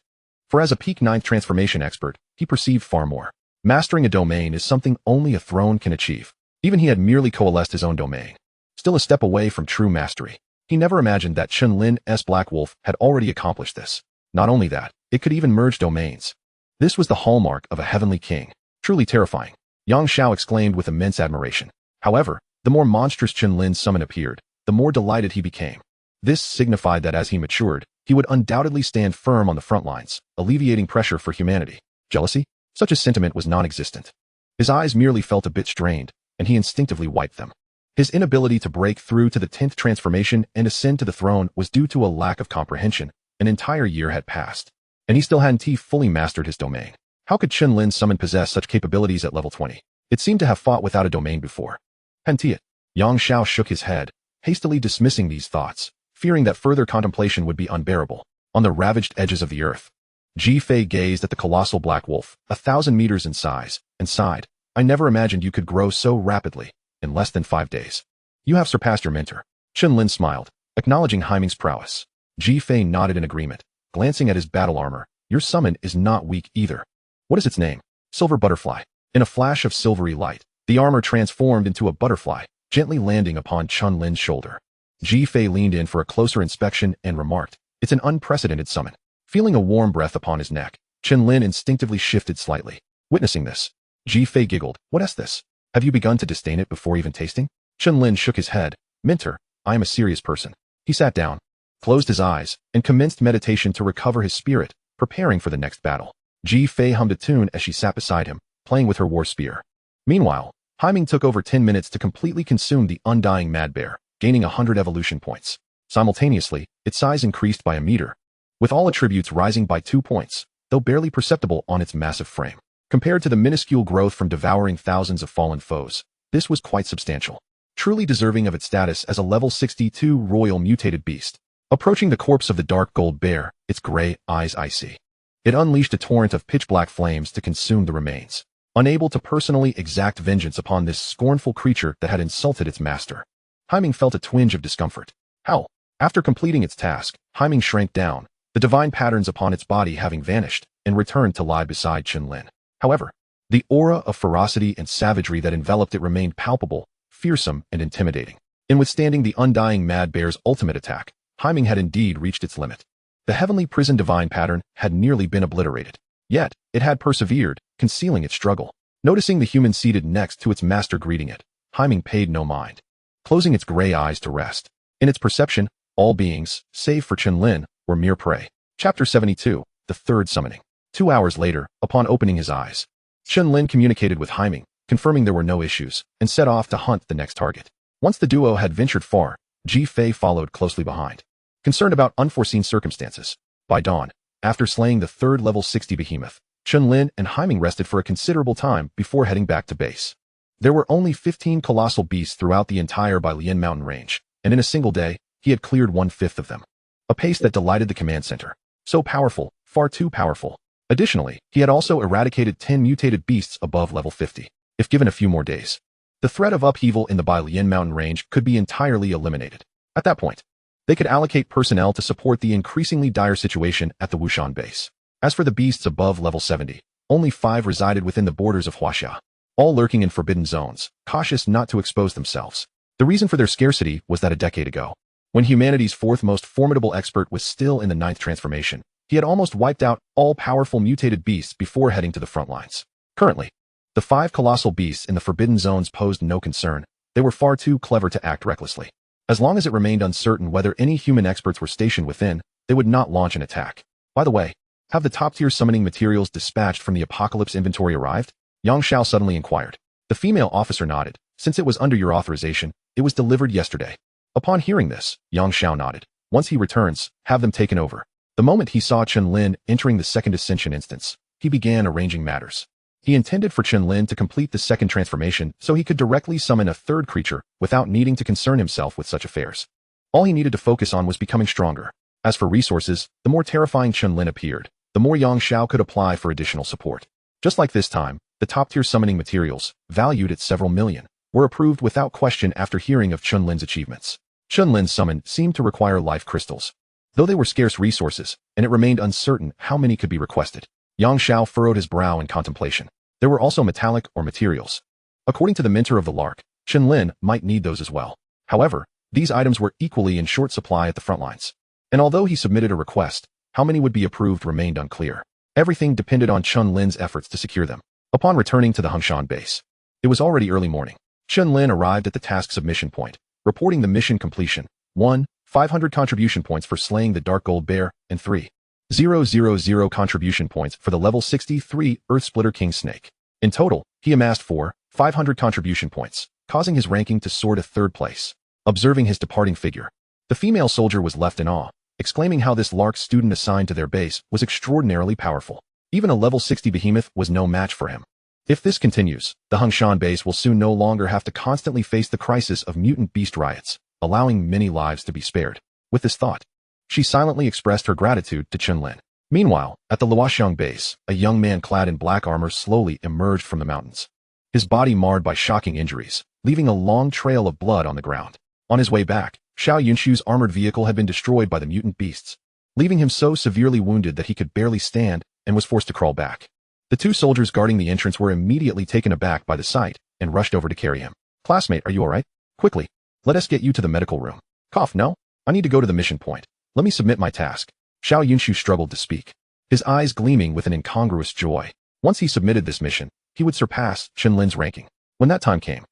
For as a peak 9th transformation expert, he perceived far more. Mastering a domain is something only a throne can achieve. Even he had merely coalesced his own domain. Still a step away from true mastery. He never imagined that Chen Lin's Black Wolf had already accomplished this. Not only that, it could even merge domains. This was the hallmark of a heavenly king. Truly terrifying. Yang Xiao exclaimed with immense admiration. However, the more monstrous Chen Lin's summon appeared, the more delighted he became. This signified that as he matured, he would undoubtedly stand firm on the front lines, alleviating pressure for humanity. Jealousy? Such a sentiment was non-existent. His eyes merely felt a bit strained, and he instinctively wiped them. His inability to break through to the 10th transformation and ascend to the throne was due to a lack of comprehension. An entire year had passed, and he still hadn't fully mastered his domain. How could Chen Lin's summon possess such capabilities at level 20? It seemed to have fought without a domain before. Hadn't it? Yang Xiao shook his head, hastily dismissing these thoughts, fearing that further contemplation would be unbearable. On the ravaged edges of the earth, Ji Fei gazed at the colossal black wolf, 1,000 meters in size, and sighed. I never imagined you could grow so rapidly, in less than 5 days. You have surpassed your mentor. Chen Lin smiled, acknowledging Haiming's prowess. Ji Fei nodded in agreement, glancing at his battle armor. Your summon is not weak either. What is its name? Silver Butterfly. In a flash of silvery light, the armor transformed into a butterfly, gently landing upon Chen Lin's shoulder. Ji Fei leaned in for a closer inspection and remarked, it's an unprecedented summon. Feeling a warm breath upon his neck, Chen Lin instinctively shifted slightly. Witnessing this, Ji Fei giggled. What is this? Have you begun to disdain it before even tasting? Chen Lin shook his head. Mentor, I am a serious person. He sat down, closed his eyes, and commenced meditation to recover his spirit, preparing for the next battle. Ji Fei hummed a tune as she sat beside him, playing with her war spear. Meanwhile, Haiming took over 10 minutes to completely consume the undying mad bear, gaining 100 evolution points. Simultaneously, its size increased by a meter, with all attributes rising by 2 points, though barely perceptible on its massive frame. Compared to the minuscule growth from devouring thousands of fallen foes, this was quite substantial, truly deserving of its status as a level 62 royal mutated beast. Approaching the corpse of the dark gold bear, its gray eyes icy, it unleashed a torrent of pitch-black flames to consume the remains. Unable to personally exact vengeance upon this scornful creature that had insulted its master, Haiming felt a twinge of discomfort. How? After completing its task, Haiming shrank down, the divine patterns upon its body having vanished, and returned to lie beside Chen Lin. However, the aura of ferocity and savagery that enveloped it remained palpable, fearsome, and intimidating. In withstanding the undying mad bear's ultimate attack, Haiming had indeed reached its limit. The heavenly prison divine pattern had nearly been obliterated. Yet, it had persevered, concealing its struggle. Noticing the human seated next to its master greeting it, Haiming paid no mind, closing its gray eyes to rest. In its perception, all beings, save for Chen Lin, were mere prey. Chapter 72, The Third Summoning. 2 hours later, upon opening his eyes, Chen Lin communicated with Haiming, confirming there were no issues, and set off to hunt the next target. Once the duo had ventured far, Ji Fei followed closely behind, concerned about unforeseen circumstances. By dawn, after slaying the third level 60 behemoth, Chen Lin and Haiming rested for a considerable time before heading back to base. There were only 15 colossal beasts throughout the entire Bailian mountain range, and in a single day, he had cleared 1/5 of them. A pace that delighted the command center. So powerful, far too powerful. Additionally, he had also eradicated 10 mutated beasts above level 50. If given a few more days, the threat of upheaval in the Bailian mountain range could be entirely eliminated. At that point, they could allocate personnel to support the increasingly dire situation at the Wushan base. As for the beasts above level 70, only 5 resided within the borders of Huaxia, all lurking in forbidden zones, cautious not to expose themselves. The reason for their scarcity was that a decade ago, when humanity's fourth most formidable expert was still in the 9th transformation, he had almost wiped out all powerful mutated beasts before heading to the front lines. Currently, the 5 colossal beasts in the forbidden zones posed no concern. They were far too clever to act recklessly. As long as it remained uncertain whether any human experts were stationed within, they would not launch an attack. By the way, have the top-tier summoning materials dispatched from the Apocalypse inventory arrived? Yang Xiao suddenly inquired. The female officer nodded. Since it was under your authorization, it was delivered yesterday. Upon hearing this, Yang Xiao nodded. Once he returns, have them taken over. The moment he saw Chen Lin entering the second ascension instance, he began arranging matters. He intended for Chen Lin to complete the second transformation so he could directly summon a third creature without needing to concern himself with such affairs. All he needed to focus on was becoming stronger. As for resources, the more terrifying Chen Lin appeared, the more Yang Xiao could apply for additional support. Just like this time, the top-tier summoning materials, valued at several million, were approved without question after hearing of Chen Lin's achievements. Chen Lin's summon seemed to require life crystals, though they were scarce resources, and it remained uncertain how many could be requested. Yang Xiao furrowed his brow in contemplation. There were also metallic or materials. According to the mentor of the Lark, Chen Lin might need those as well. However, these items were equally in short supply at the front lines. And although he submitted a request, how many would be approved remained unclear. Everything depended on Chen Lin's efforts to secure them. Upon returning to the Hengshan base, it was already early morning. Chen Lin arrived at the task submission point, reporting the mission completion. 1. 500 contribution points for slaying the Dark Gold Bear, and 3,000 contribution points for the level 63 Earth Splitter King Snake. In total, he amassed 500 contribution points, causing his ranking to soar to 3rd place. Observing his departing figure, the female soldier was left in awe, exclaiming how this Lark student assigned to their base was extraordinarily powerful. Even a level 60 behemoth was no match for him. If this continues, the Hengshan base will soon no longer have to constantly face the crisis of mutant beast riots, allowing many lives to be spared. With this thought, she silently expressed her gratitude to Chen Lin. Meanwhile, at the Luoxiang base, a young man clad in black armor slowly emerged from the mountains, his body marred by shocking injuries, leaving a long trail of blood on the ground. On his way back, Xiao Yunshu's armored vehicle had been destroyed by the mutant beasts, leaving him so severely wounded that he could barely stand and was forced to crawl back. The 2 soldiers guarding the entrance were immediately taken aback by the sight and rushed over to carry him. Classmate, are you alright? Quickly, let us get you to the medical room. Cough, no? I need to go to the mission point. Let me submit my task. Xiao Yunshu struggled to speak, his eyes gleaming with an incongruous joy. Once he submitted this mission, he would surpass Chen Lin's ranking. When that time came,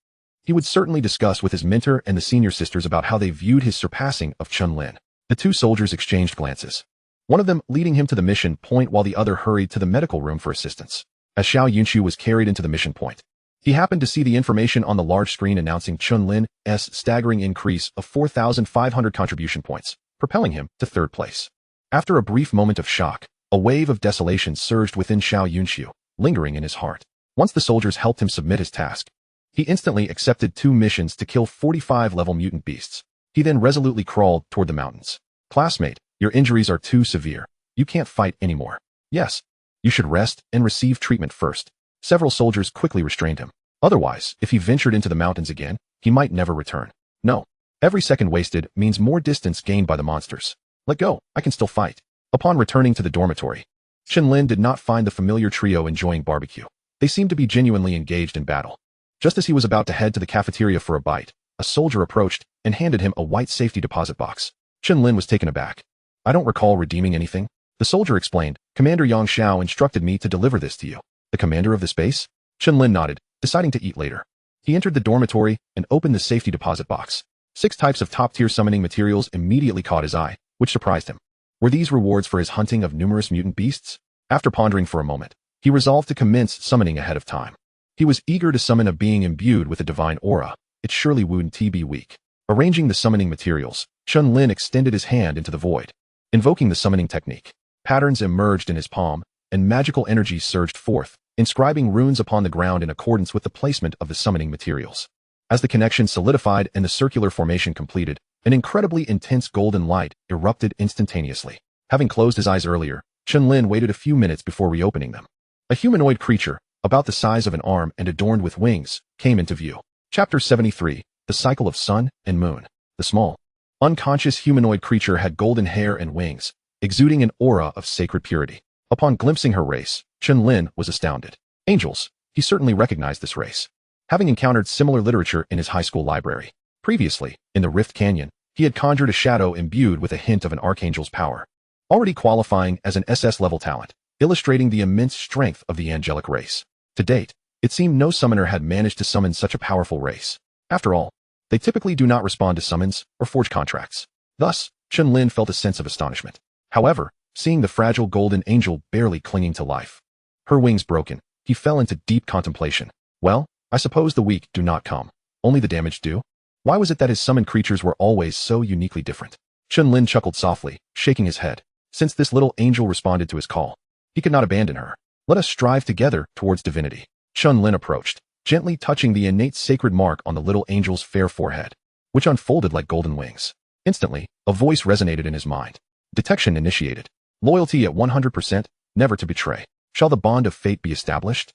he would certainly discuss with his mentor and the senior sisters about how they viewed his surpassing of Chen Lin. The 2 soldiers exchanged glances, one of them leading him to the mission point while the other hurried to the medical room for assistance. As Xiao Yunshu was carried into the mission point, he happened to see the information on the large screen announcing Chen Lin's staggering increase of 4,500 contribution points, propelling him to 3rd place. After a brief moment of shock, a wave of desolation surged within Xiao Yunshu, lingering in his heart. Once the soldiers helped him submit his task, he instantly accepted 2 missions to kill 45-level mutant beasts. He then resolutely crawled toward the mountains. Classmate, your injuries are too severe. You can't fight anymore. Yes, you should rest and receive treatment first. Several soldiers quickly restrained him. Otherwise, if he ventured into the mountains again, he might never return. No. Every second wasted means more distance gained by the monsters. Let go, I can still fight. Upon returning to the dormitory, Chen Lin did not find the familiar trio enjoying barbecue. They seemed to be genuinely engaged in battle. Just as he was about to head to the cafeteria for a bite, a soldier approached and handed him a white safety deposit box. Chen Lin was taken aback. I don't recall redeeming anything. The soldier explained, Commander Yang Xiao instructed me to deliver this to you. The commander of this base? Chen Lin nodded, deciding to eat later. He entered the dormitory and opened the safety deposit box. 6 types of top-tier summoning materials immediately caught his eye, which surprised him. Were these rewards for his hunting of numerous mutant beasts? After pondering for a moment, he resolved to commence summoning ahead of time. He was eager to summon a being imbued with a divine aura. It surely wouldn't be weak. Arranging the summoning materials, Chen Lin extended his hand into the void. Invoking the summoning technique, patterns emerged in his palm, and magical energy surged forth, inscribing runes upon the ground in accordance with the placement of the summoning materials. As the connection solidified and the circular formation completed, an incredibly intense golden light erupted instantaneously. Having closed his eyes earlier, Chen Lin waited a few minutes before reopening them. A humanoid creature, about the size of an arm and adorned with wings, came into view. Chapter 73, The Cycle of Sun and Moon. The small, unconscious humanoid creature had golden hair and wings, exuding an aura of sacred purity. Upon glimpsing her race, Chen Lin was astounded. Angels. He certainly recognized this race, having encountered similar literature in his high school library. Previously, in the Rift Canyon, he had conjured a shadow imbued with a hint of an archangel's power, already qualifying as an SS-level talent, illustrating the immense strength of the angelic race. To date, it seemed no summoner had managed to summon such a powerful race. After all, they typically do not respond to summons or forge contracts. Thus, Chen Lin felt a sense of astonishment. However, seeing the fragile golden angel barely clinging to life, her wings broken, he fell into deep contemplation. Well, I suppose the weak do not come, only the damaged do? Why was it that his summoned creatures were always so uniquely different? Chen Lin chuckled softly, shaking his head. Since this little angel responded to his call, he could not abandon her. Let us strive together towards divinity. Chen Lin approached, gently touching the innate sacred mark on the little angel's fair forehead, which unfolded like golden wings. Instantly, a voice resonated in his mind. Detection initiated. Loyalty at 100%, never to betray. Shall the bond of fate be established?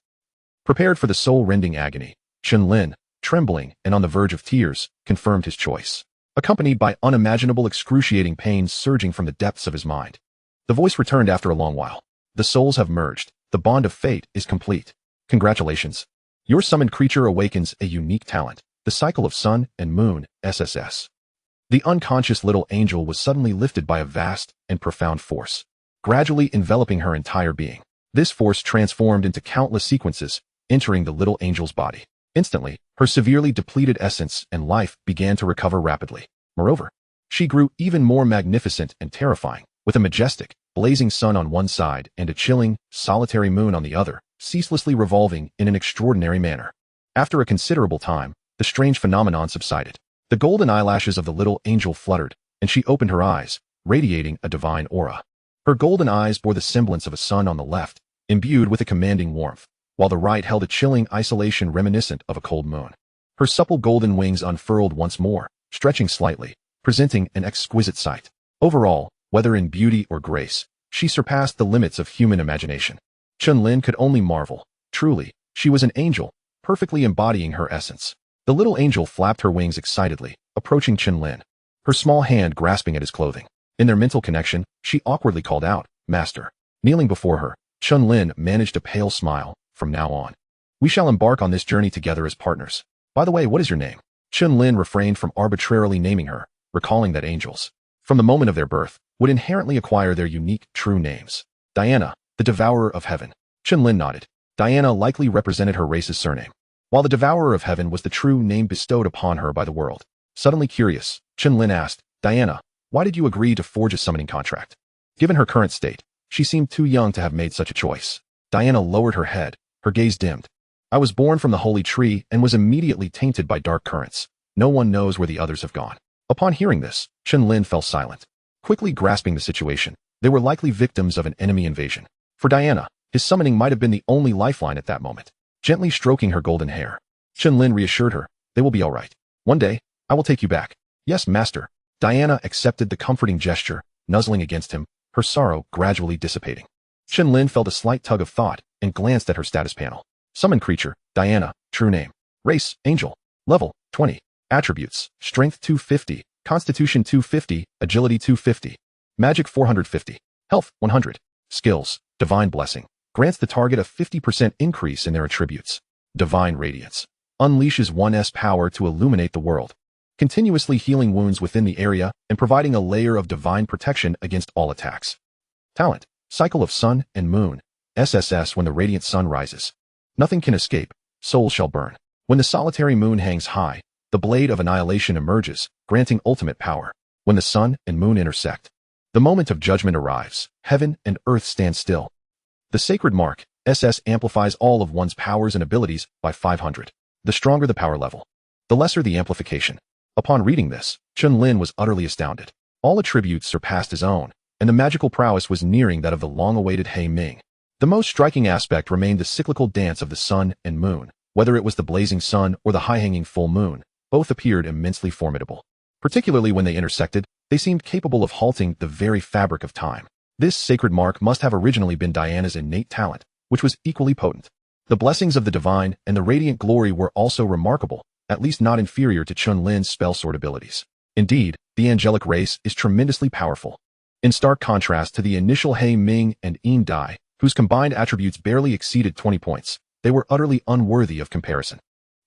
Prepared for the soul-rending agony, Chen Lin, trembling and on the verge of tears, confirmed his choice, accompanied by unimaginable excruciating pains surging from the depths of his mind. The voice returned after a long while. The souls have merged. The bond of fate is complete. Congratulations. Your summoned creature awakens a unique talent, the cycle of sun and moon, SSS. The unconscious little angel was suddenly lifted by a vast and profound force, gradually enveloping her entire being. This force transformed into countless sequences, entering the little angel's body. Instantly, her severely depleted essence and life began to recover rapidly. Moreover, she grew even more magnificent and terrifying, with a majestic, blazing sun on one side and a chilling, solitary moon on the other, ceaselessly revolving in an extraordinary manner. After a considerable time, the strange phenomenon subsided. The golden eyelashes of the little angel fluttered, and she opened her eyes, radiating a divine aura. Her golden eyes bore the semblance of a sun on the left, imbued with a commanding warmth, while the right held a chilling isolation reminiscent of a cold moon. Her supple golden wings unfurled once more, stretching slightly, presenting an exquisite sight. Overall, whether in beauty or grace, she surpassed the limits of human imagination. Chen Lin could only marvel. Truly, she was an angel, perfectly embodying her essence. The little angel flapped her wings excitedly, approaching Chen Lin, her small hand grasping at his clothing. In their mental connection, she awkwardly called out, "Master." Kneeling before her, Chen Lin managed a pale smile. From now on, we shall embark on this journey together as partners. By the way, what is your name? Chen Lin refrained from arbitrarily naming her, recalling that angels, from the moment of their birth, would inherently acquire their unique, true names. Diana, the Devourer of Heaven. Chen Lin nodded. Diana likely represented her race's surname, while the Devourer of Heaven was the true name bestowed upon her by the world. Suddenly curious, Chen Lin asked, "Diana, why did you agree to forge a summoning contract?" Given her current state, she seemed too young to have made such a choice. Diana lowered her head, her gaze dimmed. "I was born from the holy tree and was immediately tainted by dark currents. No one knows where the others have gone." Upon hearing this, Chen Lin fell silent, quickly grasping the situation. They were likely victims of an enemy invasion. For Diana, his summoning might have been the only lifeline at that moment. Gently stroking her golden hair, Chen Lin reassured her, "They will be all right. One day, I will take you back." "Yes, master." Diana accepted the comforting gesture, nuzzling against him, her sorrow gradually dissipating. Chen Lin felt a slight tug of thought and glanced at her status panel. Summoned creature, Diana, true name. Race, angel. Level, 20. Attributes, strength 250, constitution 250, agility 250. Magic 450. Health, 100. Skills, divine blessing. Grants the target a 50% increase in their attributes. Divine radiance. Unleashes 1's power to illuminate the world, continuously healing wounds within the area and providing a layer of divine protection against all attacks. Talent, cycle of sun and moon. SSS when the radiant sun rises. Nothing can escape, souls shall burn. When the solitary moon hangs high, the blade of annihilation emerges, granting ultimate power. When the sun and moon intersect, the moment of judgment arrives, heaven and earth stand still. The sacred mark, SS amplifies all of one's powers and abilities by 500. The stronger the power level, the lesser the amplification. Upon reading this, Chen Lin was utterly astounded. All attributes surpassed his own, and the magical prowess was nearing that of the long-awaited He Ming. The most striking aspect remained the cyclical dance of the sun and moon. Whether it was the blazing sun or the high-hanging full moon, both appeared immensely formidable. Particularly when they intersected, they seemed capable of halting the very fabric of time. This sacred mark must have originally been Diana's innate talent, which was equally potent. The blessings of the divine and the radiant glory were also remarkable, at least not inferior to Chen Lin's spell sword abilities. Indeed, the angelic race is tremendously powerful. In stark contrast to the initial He Ming and Yin Dai, whose combined attributes barely exceeded 20 points. They were utterly unworthy of comparison.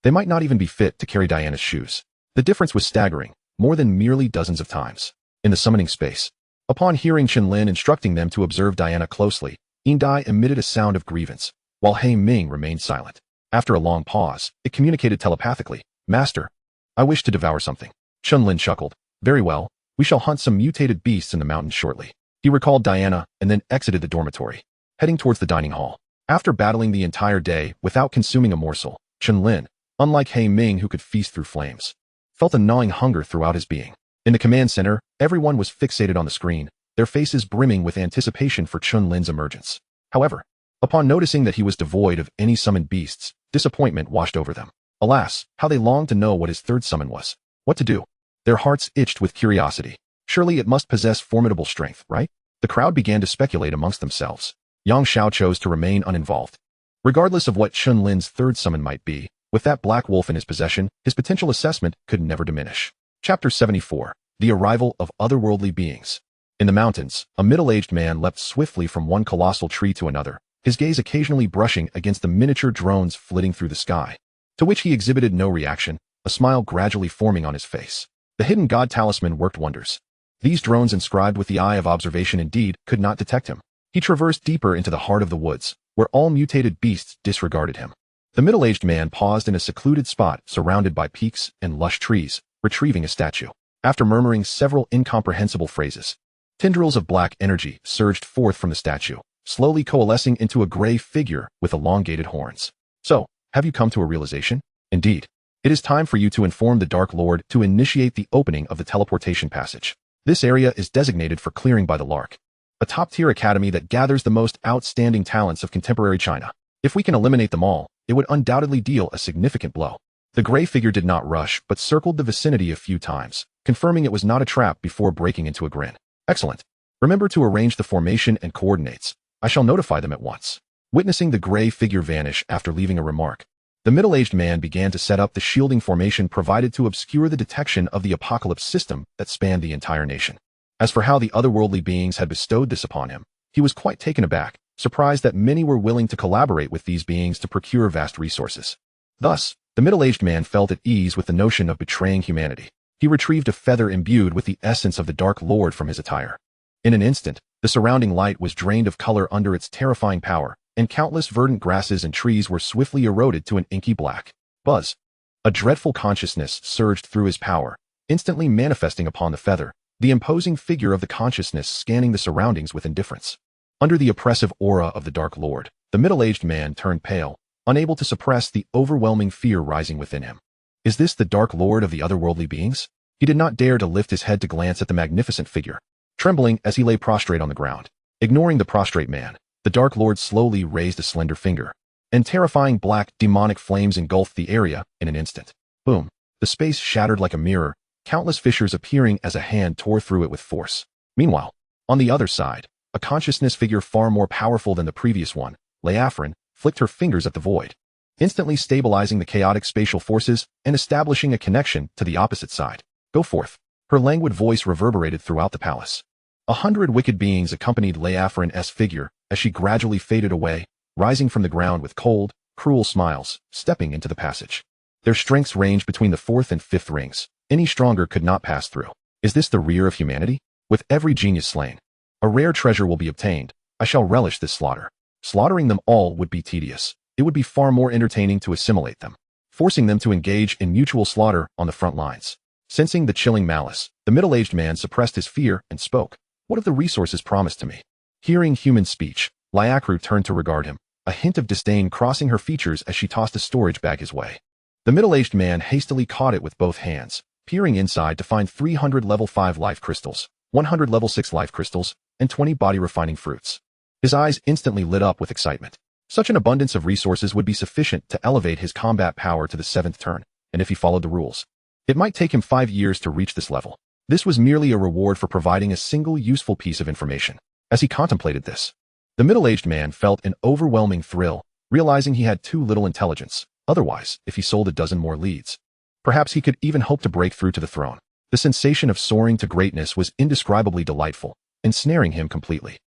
They might not even be fit to carry Diana's shoes. The difference was staggering, more than merely dozens of times. In the summoning space, upon hearing Chen Lin instructing them to observe Diana closely, Dai emitted a sound of grievance, while He Ming remained silent. After a long pause, it communicated telepathically, "Master, I wish to devour something." Chen Lin chuckled. "Very well, we shall hunt some mutated beasts in the mountains shortly." He recalled Diana and then exited the dormitory, heading towards the dining hall. After battling the entire day without consuming a morsel, Chen Lin, unlike He Ming who could feast through flames, felt a gnawing hunger throughout his being. In the command center, everyone was fixated on the screen, their faces brimming with anticipation for Chen Lin's emergence. However, upon noticing that he was devoid of any summoned beasts, disappointment washed over them. Alas, how they longed to know what his third summon was. What to do? Their hearts itched with curiosity. Surely it must possess formidable strength, right? The crowd began to speculate amongst themselves. Yang Xiao chose to remain uninvolved. Regardless of what Chen Lin's third summon might be, with that black wolf in his possession, his potential assessment could never diminish. Chapter 74. The Arrival of Otherworldly Beings. In the mountains, a middle-aged man leapt swiftly from one colossal tree to another, his gaze occasionally brushing against the miniature drones flitting through the sky, to which he exhibited no reaction, a smile gradually forming on his face. The hidden god talisman worked wonders. These drones inscribed with the eye of observation indeed could not detect him. He traversed deeper into the heart of the woods, where all mutated beasts disregarded him. The middle-aged man paused in a secluded spot surrounded by peaks and lush trees, retrieving a statue. After murmuring several incomprehensible phrases, tendrils of black energy surged forth from the statue, slowly coalescing into a gray figure with elongated horns. "So, have you come to a realization? Indeed. It is time for you to inform the Dark Lord to initiate the opening of the teleportation passage. This area is designated for clearing by the Lark, a top-tier academy that gathers the most outstanding talents of contemporary China. If we can eliminate them all, it would undoubtedly deal a significant blow." The gray figure did not rush, but circled the vicinity a few times, confirming it was not a trap before breaking into a grin. "Excellent. Remember to arrange the formation and coordinates. I shall notify them at once." Witnessing the gray figure vanish after leaving a remark, the middle-aged man began to set up the shielding formation provided to obscure the detection of the apocalypse system that spanned the entire nation. As for how the otherworldly beings had bestowed this upon him, he was quite taken aback, surprised that many were willing to collaborate with these beings to procure vast resources. Thus, the middle-aged man felt at ease with the notion of betraying humanity. He retrieved a feather imbued with the essence of the Dark Lord from his attire. In an instant, the surrounding light was drained of color under its terrifying power, and countless verdant grasses and trees were swiftly eroded to an inky black. Buzz. A dreadful consciousness surged through his power, instantly manifesting upon the feather, the imposing figure of the consciousness scanning the surroundings with indifference. Under the oppressive aura of the Dark Lord, the middle-aged man turned pale, unable to suppress the overwhelming fear rising within him. Is this the Dark Lord of the otherworldly beings? He did not dare to lift his head to glance at the magnificent figure, trembling as he lay prostrate on the ground. Ignoring the prostrate man, the Dark Lord slowly raised a slender finger, and terrifying black, demonic flames engulfed the area in an instant. Boom. The space shattered like a mirror, countless fissures appearing as a hand tore through it with force. Meanwhile, on the other side, a consciousness figure far more powerful than the previous one, Leafrin, flicked her fingers at the void, instantly stabilizing the chaotic spatial forces and establishing a connection to the opposite side. "Go forth." Her languid voice reverberated throughout the palace. 100 wicked beings accompanied Leafrin's figure as she gradually faded away, rising from the ground with cold, cruel smiles, stepping into the passage. Their strengths ranged between the 4th and 5th rings. Any stronger could not pass through. Is this the rear of humanity? With every genius slain, a rare treasure will be obtained. I shall relish this slaughter. Slaughtering them all would be tedious. It would be far more entertaining to assimilate them, forcing them to engage in mutual slaughter on the front lines. Sensing the chilling malice, the middle-aged man suppressed his fear and spoke. "What of the resources promised to me?" Hearing human speech, Liakru turned to regard him, a hint of disdain crossing her features as she tossed a storage bag his way. The middle-aged man hastily caught it with both hands, peering inside to find 300 level 5 life crystals, 100 level 6 life crystals, and 20 body-refining fruits. His eyes instantly lit up with excitement. Such an abundance of resources would be sufficient to elevate his combat power to the 7th turn, and if he followed the rules, it might take him 5 years to reach this level. This was merely a reward for providing a single useful piece of information. As he contemplated this, the middle-aged man felt an overwhelming thrill, realizing he had too little intelligence. Otherwise, if he sold a dozen more leads, perhaps he could even hope to break through to the throne. The sensation of soaring to greatness was indescribably delightful, ensnaring him completely.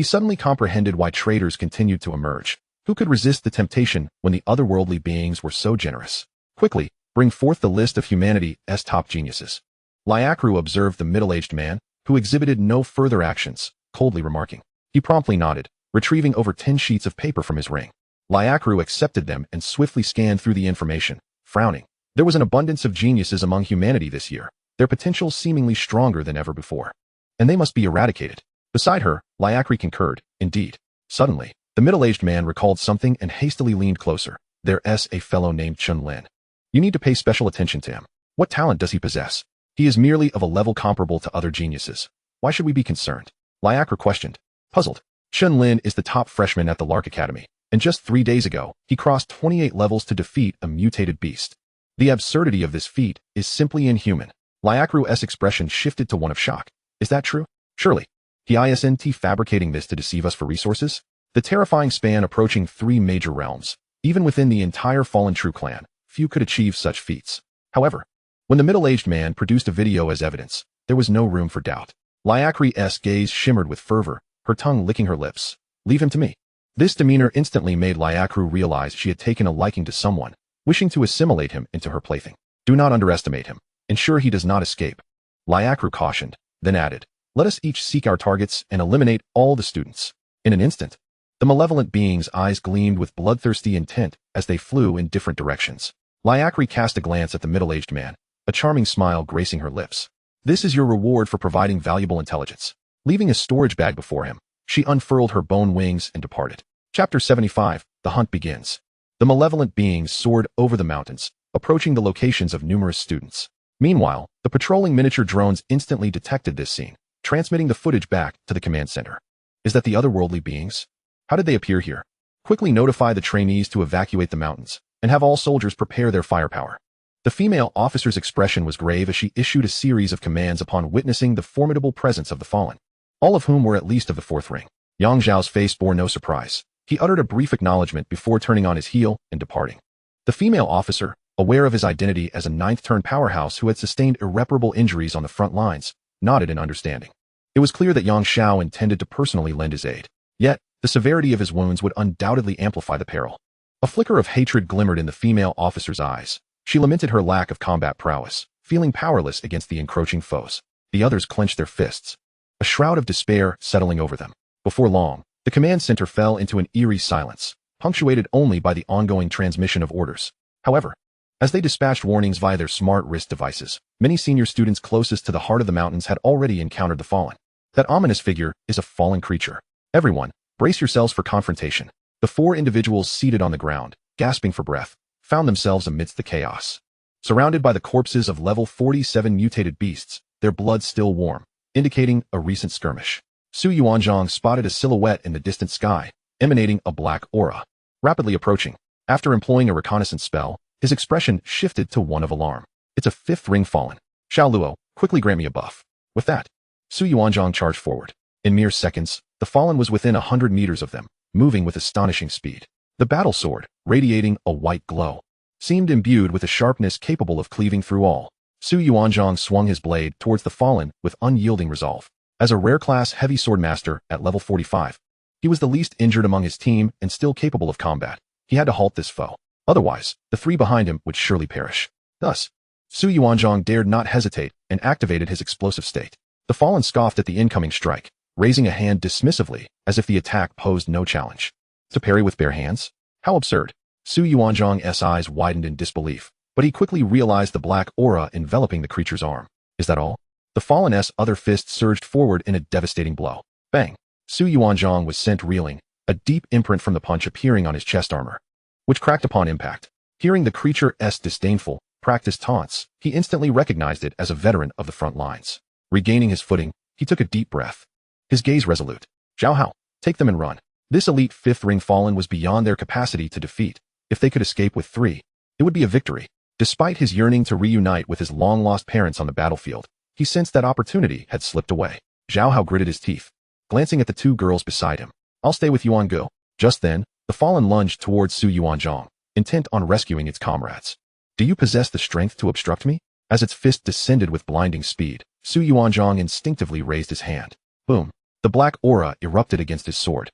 He suddenly comprehended why traitors continued to emerge. Who could resist the temptation when the otherworldly beings were so generous? Quickly, bring forth the list of humanity's top geniuses. Liakru observed the middle-aged man, who exhibited no further actions, coldly remarking. He promptly nodded, retrieving over 10 sheets of paper from his ring. Liakru accepted them and swiftly scanned through the information, frowning. There was an abundance of geniuses among humanity this year, their potential seemingly stronger than ever before. And they must be eradicated. Beside her, Liakru concurred, indeed. Suddenly, the middle-aged man recalled something and hastily leaned closer. There's a fellow named Chen Lin. You need to pay special attention to him. What talent does he possess? He is merely of a level comparable to other geniuses. Why should we be concerned? Liakru questioned, puzzled. Chen Lin is the top freshman at the Lark Academy, and just 3 days ago, he crossed 28 levels to defeat a mutated beast. The absurdity of this feat is simply inhuman. Liakru's expression shifted to one of shock. Is that true? Surely. He isn't fabricating this to deceive us for resources? The terrifying span approaching 3 major realms. Even within the entire Fallen True clan, few could achieve such feats. However, when the middle-aged man produced a video as evidence, there was no room for doubt. Liakru's gaze shimmered with fervor, her tongue licking her lips. Leave him to me. This demeanor instantly made Liakru realize she had taken a liking to someone, wishing to assimilate him into her plaything. Do not underestimate him. Ensure he does not escape. Liakru cautioned, then added, let us each seek our targets and eliminate all the students. In an instant, the malevolent being's eyes gleamed with bloodthirsty intent as they flew in different directions. Liakru cast a glance at the middle-aged man, a charming smile gracing her lips. This is your reward for providing valuable intelligence. Leaving a storage bag before him, she unfurled her bone wings and departed. Chapter 75, The Hunt Begins. The malevolent beings soared over the mountains, approaching the locations of numerous students. Meanwhile, the patrolling miniature drones instantly detected this scene, transmitting the footage back to the command center. Is that the otherworldly beings? How did they appear here? Quickly notify the trainees to evacuate the mountains, and have all soldiers prepare their firepower. The female officer's expression was grave as she issued a series of commands upon witnessing the formidable presence of the fallen, all of whom were at least of the 4th ring. Yang Zhao's face bore no surprise. He uttered a brief acknowledgement before turning on his heel and departing. The female officer, aware of his identity as a 9th-turn powerhouse who had sustained irreparable injuries on the front lines, nodded in understanding. It was clear that Yang Zhao intended to personally lend his aid. Yet, the severity of his wounds would undoubtedly amplify the peril. A flicker of hatred glimmered in the female officer's eyes. She lamented her lack of combat prowess, feeling powerless against the encroaching foes. The others clenched their fists, a shroud of despair settling over them. Before long, the command center fell into an eerie silence, punctuated only by the ongoing transmission of orders. However, as they dispatched warnings via their smart wrist devices, many senior students closest to the heart of the mountains had already encountered the fallen. That ominous figure is a fallen creature. Everyone, brace yourselves for confrontation. The 4 individuals seated on the ground, gasping for breath, found themselves amidst the chaos. Surrounded by the corpses of level 47 mutated beasts, their blood still warm, indicating a recent skirmish. Su Yuanzhang spotted a silhouette in the distant sky, emanating a black aura. Rapidly approaching, after employing a reconnaissance spell, his expression shifted to one of alarm. It's a 5th ring fallen. Xiao Luo, quickly grant me a buff. With that, Su Yuanzhang charged forward. In mere seconds, the fallen was within 100 meters of them, moving with astonishing speed. The battle sword, radiating a white glow, seemed imbued with a sharpness capable of cleaving through all. Su Yuanzhang swung his blade towards the fallen with unyielding resolve. As a rare-class heavy sword master at level 45, he was the least injured among his team and still capable of combat. He had to halt this foe. Otherwise, the 3 behind him would surely perish. Thus, Su Yuanzhang dared not hesitate and activated his explosive state. The fallen scoffed at the incoming strike, raising a hand dismissively as if the attack posed no challenge. To parry with bare hands? How absurd. Su Yuanzhang's eyes widened in disbelief, but he quickly realized the black aura enveloping the creature's arm. Is that all? The fallen's other fist surged forward in a devastating blow. Bang! Su Yuanzhang was sent reeling, a deep imprint from the punch appearing on his chest armor, which cracked upon impact. Hearing the creature's disdainful, practiced taunts, he instantly recognized it as a veteran of the front lines. Regaining his footing, he took a deep breath. His gaze resolute. Zhao Hao, take them and run. This elite 5th ring fallen was beyond their capacity to defeat. If they could escape with 3, it would be a victory. Despite his yearning to reunite with his long-lost parents on the battlefield, he sensed that opportunity had slipped away. Zhao Hao gritted his teeth, glancing at the 2 girls beside him. I'll stay with Yuan Gu. Just then, the fallen lunged towards Su Yuanzhang, intent on rescuing its comrades. Do you possess the strength to obstruct me? As its fist descended with blinding speed, Su Yuanzhang instinctively raised his hand. Boom. The black aura erupted against his sword,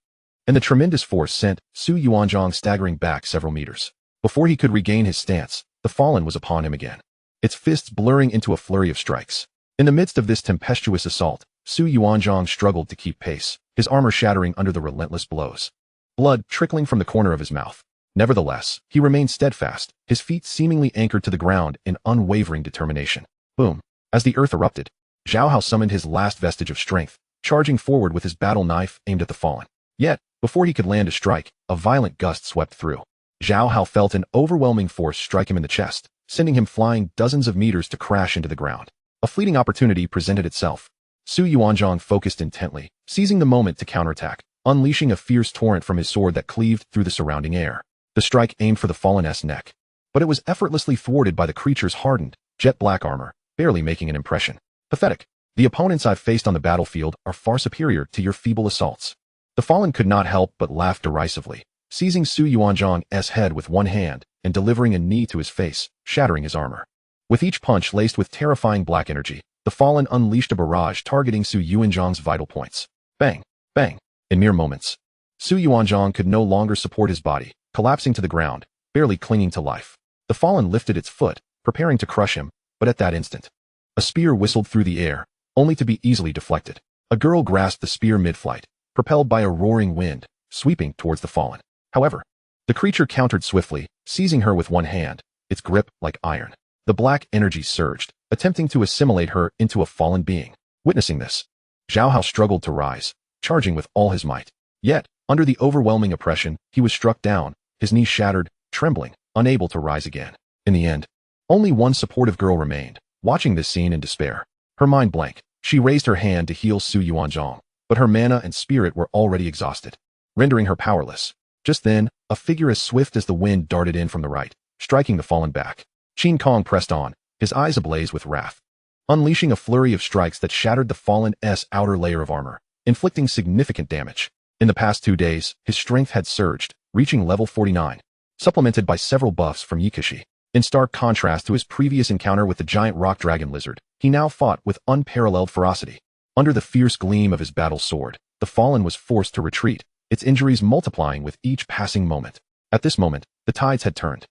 and the tremendous force sent Su Yuanzhang staggering back several meters. Before he could regain his stance, the fallen was upon him again, its fists blurring into a flurry of strikes. In the midst of this tempestuous assault, Su Yuanzhang struggled to keep pace, his armor shattering under the relentless blows, blood trickling from the corner of his mouth. Nevertheless, he remained steadfast, his feet seemingly anchored to the ground in unwavering determination. Boom! As the earth erupted, Zhao Hao summoned his last vestige of strength, charging forward with his battle knife aimed at the fallen. Yet, before he could land a strike, a violent gust swept through. Zhao Hao felt an overwhelming force strike him in the chest, sending him flying dozens of meters to crash into the ground. A fleeting opportunity presented itself. Su Yuanzhang focused intently, seizing the moment to counterattack, unleashing a fierce torrent from his sword that cleaved through the surrounding air. The strike aimed for the fallen's neck, but it was effortlessly thwarted by the creature's hardened, jet-black armor, barely making an impression. Pathetic. The opponents I've faced on the battlefield are far superior to your feeble assaults. The fallen could not help but laugh derisively, seizing Su Yuanzhang's head with one hand and delivering a knee to his face, shattering his armor. With each punch laced with terrifying black energy, the fallen unleashed a barrage targeting Su Yuanzhang's vital points. Bang! Bang! In mere moments, Su Yuanzhang could no longer support his body, collapsing to the ground, barely clinging to life. The fallen lifted its foot, preparing to crush him, but at that instant, a spear whistled through the air, only to be easily deflected. A girl grasped the spear mid-flight, propelled by a roaring wind, sweeping towards the fallen. However, the creature countered swiftly, seizing her with one hand, its grip like iron. The black energy surged, attempting to assimilate her into a fallen being. Witnessing this, Zhao Hao struggled to rise, charging with all his might. Yet, under the overwhelming oppression, he was struck down, his knees shattered, trembling, unable to rise again. In the end, only one supportive girl remained, watching this scene in despair. Her mind blank, she raised her hand to heal Su Yuanzhang, but her mana and spirit were already exhausted, rendering her powerless. Just then, a figure as swift as the wind darted in from the right, striking the fallen back. Qin Kong pressed on, his eyes ablaze with wrath, unleashing a flurry of strikes that shattered the fallen's outer layer of armor, inflicting significant damage. In the past 2 days, his strength had surged, reaching level 49, supplemented by several buffs from Yikashi. In stark contrast to his previous encounter with the giant rock dragon lizard, he now fought with unparalleled ferocity. Under the fierce gleam of his battle sword, the fallen was forced to retreat, its injuries multiplying with each passing moment. At this moment, the tides had turned.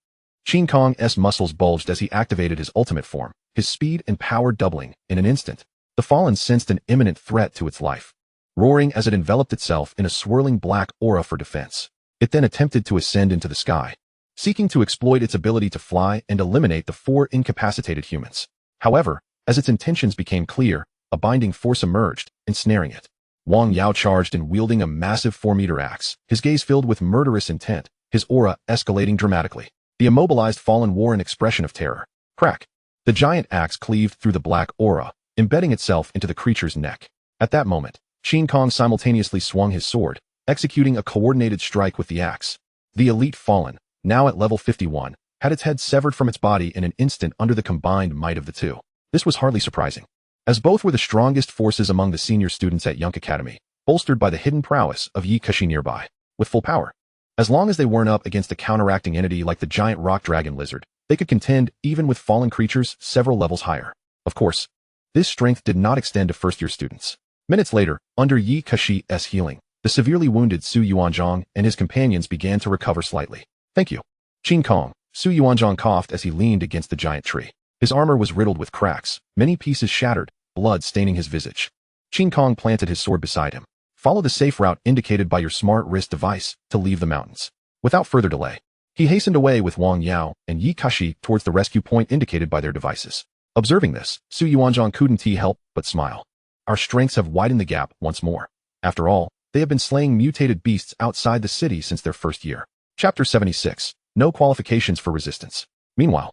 Qin Kong's muscles bulged as he activated his ultimate form, his speed and power doubling in an instant. The fallen sensed an imminent threat to its life, roaring as it enveloped itself in a swirling black aura for defense. It then attempted to ascend into the sky, seeking to exploit its ability to fly and eliminate the 4 incapacitated humans. However, as its intentions became clear, a binding force emerged, ensnaring it. Wang Yao charged in wielding a massive 4-meter axe, his gaze filled with murderous intent, his aura escalating dramatically. The immobilized fallen wore an expression of terror. Crack! The giant axe cleaved through the black aura, embedding itself into the creature's neck. At that moment, Qin Kong simultaneously swung his sword, executing a coordinated strike with the axe. The elite fallen, now at level 51, had its head severed from its body in an instant under the combined might of the two. This was hardly surprising, as both were the strongest forces among the senior students at Yunk Academy, bolstered by the hidden prowess of Yi Kashi nearby. With full power, as long as they weren't up against a counteracting entity like the giant rock dragon lizard, they could contend even with fallen creatures several levels higher. Of course, this strength did not extend to first-year students. Minutes later, under Yi Kashi's healing, the severely wounded Su Yuanzhang and his companions began to recover slightly. Thank you, Qin Kong. Su Yuanzhang coughed as he leaned against the giant tree. His armor was riddled with cracks, many pieces shattered, blood staining his visage. Qin Kong planted his sword beside him. Follow the safe route indicated by your smart wrist device to leave the mountains. Without further delay, he hastened away with Wang Yao and Yi Kashi towards the rescue point indicated by their devices. Observing this, Su Yuanzhang couldn't help but smile. Our strengths have widened the gap once more. After all, they have been slaying mutated beasts outside the city since their first year. Chapter 76. No qualifications for resistance. Meanwhile,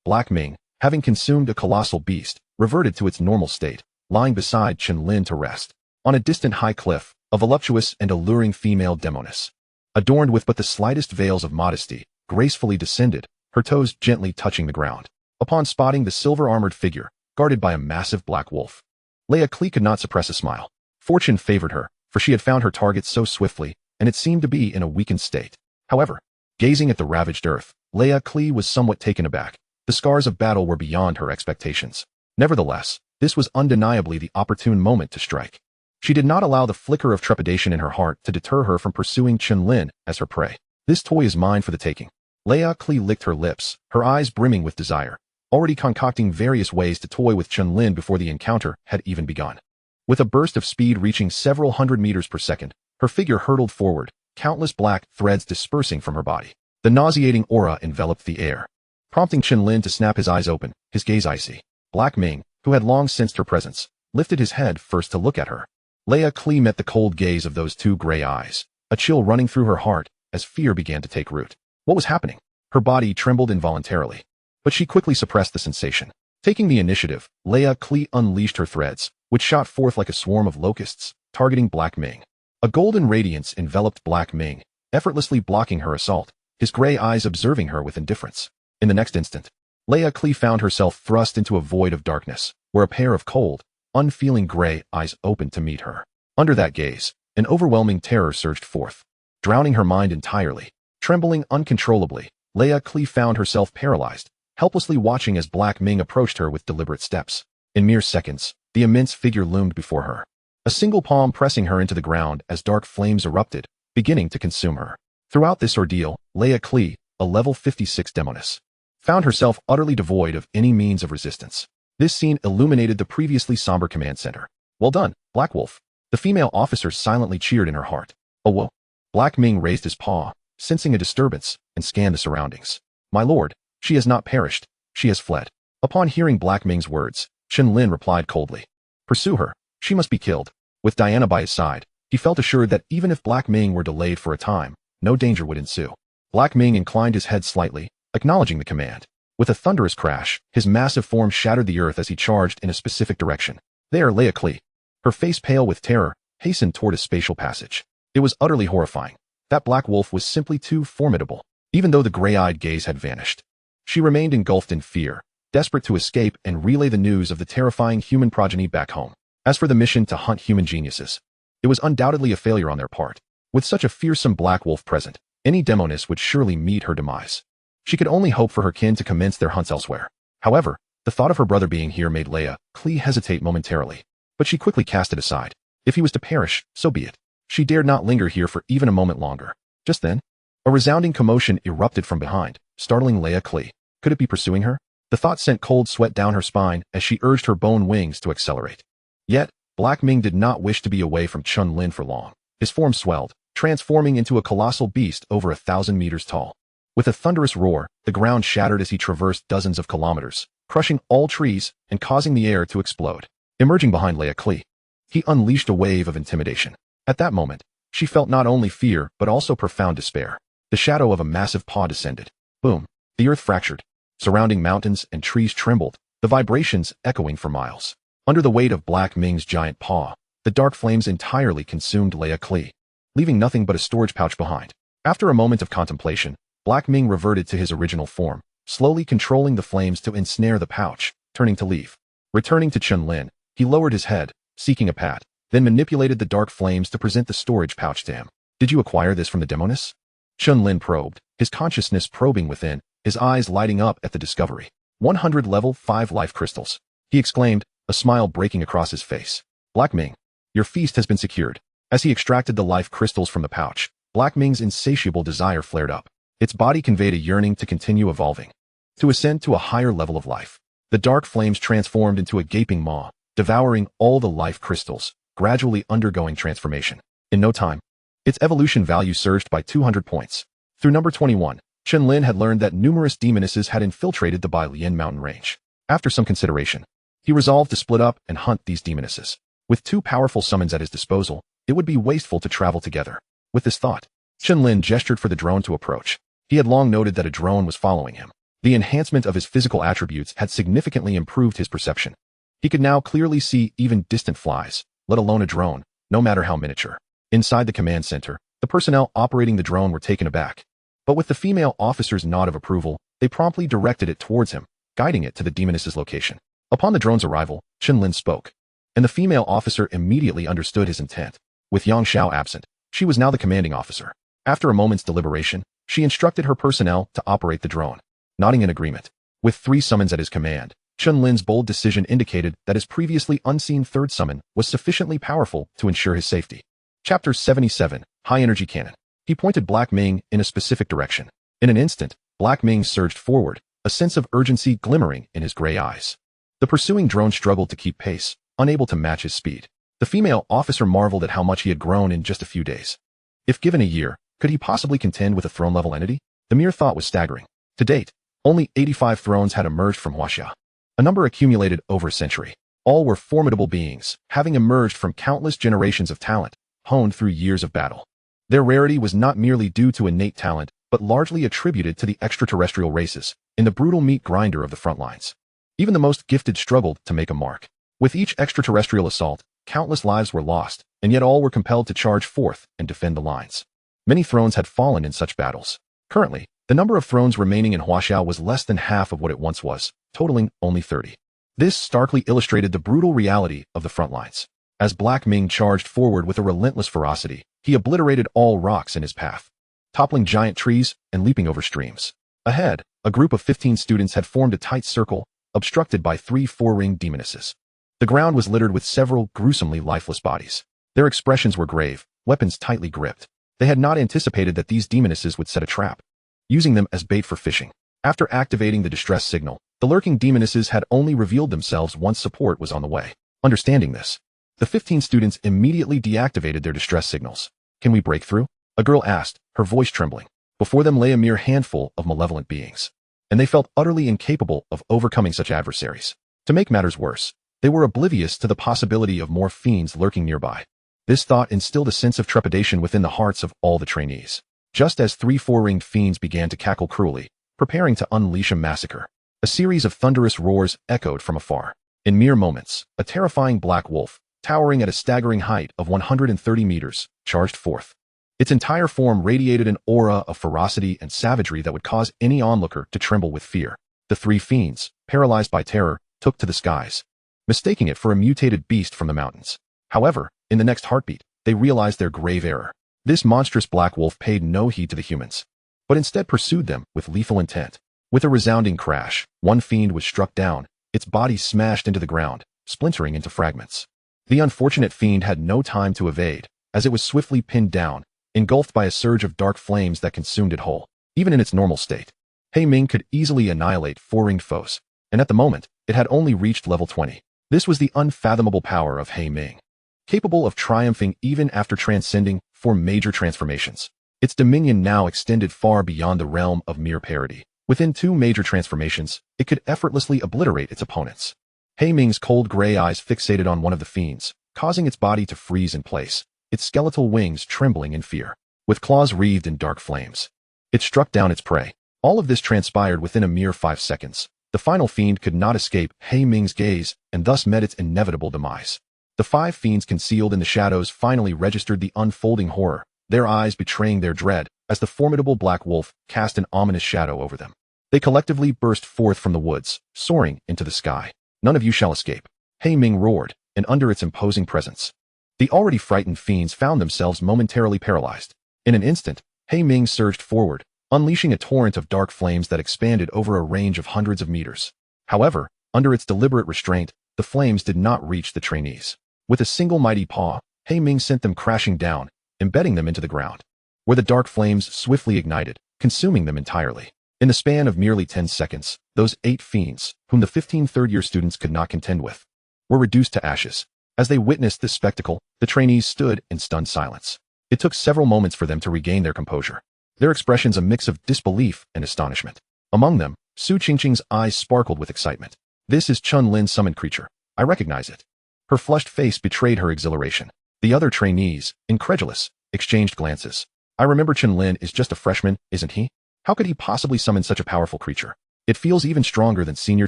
Black Ming, having consumed a colossal beast, reverted to its normal state, lying beside Chen Lin to rest. On a distant high cliff, a voluptuous and alluring female demoness, adorned with but the slightest veils of modesty, gracefully descended, her toes gently touching the ground. Upon spotting the silver-armored figure, guarded by a massive black wolf, Leia Klee could not suppress a smile. Fortune favored her, for she had found her target so swiftly, and it seemed to be in a weakened state. However, gazing at the ravaged earth, Leia Klee was somewhat taken aback. The scars of battle were beyond her expectations. Nevertheless, this was undeniably the opportune moment to strike. She did not allow the flicker of trepidation in her heart to deter her from pursuing Chen Lin as her prey. This toy is mine for the taking. Leia Kli licked her lips, her eyes brimming with desire, already concocting various ways to toy with Chen Lin before the encounter had even begun. With a burst of speed reaching several hundred meters per second, her figure hurtled forward, countless black threads dispersing from her body. The nauseating aura enveloped the air, prompting Chen Lin to snap his eyes open, his gaze icy. Black Ming, who had long sensed her presence, lifted his head first to look at her. Leia Kli met the cold gaze of those two gray eyes, a chill running through her heart as fear began to take root. What was happening? Her body trembled involuntarily, but she quickly suppressed the sensation. Taking the initiative, Leia Kli unleashed her threads, which shot forth like a swarm of locusts, targeting Black Ming. A golden radiance enveloped Black Ming, effortlessly blocking her assault, his gray eyes observing her with indifference. In the next instant, Leia Kli found herself thrust into a void of darkness, where a pair of cold, unfeeling gray eyes opened to meet her. Under that gaze, an overwhelming terror surged forth, drowning her mind entirely. Trembling uncontrollably, Leia Kli found herself paralyzed, helplessly watching as Black Ming approached her with deliberate steps. In mere seconds, the immense figure loomed before her, a single palm pressing her into the ground as dark flames erupted, beginning to consume her. Throughout this ordeal, Leia Kli, a level 56 demoness, found herself utterly devoid of any means of resistance. This scene illuminated the previously somber command center. Well done, Black Wolf. The female officer silently cheered in her heart. Oh whoa. Black Ming raised his paw, sensing a disturbance, and scanned the surroundings. My lord, she has not perished, she has fled. Upon hearing Black Ming's words, Chen Lin replied coldly. Pursue her, she must be killed. With Diana by his side, he felt assured that even if Black Ming were delayed for a time, no danger would ensue. Black Ming inclined his head slightly, acknowledging the command. With a thunderous crash, his massive form shattered the earth as he charged in a specific direction. There, Leia Kli, her face pale with terror, hastened toward a spatial passage. It was utterly horrifying. That Black Wolf was simply too formidable. Even though the gray-eyed gaze had vanished, she remained engulfed in fear, desperate to escape and relay the news of the terrifying human progeny back home. As for the mission to hunt human geniuses, it was undoubtedly a failure on their part. With such a fearsome Black Wolf present, any demoness would surely meet her demise. She could only hope for her kin to commence their hunts elsewhere. However, the thought of her brother being here made Leia Kli hesitate momentarily, but she quickly cast it aside. If he was to perish, so be it. She dared not linger here for even a moment longer. Just then, a resounding commotion erupted from behind, startling Leia Kli. Could it be pursuing her? The thought sent cold sweat down her spine as she urged her bone wings to accelerate. Yet, Black Ming did not wish to be away from Chen Lin for long. His form swelled, transforming into a colossal beast over 1,000 meters tall. With a thunderous roar, the ground shattered as he traversed dozens of kilometers, crushing all trees and causing the air to explode. Emerging behind Leia Kli, he unleashed a wave of intimidation. At that moment, she felt not only fear but also profound despair. The shadow of a massive paw descended. Boom! The earth fractured. Surrounding mountains and trees trembled, the vibrations echoing for miles. Under the weight of Black Ming's giant paw, the dark flames entirely consumed Leia Kli, leaving nothing but a storage pouch behind. After a moment of contemplation, Black Ming reverted to his original form, slowly controlling the flames to ensnare the pouch, turning to leave. Returning to Chen Lin, he lowered his head, seeking a pat, then manipulated the dark flames to present the storage pouch to him. Did you acquire this from the demoness? Chen Lin probed, his consciousness probing within, his eyes lighting up at the discovery. 100 level 5 life crystals. He exclaimed, a smile breaking across his face. Black Ming, your feast has been secured. As he extracted the life crystals from the pouch, Black Ming's insatiable desire flared up. Its body conveyed a yearning to continue evolving, to ascend to a higher level of life. The dark flames transformed into a gaping maw, devouring all the life crystals, gradually undergoing transformation. In no time, its evolution value surged by 200 points. Through number 21, Chen Lin had learned that numerous demonesses had infiltrated the Bailian mountain range. After some consideration, he resolved to split up and hunt these demonesses. With two powerful summons at his disposal, it would be wasteful to travel together. With this thought, Chen Lin gestured for the drone to approach. He had long noted that a drone was following him. The enhancement of his physical attributes had significantly improved his perception. He could now clearly see even distant flies, let alone a drone, no matter how miniature. Inside the command center, the personnel operating the drone were taken aback. But with the female officer's nod of approval, they promptly directed it towards him, guiding it to the demoness's location. Upon the drone's arrival, Chen Lin spoke, and the female officer immediately understood his intent. With Yang Xiao absent, she was now the commanding officer. After a moment's deliberation, she instructed her personnel to operate the drone. Nodding in agreement, with 3 summons at his command, Chen Lin's bold decision indicated that his previously unseen third summon was sufficiently powerful to ensure his safety. Chapter 77, High Energy Cannon. He pointed Black Ming in a specific direction. In an instant, Black Ming surged forward, a sense of urgency glimmering in his gray eyes. The pursuing drone struggled to keep pace, unable to match his speed. The female officer marveled at how much he had grown in just a few days. If given a year, could he possibly contend with a throne-level entity? The mere thought was staggering. To date, only 85 thrones had emerged from Huaxia, a number accumulated over a century. All were formidable beings, having emerged from countless generations of talent, honed through years of battle. Their rarity was not merely due to innate talent, but largely attributed to the extraterrestrial races, in the brutal meat grinder of the front lines. Even the most gifted struggled to make a mark. With each extraterrestrial assault, countless lives were lost, and yet all were compelled to charge forth and defend the lines. Many thrones had fallen in such battles. Currently, the number of thrones remaining in Huaxia was less than half of what it once was, totaling only 30. This starkly illustrated the brutal reality of the front lines. As Black Ming charged forward with a relentless ferocity, he obliterated all rocks in his path, toppling giant trees and leaping over streams. Ahead, a group of 15 students had formed a tight circle, obstructed by 3 four-ringed demonesses. The ground was littered with several gruesomely lifeless bodies. Their expressions were grave, weapons tightly gripped. They had not anticipated that these demonesses would set a trap, using them as bait for fishing. After activating the distress signal, the lurking demonesses had only revealed themselves once support was on the way. Understanding this, the 15 students immediately deactivated their distress signals. Can we break through? A girl asked, her voice trembling. Before them lay a mere handful of malevolent beings, and they felt utterly incapable of overcoming such adversaries. To make matters worse, they were oblivious to the possibility of more fiends lurking nearby. This thought instilled a sense of trepidation within the hearts of all the trainees. Just as 3 four-ringed fiends began to cackle cruelly, preparing to unleash a massacre, a series of thunderous roars echoed from afar. In mere moments, a terrifying black wolf, towering at a staggering height of 130 meters, charged forth. Its entire form radiated an aura of ferocity and savagery that would cause any onlooker to tremble with fear. The 3 fiends, paralyzed by terror, took to the skies, mistaking it for a mutated beast from the mountains. However, in the next heartbeat, they realized their grave error. This monstrous black wolf paid no heed to the humans, but instead pursued them with lethal intent. With a resounding crash, one fiend was struck down, its body smashed into the ground, splintering into fragments. The unfortunate fiend had no time to evade, as it was swiftly pinned down, engulfed by a surge of dark flames that consumed it whole. Even in its normal state, He Ming could easily annihilate 4-ringed foes, and at the moment, it had only reached level 20. This was the unfathomable power of He Ming, capable of triumphing even after transcending 4 major transformations. Its dominion now extended far beyond the realm of mere parody. Within 2 major transformations, it could effortlessly obliterate its opponents. He Ming's cold gray eyes fixated on one of the fiends, causing its body to freeze in place, its skeletal wings trembling in fear. With claws wreathed in dark flames, it struck down its prey. All of this transpired within a mere 5 seconds. The final fiend could not escape He Ming's gaze and thus met its inevitable demise. The 5 fiends concealed in the shadows finally registered the unfolding horror, their eyes betraying their dread as the formidable black wolf cast an ominous shadow over them. They collectively burst forth from the woods, soaring into the sky. None of you shall escape, He Ming roared, and under its imposing presence, the already frightened fiends found themselves momentarily paralyzed. In an instant, He Ming surged forward, unleashing a torrent of dark flames that expanded over a range of hundreds of meters. However, under its deliberate restraint, the flames did not reach the trainees. With a single mighty paw, He Ming sent them crashing down, embedding them into the ground, where the dark flames swiftly ignited, consuming them entirely. In the span of merely 10 seconds, those 8 fiends, whom the 15 third-year students could not contend with, were reduced to ashes. As they witnessed this spectacle, the trainees stood in stunned silence. It took several moments for them to regain their composure, their expressions a mix of disbelief and astonishment. Among them, Su Qingqing's eyes sparkled with excitement. This is Chen Lin's summoned creature. I recognize it. Her flushed face betrayed her exhilaration. The other trainees, incredulous, exchanged glances. I remember Chen Lin is just a freshman, isn't he? How could he possibly summon such a powerful creature? It feels even stronger than Senior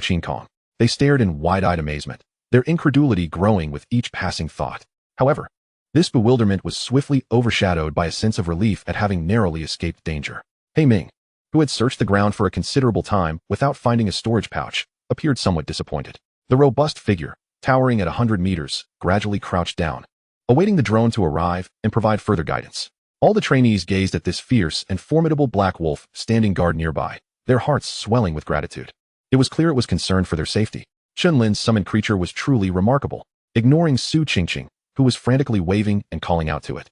Qin Kong. They stared in wide-eyed amazement, their incredulity growing with each passing thought. However, this bewilderment was swiftly overshadowed by a sense of relief at having narrowly escaped danger. He Ming, who had searched the ground for a considerable time without finding a storage pouch, appeared somewhat disappointed. The robust figure, towering at 100 meters, gradually crouched down, awaiting the drone to arrive and provide further guidance. All the trainees gazed at this fierce and formidable black wolf standing guard nearby, their hearts swelling with gratitude. It was clear it was concerned for their safety. Chen Lin's summoned creature was truly remarkable, ignoring Su Qingqing, who was frantically waving and calling out to it.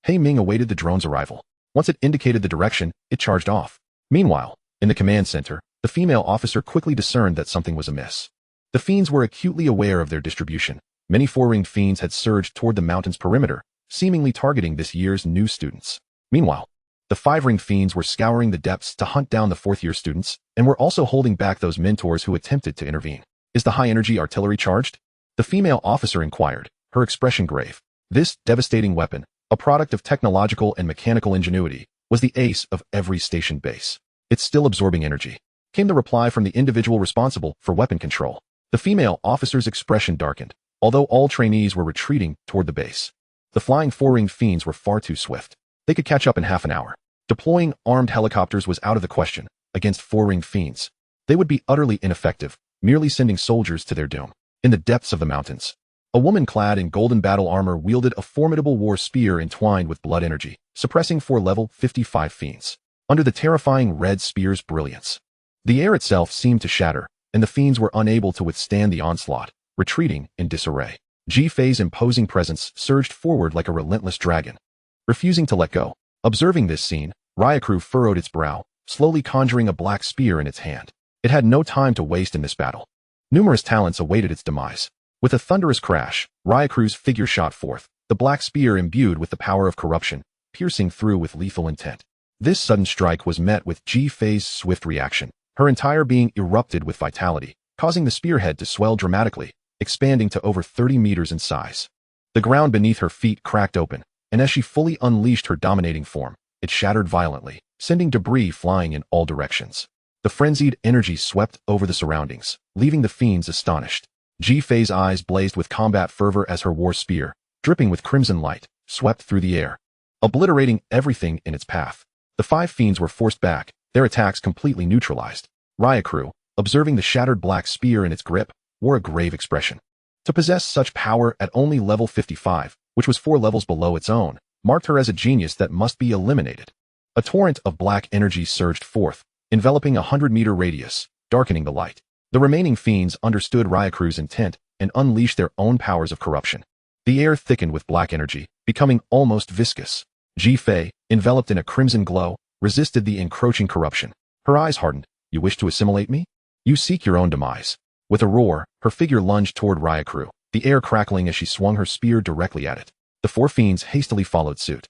Hei Ming awaited the drone's arrival. Once it indicated the direction, it charged off. Meanwhile, in the command center, the female officer quickly discerned that something was amiss. The fiends were acutely aware of their distribution. Many four-ringed fiends had surged toward the mountain's perimeter, seemingly targeting this year's new students. Meanwhile, the five-ringed fiends were scouring the depths to hunt down the fourth-year students, and were also holding back those mentors who attempted to intervene. Is the high-energy artillery charged? The female officer inquired, her expression grave. This devastating weapon, a product of technological and mechanical ingenuity, was the ace of every station base. It's still absorbing energy, came the reply from the individual responsible for weapon control. The female officer's expression darkened, although all trainees were retreating toward the base. The flying four-ringed fiends were far too swift. They could catch up in half an hour. Deploying armed helicopters was out of the question against four-ringed fiends. They would be utterly ineffective, merely sending soldiers to their doom. In the depths of the mountains, a woman clad in golden battle armor wielded a formidable war spear entwined with blood energy, suppressing four level 55 fiends. Under the terrifying red spear's brilliance, the air itself seemed to shatter, and the fiends were unable to withstand the onslaught, retreating in disarray. Ji-Fei's imposing presence surged forward like a relentless dragon, refusing to let go. Observing this scene, Ryukyu furrowed its brow, slowly conjuring a black spear in its hand. It had no time to waste in this battle. Numerous talents awaited its demise. With a thunderous crash, Ryaku's figure shot forth, the black spear imbued with the power of corruption, piercing through with lethal intent. This sudden strike was met with Ji-Fei's swift reaction. Her entire being erupted with vitality, causing the spearhead to swell dramatically, expanding to over 30 meters in size. The ground beneath her feet cracked open, and as she fully unleashed her dominating form, it shattered violently, sending debris flying in all directions. The frenzied energy swept over the surroundings, leaving the fiends astonished. Ji-Fei's eyes blazed with combat fervor as her war spear, dripping with crimson light, swept through the air, obliterating everything in its path. The five fiends were forced back, their attacks completely neutralized. Ryukyu, observing the shattered black spear in its grip, wore a grave expression. To possess such power at only level 55, which was 4 levels below its own, marked her as a genius that must be eliminated. A torrent of black energy surged forth, enveloping a 100-meter radius, darkening the light. The remaining fiends understood Ryukyu's intent and unleashed their own powers of corruption. The air thickened with black energy, becoming almost viscous. Ji-Fei, enveloped in a crimson glow, resisted the encroaching corruption. Her eyes hardened. You wish to assimilate me? You seek your own demise. With a roar, her figure lunged toward Ryukyu, the air crackling as she swung her spear directly at it. The four fiends hastily followed suit,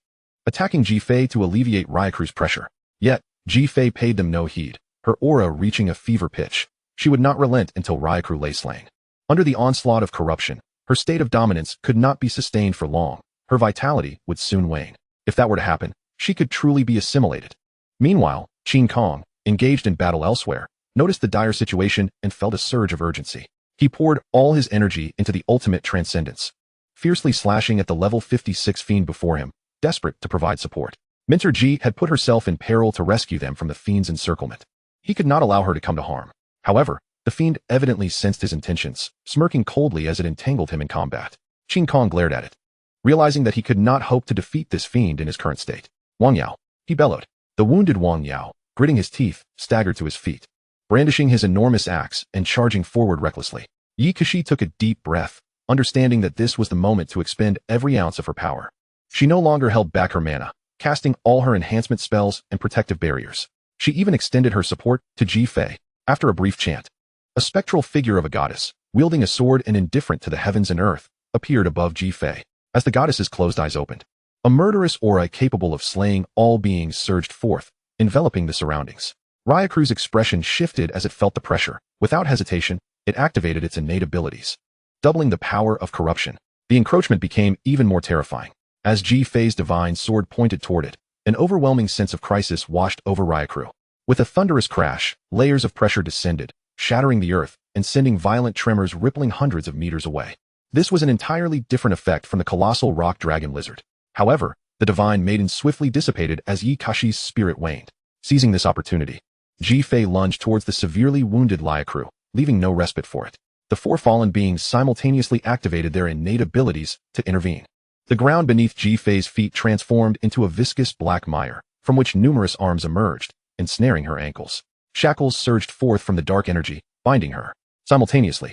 attacking Ji-Fei to alleviate Ryukyu's pressure. Yet, Ji-Fei paid them no heed, her aura reaching a fever pitch. She would not relent until Ryukyu lay slain. Under the onslaught of corruption, her state of dominance could not be sustained for long. Her vitality would soon wane. If that were to happen, she could truly be assimilated. Meanwhile, Qin Kong, engaged in battle elsewhere, noticed the dire situation and felt a surge of urgency. He poured all his energy into the ultimate transcendence, fiercely slashing at the level 56 fiend before him, desperate to provide support. Mentor Ji had put herself in peril to rescue them from the fiend's encirclement. He could not allow her to come to harm. However, the fiend evidently sensed his intentions, smirking coldly as it entangled him in combat. Qin Kong glared at it, realizing that he could not hope to defeat this fiend in his current state. Wang Yao, he bellowed. The wounded Wang Yao, gritting his teeth, staggered to his feet, brandishing his enormous axe and charging forward recklessly. Yi Kashi took a deep breath, understanding that this was the moment to expend every ounce of her power. She no longer held back her mana, casting all her enhancement spells and protective barriers. She even extended her support to Ji-Fei. After a brief chant, a spectral figure of a goddess, wielding a sword and indifferent to the heavens and earth, appeared above Ji-Fei. As the goddess's closed eyes opened, a murderous aura capable of slaying all beings surged forth, enveloping the surroundings. Ryukyu's expression shifted as it felt the pressure. Without hesitation, it activated its innate abilities, doubling the power of corruption. The encroachment became even more terrifying. As Ji-Fei's divine sword pointed toward it, an overwhelming sense of crisis washed over Ryukyu. With a thunderous crash, layers of pressure descended, shattering the earth and sending violent tremors rippling hundreds of meters away. This was an entirely different effect from the colossal rock dragon lizard. However, the divine maiden swiftly dissipated as Yi Kashi's spirit waned. Seizing this opportunity, Ji-Fei lunged towards the severely wounded Ryukyu, leaving no respite for it. The four fallen beings simultaneously activated their innate abilities to intervene. The ground beneath Ji-Fei's feet transformed into a viscous black mire, from which numerous arms emerged, ensnaring her ankles. Shackles surged forth from the dark energy, binding her. Simultaneously,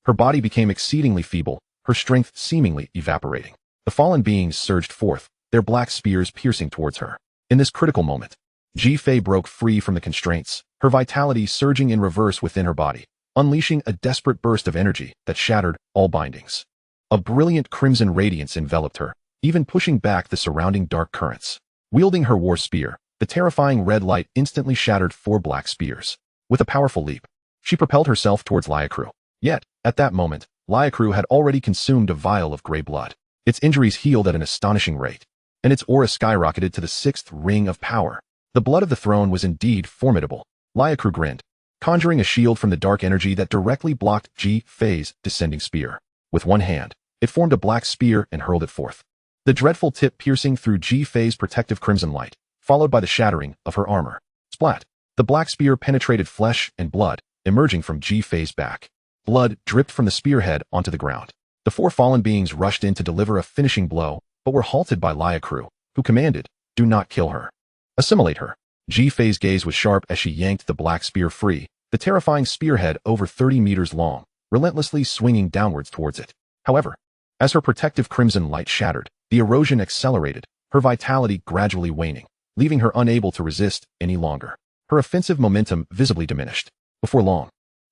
Her body became exceedingly feeble, her strength seemingly evaporating. The fallen beings surged forth, their black spears piercing towards her. In this critical moment, Ji-Fei broke free from the constraints, her vitality surging in reverse within her body, unleashing a desperate burst of energy that shattered all bindings. A brilliant crimson radiance enveloped her, even pushing back the surrounding dark currents. Wielding her war spear, the terrifying red light instantly shattered 4 black spears. With a powerful leap, she propelled herself towards Liakru. Yet, at that moment, Liakru had already consumed a vial of gray blood. Its injuries healed at an astonishing rate, and its aura skyrocketed to the 6th ring of power. The blood of the throne was indeed formidable. Liakru grinned, conjuring a shield from the dark energy that directly blocked Ji-Fei's descending spear. With one hand, it formed a black spear and hurled it forth, the dreadful tip piercing through Ji-Fei's protective crimson light, followed by the shattering of her armor. Splat! The black spear penetrated flesh and blood, emerging from Ji-Fei's back. Blood dripped from the spearhead onto the ground. The 4 fallen beings rushed in to deliver a finishing blow, but were halted by Liakru, who commanded, "Do not kill her. Assimilate her." Ji-Fei's gaze was sharp as she yanked the black spear free, the terrifying spearhead over 30 meters long, relentlessly swinging downwards towards it. However, as her protective crimson light shattered, the erosion accelerated, her vitality gradually waning, leaving her unable to resist any longer. Her offensive momentum visibly diminished. Before long,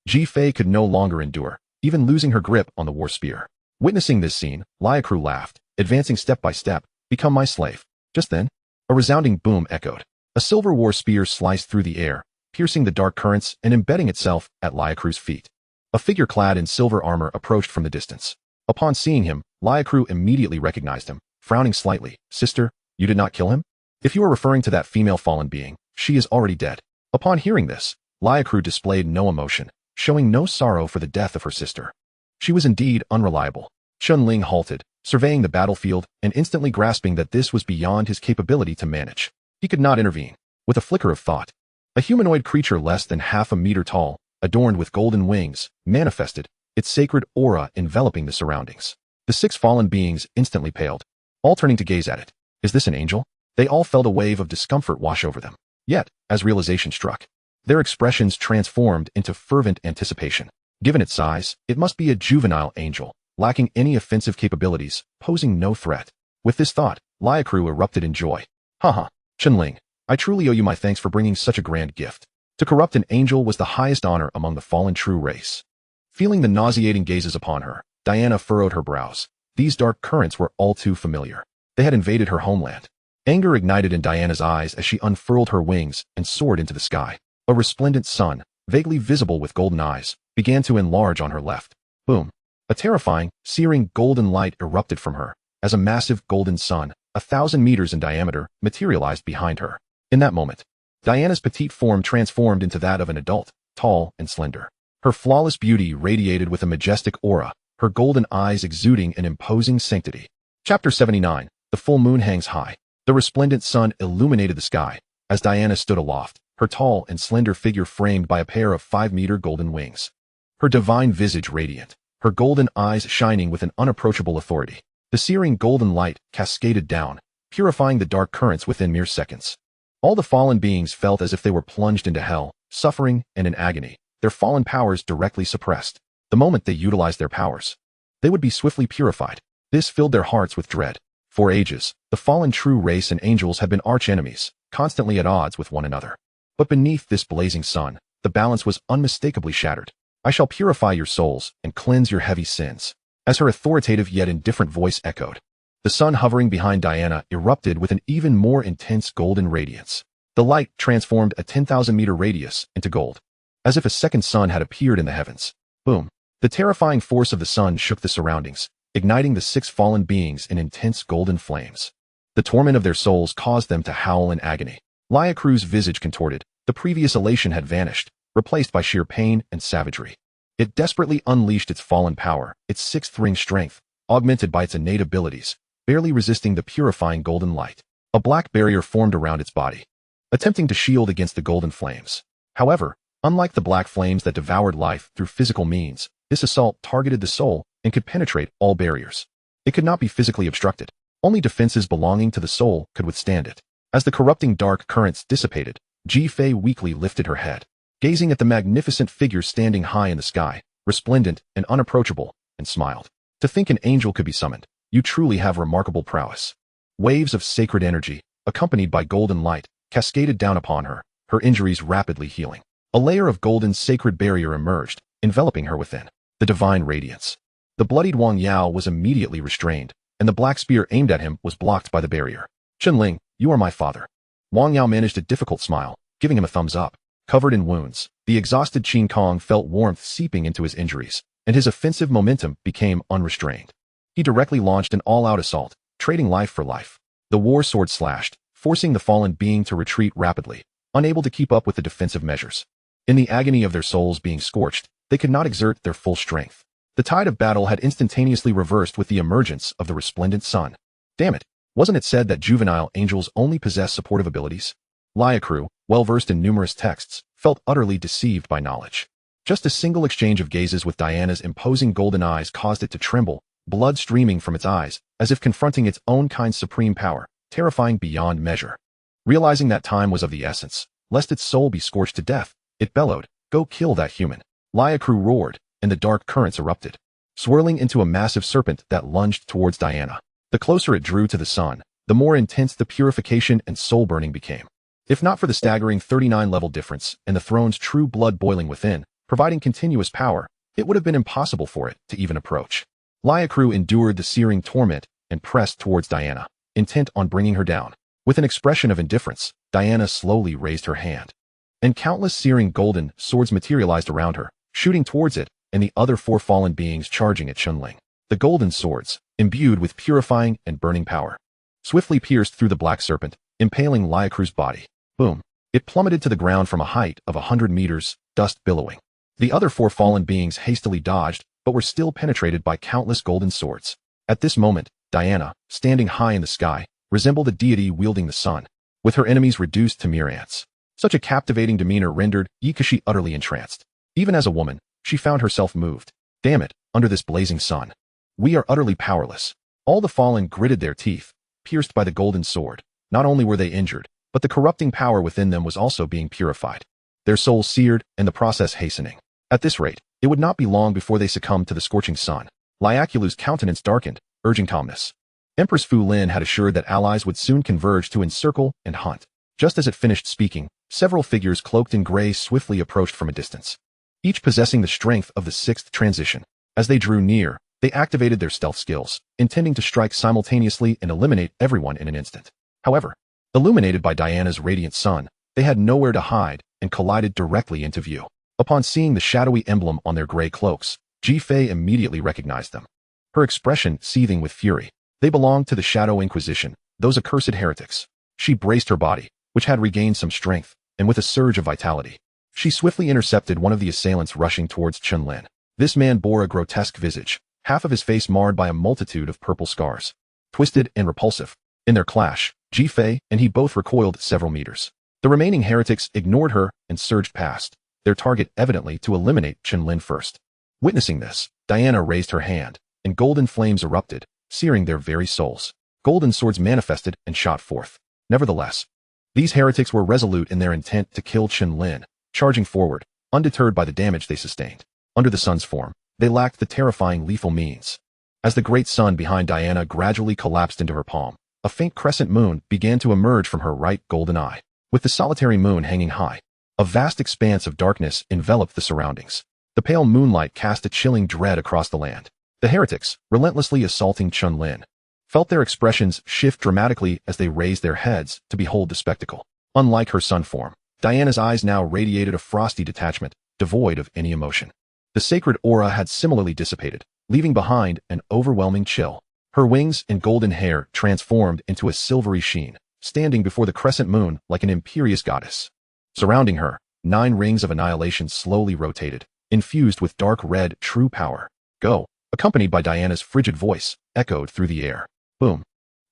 Ji-Fei could no longer endure, even losing her grip on the war spear. Witnessing this scene, Liakru laughed, advancing step by step. "Become my slave." Just then, a resounding boom echoed. A silver war spear sliced through the air, piercing the dark currents and embedding itself at Liakru's feet. A figure clad in silver armor approached from the distance. Upon seeing him, Liakru immediately recognized him, frowning slightly. "Sister, you did not kill him? If you are referring to that female fallen being, she is already dead." Upon hearing this, Liakru displayed no emotion, showing no sorrow for the death of her sister. She was indeed unreliable. Chen Lin halted, surveying the battlefield and instantly grasping that this was beyond his capability to manage. He could not intervene. With a flicker of thought, a humanoid creature less than half a meter tall, adorned with golden wings, manifested, its sacred aura enveloping the surroundings. The 6 fallen beings instantly paled, all turning to gaze at it. Is this an angel? They all felt a wave of discomfort wash over them. Yet, as realization struck, their expressions transformed into fervent anticipation. Given its size, it must be a juvenile angel, lacking any offensive capabilities, posing no threat. With this thought, Liakru erupted in joy. "Haha, Chen Lin, I truly owe you my thanks for bringing such a grand gift." To corrupt an angel was the highest honor among the fallen true race. Feeling the nauseating gazes upon her, Diana furrowed her brows. These dark currents were all too familiar. They had invaded her homeland. Anger ignited in Diana's eyes as she unfurled her wings and soared into the sky. A resplendent sun, vaguely visible with golden eyes, began to enlarge on her left. Boom! A terrifying, searing golden light erupted from her, as a massive golden sun, 1,000 meters in diameter, materialized behind her. In that moment, Diana's petite form transformed into that of an adult, tall and slender. Her flawless beauty radiated with a majestic aura, her golden eyes exuding an imposing sanctity. Chapter 79. The full moon hangs high. The resplendent sun illuminated the sky, as Diana stood aloft, her tall and slender figure framed by a pair of 5-meter golden wings. Her divine visage radiant, her golden eyes shining with an unapproachable authority. The searing golden light cascaded down, purifying the dark currents within mere seconds. All the fallen beings felt as if they were plunged into hell, suffering and in agony, their fallen powers directly suppressed. The moment they utilized their powers, they would be swiftly purified. This filled their hearts with dread. For ages, the fallen true race and angels had been arch-enemies, constantly at odds with one another. But beneath this blazing sun, the balance was unmistakably shattered. "I shall purify your souls and cleanse your heavy sins," as her authoritative yet indifferent voice echoed. The sun hovering behind Diana erupted with an even more intense golden radiance. The light transformed a 10,000-meter radius into gold, as if a second sun had appeared in the heavens. Boom! The terrifying force of the sun shook the surroundings, igniting the 6 fallen beings in intense golden flames. The torment of their souls caused them to howl in agony. Liakru's visage contorted. The previous elation had vanished, replaced by sheer pain and savagery. It desperately unleashed its fallen power, its 6th ring strength, augmented by its innate abilities, barely resisting the purifying golden light. A black barrier formed around its body, attempting to shield against the golden flames. However, unlike the black flames that devoured life through physical means, this assault targeted the soul and could penetrate all barriers. It could not be physically obstructed. Only defenses belonging to the soul could withstand it. As the corrupting dark currents dissipated, Ji-Fei weakly lifted her head, gazing at the magnificent figure standing high in the sky, resplendent and unapproachable, and smiled. To think an angel could be summoned, you truly have remarkable prowess. Waves of sacred energy, accompanied by golden light, cascaded down upon her, her injuries rapidly healing. A layer of golden sacred barrier emerged, enveloping her within. The divine radiance. The bloodied Wang Yao was immediately restrained, and the black spear aimed at him was blocked by the barrier. Chen Lin, you are my father. Wang Yao managed a difficult smile, giving him a thumbs up. Covered in wounds, the exhausted Qin Kong felt warmth seeping into his injuries, and his offensive momentum became unrestrained. He directly launched an all-out assault, trading life for life. The war sword slashed, forcing the fallen being to retreat rapidly, unable to keep up with the defensive measures. In the agony of their souls being scorched, they could not exert their full strength. The tide of battle had instantaneously reversed with the emergence of the resplendent sun. Damn it, wasn't it said that juvenile angels only possess supportive abilities? Liakru, well-versed in numerous texts, felt utterly deceived by knowledge. Just a single exchange of gazes with Diana's imposing golden eyes caused it to tremble, blood streaming from its eyes, as if confronting its own kind's supreme power, terrifying beyond measure. Realizing that time was of the essence, lest its soul be scorched to death, it bellowed, "Go kill that human." Liakru roared, and the dark currents erupted, swirling into a massive serpent that lunged towards Diana. The closer it drew to the sun, the more intense the purification and soul-burning became. If not for the staggering 39-level difference and the throne's true blood boiling within, providing continuous power, it would have been impossible for it to even approach. Liakru endured the searing torment and pressed towards Diana, intent on bringing her down. With an expression of indifference, Diana slowly raised her hand, and countless searing golden swords materialized around her, shooting towards it and the other four fallen beings charging at Chen Lin. The golden swords, imbued with purifying and burning power, swiftly pierced through the black serpent, impaling Liakru's body. Boom! It plummeted to the ground from a height of 100 meters, dust billowing. The other four fallen beings hastily dodged, but were still penetrated by countless golden swords. At this moment, Diana, standing high in the sky, resembled a deity wielding the sun, with her enemies reduced to mere ants. Such a captivating demeanor rendered Yikashi utterly entranced. Even as a woman, she found herself moved. Damn it, under this blazing sun, we are utterly powerless. All the fallen gritted their teeth, pierced by the golden sword. Not only were they injured, but the corrupting power within them was also being purified. Their souls seared, and the process hastening. At this rate, it would not be long before they succumbed to the scorching sun. Liakulu's countenance darkened, urging calmness. Empress Fu Lin had assured that allies would soon converge to encircle and hunt. Just as it finished speaking, several figures cloaked in gray swiftly approached from a distance, each possessing the strength of the sixth transition. As they drew near, they activated their stealth skills, intending to strike simultaneously and eliminate everyone in an instant. However, illuminated by Diana's radiant sun, they had nowhere to hide and collided directly into view. Upon seeing the shadowy emblem on their gray cloaks, Ji Fei immediately recognized them, her expression seething with fury. They belonged to the Shadow Inquisition, those accursed heretics. She braced her body, which had regained some strength, and with a surge of vitality, she swiftly intercepted one of the assailants rushing towards Chen Lin. This man bore a grotesque visage, half of his face marred by a multitude of purple scars. Twisted and repulsive. In their clash, Ji Fei and he both recoiled several meters. The remaining heretics ignored her and surged past, their target evidently to eliminate Chen Lin first. Witnessing this, Diana raised her hand, and golden flames erupted, searing their very souls. Golden swords manifested and shot forth. Nevertheless, these heretics were resolute in their intent to kill Chen Lin, charging forward, undeterred by the damage they sustained. Under the sun's form, they lacked the terrifying lethal means. As the great sun behind Diana gradually collapsed into her palm, a faint crescent moon began to emerge from her right golden eye. With the solitary moon hanging high, a vast expanse of darkness enveloped the surroundings. The pale moonlight cast a chilling dread across the land. The heretics, relentlessly assaulting Chen Lin, felt their expressions shift dramatically as they raised their heads to behold the spectacle. Unlike her sun form, Diana's eyes now radiated a frosty detachment, devoid of any emotion. The sacred aura had similarly dissipated, leaving behind an overwhelming chill. Her wings and golden hair transformed into a silvery sheen, standing before the crescent moon like an imperious goddess. Surrounding her, 9 rings of annihilation slowly rotated, infused with dark red true power. Go, accompanied by Diana's frigid voice, echoed through the air. Boom.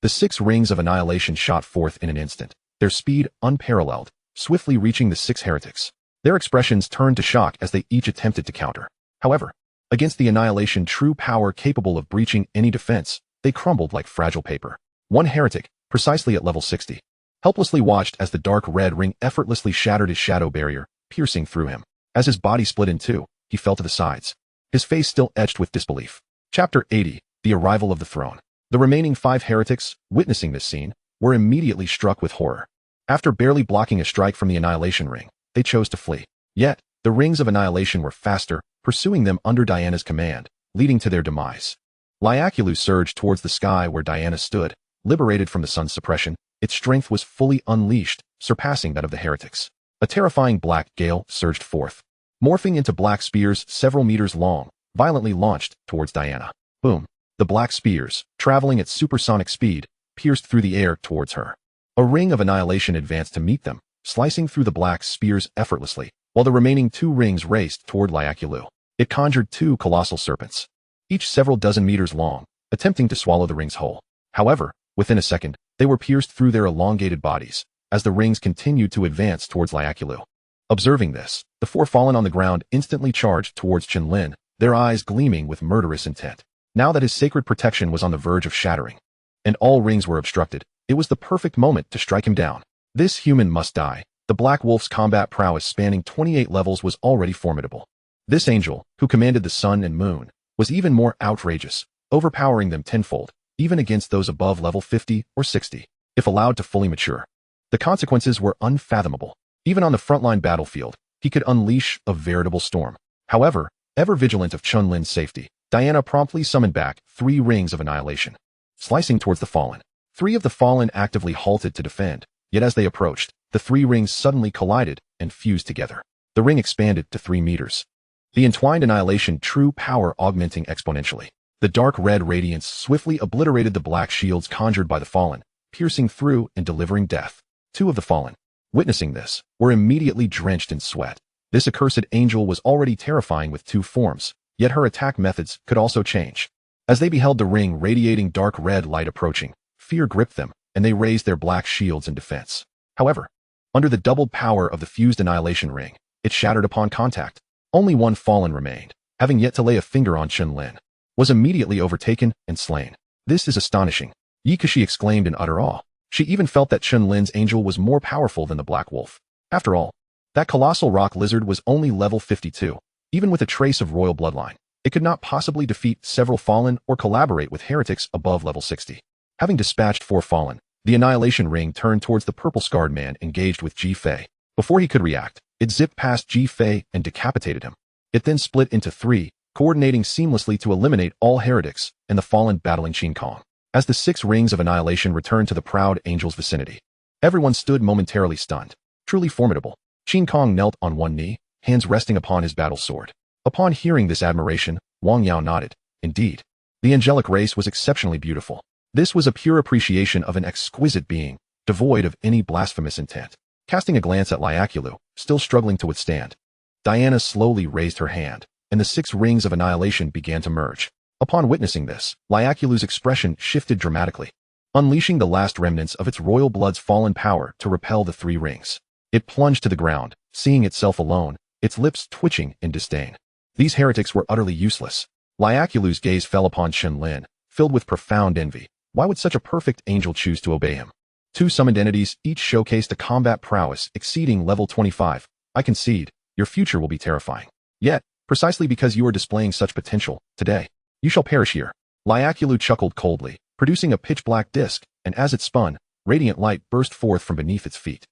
The 6 rings of annihilation shot forth in an instant, their speed unparalleled, swiftly reaching the 6 heretics. Their expressions turned to shock as they each attempted to counter. However, against the annihilation true power capable of breaching any defense, they crumbled like fragile paper. One heretic, precisely at level 60, helplessly watched as the dark red ring effortlessly shattered his shadow barrier, piercing through him. As his body split in two, he fell to the sides, his face still etched with disbelief. Chapter 80, The Arrival of the Throne. The remaining 5 heretics, witnessing this scene, were immediately struck with horror. After barely blocking a strike from the Annihilation Ring, they chose to flee. Yet, the Rings of Annihilation were faster, pursuing them under Diana's command, leading to their demise. Liakulu surged towards the sky where Diana stood, liberated from the sun's suppression. Its strength was fully unleashed, surpassing that of the heretics. A terrifying black gale surged forth, morphing into black spears several meters long, violently launched towards Diana. Boom! The black spears, traveling at supersonic speed, pierced through the air towards her. A ring of annihilation advanced to meet them, slicing through the black spears effortlessly, while the remaining 2 rings raced toward Liakulu. It conjured 2 colossal serpents, each several dozen meters long, attempting to swallow the rings whole. However, within a second, they were pierced through their elongated bodies, as the rings continued to advance towards Liakulu. Observing this, the 4 fallen on the ground instantly charged towards Chen Lin, their eyes gleaming with murderous intent. Now that his sacred protection was on the verge of shattering, and all rings were obstructed, it was the perfect moment to strike him down. This human must die. The Black Wolf's combat prowess spanning 28 levels was already formidable. This angel, who commanded the sun and moon, was even more outrageous, overpowering them tenfold, even against those above level 50 or 60, if allowed to fully mature. The consequences were unfathomable. Even on the frontline battlefield, he could unleash a veritable storm. However, ever vigilant of Chen Lin's safety, Diana promptly summoned back 3 rings of annihilation, slicing towards the fallen. 3 of the fallen actively halted to defend, yet as they approached, the 3 rings suddenly collided and fused together. The ring expanded to 3 meters. The entwined annihilation true power augmenting exponentially. The dark red radiance swiftly obliterated the black shields conjured by the fallen, piercing through and delivering death. 2 of the fallen, witnessing this, were immediately drenched in sweat. This accursed angel was already terrifying with 2 forms, yet her attack methods could also change. As they beheld the ring radiating dark red light approaching, fear gripped them, and they raised their black shields in defense. However, under the doubled power of the fused annihilation ring, it shattered upon contact. Only 1 fallen remained, having yet to lay a finger on Chen Lin, was immediately overtaken and slain. This is astonishing, Yikashi exclaimed in utter awe. She even felt that Chen Lin's angel was more powerful than the Black Wolf. After all, that colossal rock lizard was only level 52. Even with a trace of royal bloodline, it could not possibly defeat several fallen or collaborate with heretics above level 60. Having dispatched 4 fallen, the annihilation ring turned towards the purple-scarred man engaged with Ji Fei. Before he could react, it zipped past Ji Fei and decapitated him. It then split into 3, coordinating seamlessly to eliminate all heretics and the fallen battling Qin Kong. As the 6 rings of annihilation returned to the proud angel's vicinity, everyone stood momentarily stunned. Truly formidable. Qin Kong knelt on one knee, hands resting upon his battle sword. Upon hearing this admiration, Wang Yao nodded. Indeed, the angelic race was exceptionally beautiful. This was a pure appreciation of an exquisite being, devoid of any blasphemous intent. Casting a glance at Liakulu, still struggling to withstand, Diana slowly raised her hand, and the 6 rings of annihilation began to merge. Upon witnessing this, Liakulu's expression shifted dramatically, unleashing the last remnants of its royal blood's fallen power to repel the 3 rings. It plunged to the ground, seeing itself alone, its lips twitching in disdain. These heretics were utterly useless. Liakulu's gaze fell upon Chen Lin, filled with profound envy. Why would such a perfect angel choose to obey him? 2 summoned entities each showcased a combat prowess exceeding level 25. I concede, your future will be terrifying. Yet, precisely because you are displaying such potential, today, you shall perish here. Liakulu chuckled coldly, producing a pitch-black disc, and as it spun, radiant light burst forth from beneath its feet.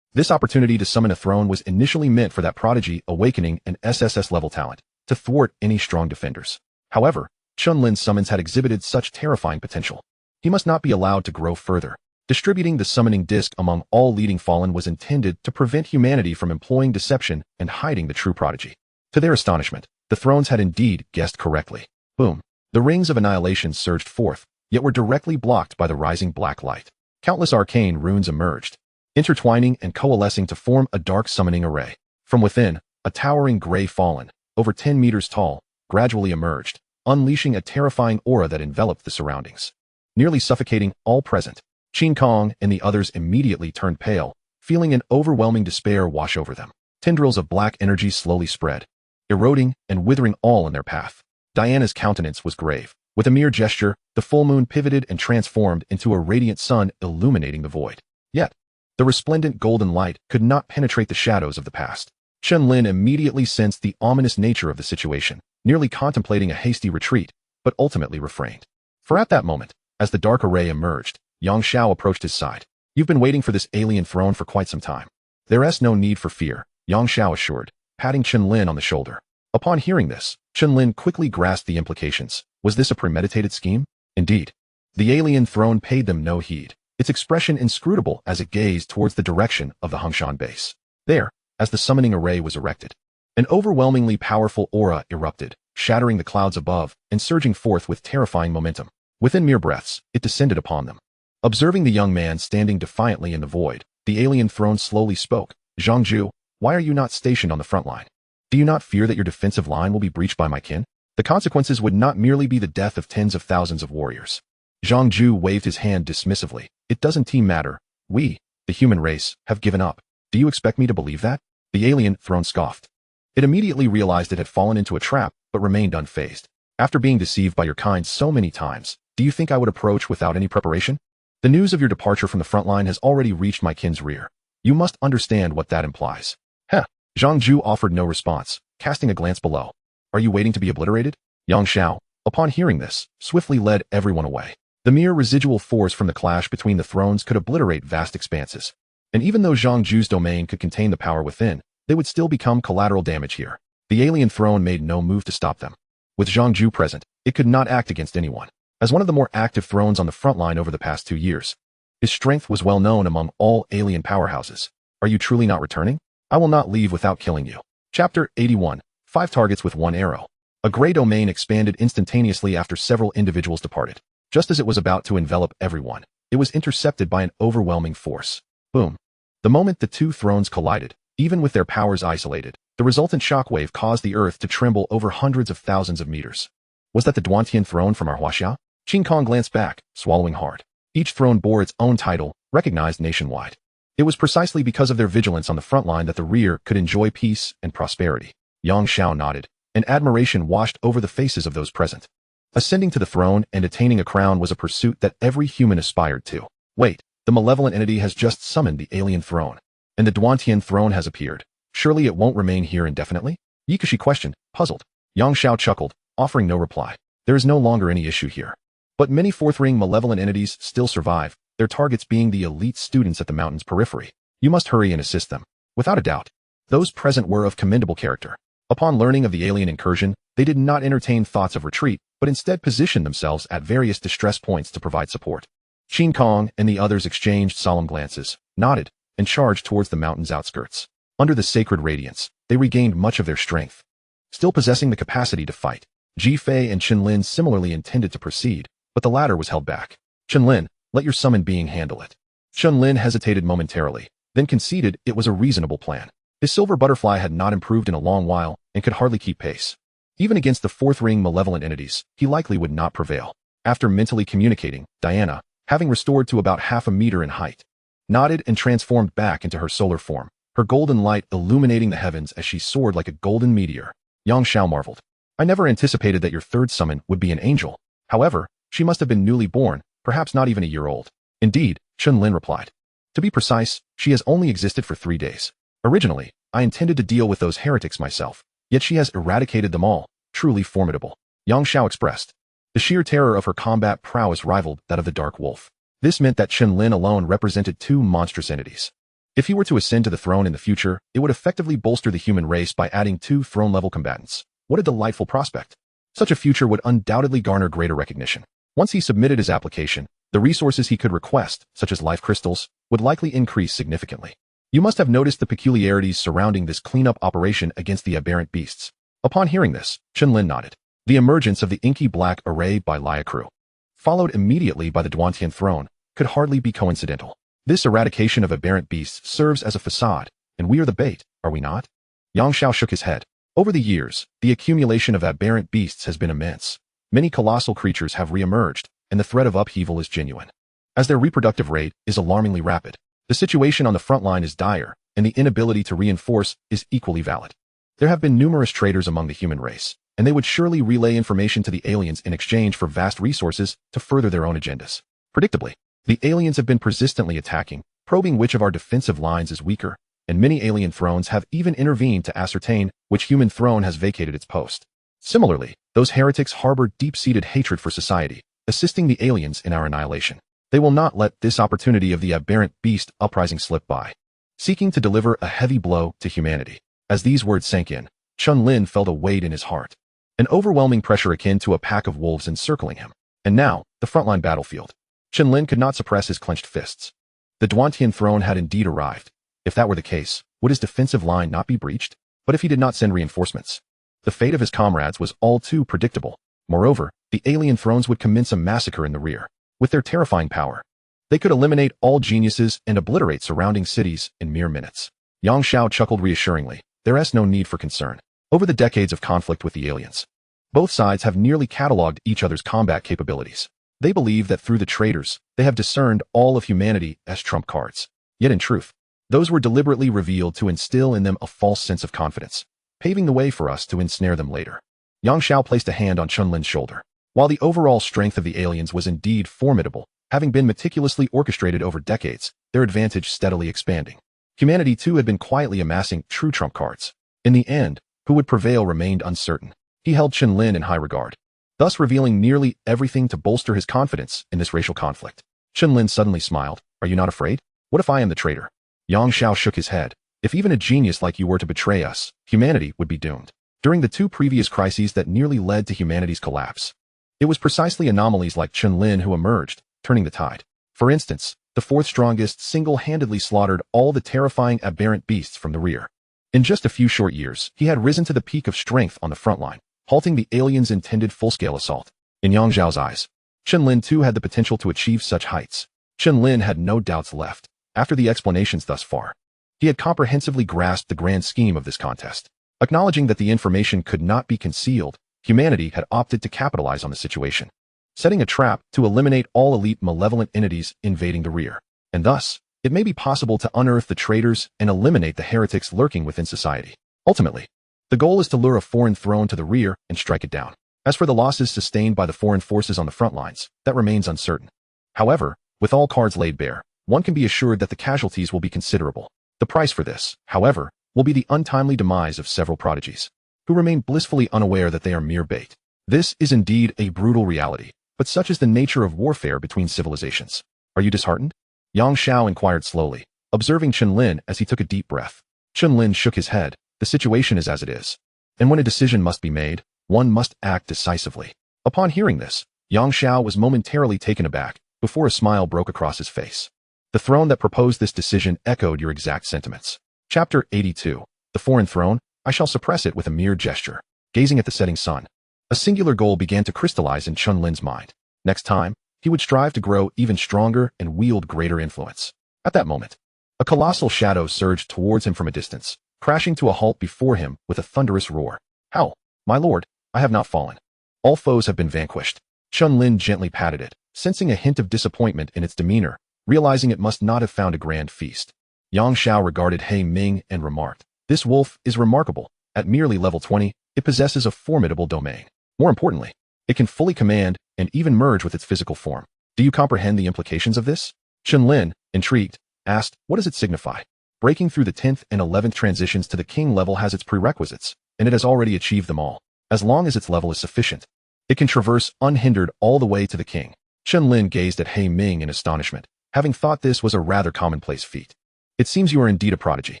This opportunity to summon a throne was initially meant for that prodigy awakening an SSS-level talent, to thwart any strong defenders. However, Chen Lin's summons had exhibited such terrifying potential. He must not be allowed to grow further. Distributing the summoning disc among all leading fallen was intended to prevent humanity from employing deception and hiding the true prodigy. To their astonishment, the thrones had indeed guessed correctly. Boom. The rings of annihilation surged forth, yet were directly blocked by the rising black light. Countless arcane runes emerged, intertwining and coalescing to form a dark summoning array. From within, a towering gray fallen, over 10 meters tall, gradually emerged, unleashing a terrifying aura that enveloped the surroundings, nearly suffocating all present. Qin Kong and the others immediately turned pale, feeling an overwhelming despair wash over them. Tendrils of black energy slowly spread, eroding and withering all in their path. Diana's countenance was grave. With a mere gesture, the full moon pivoted and transformed into a radiant sun illuminating the void. Yet, the resplendent golden light could not penetrate the shadows of the past. Chen Lin immediately sensed the ominous nature of the situation. nearly contemplating a hasty retreat, but ultimately refrained. For at that moment, as the dark array emerged, Yang Xiao approached his side. You've been waiting for this alien throne for quite some time. There's no need for fear, Yang Xiao assured, patting Chen Lin on the shoulder. Upon hearing this, Chen Lin quickly grasped the implications. Was this a premeditated scheme? Indeed. The alien throne paid them no heed, its expression inscrutable as it gazed towards the direction of the Hongshan base. There, as the summoning array was erected, an overwhelmingly powerful aura erupted, shattering the clouds above and surging forth with terrifying momentum. Within mere breaths, it descended upon them. Observing the young man standing defiantly in the void, the alien throne slowly spoke. Zhangju, why are you not stationed on the front line? Do you not fear that your defensive line will be breached by my kin? The consequences would not merely be the death of tens of thousands of warriors. Zhang Ju waved his hand dismissively. It doesn't matter. We, the human race, have given up. Do you expect me to believe that? The alien throne scoffed. It immediately realized it had fallen into a trap, but remained unfazed. After being deceived by your kind so many times, do you think I would approach without any preparation? The news of your departure from the front line has already reached my kin's rear. You must understand what that implies. Heh. Zhang Ju offered no response, casting a glance below. Are you waiting to be obliterated? Yang Xiao, upon hearing this, swiftly led everyone away. The mere residual force from the clash between the thrones could obliterate vast expanses. And even though Zhang Ju's domain could contain the power within, they would still become collateral damage here. The alien throne made no move to stop them. With Zhang Ju present, it could not act against anyone. As one of the more active thrones on the front line over the past 2 years, his strength was well known among all alien powerhouses. Are you truly not returning? I will not leave without killing you. Chapter 81. 5 targets with 1 arrow. A gray domain expanded instantaneously after several individuals departed. Just as it was about to envelop everyone, it was intercepted by an overwhelming force. Boom. The moment the 2 thrones collided, even with their powers isolated, the resultant shockwave caused the earth to tremble over hundreds of thousands of meters. Was that the Duantian throne from Manhwaxia? Qin Kong glanced back, swallowing hard. Each throne bore its own title, recognized nationwide. It was precisely because of their vigilance on the front line that the rear could enjoy peace and prosperity. Yang Xiao nodded, and admiration washed over the faces of those present. Ascending to the throne and attaining a crown was a pursuit that every human aspired to. Wait, the malevolent entity has just summoned the alien throne, and the Duantian throne has appeared. Surely it won't remain here indefinitely? Yikashi questioned, puzzled. Yang Xiao chuckled, offering no reply. There is no longer any issue here. But many fourth-ring malevolent entities still survive, their targets being the elite students at the mountain's periphery. You must hurry and assist them. Without a doubt, those present were of commendable character. Upon learning of the alien incursion, they did not entertain thoughts of retreat, but instead positioned themselves at various distress points to provide support. Qin Kong and the others exchanged solemn glances, nodded, and charged towards the mountain's outskirts. Under the sacred radiance, they regained much of their strength. Still possessing the capacity to fight, Ji Fei and Chen Lin similarly intended to proceed, but the latter was held back. Chen Lin, let your summoned being handle it. Chen Lin hesitated momentarily, then conceded it was a reasonable plan. His silver butterfly had not improved in a long while and could hardly keep pace. Even against the fourth-ring malevolent entities, he likely would not prevail. After mentally communicating, Diana, having restored to about half a meter in height, nodded and transformed back into her solar form, her golden light illuminating the heavens as she soared like a golden meteor. Yang Xiao marveled. I never anticipated that your third summon would be an angel. However, she must have been newly born, perhaps not even a year old. Indeed, Chen Lin replied. To be precise, she has only existed for 3 days. Originally, I intended to deal with those heretics myself, yet she has eradicated them all, truly formidable. Yang Xiao expressed. The sheer terror of her combat prowess rivaled that of the Dark Wolf. This meant that Chen Lin alone represented 2 monstrous entities. If he were to ascend to the throne in the future, it would effectively bolster the human race by adding 2 throne-level combatants. What a delightful prospect. Such a future would undoubtedly garner greater recognition. Once he submitted his application, the resources he could request, such as life crystals, would likely increase significantly. You must have noticed the peculiarities surrounding this cleanup operation against the aberrant beasts. Upon hearing this, Chen Lin nodded. The emergence of the inky black array by Liacru, followed immediately by the Duantian throne, could hardly be coincidental. This eradication of aberrant beasts serves as a facade, and we are the bait, are we not? Yang Xiao shook his head. Over the years, the accumulation of aberrant beasts has been immense. Many colossal creatures have re-emerged, and the threat of upheaval is genuine. As their reproductive rate is alarmingly rapid, the situation on the front line is dire, and the inability to reinforce is equally valid. There have been numerous traitors among the human race, and they would surely relay information to the aliens in exchange for vast resources to further their own agendas. Predictably, the aliens have been persistently attacking, probing which of our defensive lines is weaker, and many alien thrones have even intervened to ascertain which human throne has vacated its post. Similarly, those heretics harbor deep-seated hatred for society, assisting the aliens in our annihilation. They will not let this opportunity of the aberrant beast uprising slip by, seeking to deliver a heavy blow to humanity. As these words sank in, Chen Lin felt a weight in his heart, an overwhelming pressure akin to a pack of wolves encircling him. And now, the frontline battlefield. Chen Lin could not suppress his clenched fists. The Duantian throne had indeed arrived. If that were the case, would his defensive line not be breached? But if he did not send reinforcements? The fate of his comrades was all too predictable. Moreover, the alien thrones would commence a massacre in the rear. With their terrifying power, they could eliminate all geniuses and obliterate surrounding cities in mere minutes. Yang Xiao chuckled reassuringly. There is no need for concern. Over the decades of conflict with the aliens, both sides have nearly catalogued each other's combat capabilities. They believe that through the traitors, they have discerned all of humanity as trump cards. Yet in truth, those were deliberately revealed to instill in them a false sense of confidence, paving the way for us to ensnare them later. Yang Xiao placed a hand on Chen Lin's shoulder. While the overall strength of the aliens was indeed formidable, having been meticulously orchestrated over decades, their advantage steadily expanding. Humanity too had been quietly amassing true trump cards. In the end, who would prevail remained uncertain. He held Chen Lin in high regard, thus revealing nearly everything to bolster his confidence in this racial conflict. Chen Lin suddenly smiled. Are you not afraid? What if I am the traitor? Yang Xiao shook his head. If even a genius like you were to betray us, humanity would be doomed. During the two previous crises that nearly led to humanity's collapse, it was precisely anomalies like Chen Lin who emerged, turning the tide. For instance, the fourth strongest single-handedly slaughtered all the terrifying aberrant beasts from the rear. In just a few short years, he had risen to the peak of strength on the front line, halting the aliens' intended full-scale assault. In Yang Xiao's eyes, Chen Lin too had the potential to achieve such heights. Chen Lin had no doubts left. After the explanations thus far, he had comprehensively grasped the grand scheme of this contest. Acknowledging that the information could not be concealed, humanity had opted to capitalize on the situation, setting a trap to eliminate all elite malevolent entities invading the rear. And thus, it may be possible to unearth the traitors and eliminate the heretics lurking within society. Ultimately, the goal is to lure a foreign throne to the rear and strike it down. As for the losses sustained by the foreign forces on the front lines, that remains uncertain. However, with all cards laid bare, one can be assured that the casualties will be considerable. The price for this, however, will be the untimely demise of several prodigies, who remain blissfully unaware that they are mere bait. This is indeed a brutal reality, but such is the nature of warfare between civilizations. Are you disheartened? Yang Xiao inquired slowly, observing Chen Lin as he took a deep breath. Chen Lin shook his head. The situation is as it is, and when a decision must be made, one must act decisively. Upon hearing this, Yang Xiao was momentarily taken aback, before a smile broke across his face. The throne that proposed this decision echoed your exact sentiments. Chapter 82. The foreign throne, I shall suppress it with a mere gesture. Gazing at the setting sun, a singular goal began to crystallize in Chen Lin's mind. Next time, he would strive to grow even stronger and wield greater influence. At that moment, a colossal shadow surged towards him from a distance, crashing to a halt before him with a thunderous roar. How? My lord, I have not fallen. All foes have been vanquished. Chen Lin gently patted it, sensing a hint of disappointment in its demeanor, realizing it must not have found a grand feast. Yang Xiao regarded He Ming and remarked, this wolf is remarkable. At merely level 20, it possesses a formidable domain. More importantly, it can fully command and even merge with its physical form. Do you comprehend the implications of this? Chen Lin, intrigued, asked, what does it signify? Breaking through the 10th and 11th transitions to the king level has its prerequisites, and it has already achieved them all. As long as its level is sufficient, it can traverse unhindered all the way to the king. Chen Lin gazed at He Ming in astonishment, having thought this was a rather commonplace feat. It seems you are indeed a prodigy.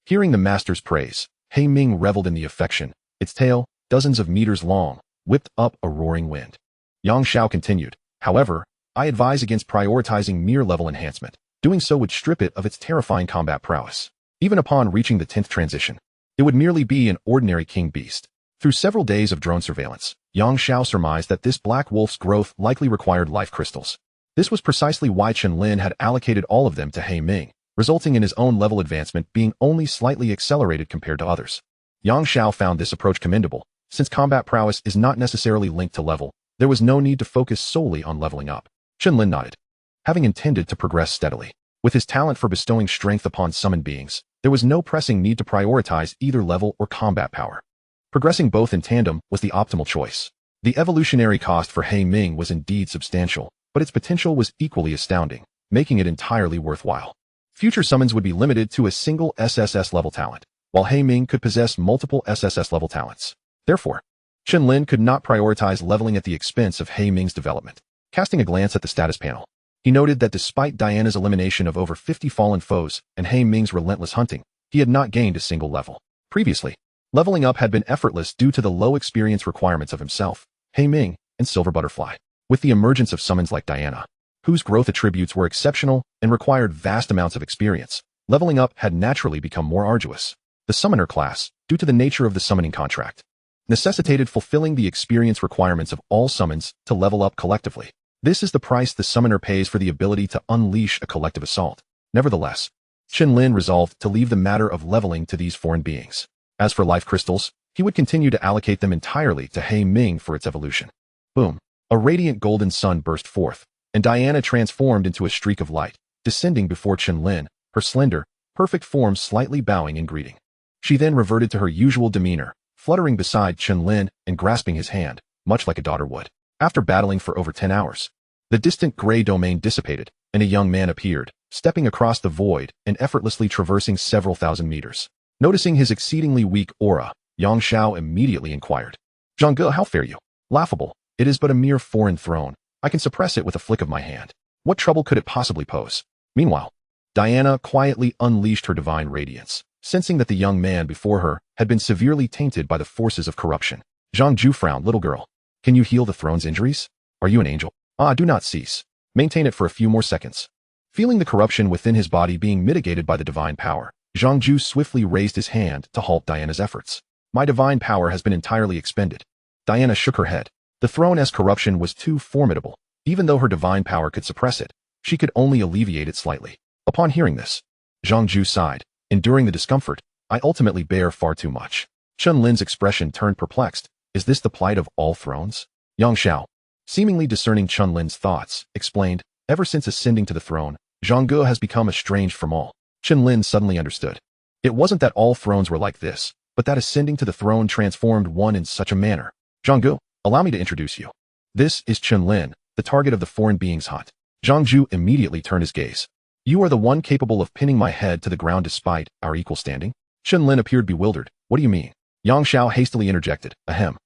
Hearing the master's praise, He Ming reveled in the affection. Its tail, dozens of meters long, whipped up a roaring wind. Yang Xiao continued, however, I advise against prioritizing mere level enhancement. Doing so would strip it of its terrifying combat prowess. Even upon reaching the 10th transition, it would merely be an ordinary king beast. Through several days of drone surveillance, Yang Xiao surmised that this black wolf's growth likely required life crystals. This was precisely why Chen Lin had allocated all of them to He Ming, resulting in his own level advancement being only slightly accelerated compared to others. Yang Xiao found this approach commendable. Since combat prowess is not necessarily linked to level, there was no need to focus solely on leveling up. Chen Lin nodded. Having intended to progress steadily, with his talent for bestowing strength upon summoned beings, there was no pressing need to prioritize either level or combat power. Progressing both in tandem was the optimal choice. The evolutionary cost for He Ming was indeed substantial, but its potential was equally astounding, making it entirely worthwhile. Future summons would be limited to a single SSS level talent, while He Ming could possess multiple SSS level talents. Therefore, Chen Lin could not prioritize leveling at the expense of He Ming's development. Casting a glance at the status panel, he noted that despite Diana's elimination of over 50 fallen foes and He Ming's relentless hunting, he had not gained a single level. Previously, leveling up had been effortless due to the low experience requirements of himself, He Ming, and Silver Butterfly. With the emergence of summons like Diana, whose growth attributes were exceptional and required vast amounts of experience, leveling up had naturally become more arduous. The summoner class, due to the nature of the summoning contract, necessitated fulfilling the experience requirements of all summons to level up collectively. This is the price the summoner pays for the ability to unleash a collective assault. Nevertheless, Chen Lin resolved to leave the matter of leveling to these foreign beings. As for life crystals, he would continue to allocate them entirely to He Ming for its evolution. Boom. A radiant golden sun burst forth, and Diana transformed into a streak of light, descending before Chen Lin, her slender, perfect form slightly bowing in greeting. She then reverted to her usual demeanor, fluttering beside Chen Lin and grasping his hand, much like a daughter would. After battling for over 10 hours, the distant gray domain dissipated, and a young man appeared, stepping across the void and effortlessly traversing several thousand meters. Noticing his exceedingly weak aura, Yang Xiao immediately inquired, "Zhangge, how fare you?" "Laughable. It is but a mere foreign throne. I can suppress it with a flick of my hand. What trouble could it possibly pose?" Meanwhile, Diana quietly unleashed her divine radiance, sensing that the young man before her had been severely tainted by the forces of corruption. Zhang Ju frowned. "Little girl, can you heal the throne's injuries? Are you an angel?" "Ah, do not cease. Maintain it for a few more seconds." Feeling the corruption within his body being mitigated by the divine power, Zhang Ju swiftly raised his hand to halt Diana's efforts. "My divine power has been entirely expended." Diana shook her head. The throne's corruption was too formidable. Even though her divine power could suppress it, she could only alleviate it slightly. Upon hearing this, Zhang Ju sighed. "Enduring the discomfort, I ultimately bear far too much." Chen Lin's expression turned perplexed. Is this the plight of all thrones? Yang Xiao, seemingly discerning Chen Lin's thoughts, explained, "Ever since ascending to the throne, Zhangge has become estranged from all." Chen Lin suddenly understood. It wasn't that all thrones were like this, but that ascending to the throne transformed one in such a manner. "Zhangge, allow me to introduce you. This is Chen Lin, the target of the foreign being's hunt." Zhang Ju immediately turned his gaze. "You are the one capable of pinning my head to the ground despite our equal standing?" Chen Lin appeared bewildered. "What do you mean?" Yang Xiao hastily interjected. "Ahem.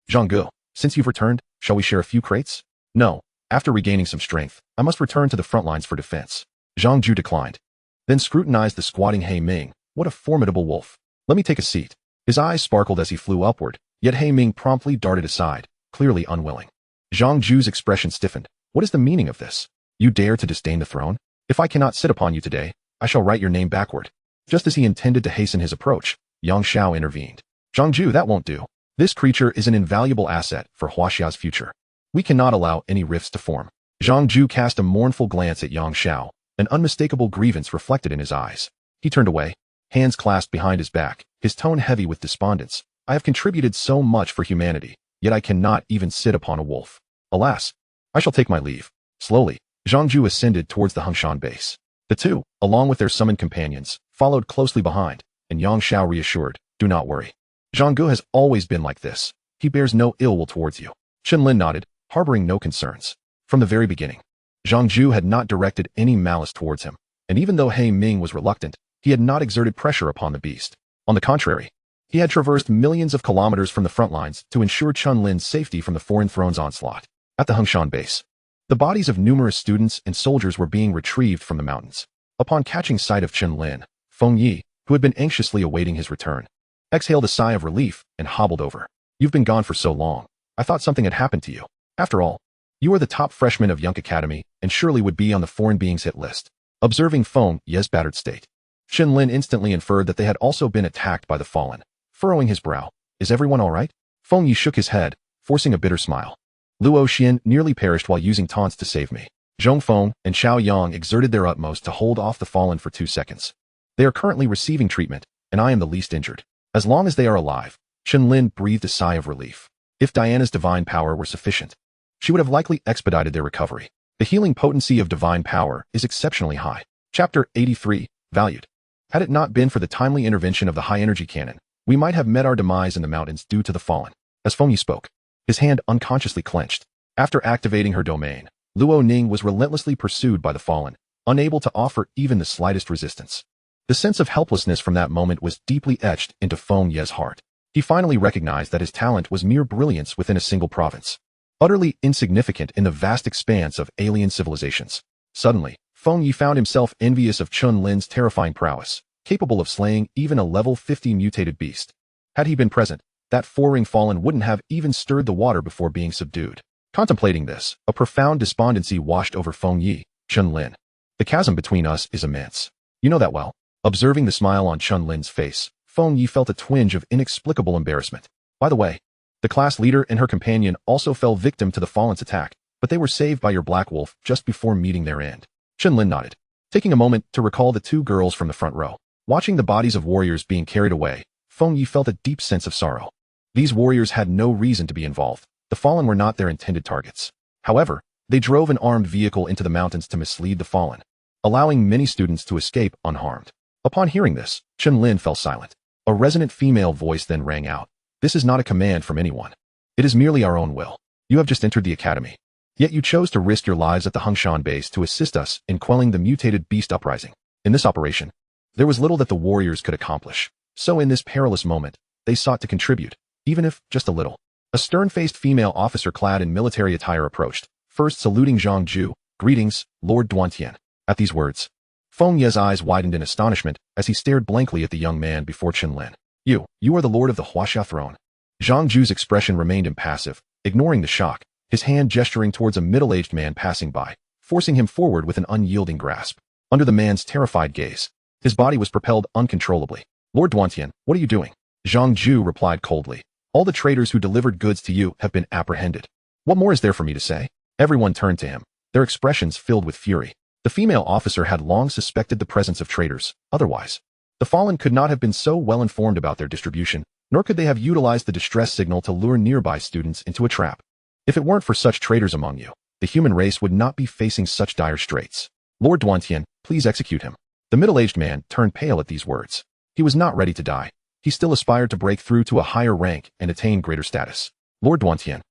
Zhangge, since you've returned, shall we share a few crates?" "No. After regaining some strength, I must return to the front lines for defense." Zhang Ju declined. Then scrutinized the squatting He Ming. What a formidable wolf. "Let me take a seat." His eyes sparkled as he flew upward, yet He Ming promptly darted aside, clearly unwilling. Zhang Ju's expression stiffened. "What is the meaning of this? You dare to disdain the throne? If I cannot sit upon you today, I shall write your name backward." Just as he intended to hasten his approach, Yang Xiao intervened. "Zhang Ju, that won't do. This creature is an invaluable asset for Huaxia's future. We cannot allow any rifts to form." Zhang Ju cast a mournful glance at Yang Xiao, an unmistakable grievance reflected in his eyes. He turned away, hands clasped behind his back, his tone heavy with despondence. "I have contributed so much for humanity, yet I cannot even sit upon a wolf. Alas, I shall take my leave." Slowly, Zhang Ju ascended towards the Hengshan base. The two, along with their summoned companions, followed closely behind, and Yang Xiao reassured, "Do not worry. Zhangge has always been like this. He bears no ill will towards you." Chen Lin nodded, harboring no concerns. From the very beginning, Zhang Ju had not directed any malice towards him, and even though He Ming was reluctant, he had not exerted pressure upon the beast. On the contrary, he had traversed millions of kilometers from the front lines to ensure Chen Lin's safety from the foreign throne's onslaught. At the Hengshan base, the bodies of numerous students and soldiers were being retrieved from the mountains. Upon catching sight of Chen Lin, Feng Yi, who had been anxiously awaiting his return, exhaled a sigh of relief and hobbled over. "You've been gone for so long. I thought something had happened to you. After all, you are the top freshman of Yunk Academy and surely would be on the foreign beings hit list." Observing Feng Yi's battered state, Chen Lin instantly inferred that they had also been attacked by the fallen. Furrowing his brow, "Is everyone all right?" Feng Yi shook his head, forcing a bitter smile. "Luo Xian nearly perished while using taunts to save me. Zhong Feng and Xiao Yang exerted their utmost to hold off the fallen for 2 seconds. They are currently receiving treatment, and I am the least injured. As long as they are alive." Chen Lin breathed a sigh of relief. If Diana's divine power were sufficient, she would have likely expedited their recovery. The healing potency of divine power is exceptionally high. Chapter 83, Valued. Had it not been for the timely intervention of the high-energy cannon, we might have met our demise in the mountains due to the fallen. As Feng Yi spoke, his hand unconsciously clenched. After activating her domain, Luo Ning was relentlessly pursued by the fallen, unable to offer even the slightest resistance. The sense of helplessness from that moment was deeply etched into Feng Ye's heart. He finally recognized that his talent was mere brilliance within a single province, utterly insignificant in the vast expanse of alien civilizations. Suddenly, Feng Yi found himself envious of Chen Lin's terrifying prowess, capable of slaying even a level 50 mutated beast. Had he been present, that four-ring fallen wouldn't have even stirred the water before being subdued. Contemplating this, a profound despondency washed over Feng Yi. Chen Lin. The chasm between us is immense. You know that well. Observing the smile on Chen Lin's face, Feng Yi felt a twinge of inexplicable embarrassment. By the way, the class leader and her companion also fell victim to the fallen's attack, but they were saved by your Black Wolf just before meeting their end. Chen Lin nodded, taking a moment to recall the two girls from the front row. Watching the bodies of warriors being carried away, Feng Yi felt a deep sense of sorrow. These warriors had no reason to be involved. The fallen were not their intended targets. However, they drove an armed vehicle into the mountains to mislead the fallen, allowing many students to escape unharmed. Upon hearing this, Chen Lin fell silent. A resonant female voice then rang out. This is not a command from anyone. It is merely our own will. You have just entered the academy. Yet you chose to risk your lives at the Hongshan base to assist us in quelling the mutated beast uprising. In this operation, there was little that the warriors could accomplish. So in this perilous moment, they sought to contribute, even if just a little. A stern-faced female officer clad in military attire approached, first saluting Zhang Ju. Greetings, Lord Duantian. At these words, Feng Ye's eyes widened in astonishment as he stared blankly at the young man before Chen Lin. You are the lord of the Huaxia throne. Zhang Ju's expression remained impassive, ignoring the shock, his hand gesturing towards a middle-aged man passing by, forcing him forward with an unyielding grasp. Under the man's terrified gaze, his body was propelled uncontrollably. Lord Duantian, what are you doing? Zhang Ju replied coldly. All the traders who delivered goods to you have been apprehended. What more is there for me to say? Everyone turned to him, their expressions filled with fury. The female officer had long suspected the presence of traitors. Otherwise, the fallen could not have been so well informed about their distribution, nor could they have utilized the distress signal to lure nearby students into a trap. If it weren't for such traitors among you, the human race would not be facing such dire straits. Lord Duantian, please execute him. The middle-aged man turned pale at these words. He was not ready to die. He still aspired to break through to a higher rank and attain greater status. Lord Duantian,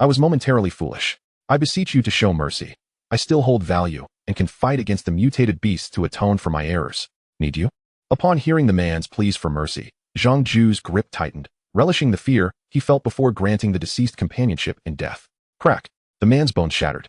I was momentarily foolish. I beseech you to show mercy. I still hold value and can fight against the mutated beasts to atone for my errors. Need you? Upon hearing the man's pleas for mercy, Zhang Ju's grip tightened, relishing the fear he felt before granting the deceased companionship in death. Crack! The man's bones shattered,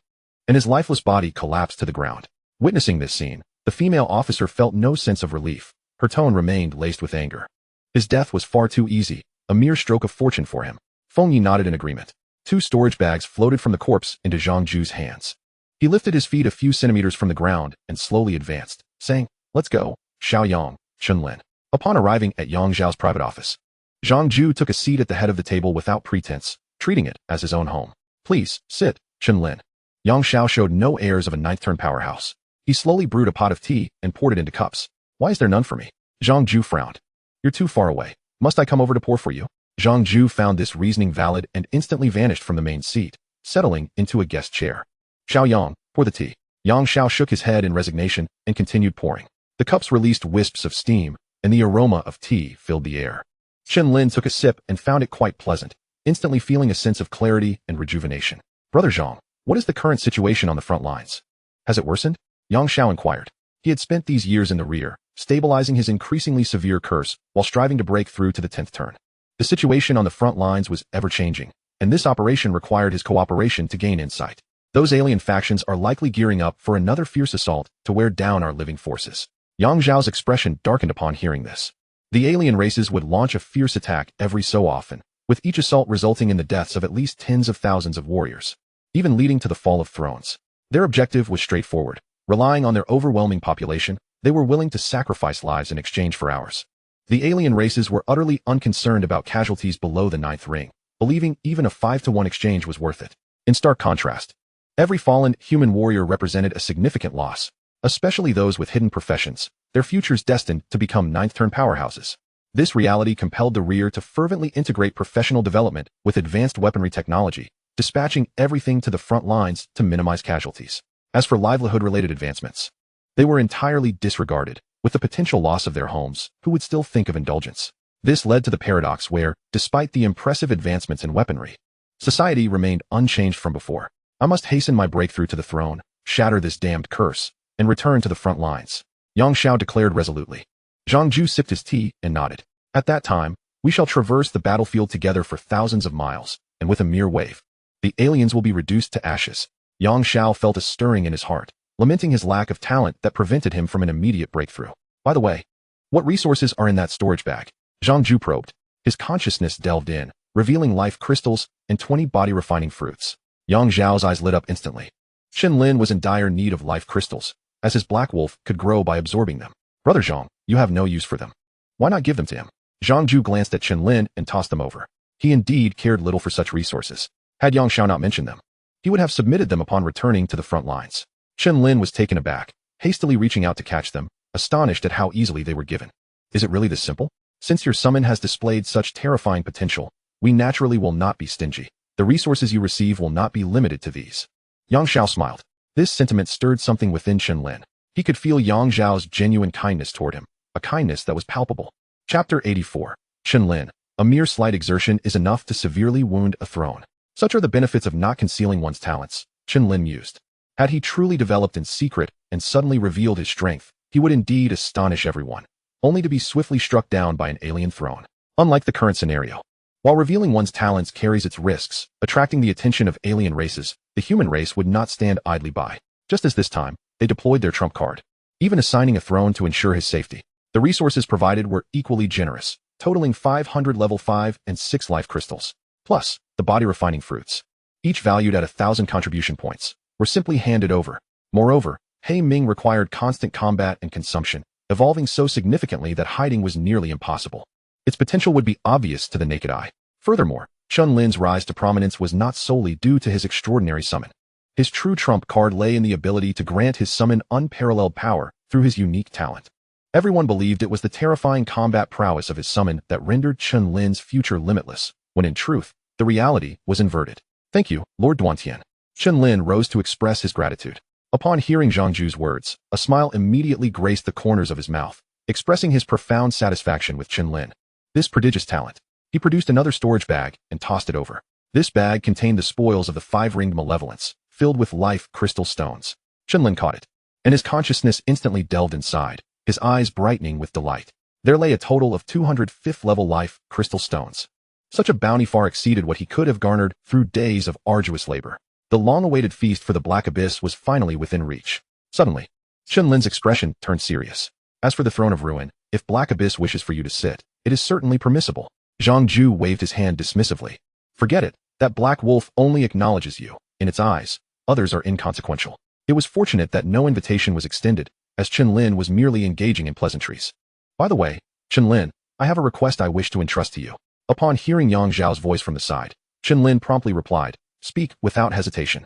and his lifeless body collapsed to the ground. Witnessing this scene, the female officer felt no sense of relief. Her tone remained laced with anger. His death was far too easy, a mere stroke of fortune for him. Feng Yi nodded in agreement. 2 storage bags floated from the corpse into Zhang Ju's hands. He lifted his feet a few centimeters from the ground and slowly advanced, saying, Let's go, Xiaoyang, Chen Lin. Upon arriving at Yang Zhao's private office, Zhang Ju took a seat at the head of the table without pretense, treating it as his own home. Please, sit, Chen Lin. Yang Xiao showed no airs of a ninth-turn powerhouse. He slowly brewed a pot of tea and poured it into cups. Why is there none for me? Zhang Ju frowned. You're too far away. Must I come over to pour for you? Zhang Ju found this reasoning valid and instantly vanished from the main seat, settling into a guest chair. Xiaoyang, pour the tea. Yang Xiao shook his head in resignation and continued pouring. The cups released wisps of steam, and the aroma of tea filled the air. Chen Lin took a sip and found it quite pleasant, instantly feeling a sense of clarity and rejuvenation. Brother Zhang, what is the current situation on the front lines? Has it worsened? Yang Xiao inquired. He had spent these years in the rear, stabilizing his increasingly severe curse while striving to break through to the 10th turn. The situation on the front lines was ever-changing, and this operation required his cooperation to gain insight. Those alien factions are likely gearing up for another fierce assault to wear down our living forces. Yang Zhao's expression darkened upon hearing this. The alien races would launch a fierce attack every so often, with each assault resulting in the deaths of at least tens of thousands of warriors, even leading to the fall of thrones. Their objective was straightforward. Relying on their overwhelming population, they were willing to sacrifice lives in exchange for ours. The alien races were utterly unconcerned about casualties below the 9th ring, believing even a 5-to-1 exchange was worth it. In stark contrast, every fallen human warrior represented a significant loss, especially those with hidden professions, their futures destined to become 9th-turn powerhouses. This reality compelled the rear to fervently integrate professional development with advanced weaponry technology, dispatching everything to the front lines to minimize casualties. As for livelihood-related advancements, they were entirely disregarded, with the potential loss of their homes, who would still think of indulgence. This led to the paradox where, despite the impressive advancements in weaponry, society remained unchanged from before. I must hasten my breakthrough to the throne, shatter this damned curse, and return to the front lines, Yang Xiao declared resolutely. Zhang Ju sipped his tea and nodded. At that time, We shall traverse the battlefield together for thousands of miles, and with a mere wave, the aliens will be reduced to ashes. Yang Xiao felt a stirring in his heart, lamenting his lack of talent that prevented him from an immediate breakthrough. By the way, what resources are in that storage bag? Zhang Ju probed. His consciousness delved in, revealing life crystals and 20 body-refining fruits. Yang Xiao's eyes lit up instantly. Chen Lin was in dire need of life crystals, as his black wolf could grow by absorbing them. Brother Zhang, you have no use for them. Why not give them to him? Zhang Ju glanced at Chen Lin and tossed them over. He indeed cared little for such resources. Had Yang Xiao not mentioned them, he would have submitted them upon returning to the front lines. Chen Lin was taken aback, hastily reaching out to catch them, astonished at how easily they were given. Is it really this simple? Since your summon has displayed such terrifying potential, we naturally will not be stingy. The resources you receive will not be limited to these. Yang Xiao smiled. This sentiment stirred something within Chen Lin. He could feel Yang Xiao's genuine kindness toward him, a kindness that was palpable. Chapter 84. Chen Lin. A mere slight exertion is enough to severely wound a throne. Such are the benefits of not concealing one's talents, Chen Lin mused. Had he truly developed in secret and suddenly revealed his strength, he would indeed astonish everyone, only to be swiftly struck down by an alien throne. Unlike the current scenario, while revealing one's talents carries its risks, attracting the attention of alien races, the human race would not stand idly by. Just as this time, they deployed their trump card, even assigning a throne to ensure his safety. The resources provided were equally generous, totaling 500 level 5 and 6 life crystals, plus the body-refining fruits, each valued at 1,000 contribution points, were simply handed over. Moreover, He Ming required constant combat and consumption, evolving so significantly that hiding was nearly impossible. Its potential would be obvious to the naked eye. Furthermore, Chen Lin's rise to prominence was not solely due to his extraordinary summon. His true trump card lay in the ability to grant his summon unparalleled power through his unique talent. Everyone believed it was the terrifying combat prowess of his summon that rendered Chen Lin's future limitless, when in truth, the reality was inverted. Thank you, Lord Duantian. Chen Lin rose to express his gratitude. Upon hearing Zhang Ju's words, a smile immediately graced the corners of his mouth, expressing his profound satisfaction with Chen Lin. This prodigious talent. He produced another storage bag and tossed it over. This bag contained the spoils of the 5-ringed malevolence, filled with life crystal stones. Chen Lin caught it, and his consciousness instantly delved inside, his eyes brightening with delight. There lay a total of 205th level life crystal stones. Such a bounty far exceeded what he could have garnered through days of arduous labor. The long-awaited feast for the Black Abyss was finally within reach. Suddenly, Chen Lin's expression turned serious. As for the Throne of Ruin, if Black Abyss wishes for you to sit, it is certainly permissible. Zhang Ju waved his hand dismissively. Forget it, that black wolf only acknowledges you. In its eyes, others are inconsequential. It was fortunate that no invitation was extended, as Chen Lin was merely engaging in pleasantries. By the way, Chen Lin, I have a request I wish to entrust to you. Upon hearing Yang Xiao's voice from the side, Chen Lin promptly replied, Speak without hesitation.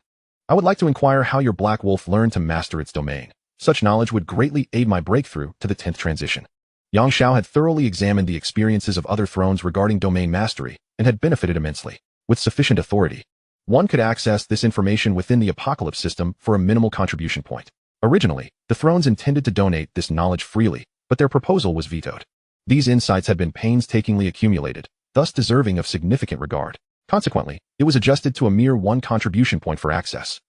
I would like to inquire how your black wolf learned to master its domain. Such knowledge would greatly aid my breakthrough to the 10th transition. Yang Xiao had thoroughly examined the experiences of other thrones regarding domain mastery and had benefited immensely. With sufficient authority, one could access this information within the Apocalypse system for a minimal contribution point. Originally, the thrones intended to donate this knowledge freely, but their proposal was vetoed. These insights had been painstakingly accumulated, thus deserving of significant regard. Consequently, it was adjusted to a mere 1 contribution point for access.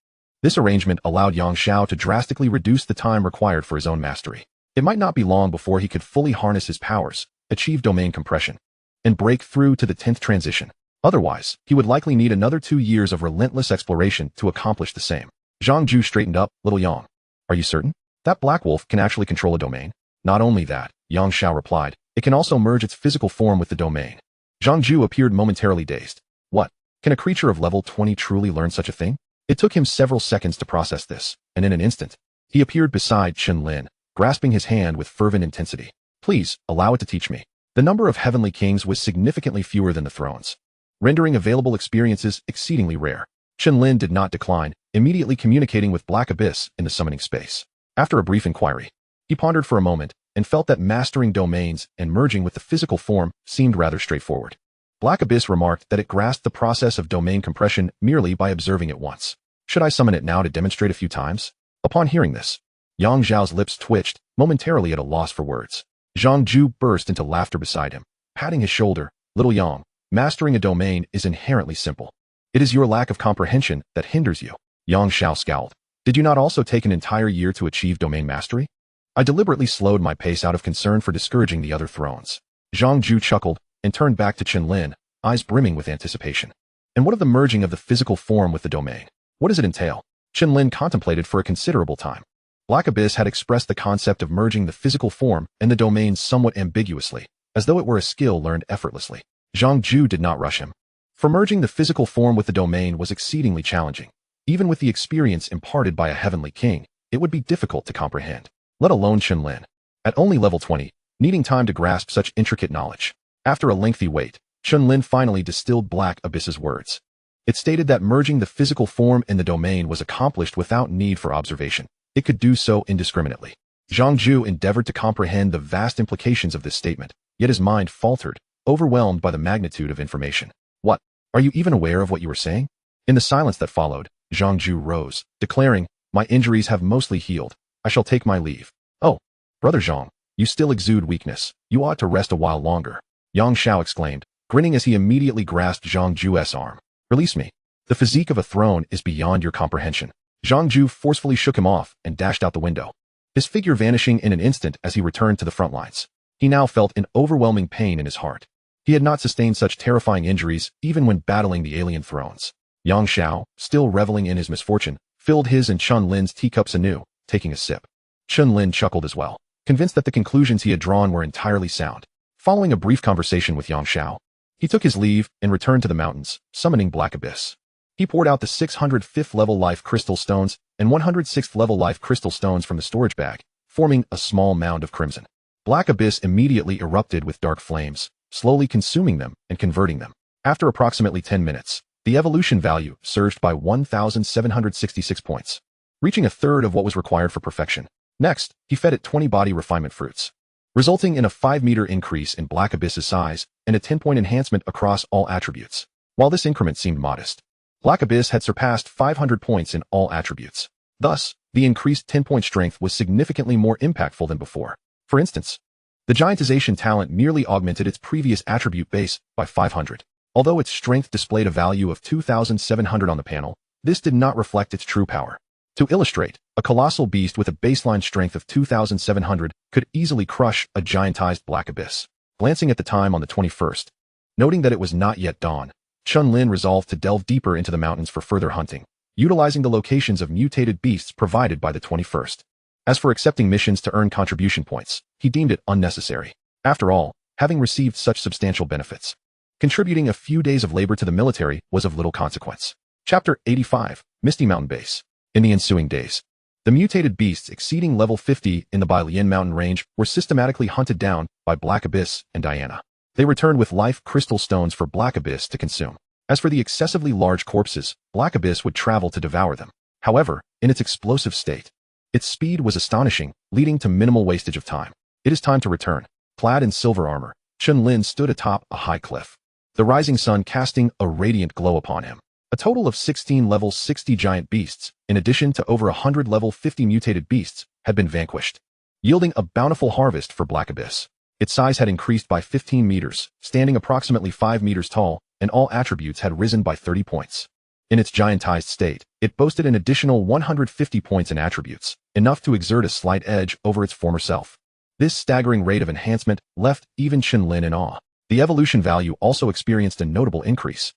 This arrangement allowed Yang Xiao to drastically reduce the time required for his own mastery. It might not be long before he could fully harness his powers, achieve domain compression, and break through to the 10th transition. Otherwise, he would likely need another 2 years of relentless exploration to accomplish the same. Zhang Ju straightened up, Little Yang. Are you certain? That black wolf can actually control a domain? Not only that, Yang Xiao replied, it can also merge its physical form with the domain. Zhang Ju appeared momentarily dazed. What? Can a creature of level 20 truly learn such a thing? It took him several seconds to process this, and in an instant, he appeared beside Chen Lin, grasping his hand with fervent intensity. Please, allow it to teach me. The number of heavenly kings was significantly fewer than the thrones, rendering available experiences exceedingly rare. Chen Lin did not decline, immediately communicating with Black Abyss in the summoning space. After a brief inquiry, he pondered for a moment and felt that mastering domains and merging with the physical form seemed rather straightforward. Black Abyss remarked that it grasped the process of domain compression merely by observing it once. Should I summon it now to demonstrate a few times? Upon hearing this, Yang Xiao's lips twitched, momentarily at a loss for words. Zhang Ju burst into laughter beside him, patting his shoulder. Little Yang, mastering a domain is inherently simple. It is your lack of comprehension that hinders you. Yang Xiao scowled. Did you not also take an entire year to achieve domain mastery? I deliberately slowed my pace out of concern for discouraging the other thrones. Zhang Ju chuckled and turned back to Chen Lin, eyes brimming with anticipation. And what of the merging of the physical form with the domain? What does it entail? Chen Lin contemplated for a considerable time. Black Abyss had expressed the concept of merging the physical form and the domain somewhat ambiguously, as though it were a skill learned effortlessly. Zhang Ju did not rush him. For merging the physical form with the domain was exceedingly challenging. Even with the experience imparted by a heavenly king, it would be difficult to comprehend, let alone Chen Lin. At only level 20, needing time to grasp such intricate knowledge. After a lengthy wait, Chen Lin finally distilled Black Abyss's words. It stated that merging the physical form and the domain was accomplished without need for observation. It could do so indiscriminately. Zhang Ju endeavored to comprehend the vast implications of this statement, yet his mind faltered, overwhelmed by the magnitude of information. What? Are you even aware of what you were saying? In the silence that followed, Zhang Ju rose, declaring, "My injuries have mostly healed. I shall take my leave." "Oh, Brother Zhang, you still exude weakness. You ought to rest a while longer," Yang Xiao exclaimed, grinning as he immediately grasped Zhang Ju's arm. "Release me. The physique of a throne is beyond your comprehension." Zhang Ju forcefully shook him off and dashed out the window, his figure vanishing in an instant as he returned to the front lines. He now felt an overwhelming pain in his heart. He had not sustained such terrifying injuries even when battling the alien thrones. Yang Xiao, still reveling in his misfortune, filled his and Chen Lin's teacups anew, taking a sip. Chen Lin chuckled as well, convinced that the conclusions he had drawn were entirely sound. Following a brief conversation with Yang Xiao, he took his leave and returned to the mountains, summoning Black Abyss. He poured out the 605th level life crystal stones and 106th level life crystal stones from the storage bag, forming a small mound of crimson. Black Abyss immediately erupted with dark flames, slowly consuming them and converting them. After approximately 10 minutes, the evolution value surged by 1,766 points, reaching a third of what was required for perfection. Next, he fed it 20 body refinement fruits, resulting in a 5-meter increase in Black Abyss's size and a 10-point enhancement across all attributes. While this increment seemed modest, Black Abyss had surpassed 500 points in all attributes. Thus, the increased 10-point strength was significantly more impactful than before. For instance, the giantization talent merely augmented its previous attribute base by 500. Although its strength displayed a value of 2,700 on the panel, this did not reflect its true power. To illustrate, a colossal beast with a baseline strength of 2,700 could easily crush a giantized Black Abyss. Glancing at the time on the 21st, noting that it was not yet dawn, Chen Lin resolved to delve deeper into the mountains for further hunting, utilizing the locations of mutated beasts provided by the 21st. As for accepting missions to earn contribution points, he deemed it unnecessary. After all, having received such substantial benefits, contributing a few days of labor to the military was of little consequence. Chapter 85, Misty Mountain Base. In the ensuing days, the mutated beasts exceeding level 50 in the Bailian mountain range were systematically hunted down by Black Abyss and Diana. They returned with life crystal stones for Black Abyss to consume. As for the excessively large corpses, Black Abyss would travel to devour them. However, in its explosive state, its speed was astonishing, leading to minimal wastage of time. It is time to return. Clad in silver armor, Chen Lin stood atop a high cliff, the rising sun casting a radiant glow upon him. A total of 16 level 60 giant beasts, in addition to over 100 level 50 mutated beasts, had been vanquished, yielding a bountiful harvest for Black Abyss. Its size had increased by 15 meters, standing approximately 5 meters tall, and all attributes had risen by 30 points. In its giantized state, it boasted an additional 150 points in attributes, enough to exert a slight edge over its former self. This staggering rate of enhancement left even Chen Lin in awe. The evolution value also experienced a notable increase,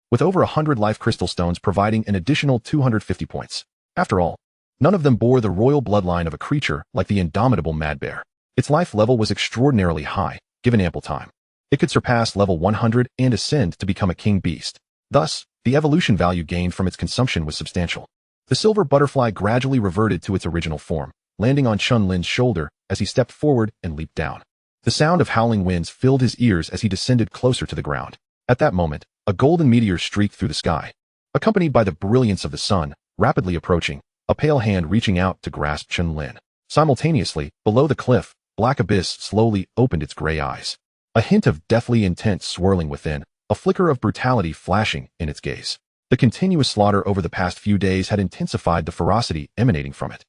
with over 100 life crystal stones providing an additional 250 points. After all, none of them bore the royal bloodline of a creature like the indomitable Mad Bear. Its life level was extraordinarily high, given ample time. It could surpass level 100 and ascend to become a king beast. Thus, the evolution value gained from its consumption was substantial. The silver butterfly gradually reverted to its original form, landing on Chen Lin's shoulder as he stepped forward and leaped down. The sound of howling winds filled his ears as he descended closer to the ground. At that moment, a golden meteor streaked through the sky, accompanied by the brilliance of the sun, rapidly approaching, a pale hand reaching out to grasp Chen Lin. Simultaneously, below the cliff, Black Abyss slowly opened its gray eyes, a hint of deathly intent swirling within, a flicker of brutality flashing in its gaze. The continuous slaughter over the past few days had intensified the ferocity emanating from it.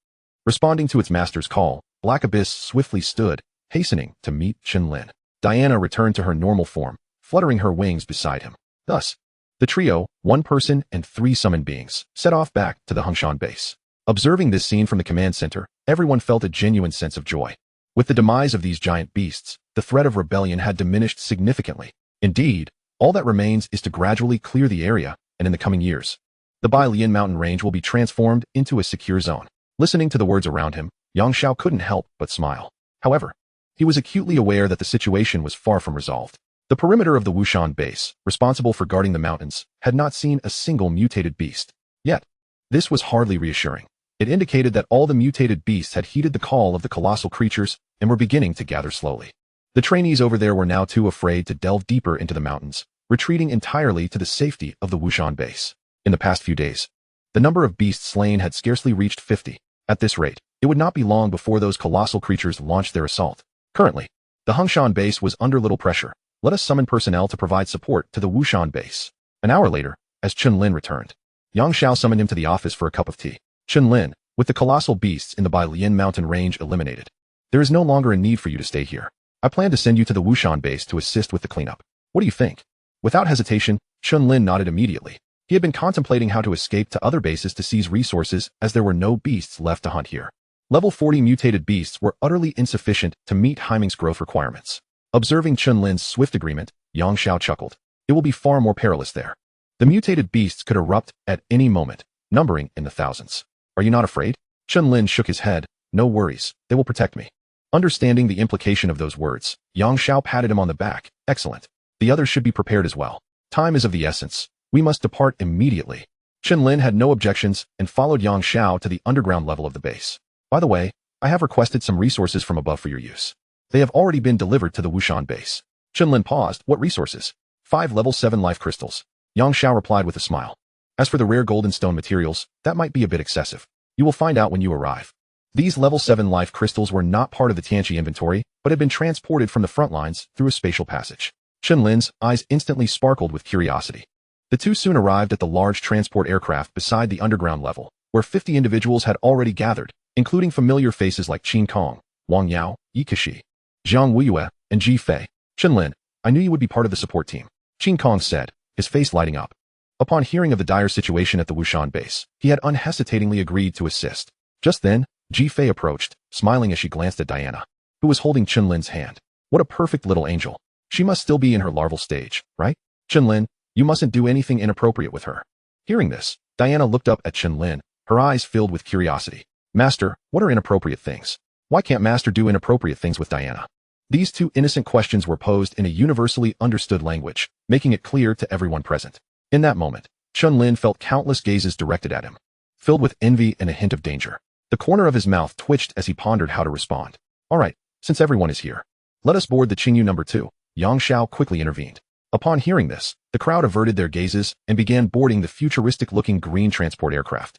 Responding to its master's call, Black Abyss swiftly stood, hastening to meet Chen Lin. Diana returned to her normal form, fluttering her wings beside him. Thus, the trio, 1 person and 3 summoned beings, set off back to the Hungshan base. Observing this scene from the command center, everyone felt a genuine sense of joy. With the demise of these giant beasts, the threat of rebellion had diminished significantly. Indeed, all that remains is to gradually clear the area, and in the coming years, the Bailian mountain range will be transformed into a secure zone. Listening to the words around him, Yang Xiao couldn't help but smile. However, he was acutely aware that the situation was far from resolved. The perimeter of the Wushan base, responsible for guarding the mountains, had not seen a single mutated beast. Yet, this was hardly reassuring. It indicated that all the mutated beasts had heeded the call of the colossal creatures and were beginning to gather slowly. The trainees over there were now too afraid to delve deeper into the mountains, retreating entirely to the safety of the Wushan base. In the past few days, the number of beasts slain had scarcely reached 50. At this rate, it would not be long before those colossal creatures launched their assault. Currently, the Hungshan base was under little pressure. Let us summon personnel to provide support to the Wushan base. An hour later, as Chen Lin returned, Yang Xiao summoned him to the office for a cup of tea. Chen Lin, with the colossal beasts in the Bailian mountain range eliminated, there is no longer a need for you to stay here. I plan to send you to the Wushan base to assist with the cleanup. What do you think? Without hesitation, Chen Lin nodded immediately. He had been contemplating how to escape to other bases to seize resources as there were no beasts left to hunt here. Level 40 mutated beasts were utterly insufficient to meet Haiming's growth requirements. Observing Chen Lin's swift agreement, Yang Xiao chuckled. It will be far more perilous there. The mutated beasts could erupt at any moment, numbering in the thousands. Are you not afraid? Chen Lin shook his head. No worries, they will protect me. Understanding the implication of those words, Yang Xiao patted him on the back. Excellent. The others should be prepared as well. Time is of the essence. We must depart immediately. Chen Lin had no objections and followed Yang Xiao to the underground level of the base. By the way, I have requested some resources from above for your use. They have already been delivered to the Wushan base. Chen Lin paused. What resources? 5 level 7 life crystals. Yang Xiao replied with a smile. As for the rare gold and stone materials, that might be a bit excessive. You will find out when you arrive. These level 7 life crystals were not part of the Tianqi inventory, but had been transported from the front lines through a spatial passage. Chen Lin's eyes instantly sparkled with curiosity. The two soon arrived at the large transport aircraft beside the underground level, where 50 individuals had already gathered, including familiar faces like Qin Kong, Wang Yao, Yi Keshi, Zhang Weiyue, and Ji Fei. Chen Lin, I knew you would be part of the support team, Qin Kong said, his face lighting up. Upon hearing of the dire situation at the Wushan base, he had unhesitatingly agreed to assist. Just then, Ji Fei approached, smiling as she glanced at Diana, who was holding Chen Lin's hand. What a perfect little angel. She must still be in her larval stage, right? Chen Lin, you mustn't do anything inappropriate with her. Hearing this, Diana looked up at Chen Lin, her eyes filled with curiosity. Master, what are inappropriate things? Why can't Master do inappropriate things with Diana? These two innocent questions were posed in a universally understood language, making it clear to everyone present. In that moment, Chen Lin felt countless gazes directed at him, filled with envy and a hint of danger. The corner of his mouth twitched as he pondered how to respond. All right, since everyone is here, let us board the Qingyu number 2. Yang Xiao quickly intervened. Upon hearing this, the crowd averted their gazes and began boarding the futuristic-looking green transport aircraft.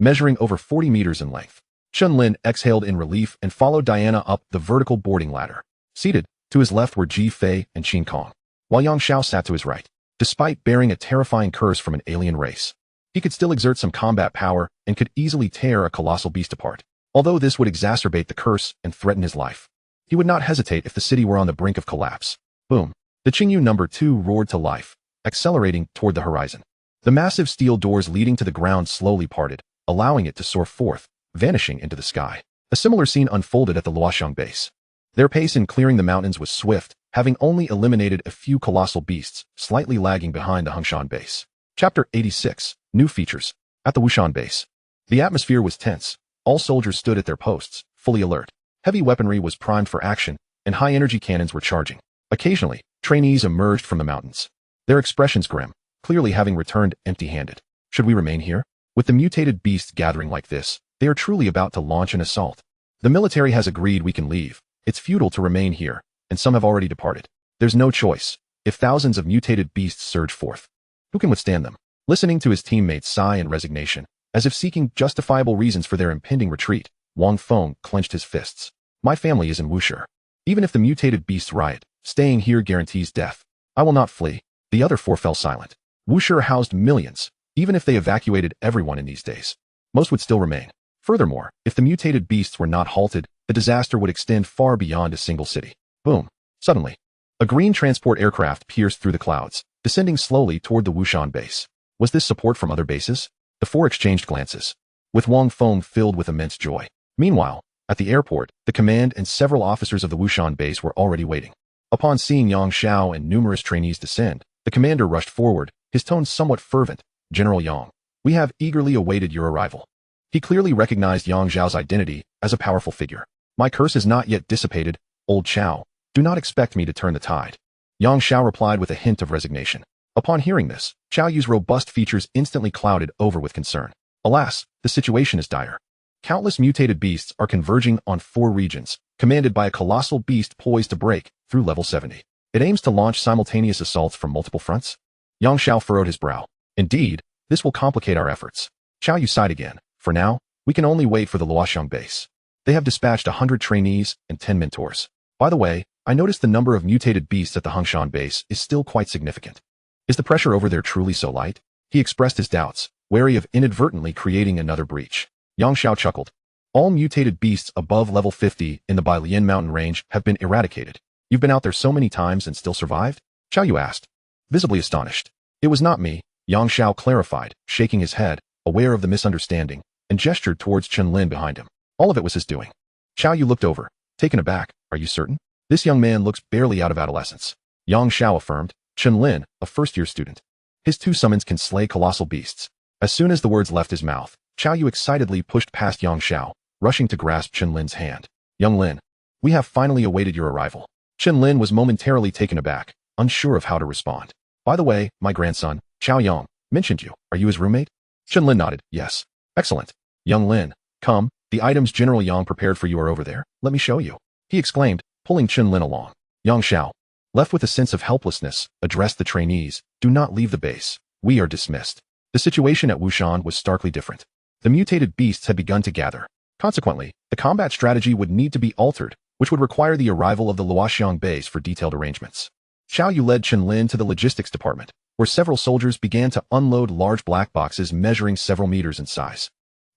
Measuring over 40 meters in length, Chen Lin exhaled in relief and followed Diana up the vertical boarding ladder. Seated, to his left were Ji Fei and Qin Kong, while Yang Xiao sat to his right. Despite bearing a terrifying curse from an alien race, he could still exert some combat power and could easily tear a colossal beast apart. Although this would exacerbate the curse and threaten his life, he would not hesitate if the city were on the brink of collapse. Boom. The Qingyu number 2 roared to life, accelerating toward the horizon. The massive steel doors leading to the ground slowly parted, allowing it to soar forth, vanishing into the sky. A similar scene unfolded at the Luoxiang base. Their pace in clearing the mountains was swift, having only eliminated a few colossal beasts, slightly lagging behind the Hungshan base. Chapter 86. New Features. At the Wushan base, the atmosphere was tense. All soldiers stood at their posts, fully alert. Heavy weaponry was primed for action, and high-energy cannons were charging. Occasionally, trainees emerged from the mountains, their expressions grim, clearly having returned empty-handed. Should we remain here? With the mutated beasts gathering like this, they are truly about to launch an assault. The military has agreed we can leave. It's futile to remain here, and some have already departed. There's no choice. If thousands of mutated beasts surge forth, who can withstand them? Listening to his teammates sigh in resignation, as if seeking justifiable reasons for their impending retreat, Wang Feng clenched his fists. My family is in Wuxia. Even if the mutated beasts riot, staying here guarantees death. I will not flee. The other four fell silent. Wuxia housed millions. Even if they evacuated everyone in these days, most would still remain. Furthermore, if the mutated beasts were not halted, the disaster would extend far beyond a single city. Boom. Suddenly, a green transport aircraft pierced through the clouds, descending slowly toward the Wushan base. Was this support from other bases? The four exchanged glances, with Wang Feng filled with immense joy. Meanwhile, at the airport, the command and several officers of the Wushan base were already waiting. Upon seeing Yang Xiao and numerous trainees descend, the commander rushed forward, his tone somewhat fervent. "General Yang, we have eagerly awaited your arrival." He clearly recognized Yang Xiao's identity as a powerful figure. "My curse is not yet dissipated, old Xiao. Do not expect me to turn the tide." Yang Xiao replied with a hint of resignation. Upon hearing this, Xiao Yu's robust features instantly clouded over with concern. Alas, the situation is dire. Countless mutated beasts are converging on 4 regions, commanded by a colossal beast poised to break through level 70. It aims to launch simultaneous assaults from multiple fronts. Yang Xiao furrowed his brow. "Indeed, this will complicate our efforts." Xiao Yu sighed again. "For now, we can only wait for the Luoxiang base. They have dispatched 100 trainees and 10 mentors. By the way, I noticed the number of mutated beasts at the Hengshan base is still quite significant. Is the pressure over there truly so light?" He expressed his doubts, wary of inadvertently creating another breach. Yang Xiao chuckled. "All mutated beasts above level 50 in the Bailian mountain range have been eradicated. You've been out there so many times and still survived?" Xiao Yu asked, visibly astonished. "It was not me," Yang Xiao clarified, shaking his head, aware of the misunderstanding, and gestured towards Chen Lin behind him. "All of it was his doing." Xiao Yu looked over, taken aback. "Are you certain? This young man looks barely out of adolescence." Yang Xiao affirmed. "Chen Lin, a first-year student. His 2 summons can slay colossal beasts." As soon as the words left his mouth, Xiao Yu excitedly pushed past Yang Xiao, rushing to grasp Chen Lin's hand. "Young Lin, we have finally awaited your arrival." Chen Lin was momentarily taken aback, unsure of how to respond. "By the way, my grandson, Xiao Yang, mentioned you. Are you his roommate?" Chen Lin nodded. "Yes." "Excellent. Young Lin, come, the items General Yang prepared for you are over there. Let me show you," he exclaimed, pulling Chen Lin along. Yang Xiao, left with a sense of helplessness, addressed the trainees. "Do not leave the base. We are dismissed." The situation at Wushan was starkly different. The mutated beasts had begun to gather. Consequently, the combat strategy would need to be altered, which would require the arrival of the Luoxiang base for detailed arrangements. Xiao Yu led Chen Lin to the logistics department, where several soldiers began to unload large black boxes measuring several meters in size.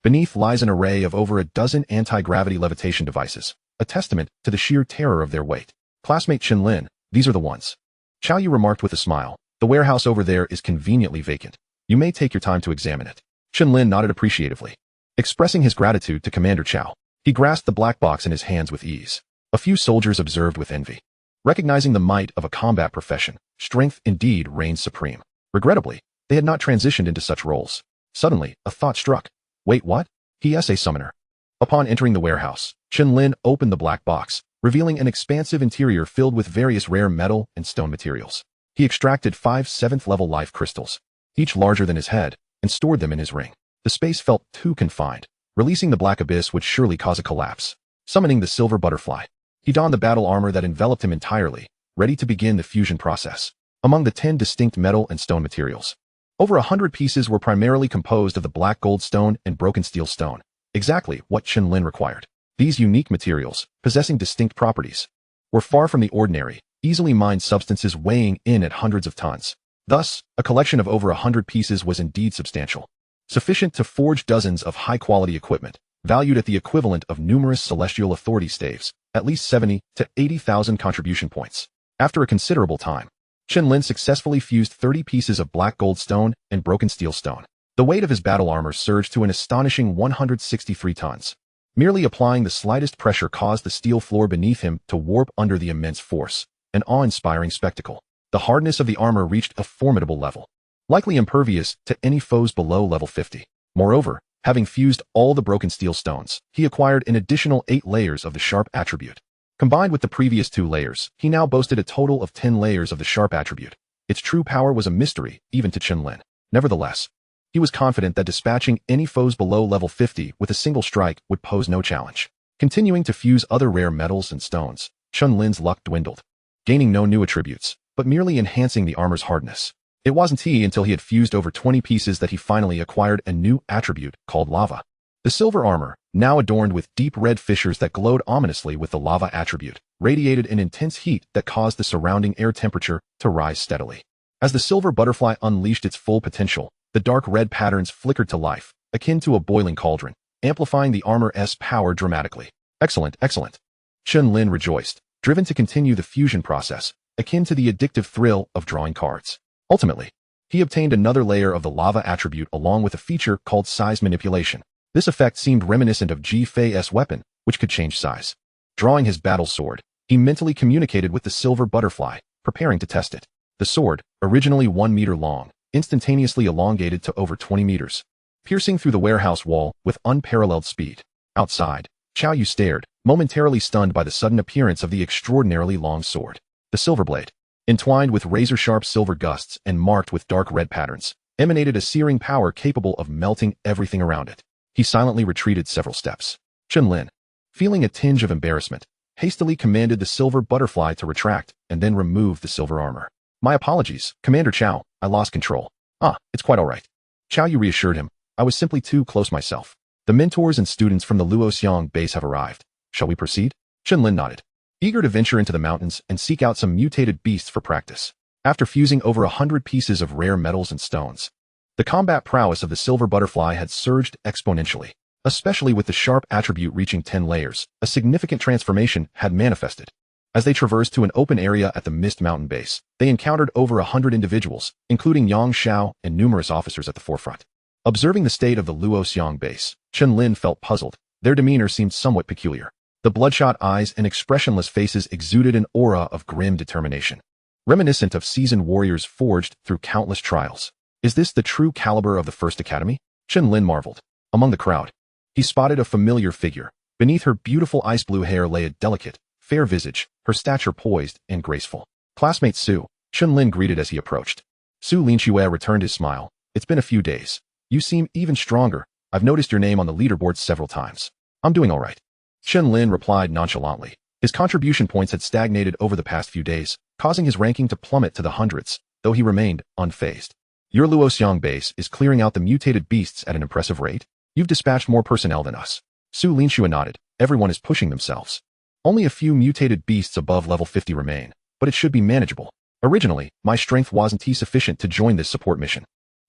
Beneath lies an array of over a dozen anti-gravity levitation devices, a testament to the sheer terror of their weight. "Classmate Chen Lin, these are the ones." Xiao Yu remarked with a smile. "The warehouse over there is conveniently vacant. You may take your time to examine it." Chen Lin nodded appreciatively. Expressing his gratitude to Commander Qiao, he grasped the black box in his hands with ease. A few soldiers observed with envy. Recognizing the might of a combat profession, strength indeed reigned supreme. Regrettably, they had not transitioned into such roles. Suddenly, a thought struck. "Wait, what? He is a summoner." Upon entering the warehouse, Chen Lin opened the black box, revealing an expansive interior filled with various rare metal and stone materials. He extracted 5 7th-level life crystals, each larger than his head, and stored them in his ring. The space felt too confined. Releasing the black abyss would surely cause a collapse. Summoning the silver butterfly, he donned the battle armor that enveloped him entirely, ready to begin the fusion process. Among the 10 distinct metal and stone materials, over 100 pieces were primarily composed of the black gold stone and broken steel stone, exactly what Chen Lin required. These unique materials, possessing distinct properties, were far from the ordinary, easily mined substances weighing in at hundreds of tons. Thus, a collection of over 100 pieces was indeed substantial, sufficient to forge dozens of high-quality equipment, valued at the equivalent of numerous celestial authority staves, at least 70 to 80,000 contribution points. After a considerable time, Chen Lin successfully fused 30 pieces of black gold stone and broken steel stone. The weight of his battle armor surged to an astonishing 163 tons. Merely applying the slightest pressure caused the steel floor beneath him to warp under the immense force, an awe-inspiring spectacle. The hardness of the armor reached a formidable level, likely impervious to any foes below level 50. Moreover, having fused all the broken steel stones, he acquired an additional 8 layers of the sharp attribute. Combined with the previous 2 layers, he now boasted a total of 10 layers of the sharp attribute. Its true power was a mystery, even to Chen Lin. Nevertheless, he was confident that dispatching any foes below level 50 with a single strike would pose no challenge. Continuing to fuse other rare metals and stones, Chen Lin's luck dwindled, gaining no new attributes, but merely enhancing the armor's hardness. It wasn't until he had fused over 20 pieces that he finally acquired a new attribute called lava. The silver armor, now adorned with deep red fissures that glowed ominously with the lava attribute, radiated an intense heat that caused the surrounding air temperature to rise steadily. As the silver butterfly unleashed its full potential, the dark red patterns flickered to life, akin to a boiling cauldron, amplifying the armor's power dramatically. Excellent, excellent. Chen Lin rejoiced, driven to continue the fusion process, akin to the addictive thrill of drawing cards. Ultimately, he obtained another layer of the lava attribute along with a feature called size manipulation. This effect seemed reminiscent of Ji Fei's weapon, which could change size. Drawing his battle sword, He mentally communicated with the silver butterfly, preparing to test it. The sword, originally 1 meter long, instantaneously elongated to over 20 meters, piercing through the warehouse wall with unparalleled speed. Outside, Xiao Yu stared, momentarily stunned by the sudden appearance of the extraordinarily long sword. The silver blade, entwined with razor-sharp silver gusts and marked with dark red patterns, emanated a searing power capable of melting everything around it. He silently retreated several steps. Chen Lin, feeling a tinge of embarrassment, hastily commanded the silver butterfly to retract and then remove the silver armor. My apologies, Commander Qiao, I lost control. It's quite all right. Qiao Yu reassured him. I was simply too close myself. The mentors and students from the Luoxiang base have arrived. Shall we proceed? Chen Lin nodded, eager to venture into the mountains and seek out some mutated beasts for practice. After fusing over 100 pieces of rare metals and stones, the combat prowess of the silver butterfly had surged exponentially. Especially with the sharp attribute reaching 10 layers, a significant transformation had manifested. As they traversed to an open area at the Mist Mountain base, they encountered over 100 individuals, including Yang Xiao and numerous officers at the forefront. Observing the state of the Luoxiang base, Chen Lin felt puzzled. Their demeanor seemed somewhat peculiar. The bloodshot eyes and expressionless faces exuded an aura of grim determination, reminiscent of seasoned warriors forged through countless trials. Is this the true caliber of the First Academy? Chen Lin marveled. Among the crowd, he spotted a familiar figure. Beneath her beautiful ice blue hair lay a delicate, fair visage, her stature poised and graceful. Classmate Su, Chen Lin greeted as he approached. Su Linxue returned his smile. It's been a few days. You seem even stronger. I've noticed your name on the leaderboard several times. I'm doing all right. Chen Lin replied nonchalantly. His contribution points had stagnated over the past few days, causing his ranking to plummet to the hundreds, though he remained unfazed. Your Luoxiang base is clearing out the mutated beasts at an impressive rate. You've dispatched more personnel than us. Su Linxue nodded. Everyone is pushing themselves. Only a few mutated beasts above level 50 remain, but it should be manageable. Originally, my strength wasn't sufficient to join this support mission,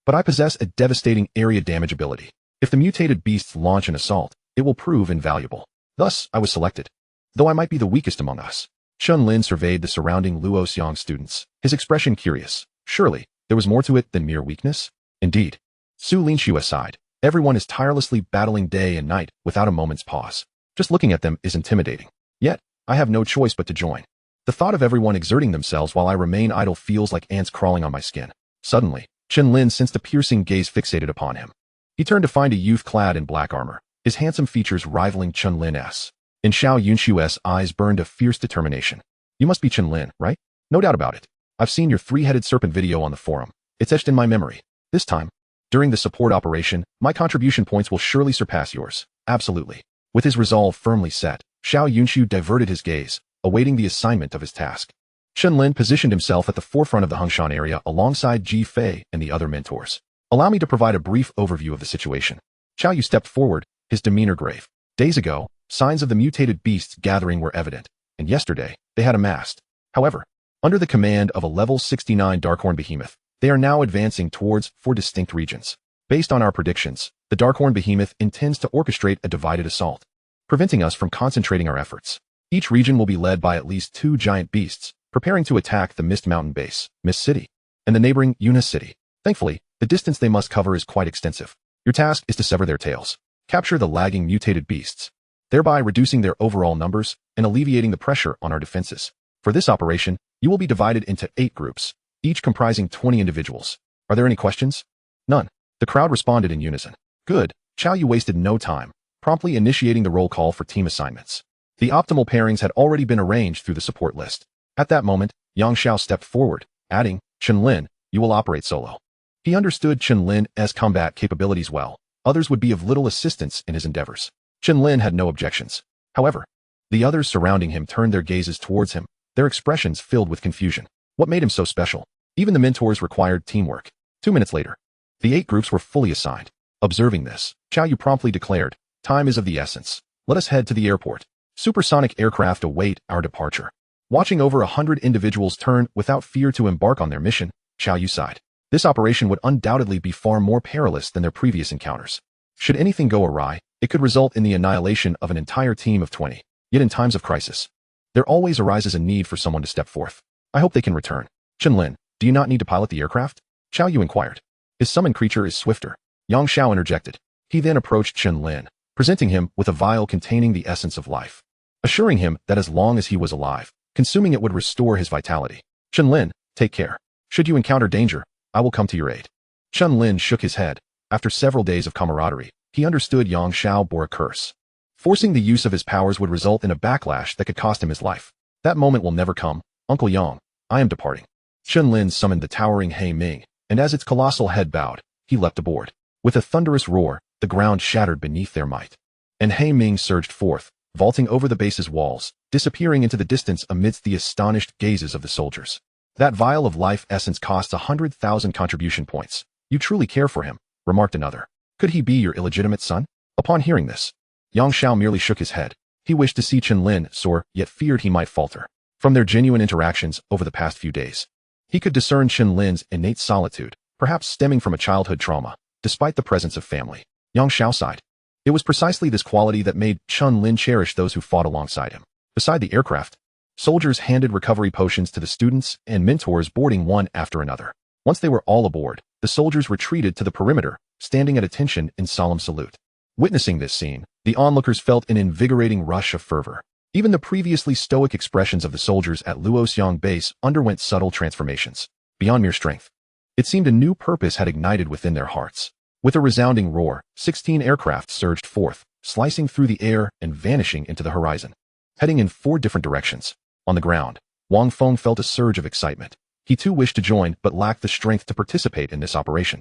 but I possess a devastating area damage ability. If the mutated beasts launch an assault, it will prove invaluable. Thus, I was selected. Though I might be the weakest among us. Chen Lin surveyed the surrounding Luoxiang students, his expression curious. Surely, there was more to it than mere weakness? Indeed. Su Linxue sighed. Everyone is tirelessly battling day and night without a moment's pause. Just looking at them is intimidating. Yet, I have no choice but to join. The thought of everyone exerting themselves while I remain idle feels like ants crawling on my skin. Suddenly, Chen Lin sensed a piercing gaze fixated upon him. He turned to find a youth clad in black armor, his handsome features rivaling Chen Lin's. In Xiao Yunshu's eyes burned a fierce determination. You must be Chen Lin, right? No doubt about it. I've seen your three-headed serpent video on the forum. It's etched in my memory. This time, during the support operation, my contribution points will surely surpass yours. Absolutely. With his resolve firmly set, Xiao Yunshu diverted his gaze, awaiting the assignment of his task. Chen Lin positioned himself at the forefront of the Hongshan area alongside Ji Fei and the other mentors. Allow me to provide a brief overview of the situation. Xiao Yu stepped forward, his demeanor grave. Days ago, signs of the mutated beasts gathering were evident, and yesterday, they had amassed. However, under the command of a level 69 Darkhorn behemoth, they are now advancing towards 4 distinct regions. Based on our predictions, the Darkhorn behemoth intends to orchestrate a divided assault, preventing us from concentrating our efforts. Each region will be led by at least 2 giant beasts, preparing to attack the Mist Mountain base, Mist City, and the neighboring Yuna City. Thankfully, the distance they must cover is quite extensive. Your task is to sever their tails, capture the lagging mutated beasts, thereby reducing their overall numbers and alleviating the pressure on our defenses. For this operation, you will be divided into 8 groups, each comprising 20 individuals. Are there any questions? None. The crowd responded in unison. Good. Qiao Yu wasted no time, promptly initiating the roll call for team assignments. The optimal pairings had already been arranged through the support list. At that moment, Yang Xiao stepped forward, adding, Chen Lin, you will operate solo. He understood Chen Lin's combat capabilities well. Others would be of little assistance in his endeavors. Chen Lin had no objections. However, the others surrounding him turned their gazes towards him, their expressions filled with confusion. What made him so special? Even the mentors required teamwork. 2 minutes later, the 8 groups were fully assigned. Observing this, Qiao Yu promptly declared, time is of the essence. Let us head to the airport. Supersonic aircraft await our departure. Watching over 100 individuals turn without fear to embark on their mission, Qiao Yu sighed. This operation would undoubtedly be far more perilous than their previous encounters. Should anything go awry, it could result in the annihilation of an entire team of 20. Yet in times of crisis, there always arises a need for someone to step forth. I hope they can return. Chen Lin, do you not need to pilot the aircraft? Qiao Yu inquired. His summoned creature is swifter. Yang Xiao interjected. He then approached Chen Lin, presenting him with a vial containing the essence of life. assuring him that as long as he was alive, consuming it would restore his vitality. Chen Lin, take care. Should you encounter danger, I will come to your aid. Chen Lin shook his head. After several days of camaraderie, he understood Yang Xiao bore a curse. Forcing the use of his powers would result in a backlash that could cost him his life. That moment will never come. Uncle Yang, I am departing. Chen Lin summoned the towering He Ming, and as its colossal head bowed, he leapt aboard. With a thunderous roar, the ground shattered beneath their might. And He Ming surged forth, vaulting over the base's walls, disappearing into the distance amidst the astonished gazes of the soldiers. That vial of life essence costs 100,000 contribution points. You truly care for him, remarked another. Could he be your illegitimate son? Upon hearing this, Yang Xiao merely shook his head. He wished to see Chen Lin soar, yet feared he might falter. From their genuine interactions over the past few days, he could discern Chen Lin's innate solitude, perhaps stemming from a childhood trauma, despite the presence of family. Yang Xiao sighed. It was precisely this quality that made Chen Lin cherish those who fought alongside him. Beside the aircraft, soldiers handed recovery potions to the students and mentors boarding one after another. Once they were all aboard, the soldiers retreated to the perimeter, standing at attention in solemn salute. Witnessing this scene, the onlookers felt an invigorating rush of fervor. Even the previously stoic expressions of the soldiers at Luoxiang base underwent subtle transformations. Beyond mere strength, it seemed a new purpose had ignited within their hearts. With a resounding roar, 16 aircraft surged forth, slicing through the air and vanishing into the horizon. Heading in 4 different directions. On the ground, Wang Feng felt a surge of excitement. He too wished to join but lacked the strength to participate in this operation.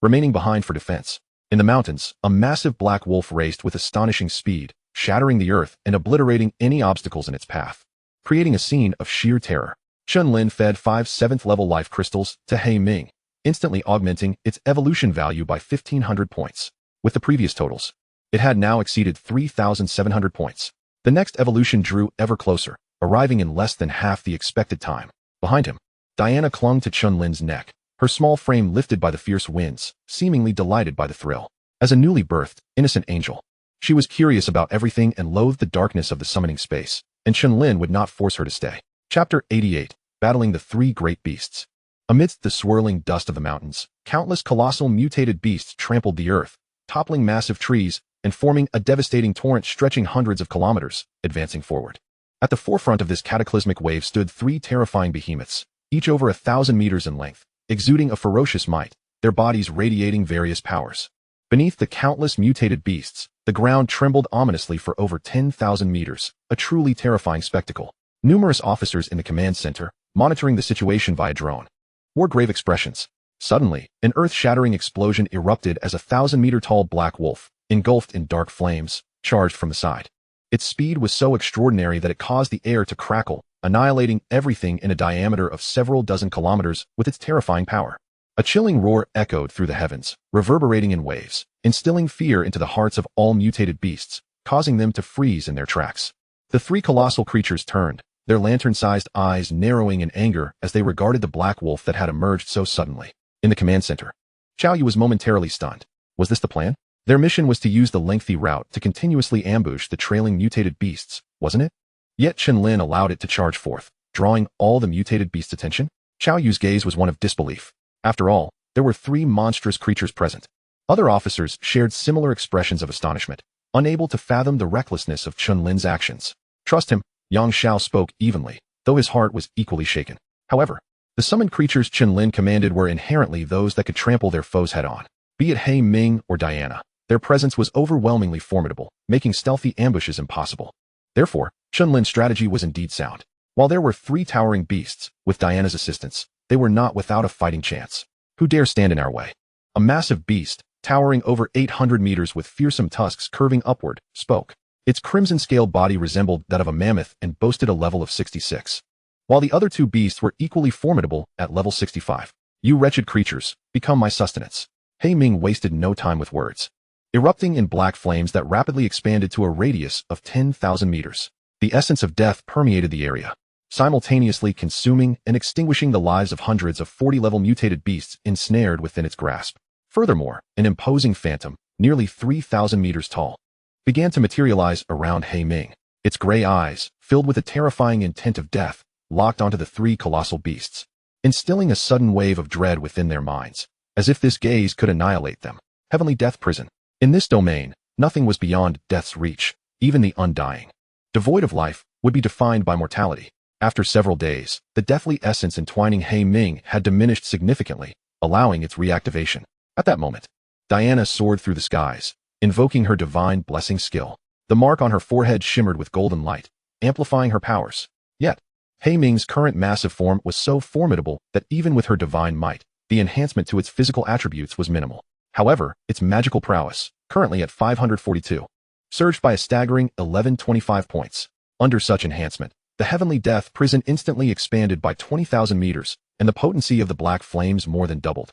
Remaining behind for defense. In the mountains, a massive black wolf raced with astonishing speed, shattering the earth and obliterating any obstacles in its path, creating a scene of sheer terror. Chen Lin fed 5 7th-level life crystals to He Ming, instantly augmenting its evolution value by 1,500 points. With the previous totals, it had now exceeded 3,700 points. The next evolution drew ever closer, arriving in less than half the expected time. Behind him, Diana clung to Chen Lin's neck, her small frame lifted by the fierce winds, seemingly delighted by the thrill. As a newly birthed, innocent angel, she was curious about everything and loathed the darkness of the summoning space, and Chen Lin would not force her to stay. Chapter 88, Battling the 3 Great Beasts. Amidst the swirling dust of the mountains, countless colossal mutated beasts trampled the earth, toppling massive trees and forming a devastating torrent stretching hundreds of kilometers, advancing forward. At the forefront of this cataclysmic wave stood 3 terrifying behemoths, each over 1,000 meters in length, exuding a ferocious might, their bodies radiating various powers. Beneath the countless mutated beasts, the ground trembled ominously for over 10,000 meters, a truly terrifying spectacle. Numerous officers in the command center, monitoring the situation via drone, wore grave expressions. Suddenly, an earth-shattering explosion erupted as a 1,000-meter-tall black wolf, engulfed in dark flames, charged from the side. Its speed was so extraordinary that it caused the air to crackle, annihilating everything in a diameter of several dozen kilometers with its terrifying power. A chilling roar echoed through the heavens, reverberating in waves, instilling fear into the hearts of all mutated beasts, causing them to freeze in their tracks. The 3 colossal creatures turned, their lantern-sized eyes narrowing in anger as they regarded the black wolf that had emerged so suddenly. In the command center, Xiao Yu was momentarily stunned. Was this the plan? Their mission was to use the lengthy route to continuously ambush the trailing mutated beasts, wasn't it? Yet Chen Lin allowed it to charge forth, drawing all the mutated beasts' attention. Xiao Yu's gaze was one of disbelief. After all, there were 3 monstrous creatures present. Other officers shared similar expressions of astonishment, unable to fathom the recklessness of Chen Lin's actions. Trust him, Yang Xiao spoke evenly, though his heart was equally shaken. However, the summoned creatures Chen Lin commanded were inherently those that could trample their foes head-on. Be it He Ming or Diana, their presence was overwhelmingly formidable, making stealthy ambushes impossible. Therefore, Chen Lin's strategy was indeed sound. While there were 3 towering beasts, with Diana's assistance, they were not without a fighting chance. Who dare stand in our way? A massive beast, towering over 800 meters with fearsome tusks curving upward, spoke. Its crimson-scaled body resembled that of a mammoth and boasted a level of 66. While the other 2 beasts were equally formidable at level 65. You wretched creatures, become my sustenance. He Ming wasted no time with words. Erupting in black flames that rapidly expanded to a radius of 10,000 meters. The essence of death permeated the area, simultaneously consuming and extinguishing the lives of hundreds of 40-level mutated beasts ensnared within its grasp. Furthermore, an imposing phantom, nearly 3,000 meters tall, began to materialize around He Ming. Its gray eyes, filled with a terrifying intent of death, locked onto the 3 colossal beasts, instilling a sudden wave of dread within their minds, as if this gaze could annihilate them. Heavenly Death Prison. In this domain, nothing was beyond death's reach, even the undying. devoid of life, would be defined by mortality. After several days, the deathly essence entwining He Ming had diminished significantly, allowing its reactivation. At that moment, Diana soared through the skies, invoking her divine blessing skill. The mark on her forehead shimmered with golden light, amplifying her powers. Yet, He Ming's current massive form was so formidable that even with her divine might, the enhancement to its physical attributes was minimal. However, its magical prowess, currently at 542, surged by a staggering 1125 points. Under such enhancement, the Heavenly Death Prison instantly expanded by 20,000 meters, and the potency of the black flames more than doubled,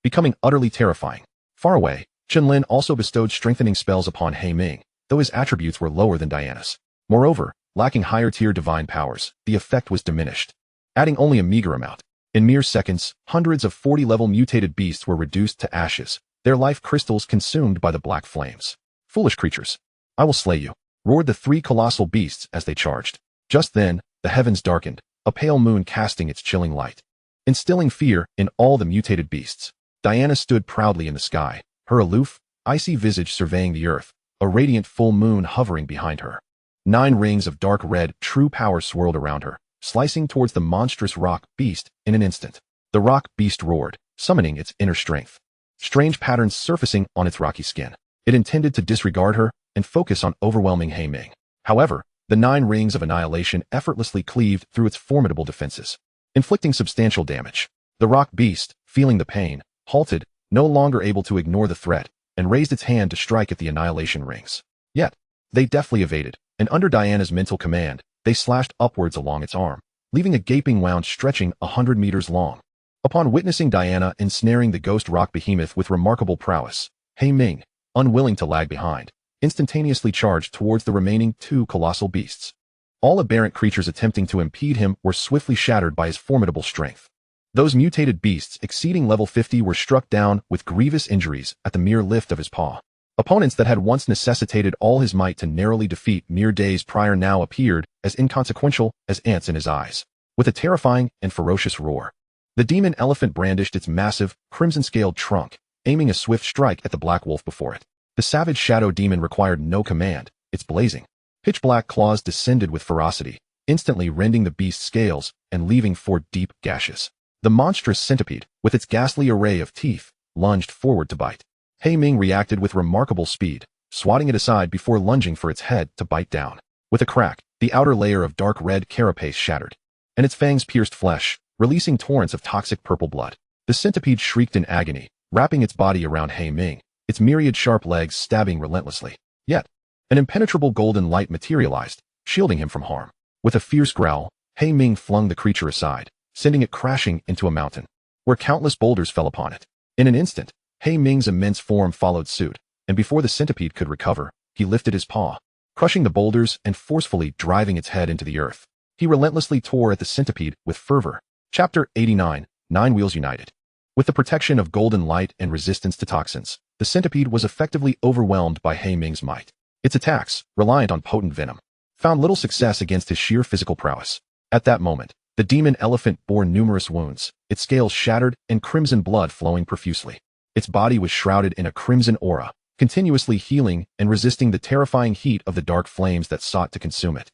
becoming utterly terrifying. Far away, Chen Lin also bestowed strengthening spells upon He Ming, though his attributes were lower than Diana's. Moreover, lacking higher-tier divine powers, the effect was diminished, adding only a meager amount. In mere seconds, hundreds of 40-level mutated beasts were reduced to ashes, their life crystals consumed by the black flames. Foolish creatures! I will slay you, roared the three colossal beasts as they charged. Just then, the heavens darkened, a pale moon casting its chilling light, instilling fear in all the mutated beasts. Diana stood proudly in the sky, her aloof, icy visage surveying the earth, a radiant full moon hovering behind her. 9 rings of dark red true power swirled around her, slicing towards the monstrous rock beast in an instant. The rock beast roared, summoning its inner strength, strange patterns surfacing on its rocky skin. It intended to disregard her and focus on overwhelming He Ming. However, the 9 rings of annihilation effortlessly cleaved through its formidable defenses, inflicting substantial damage. The rock beast, feeling the pain, halted, no longer able to ignore the threat, and raised its hand to strike at the annihilation rings. Yet, they deftly evaded, and under Diana's mental command, they slashed upwards along its arm, leaving a gaping wound stretching 100 meters long. Upon witnessing Diana ensnaring the ghost rock behemoth with remarkable prowess, He Ming, unwilling to lag behind, instantaneously charged towards the remaining 2 colossal beasts. All aberrant creatures attempting to impede him were swiftly shattered by his formidable strength. Those mutated beasts exceeding level 50 were struck down with grievous injuries at the mere lift of his paw. Opponents that had once necessitated all his might to narrowly defeat mere days prior now appeared as inconsequential as ants in his eyes. With a terrifying and ferocious roar, the demon elephant brandished its massive, crimson-scaled trunk, aiming a swift strike at the black wolf before it. The savage shadow demon required no command, its blazing, pitch-black claws descended with ferocity, instantly rending the beast's scales and leaving 4 deep gashes. The monstrous centipede, with its ghastly array of teeth, lunged forward to bite. He Ming reacted with remarkable speed, swatting it aside before lunging for its head to bite down. With a crack, the outer layer of dark red carapace shattered, and its fangs pierced flesh, releasing torrents of toxic purple blood. The centipede shrieked in agony, wrapping its body around He Ming, its myriad sharp legs stabbing relentlessly. Yet, an impenetrable golden light materialized, shielding him from harm. With a fierce growl, He Ming flung the creature aside, sending it crashing into a mountain, where countless boulders fell upon it. In an instant, He Ming's immense form followed suit, and before the centipede could recover, he lifted his paw, crushing the boulders and forcefully driving its head into the earth. He relentlessly tore at the centipede with fervor. Chapter 89, 9 Wheels United. With the protection of golden light and resistance to toxins, the centipede was effectively overwhelmed by He Ming's might. Its attacks, reliant on potent venom, found little success against his sheer physical prowess. At that moment, the demon elephant bore numerous wounds, its scales shattered and crimson blood flowing profusely. Its body was shrouded in a crimson aura, continuously healing and resisting the terrifying heat of the dark flames that sought to consume it.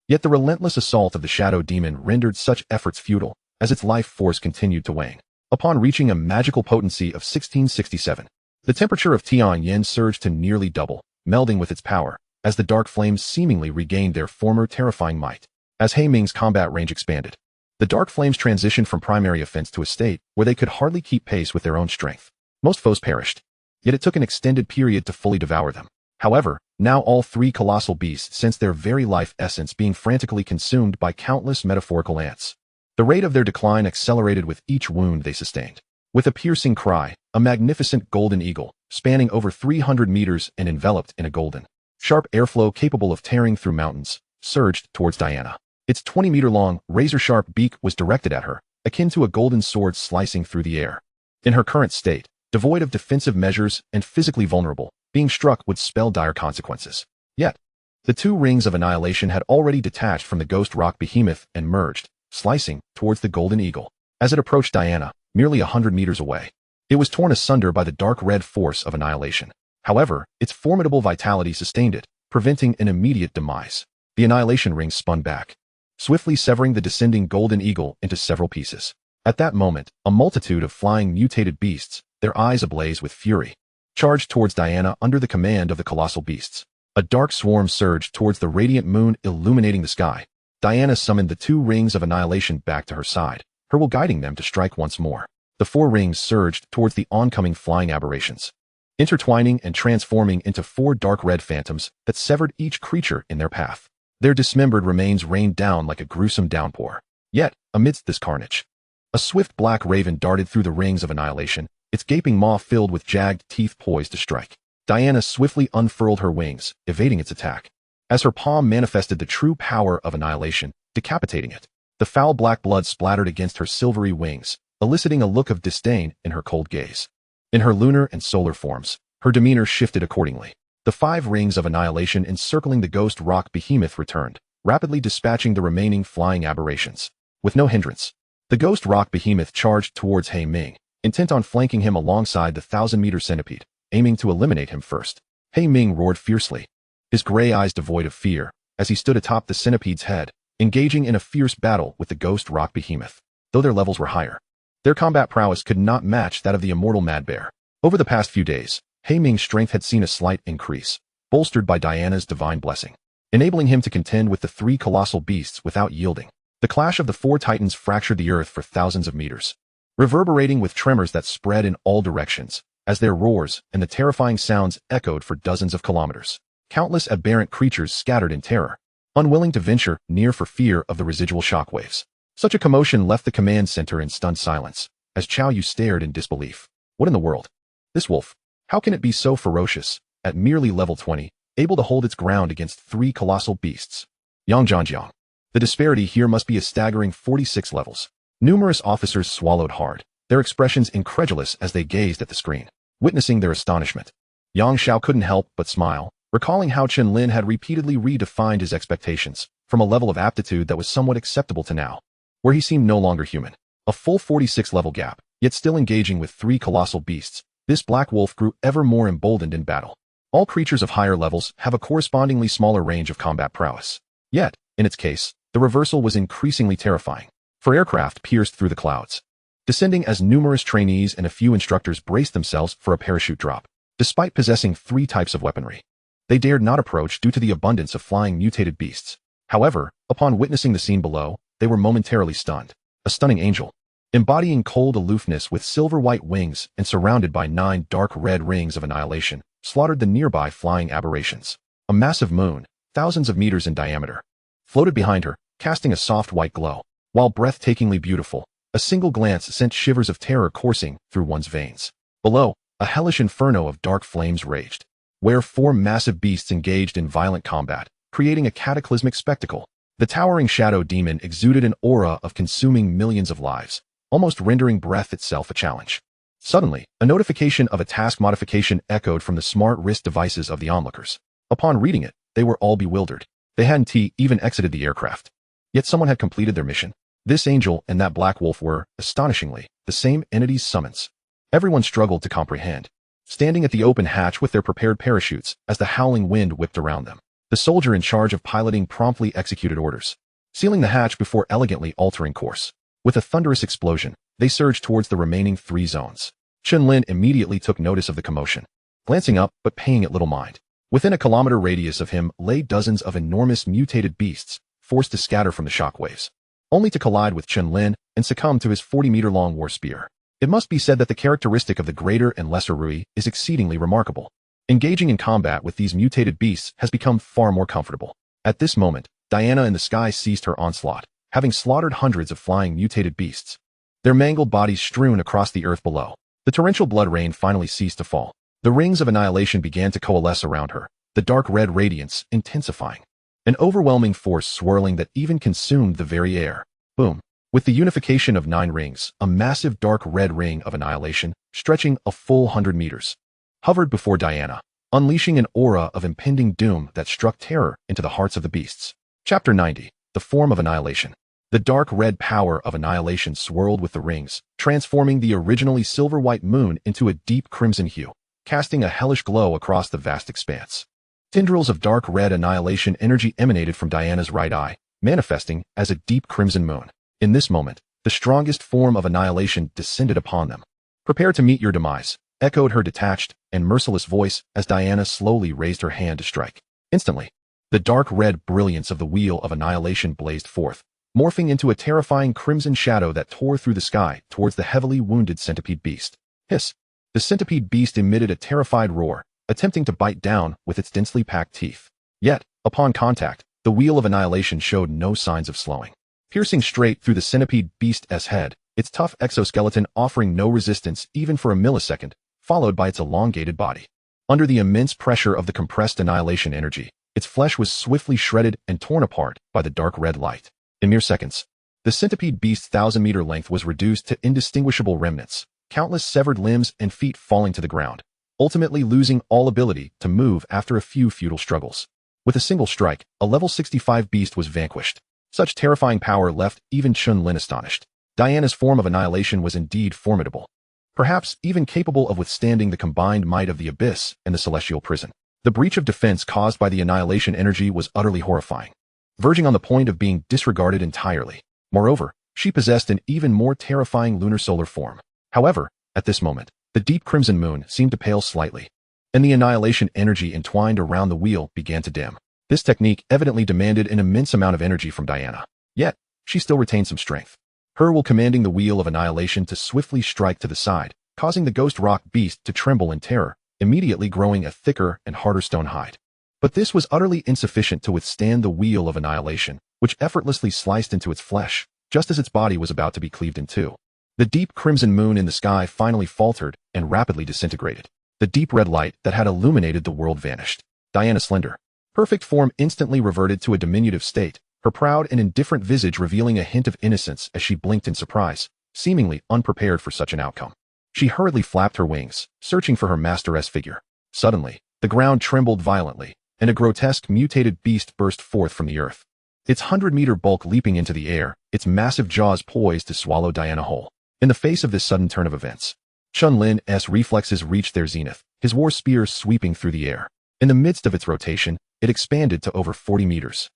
Yet the relentless assault of the shadow demon rendered such efforts futile, as its life force continued to wane. Upon reaching a magical potency of 1667, the temperature of Tianyin surged to nearly double, melding with its power, as the dark flames seemingly regained their former terrifying might. As He Ming's combat range expanded, the dark flames transitioned from primary offense to a state where they could hardly keep pace with their own strength. Most foes perished, yet it took an extended period to fully devour them. However, now all 3 colossal beasts sensed their very life essence being frantically consumed by countless metaphorical ants. The rate of their decline accelerated with each wound they sustained. With a piercing cry, a magnificent golden eagle, spanning over 300 meters and enveloped in a golden, sharp airflow capable of tearing through mountains, surged towards Diana. Its 20-meter-long, razor-sharp beak was directed at her, akin to a golden sword slicing through the air. In her current state, devoid of defensive measures and physically vulnerable, being struck would spell dire consequences. Yet, the 2 rings of annihilation had already detached from the ghost rock behemoth and merged, slicing towards the golden eagle. As it approached Diana, merely 100 meters away, it was torn asunder by the dark red force of annihilation. However, its formidable vitality sustained it, preventing an immediate demise. the annihilation ring spun back, swiftly severing the descending golden eagle into several pieces. At that moment, a multitude of flying mutated beasts, their eyes ablaze with fury, charged towards Diana under the command of the colossal beasts. A dark swarm surged towards the radiant moon illuminating the sky. Diana summoned the 2 rings of annihilation back to her side, her will guiding them to strike once more. The 4 rings surged towards the oncoming flying aberrations, intertwining and transforming into 4 dark red phantoms that severed each creature in their path. Their dismembered remains rained down like a gruesome downpour. Yet, amidst this carnage, a swift black raven darted through the rings of annihilation, its gaping maw filled with jagged teeth poised to strike. Diana swiftly unfurled her wings, evading its attack. As her palm manifested the true power of annihilation, decapitating it, the foul black blood splattered against her silvery wings, eliciting a look of disdain in her cold gaze. In her lunar and solar forms, her demeanor shifted accordingly. The 5 rings of annihilation encircling the ghost rock behemoth returned, rapidly dispatching the remaining flying aberrations. With no hindrance, the ghost rock behemoth charged towards He Ming, intent on flanking him alongside the 1,000-meter centipede, aiming to eliminate him first. He Ming roared fiercely, his gray eyes devoid of fear, as he stood atop the centipede's head, engaging in a fierce battle with the ghost rock behemoth. Though their levels were higher, their combat prowess could not match that of the immortal mad bear. Over the past few days, He Ming's strength had seen a slight increase, bolstered by Diana's divine blessing, enabling him to contend with the 3 colossal beasts without yielding. The clash of the 4 titans fractured the earth for thousands of meters, reverberating with tremors that spread in all directions, as their roars and the terrifying sounds echoed for dozens of kilometers. Countless aberrant creatures scattered in terror, unwilling to venture near for fear of the residual shockwaves. Such a commotion left the command center in stunned silence, as Chao Yu stared in disbelief. What in the world? This wolf, how can it be so ferocious, at merely level 20, able to hold its ground against 3 colossal beasts? Yang Zhangjiang. The disparity here must be a staggering 46 levels. Numerous officers swallowed hard, their expressions incredulous as they gazed at the screen, witnessing their astonishment. Yang Xiao couldn't help but smile, recalling how Chen Lin had repeatedly redefined his expectations from a level of aptitude that was somewhat acceptable to now, where he seemed no longer human. A full 46 level gap, yet still engaging with 3 colossal beasts, this black wolf grew ever more emboldened in battle. All creatures of higher levels have a correspondingly smaller range of combat prowess. Yet, in its case, the reversal was increasingly terrifying, for aircraft pierced through the clouds, descending as numerous trainees and a few instructors braced themselves for a parachute drop. Despite possessing 3 types of weaponry, they dared not approach due to the abundance of flying mutated beasts. However, upon witnessing the scene below, they were momentarily stunned. A stunning angel, embodying cold aloofness with silver-white wings and surrounded by 9 dark red rings of annihilation, slaughtered the nearby flying aberrations. A massive moon, thousands of meters in diameter, floated behind her, casting a soft white glow. While breathtakingly beautiful, a single glance sent shivers of terror coursing through one's veins. Below, a hellish inferno of dark flames raged, where 4 massive beasts engaged in violent combat, creating a cataclysmic spectacle. The towering shadow demon exuded an aura of consuming millions of lives, almost rendering breath itself a challenge. Suddenly, a notification of a task modification echoed from the smart wrist devices of the onlookers. Upon reading it, they were all bewildered. They hadn't even exited the aircraft. Yet someone had completed their mission. This angel and that black wolf were, astonishingly, the same entity's summons. Everyone struggled to comprehend, standing at the open hatch with their prepared parachutes as the howling wind whipped around them. The soldier in charge of piloting promptly executed orders, sealing the hatch before elegantly altering course. With a thunderous explosion, they surged towards the remaining 3 zones. Chen Lin immediately took notice of the commotion, glancing up but paying it little mind. Within a kilometer radius of him lay dozens of enormous mutated beasts, forced to scatter from the shockwaves, only to collide with Chen Lin and succumb to his 40-meter-long war spear. It must be said that the characteristic of the greater and lesser Rui is exceedingly remarkable. Engaging in combat with these mutated beasts has become far more comfortable. At this moment, Diana in the sky ceased her onslaught, having slaughtered hundreds of flying mutated beasts, their mangled bodies strewn across the earth below. The torrential blood rain finally ceased to fall. The rings of annihilation began to coalesce around her, the dark red radiance intensifying, an overwhelming force swirling that even consumed the very air. Boom. With the unification of 9 rings, a massive dark red ring of annihilation, stretching a full 100 meters, hovered before Diana, unleashing an aura of impending doom that struck terror into the hearts of the beasts. Chapter 90. The Form of Annihilation. The dark red power of annihilation swirled with the rings, transforming the originally silver-white moon into a deep crimson hue, casting a hellish glow across the vast expanse. Tendrils of dark red annihilation energy emanated from Diana's right eye, manifesting as a deep crimson moon. In this moment, the strongest form of annihilation descended upon them. "Prepare to meet your demise," echoed her detached and merciless voice as Diana slowly raised her hand to strike. Instantly, the dark red brilliance of the wheel of annihilation blazed forth, morphing into a terrifying crimson shadow that tore through the sky towards the heavily wounded centipede beast. Hiss! The centipede beast emitted a terrified roar, attempting to bite down with its densely packed teeth. Yet, upon contact, the wheel of annihilation showed no signs of slowing. Piercing straight through the centipede beast's head, its tough exoskeleton offering no resistance even for a millisecond, followed by its elongated body. Under the immense pressure of the compressed annihilation energy, its flesh was swiftly shredded and torn apart by the dark red light. In mere seconds, the centipede beast's 1,000-meter length was reduced to indistinguishable remnants, countless severed limbs and feet falling to the ground, ultimately losing all ability to move after a few futile struggles. With a single strike, a level 65 beast was vanquished. Such terrifying power left even Chen Lin astonished. Diana's form of annihilation was indeed formidable, perhaps even capable of withstanding the combined might of the abyss and the celestial prison. The breach of defense caused by the annihilation energy was utterly horrifying, verging on the point of being disregarded entirely. Moreover, she possessed an even more terrifying lunar solar form. However, at this moment, the deep crimson moon seemed to pale slightly, and the annihilation energy entwined around the wheel began to dim. This technique evidently demanded an immense amount of energy from Diana. Yet, she still retained some strength. Her will commanding the wheel of annihilation to swiftly strike to the side, causing the ghost rock beast to tremble in terror, immediately growing a thicker and harder stone hide. But this was utterly insufficient to withstand the wheel of annihilation, which effortlessly sliced into its flesh, just as its body was about to be cleaved in two. The deep crimson moon in the sky finally faltered and rapidly disintegrated. The deep red light that had illuminated the world vanished. Diana's slender, perfect form instantly reverted to a diminutive state, her proud and indifferent visage revealing a hint of innocence as she blinked in surprise, seemingly unprepared for such an outcome. She hurriedly flapped her wings, searching for her masteress figure. Suddenly, the ground trembled violently, and a grotesque mutated beast burst forth from the earth. Its 100-meter bulk leaping into the air, its massive jaws poised to swallow Diana whole. In the face of this sudden turn of events, Chen Lin's reflexes reached their zenith, his war spear sweeping through the air. In the midst of its rotation, it expanded to over 40 meters.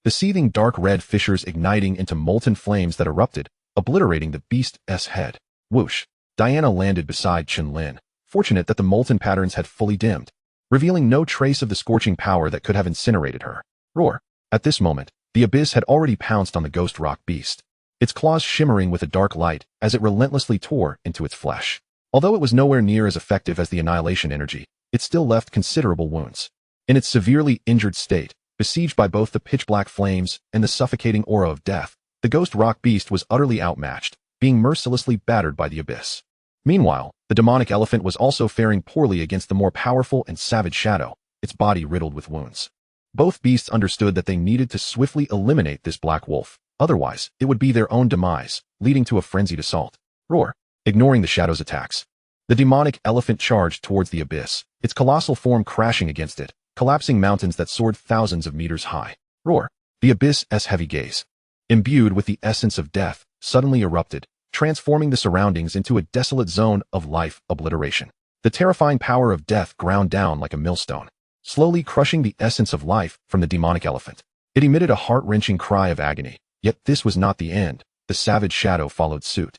The seething dark red fissures igniting into molten flames that erupted, obliterating the beast's head. Whoosh! Diana landed beside Chen Lin, fortunate that the molten patterns had fully dimmed, revealing no trace of the scorching power that could have incinerated her. Roar! At this moment, the abyss had already pounced on the ghost rock beast, its claws shimmering with a dark light as it relentlessly tore into its flesh. Although it was nowhere near as effective as the annihilation energy, it still left considerable wounds. In its severely injured state, besieged by both the pitch-black flames and the suffocating aura of death, the ghost rock beast was utterly outmatched, being mercilessly battered by the abyss. Meanwhile, the demonic elephant was also faring poorly against the more powerful and savage shadow, its body riddled with wounds. Both beasts understood that they needed to swiftly eliminate this black wolf, otherwise it would be their own demise, leading to a frenzied assault. Roar! Ignoring the shadow's attacks, the demonic elephant charged towards the abyss, its colossal form crashing against it, collapsing mountains that soared thousands of meters high. Roar! The abyss's heavy gaze, imbued with the essence of death, suddenly erupted, transforming the surroundings into a desolate zone of life obliteration. The terrifying power of death ground down like a millstone, slowly crushing the essence of life from the demonic elephant. It emitted a heart-wrenching cry of agony, yet this was not the end. The savage shadow followed suit,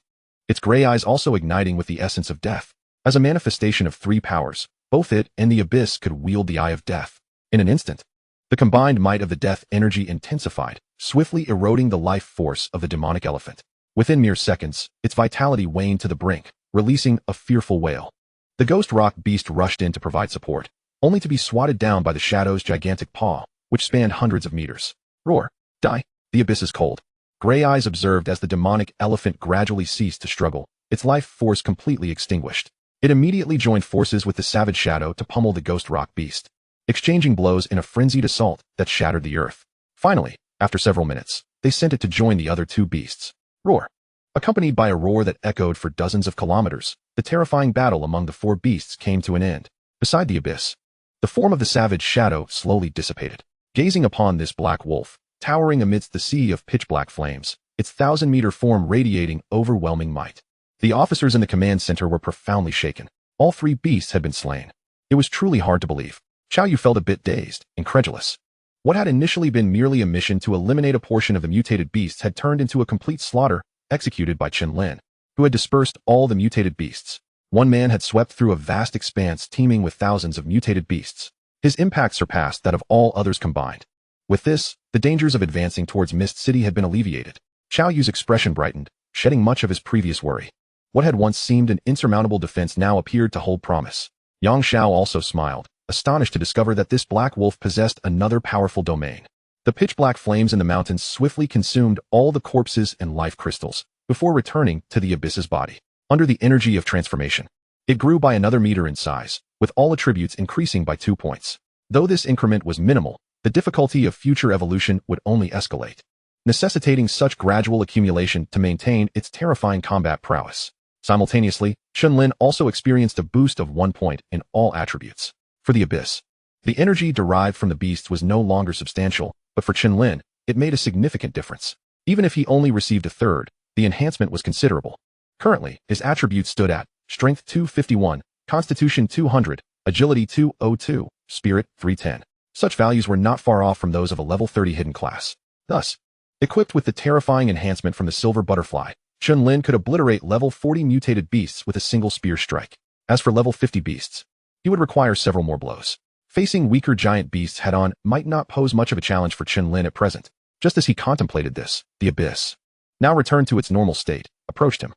its gray eyes also igniting with the essence of death. As a manifestation of three powers, both it and the abyss could wield the eye of death. In an instant, the combined might of the death energy intensified, swiftly eroding the life force of the demonic elephant. Within mere seconds, its vitality waned to the brink, releasing a fearful wail. The ghost rock beast rushed in to provide support, only to be swatted down by the shadow's gigantic paw, which spanned hundreds of meters. Roar! Die! The abyss is cold. Gray eyes observed as the demonic elephant gradually ceased to struggle, its life force completely extinguished. It immediately joined forces with the savage shadow to pummel the ghost rock beast, exchanging blows in a frenzied assault that shattered the earth. Finally, after several minutes, they sent it to join the other two beasts. Roar! Accompanied by a roar that echoed for dozens of kilometers, the terrifying battle among the four beasts came to an end. Beside the abyss, the form of the savage shadow slowly dissipated. Gazing upon this black wolf, towering amidst the sea of pitch-black flames, its 1,000-meter form radiating overwhelming might. The officers in the command center were profoundly shaken. All three beasts had been slain. It was truly hard to believe. Xiao Yu felt a bit dazed, incredulous. What had initially been merely a mission to eliminate a portion of the mutated beasts had turned into a complete slaughter, executed by Chen Lin, who had dispersed all the mutated beasts. One man had swept through a vast expanse teeming with thousands of mutated beasts. His impact surpassed that of all others combined. With this, the dangers of advancing towards Mist City had been alleviated. Xiao Yu's expression brightened, shedding much of his previous worry. What had once seemed an insurmountable defense now appeared to hold promise. Yang Xiao also smiled, astonished to discover that this black wolf possessed another powerful domain. The pitch-black flames in the mountains swiftly consumed all the corpses and life crystals, before returning to the abyss's body. Under the energy of transformation, it grew by another meter in size, with all attributes increasing by 2 points. Though this increment was minimal, the difficulty of future evolution would only escalate, necessitating such gradual accumulation to maintain its terrifying combat prowess. Simultaneously, Chen Lin also experienced a boost of 1 point in all attributes. For the abyss, the energy derived from the beasts was no longer substantial, but for Chen Lin, it made a significant difference. Even if he only received a third, the enhancement was considerable. Currently, his attributes stood at Strength 251, Constitution 200, Agility 202, Spirit 310. Such values were not far off from those of a level 30 hidden class. Thus, equipped with the terrifying enhancement from the silver butterfly, Chen Lin could obliterate level 40 mutated beasts with a single spear strike. As for level 50 beasts, he would require several more blows. Facing weaker giant beasts head-on might not pose much of a challenge for Chen Lin at present. Just as he contemplated this, the abyss, now returned to its normal state, approached him.